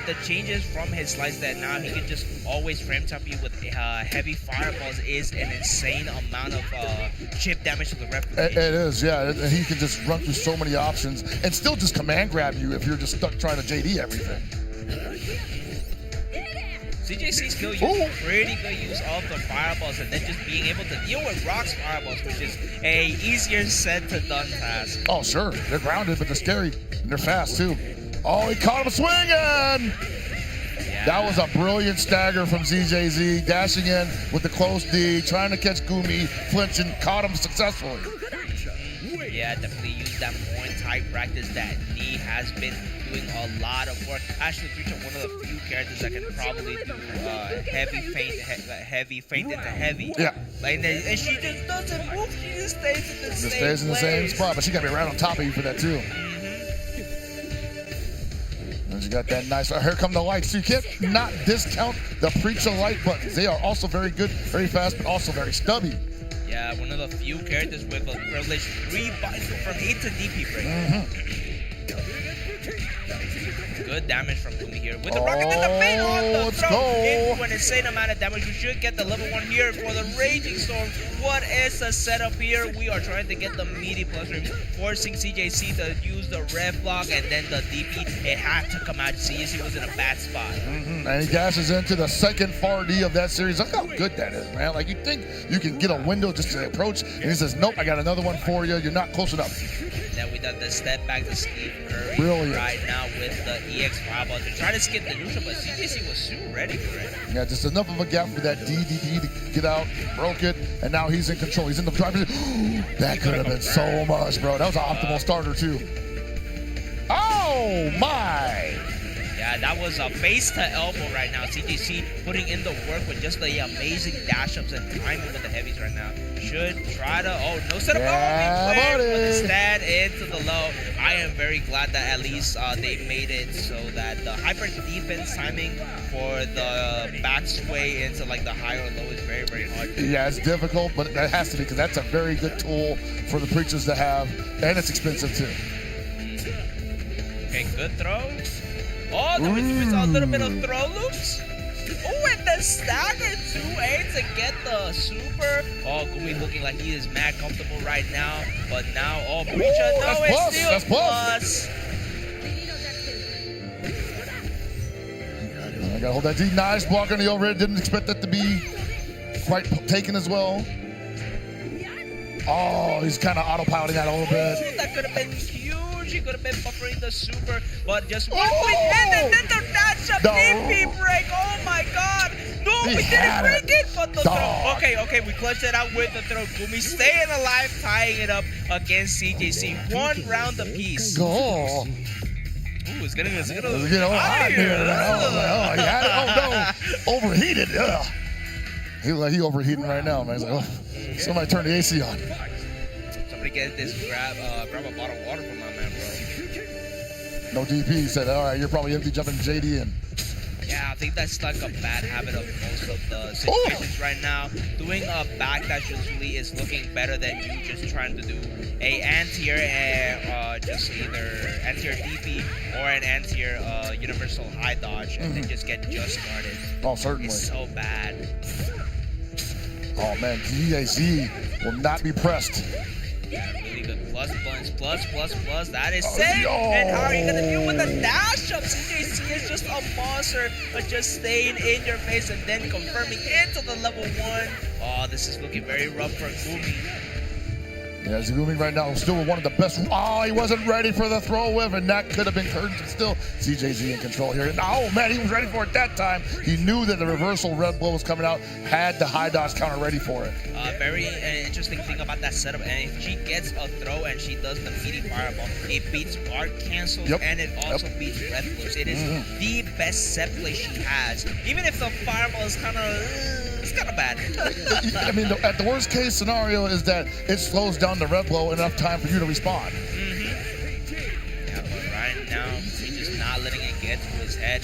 the changes from his lights that now he can just always frame top you with heavy fireballs is an insane amount of chip damage to the replication. It is, yeah. He can just run through so many options and still just command grab you if you're just stuck trying to JD everything. CJC still using pretty good use of the fireballs and then just being able to deal with Rock's fireballs, which is a easier said to done task. Oh, sure. They're grounded, but they're scary. And they're fast, too. Oh, he caught him swinging! Yeah, That was a brilliant stagger from ZJZ, dashing in with the close D, trying to catch Gumi, flinching, caught him successfully. Yeah, definitely use that more in tight practice. That knee has been doing a lot of work. Actually, Preacher, one of the few characters that can probably do heavy feint into heavy. Yeah. Like, and she just doesn't move. She just stays in the Just same stays in the same place. spot, but she got to be right on top of you for that too. And you got that nice. Here come the lights. So you can't not discount the Preacher light buttons. They are also very good, very fast, but also very stubby. Yeah, one of the few characters with a privileged 3 buttons from A to DP break. Good damage from Gumi here. With the rocket in the face on the let's throw. go. Into an insane amount of damage. We should get the level 1 here for the Raging Storm. What is the setup here? We are trying to get the meaty plus ring, forcing CJC to use the red block and then the DP. It had to come out. CJC was in a bad spot. And he dashes into the second far D of that series. Look how good that is, man. Like, you think you can get a window just to approach, and he says, nope, I got another one for you. You're not close enough. Then we done the step back to Steve Curry Brilliant. right now with the EX fireball to try to skip the neutral, but CJC was soon ready for it. Yeah, just enough of a gap for that DDD to get out, broke it, and now he's in control. He's in the driver's seat. That could have been so much, bro. That was an optimal starter, too. Oh, my. Yeah, that was a face to elbow right now. CJC putting in the work with just the amazing dash ups and timing with the heavies right now. Should try to, no setup. Yeah, With instead into the low. I am very glad that at least they made it so that the hyper defense timing for the back sway into like the high or low is very, very hard. Yeah, it's difficult, but that has to be because that's a very good tool for the Preachers to have, and it's expensive, too. Okay, good throws. Oh, there was a little bit of throw loops. Oh, and the stagger 2-8 to get the super. Oh, Gumi looking like he is mad comfortable right now. But now, Preacher, no, it's still that's plus. I gotta hold that D. Nice block on the overhead. Didn't expect that to be quite taken as well. Oh, he's kind of autopiloting that a little bit. That could have been huge. He could have been buffering the super, but just one quick hit and then the dash up DP break. Oh my god. No, we didn't break it, but the throw. Okay, we clutched it out with the throw. Gumi staying alive, tying it up against CJC. 1 round apiece. Oh. Ooh, it's getting hot here. Oh, no. Overheated. Ugh. He overheating right now, man. He's like, oh, somebody turn the AC on. Somebody get this, grab a bottle of water from my man, bro. No DP. He said, all right, you're probably empty jumping JD in. Yeah, I think that's like a bad habit of most of the situations right now. Doing a backdash usually is looking better than you just trying to do a anti-air, just either anti-air DP or an anti-air universal high dodge and then just get just guarded. Oh, certainly. It's so bad. Oh, man, DAZ will not be pressed. Really good. Plus. That is safe. And how are you going to deal with the dash up? CJC is just a monster, but just staying in your face and then confirming into the level 1. Oh, this is looking very rough for Gumi. Yeah, Gumi right now still one of the best. Oh, he wasn't ready for the throw whip, and that could have been curtains, but still CJZ in control here. Oh, man, he was ready for it that time. He knew that the reversal red blow was coming out, had the high dodge counter ready for it. Very interesting thing about that setup, and if she gets a throw and she does the meaty fireball, it beats guard cancels and it also beats red blows. It is the best set play she has, even if the fireball is kind of bad. I mean, at the worst case scenario is that it slows down the red blow enough time for you to respond. Yeah, but right now he's just not letting it get to his head.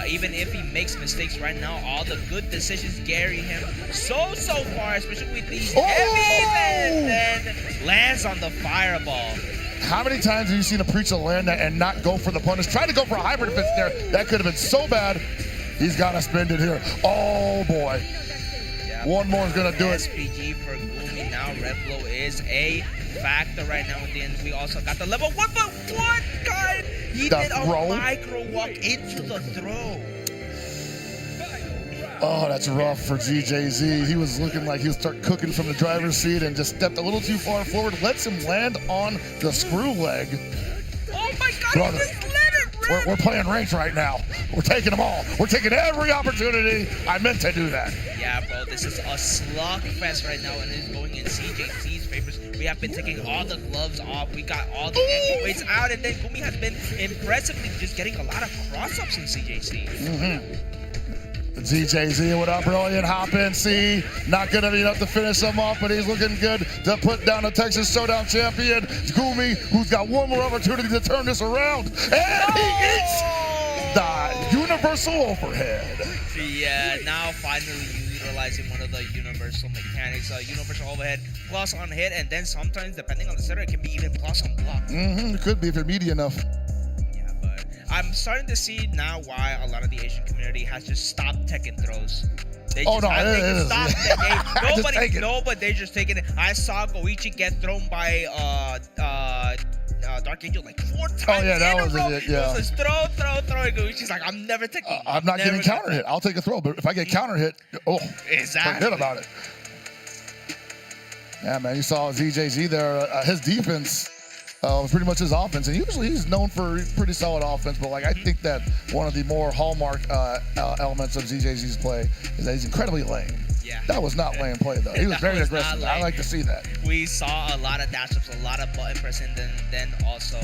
Even if he makes mistakes right now, all the good decisions carry him so far, especially with these heavy, and then lands on the fireball. How many times have you seen a Preacher land that and not go for the punish? Try to go for a hybrid defense there. That could have been so bad. He's got to spend it here. Oh, boy. Yeah, one more is going to do it. SPG for Gumi now. Red blow is a factor right now. And then we also got the level 1, but what kind? He did a micro walk into the throw. Oh, that's rough for GJZ. He was looking like he was start cooking from the driver's seat and just stepped a little too far forward. Lets him land on the screw leg. Oh my God, he just let it We're playing ranked right now. We're taking them all. We're taking every opportunity. I meant to do that. Yeah, bro, this is a slugfest right now, and it's going in CJC's favors. We have been taking all the gloves off. We got all the ankle weights out, and then Gumi has been impressively just getting a lot of cross-ups in CJC. ZJZ, what up, brilliant? Hop in, C. Not going to be enough to finish him off, but he's looking good to put down the Texas Showdown champion, Gumi, who's got one more opportunity to turn this around. And he eats the universal overhead. Yeah, now finally utilizing one of the universal mechanics. Universal overhead plus on hit, and then sometimes, depending on the setter, it can be even plus on block. It could be if you're meaty enough. I'm starting to see now why a lot of the Asian community has just stopped taking throws. They just stopped the game. But they just taking it. I saw Goichi get thrown by Dark Angel like 4 times. Oh yeah, that was it. Yeah. It was just throw. And Goichi's like, I'm never taking. I'm not getting counter hit. I'll take a throw, but if I get counter hit, forget about it. Yeah, man, you saw ZJZ there. His defense was pretty much his offense, and usually he's known for pretty solid offense, but like I think that one of the more hallmark elements of ZJZ's play is that he's incredibly lame. Yeah. That was not lame play though. He was very aggressive. I like to see that. We saw a lot of dash-ups, a lot of button pressing, then also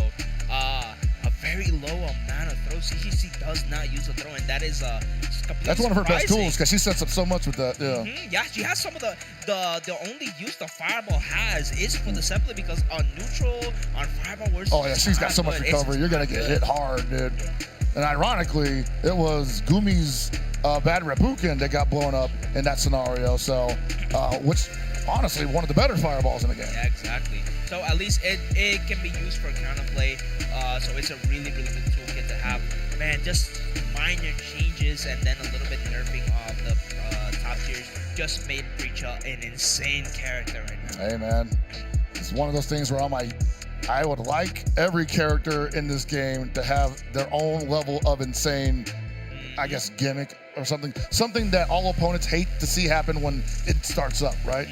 a very low amount of throws. CGC does not use a throw, and that is that's one of her best tools because she sets up so much with that. Yeah. Yeah, she has some of the only use the fireball has is for the simply because on neutral, on fireball, she's got so much recovery. You're gonna get hit hard, dude. And ironically, it was Gumi's bad Reppuken that got blown up in that scenario. So, which honestly one of the better fireballs in the game. Yeah, exactly. So at least it can be used for counterplay. So it's a really good toolkit to have. Man, just minor changes and then a little bit nerfing of the top tiers just made Preacher an insane character right now. Hey man, it's one of those things where I would like every character in this game to have their own level of insane, I guess, gimmick or something that all opponents hate to see happen when it starts up, right?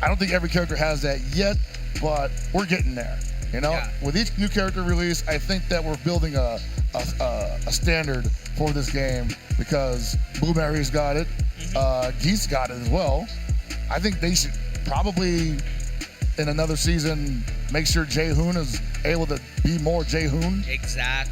I don't think every character has that yet, but we're getting there. You know, with each new character release, I think that we're building a standard for this game because Blueberry's got it, Geese got it as well. I think they should probably in another season make sure Jae-hoon is able to be more Jae-hoon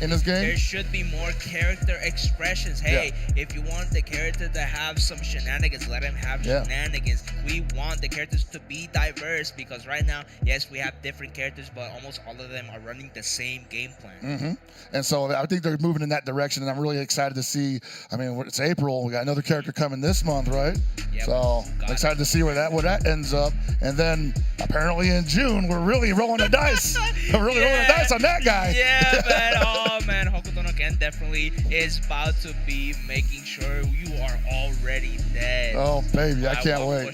in this game. There should be more character expressions. Hey, if you want the character to have some shenanigans, let him have shenanigans. We want the characters to be diverse because right now, yes, we have different characters, but almost all of them are running the same game plan. And so I think they're moving in that direction, and I'm really excited to see. I mean, it's April. We got another character coming this month, right? So I'm excited to see where that ends up. And then apparently in June, we're really rolling the dice. We're really rolling the dice on that guy. Yeah, man. Oh, man. Hokuto no Ken definitely is about to be making sure you are already dead. Oh, baby. I can't wait.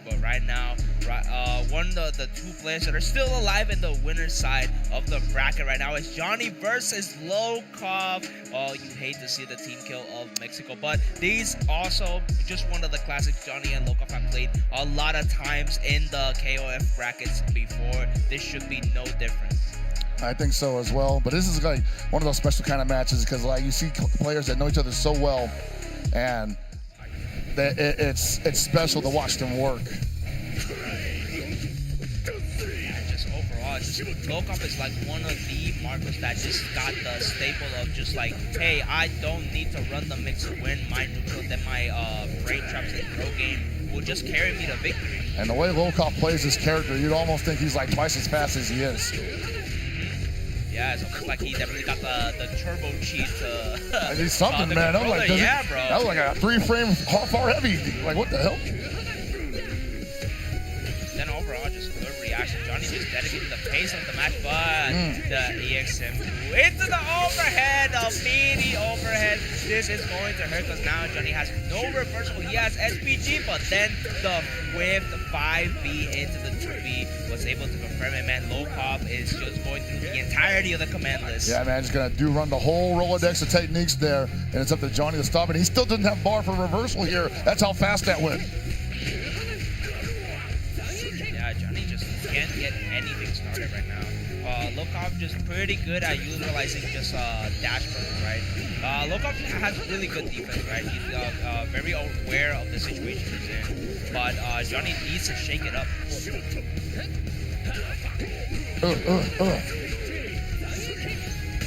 But right now, one of the two players that are still alive in the winner's side of the bracket right now is Johnny versus Locov. Oh, you hate to see the team kill of Mexico, but these also just one of the classics Johnny and Locov have played a lot of times in the KOF brackets before. This should be no different. I think so as well, but this is like one of those special kind of matches because like you see players that know each other so well, and it's special to watch them work. Locov is like one of the markers that just got the staple of just like, hey, I don't need to run the mix to win my neutral, then my frame traps and throw game will just carry me to victory. And the way Locov plays this character, you'd almost think he's like twice as fast as he is. Yeah, it's almost like he definitely got the turbo cheat. I need something, man. That was like, bro. That was like a 3-frame far heavy. Like, what the hell? Then overall, just good reaction. Johnny just dedicated the pace of the match, but the EXM into the overhead, the meaty overhead. This is going to hurt because now Johnny has no reversal. He has SPG, but then the whipped 5B into the 2B was able to confirm it, man. Locov is just going through the entirety of the command list. Yeah, man, just gonna run the whole Rolodex of techniques there, and it's up to Johnny to stop it. He still doesn't have bar for reversal here. That's how fast that went. Yeah, Johnny just can't get anything started right now. Locov just pretty good at utilizing just dash burn, right? Locov has really good defense, right? He's very aware of the situation he's in, but Johnny needs to shake it up.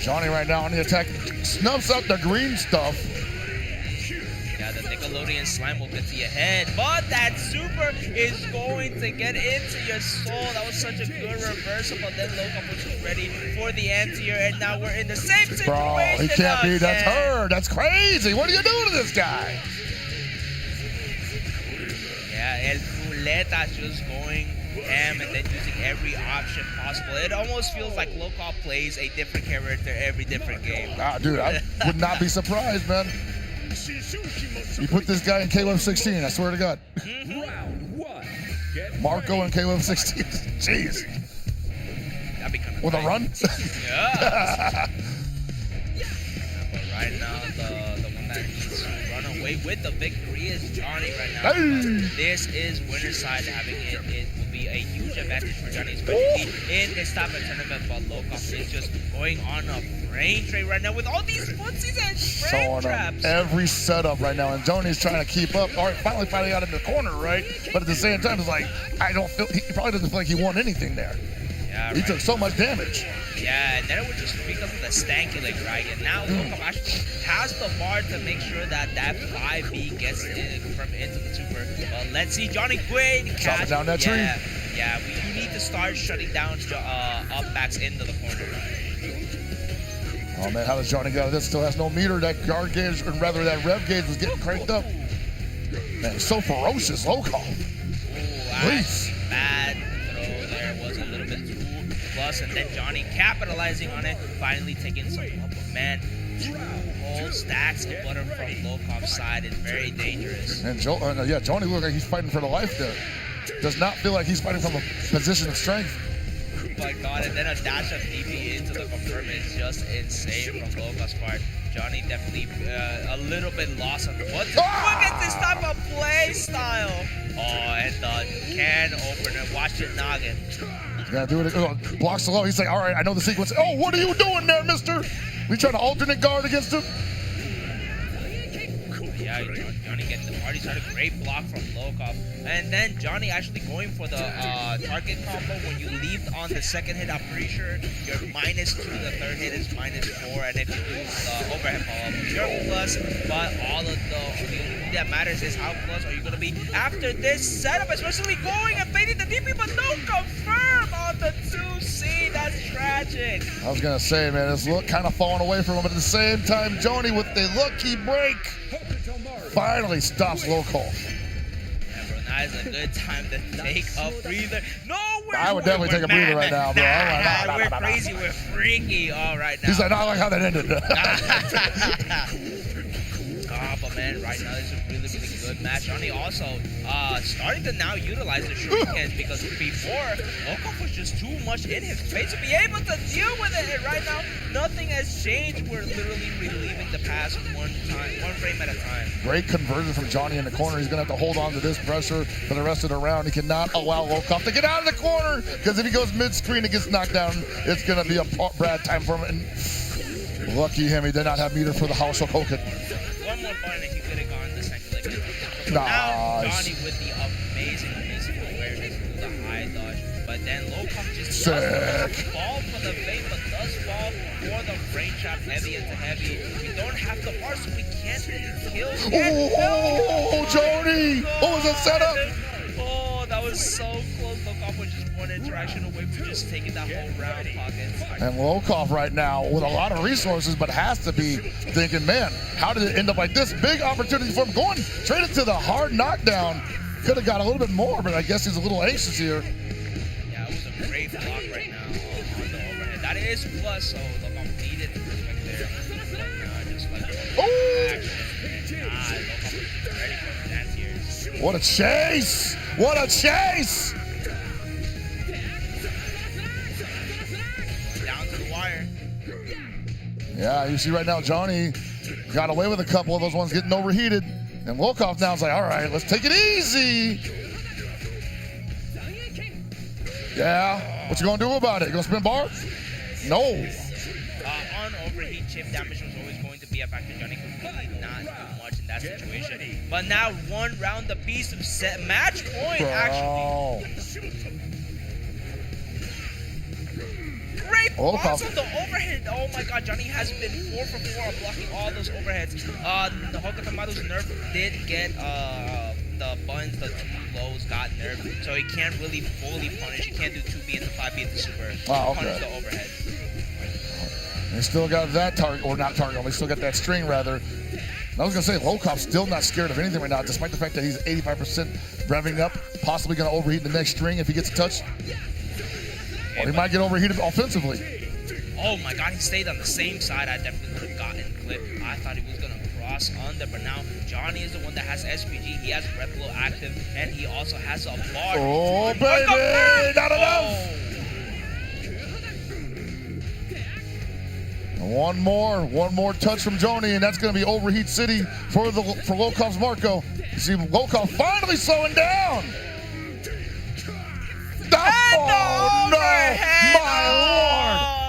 Johnny right now on the attack, snubs out the green stuff. Yeah, the Nickelodeon slime will get to your head, but that super is going to get into your soul. That was such a good reversal, but then Locov was ready for the anti-air, and now we're in the same situation. Bro, he can't be. That's again. her. That's crazy. What are you doing to this guy? Yeah, El Ruleta just going ham and then using every option possible. It almost feels like Locov plays a different character every different game. Dude, I would not be surprised, man. You put this guy in KOF 16, I swear to God. Marco and KOF 16. Jeez. That'd be kind of with a run? Yeah. But right now, the one that needs to run away with the victory is Johnny right now. Hey. This is winner's side having it. It will be a huge advantage for Johnny, especially in this type of tournament. But Locov is just going on a brain trade right now with all these footsies and frame traps. Every setup right now, and Johnny's trying to keep up. All right, finally got in the corner, right? But at the same time, it's like, I don't feel, he probably doesn't feel like he won anything there. Yeah, he took so much damage. Yeah, and then it was just because of the stanky leg, right? And now Locov actually has the bar to make sure that 5B gets from into the super. But let's see, Johnny Quinn chopping down that tree. Yeah, you need to start shutting down up backs into the corner. Oh man, how does Johnny get out of this? Still has no meter. That guard gauge, or rather that rev gauge was getting cranked up. Man, he's so ferocious, Locov. Please. Bad throw there, was a little bit too plus, and then Johnny capitalizing on it, finally taking some up. But man, 2 whole stacks of butter from Lokov's side is very dangerous. And Johnny looked like he's fighting for the life there. Does not feel like he's fighting from a position of strength. Oh my god, and then a dash of DP into the confirm is just insane from Lokov's part. Johnny definitely a little bit lost on what to look at this type of play style. Oh, and the can opener, watch it noggin. He's gonna do it. Blocks the low. He's like, all right, I know the sequence. Oh, what are you doing there, mister? We trying to alternate guard against him? Yeah, Johnny getting the party started. Great block from Locov. And then Johnny actually going for the target combo. When you leave on the second hit, I'm pretty sure you're -2. The third hit is -4. And if you do the overhead follow-up, you're plus. But all of the only thing that matters is how close are you going to be after this setup, especially going and baiting the DP, but no confirm on the 2C. That's tragic. I was gonna say, man, this look kind of falling away from him. But at the same time, Johnny with the lucky break finally stops Locov. Yeah, bro, now is a good time to take a breather. No, I would definitely take a breather right now, bro. We're crazy, we're freaky all right now. He's like, I like how that ended. But man, right now this is a really good match. Johnny also starting to now utilize the shurikens because before Locov was just too much in his face to be able to deal with it. And right now, nothing has changed. We're literally relieving the pass one frame at a time. Great conversion from Johnny in the corner. He's gonna have to hold on to this pressure for the rest of the round. He cannot allow Locov to get out of the corner because if he goes mid-screen and gets knocked down, it's gonna be a bad time for him. And lucky him, he did not have meter for the House of Hoken. One more button and he could have gone the second leg. So nice. Now Johnny with the amazing awareness through the high dodge. But then Locov just doesn't fall for the bait, but does fall for the brain trap heavy into heavy. We don't have the bar, so we can't really kill. Oh, Johnny! What was that setup? Oh, that was so close. Locov was just one interaction away from just taking that whole round pocket. And Locov right now with a lot of resources, but has to be thinking, man, how did it end up like this? Big opportunity for him going straight into the hard knockdown. Could have got a little bit more, but I guess he's a little anxious here. Yeah, it was a great block right now on the overhead. That is plus, so Locov needed the respect there. Just like Locov was ready for that here. What a chase! What a chase! Down to the wire. Yeah, you see right now, Johnny got away with a couple of those ones getting overheated. And Locov now is like, all right, let's take it easy. Yeah. What you gonna do about it? You gonna spin bar? No. On overheat, chip damage was always going to be a factor. Johnny could really not do much in that situation. But now 1 round apiece of set match point, actually. Great bounce on the overhead. Oh my god, Johnny has been 4 for 4 on blocking all those overheads. The Hokutomaru's nerf did get the buttons, the 2 lows got nerfed, so he can't really fully punish. He can't do 2B into 5B into super. Punish the overhead. They still got that target, or not target, they still got that string rather. And I was gonna say, Lokov's still not scared of anything right now, despite the fact that he's 85% revving up, possibly gonna overheat the next string if he gets a touch. Or he might get overheated offensively. Oh my god, he stayed on the same side. I definitely would have gotten clipped. I thought he was gonna cross under, but now Johnny is the one that has SPG. He has Red Blow active, and he also has a bar. Oh baby, not enough. One more touch from Joni, and that's going to be overheat city for Lokov's Marco. You see Lokov finally slowing down. Oh no, my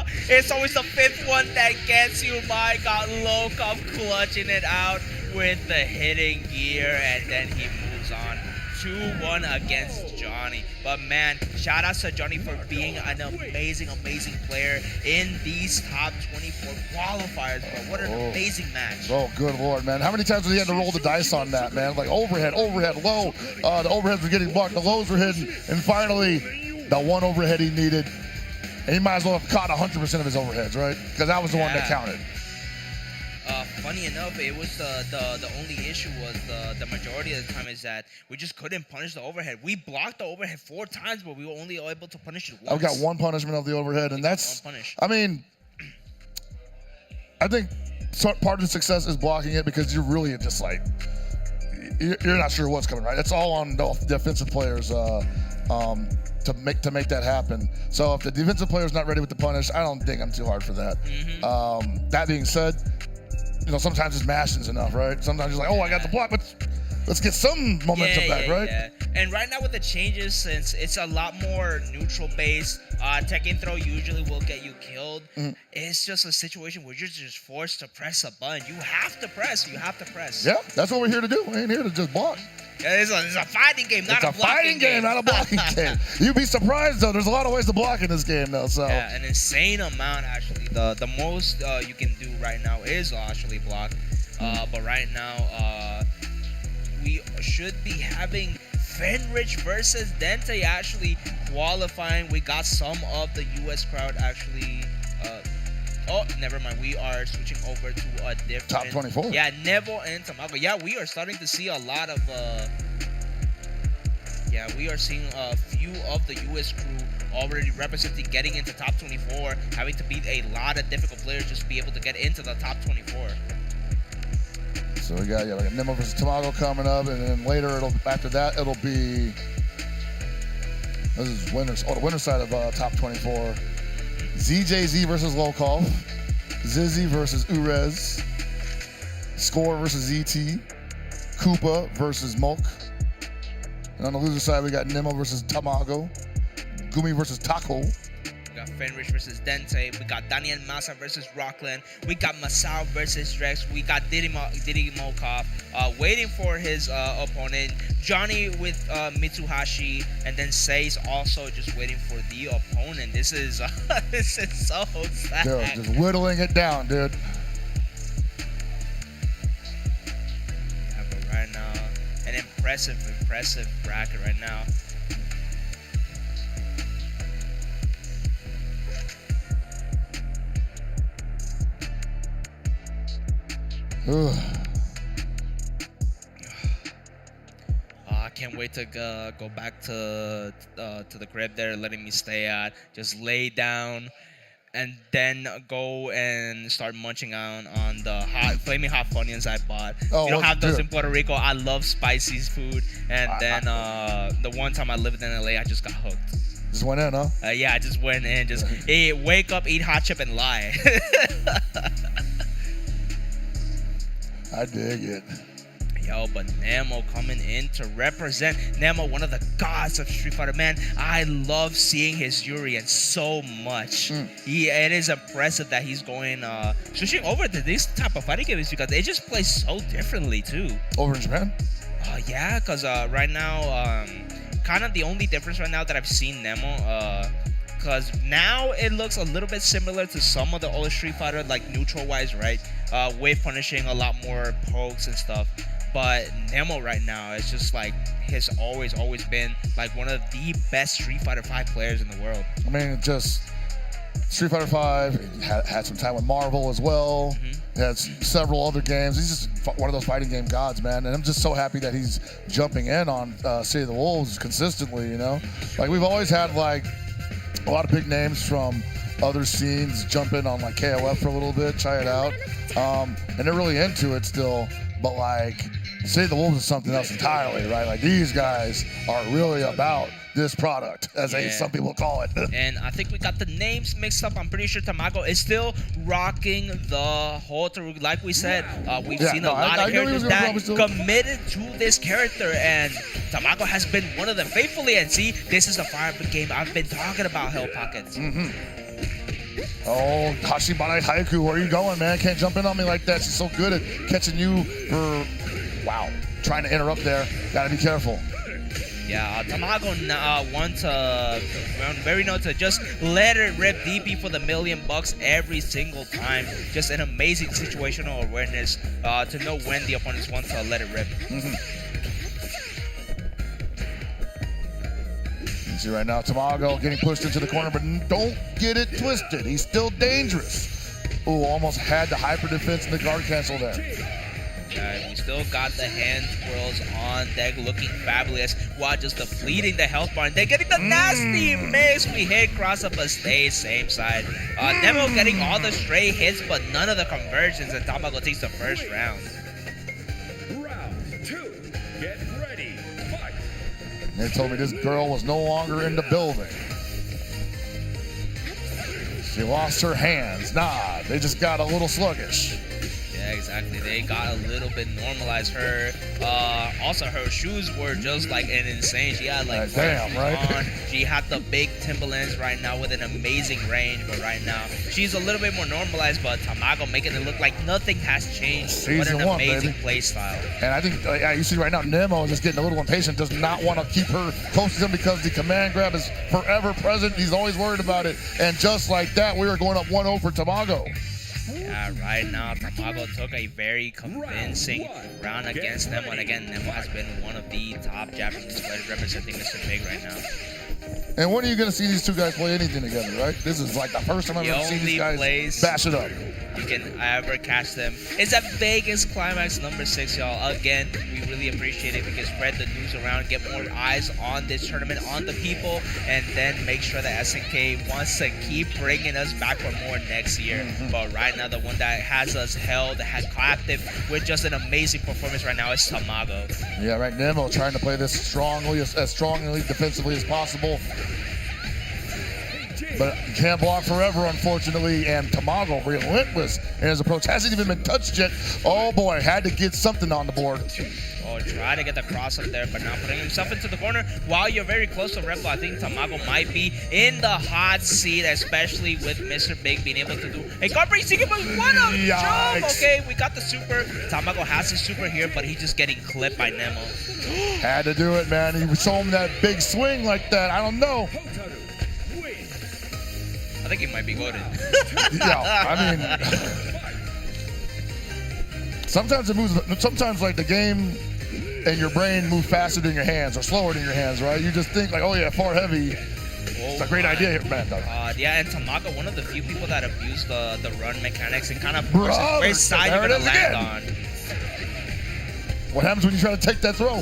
lord! It's always the 5th one that gets you. My god, Locov clutching it out with the hitting gear, and then he moves on. 2-1 against Johnny. But man, shout out to Johnny for being an amazing player in these top 24 qualifiers, bro. What an amazing match. Oh, good lord, man. How many times did he have to roll the dice on that, man? Like overhead, low. The overheads were getting blocked, the lows were hidden, and finally, the one overhead he needed. And he might as well have caught 100% of his overheads, right? Because that was the one that counted. Funny enough, it was the only issue was the majority of the time is that we just couldn't punish the overhead. We blocked the overhead 4 times, but we were only able to punish it once. I've got 1 punishment of the overhead, and that's, I mean, I think part of the success is blocking it because you're really just like, you're not sure what's coming, right? It's all on the defensive players to make that happen. So if the defensive player's not ready with the punish, I don't think I'm too hard for that. That being said, you know, sometimes just mashing's enough, right? Sometimes you're like, oh, I got the block, but let's get some momentum back, right? Yeah. And right now with the changes, since it's a lot more neutral based, Tekken throw usually will get you killed. It's just a situation where you're just forced to press a button. You have to press. Yeah, that's what we're here to do. We ain't here to just block. Yeah, it's a fighting game, not a blocking game. It's a fighting game, not a blocking game. You'd be surprised, though. There's a lot of ways to block in this game, though. So yeah, an insane amount, actually. The most you can do right now is actually block. But right now, we should be having Fenrich versus Dente actually qualifying. We got some of the U.S. crowd actually. Oh, never mind. We are switching over to a different top 24. Yeah, Nemo and Tamago. Yeah, we are starting to see a lot of. Yeah, we are seeing a few of the U.S. crew already representing, getting into top 24, having to beat a lot of difficult players just to be able to get into the top 24. So we got like a Nemo versus Tamago coming up, and then later after that it'll be. This is winners. Oh, the winner side of top 24. ZJZ versus Locov, Zizzy versus Urez, Score versus ZT, Koopa versus Mulk. And on the loser side, we got Nemo versus Tamago, Gumi versus Taco. We got Fenrich versus Dente. We got Daniel Massa versus Rockland. We got Masao versus Rex. We got Diddy Mokov waiting for his opponent. Johnny with Mitsuhashi, and then Sei's also just waiting for the opponent. This is this is so sad. Dude, just whittling it down, dude. Yeah, but right now, an impressive bracket right now. I can't wait to go back to the crib there, letting me stay at. Just lay down, and then go and start munching on the flaming hot Funyuns I bought. Oh, you don't have those in Puerto Rico. I love spicy food, and then the one time I lived in LA, I just got hooked. Just went in, huh? Yeah, I just went in, just wake up, eat hot chip, and lie. I dig it. hell, but Nemo coming in to represent. Nemo, one of the gods of Street Fighter. Man, I love seeing his Urian so much. It is impressive that he's going, switching over to this type of fighting games because they just play so differently too. Over in Japan? Yeah, because right now, kind of the only difference right now that I've seen Nemo, because now it looks a little bit similar to some of the old Street Fighter, like neutral-wise, right? With punishing a lot more pokes and stuff. But Nemo right now is just like, has always been like one of the best Street Fighter 5 players in the world. I mean, just Street Fighter 5, had some time with Marvel as well. Had several other games. He's just one of those fighting game gods, man. And I'm just so happy that he's jumping in on City of the Wolves consistently, you know? Like, we've always had, like, a lot of big names from other scenes jump in on, like, KOF for a little bit, try it out. And they're really into it still. But, like, City of the Wolves is something else entirely, right? Like, these guys are really about this product, as some people call it. And I think we got the names mixed up. I'm pretty sure Tamago is still rocking the whole, like we said, we've seen a lot of characters that committed to this character, and Tamago has been one of them faithfully. And see, this is the fire game I've been talking about, Hell Pockets. Oh, Hashibane Haiku, where are you going, man? Can't jump in on me like that. She's so good at catching you for, trying to interrupt there. Gotta be careful. Yeah, Tamago wants Reno to just let it rip DP for the $1 million every single time. Just an amazing situational awareness to know when the opponents want to let it rip. You see right now, Tamago getting pushed into the corner, but don't get it twisted. He's still dangerous. Ooh, almost had the hyper defense and the guard cancel there. We still got the hand twirls on deck looking fabulous while just depleting the health bar. And they're getting the nasty mix. We hit cross up a stage, same side. Nemo getting all the stray hits, but none of the conversions, and Tamago takes the first round. Round 2, get ready, fight. They told me this girl was no longer in the building. She lost her hands. Nah, they just got a little sluggish. Yeah, exactly. They got a little bit normalized. Her, also her shoes were just like an insane. She had like on. She had the big Timberlands right now with an amazing range, but right now she's a little bit more normalized. But Tamago making it look like nothing has changed. What an amazing play style. And I think you see right now Nemo is just getting a little impatient. Does not want to keep her close to him because the command grab is forever present. He's always worried about it. And just like that, we are going up 1-0 for Tamago. Yeah, right now Tamago took a very convincing round against Nemo, and again, Nemo has been one of the top Japanese players representing Mr. Big right now. And when are you going to see these two guys play anything together, right? This is like the first time I've ever seen these guys bash it up. You can ever catch them. It's at Vegas Climax number 6, y'all. Again, we really appreciate it. We can spread the news around, get more eyes on this tournament, on the people, and then make sure that SNK wants to keep bringing us back for more next year. But right now, the one that has us held, has captive with just an amazing performance right now is Tamago. Yeah, right. Nemo trying to play this strongly, as strongly defensively as possible. But you can't block forever, unfortunately, and Tamago relentless in his approach. Hasn't even been touched yet. Oh boy, had to get something on the board. Oh, try to get the cross up there, but not putting himself into the corner. While you're very close to Rebel, I think Tamago might be in the hot seat, especially with Mr. Big being able to do a guard break. He was one of jump. Okay, we got the super. Tamago has the super here, but he's just getting clipped by Nemo. Had to do it, man. He was showing that big swing like that. I don't know. I think he might be goated. Yeah, I mean, sometimes it moves. Sometimes like the game and your brain move faster than your hands or slower than your hands, right? You just think like, oh yeah, far heavy. It's a great idea here, man. Yeah, and Tamago, one of the few people that abuse the run mechanics and kind of forces which side you're gonna land on. What happens when you try to take that throw?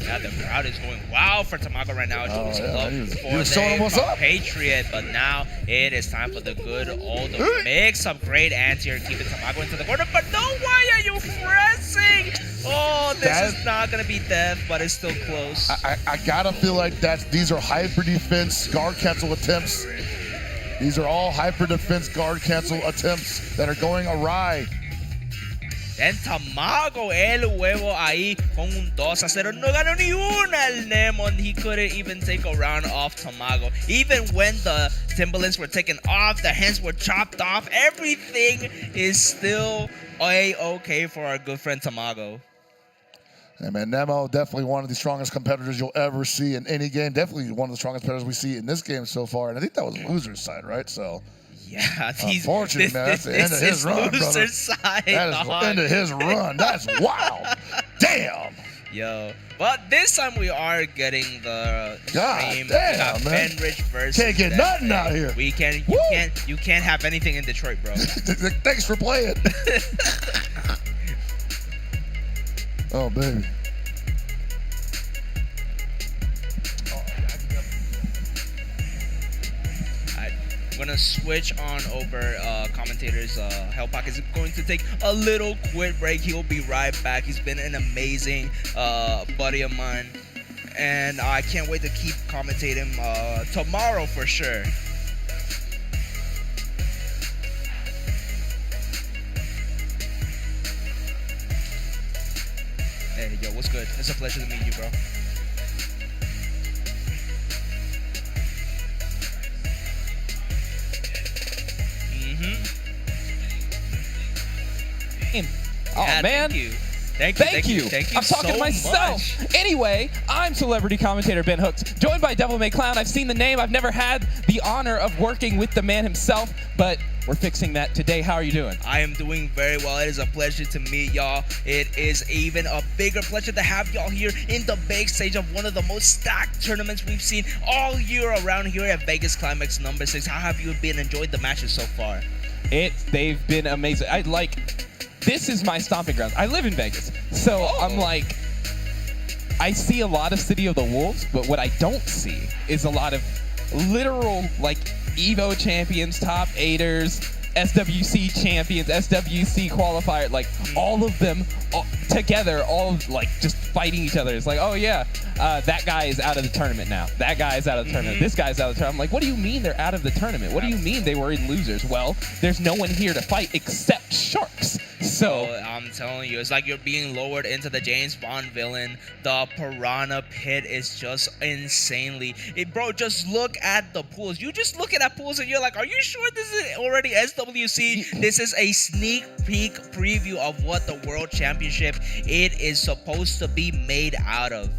Yeah, the crowd is going wild for Tamago right now. He was showing him what's up. Patriot, but now it is time for the good old mix of great anti-air, keeping Tamago into the corner. But no, why are you pressing? Oh, this is not gonna be death, but it's still close. I gotta feel like these are hyper defense guard cancel attempts. These are all hyper defense guard cancel attempts that are going awry. En Tamago, el huevo ahí con un 2-0. No ganó ni una el Nemo, and he couldn't even take a round off Tamago. Even when the Timberlands were taken off, the hands were chopped off, everything is still okay for our good friend Tamago. Hey man, Nemo, definitely one of the strongest competitors you'll ever see in any game. Definitely one of the strongest competitors we see in this game so far. And I think that was loser's side, right? So, yeah, unfortunately, man, that's the end of his run, brother. Side, that is the end of his run. That's wild. Damn. Yo, but this time we are getting the stream. Damn, man. Fenrich versus Can't get nothing out here. We can. You can't have anything in Detroit, bro. Thanks for playing. Oh, baby. I'm gonna switch on over commentators. Hellpack is going to take a little quick break. He'll be right back. He's been an amazing buddy of mine, and I can't wait to keep commentating tomorrow for sure. Hey, yo, what's good? It's a pleasure to meet you, bro. Oh, Yeah, man. Thank you. I'm talking so to myself. much. Anyway, I'm celebrity commentator Ben Hooks, joined by Devil May Clown. I've seen the name. I've never had the honor of working with the man himself, but we're fixing that today. How are you doing? I am doing very well. It is a pleasure to meet y'all. It is even a bigger pleasure to have y'all here in the big stage of one of the most stacked tournaments we've seen all year around here at Vegas Climax number 6. How have you been enjoying the matches so far? They've been amazing. This is my stomping grounds. I live in Vegas, so I'm like, I see a lot of City of the Wolves, but what I don't see is a lot of literal, like, Evo champions, top 8ers, SWC champions, SWC qualifier, like, all of them together, all, like, just fighting each other. It's like, oh, yeah, that guy is out of the tournament now. That guy is out of the tournament. This guy's out of the tournament. I'm like, what do you mean they're out of the tournament? What do you mean they were in losers? Well, there's no one here to fight except Sharks. So I'm telling you, it's like you're being lowered into the James Bond villain. The Piranha Pit is just insanely. Bro, just look at the pools. You just look at that pools and you're like, are you sure this is already SWC? This is a sneak peek preview of what the World Championship it is supposed to be made out of.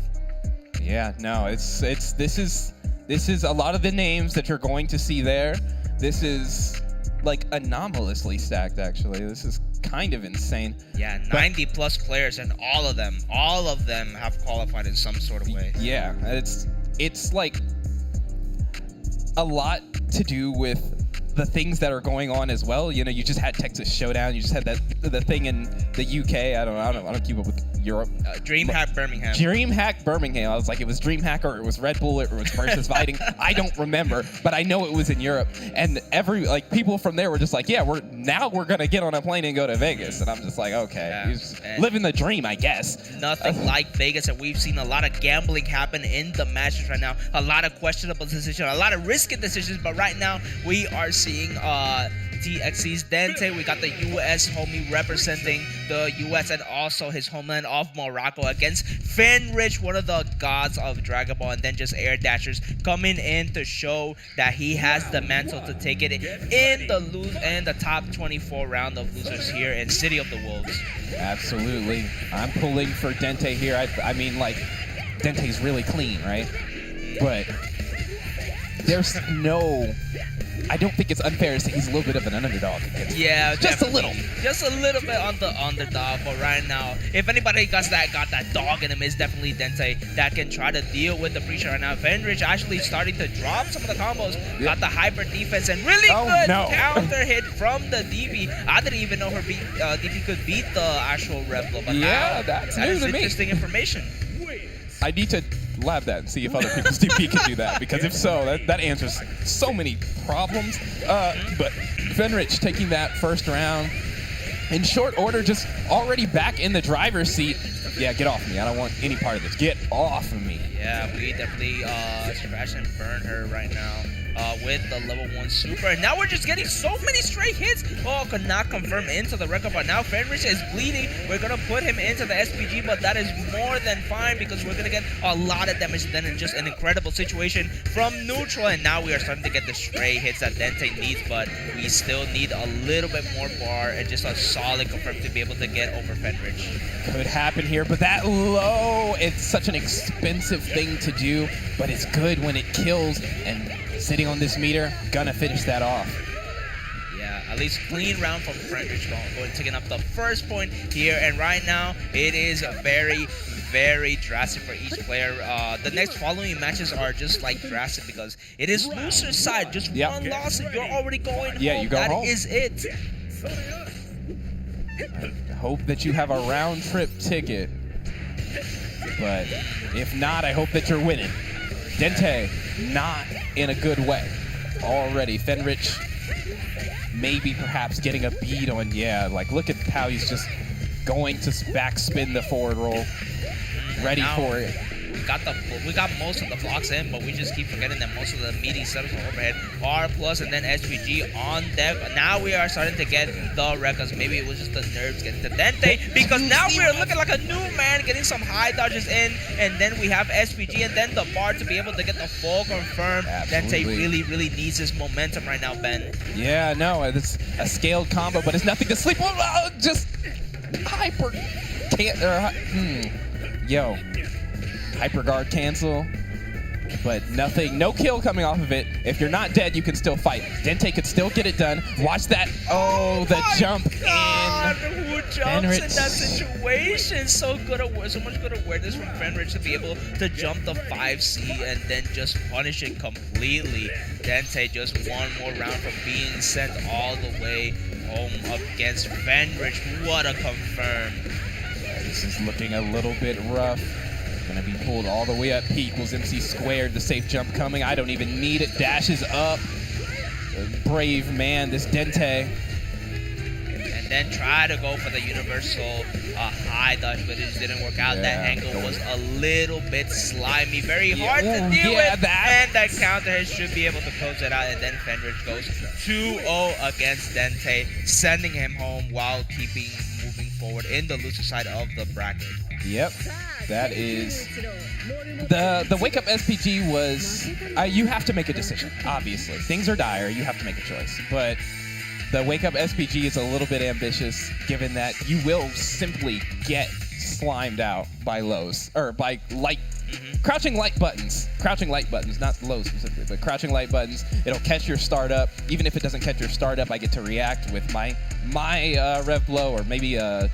Yeah, no, this is a lot of the names that you're going to see there. This is like anomalously stacked, actually. This is kind of insane. Yeah, 90 plus players, and all of them have qualified in some sort of way. Yeah, it's like a lot to do with the things that are going on as well. You know, you just had Texas Showdown. You just had the thing in the UK. I don't keep up with Europe. DreamHack Birmingham. DreamHack Birmingham. I was like, it was DreamHack or it was Red Bull or it was Versus Fighting. I don't remember, but I know it was in Europe. And people from there were just like, yeah, we're gonna get on a plane and go to Vegas. And I'm just like, okay, he's living the dream, I guess. Nothing like Vegas, and we've seen a lot of gambling happen in the matches right now. A lot of questionable decisions, a lot of risky decisions. But right now, we are seeing TXC's Dente. We got the U.S. homie representing the U.S. and also his homeland of Morocco against Fenrich, one of the gods of Dragon Ball, and then just Air Dashers coming in to show that he has the mantle to take it in the top 24 round of losers here in City of the Wolves. Absolutely. I'm pulling for Dente here. I mean, like, Dente's really clean, right? But there's I don't think it's unfair to say he's a little bit of an underdog. Yeah, just definitely. a little. Just a little bit on the underdog, but right now, if anybody got that dog in him, it's definitely Dente that can try to deal with the pressure right now. Fenrich actually starting to drop some of the combos, got the hyper defense, and really good counter hit from the DB. I didn't even know her DB could beat the actual Revlo, but that's new to me. Interesting information. I need to lab that and see if other people's DP can do that, because if so, that answers so many problems. But Fenrich taking that first round in short order, just already back in the driver's seat. Yeah, get off me. I don't want any part of this. Get off of me. Yeah, we definitely scratch and burn her right now. with the level 1 super. And now we're just getting so many straight hits. Oh, could not confirm into the record, but now Fenrich is bleeding. We're going to put him into the SPG, but that is more than fine because we're going to get a lot of damage then in just an incredible situation from neutral. And now we are starting to get the stray hits that Dente needs, but we still need a little bit more bar and just a solid confirm to be able to get over Fenrich. Could happen here, but that low, it's such an expensive thing to do, but it's good when it kills, and sitting on this meter, gonna finish that off. Yeah, at least clean round from Fenrich going taking up the first point here, and right now it is very, very drastic for each player. The next following matches are just like drastic because it is loser's side. Just one loss and you're already going home. You go home. That is it. I hope that you have a round trip ticket, but if not, I hope that you're winning. Dente, not in a good way already. Fenrich maybe perhaps getting a bead on, like look at how he's just going to backspin the forward roll, ready for it. We got most of the blocks in, but we just keep forgetting that most of the meaty setups are overhead. R plus and then SPG on deck. Now we are starting to get the records. Maybe it was just the nerves getting to Dente because now we're looking like a new man, getting some high dodges in, and then we have SPG and then the bar to be able to get the full confirm. Dente really, really needs his momentum right now, Ben. Yeah, no, it's a scaled combo, but it's nothing to sleep on. Just hyper yo. Hyper guard cancel, but nothing, no kill coming off of it. If you're not dead, you can still fight. Dente could still get it done. Watch that. Oh, the jump in. Who jumps in that situation? So much good awareness from Fenrich to be able to jump the 5C and then just punish it completely. Dente just one more round from being sent all the way home up against Fenrich. What a confirm. This is looking a little bit rough. Gonna be pulled all the way up. P equals MC squared. The safe jump coming. I don't even need it. Dashes up. Brave man, this Dente. And then try to go for the universal high dodge, but it just didn't work out. That angle was a little bit slimy. Very hard to deal with. And that counter should be able to close it out. And then Fenrich goes 2-0 against Dente, sending him home while moving forward in the loser side of the bracket. Yep, that is the wake up SPG was you have to make a decision. Obviously, things are dire. You have to make a choice. But the wake up SPG is a little bit ambitious, given that you will simply get slimed out by lows or by light. Crouching light buttons, not low specifically, but crouching light buttons. It'll catch your startup. Even if it doesn't catch your startup, I get to react with my rev blow or maybe a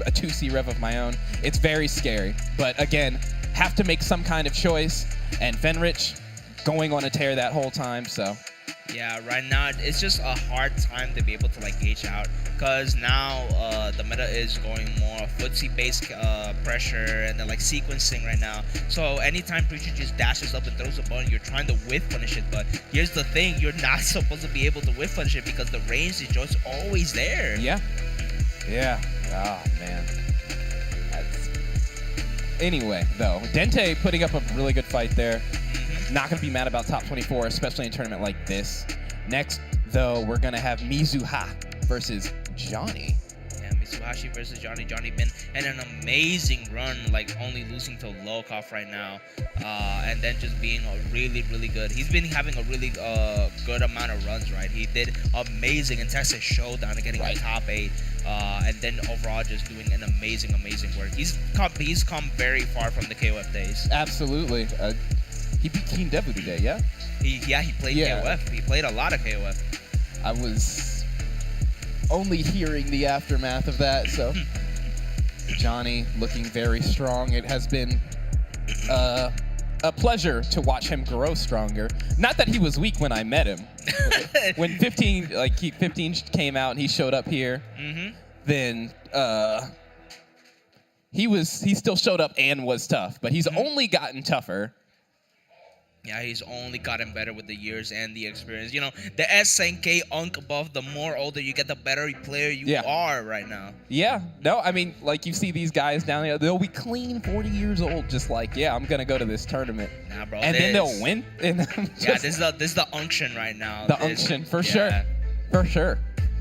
2C rev of my own. It's very scary, but again, have to make some kind of choice, and Fenrich going on a tear that whole time, so. Yeah, right now it's just a hard time to be able to like gauge out because now the meta is going more footsie-based pressure and then like sequencing right now. So anytime Preacher just dashes up and throws a button, you're trying to whiff punish it, but here's the thing, you're not supposed to be able to whiff punish it because the range is just always there. Yeah. Oh, man. Anyway, though, Dente putting up a really good fight there. Not going to be mad about top 24, especially in a tournament like this. Next, though, we're going to have Mizuha versus Johnny. Yeah, Mizuashi versus Johnny. Johnny been in an amazing run, like only losing to Locov right now. And then just being really, really good. He's been having a really good amount of runs, right? He did amazing in Texas Shodown, getting a top 8. And then overall just doing an amazing work. He's come very far from the KOF days. Absolutely. He beat Keen Devu today, yeah? He played KOF. He played a lot of KOF. I was only hearing the aftermath of that, so Johnny looking very strong. It has been a pleasure to watch him grow stronger. Not that he was weak when I met him. When 15 came out and he showed up here, then he still showed up and was tough, but he's only gotten tougher. Yeah, he's only gotten better with the years and the experience. You know, the SNK unk above, the more older you get, the better player you are right now. Yeah, no, I mean, like you see these guys down there, they'll be clean 40 years old, just like, yeah, I'm gonna go to this tournament. Nah, bro. And then they'll win. And yeah, this is the unction right now. The unction, for sure. For sure.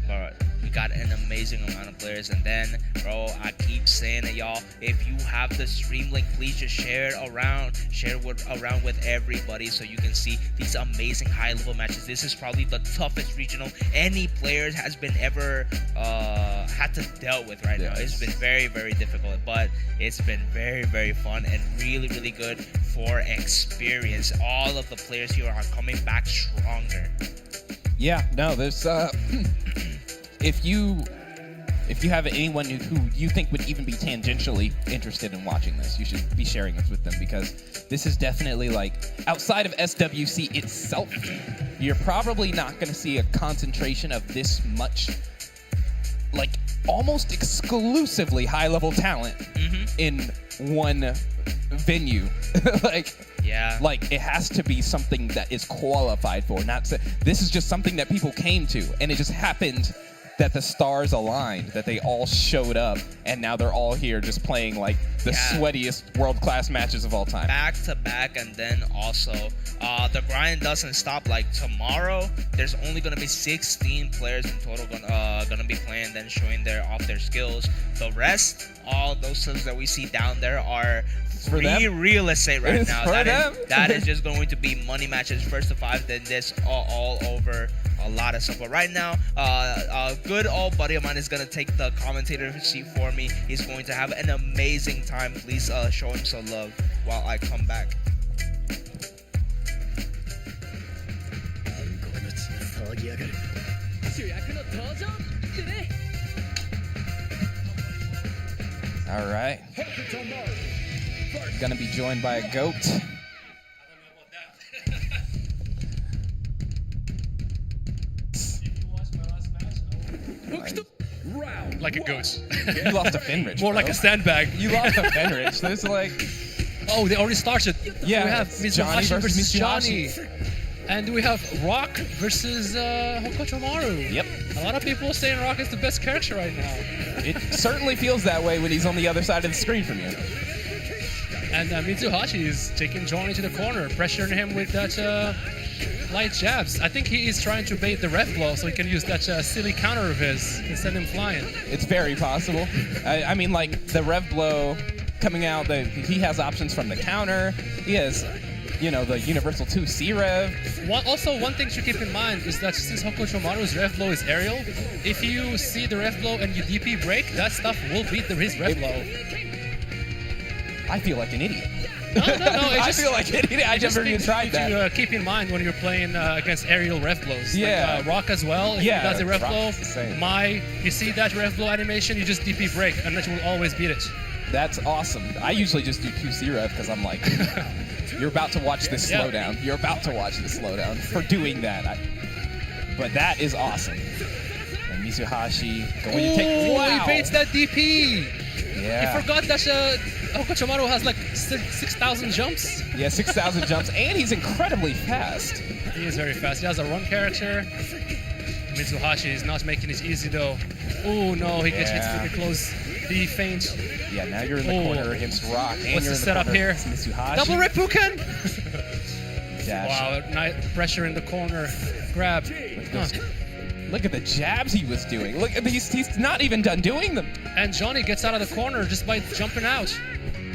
But we got an amazing amount of players. And then, bro, I keep saying it, y'all. If you have the stream link, please just share it around. Share it around with everybody so you can see these amazing high-level matches. This is probably the toughest regional any players has been ever had to deal with right now. It's been very, very difficult, but it's been very, very fun and really, really good for experience. All of the players here are coming back stronger. Yeah, no, there's if you have anyone who you think would even be tangentially interested in watching this, you should be sharing this with them, because this is definitely, like, outside of SWC itself, you're probably not going to see a concentration of this much, like, almost exclusively high-level talent in one venue. Like, it has to be something that is qualified for. This is just something that people came to, and it just happened that the stars aligned, that they all showed up, and now they're all here just playing like the sweatiest world-class matches of all time. Back to back, and then also the grind doesn't stop. Like tomorrow, there's only gonna be 16 players in total gonna be playing, then showing their skills. The rest, all those things that we see down there are free real estate right now. That is just going to be money matches, first to 5, then this all over. A lot of stuff, but right now, a good old buddy of mine is gonna take the commentator seat for me. He's going to have an amazing time. Please show him some love while I come back. All right, gonna be joined by a goat. Like a goat. You lost a Fenrich. More like a sandbag. You lost a Fenrich. There's like... Oh, they already started. Yeah. We have Mizuashi versus Johnny. And we have Rock versus Hokochomaru. Yep. A lot of people saying Rock is the best character right now. It certainly feels that way when he's on the other side of the screen from you. And Mizuashi is taking Johnny to the corner, pressuring him with that light jabs. I think he is trying to bait the ref blow so he can use that silly counter of his and send him flying. It's very possible. I mean, like, the rev blow coming out, he has options from the counter. He has, you know, the Universal 2 C-Rev. Also, one thing to keep in mind is that since Hokochomaru's rev blow is aerial, if you see the rev blow and you DP break, that stuff will beat his rev blow. I feel like an idiot. No. I feel like an idiot. I never even tried that. To keep in mind when you're playing against aerial rev blows. Yeah. Like, Rock as well. If he does a rev blow, you see that rev blow animation, you just DP break, and that will always beat it. That's awesome. I usually just do 2 C-Rev because I'm like, you're about to watch this slowdown. You're about to watch this slowdown for doing that. But that is awesome. And Mizuashi going to take... Wow. He baits that DP. Yeah. I forgot that Hokochomaru has like 6,000 jumps. Yeah, 6,000 jumps, and he's incredibly fast. He is very fast. He has a run character. Mizuashi is not making it easy though. Oh no, he gets hit pretty close. The feint. Yeah, now you're in the corner against Rock. And what's the setup here? Mizuashi. Double Reppuken! Dash. Wow, nice pressure in the corner. Grab. Look at the jabs he was doing. Look, he's not even done doing them. And Johnny gets out of the corner just by jumping out.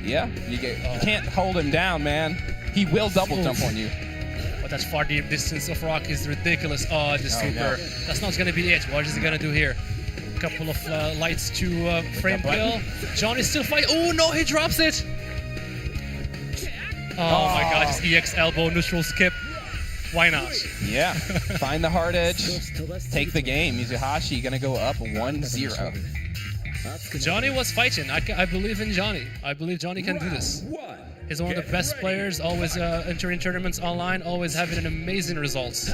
Yeah, you can't hold him down, man. He will double jump on you. But that far deep distance of Rock is ridiculous. Oh, the super. No. That's not going to be it. What is he going to do here? A couple of lights to frame kill. Johnny's still fighting. Oh, no, he drops it. Oh, my God, just EX elbow, neutral skip. Why not? Yeah, find the hard edge, take the game. Mizuashi gonna go up 1-0. Johnny was fighting. I believe in Johnny. I believe Johnny can do this. He's one of the best players, always entering tournaments online, always having amazing results.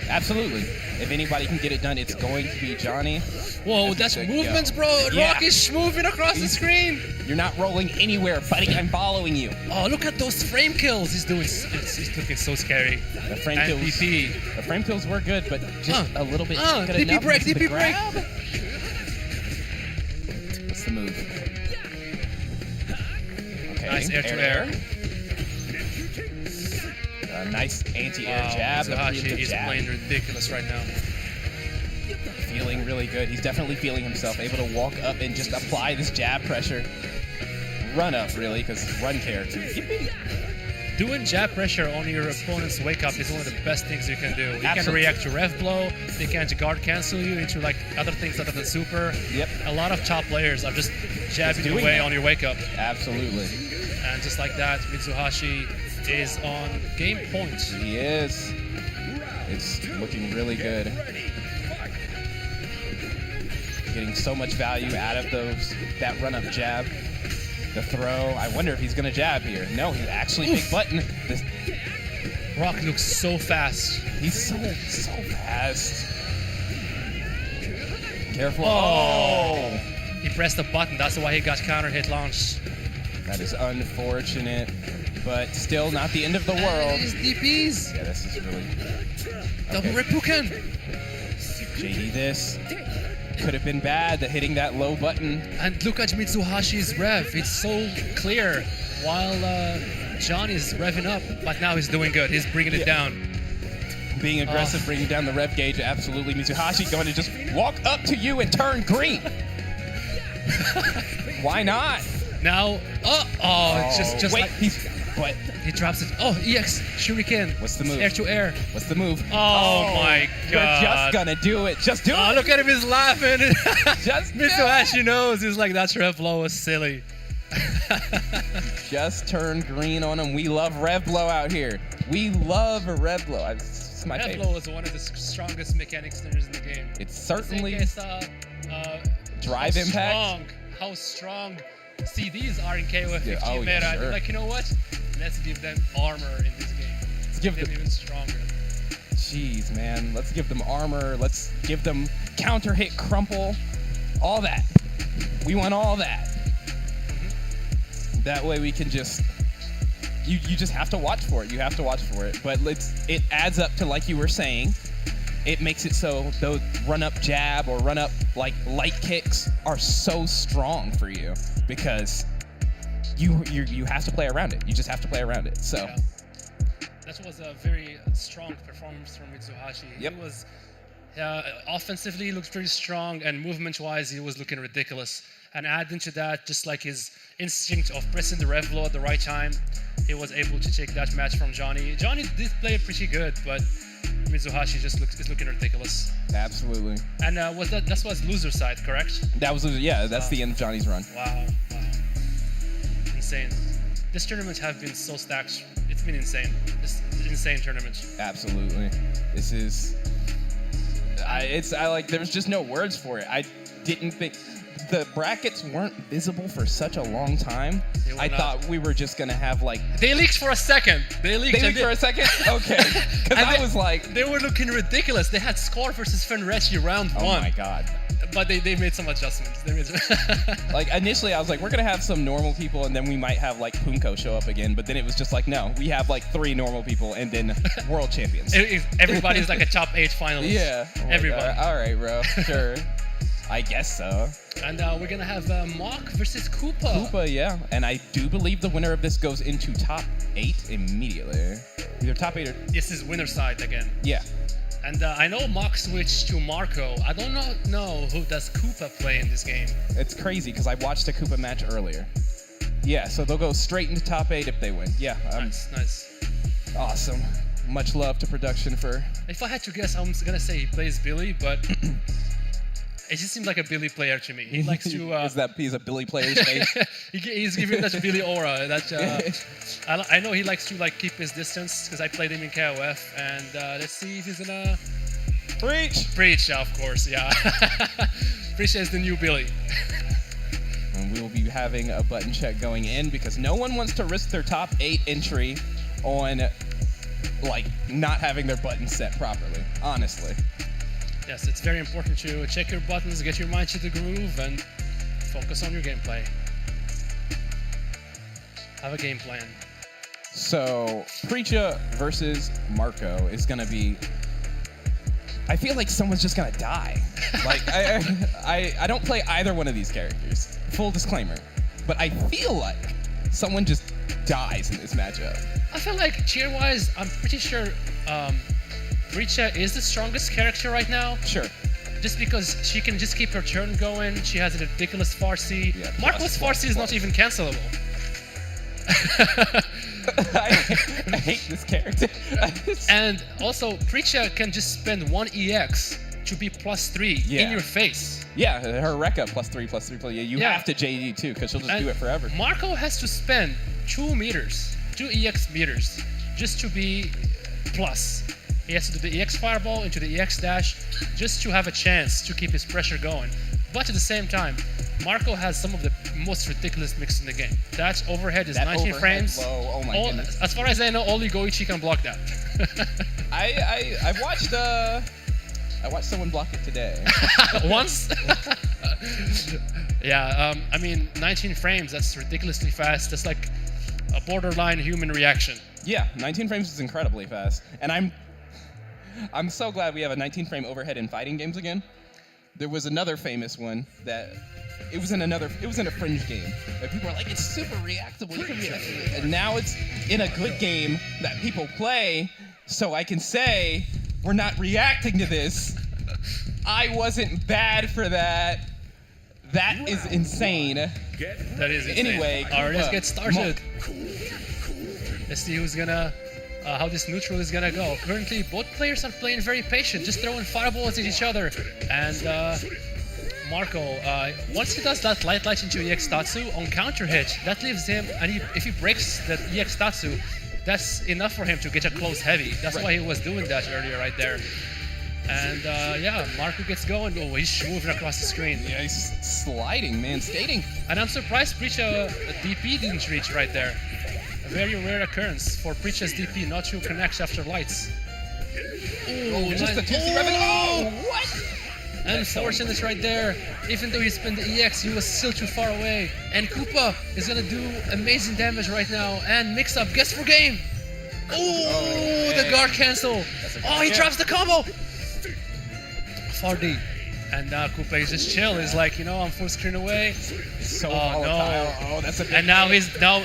Absolutely. If anybody can get it done, it's going to be Johnny. Whoa, As we that's said, movements, go. bro. Yeah. Rock is moving across the screen. You're not rolling anywhere, buddy. I'm following you. Oh, look at those frame kills he's doing. It's looking so scary. The frame And kills. DP. The frame kills were good, but just a little bit. good DP enough. break, Missed the DP break. grab. What's the move? Okay, Nice air to air. Nice anti-air Wow, jab. the Mizuashi preemptive is jab. playing ridiculous right now. Feeling really good. He's definitely feeling himself. Able to walk up and just apply this jab pressure. Run up, really, because run character. Doing jab pressure on your opponent's wake up is one of the best things you can do. You can Absolutely. react to rev blow, they can guard cancel you into like other things other than super. Yep. A lot of top players are just jabbing doing away that. on your wake up. Absolutely. And just like that, Mizuashi is on game point. He is. It's looking really good. Getting so much value out of that run-up jab. The throw. I wonder if he's gonna jab here. No, he's actually big button. This Rock looks so fast. He's so fast. Careful. Oh! He pressed the button. That's why he got counter hit launched. That is unfortunate, but still not the end of the And world. his DPs. Yeah, this is really Double Reppuken. JD. This could have been bad. The hitting that low button. And look at Mitsuhashi's rev. It's so clear while John is revving up, but now he's doing good. He's bringing it down. Being aggressive, bringing down the rev gauge. Absolutely. Mizuashi going to just walk up to you and turn green. Why not? Now, just wait, like what? He drops it. Oh, EX Shuriken. What's the move? Air to air. What's the move? Oh my God! You're just gonna do it. Just do it. Look at him. He's laughing. Just Mitsuhashi knows. He's like, that rev blow was silly. Just turn green on him. We love rev blow out here. We love a rev blow. It's my Rev favorite. blow is one of the strongest mechanics there is in the game. It's certainly drive impact. How strong CDs are in KOF 15 oh, yeah, meta. sure. They're like, you know what? Let's give them armor in this game. Let's give them them- even stronger. Jeez, man. Let's give them armor. Let's give them counter hit crumple. All that. We want all that. That way we can just... You just have to watch for it. You have to watch for it. But it adds up to, like you were saying, it makes it so those run-up jab or run-up like light kicks are so strong for you because you have to play around it. You just have to play around it. So... Yeah. That was a very strong performance from Mitsuhashi. Yep. He was offensively he looked pretty strong, and movement-wise he was looking ridiculous. And add into that just like his instinct of pressing the rev blow at the right time, he was able to take that match from Johnny. Johnny did play pretty good, but Mitsuhashi is looking ridiculous. Absolutely. And that was loser side, correct? That was that's the end of Johnny's run. Wow. Insane. This tournament have been so stacked. It's been insane. This insane tournament. Absolutely. This is there's just no words for it. I didn't think the brackets weren't visible for such a long time. I thought we were just gonna have like They leaked for a second. They leaked for a second? Okay. Because I was like, they were looking ridiculous. They had Score versus Fenrechi round oh one. my god. But they made some adjustments. Like initially I was like, we're gonna have some normal people and then we might have like Punko show up again, but then it was just like, no, we have like 3 normal people and then world champions. Everybody's like a top 8 finalist. Yeah. I'm like, Everybody. all right, bro. Sure. I guess so. And we're gonna have Mock versus Koopa. Koopa, yeah. And I do believe the winner of this goes into top 8 immediately. Either top 8 or... This is winner side again. Yeah. And I know Mock switched to Marco. I don't know who does Koopa play in this game. It's crazy because I watched a Koopa match earlier. Yeah, so they'll go straight into top 8 if they win. Yeah. Nice. Awesome. Much love to production for... If I had to guess, I'm gonna say he plays Billy, but... It just seems like a Billy player to me. He likes to... He's a Billy player's face? He's giving that Billy aura. I know he likes to like keep his distance because I played him in KOF, and let's see if he's gonna... Preach, of course, yeah. Preach is the new Billy. And we will be having a button check going in because no one wants to risk their top 8 entry on like not having their buttons set properly, honestly. Yes, it's very important to check your buttons, get your mind to the groove, and focus on your gameplay. Have a game plan. So, Preacha versus Marco is going to be... I feel like someone's just going to die. Like, I don't play either one of these characters. Full disclaimer. But I feel like someone just dies in this matchup. I feel like cheer-wise, I'm pretty sure Preacha is the strongest character right now. Sure. Just because she can just keep her turn going. She has a ridiculous Farsi. Yeah, Marco's Farsi is not even cancelable. I hate this character. And also, Preacha can just spend 1 EX to be +3 in your face. Yeah, her Rekka +3/+3. Yeah, you have to JD too, because she'll just do it forever. Marco has to spend 2 EX meters, just to be plus. He has to do the EX Fireball into the EX Dash just to have a chance to keep his pressure going. But at the same time, Marco has some of the most ridiculous mix in the game. That overhead is That 19 overhead frames. low, oh my goodness. As far as I know, only Goichi can block that. I watched someone block it today. Once? Yeah, I mean, 19 frames, that's ridiculously fast. That's like a borderline human reaction. Yeah, 19 frames is incredibly fast. And I'm so glad we have a 19 frame overhead in fighting games again. There was another famous one that it was in a fringe game. But people were like, it's super reactable. You can react. And now it's in a good game that people play, so I can say we're not reacting to this. I wasn't bad for that. That is insane. That is insane. Anyway, alright, let's get started. Let's see who's gonna, how this neutral is gonna go. Currently, both players are playing very patient, just throwing fireballs at each other. And Marco, once he does that light into EX Tatsu on counter hit, that leaves him, and if he breaks that EX Tatsu, that's enough for him to get a close heavy. That's why he was doing that earlier right there. And yeah, Marco gets going. Oh, he's moving across the screen. Yeah, he's sliding, man, skating. And I'm surprised Preacha DP didn't reach right there. A very rare occurrence for Preacha's DP not to connect after lights. Oh, just a 2C revenue. Oh, what? Unfortunate right there. Even though he spent the EX, he was still too far away. And Koopa is gonna do amazing damage right now. And mix up, guess for game. Oh, the guard cancel. Oh, he drops the combo. 4D. And now Koopa is just chill. He's like, you know, I'm full screen away. So volatile. No. Oh, that's a big and now he's now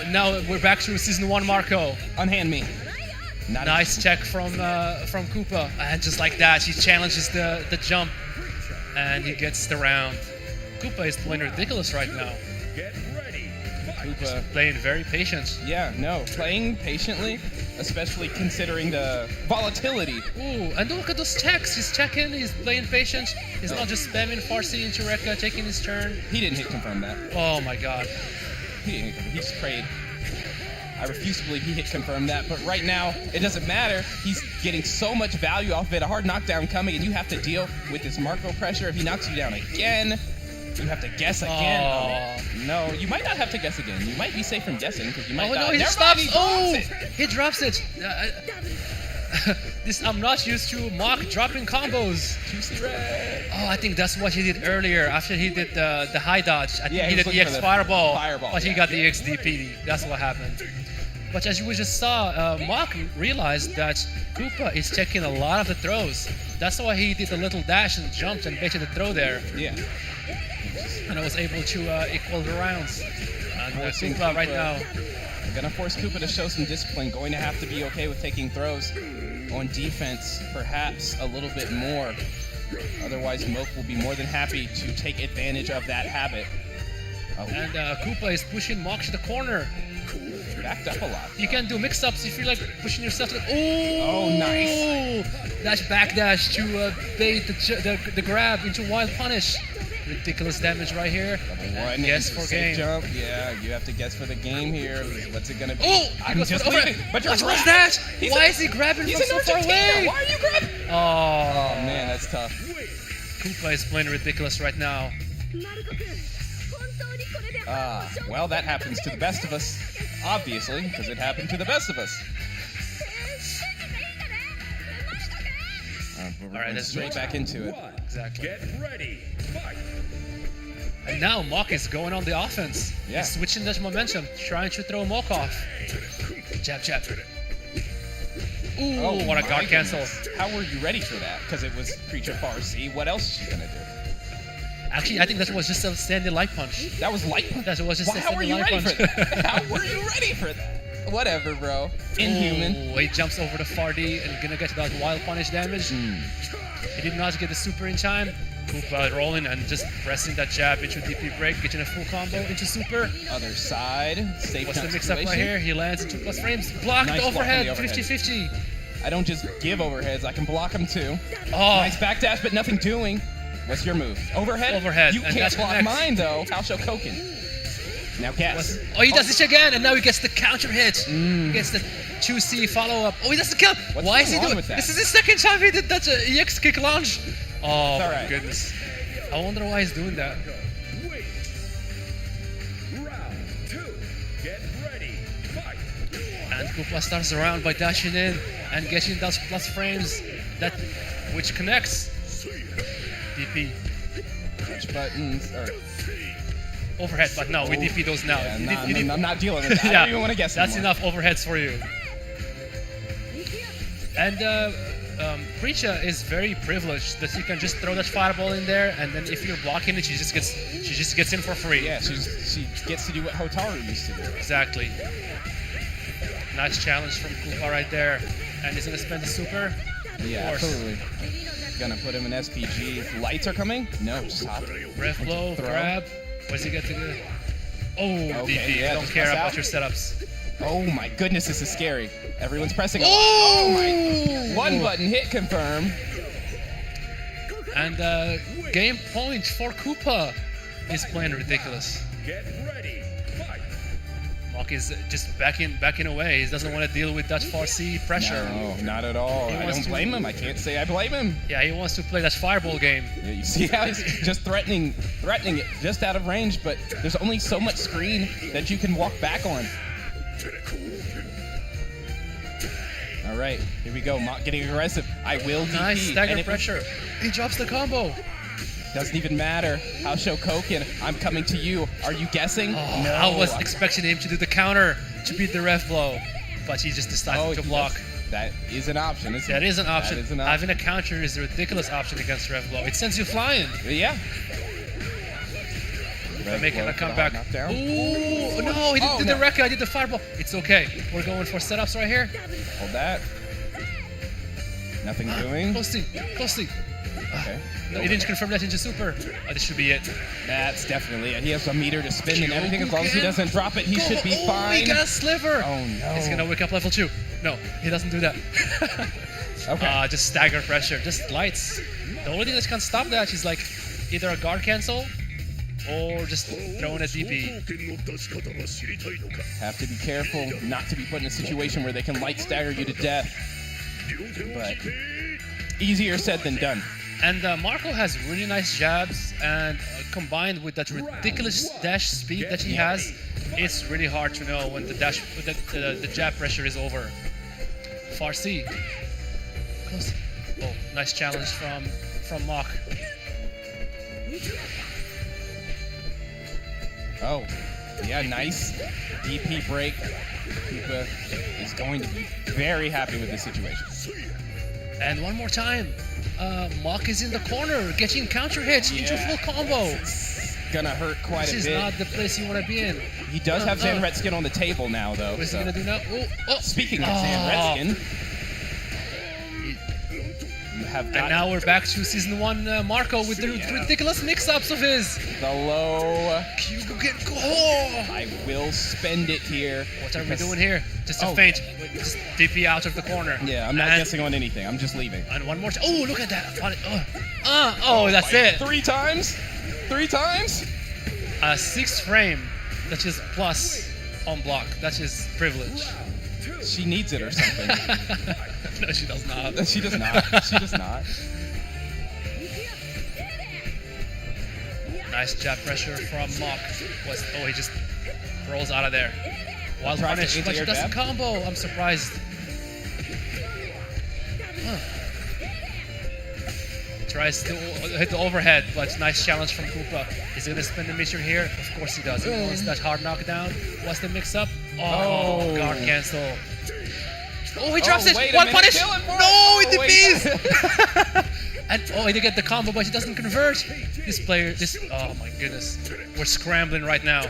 we're back to season 1 Marco. Unhand me. Nice check from Koopa. And just like that, he challenges the jump. And he gets the round. Koopa is playing ridiculous right now. Get ready. Koopa playing very patient. Yeah, no, playing patiently, especially considering the volatility. Ooh, and look at those checks. He's checking, he's playing patient. He's not just spamming Farsi into Rekka, taking his turn. He didn't hit confirm that. Oh my god. He didn't hit confirm. He just prayed. I refuse to believe he hit confirm that, but right now, it doesn't matter. He's getting so much value off of it. A hard knockdown coming, and you have to deal with this Marco pressure. If he knocks you down again, you have to guess again. Oh, no, you might not have to guess again. You might be safe from guessing, because you might die. No, he stops. He drops it. I'm not used to Mock dropping combos. Juicy red. Oh, I think that's what he did earlier after he did the high dodge. I think he did the EX Fireball, but he got the EX DP. That's what happened. But as you just saw, Mock realized that Koopa is taking a lot of the throws. That's why he did a little dash and jumped and baited the throw there. Yeah. And I was able to equal the rounds. And Koopa right now. Gonna force Koopa to show some discipline. Going to have to be okay with taking throws on defense, perhaps a little bit more. Otherwise, Moke will be more than happy to take advantage of that habit. Oh. And Koopa is pushing Mock to the corner. Backed up a lot. You can do mix-ups if you like pushing yourself to Oh, nice. Dash backdash to bait the grab into wild punish. Ridiculous damage right here. One guess for game. Jump. Yeah, you have to guess for the game here. What's it gonna be? Oh, I'm just leaving. But what was that? Why is he grabbing from so far away? Why are you grabbing? Oh man, that's tough. Koopa is playing ridiculous right now. Well, that happens to the best of us. Obviously, because it happened to the best of us. All right, let's straight back into it. Exactly. Get ready. Fight. And now Mok is going on the offense. Yeah. He's switching that momentum, trying to throw Mok off. Jab, jab. Ooh, Oh, what a my guard cancel. goodness. How were you ready for that? Because it was Creature Farsi. What else is she gonna do? Actually, I think that was just a standing light punch. That was light punch? That was just a How were standing you light ready punch. for that? How were you ready for that? Whatever, bro. Inhuman. Ooh, he jumps over the 4D and gonna get that wild punish damage. He did not get the super in time. Koopa rolling and just pressing that jab into DP break, getting a full combo into super. Other side. Safe What's the mix-up right here? He lands in 2+ frames. Block Nice the block on overhead, the overhead. 50-50. I don't just give overheads, I can block them too. Oh. Nice backdash, but nothing doing. What's your move? Overhead? Overhead, You and can't that block connects. mine though. I'll show Koken. Now guess. Oh, he does this again, and now he gets the counter hit. He gets the 2C follow-up. Oh, he does the kill. What's Why is he going on doing with that? This is his second time he did that EX kick launch. Oh, It's all my right. goodness. I wonder why he's doing that. Wait. Round 2. Get ready. Fight. And Koopa starts the round by dashing in and getting those plus frames that which connects. DP. Push buttons. Or Overhead, but no, we DP those now. Yeah, You nah, did- I'm not dealing with that. I Yeah, don't even want to guess That's anymore. enough overheads for you. And Preacher is very privileged that she can just throw that fireball in there, and then if you're blocking it, she just gets in for free. Yeah, she gets to do what Hotaru used to do. Exactly. Nice challenge from Koopa right there, and he's gonna spend the super. Yeah, Of course. absolutely. Gonna put him in SPG. Lights are coming? No, stop. Ref blow, Throw. grab. What's he get to do? Oh, Okay, DP. yeah, Don't just care press about out. your setups. Oh my goodness, this is scary. Everyone's pressing. Oh! My! One button hit confirm. And game point for Koopa. He's playing ridiculous. Get ready. Fight. Mok is just backing away. He doesn't want to deal with that 4C pressure. No, not at all. He I wants don't to- blame him. I can't say I blame him. Yeah, he wants to play that fireball game. Yeah, you see how he's just threatening it just out of range, but there's only so much screen that you can walk back on. All right, here we go. Mok getting aggressive. I will DP. Nice and stagger it pressure. He drops the combo. Doesn't even matter. I'll show Koken. I'm coming to you. Are you guessing? Oh, No. I was expecting him to do the counter to beat the ref blow, but he just decided to he block. does. That is an option. Isn't That it? is an option. That is an option. Having a counter is a ridiculous option against ref blow. It sends you flying. Yeah. Making a comeback. Knockdown. Ooh, no, he didn't do the record. I did the fireball. It's okay. We're going for setups right here. Hold that. Nothing doing. Closely. Okay. No, he didn't confirm that into super. Oh, this should be it. That's definitely it. He has a meter to spin and everything. As long as he doesn't drop it, he should be Oh, fine. he got a sliver. Oh no. He's gonna wake up level 2. No, he doesn't do that. Okay. Just stagger pressure, just lights. The only thing that can stop that is like either a guard cancel or just throwing a DP. Have to be careful not to be put in a situation where they can light stagger you to death. But easier said than done. And Marco has really nice jabs, and combined with that ridiculous dash speed that he has, it's really hard to know when the jab pressure is over. Farsi. Close. Oh, nice challenge from Mok. Oh, yeah, nice DP break. Koopa is going to be very happy with this situation. And one more time, Mok is in the corner, getting counter hits into full combo. It's gonna hurt quite This a is bit. not the place you want to be in. He does have Zanret skin on the table now, though. What's he so. gonna do now? Oh. Speaking of Zanret skin, you have And got now we're back to season 1 Marco with the ridiculous mix-ups of his. the low. Oh. I will spend it here. What are we because- doing here? Just a Oh. feint. Just DP out of the corner. Yeah, I'm not And- guessing on anything. I'm just leaving. And one more time. Oh, look at that. That's it. 3 times? 3 times? 6th frame. That is plus on block. That is privilege. She needs it or something. No, she does not. She does not. She does not. Nice jab pressure from Mok. He just rolls out of there. Wild Tries to punish, but anti-air she doesn't jab. combo. I'm surprised. Tries to hit the overhead, but nice challenge from Koopa. Is he gonna spin the mission here? Of course he does. He wants that hard knockdown. What's the mix-up? Oh, guard cancel. Oh, he drops it. One punish. No, it defeats. And he did get the combo, but he doesn't convert. Oh my goodness. We're scrambling right now.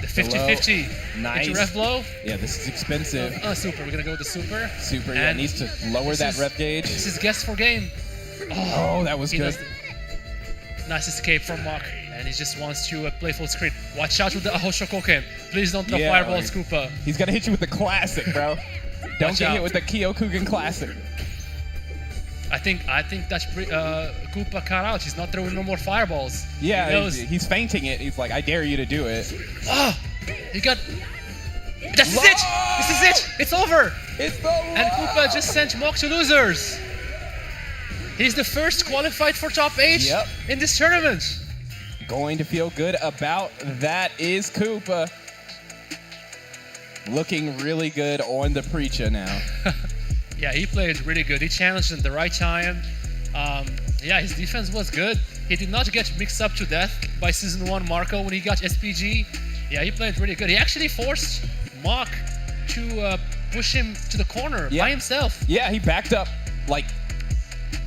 The 50-50. Nice. Get your ref blow. Yeah, this is expensive. Super. We're gonna go with the super. Super, yeah, needs to lower that ref gauge. This is guess for game. Oh, that was good. Nice escape from Mach. And he just wants to play full screen. Watch out with the Ahoshokoken. Please don't throw fireballs, Koopa. He's gonna hit you with the classic, bro. Don't get hit with the Kyokugen classic. I think that's Koopa cut out. He's not throwing no more fireballs. Yeah, he's feinting it. He's like, I dare you to do it. Oh, he got... This is it! This is it! It's over! It's over! And Koopa just sent Mach to losers. He's the first qualified for top 8 in this tournament. Going to feel good about that is Koopa. Looking really good on the Preacher now. Yeah, he played really good. He challenged in the right time. Yeah, his defense was good. He did not get mixed up to death by Season 1 Marco when he got SPG. Yeah, he played really good. He actually forced Mach to push him to the corner by himself. Yeah, he backed up, like,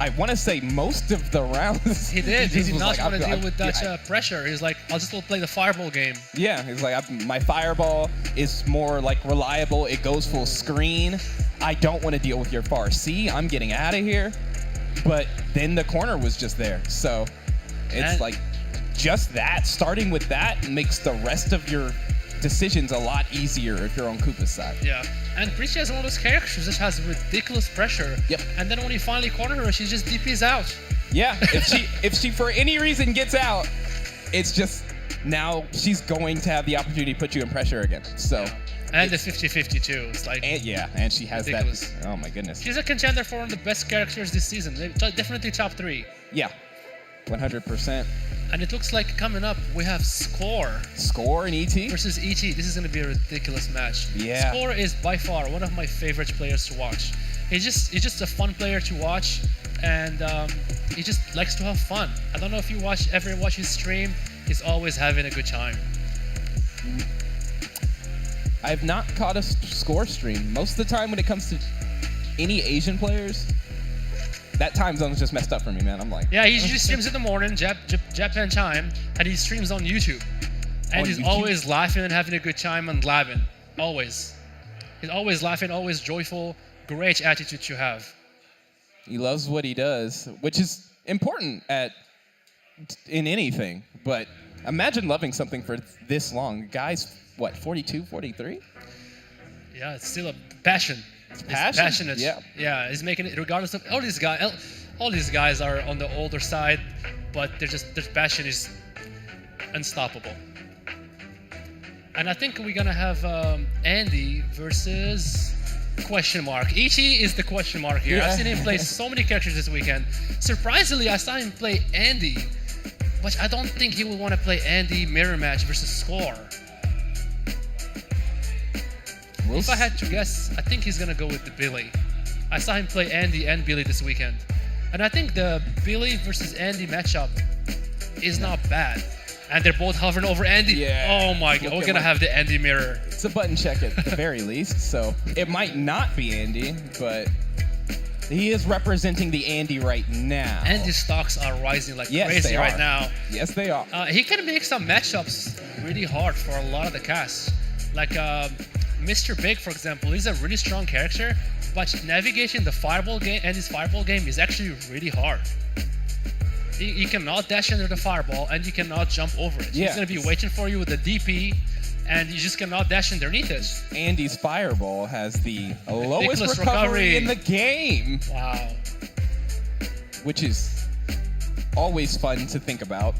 I want to say most of the rounds. He did. He did not want to deal with that yeah, pressure. He's like, I'll just play the fireball game. Yeah, he's like, my fireball is more like reliable. It goes full screen. I don't want to deal with your far C. I'm getting out of here. But then the corner was just there. So it's like just that, starting with that makes the rest of your decisions a lot easier if you're on Koopa's side. Yeah, and Preacher has one of those characters that has ridiculous pressure. Yep. And then when you finally corner her, she just DPs out. Yeah, if she for any reason gets out, it's just now she's going to have the opportunity to put you in pressure again. So. And the 50-50 too. It's like and she has ridiculous. that. Oh my goodness. She's a contender for one of the best characters this season. Definitely top 3. Yeah, 100%. And it looks like coming up we have Score. Score and ET versus ET. This is going to be a ridiculous match. Yeah. Score is by far one of my favorite players to watch. He's just a fun player to watch, and he just likes to have fun. I don't know if you ever watch his stream. He's always having a good time. I have not caught a Score stream. Most of the time when it comes to any Asian players, that time zone is just messed up for me, man. I'm like... Yeah, he usually streams in the morning, Japan time, and he streams on YouTube. And he's always laughing and having a good time and blabbing. Always. He's always laughing, always joyful. Great attitude to have. He loves what he does, which is important in anything. But imagine loving something for this long. Guys, what, 42, 43? Yeah, it's still a passion. It's passionate. Yeah, he's making it regardless of all these guys. All these guys are on the older side, but their passion is unstoppable. And I think we're gonna have Andy versus question mark. ET is the question mark here. I've seen him play so many characters this weekend. Surprisingly, I saw him play Andy, but I don't think he would want to play Andy mirror match versus Score. If I had to guess, I think he's gonna go with the Billy. I saw him play Andy and Billy this weekend. And I think the Billy versus Andy matchup is not bad. And they're both hovering over Andy. Yeah. Oh my god, we're gonna have the Andy mirror. It's a button check at the very least, so it might not be Andy, but he is representing the Andy right now. Andy's stocks are rising like crazy right now. Yes, they are. He can make some matchups really hard for a lot of the cast. Like Mr. Big, for example, he's a really strong character, but navigating the fireball game and his fireball game is actually really hard. You cannot dash under the fireball and you cannot jump over it. Yeah. He's going to be waiting for you with the DP and you just cannot dash underneath it. Andy's fireball has the lowest recovery in the game. Wow. Which is always fun to think about.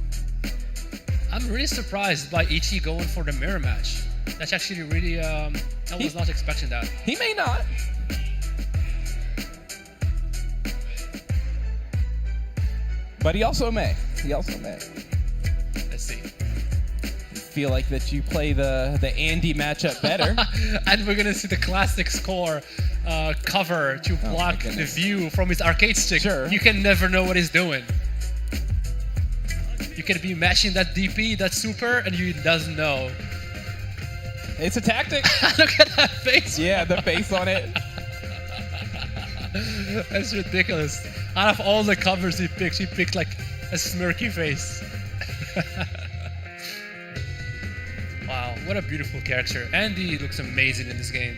I'm really surprised by ET going for the mirror match. That's actually really, I was not expecting that. He may not. But he also may. Let's see. Feel like that you play the Andy matchup better. And we're gonna see the classic Score cover to block the goodness. view from his arcade stick, Sure. you can never know what he's doing. You can be mashing that DP, that super, and you doesn't know. It's a tactic. Look at that face. Yeah, the face on it. That's ridiculous. Out of all the covers he picked like a smirky face. Wow, what a beautiful character. Andy looks amazing in this game.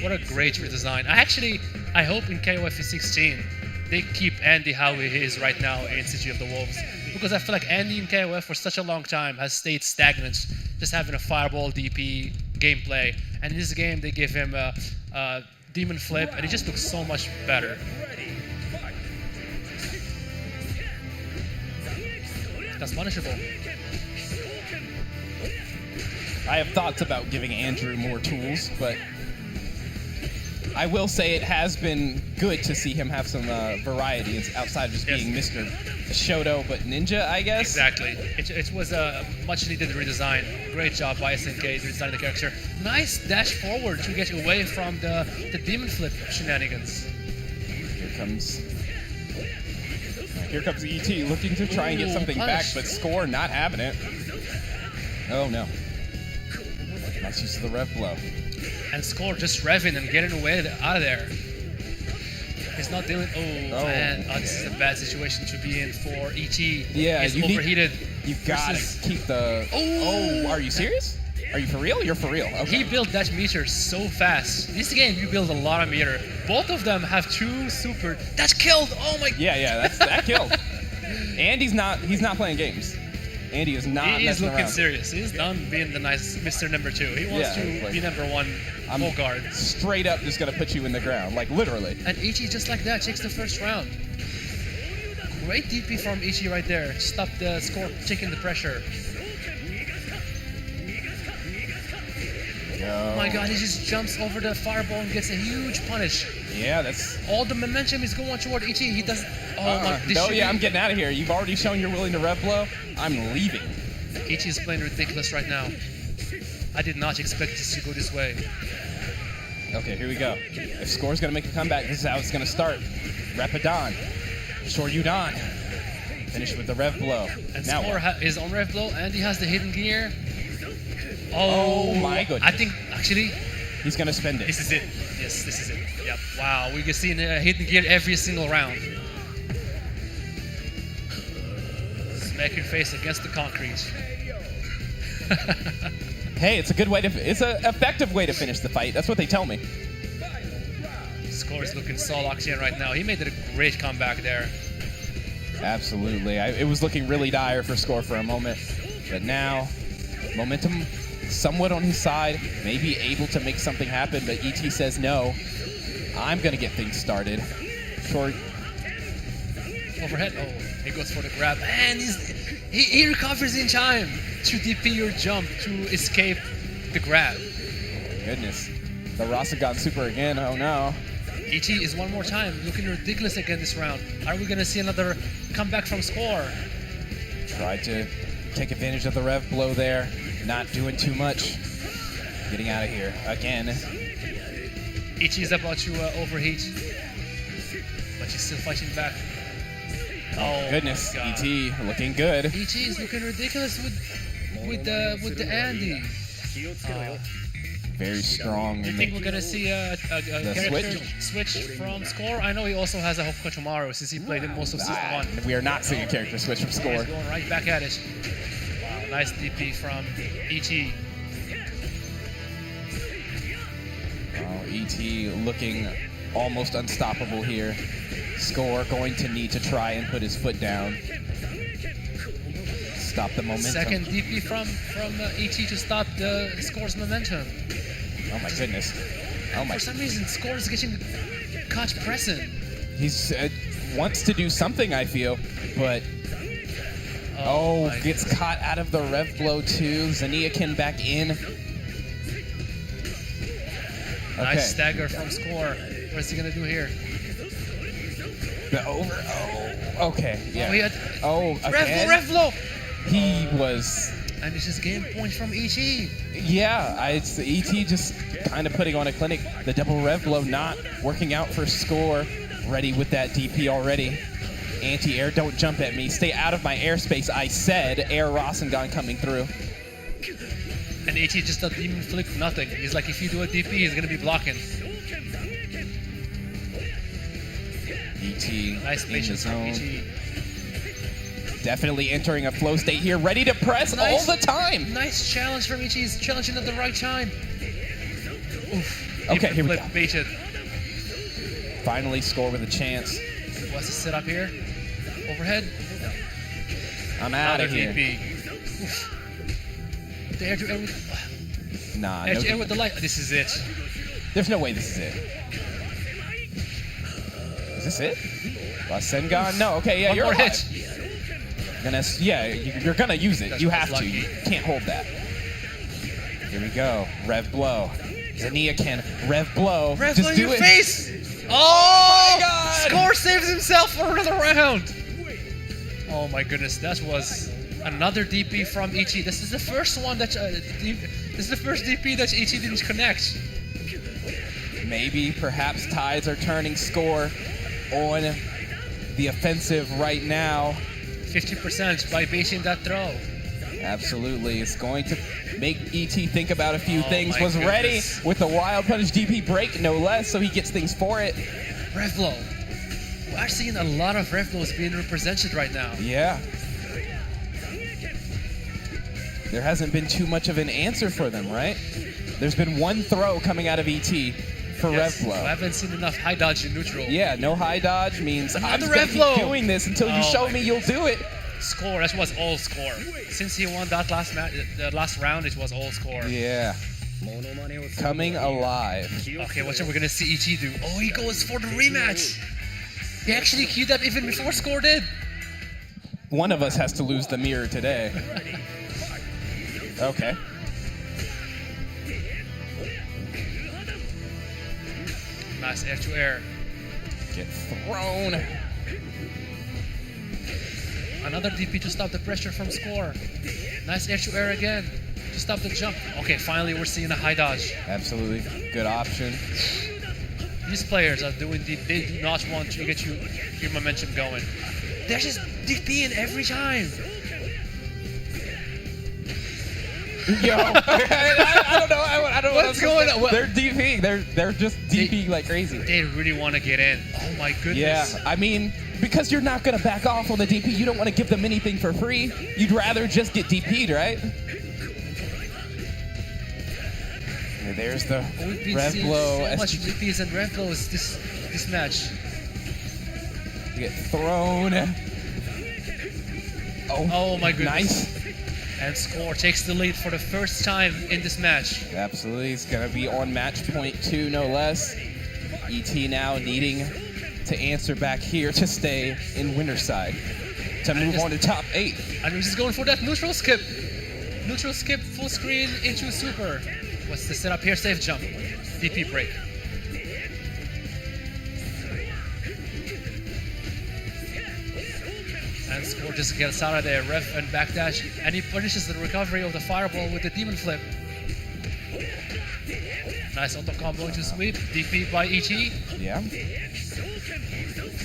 What a great redesign. I hope in KOF 16 they keep Andy how he is right now in City of the Wolves. Because I feel like Andy in KOF for such a long time has stayed stagnant, just having a fireball DP gameplay. And in this game they give him a demon flip and he just looks so much better. That's punishable. I have thoughts about giving Andrew more tools, but I will say it has been good to see him have some variety outside of just being Mr. Shodo, but Ninja, I guess? Exactly. It was a much needed redesign. Great job by SNK redesigning the character. Nice dash forward to get away from the demon flip shenanigans. Here comes ET looking to try and get something back, but Score not having it. Oh no. Nice use of the rev blow. And Score just revving and getting away out of there. He's not dealing. Oh man, this is a bad situation to be in for ET. Yeah, he's you overheated. You gotta keep the. Oh, are you serious? Are you for real? You're for real. Okay. He built that meter so fast. This game, you build a lot of meter. Both of them have 2 super. That's killed. Oh my. Yeah, that killed. And he's not playing games. Andy is not. He is looking around. serious. He's done being the nice Mr. Number 2. He wants to be number 1 full guard. Straight up just gonna put you in the ground, like literally. And Ichi just like that takes the first round. Great DP from Ichi right there. Stop the Score taking the pressure. Oh my god, he just jumps over the fireball and gets a huge punish. Yeah, that's... All the momentum is going toward Ichi. He doesn't... Oh my... No, yeah, I'm getting out of here. You've already shown you're willing to rev blow. I'm leaving. Ichi is playing ridiculous right now. I did not expect this to go this way. Okay, here we go. If Score's gonna make a comeback, this is how it's gonna start. Rapidon. Shoryudan. Finish with the rev blow. And now Score is on rev blow, and he has the hidden gear. Oh my goodness. I think, actually... He's gonna spend it. This is it. Yes, this is it. Yep. Wow, we can see hidden gear every single round. Smack your face against the concrete. Hey, it's a good way to... It's an effective way to finish the fight. That's what they tell me. Score is looking so locked in right now. He made it a great comeback there. Absolutely. It was looking really dire for Score for a moment. But now, momentum somewhat on his side. Maybe able to make something happen, but ET says no. I'm going to get things started. Short. Overhead. Oh, he goes for the grab. And he recovers in time to DP your jump to escape the grab. Goodness. The Rasengan super again. Oh no. ET is one more time looking ridiculous again this round. Are we going to see another comeback from Score? Tried to take advantage of the rev blow there. Not doing too much. Getting out of here again. ET is about to overheat, but he's still fighting back. Oh goodness, ET looking good. ET is looking ridiculous with the Andy. Very strong. Do you think we're gonna see a character switch from Score? I know he also has a Hokuto tomorrow since he played in most of season 1. We are not seeing a character switch from Score. He's going right back at it. Wow, nice DP from ET. ET looking almost unstoppable here. Score going to need to try and put his foot down. Stop the momentum. Second DP from ET to stop the Score's momentum. Oh my goodness. Oh my. For some reason, Score is getting caught pressing. He's wants to do something, I feel, but gets caught out of the rev blow too. Zaniakin back in. Okay. Nice stagger from Score. What is he gonna do here? The over. Oh, okay. Yeah. Oh, he had again? Rev blow. He was And this is game point from ET. Yeah, it's ET just kind of putting on a clinic. The double rev blow not working out for score. Ready with that DP already. Anti-air, don't jump at me. Stay out of my airspace, I said. Air Rasengan coming through. And ET just does demon flip nothing. He's like, if you do a DP, he's going to be blocking. ET Nice patience from ET. Definitely entering a flow state here, ready to press all the time. Nice challenge from ET. He's challenging at the right time. Oof. Okay, here we go. Baited. Finally score with a chance. What's the setup here? Overhead. I'm out of here. DP. Oof. The air to air with... Nah, air no to air with the light. This is it. There's no way this is it. Is this it? Rasengan? No, okay, yeah, One you're more alive. hit. You're gonna use it. That's You have to. lucky. You can't hold that. Here we go. Rev blow. Zania can rev blow. Rev Just blow do your it. face! Oh my God! Score saves himself for another round! Oh my goodness, that was another DP from ET. This is the first one that this is the first DP that ET didn't connect. Maybe, perhaps tides are turning. Score on the offensive right now. 50% by baiting that throw. Absolutely. It's going to make ET think about a few things. my Was ready goodness. with the Wild Punish DP break, no less, so he gets things for it. Rev blow. We're seeing a lot of rev blows being represented right now. Yeah. There hasn't been too much of an answer for them, right? There's been one throw coming out of ET for Yes, rev blow. I haven't seen enough high dodge in neutral. Yeah, no high dodge means I'm Another just gonna rev keep blow. doing this until you Oh show my me you'll do it. Score, that was all score. Since he won that last the last round, it was all score. Yeah. Coming alive. Okay, watch what we're gonna see ET do. Oh, he goes for the rematch. He actually queued up even before score did. One of us has to lose the mirror today. Okay. Nice air to air. Get thrown. Another DP to stop the pressure from score. Nice air to air again to stop the jump. Okay, finally we're seeing a high dodge. Absolutely. Good option. These players are doing deep. They do not want to get your momentum going. They're just DPing every time. Yo, I don't know. I don't know What's going on? They're DPing. They're just DPing like crazy. They really want to get in. Oh my goodness. Yeah, I mean, because you're not gonna back off on the DP, you don't want to give them anything for free. You'd rather just get DP'd, right? And there's the We've been rev seeing blow. so much SG DPs and rev blows this match. You get thrown. Oh my goodness. Nice. And score takes the lead for the first time in this match. Absolutely, it's gonna be on match point 2, no less. ET now needing to answer back here to stay in winner's side to move on to top 8. And we're just going for that neutral skip. Neutral skip, full screen into super. What's the setup here? Safe jump. DP break. And score just gets out of there. Ref and backdash. And he punishes the recovery of the fireball with the demon flip. Nice auto combo into sweep. DP by ET. Yeah.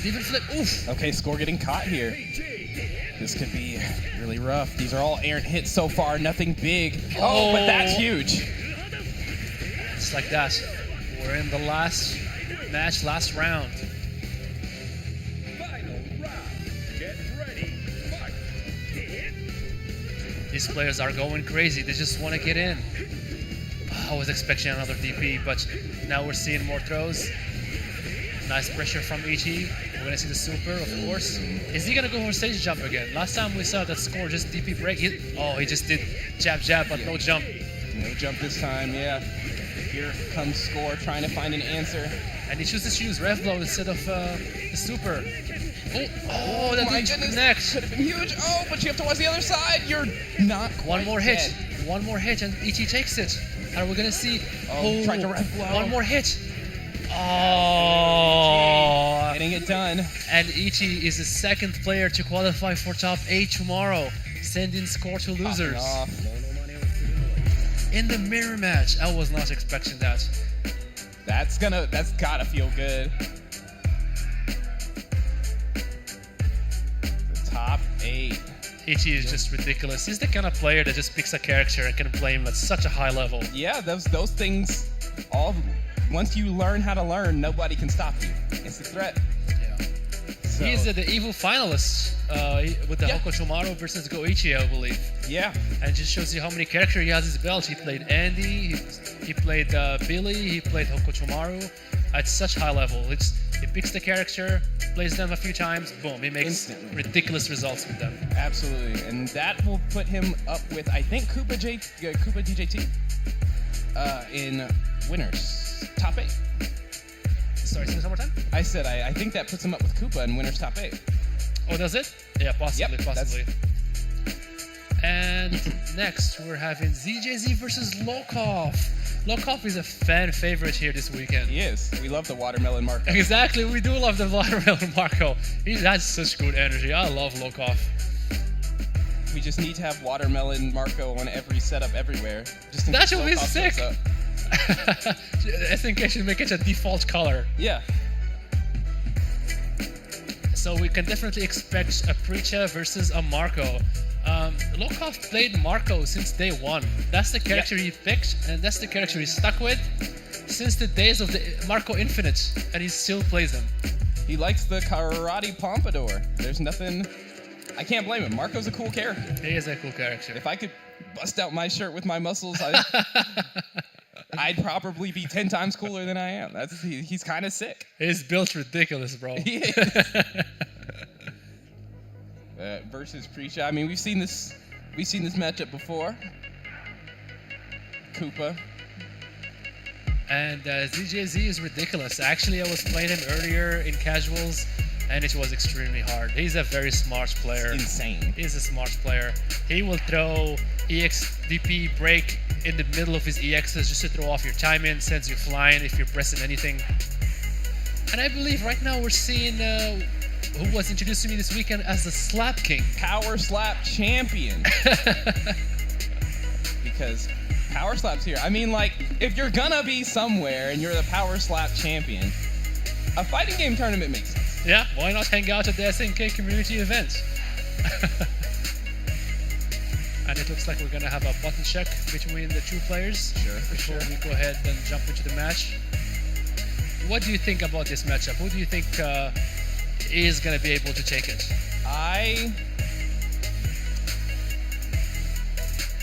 Demon flip. Oof. Okay, score getting caught here. This could be really rough. These are all errant hits so far, nothing big. Oh, but that's huge. Just like that. We're in the last match, last round. These players are going crazy. They just want to get in. I was expecting another DP, but now we're seeing more throws. Nice pressure from ET. We're going to see the super, of course. Is he going to go for stage jump again? Last time we saw that score just DP break. He just did jab, but no jump. No jump this time, yeah. Here comes score trying to find an answer. And he chooses to use rev blow instead of the super. Oh, that didn't connect. Could have been huge. Oh, but you have to watch the other side. You're not quite One more hit. dead. One more hit, and ET takes it. And we're gonna see. Tried to rev blow. One more hit. Oh, getting it done. And ET is the second player to qualify for top 8 tomorrow. sending score to Popping losers. off. In the mirror match, I was not expecting that. That's gotta feel good. The top 8. Ichi is just ridiculous. He's the kind of player that just picks a character and can play him at such a high level. Yeah, those things, all once you learn how to learn, nobody can stop you. It's a threat. So, He's the evil finalist with the Hokochomaru versus Goichi, I believe. Yeah. And it just shows you how many characters he has his belt. He played Andy, he played Billy, he played Hokochomaru at such high level. He picks the character, plays them a few times, boom, he makes ridiculous results with them. Absolutely, and that will put him up with, I think, Koopa DJT in winners top 8. Sorry, say this one more time? I said I think that puts him up with Koopa in winners top 8. Oh, does it? Yeah, possibly, Yep, possibly. And next, we're having ZJZ versus Locov. Locov is a fan favorite here this weekend. He is. We love the watermelon Marco. Exactly, we do love the watermelon Marco. He has such good energy. I love Locov. We just need to have watermelon Marco on every setup everywhere. Just in That case would be Locov sick. shows up. SNK should make it a default color. Yeah. So we can definitely expect a Preacher versus a Marco. Locov played Marco since day one. That's the character he picked, and that's the character he's stuck with since the days of the Marco Infinite, and he still plays them. He likes the karate pompadour. There's nothing... I can't blame him. Marco's a cool character. He is a cool character. If I could bust out my shirt with my muscles, I'd probably be 10 times cooler than I am. He's kind of sick. His build's ridiculous, bro. He is. Versus Preacher. I mean, we've seen this matchup before. Koopa. And ZJZ is ridiculous. Actually, I was playing him earlier in casuals, and it was extremely hard. He's a very smart player. It's insane. He's a smart player. He will throw EX DP break in the middle of his EXs just to throw off your timing, sends you flying if you're pressing anything. And I believe right now we're seeing who was introduced to me this weekend as the Slap King. Power Slap Champion. Because Power Slap's here. I mean, like, if you're gonna be somewhere and you're the Power Slap Champion, a fighting game tournament makes sense. Yeah, why not hang out at the SNK community event? And it looks like we're gonna have a button check between the two players. Sure, for before sure. we go ahead and jump into the match. What do you think about this matchup? Who do you think is gonna be able to take it? I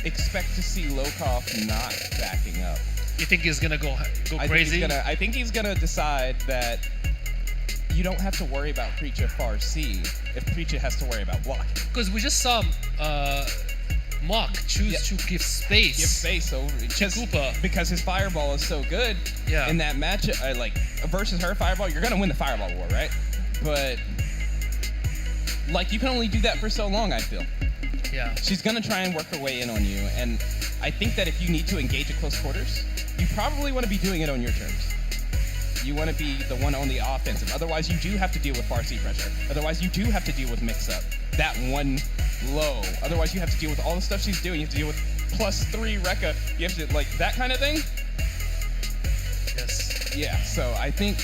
expect to see Locov not backing up. You think he's gonna go crazy? I think he's gonna decide that you don't have to worry about Preacher Far C if Preacher has to worry about blocking. Because we just saw Mock choose to give space. Give space over to Koopa. Because his fireball is so good. Yeah. In that match, like versus her fireball, you're gonna win the fireball war, right? But like you can only do that for so long, I feel. Yeah. She's gonna try and work her way in on you, and I think that if you need to engage at close quarters, you probably want to be doing it on your terms. You want to be the one on the offensive. Otherwise, you do have to deal with far C pressure. Otherwise, you do have to deal with mix-up. That one low. Otherwise, you have to deal with all the stuff she's doing. You have to deal with +3 Rekka. You have to, like, that kind of thing. Yes. Yeah, so I think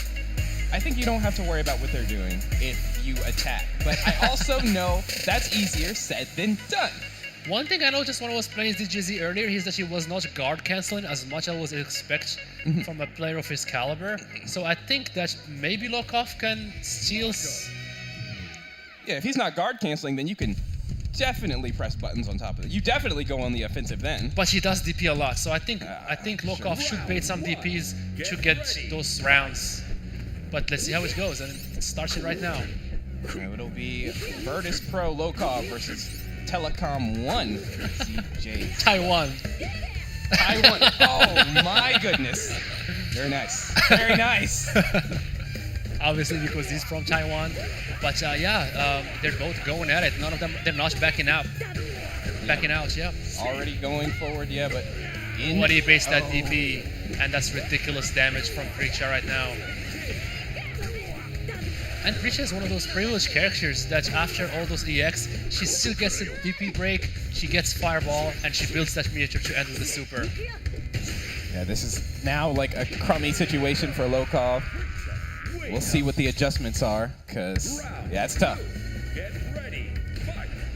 you don't have to worry about what they're doing if you attack. But I also know that's easier said than done. One thing I noticed when I was playing ZJZ earlier is that he was not guard canceling as much as I would expect from a player of his caliber. So I think that maybe Locov can steal. Yeah, if he's not guard canceling, then you can definitely press buttons on top of it. You definitely go on the offensive then. But he does DP a lot, so I think Locov should bait some DPs to get those rounds. But let's see how it goes, and it starts it right now. It'll be Virtus Pro Locov versus Telecom 1 CJ. Taiwan. Oh my goodness. Very nice. Very nice. Obviously because he's from Taiwan. But they're both going at it. None of them, they're not backing out. Backing out, yeah. Already going forward, yeah, but what do you base that DP? And that's ridiculous damage from Preacher right now. And Prisha is one of those privileged characters that after all those EX, she still gets a DP break, she gets Fireball, and she builds that miniature to end with the super. Yeah, this is now like a crummy situation for Locov. We'll see what the adjustments are, because, yeah, it's tough.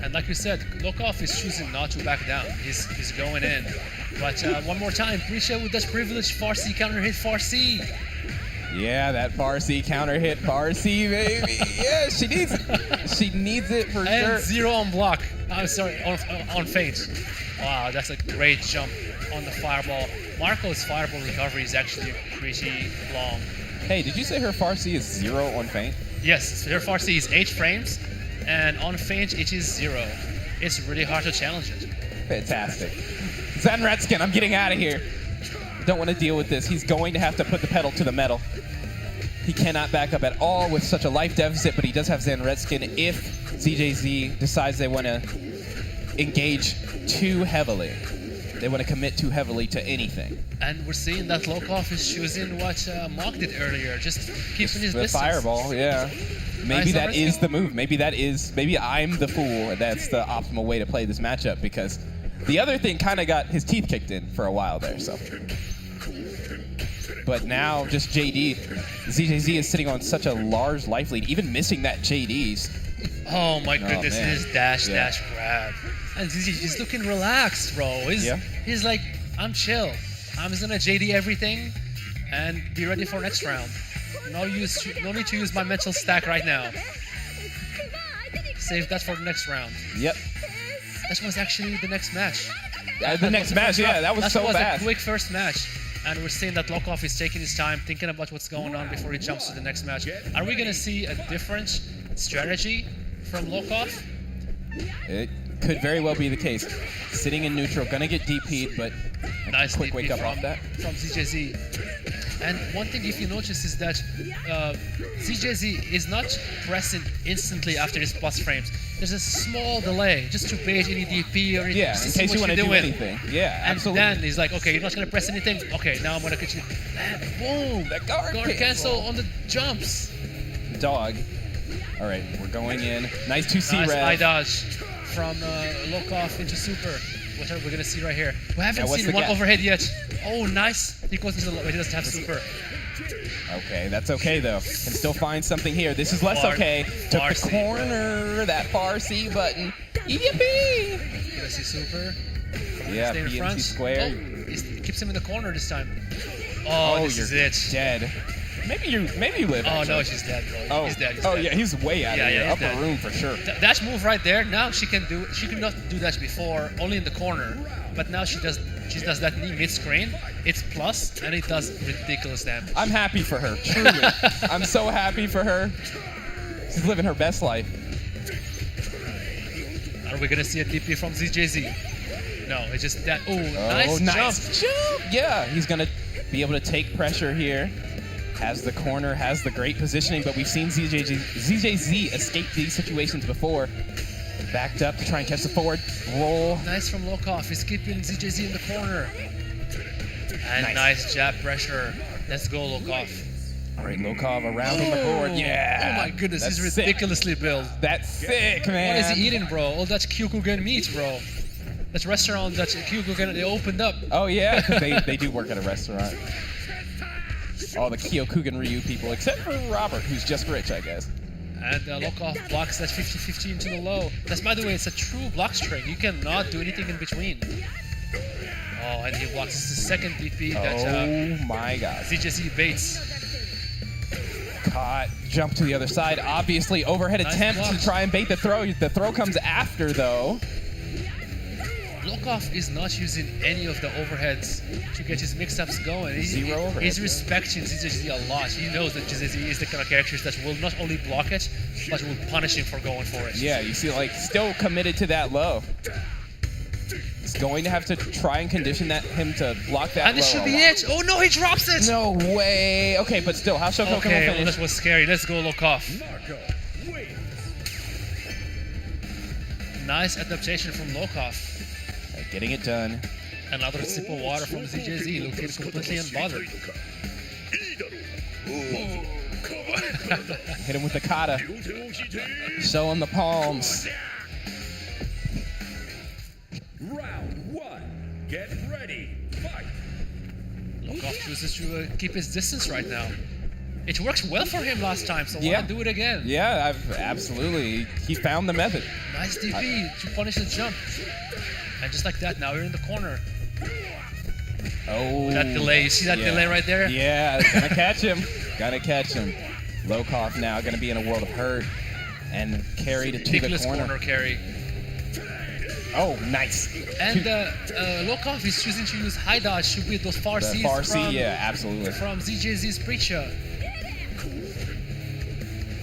And like you said, Locov is choosing not to back down. He's going in. But one more time, Prisha with that privileged Farsi counter hit Farsi. Yeah, that Farsi counter hit Farsi, baby. Yeah, she needs it. She needs it for and sure. 0 on block. I'm sorry, on feint. Wow, that's a great jump on the Fireball. Marco's Fireball recovery is actually pretty long. Hey, did you say her Farsi is 0 on feint? Yes, her Farsi is 8 frames, and on feint it is 0. It's really hard to challenge it. Fantastic. Zen Redskin, I'm getting out of here. Don't want to deal with this. He's going to have to put the pedal to the metal. He cannot back up at all with such a life deficit, but he does have Zen Redskin if ZJZ decides they want to engage too heavily. They want to commit too heavily to anything. And we're seeing that Locov is choosing what Mock did earlier, just keeping his The distance. Fireball, yeah. Maybe that is the move. Maybe I'm the fool. That's the optimal way to play this matchup, because the other thing kind of got his teeth kicked in for a while there, so. But now just JD. ZJZ is sitting on such a large life lead, even missing that JD's. Oh my goodness, man. his dash grab. And ZJZ looking relaxed, bro. He's like, I'm chill. I'm just gonna JD everything and be ready for next round. No need to use my mental stack right now. Save that for the next round. Yep. That was actually the next match. The next match, yeah, that was so fast. That was a quick first match. And we're seeing that Locov is taking his time, thinking about what's going on before he jumps to the next match. Are we going to see a different strategy from Locov? It could very well be the case. Sitting in neutral, going to get DP'd, but nice quick DP wake up from, off that. From ZJZ. And one thing, if you notice, is that ZJZ is not pressing instantly after his plus frames. There's a small delay just to bait any DP or anything. Yeah, in case you want to do anything. Yeah, absolutely. And then he's like, okay, you're not going to press anything? Okay, now I'm going to continue. And boom! That guard cancel on the jumps. Dog. All right, we're going in. Nice 2C nice rev. eye dodge from Locov into super. What are we going to see right here? We haven't seen one overhead yet. Oh, nice. He goes into the low. He doesn't have super. Okay, that's okay though. Can still find something here. This is less okay. Took the corner, that far C button. Yippee! Gonna see super. Yeah, stay in PNC front. square. Oh, he keeps him in the corner this time. Oh, this is it. Dead. Maybe you live. Oh actually. no, she's dead, bro. Oh, he's dead. He's oh dead. yeah, he's way out of here. Upper room for sure. Dash move right there. Now she can do. She could not do that before, only in the corner. But now she does that knee mid screen. It's plus, and it does ridiculous damage. I'm happy for her. Truly, I'm so happy for her. She's living her best life. Are we gonna see a DP from ZJZ? No, it's just that. Oh, nice jump. Yeah, he's gonna be able to take pressure here. Has the corner, has the great positioning, but we've seen ZJZ escape these situations before. Backed up to try and catch the forward roll. Nice from Locov. He's keeping ZJZ in the corner. And nice jab pressure. Let's go, Locov. All right, Locov around on the board. Yeah. Oh my goodness, he's ridiculously built. That's sick, man. What is he eating, bro? All that Kyokugen meat, bro. That restaurant that Kyokugen they opened up. Oh yeah, because they do work at a restaurant. All the Kyokugen Ryu people, except for Robert, who's just rich, I guess. And Locov blocks that 50-50 into the low. That's, by the way, it's a true block string. You cannot do anything in between. Oh, and he blocks. This is the second DP that my God. ZJZ baits. Caught, jump to the other side. Obviously, overhead attempt to try and bait the throw. The throw comes after, though. Locov is not using any of the overheads to get his mix-ups going. Zero overhead. He's respecting ZJZ a lot. He knows that ZJZ is the kind of characters that will not only block it, but will punish him for going for it. Yeah, you see, like, still committed to that low. He's going to have to try and condition him to block that and this should be it. Oh no, he drops it! No way. Okay, but still, how Shoko can we finish? That was scary. Let's go, Locov. Nice adaptation from Locov. Getting it done. Another sip of water from ZJZ, looking completely unbothered. Hit him with the kata. Show him the palms. Round 1. Get ready. Fight. Locov chooses to keep his distance right now. It worked well for him last time, so why not do it again? Yeah, absolutely. He found the method. Nice DP to punish the jump. And just like that, now you're in the corner. Oh. That delay, you see that delay right there? Yeah, gonna catch him. Gonna catch him. Locov now gonna be in a world of hurt and carried it to the Ridiculous corner. carry. Oh, nice. And Locov is choosing to use high dodge to beat those far Cs yeah, absolutely. from ZJZ's Preacher.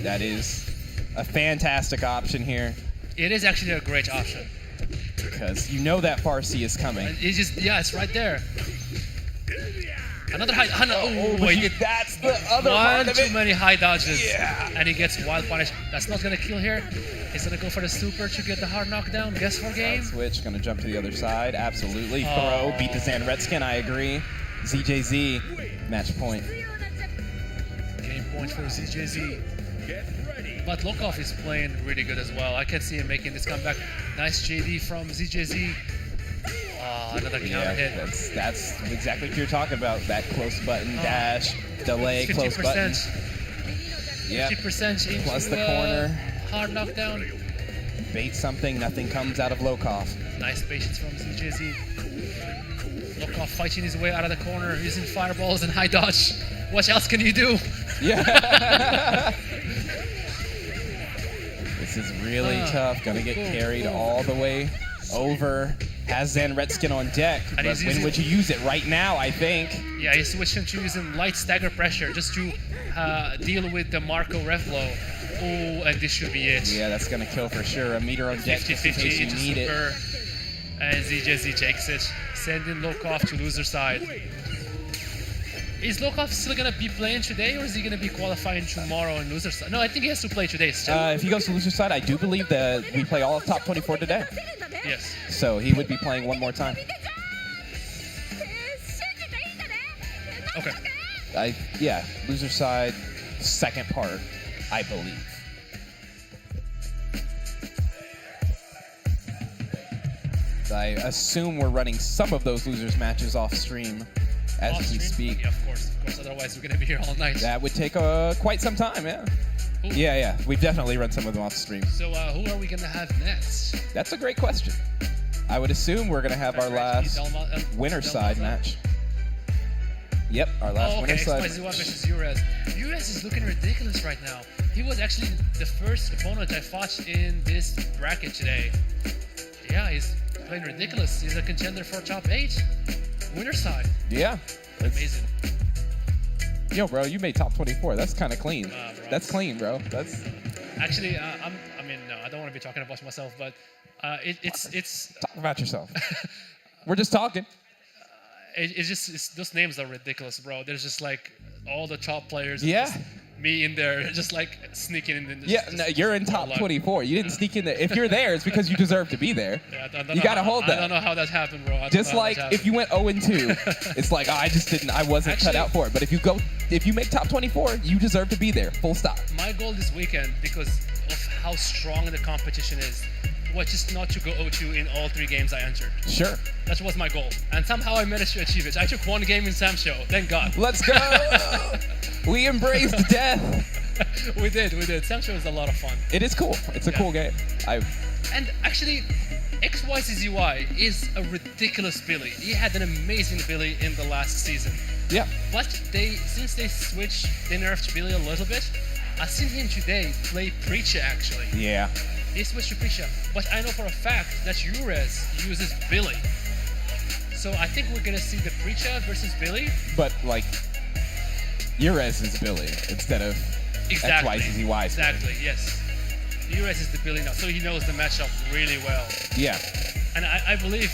That is a fantastic option here. It is actually a great option. Because you know that far C is coming. And it's just, it's right there. Another high, wait, that's the other part of it. Too many high dodges. Yeah. And he gets wild punish. That's not gonna kill here. He's gonna go for the super to get the hard knockdown. Guess for game. Switch, gonna jump to the other side. Absolutely. Throw, beat the Zan Redskin, I agree. ZJZ, match point. Game point for ZJZ. But Locov is playing really good as well. I can see him making this comeback. Nice JD from ZJZ. Another counter hit. That's exactly what you're talking about. That close button, dash, delay, close button. 50% into plus the corner. Hard knockdown. Bait something, nothing comes out of Locov. Nice patience from ZJZ. Locov fighting his way out of the corner, using fireballs and high dodge. What else can you do? Yeah. This is really tough. Gonna get carried all the way over. Has Zan Redskin on deck. But when would you use it? Right now, I think. Yeah, he's switching to using light stagger pressure just to deal with the Marco rev blow. Oh, and this should be it. Yeah, that's gonna kill for sure. A meter on deck just in case you need it. And ZJZ takes it, sending Locov to loser side. Is Locov still gonna be playing today, or is he gonna be qualifying tomorrow on loser side? No, I think he has to play today still. If he goes to loser side, I do believe that we play all of top 24 today. Yes. So he would be playing one more time. Okay. Yeah, loser side, second part, I believe. I assume we're running some of those losers matches off stream as we speak. Yeah, of course. Otherwise, we're gonna be here all night. That would take quite some time, yeah. Ooh. Yeah. We've definitely run some of them off stream. So who are we gonna have next? That's a great question. I would assume we're gonna have our last winner side match. Yep, our last winner side. Spicy versus Urez. Urez is looking ridiculous right now. He was actually the first opponent I fought in this bracket today. Yeah, he's playing ridiculous. He's a contender for top 8. Winner side. Yeah. Amazing. Yo, bro, you made top 24. That's kind of clean. That's clean, bro. That's actually. No, I don't want to be talking about myself, but it's. Talk about yourself. We're just talking. It's those names are ridiculous, bro. There's just like all the top players. Yeah. Me in there, just like sneaking in. No, you're in top 24. You didn't sneak in there. If you're there, it's because you deserve to be there. Yeah, you gotta hold that. I don't know how that happened, bro. Just like if you went 0-2, it's like I wasn't cut out for it. But if you make top 24, you deserve to be there. Full stop. My goal this weekend, because of how strong the competition is, was just not to go 0-2 in all 3 games I entered. Sure. That was my goal. And somehow I managed to achieve it. I took 1 game in Sam's show. Thank God. Let's go. We embraced death. We did. Sam's show is a lot of fun. It is cool. It's a cool game. And actually, XYZY is a ridiculous Billy. He had an amazing Billy in the last season. Yeah. But since they nerfed Billy a little bit, I've seen him today play Preacher actually. Yeah. He switched to Preacher, but I know for a fact that Urez uses Billy. So I think we're gonna see the Preacher versus Billy. But like, Urez is Billy instead of XYZY. Exactly, yes. Urez is the Billy now, so he knows the matchup really well. Yeah. And I believe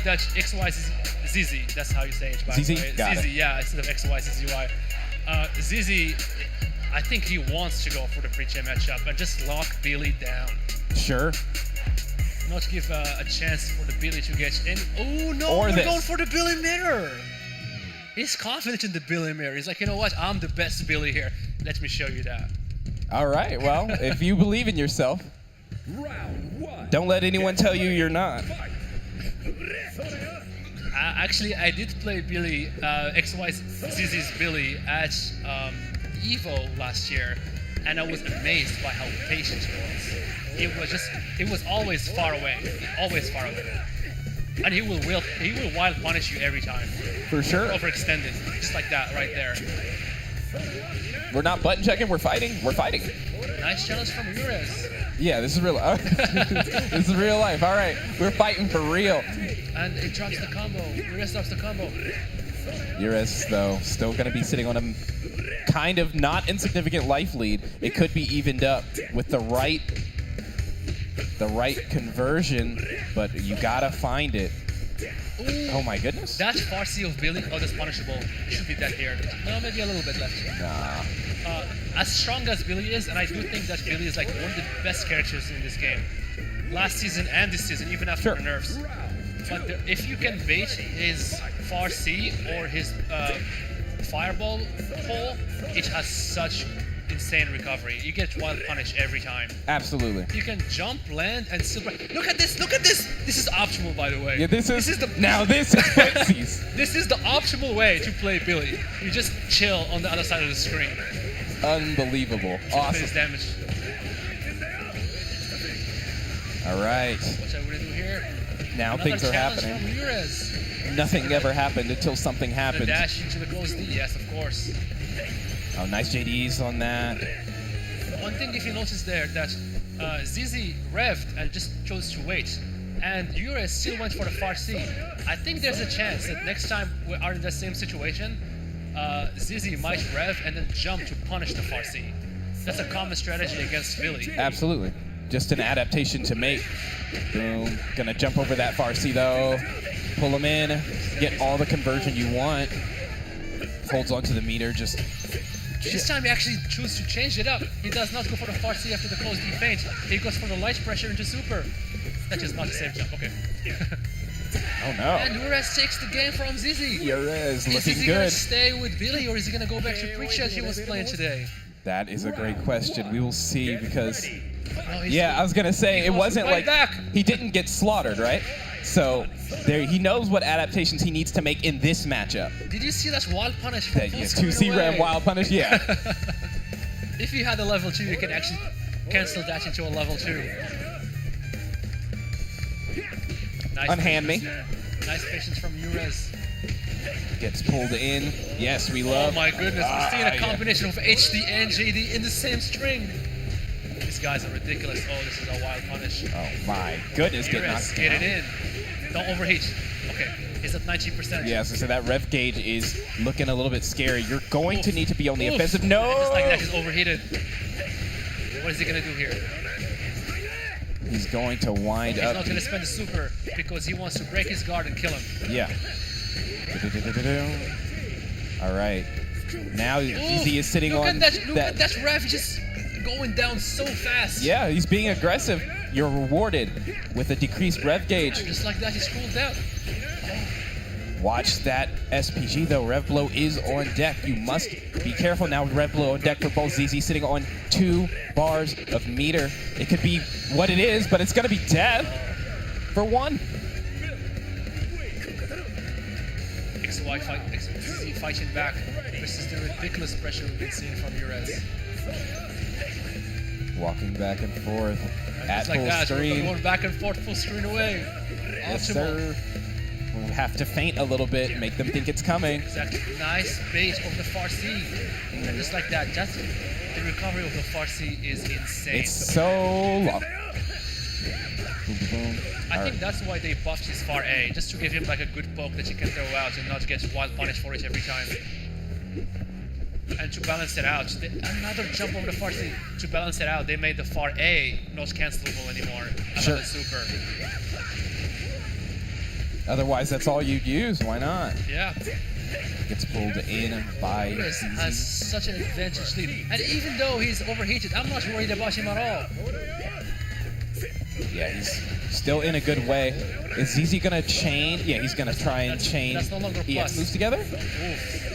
that XYZZ, that's how you say it, by the way. Got it. Yeah, instead of XYZY. ZZ, I think he wants to go for the Preacher matchup and just lock Billy down. Sure. Not give a chance for the Billy to get in. Oh no, we're going for the Billy mirror. He's confident in the Billy mirror. He's like, you know what? I'm the best Billy here. Let me show you that. All right, well, if you believe in yourself, don't let anyone tell you you're not. Actually, I did play Billy, XYZ's Billy at Evo last year, and I was amazed by how patient he was. It was always far away, and he will wild punish you every time. For sure. Overextended, just like that right there. We're not button checking, we're fighting. We're fighting. Nice challenge from Urez. Yeah, this is real. This is real life. All right, we're fighting for real. And it drops the combo. Urez drops the combo. Urez, though, still going to be sitting on a kind of not insignificant life lead. It could be evened up with the right conversion, but you gotta find it. Ooh, oh my goodness. That Farsi of Billy, that's punishable. Should be dead here. No, maybe a little bit left. Nah. As strong as Billy is, and I do think that Billy is like one of the best characters in this game. Last season and this season, even after the nerfs. But if you can bait his Farsi or his fireball pole, it has such insane recovery. You get wild punish every time. Absolutely. You can jump, land, and super. Look at this! Look at this! This is optimal, by the way. Yeah, this is the flexies. This is the optimal way to play Billy. You just chill on the other side of the screen. Unbelievable. Awesome. His damage. All right. What are we gonna do here? Now Another things are happening. From Urez. Nothing ever happened until something happened. The dash into the close D, yes, of course. Oh, nice JDs on that. One thing, if you notice there, that ZZ revved and just chose to wait, and Urez still went for the far C. I think there's a chance that next time we are in the same situation, ZZ might rev and then jump to punish the far C. That's a common strategy against Billy. Absolutely. Just an adaptation to make. Boom. Gonna jump over that far C though. Pull him in. Get all the conversion you want. Holds onto the meter. Just. This time he actually chooses to change it up. He does not go for the far C after the close D feint. He goes for the light pressure into super. That is not a safe jump. Okay. Oh no. And Urez takes the game from ZZ. Urez looking Is he good. gonna stay with Billy or is he gonna go back to Preach as he was playing today? That is a great question. We will see because. No, Yeah, I was gonna say it wasn't like he didn't get slaughtered, right? So there, he knows what adaptations he needs to make in this matchup. Did you see that wild punish from full screen 2C away? ram wild punish, yeah. If you had a level 2, you can actually cancel that into a level 2. Nice Unhand me. Nice patience from Urez. Gets pulled in. Yes, we love. Oh my goodness, we're seeing a combination of HD and JD in the same string. These guys are ridiculous. Oh, this is a wild punish. Oh my goodness, get knocked Get down. it in. Don't overheat. Okay, he's at 90%. Yeah, so that rev gauge is looking a little bit scary. You're going to need to be on the offensive. No! Just like that, he's overheated. What is he gonna do here? He's going to wind He's up. not gonna spend the super because he wants to break his guard and kill him. Yeah. All right. Now ZZ is sitting look on at that, look at that rev just going down so fast. Yeah, he's being aggressive. You're rewarded with a decreased rev gauge. Just like that, he's cooled down. Watch that SPG though. Rev blow is on deck. You must be careful now with rev blow on deck for both. ZZ sitting on 2 bars of meter. It could be what it is, but it's gonna be death for 1. ZZ fighting back. This is the ridiculous pressure we've been seeing from Urez. Walking back and forth at Just like full that, we're screen. going back and forth, full screen away. Yes, Optimal. sir. We'll have to feint a little bit, make them think it's coming. Exactly. Nice bait of the far C. And just like that, just the recovery of the far C is insane. It's so long. Boom, boom, boom. I think that's why they buffed his far A, just to give him like a good poke that he can throw out and not get wild punish for it every time. And to balance it out, another jump over the far C. To balance it out, they made the far A not cancelable anymore. Sure. Another super. Otherwise, that's all you'd use. Why not? Yeah. Gets pulled in by Urez ZZ. has such an advantage lead. And even though he's overheated, I'm not worried about him at all. Yeah, he's still in a good way. Is ZZ gonna chain? Yeah, he's gonna try and chain That's no longer EX plus. moves together. Oof.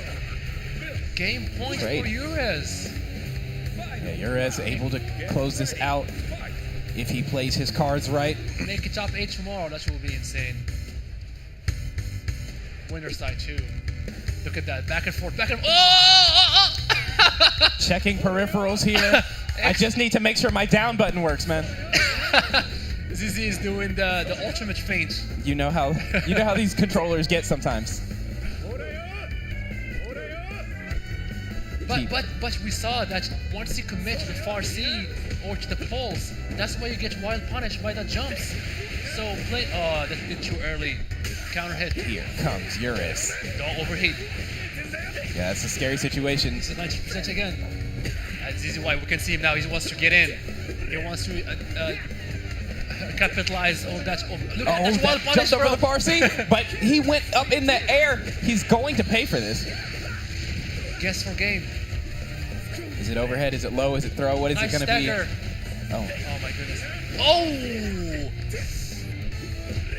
Game point Great. for Urez. Yeah, Ures able to close this out if he plays his cards right. Make it top 8 tomorrow. That will be insane. Winner side too. Look at that. Back and forth. Back and oh! Checking peripherals here. I just need to make sure my down button works, man. ZZ is doing the ultimate feint. You know how these controllers get sometimes. But we saw that once you commit to the far C or to the pulse, that's why you get wild punished by the jumps. So play. Oh, that's a bit too early. Counter hit. Here comes Ures. Don't overheat. Yeah, it's a scary situation. It's 90% again. ZZY, we can see him now. He wants to get in. He wants to capitalize on that. Look at that wild punish, jumped over the far C, but he went up in the air. He's going to pay for this. Guess for game. Is it overhead? Is it low? Is it throw? What is nice it going to be? Oh my goodness. Oh!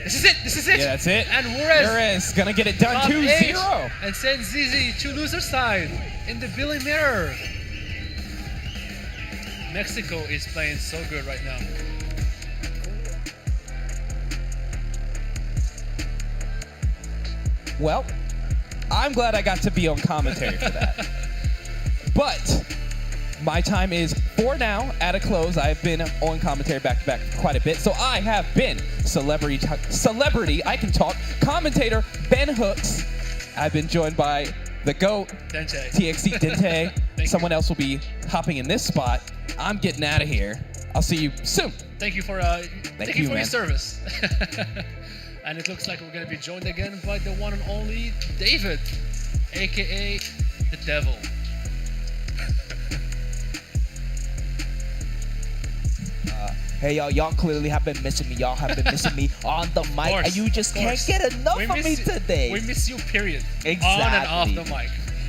This is it. This is it. Yeah, that's it. And Ures gonna get it done 2-0. And send ZZ to loser side in the Billy Mirror. Mexico is playing so good right now. Well, I'm glad I got to be on commentary for that. But my time is, for now, at a close. I've been on commentary back-to-back quite a bit. So I have been celebrity, I can talk, commentator Ben Hooks. I've been joined by the GOAT, Dente. TXT Dente. Someone else will be hopping in this spot. I'm getting out of here. I'll see you soon. Thank you for your service. And it looks like we're going to be joined again by the one and only David, aka the Devil. Hey y'all clearly have been missing me. Y'all have been missing me on the mic, and you just can't get enough of me today. We miss you, period. Exactly. On and off the mic.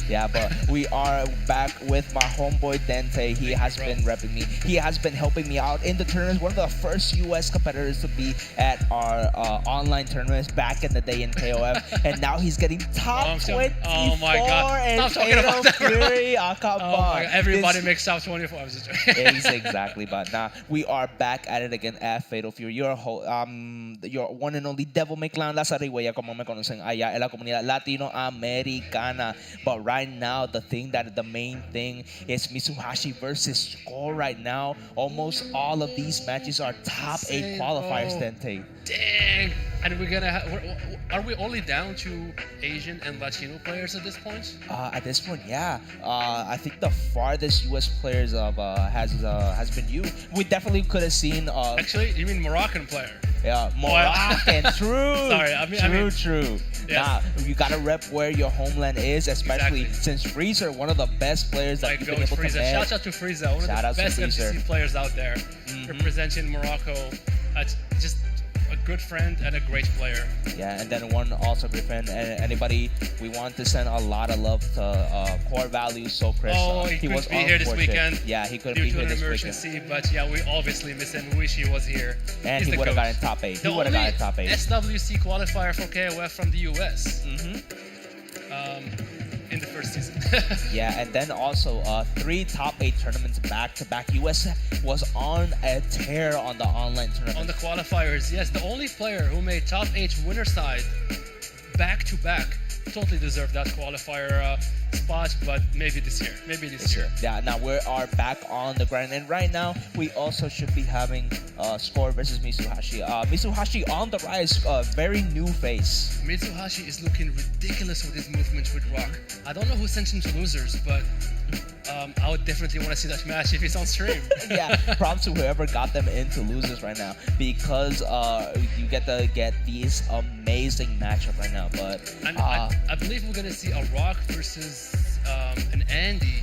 Yeah, but we are back with my homeboy Dente. He has been repping me. He has been helping me out in the tournaments. One of the first U.S. competitors to be at our online tournaments back in the day in KOF. And now he's getting top 24 oh my God. in Fatal Fury. Oh my God. Everybody makes top 24. Exactly, but now we are back at it again at Fatal Fury. Your one and only Devil May Clown, la zarigüeya como me conocen allá en la comunidad latinoamericana. But right now, the main thing is Mizuashi versus Score right now. Almost all of these matches are top 8 qualifiers, Dente. Dang! And we're gonna are we only down to Asian and Latino players at this point? At this point, yeah. I think the farthest U.S. players has been you. We definitely could have seen. Actually, you mean Moroccan player? Yeah, Moroccan. True. Sorry, True. Yes. Nah, you gotta rep where your homeland is, especially since Freezer, one of the best players that you've been able to met. Shout out to Freezer, one of the best MCC players out there, representing Morocco. Just a good friend and a great player. Yeah, and then one also great friend. And anybody, we want to send a lot of love to Core Value, So Chris. He couldn't be here this weekend. Yeah, he couldn't be here this weekend. Due to an emergency, but yeah, we obviously miss him. Wish he was here. And he would have gotten top 8. He would have gotten top 8. SWC qualifier for KOF from the US. In the first season. Yeah, and then also 3 top 8 tournaments back-to-back. US was on a tear on the online tournament. On the qualifiers, yes. The only player who made top 8 winner side back-to-back totally deserved that qualifier spot, but maybe this year. Yeah, now we are back on the grind, and right now we also should be having Score versus Mizuashi. Mizuashi on the rise, very new face. Mizuashi is looking ridiculous with his movements with Rock. I don't know who sent him to losers, but I would definitely want to see that match if it's on stream. Yeah, props to whoever got them into losers right now, because you get to get these amazing matchup right now. But I believe we're gonna see a Rock versus an Andy.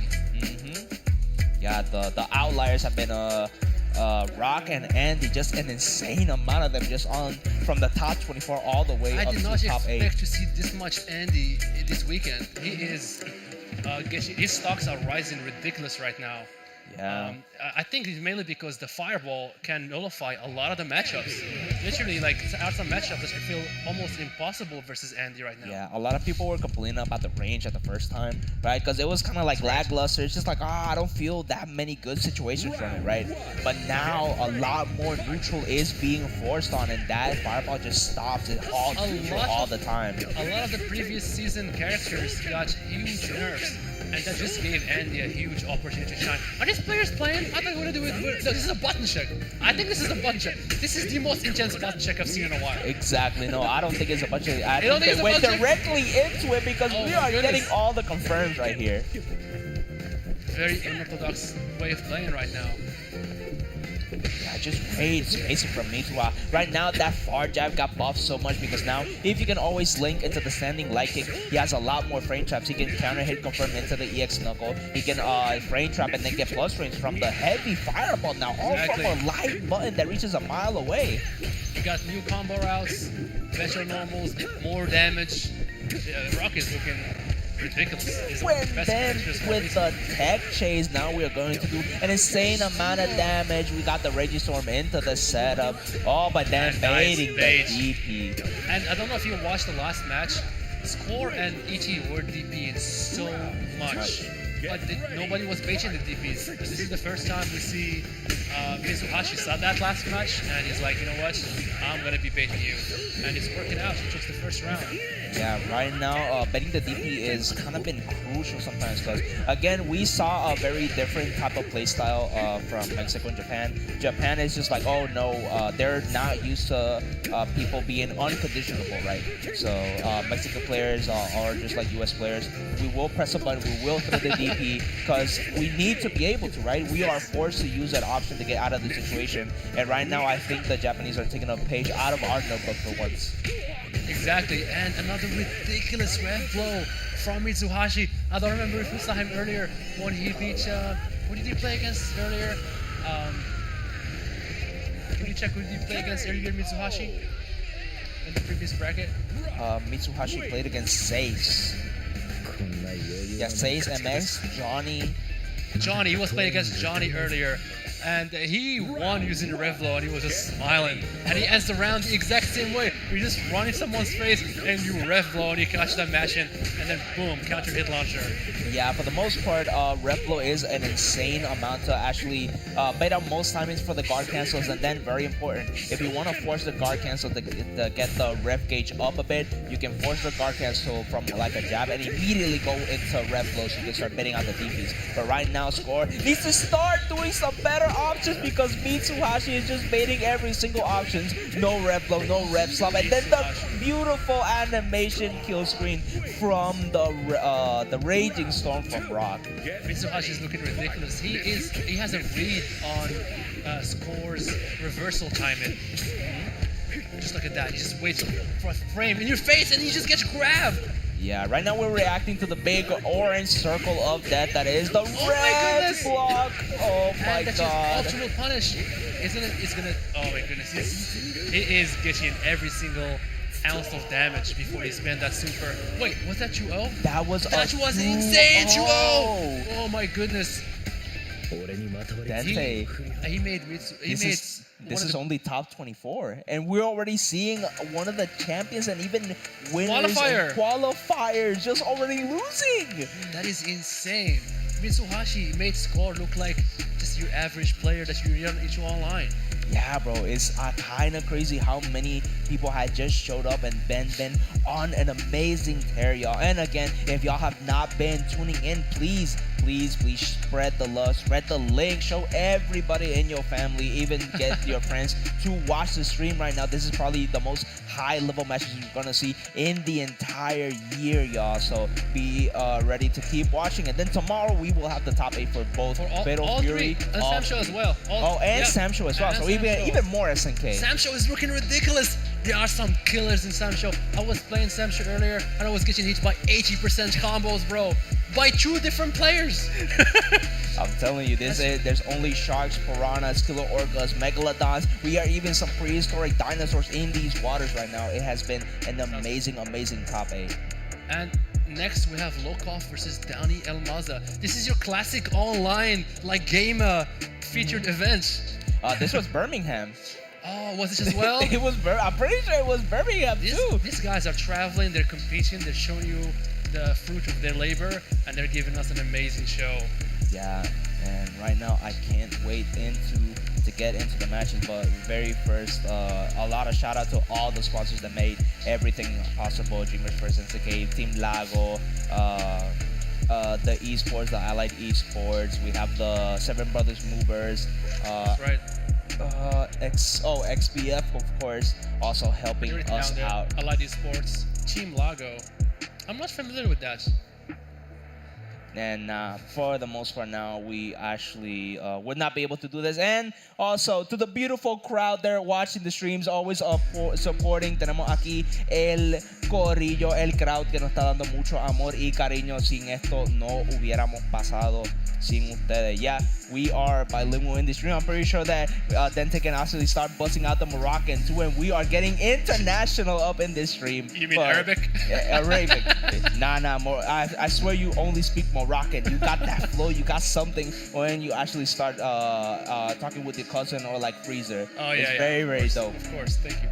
Yeah, the outliers have been Rock and Andy, just an insane amount of them, just on from the top 24 all the way up to the top 8. I did not expect to see this much Andy this weekend. He is his stocks are rising ridiculous right now. Yeah. I think it's mainly because the fireball can nullify a lot of the matchups. Literally, like, there are some matchups that feel almost impossible versus Andy right now. Yeah, a lot of people were complaining about the range at the first time, right? Because it was kind of like lackluster. It's just like, I don't feel that many good situations from it, right? But now a lot more neutral is being forced on, and that fireball just stops it all neutral all the time. A lot of the previous season characters got huge nerfs, and that just gave Andy a huge opportunity to shine. Are these players playing? I thought we were doing it. No, this is a button check. I think this is a button check. This is the most intense button check I've seen in a while. Exactly. No, I don't think it's a bunch of. I think they went directly into it because we are getting all the confirms right here. Very unorthodox way of playing right now. Yeah, just great spacing from Mizuashi. Right now, that far jab got buffed so much because now, if you can always link into the standing light kick, he has a lot more frame traps. He can counter hit confirm into the EX knuckle. He can frame trap and then get plus frames from the heavy fireball. Now, all from a light button that reaches a mile away. You got new combo routes, better normals, more damage. Rock is looking ridiculous. Then with the tech chase, now we are going to do an insane amount of damage. We got the Registorm into the setup. Oh, but then baiting the DP. And I don't know if you watched the last match. Score and ET were DPing so much. But nobody was baiting the DPs. This is the first time we see Mizuashi saw that last match, and he's like, you know what, I'm gonna be baiting you, and it's working out. He took the first round. Yeah, right now, betting the DP is kind of been crucial sometimes because, again, we saw a very different type of playstyle from Mexico and Japan. Japan is just like, oh no, they're not used to people being unconditionable, right? So Mexican players are just like US players. We will press a button, we will throw the DP because we need to be able to, right? We are forced to use that option to get out of the situation. And right now, I think the Japanese are taking a page out of our notebook for once. Exactly, and another ridiculous rev blow from Mizuashi. I don't remember if we saw him earlier when he beat, who did he play against earlier? Can you check who did he play against earlier, Mizuashi? In the previous bracket? Mizuashi played against Sace. Yeah, Sace, MX, Johnny. He was playing against Johnny earlier. And he won using the rev blow, and he was just smiling. And he ends the round the exact same way. You just run in someone's face, and you rev blow, and you catch them mashing, and then boom, counter hit launcher. Yeah, for the most part, rev blow is an insane amount to actually bait out most timings for the guard cancels, and then very important, if you want to force the guard cancel to get the rev gauge up a bit, you can force the guard cancel from like a jab and immediately go into rev blow so you can start baiting out the DPs. But right now, Score needs to start doing some better options because Mizuashi is just baiting every single options. No rev blow, no rev slump, and then the beautiful animation kill screen from the Raging Storm from Rock. Mizuashi is looking ridiculous. He has a read on Score's reversal timing. Just look at that. He just waits for a frame in your face and he just gets grabbed. Yeah, right now we're reacting to the big orange circle of death that is the red block. Oh my god. Ultimate punish. It's gonna. Oh my goodness. He is getting every single ounce of damage before he spent that super. Wait, was that 2-0? That was insane 2-0. Oh my goodness. Dente. He made. This is only top 24, and we're already seeing one of the champions and even winners and qualifiers just already losing. That is insane. Mizuashi made Score look like just your average player that you run into online. Yeah, bro, it's kind of crazy how many people had just showed up and been on an amazing tear, y'all. And again, if y'all have not been tuning in, please spread the love, spread the link, show everybody in your family, even get your friends to watch the stream right now. This is probably the most high-level matches you're gonna see in the entire year, y'all. So be ready to keep watching. And then tomorrow we will have the top 8 for both Fatal Fury and Samsho as well. Samsho as well. So even more SNK. Samsho is looking ridiculous. There are some killers in Samsho. I was playing Samsho earlier and I was getting hit by 80% combos, bro. By 2 different players. I'm telling you, there's only sharks, piranhas, killer orcas, megalodons. We are even some prehistoric dinosaurs in these waters right now. It has been an amazing top 8. And next we have Locov versus Downey Elmaza. This is your classic online like game featured event. This was Birmingham. Oh, was this as well? It was. I'm pretty sure it was Birmingham too. These guys are traveling. They're competing. They're showing you the fruit of their labor, and they're giving us an amazing show. Yeah, and right now I can't wait to get into the matches. But very first, a lot of shout out to all the sponsors that made everything possible. Dreamers First NCK, Team Lago, the Esports, the Allied Esports. We have the Seven Brothers Movers. That's right. XBF, of course, also helping us out. Allied Esports, Team Lago. I'm not familiar with that. And for the most part now, we actually would not be able to do this. And also to the beautiful crowd there watching the streams, always supporting. Tenemos aquí el corillo, el crowd que nos está dando mucho amor y cariño. Sin esto no hubiéramos pasado sin ustedes. Yeah, we are bilingual in the stream. I'm pretty sure that Dente can actually start busting out the Moroccan too, and we are getting international up in this stream. You mean Arabic? Arabic. Nah. I swear you only speak Moroccan. You got that flow. You got something when you actually start talking with your cousin or like Freezer. Oh it's yeah, very, very dope. Of course. Thank you.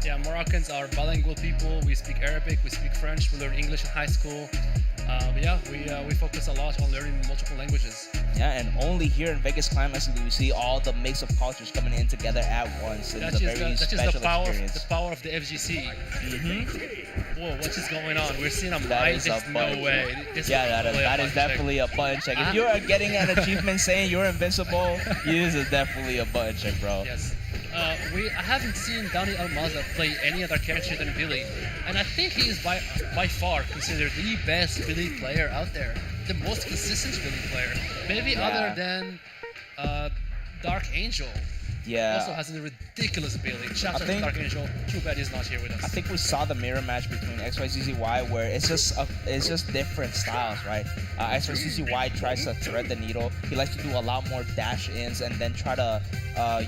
Yeah, Moroccans are bilingual people. We speak Arabic. We speak French. We learn English in high school. But yeah, we focus a lot on learning multiple languages. Yeah, and only here in Vegas Climax do we see all the mix of cultures coming in together at once. It's a very special experience. The power of the FGC. Whoa, what is going on? We're seeing a That mine. is a There's no button way. check. That is definitely a button check. If you are getting an achievement saying you're invincible, this is definitely a button check, bro. Yes. I haven't seen Downey Almaza play any other character than Billy, and I think he is by far considered the best Billy player out there, the most consistent Billy player, maybe other than Dark Angel. Yeah. Also has a ridiculous Billy. Shout out to Dark Angel. Too bad he's not here with us. I think we saw the mirror match between XYZZY where it's just different styles, right? XYZZY tries to thread the needle. He likes to do a lot more dash ins and then try to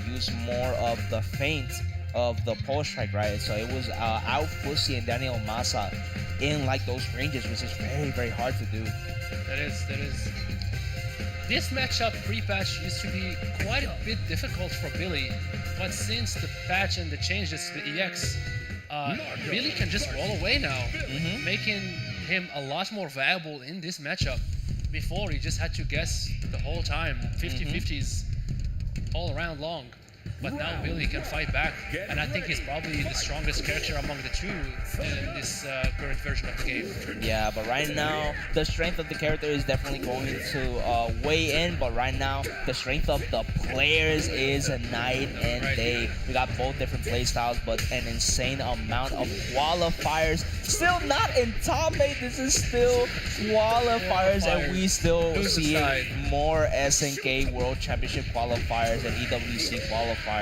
use more of the feint of the pole strike, right? So it was out Pussy and Daniel Massa in like those ranges, which is very, very hard to do. That is. This matchup pre-patch used to be quite a bit difficult for Billy, but since the patch and the changes to the EX, Billy can just roll away now, making him a lot more viable in this matchup. Before, he just had to guess the whole time, 50-50s all around long. But now Billy can fight back, and I think he's probably the strongest character among the two in this current version of the game. Yeah, but right now, the strength of the character is definitely going to weigh in, but right now, the strength of the players is night and day. We got both different playstyles, but an insane amount of qualifiers. Still not in top 8, this is still qualifiers, and we still see more SNK World Championship qualifiers and EWC qualifiers.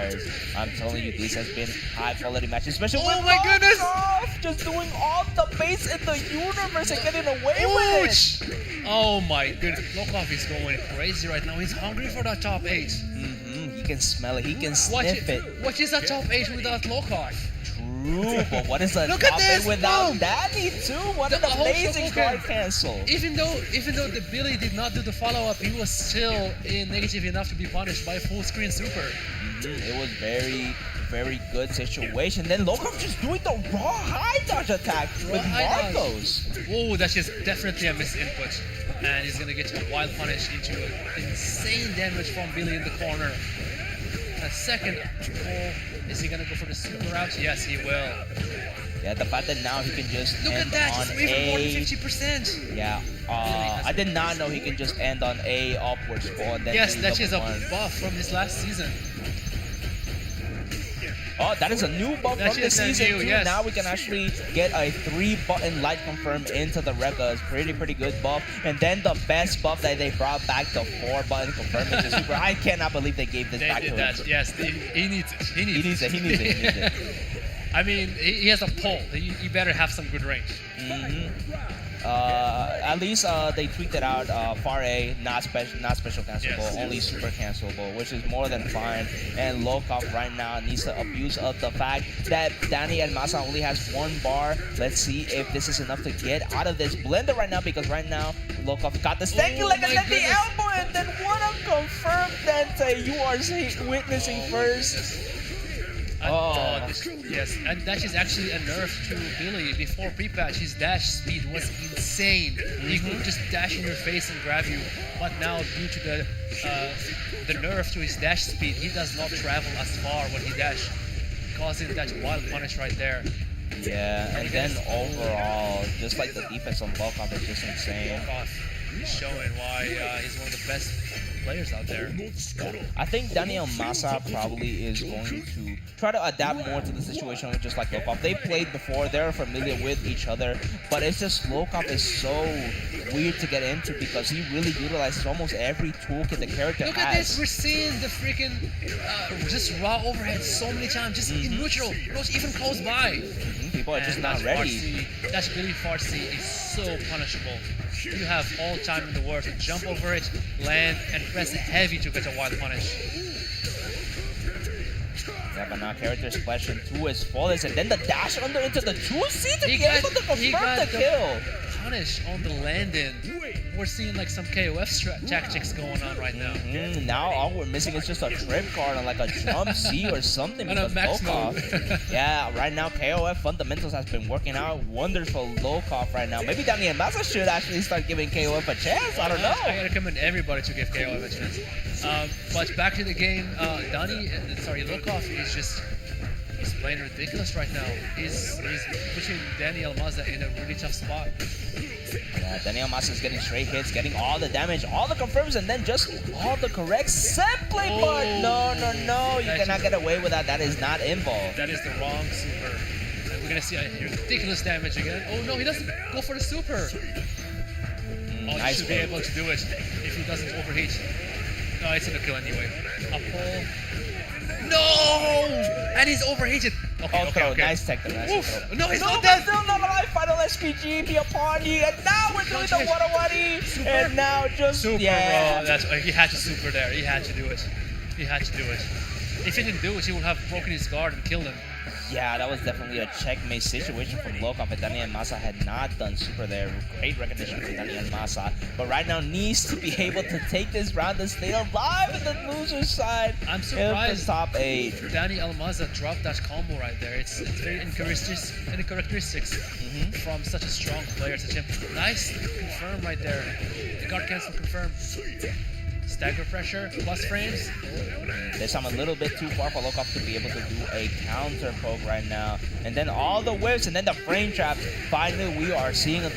I'm telling you, this has been high quality matches, especially with Locov just doing all the base in the universe and getting away with it. Oh my goodness, Locov is going crazy right now. He's hungry for that top 8. He can smell it, he can sniff it. What is that top 8 without Locov? True, but what is a Look top at this, 8 without boom. Danny too? What an amazing card cancel. Even though the Billy did not do the follow-up, he was still negative enough to be punished by full screen super. It was very, very good situation. Then Locov just doing the raw high dodge attack with Marcos. Whoa, that's just definitely a misinput. And he's gonna get a wild punish into insane damage from Billy in the corner. A second pull. Is he gonna go for the super route? Yes, he will. Yeah, the fact that now he can just Look end at that, on just even more than A. 50%. Yeah, I did not know he can just end on A upwards pull and then Yes, do that is a double one. buff from his last season. Oh, that is a new buff That from this is a season new, too. yes. Now we can actually get a 3-button light confirm into the Rekka. It's pretty good buff. And then the best buff that they brought back, the 4-button confirm into super. I cannot believe they gave this They back did to that. him. Yes, he needs it. He needs it. it. I mean, he has a pull. He better have some good range. At least they tweaked it out. Far A, not special cancelable, only super cancelable, which is more than fine. And Locov right now needs to abuse of the fact that Danny and Masa only has 1 bar. Let's see if this is enough to get out of this blender right now, because right now Locov got the stanky leg and then the elbow, and then what a confirmed Dente you are witnessing first. Yes, and that is actually a nerf to Billy. Before pre-patch, his dash speed was insane. He could just dash in your face and grab you. But now, due to the nerf to his dash speed, he does not travel as far when he dash, causing that wild punish right there. Yeah, and then overall, just like the defense on Locov is just insane. Locov is showing why he's one of the best players out there. I think Daniel Masa probably is going to try to adapt more to the situation with just like Locov. They played before, they're familiar with each other, but it's just Locov is so weird to get into because he really utilizes almost every toolkit the character Look has. at this, we're seeing the freaking just raw overhead so many times, just in neutral, not even close by. People are just not ready. That Billy Farsi is so punishable. You have all time in the world to jump over it, land, and press heavy to get a wild punish. Yeah, but now character splashing 2 is flawless, and then the dash under into the 2C to be able to confirm the kill. Punish on the landing. We're seeing like some KOF tactics going on right now. Now all we're missing is just a trip card on like a jump C or something. And a max mode. Yeah, right now KOF fundamentals has been working out wonders for Locov right now. Maybe Daniel Masa should actually start giving KOF a chance. I don't know. I recommend everybody to give KOF a chance. But back to the game, Locov is just he's playing ridiculous right now. He's pushing Daniel Maza in a really tough spot. Yeah, Daniel Masa is getting straight hits, getting all the damage, all the confirms, and then just all the correct sampling. But no, you cannot get away with that. That is not involved. That is the wrong super. We're gonna see a ridiculous damage again. Oh no, he doesn't go for the super. He should be able to do it if he doesn't overheat. No, it's gonna kill anyway. A pull. No! And he's overheated. Okay. Nice tech. No, he's not dead. Still not alive. Final SPG, be upon you, and now we're doing the 101E, and now just super. He had to super there. He had to do it. If he didn't do it, he would have broken his guard and killed him. Yeah, that was definitely a checkmate situation from Locov, and Daniel Masa had not done super there. Great recognition from Daniel Masa, but right now needs to be able to take this round and stay alive in the loser's side. I'm surprised top 8. Daniel Masa dropped that combo right there. It's very characteristics from such a strong player such him. Nice confirm right there. The guard cancel confirm. Stagger pressure, plus frames. This time a little bit too far for Locov to be able to do a counter poke right now. And then all the whips and then the frame trap. Finally, we are seeing that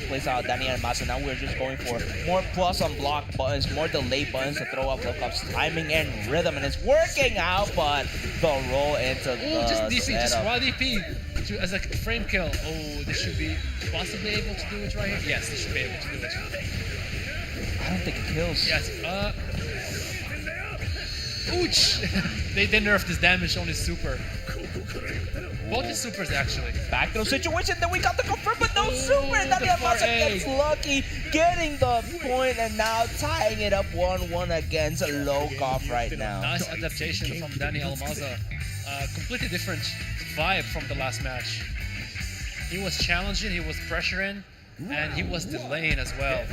plays out Daniel Masa. Now we're just going for more plus on block buttons, more delay buttons to throw up Locov's timing and rhythm. And it's working out, but the roll into the just DC, setup. just raw DP as a frame kill. Oh, they should be possibly able to do it right here. Yes, they should be able to do it. I don't think it kills. Yes. Ouch! they nerfed his damage on his super. Both his supers actually. Back throw situation, then we got the confirm, but no super. And Daniel Masa gets lucky, getting the point, and now tying it up 1-1 against Locov right now. Nice adaptation from Daniel Masa. Completely different vibe from the last match. He was challenging, he was pressuring, and he was delaying as well.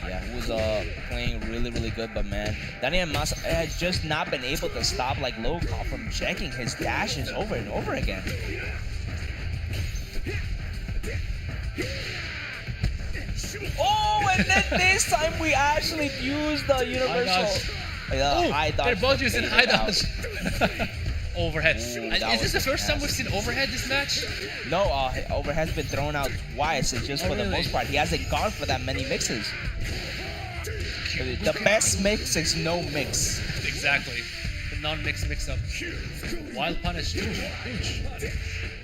Yeah, he was playing really good, but man, Daniel Masa has just not been able to stop like Locov from checking his dashes over and over again. Oh, and then this time we actually used the universal high dodge. They're both using high dodge. Overhead. Is this the first time we've seen overhead this match? No, overhead's been thrown out twice. It's just for the most part. He hasn't gone for that many mixes. The best mix is no mix. Exactly. The non-mix mix-up. Wild punish. Huge.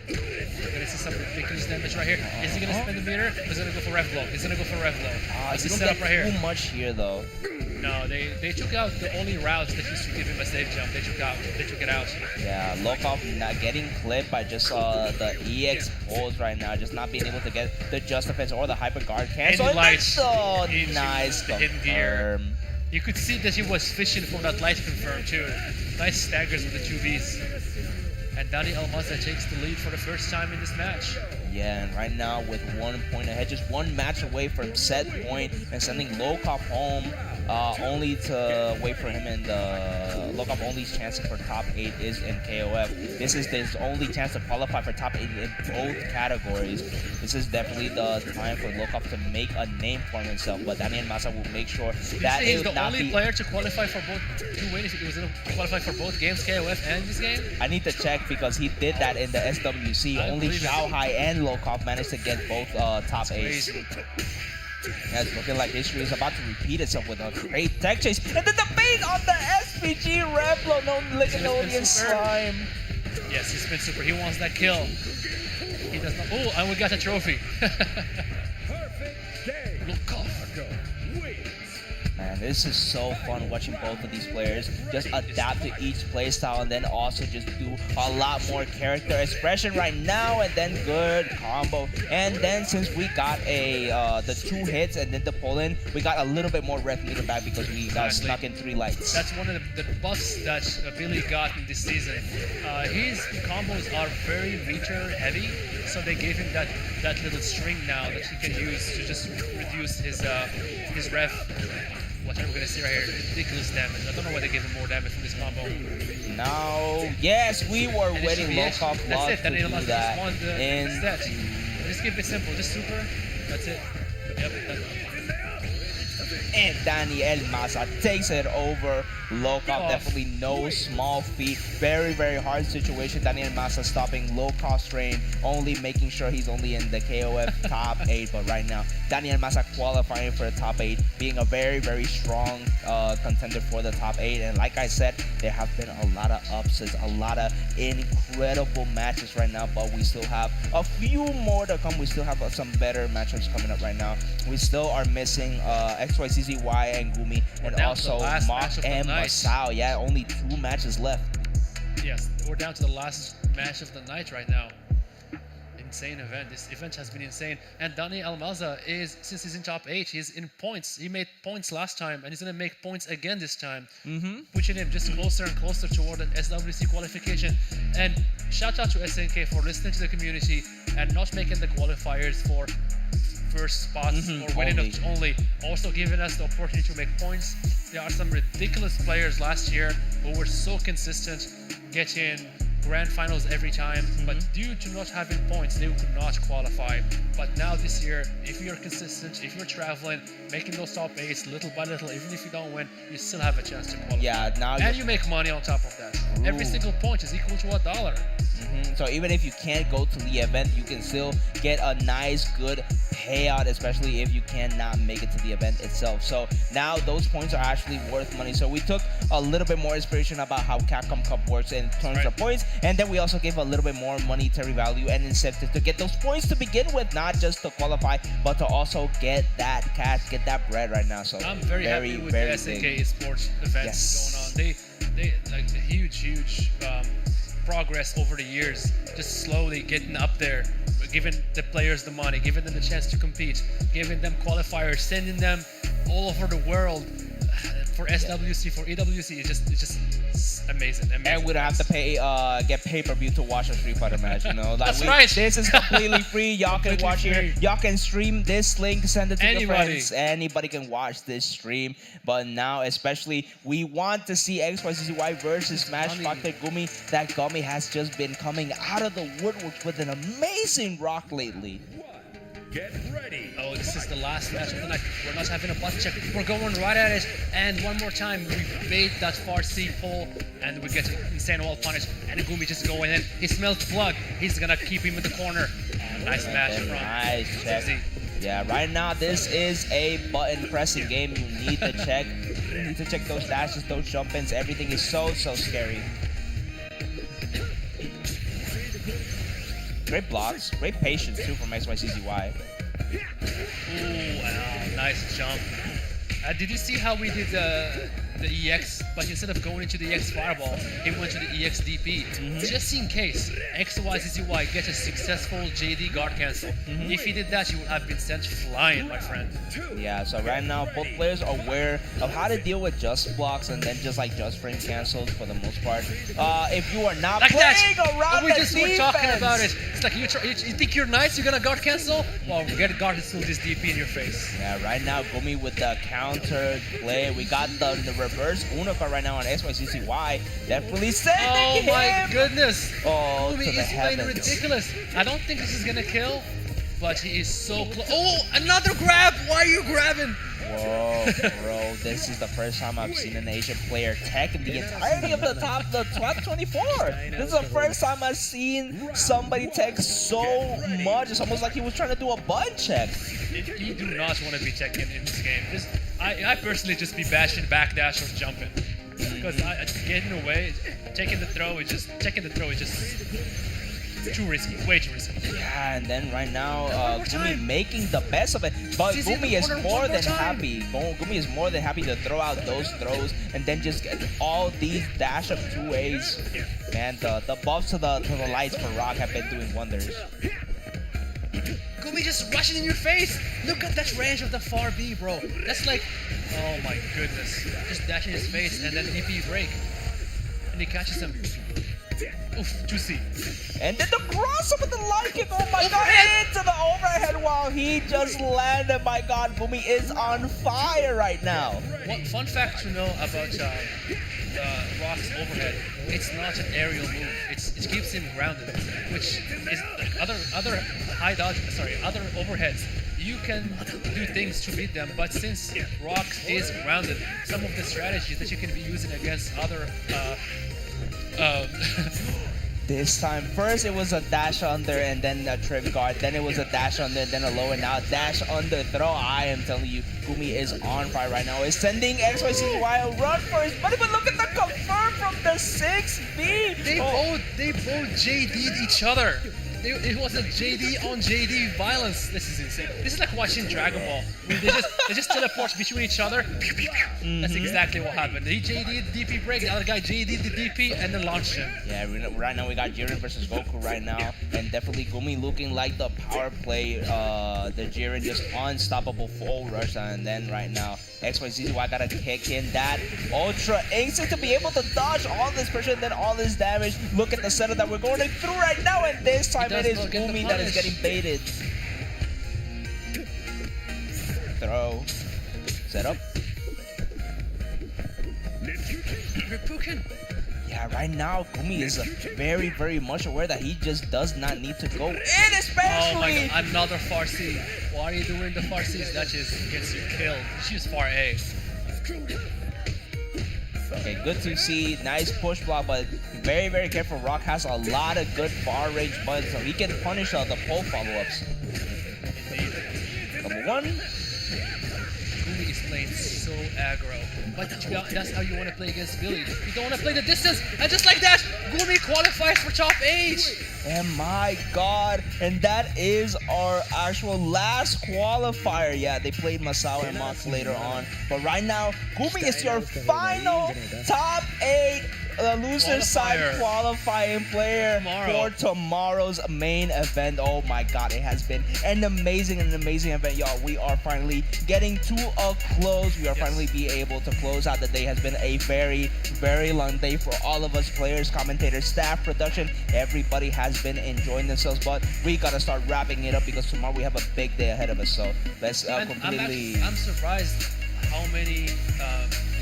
We're gonna see some ridiculous damage right here. Is he gonna spend the meter? Or is he gonna go for rev blow? He's gonna go for rev blow. He's gonna get too much here though. No, they took out the only routes that used to give him a safe jump. They took it out. Yeah, Locov not getting clipped by just the EX pulls right now, just not being able to get the just defense or the hyper guard cancel. And That's so nice the hidden gear. confirm. You could see that he was fishing for that light confirm too. Nice staggers with the 2Bs. And Dani Almaza takes the lead for the first time in this match. Yeah, and right now with 1 point ahead, just one match away from set point and sending Locov home, only to wait for him and Locov only's chances for top 8 is in KOF. This is his only chance to qualify for top 8 in both categories. This is definitely the time for Locov to make a name for himself, but Daniel Massa will make sure that he's it the would not only be... player to qualify for both to win if he was going to qualify for both games, KOF and this game. I need to check because he did that in the SWC. Only Xiaohai and Locov managed to get both top 8. Yeah, it's looking like history is about to repeat itself with a great tech chase. And then the bait on the SPG Replo, no Nickelodeon slime. Yes, he's been super. He wants that kill. He does not. Oh, and we got a trophy. Look off. Man, this is so fun watching both of these players just adapt to each playstyle and then also just do a lot more character expression right now, and then good combo. And then since we got the 2 hits and then the pull-in, we got a little bit more ref meter back because we got stuck in 3 lights. That's one of the buffs that Billy got in this season. His combos are very meter heavy, so they gave him that little string now that he can use to just reduce his ref. What I'm gonna see right here, ridiculous damage. I don't know why they gave him more damage from this combo. No, yes, we were waiting Locov love to do that. Instead, just keep it simple, just super. That's it. Yep. And Daniel Massa takes it over. Locov definitely no small feat. Very, very hard situation. Daniel Massa stopping low cost rain, only making sure he's only in the KOF top 8. But right now, Daniel Massa qualifying for the top 8, being a very, very strong contender for the top 8. And like I said, there have been a lot of upsets, a lot of incredible matches right now. But we still have a few more to come. We still have some better matchups coming up right now. We still are missing XYZZY and Gumi, and also Mach and Masao. Yeah, only 2 matches left. Yes, we're down to the last match of the night right now. Insane event. This event has been insane. And Dani Almaza is, since he's in top 8, he's in points. He made points last time, and he's going to make points again this time. Pushing him just closer and closer toward an SWC qualification. And shout out to SNK for listening to the community and not making the qualifiers for first spots or winning only. Also giving us the opportunity to make points. There are some ridiculous players last year who were so consistent, getting grand finals every time, but due to not having points, they could not qualify. But now this year, if you're consistent, if you're traveling, making those top 8s little by little, even if you don't win, you still have a chance to qualify. Yeah, now and you make money on top of that. True. Every single point is equal to $1. So even if you can't go to the event, you can still get a nice, good payout, especially if you cannot make it to the event itself. So now those points are actually worth money. So we took a little bit more inspiration about how Capcom Cup works in terms of points, and then we also gave a little bit more monetary value and incentive to get those points to begin with, not just to qualify, but to also get that cash, get that bread right now. So I'm very happy with the SNK Esports events going on. They like a huge progress over the years, just slowly getting up there, giving the players the money, giving them the chance to compete, giving them qualifiers, sending them all over the world for SWC, for EWC. It's just amazing. And we don't have to pay get pay-per-view to watch a Street Fighter match, you know. Like That's right. This is completely free. Y'all can watch here. Y'all can stream this link, send it to your friends. Anybody can watch this stream. But now, especially, we want to see XYZZY versus Smash Factor Gumi. That Gumi has just been coming out of the woodwork with an amazing rock lately. Get ready. Oh, this is the last match of the night. We're not having a button check. We're going right at it. And one more time, we bait that far C pull, and we get insane wall punish. And Gumi just going in. He smells blood. He's gonna keep him in the corner. Nice match from Nice check. Yeah, right now this is a button pressing game. You need to check. You need to check those dashes, those jump ins. Everything is so scary. Great blocks, great patience too from XYZZY. Ooh, wow, nice jump. Did you see how we did the EX, but instead of going into the EX Fireball, he went to the EX DP. Just in case XYZZY gets a successful JD guard cancel. If he did that, you would have been sent flying, my friend. Yeah, so right now both players are aware of how to deal with just blocks and then just frame cancels for the most part. If you are not like playing that, around we the just defense, were talking about it. It's like you think you're nice, you're gonna guard cancel? Well, get guard cancel this DP in your face. Yeah, right now Gumi with the counter play. We got the reverse Unoka right now on XYZZY. Definitely sending him. Oh my goodness. Oh, Gumi to the is playing heavens. ridiculous. I don't think this is gonna kill, but he is so close. Oh, another grab. Why are you grabbing? Whoa, bro, this is the first time I've seen an Asian player tech in the entirety of the top 24. This is the first time I've seen somebody tech so much. It's almost like he was trying to do a butt check. You do not want to be teching in this game. I personally just be bashing backdash or jumping. Because getting away, taking the throw is just too risky, way too risky. Yeah, and then right now, Gumi making the best of it. But Gumi is more than happy. Gumi is more than happy to throw out those throws and then just get all these dash up 2As. Man, the buffs to the lights for Rock have been doing wonders. Gumi just rushing in your face. Look at that range of the far B, bro. That's like, oh my goodness. Just dashing his face and then DP break. And he catches him. Oof, juicy. And then the crossover with the light kick, oh my god, into the overhead while he just landed. My god, Gumi is on fire right now. One fun fact to know about Rock's overhead, it's not an aerial move. It keeps him grounded, which is like other other overheads. You can do things to beat them, but since Rock is grounded, some of the strategies that you can be using against other this time, first it was a dash under and then a trip guard, then it was a dash under and then a low, and now dash under throw. I am telling you, Gumi is on fire right now. Is sending XYZZY a run for his money, but look at the confirm from the 6B. They both JD'd each other. It was a JD on JD violence. This is insane. This is like watching Dragon Ball. They just teleport between each other. That's exactly what happened. He JD'd DP break, the other guy JD'd the DP and then launched him. Yeah, right now we got Jiren versus Goku right now, and definitely Gumi looking like the power play. The Jiren just unstoppable full rush, and then right now XYZZY gotta kick in that ultra instinct to be able to dodge all this pressure and then all this damage. Look at the setup that we're going through right now, and this time it is Gumi that is getting baited. Throw. Set up. Yeah, right now Gumi is very, very much aware that he just does not need to go in, especially. Oh my god, another far C. Why are you doing the far C's? That just gets you killed. She was far A. Okay, good to see. Nice push block, but very, very careful. Rock has a lot of good far range buttons, so he can punish the pole follow-ups. Number one. Gumi is playing so aggro. But that's how you want to play against Billy. You don't want to play the distance. And just like that, Gumi qualifies for top 8. And my god, and that is our actual last qualifier. Yeah, they played Masao and Mox later on. But right now, Gumi is your final top 8 loser side qualifying player for tomorrow's main event. Oh my god, it has been an amazing event, y'all. We are finally getting to a close. We are finally be able to close out the day. Has been a very, very long day for all of us players, commentators, staff, production. Everybody has been enjoying themselves, but we gotta start wrapping it up because tomorrow we have a big day ahead of us. So let's completely. I'm surprised how many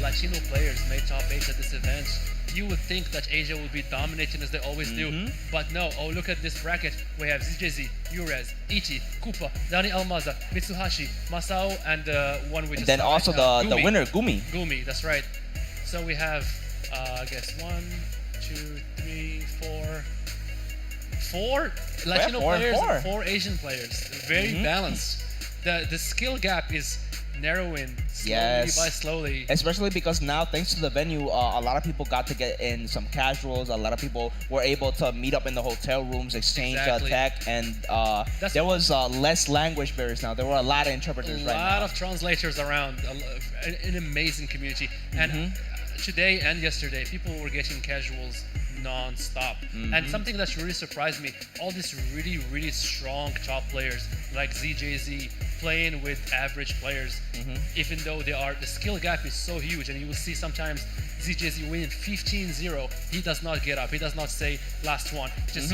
Latino players made top 8 at this event. You would think that Asia would be dominating as they always do, but no. Oh, look at this bracket. We have ZJZ, Urez, Ichi, Koopa, Dani Almaza, Mitsuhashi, Masao, and one we just then saw also right now, the winner, Gumi. Gumi, that's right. So we have, I guess, 1, 2, 3, 4 Latino players, and 4 Asian players. Very balanced. The skill gap is narrowing slowly Yes. by slowly. Especially because now, thanks to the venue, a lot of people got to get in some casuals. A lot of people were able to meet up in the hotel rooms, exchange Exactly. tech, and there was less language barriers now. There were a lot of interpreters A right lot now. of translators around, an amazing community. And today and yesterday, people were getting casuals non-stop. And something that's really surprised me, all these really, really strong top players like ZJZ playing with average players, even though the skill gap is so huge, and you will see sometimes ZJZ winning 15-0, he does not get up, he does not say last one, just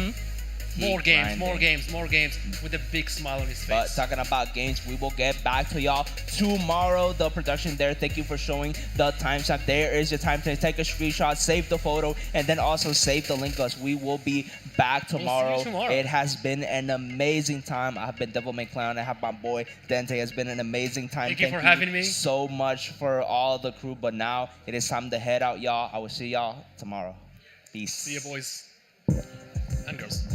more games, more games, more games, with a big smile on his face. But talking about games, we will get back to y'all tomorrow. The production there, thank you for showing the timestamp. There is your time to take a screenshot, save the photo, and then also save the link us. We will be back tomorrow. We'll see you tomorrow. It has been an amazing time. I have been Devilman Clown. I have my boy Dente. It's been an amazing time. Thank you for having me. So much for all the crew. But now it is time to head out, y'all. I will see y'all tomorrow. Peace. See you, boys and girls.